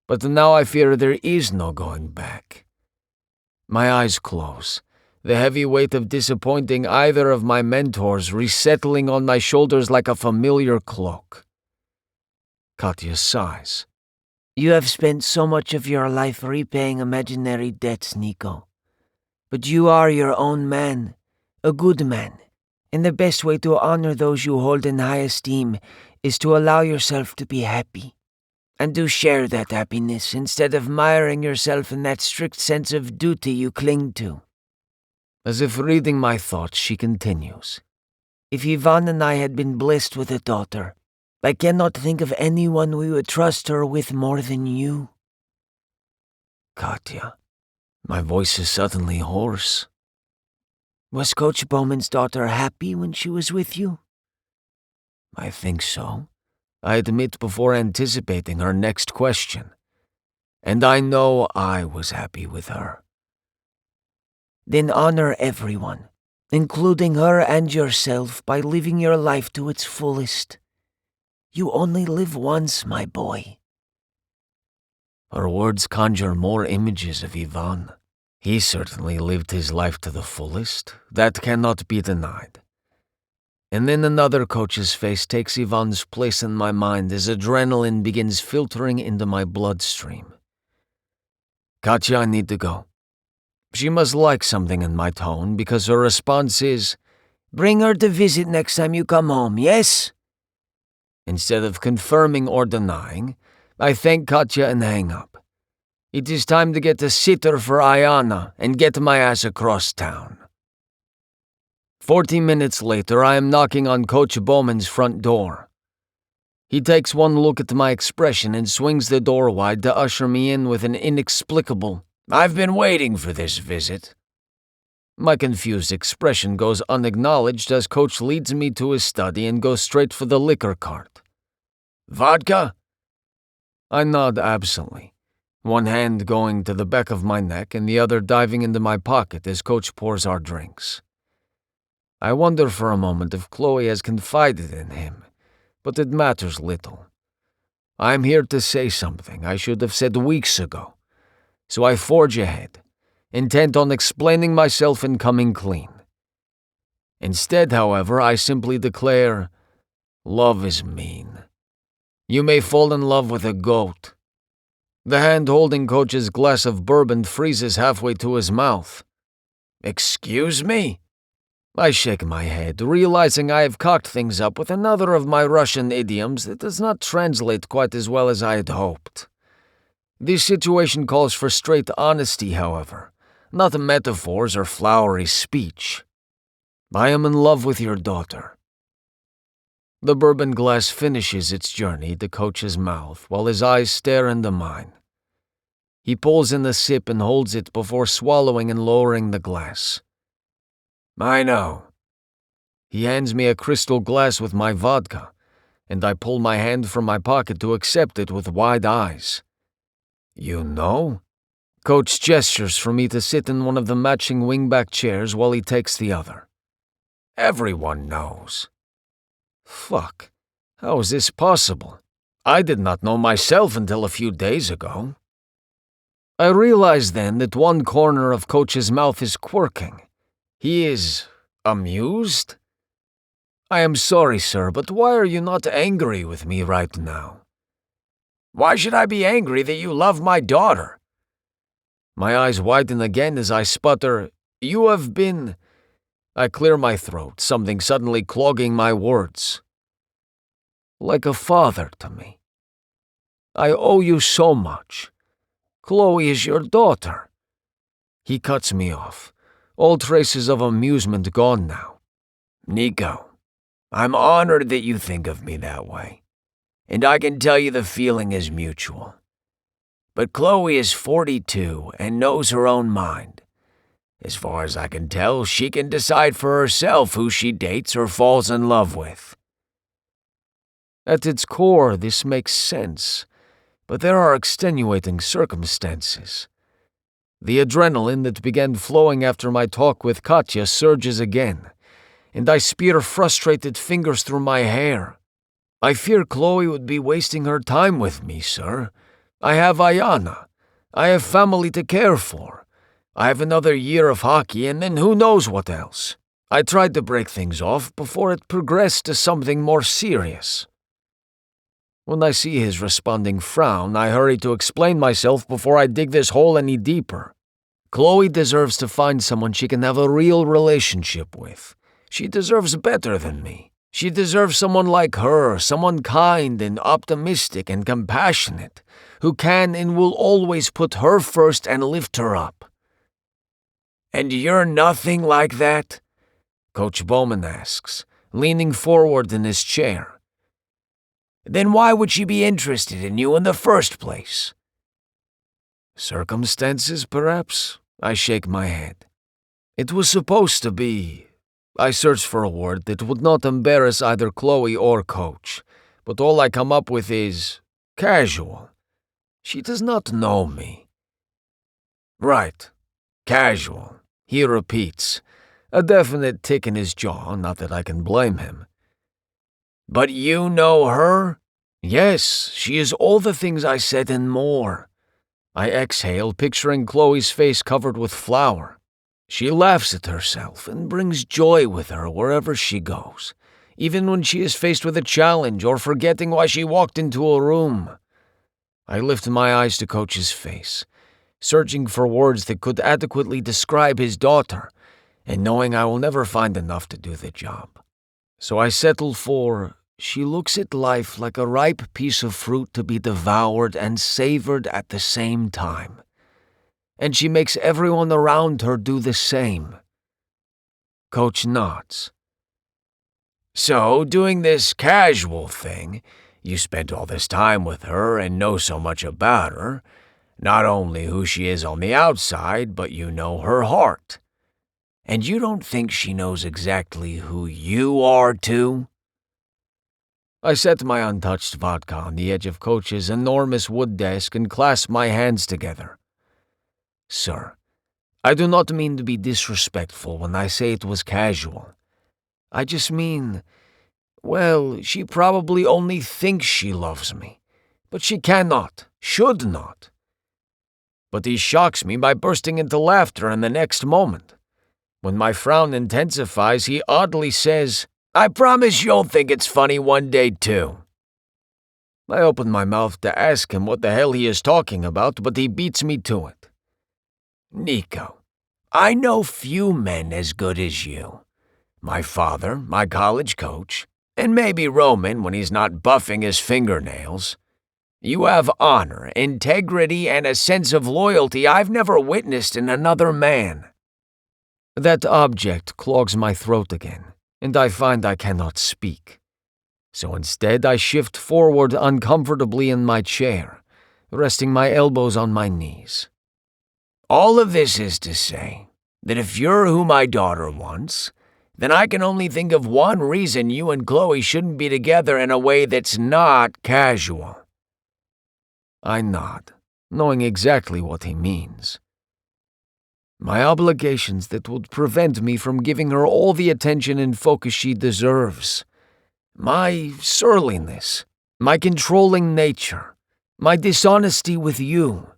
but now I fear there is no going back. My eyes close, the heavy weight of disappointing either of my mentors resettling on my shoulders like a familiar cloak. Katya sighs.
You have spent so much of your life repaying imaginary debts, Nico. But you are your own man, a good man, and the best way to honor those you hold in high esteem is to allow yourself to be happy. And to share that happiness instead of miring yourself in that strict sense of duty you cling to.
As if reading my thoughts, she continues.
If Yvonne and I had been blessed with a daughter, I cannot think of anyone we would trust her with more than you.
Katya. My voice is suddenly hoarse.
Was Coach Bowman's daughter happy when she was with you?
I think so. I admit before anticipating her next question. And I know I was happy with her.
Then honor everyone, including her and yourself, by living your life to its fullest. You only live once, my boy.
Her words conjure more images of Ivan. He certainly lived his life to the fullest. That cannot be denied. And then another coach's face takes Ivan's place in my mind as adrenaline begins filtering into my bloodstream. Katya, I need to go. She must like something in my tone because her response is,
Bring her to visit next time you come home, yes?
Instead of confirming or denying, I thank Katya and hang up. It is time to get a sitter for Ayana and get my ass across town. 14 minutes later, I am knocking on Coach Bowman's front door. He takes one look at my expression and swings the door wide to usher me in with an inexplicable, "I've been waiting for this visit." My confused expression goes unacknowledged as Coach leads me to his study and goes straight for the liquor cart. "Vodka?" I nod absently, one hand going to the back of my neck and the other diving into my pocket as Coach pours our drinks. I wonder for a moment if Chloe has confided in him, but it matters little. I'm here to say something I should have said weeks ago, so I forge ahead, intent on explaining myself and coming clean. Instead, however, I simply declare, love is mean. You may fall in love with a goat. The hand holding Coach's glass of bourbon freezes halfway to his mouth. Excuse me? I shake my head, realizing I have cocked things up with another of my Russian idioms that does not translate quite as well as I had hoped. This situation calls for straight honesty, however, not metaphors or flowery speech. I am in love with your daughter. The bourbon glass finishes its journey to Coach's mouth while his eyes stare into mine. He pulls in a sip and holds it before swallowing and lowering the glass. I know. He hands me a crystal glass with my vodka, and I pull my hand from my pocket to accept it with wide eyes. You know? Coach gestures for me to sit in one of the matching wingback chairs while he takes the other. Everyone knows. Fuck. How is this possible? I did not know myself until a few days ago. I realize then that one corner of Coach's mouth is quirking. He is amused? I am sorry, sir, but why are you not angry with me right now? Why should I be angry that you love my daughter? My eyes widen again as I sputter, You have been... I clear my throat, something suddenly clogging my words. Like a father to me. I owe you so much. Chloe is your daughter. He cuts me off, all traces of amusement gone now. Nico, I'm honored that you think of me that way, and I can tell you the feeling is mutual. But Chloe is 42 and knows her own mind. As far as I can tell, she can decide for herself who she dates or falls in love with. At its core, this makes sense, but there are extenuating circumstances. The adrenaline that began flowing after my talk with Katya surges again, and I spear frustrated fingers through my hair. I fear Chloe would be wasting her time with me, sir. I have Ayana. I have family to care for. I have another year of hockey and then who knows what else. I tried to break things off before it progressed to something more serious. When I see his responding frown, I hurry to explain myself before I dig this hole any deeper. Chloe deserves to find someone she can have a real relationship with. She deserves better than me. She deserves someone like her, someone kind and optimistic and compassionate, who can and will always put her first and lift her up. And you're nothing like that? Coach Bowman asks, leaning forward in his chair. Then why would she be interested in you in the first place? Circumstances, perhaps? I shake my head. It was supposed to be... I search for a word that would not embarrass either Chloe or Coach, but all I come up with is casual. She does not know me. Right, casual, he repeats, a definite tick in his jaw, not that I can blame him. But you know her? Yes, she is all the things I said and more. I exhale, picturing Chloe's face covered with flour. She laughs at herself and brings joy with her wherever she goes, even when she is faced with a challenge or forgetting why she walked into a room. I lift my eyes to Coach's face, searching for words that could adequately describe his daughter, and knowing I will never find enough to do the job. So I settle for, she looks at life like a ripe piece of fruit to be devoured and savored at the same time. And she makes everyone around her do the same. Coach nods. So, doing this casual thing, you spent all this time with her and know so much about her, not only who she is on the outside, but you know her heart. And you don't think she knows exactly who you are, too? I set my untouched vodka on the edge of Coach's enormous wood desk and clasp my hands together. Sir, I do not mean to be disrespectful when I say it was casual. I just mean, well, she probably only thinks she loves me, but she cannot, should not. But he shocks me by bursting into laughter in the next moment. When my frown intensifies, he oddly says, I promise you'll think it's funny one day too. I open my mouth to ask him what the hell he is talking about, but he beats me to it. Nico, I know few men as good as you. My father, my college coach, and maybe Roman when he's not buffing his fingernails. You have honor, integrity, and a sense of loyalty I've never witnessed in another man. That object clogs my throat again, and I find I cannot speak. So instead I shift forward uncomfortably in my chair, resting my elbows on my knees. All of this is to say that if you're who my daughter wants, then I can only think of one reason you and Chloe shouldn't be together in a way that's not casual." I nod, knowing exactly what he means. My obligations that would prevent me from giving her all the attention and focus she deserves. My surliness, my controlling nature, my dishonesty with you.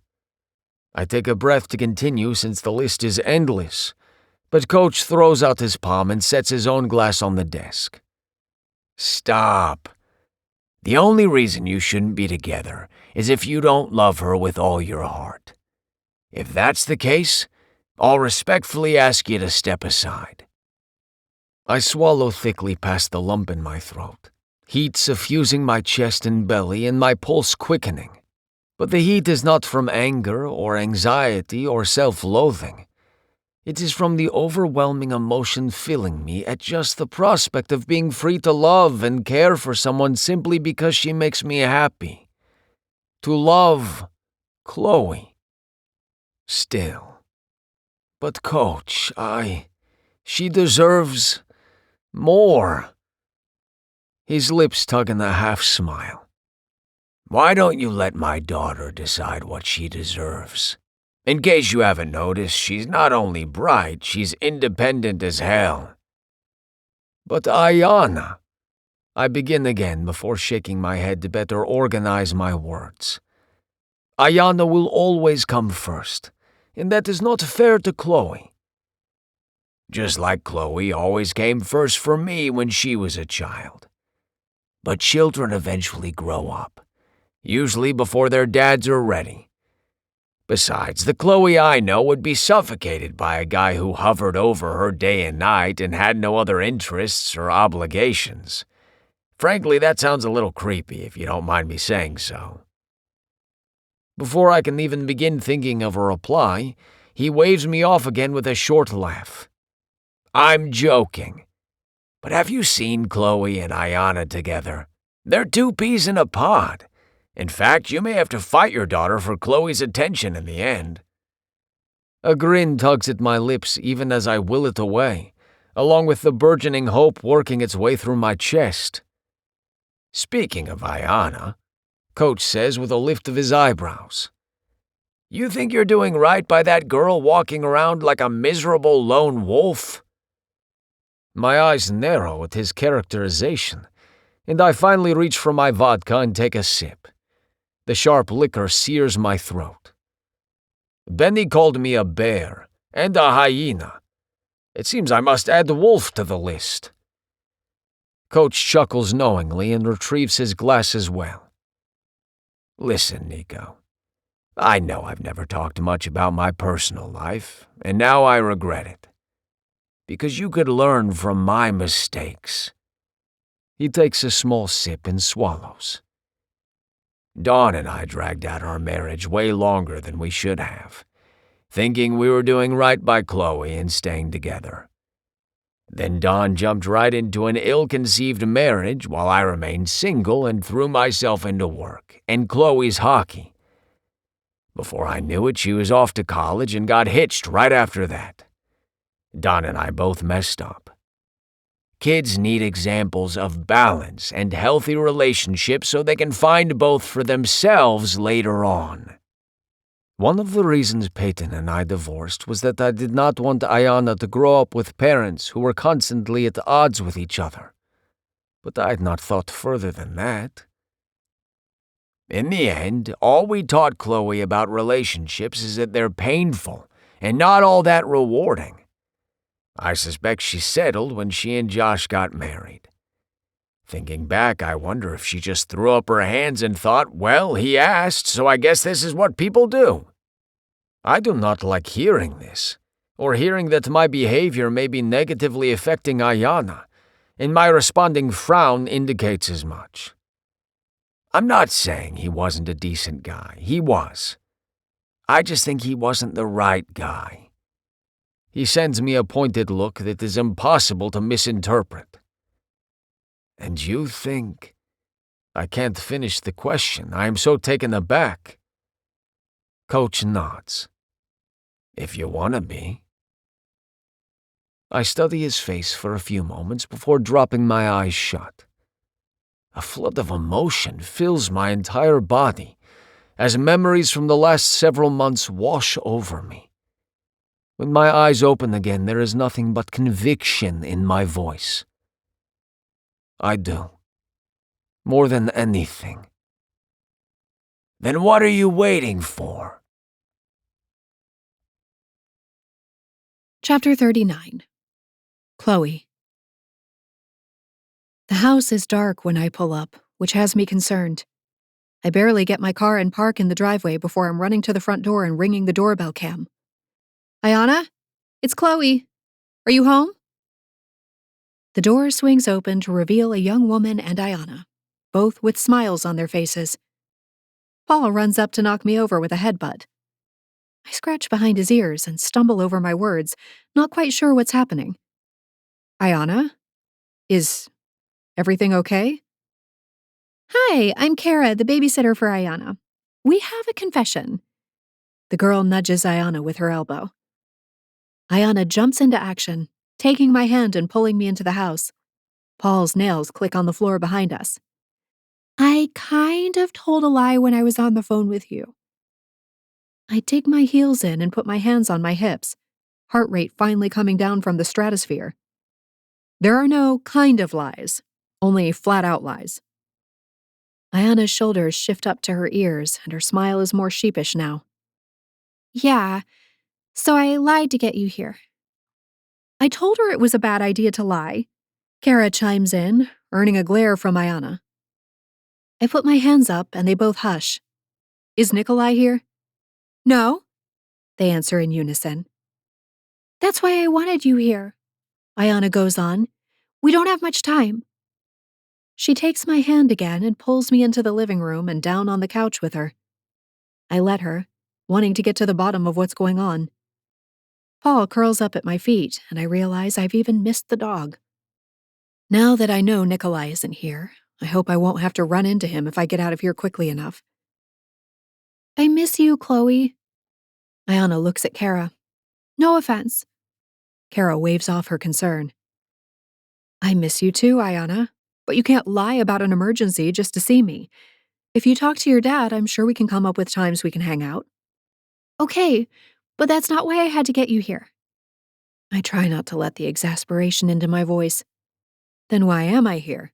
I take a breath to continue since the list is endless, but Coach throws out his palm and sets his own glass on the desk. "Stop. The only reason you shouldn't be together is if you don't love her with all your heart. If that's the case, I'll respectfully ask you to step aside." I swallow thickly past the lump in my throat, heat suffusing my chest and belly and my pulse quickening. But the heat is not from anger or anxiety or self-loathing. It is from the overwhelming emotion filling me at just the prospect of being free to love and care for someone simply because she makes me happy. To love Chloe. Still. But Coach, she deserves more. His lips tug in a half-smile. "Why don't you let my daughter decide what she deserves? In case you haven't noticed, she's not only bright, she's independent as hell." "But Ayana," I begin again before shaking my head to better organize my words. "Ayana will always come first, and that is not fair to Chloe. Just like Chloe always came first for me when she was a child. But children eventually grow up, usually before their dads are ready. Besides, the Chloe I know would be suffocated by a guy who hovered over her day and night and had no other interests or obligations. Frankly, that sounds a little creepy, if you don't mind me saying so." Before I can even begin thinking of a reply, he waves me off again with a short laugh. "I'm joking. But have you seen Chloe and Ayana together? They're two peas in a pod. In fact, you may have to fight your daughter for Chloe's attention in the end." A grin tugs at my lips even as I will it away, along with the burgeoning hope working its way through my chest. "Speaking of Ayana," Coach says with a lift of his eyebrows, "you think you're doing right by that girl walking around like a miserable lone wolf?" My eyes narrow at his characterization, and I finally reach for my vodka and take a sip. The sharp liquor sears my throat. "Benny called me a bear and a hyena. It seems I must add wolf to the list." Coach chuckles knowingly and retrieves his glass as well. "Listen, Nico. I know I've never talked much about my personal life, and now I regret it. Because you could learn from my mistakes." He takes a small sip and swallows. "Dawn and I dragged out our marriage way longer than we should have, thinking we were doing right by Chloe and staying together. Then Dawn jumped right into an ill-conceived marriage while I remained single and threw myself into work and Chloe's hockey. Before I knew it, she was off to college and got hitched right after that. Dawn and I both messed up. Kids need examples of balance and healthy relationships so they can find both for themselves later on. One of the reasons Peyton and I divorced was that I did not want Ayana to grow up with parents who were constantly at odds with each other. But I had not thought further than that. In the end, all we taught Chloe about relationships is that they're painful and not all that rewarding. I suspect she settled when she and Josh got married. Thinking back, I wonder if she just threw up her hands and thought, well, he asked, so I guess this is what people do. I do not like hearing this, or hearing that my behavior may be negatively affecting Ayana, and my responding frown indicates as much. I'm not saying he wasn't a decent guy. He was. I just think he wasn't the right guy. He sends me a pointed look that is impossible to misinterpret. And you think... I can't finish the question. I am so taken aback. Coach nods. If you want to be. I study his face for a few moments before dropping my eyes shut. A flood of emotion fills my entire body as memories from the last several months wash over me. When my eyes open again, there is nothing but conviction in my voice. I do. More than anything. Then what are you waiting for?
Chapter 39. Chloe. The house is dark when I pull up, which has me concerned. I barely get my car and park in the driveway before I'm running to the front door and ringing the doorbell cam. Ayana? It's Chloe. Are you home? The door swings open to reveal a young woman and Ayana, both with smiles on their faces. Paul runs up to knock me over with a headbutt. I scratch behind his ears and stumble over my words, not quite sure what's happening. Ayana? Is everything okay? Hi, I'm Kara, the babysitter for Ayana. We have a confession. The girl nudges Ayana with her elbow. Ayana jumps into action, taking my hand and pulling me into the house. Paul's nails click on the floor behind us. I kind of told a lie when I was on the phone with you. I dig my heels in and put my hands on my hips, heart rate finally coming down from the stratosphere. There are no kind of lies, only flat-out lies. Ayana's shoulders shift up to her ears, and her smile is more sheepish now. Yeah, so I lied to get you here. I told her it was a bad idea to lie. Kara chimes in, earning a glare from Ayana. I put my hands up, and they both hush. Is Nikolai here? No, they answer in unison. That's why I wanted you here. Ayana goes on. We don't have much time. She takes my hand again and pulls me into the living room and down on the couch with her. I let her, wanting to get to the bottom of what's going on. Paul curls up at my feet, and I realize I've even missed the dog. Now that I know Nikolai isn't here, I hope I won't have to run into him if I get out of here quickly enough. I miss you, Chloe. Ayana looks at Kara. No offense. Kara waves off her concern. I miss you too, Ayana, but you can't lie about an emergency just to see me. If you talk to your dad, I'm sure we can come up with times we can hang out. Okay, but that's not why I had to get you here. I try not to let the exasperation into my voice. Then why am I here?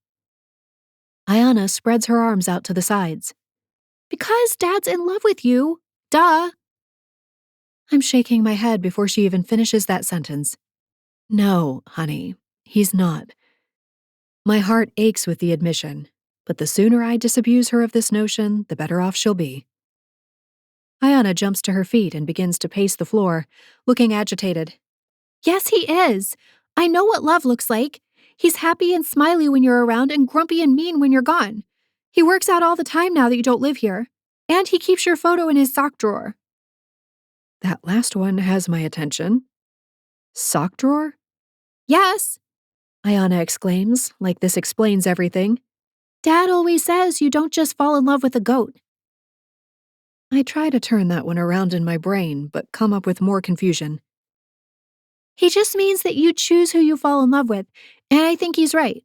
Ayana spreads her arms out to the sides. Because Dad's in love with you. Duh. I'm shaking my head before she even finishes that sentence. No, honey, he's not. My heart aches with the admission, but the sooner I disabuse her of this notion, the better off she'll be. Ayana jumps to her feet and begins to pace the floor, looking agitated. Yes, he is. I know what love looks like. He's happy and smiley when you're around and grumpy and mean when you're gone. He works out all the time now that you don't live here. And he keeps your photo in his sock drawer. That last one has my attention. Sock drawer? Yes, Ayana exclaims, like this explains everything. Dad always says you don't just fall in love with a goat. I try to turn that one around in my brain, but come up with more confusion. He just means that you choose who you fall in love with, and I think he's right.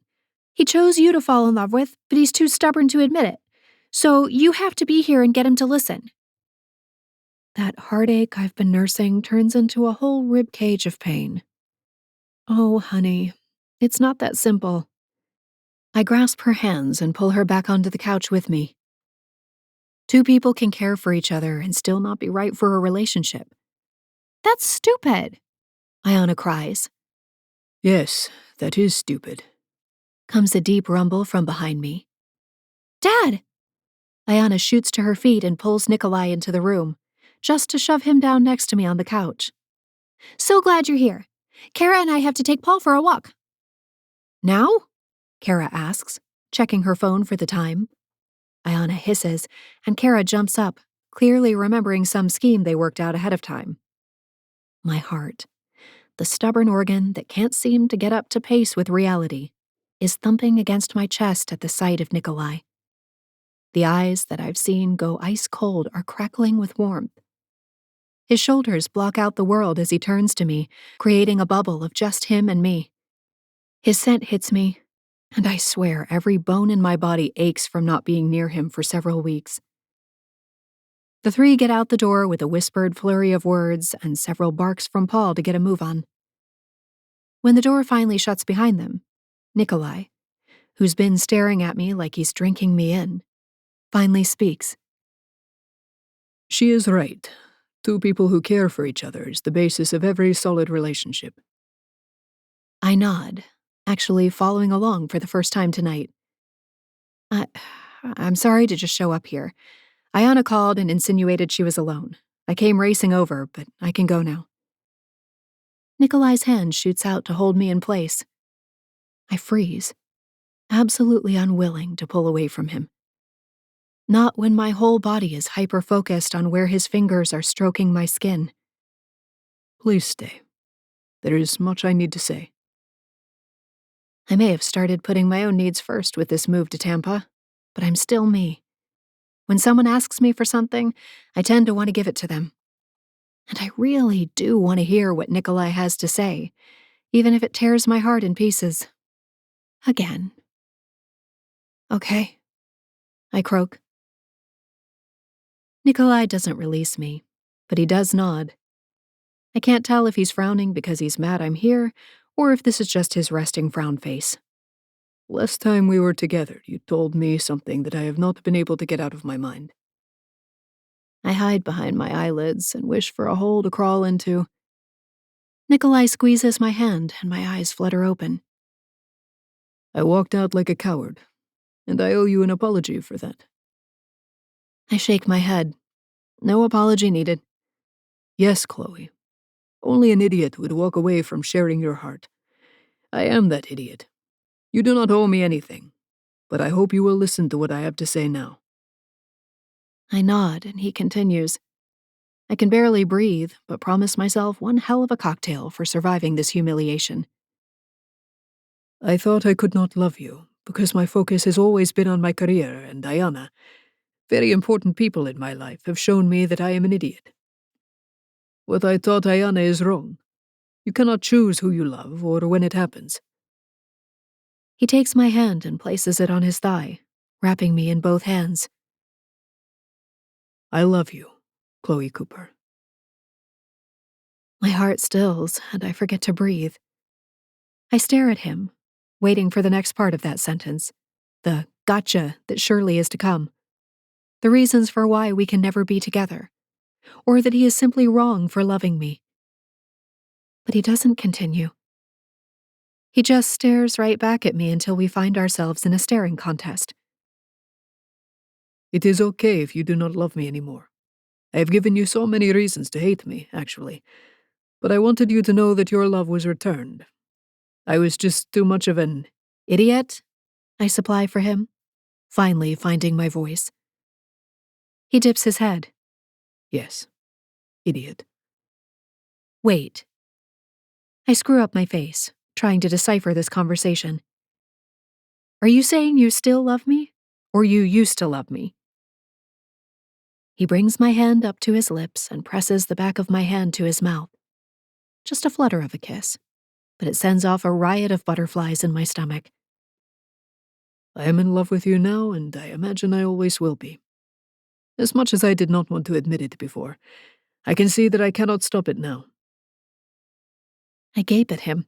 He chose you to fall in love with, but he's too stubborn to admit it. So you have to be here and get him to listen. That heartache I've been nursing turns into a whole rib cage of pain. Oh, honey, it's not that simple. I grasp her hands and pull her back onto the couch with me. Two people can care for each other and still not be right for a relationship. That's stupid, Ayana cries. Yes, that is stupid, comes a deep rumble from behind me. Dad! Ayana shoots to her feet and pulls Nikolai into the room, just to shove him down next to me on the couch. So glad you're here. Kara and I have to take Paul for a walk. Now? Kara asks, checking her phone for the time. Ayana hisses, and Kara jumps up, clearly remembering some scheme they worked out ahead of time. My heart, the stubborn organ that can't seem to get up to pace with reality, is thumping against my chest at the sight of Nikolai. The eyes that I've seen go ice cold are crackling with warmth.
His shoulders block out the world as he turns to me, creating a bubble of just him and me. His scent hits me, and I swear every bone in my body aches from not being near him for several weeks. The three get out the door with a whispered flurry of words and several barks from Paul to get a move on. When the door finally shuts behind them, Nikolai, who's been staring at me like he's drinking me in, finally speaks.
She is right. Two people who care for each other is the basis of every solid relationship.
I nod, actually following along for the first time tonight. I'm sorry to just show up here. Ayana called and insinuated she was alone. I came racing over, but I can go now. Nikolai's hand shoots out to hold me in place. I freeze, absolutely unwilling to pull away from him. Not when my whole body is hyper-focused on where his fingers are stroking my skin.
Please stay. There is much I need to say.
I may have started putting my own needs first with this move to Tampa, but I'm still me. When someone asks me for something, I tend to want to give it to them. And I really do want to hear what Nikolai has to say, even if it tears my heart in pieces. Again. Okay, I croak. Nikolai doesn't release me, but he does nod. I can't tell if he's frowning because he's mad I'm here, or if this is just his resting frown face.
Last time we were together, you told me something that I have not been able to get out of my mind.
I hide behind my eyelids and wish for a hole to crawl into. Nikolai squeezes my hand and my eyes flutter open.
I walked out like a coward, and I owe you an apology for that.
I shake my head. No apology needed.
Yes, Chloe. Only an idiot would walk away from sharing your heart. I am that idiot. You do not owe me anything, but I hope you will listen to what I have to say now.
I nod, and he continues. I can barely breathe, but promise myself one hell of a cocktail for surviving this humiliation.
I thought I could not love you, because my focus has always been on my career and Diana. Very important people in my life have shown me that I am an idiot. What I taught Diana is wrong. You cannot choose who you love or when it happens.
He takes my hand and places it on his thigh, wrapping me in both hands.
I love you, Chloe Cooper.
My heart stills, and I forget to breathe. I stare at him, waiting for the next part of that sentence, the gotcha that surely is to come, the reasons for why we can never be together, or that he is simply wrong for loving me. But he doesn't continue. He just stares right back at me until we find ourselves in a staring contest.
It is okay if you do not love me anymore. I have given you so many reasons to hate me, actually, but I wanted you to know that your love was returned. I was just too much of an
idiot, I supply for him, finally finding my voice. He dips his head.
Yes, idiot.
Wait. I screw up my face, trying to decipher this conversation. Are you saying you still love me, or you used to love me? He brings my hand up to his lips and presses the back of my hand to his mouth. Just a flutter of a kiss, but it sends off a riot of butterflies in my stomach.
I am in love with you now, and I imagine I always will be. As much as I did not want to admit it before, I can see that I cannot stop it now.
I gape at him,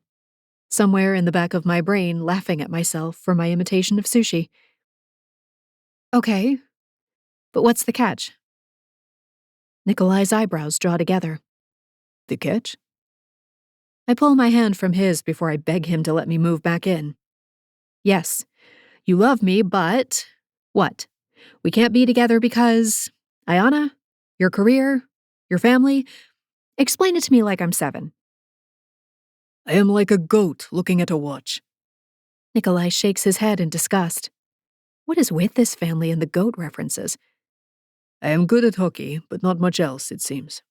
somewhere in the back of my brain laughing at myself for my imitation of sushi. Okay, but what's the catch? Nikolai's eyebrows draw together.
The catch?
I pull my hand from his before I beg him to let me move back in. Yes, you love me, but what? We can't be together because Ayana? Your career? Your family? Explain it to me like I'm 7.
I am like a goat looking at a watch.
Nikolai shakes his head in disgust. What is with this family and the goat references?
I am good at hockey, but not much else, it seems.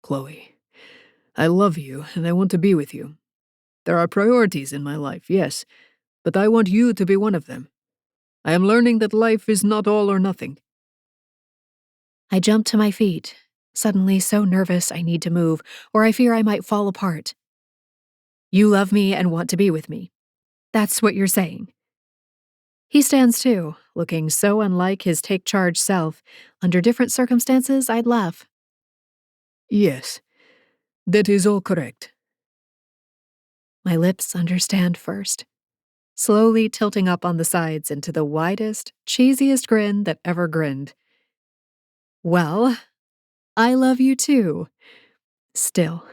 Chloe, I love you, and I want to be with you. There are priorities in my life, yes, but I want you to be one of them. I am learning that life is not all or nothing.
I jump to my feet,
suddenly so nervous I need to move, or I fear I might fall apart. You love me and want to be with me. That's what you're saying. He stands too, looking so unlike his take-charge self. Under different circumstances, I'd laugh.
Yes, that is all correct.
My lips understand first, slowly tilting up on the sides into the widest, cheesiest grin that ever grinned. Well, I love you too. Still.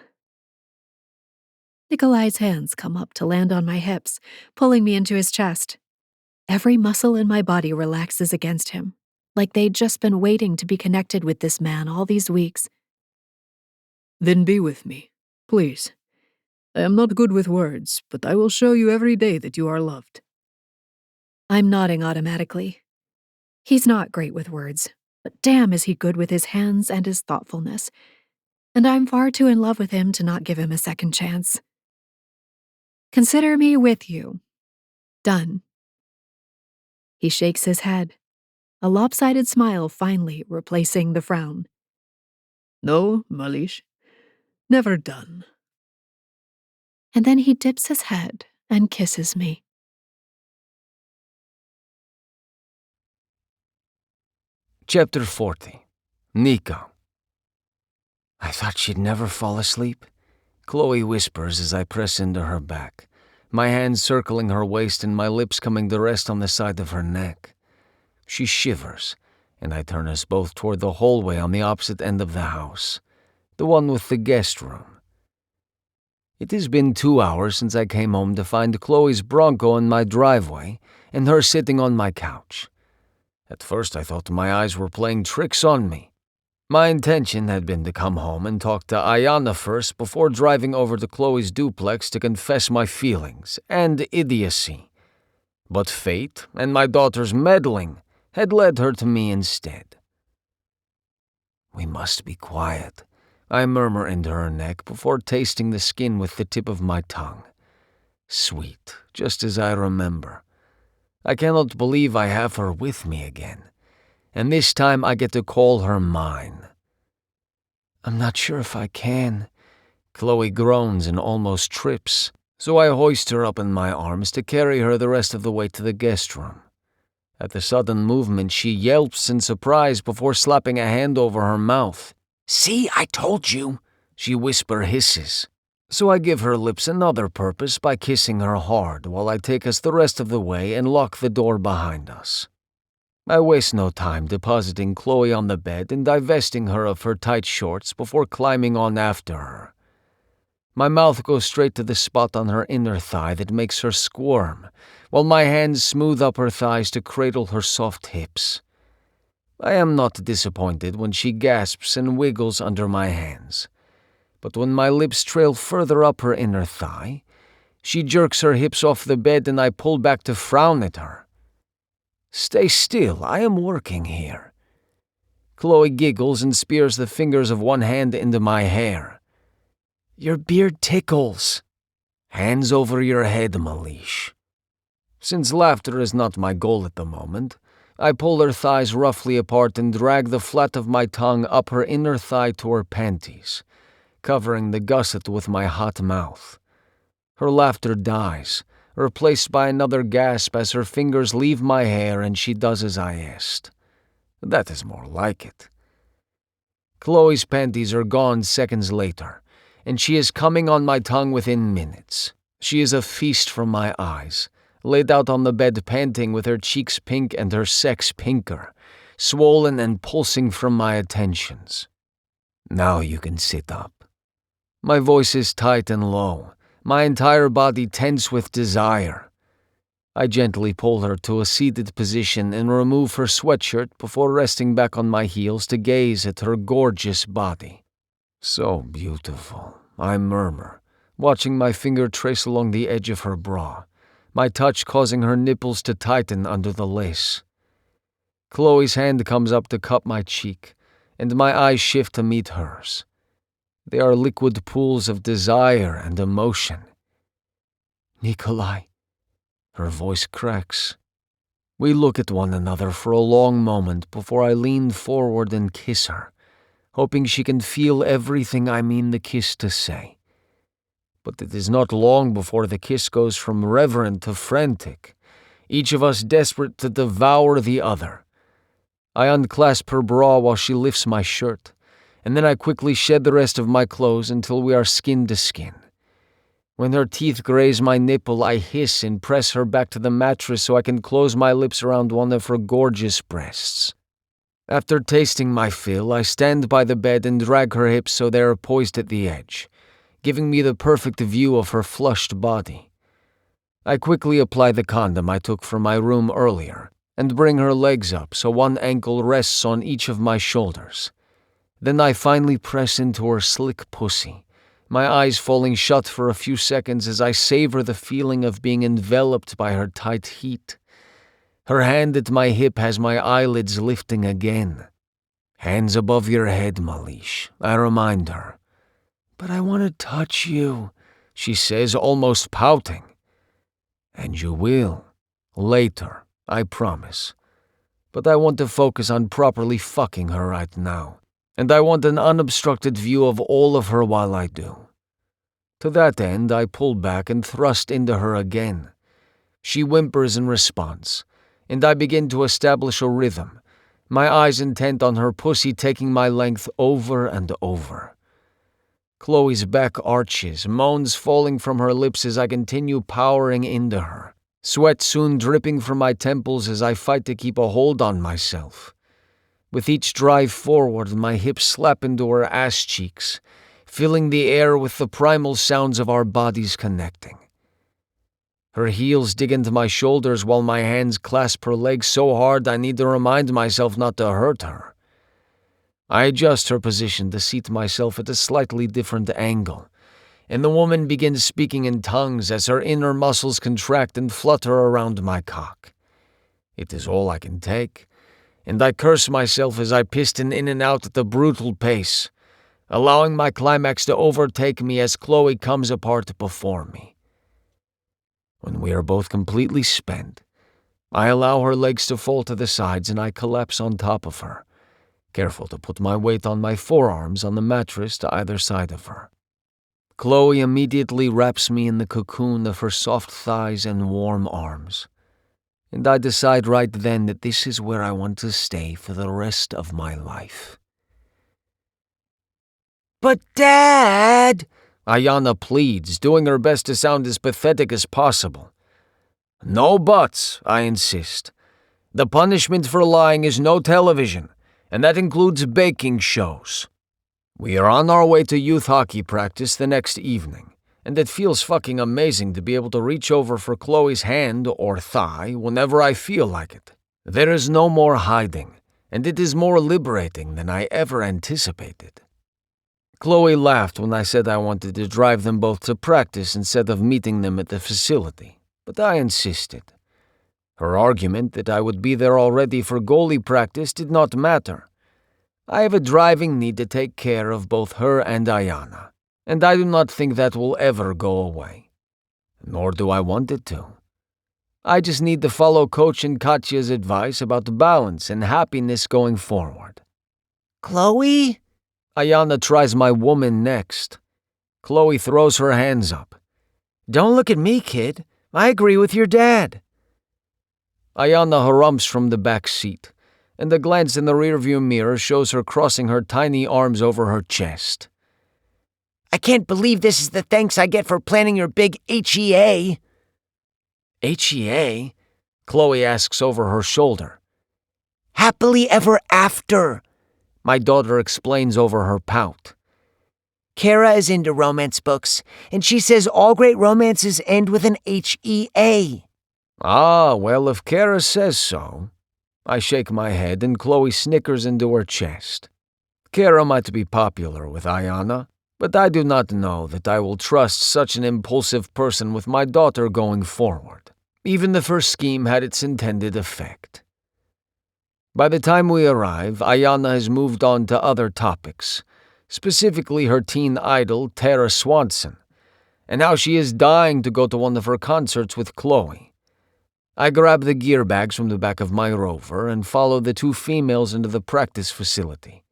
Nikolai's hands come up to land on my hips, pulling me into his chest. Every muscle in my body relaxes against him, like they'd just been waiting to be connected with this man all these weeks.
Then be with me, please. I am not good with words, but I will show you every day that you are loved.
I'm nodding automatically. He's not great with words, but damn is he good with his hands and his thoughtfulness. And I'm far too in love with him to not give him a second chance. Consider me with you. Done. He shakes his head, a lopsided smile finally replacing the frown.
No, Malish, never done.
And then he dips his head and kisses me.
Chapter 40. Nico. I thought she'd never fall asleep. Chloe whispers as I press into her back, my hands circling her waist and my lips coming to rest on the side of her neck. She shivers, and I turn us both toward the hallway on the opposite end of the house, the one with the guest room. It has been 2 hours since I came home to find Chloe's Bronco in my driveway and her sitting on my couch. At first I thought my eyes were playing tricks on me. My intention had been to come home and talk to Ayana first before driving over to Chloe's duplex to confess my feelings and idiocy. But fate and my daughter's meddling had led her to me instead. We must be quiet, I murmur into her neck before tasting the skin with the tip of my tongue. Sweet, just as I remember. I cannot believe I have her with me again, and this time I get to call her mine. I'm not sure if I can. Chloe groans and almost trips, so I hoist her up in my arms to carry her the rest of the way to the guest room. At the sudden movement, she yelps in surprise before slapping a hand over her mouth. "See, I told you," she hisses. So I give her lips another purpose by kissing her hard while I take us the rest of the way and lock the door behind us. I waste no time depositing Chloe on the bed and divesting her of her tight shorts before climbing on after her. My mouth goes straight to the spot on her inner thigh that makes her squirm, while my hands smooth up her thighs to cradle her soft hips. I am not disappointed when she gasps and wiggles under my hands. But when my lips trail further up her inner thigh, she jerks her hips off the bed and I pull back to frown at her. "Stay still, I am working here." Chloe giggles and spears the fingers of one hand into my hair. "Your beard tickles." "Hands over your head, Malish." Since laughter is not my goal at the moment, I pull her thighs roughly apart and drag the flat of my tongue up her inner thigh to her panties, covering the gusset with my hot mouth. Her laughter dies, replaced by another gasp as her fingers leave my hair and she does as I asked. That is more like it. Chloe's panties are gone seconds later, and she is coming on my tongue within minutes. She is a feast from my eyes, laid out on the bed panting with her cheeks pink and her sex pinker, swollen and pulsing from my attentions. "Now you can sit up." My voice is tight and low, my entire body tense with desire. I gently pull her to a seated position and remove her sweatshirt before resting back on my heels to gaze at her gorgeous body. "So beautiful," I murmur, watching my finger trace along the edge of her bra, my touch causing her nipples to tighten under the lace. Chloe's hand comes up to cup my cheek, and my eyes shift to meet hers. They are liquid pools of desire and emotion. "Nikolai." Her voice cracks. We look at one another for a long moment before I lean forward and kiss her, hoping she can feel everything I mean the kiss to say. But it is not long before the kiss goes from reverent to frantic, each of us desperate to devour the other. I unclasp her bra while she lifts my shirt, and then I quickly shed the rest of my clothes until we are skin to skin. When her teeth graze my nipple, I hiss and press her back to the mattress so I can close my lips around one of her gorgeous breasts. After tasting my fill, I stand by the bed and drag her hips so they are poised at the edge, giving me the perfect view of her flushed body. I quickly apply the condom I took from my room earlier and bring her legs up so one ankle rests on each of my shoulders. Then I finally press into her slick pussy, my eyes falling shut for a few seconds as I savor the feeling of being enveloped by her tight heat. Her hand at my hip has my eyelids lifting again. "Hands above your head, Malish," I remind her. "But I want to touch you," she says, almost pouting. "And you will. Later, I promise. But I want to focus on properly fucking her right now. And I want an unobstructed view of all of her while I do." To that end, I pull back and thrust into her again. She whimpers in response, and I begin to establish a rhythm, my eyes intent on her pussy taking my length over and over. Chloe's back arches, moans falling from her lips as I continue powering into her, sweat soon dripping from my temples as I fight to keep a hold on myself. With each drive forward, my hips slap into her ass cheeks, filling the air with the primal sounds of our bodies connecting. Her heels dig into my shoulders while my hands clasp her legs so hard I need to remind myself not to hurt her. I adjust her position to seat myself at a slightly different angle, and the woman begins speaking in tongues as her inner muscles contract and flutter around my cock. It is all I can take, and I curse myself as I piston in and out at a brutal pace, allowing my climax to overtake me as Chloe comes apart before me. When we are both completely spent, I allow her legs to fall to the sides and I collapse on top of her, careful to put my weight on my forearms on the mattress to either side of her. Chloe immediately wraps me in the cocoon of her soft thighs and warm arms, and I decide right then that this is where I want to stay for the rest of my life.
"But Dad!"
Ayana pleads, doing her best to sound as pathetic as possible. "No buts," I insist. "The punishment for lying is no television, and that includes baking shows." We are on our way to youth hockey practice the next evening, and it feels fucking amazing to be able to reach over for Chloe's hand or thigh whenever I feel like it. There is no more hiding, and it is more liberating than I ever anticipated. Chloe laughed when I said I wanted to drive them both to practice instead of meeting them at the facility, but I insisted. Her argument that I would be there already for goalie practice did not matter. I have a driving need to take care of both her and Ayana, and I do not think that will ever go away. Nor do I want it to. I just need to follow Coach and Katya's advice about balance and happiness going forward.
"Chloe?"
Ayana tries my woman next. Chloe throws her hands up.
"Don't look at me, kid. I agree with your dad."
Ayana harumphs from the back seat, and a glance in the rearview mirror shows her crossing her tiny arms over her chest.
"I can't believe this is the thanks I get for planning your big HEA."
HEA? Chloe asks over her shoulder.
"Happily ever after,"
my daughter explains over her pout.
"Kara is into romance books, and she says all great romances end with an HEA."
Ah, well, if Kara says so. I shake my head and Chloe snickers into her chest. Kara might be popular with Ayana, but I do not know that I will trust such an impulsive person with my daughter going forward. Even the first scheme had its intended effect. By the time we arrive, Ayana has moved on to other topics, specifically her teen idol, Tara Swanson, and how she is dying to go to one of her concerts with Chloe. I grab the gear bags from the back of my Rover and follow the two females into the practice facility.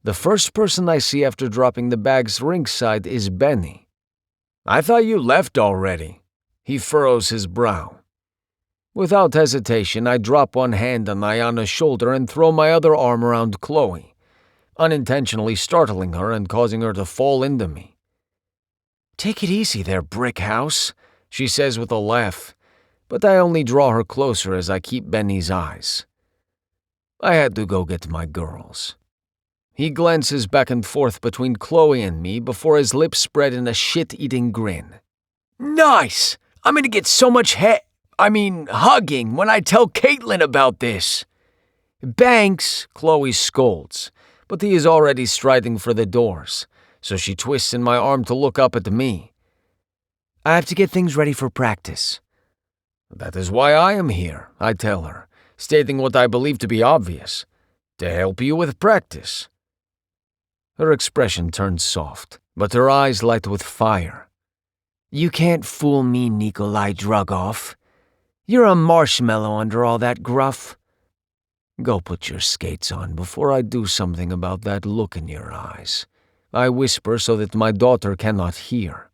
The first person I see after dropping the bags rinkside is Benny. "I thought you left already." He furrows his brow. Without hesitation, I drop one hand on Ayana's shoulder and throw my other arm around Chloe, unintentionally startling her and causing her to fall into me. "Take it easy there, brick house," she says with a laugh, but I only draw her closer as I keep Benny's eyes. I had to go get my girls. He glances back and forth between Chloe and me before his lips spread in a shit-eating grin. "Nice! I'm gonna get so much hugging when I tell Caitlin about this." "Banks," Chloe scolds, but he is already striding for the doors, so she twists in my arm to look up at me. "I have to get things ready for practice." "That is why I am here," I tell her, stating what I believe to be obvious. "To help you with practice." Her expression turns soft, but her eyes light with fire. "You can't fool me, Nikolai Drugov. You're a marshmallow under all that gruff. Go put your skates on before I do something about that look in your eyes," I whisper so that my daughter cannot hear.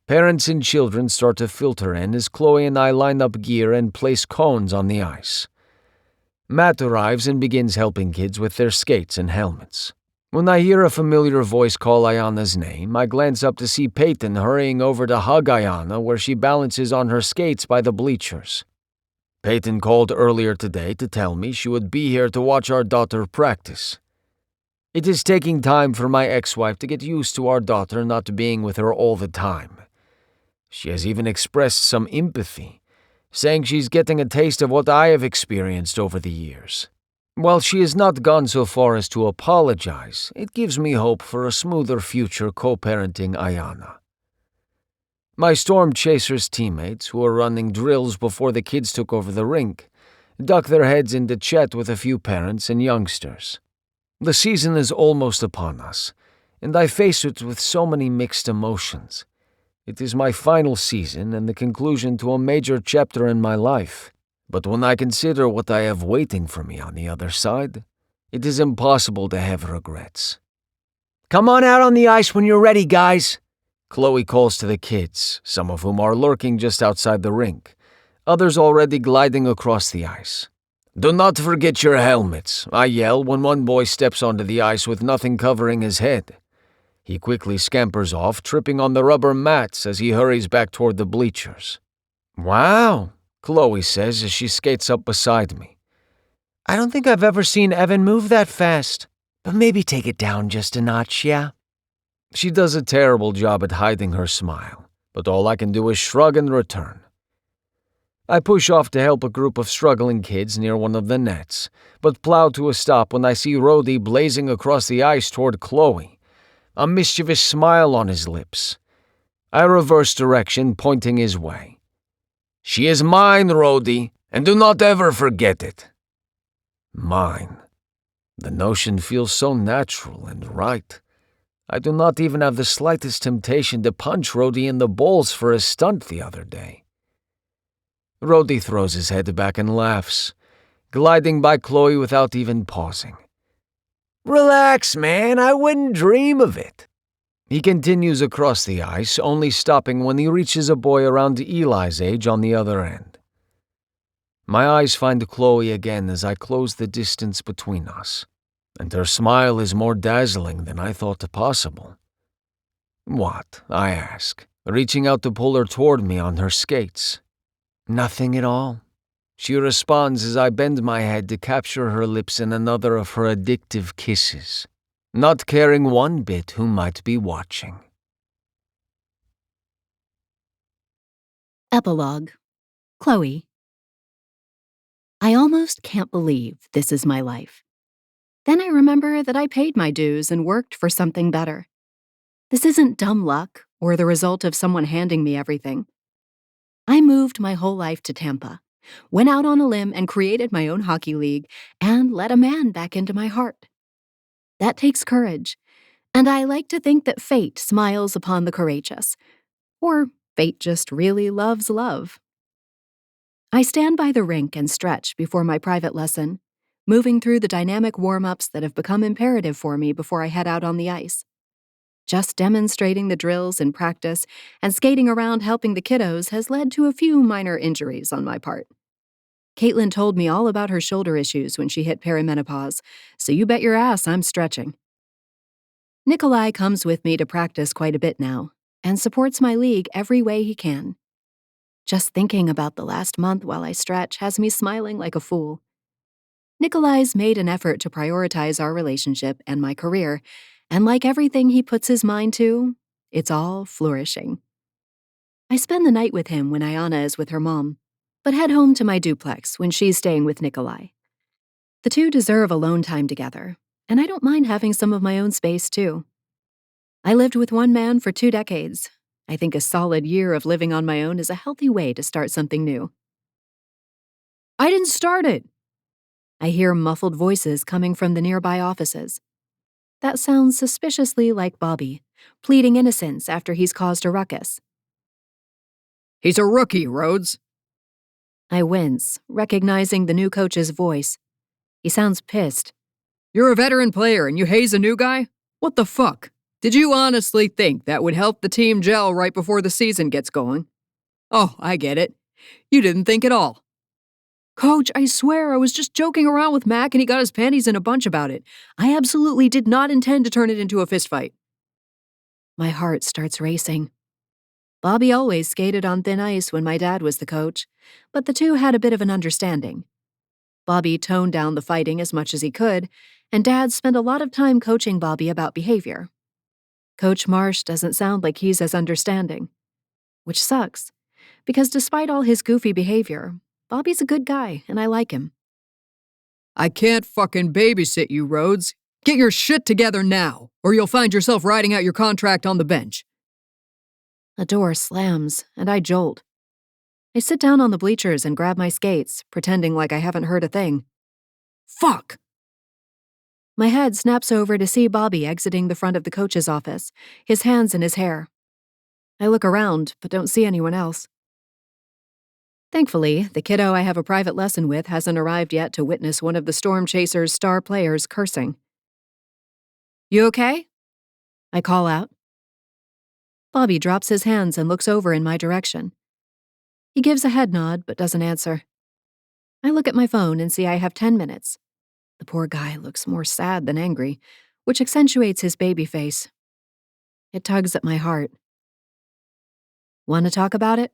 Parents and children start to filter in as Chloe and I line up gear and place cones on the ice. Matt arrives and begins helping kids with their skates and helmets. When I hear a familiar voice call Ayana's name, I glance up to see Peyton hurrying over to hug Ayana where she balances on her skates by the bleachers. Peyton called earlier today to tell me she would be here to watch our daughter practice. It is taking time for my ex-wife to get used to our daughter not being with her all the time. She has even expressed some empathy, saying she's getting a taste of what I have experienced over the years. While she has not gone so far as to apologize, it gives me hope for a smoother future co-parenting Ayana. My Storm Chasers teammates, who were running drills before the kids took over the rink, duck their heads in to chat with a few parents and youngsters. The season is almost upon us, and I face it with so many mixed emotions. It is my final season and the conclusion to a major chapter in my life. But when I consider what I have waiting for me on the other side, it is impossible to have regrets. "Come on out on the ice when you're ready, guys," Chloe calls to the kids, some of whom are lurking just outside the rink, others already gliding across the ice. "Do not forget your helmets," I yell when one boy steps onto the ice with nothing covering his head. He quickly scampers off, tripping on the rubber mats as he hurries back toward the bleachers. "Wow," Chloe says as she skates up beside me. "I don't think I've ever seen Evan move that fast, but maybe take it down just a notch, yeah?" She does a terrible job at hiding her smile, but all I can do is shrug in return. I push off to help a group of struggling kids near one of the nets, but plow to a stop when I see Rhodey blazing across the ice toward Chloe, a mischievous smile on his lips. I reverse direction, pointing his way. "She is mine, Rhodey, and do not ever forget it." Mine. The notion feels so natural and right. I do not even have the slightest temptation to punch Rhodey in the balls for his stunt the other day. Rhodey throws his head back and laughs, gliding by Chloe without even pausing. "Relax, man, I wouldn't dream of it." He continues across the ice, only stopping when he reaches a boy around Eli's age on the other end. My eyes find Chloe again as I close the distance between us, and her smile is more dazzling than I thought possible. "What?" I ask, reaching out to pull her toward me on her skates. "Nothing at all," she responds as I bend my head to capture her lips in another of her addictive kisses, not caring one bit who might be watching.
Epilogue. Chloe. I almost can't believe this is my life. Then I remember that I paid my dues and worked for something better. This isn't dumb luck or the result of someone handing me everything. I moved my whole life to Tampa, went out on a limb and created my own hockey league, and let a man back into my heart. That takes courage, and I like to think that fate smiles upon the courageous, or fate just really loves love. I stand by the rink and stretch before my private lesson, moving through the dynamic warm-ups that have become imperative for me before I head out on the ice. Just demonstrating the drills in practice and skating around helping the kiddos has led to a few minor injuries on my part. Caitlin told me all about her shoulder issues when she hit perimenopause, so you bet your ass I'm stretching. Nikolai comes with me to practice quite a bit now and supports my league every way he can. Just thinking about the last month while I stretch has me smiling like a fool. Nikolai's made an effort to prioritize our relationship and my career, and like everything he puts his mind to, it's all flourishing. I spend the night with him when Ayana is with her mom, but head home to my duplex when she's staying with Nikolai. The two deserve alone time together, and I don't mind having some of my own space too. I lived with one man for 2 decades. I think a solid year of living on my own is a healthy way to start something new. I didn't start it! I hear muffled voices coming from the nearby offices. That sounds suspiciously like Bobby, pleading innocence after he's caused a ruckus.
He's a rookie, Rhodes.
I wince, recognizing the new coach's voice. He sounds pissed.
You're a veteran player and you haze a new guy? What the fuck? Did you honestly think that would help the team gel right before the season gets going? Oh, I get it. You didn't think at all. Coach, I swear I was just joking around with Mac and he got his panties in a bunch about it. I absolutely did not intend to turn it into a fistfight.
My heart starts racing. Bobby always skated on thin ice when my dad was the coach, but the two had a bit of an understanding. Bobby toned down the fighting as much as he could, and Dad spent a lot of time coaching Bobby about behavior. Coach Marsh doesn't sound like he's as understanding. Which sucks, because despite all his goofy behavior, Bobby's a good guy, and I like him.
I can't fucking babysit you, Rhodes. Get your shit together now, or you'll find yourself riding out your contract on the bench.
A door slams, and I jolt. I sit down on the bleachers and grab my skates, pretending like I haven't heard a thing. Fuck! My head snaps over to see Bobby exiting the front of the coach's office, his hands in his hair. I look around, but don't see anyone else. Thankfully, the kiddo I have a private lesson with hasn't arrived yet to witness one of the Storm Chasers' star players cursing. You okay? I call out. Bobby drops his hands and looks over in my direction. He gives a head nod, but doesn't answer. I look at my phone and see I have 10 minutes. The poor guy looks more sad than angry, which accentuates his baby face. It tugs at my heart. Want to talk about it?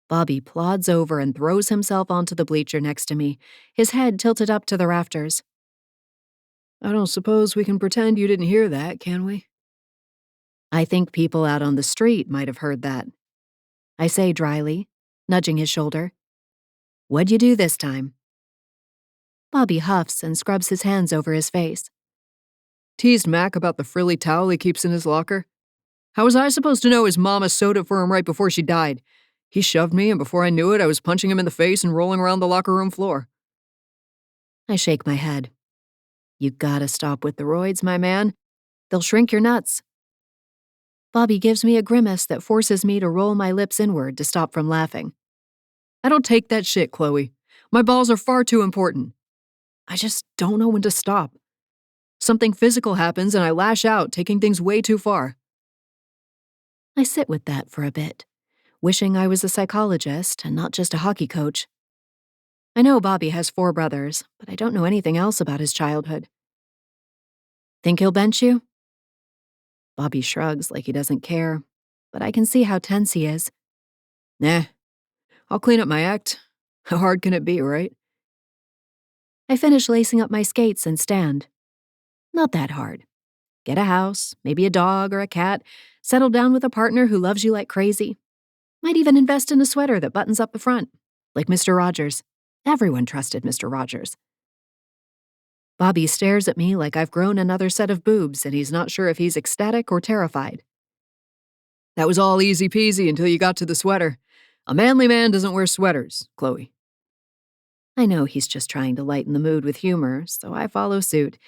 Bobby plods over and throws himself onto the bleacher next to me, his head tilted up to the rafters.
I don't suppose we can pretend you didn't hear that, can we?
I think people out on the street might have heard that. I say dryly, nudging his shoulder. What'd you do this time? Bobby huffs and scrubs his hands over his face.
Teased Mac about the frilly towel he keeps in his locker. How was I supposed to know his mama sewed it for him right before she died? He shoved me, and before I knew it, I was punching him in the face and rolling around the locker room floor.
I shake my head. You gotta stop with the roids, my man. They'll shrink your nuts. Bobby gives me a grimace that forces me to roll my lips inward to stop from laughing.
I don't take that shit, Chloe. My balls are far too important. I just don't know when to stop. Something physical happens and I lash out, taking things way too far.
I sit with that for a bit, wishing I was a psychologist and not just a hockey coach. I know Bobby has 4 brothers, but I don't know anything else about his childhood. Think he'll bench you? Bobby shrugs like he doesn't care, but I can see how tense he is.
Nah, I'll clean up my act. How hard can it be, right?
I finish lacing up my skates and stand. Not that hard. Get a house, maybe a dog or a cat, settle down with a partner who loves you like crazy. Might even invest in a sweater that buttons up the front, like Mr. Rogers. Everyone trusted Mr. Rogers. Bobby stares at me like I've grown another set of boobs and he's not sure if he's ecstatic or terrified.
That was all easy peasy until you got to the sweater. A manly man doesn't wear sweaters, Chloe.
I know he's just trying to lighten the mood with humor, so I follow suit,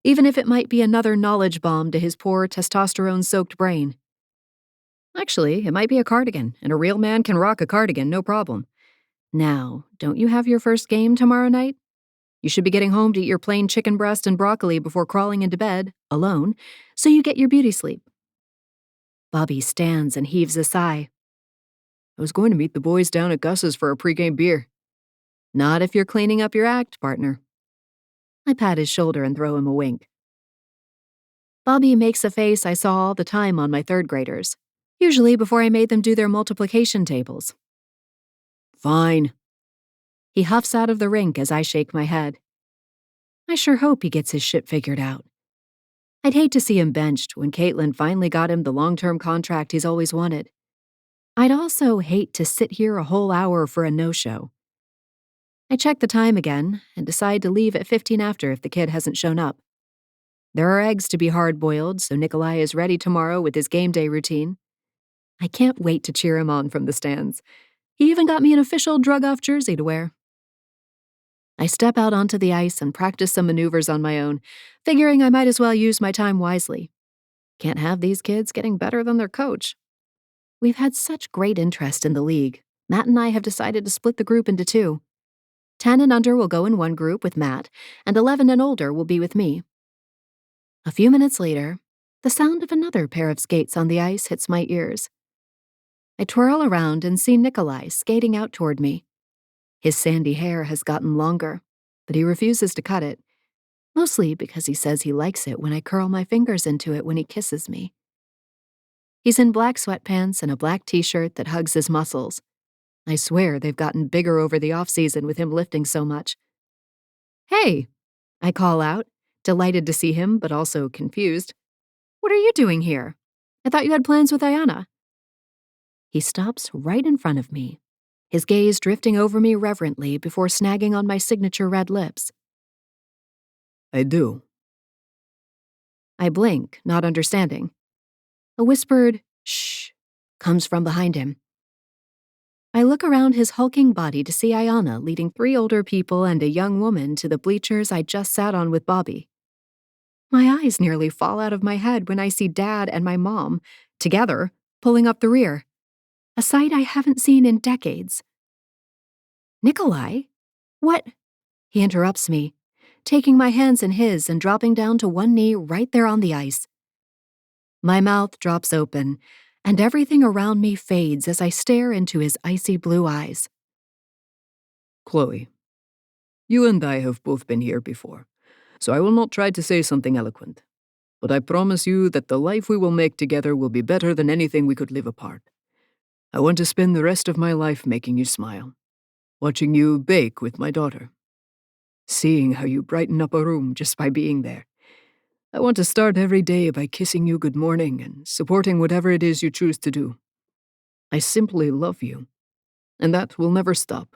even if it might be another knowledge bomb to his poor testosterone-soaked brain. Actually, it might be a cardigan, and a real man can rock a cardigan, no problem. Now, don't you have your first game tomorrow night?
You should be getting home to eat your plain chicken breast and broccoli before crawling into bed, alone, so you get your beauty sleep. Bobby stands and heaves a sigh. I was going to meet the boys down at Gus's for a pregame beer. Not if you're cleaning up your act, partner. I pat his shoulder and throw him a wink. Bobby makes a face I saw all the time on my third graders, usually before I made them do their multiplication tables. Fine. He huffs out of the rink as I shake my head. I sure hope he gets his shit figured out. I'd hate to see him benched when Caitlin finally got him the long-term contract he's always wanted. I'd also hate to sit here a whole hour for a no-show. I check the time again and decide to leave at 15 after if the kid hasn't shown up. There are eggs to be hard-boiled, so Nikolai is ready tomorrow with his game day routine. I can't wait to cheer him on from the stands. He even got me an official drug-off jersey to wear. I step out onto the ice and practice some maneuvers on my own, figuring I might as well use my time wisely. Can't have these kids getting better than their coach. We've had such great interest in the league. Matt and I have decided to split the group into two. 10 and under will go in one group with Matt, and 11 and older will be with me. A few minutes later, the sound of another pair of skates on the ice hits my ears. I twirl around and see Nikolai skating out toward me. His sandy hair has gotten longer, but he refuses to cut it, mostly because he says he likes it when I curl my fingers into it when he kisses me. He's in black sweatpants and a black t-shirt that hugs his muscles. I swear they've gotten bigger over the off-season with him lifting so much. Hey, I call out, delighted to see him, but also confused. What are you doing here? I thought you had plans with Ayana. He stops right in front of me, his gaze drifting over me reverently before snagging on my signature red lips. I do. I blink, not understanding. A whispered, shh, comes from behind him. I look around his hulking body to see Ayana leading 3 older people and a young woman to the bleachers I just sat on with Bobby. My eyes nearly fall out of my head when I see Dad and my mom, together, pulling up the rear. A sight I haven't seen in decades. Nikolai? What? He interrupts me, taking my hands in his and dropping down to one knee right there on the ice. My mouth drops open, and everything around me fades as I stare into his icy blue eyes. Chloe, you and I have both been here before, so I will not try to say something eloquent. But I promise you that the life we will make together will be better than anything we could live apart. I want to spend the rest of my life making you smile, watching you bake with my daughter, seeing how you brighten up a room just by being there. I want to start every day by kissing you good morning and supporting whatever it is you choose to do. I simply love you, and that will never stop.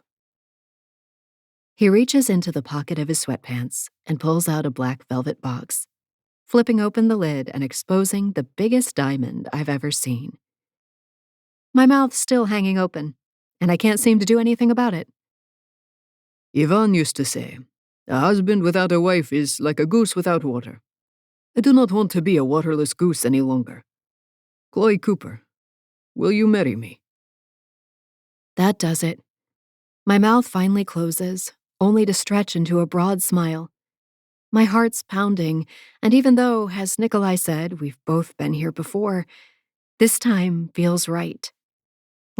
He reaches into the pocket of his sweatpants and pulls out a black velvet box, flipping open the lid and exposing the biggest diamond I've ever seen. My mouth's still hanging open, and I can't seem to do anything about it. Yvonne used to say, a husband without a wife is like a goose without water. I do not want to be a waterless goose any longer. Chloe Cooper, will you marry me? That does it. My mouth finally closes, only to stretch into a broad smile. My heart's pounding, and even though, as Nikolai said, we've both been here before, this time feels right.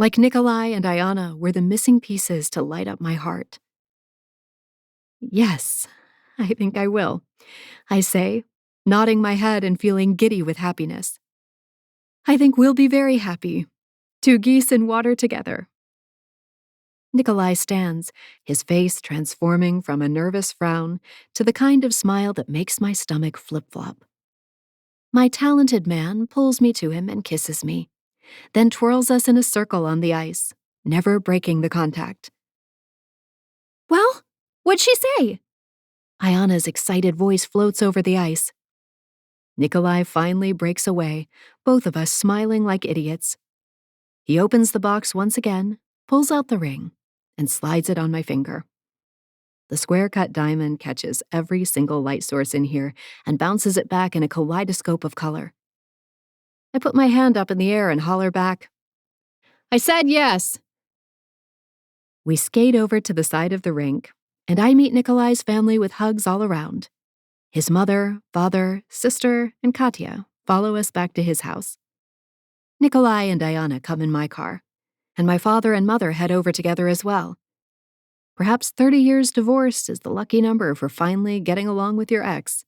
Like Nikolai and Ayana were the missing pieces to light up my heart. Yes, I think I will, I say, nodding my head and feeling giddy with happiness. I think we'll be very happy. 2 geese in water together. Nikolai stands, his face transforming from a nervous frown to the kind of smile that makes my stomach flip-flop. My talented man pulls me to him and kisses me, then twirls us in a circle on the ice, never breaking the contact. Well, what'd she say? Ayana's excited voice floats over the ice. Nikolai finally breaks away, both of us smiling like idiots. He opens the box once again, pulls out the ring, and slides it on my finger. The square-cut diamond catches every single light source in here and bounces it back in a kaleidoscope of color. I put my hand up in the air and holler back, I said yes! We skate over to the side of the rink,
And I meet Nikolai's family with hugs all around. His mother, father, sister, and Katya follow us back to his house. Nikolai and Diana come in my car, and my father and mother head over together as well. Perhaps 30 years divorced is the lucky number for finally getting along with your ex.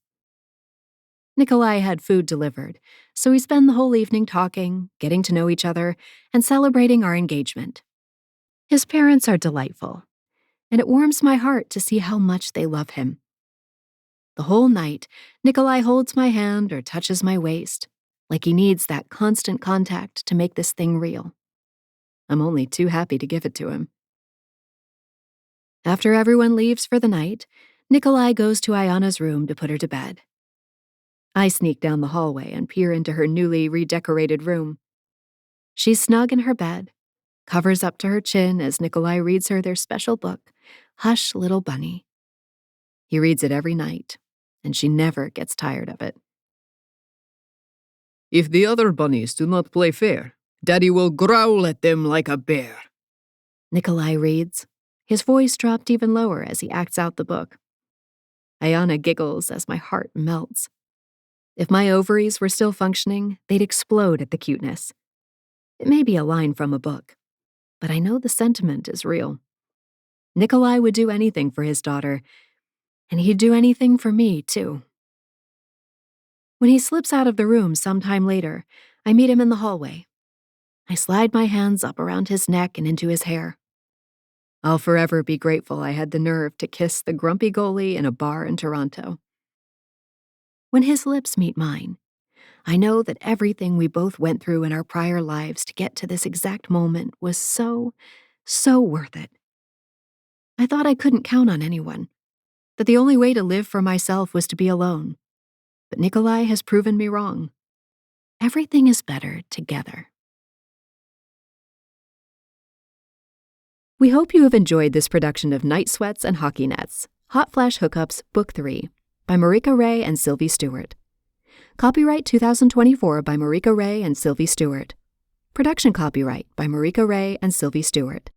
Nikolai had food delivered, so we spend the whole evening talking, getting to know each other, and celebrating our engagement. His parents are delightful, and it warms my heart to see how much they love him. The whole night, Nikolai holds my hand or touches my waist, like he needs that constant contact to make this thing real. I'm only too happy to give it to him. After everyone leaves for the night, Nikolai goes to Ayana's room to put her to bed. I sneak down the hallway and peer into her newly redecorated room. She's snug in her bed, covers up to her chin as Nikolai reads her their special book, Hush, Little Bunny. He reads it every night, and she never gets tired of it.
If the other bunnies do not play fair, Daddy will growl at them like a bear.
Nikolai reads. His voice dropped even lower as he acts out the book. Ayana giggles as my heart melts. If my ovaries were still functioning, they'd explode at the cuteness. It may be a line from a book, but I know the sentiment is real. Nikolai would do anything for his daughter, and he'd do anything for me, too. When he slips out of the room sometime later, I meet him in the hallway. I slide my hands up around his neck and into his hair. I'll forever be grateful I had the nerve to kiss the grumpy goalie in a bar in Toronto. When his lips meet mine, I know that everything we both went through in our prior lives to get to this exact moment was so worth it. I thought I couldn't count on anyone, that the only way to live for myself was to be alone. But Nikolai has proven me wrong. Everything is better together. We hope you have enjoyed this production of Night Sweats and Hockey Nets, Hot Flash Hookups, Book 3, by Marika Ray and Sylvie Stewart. Copyright 2024 by Marika Ray and Sylvie Stewart. Production copyright by Marika Ray and Sylvie Stewart.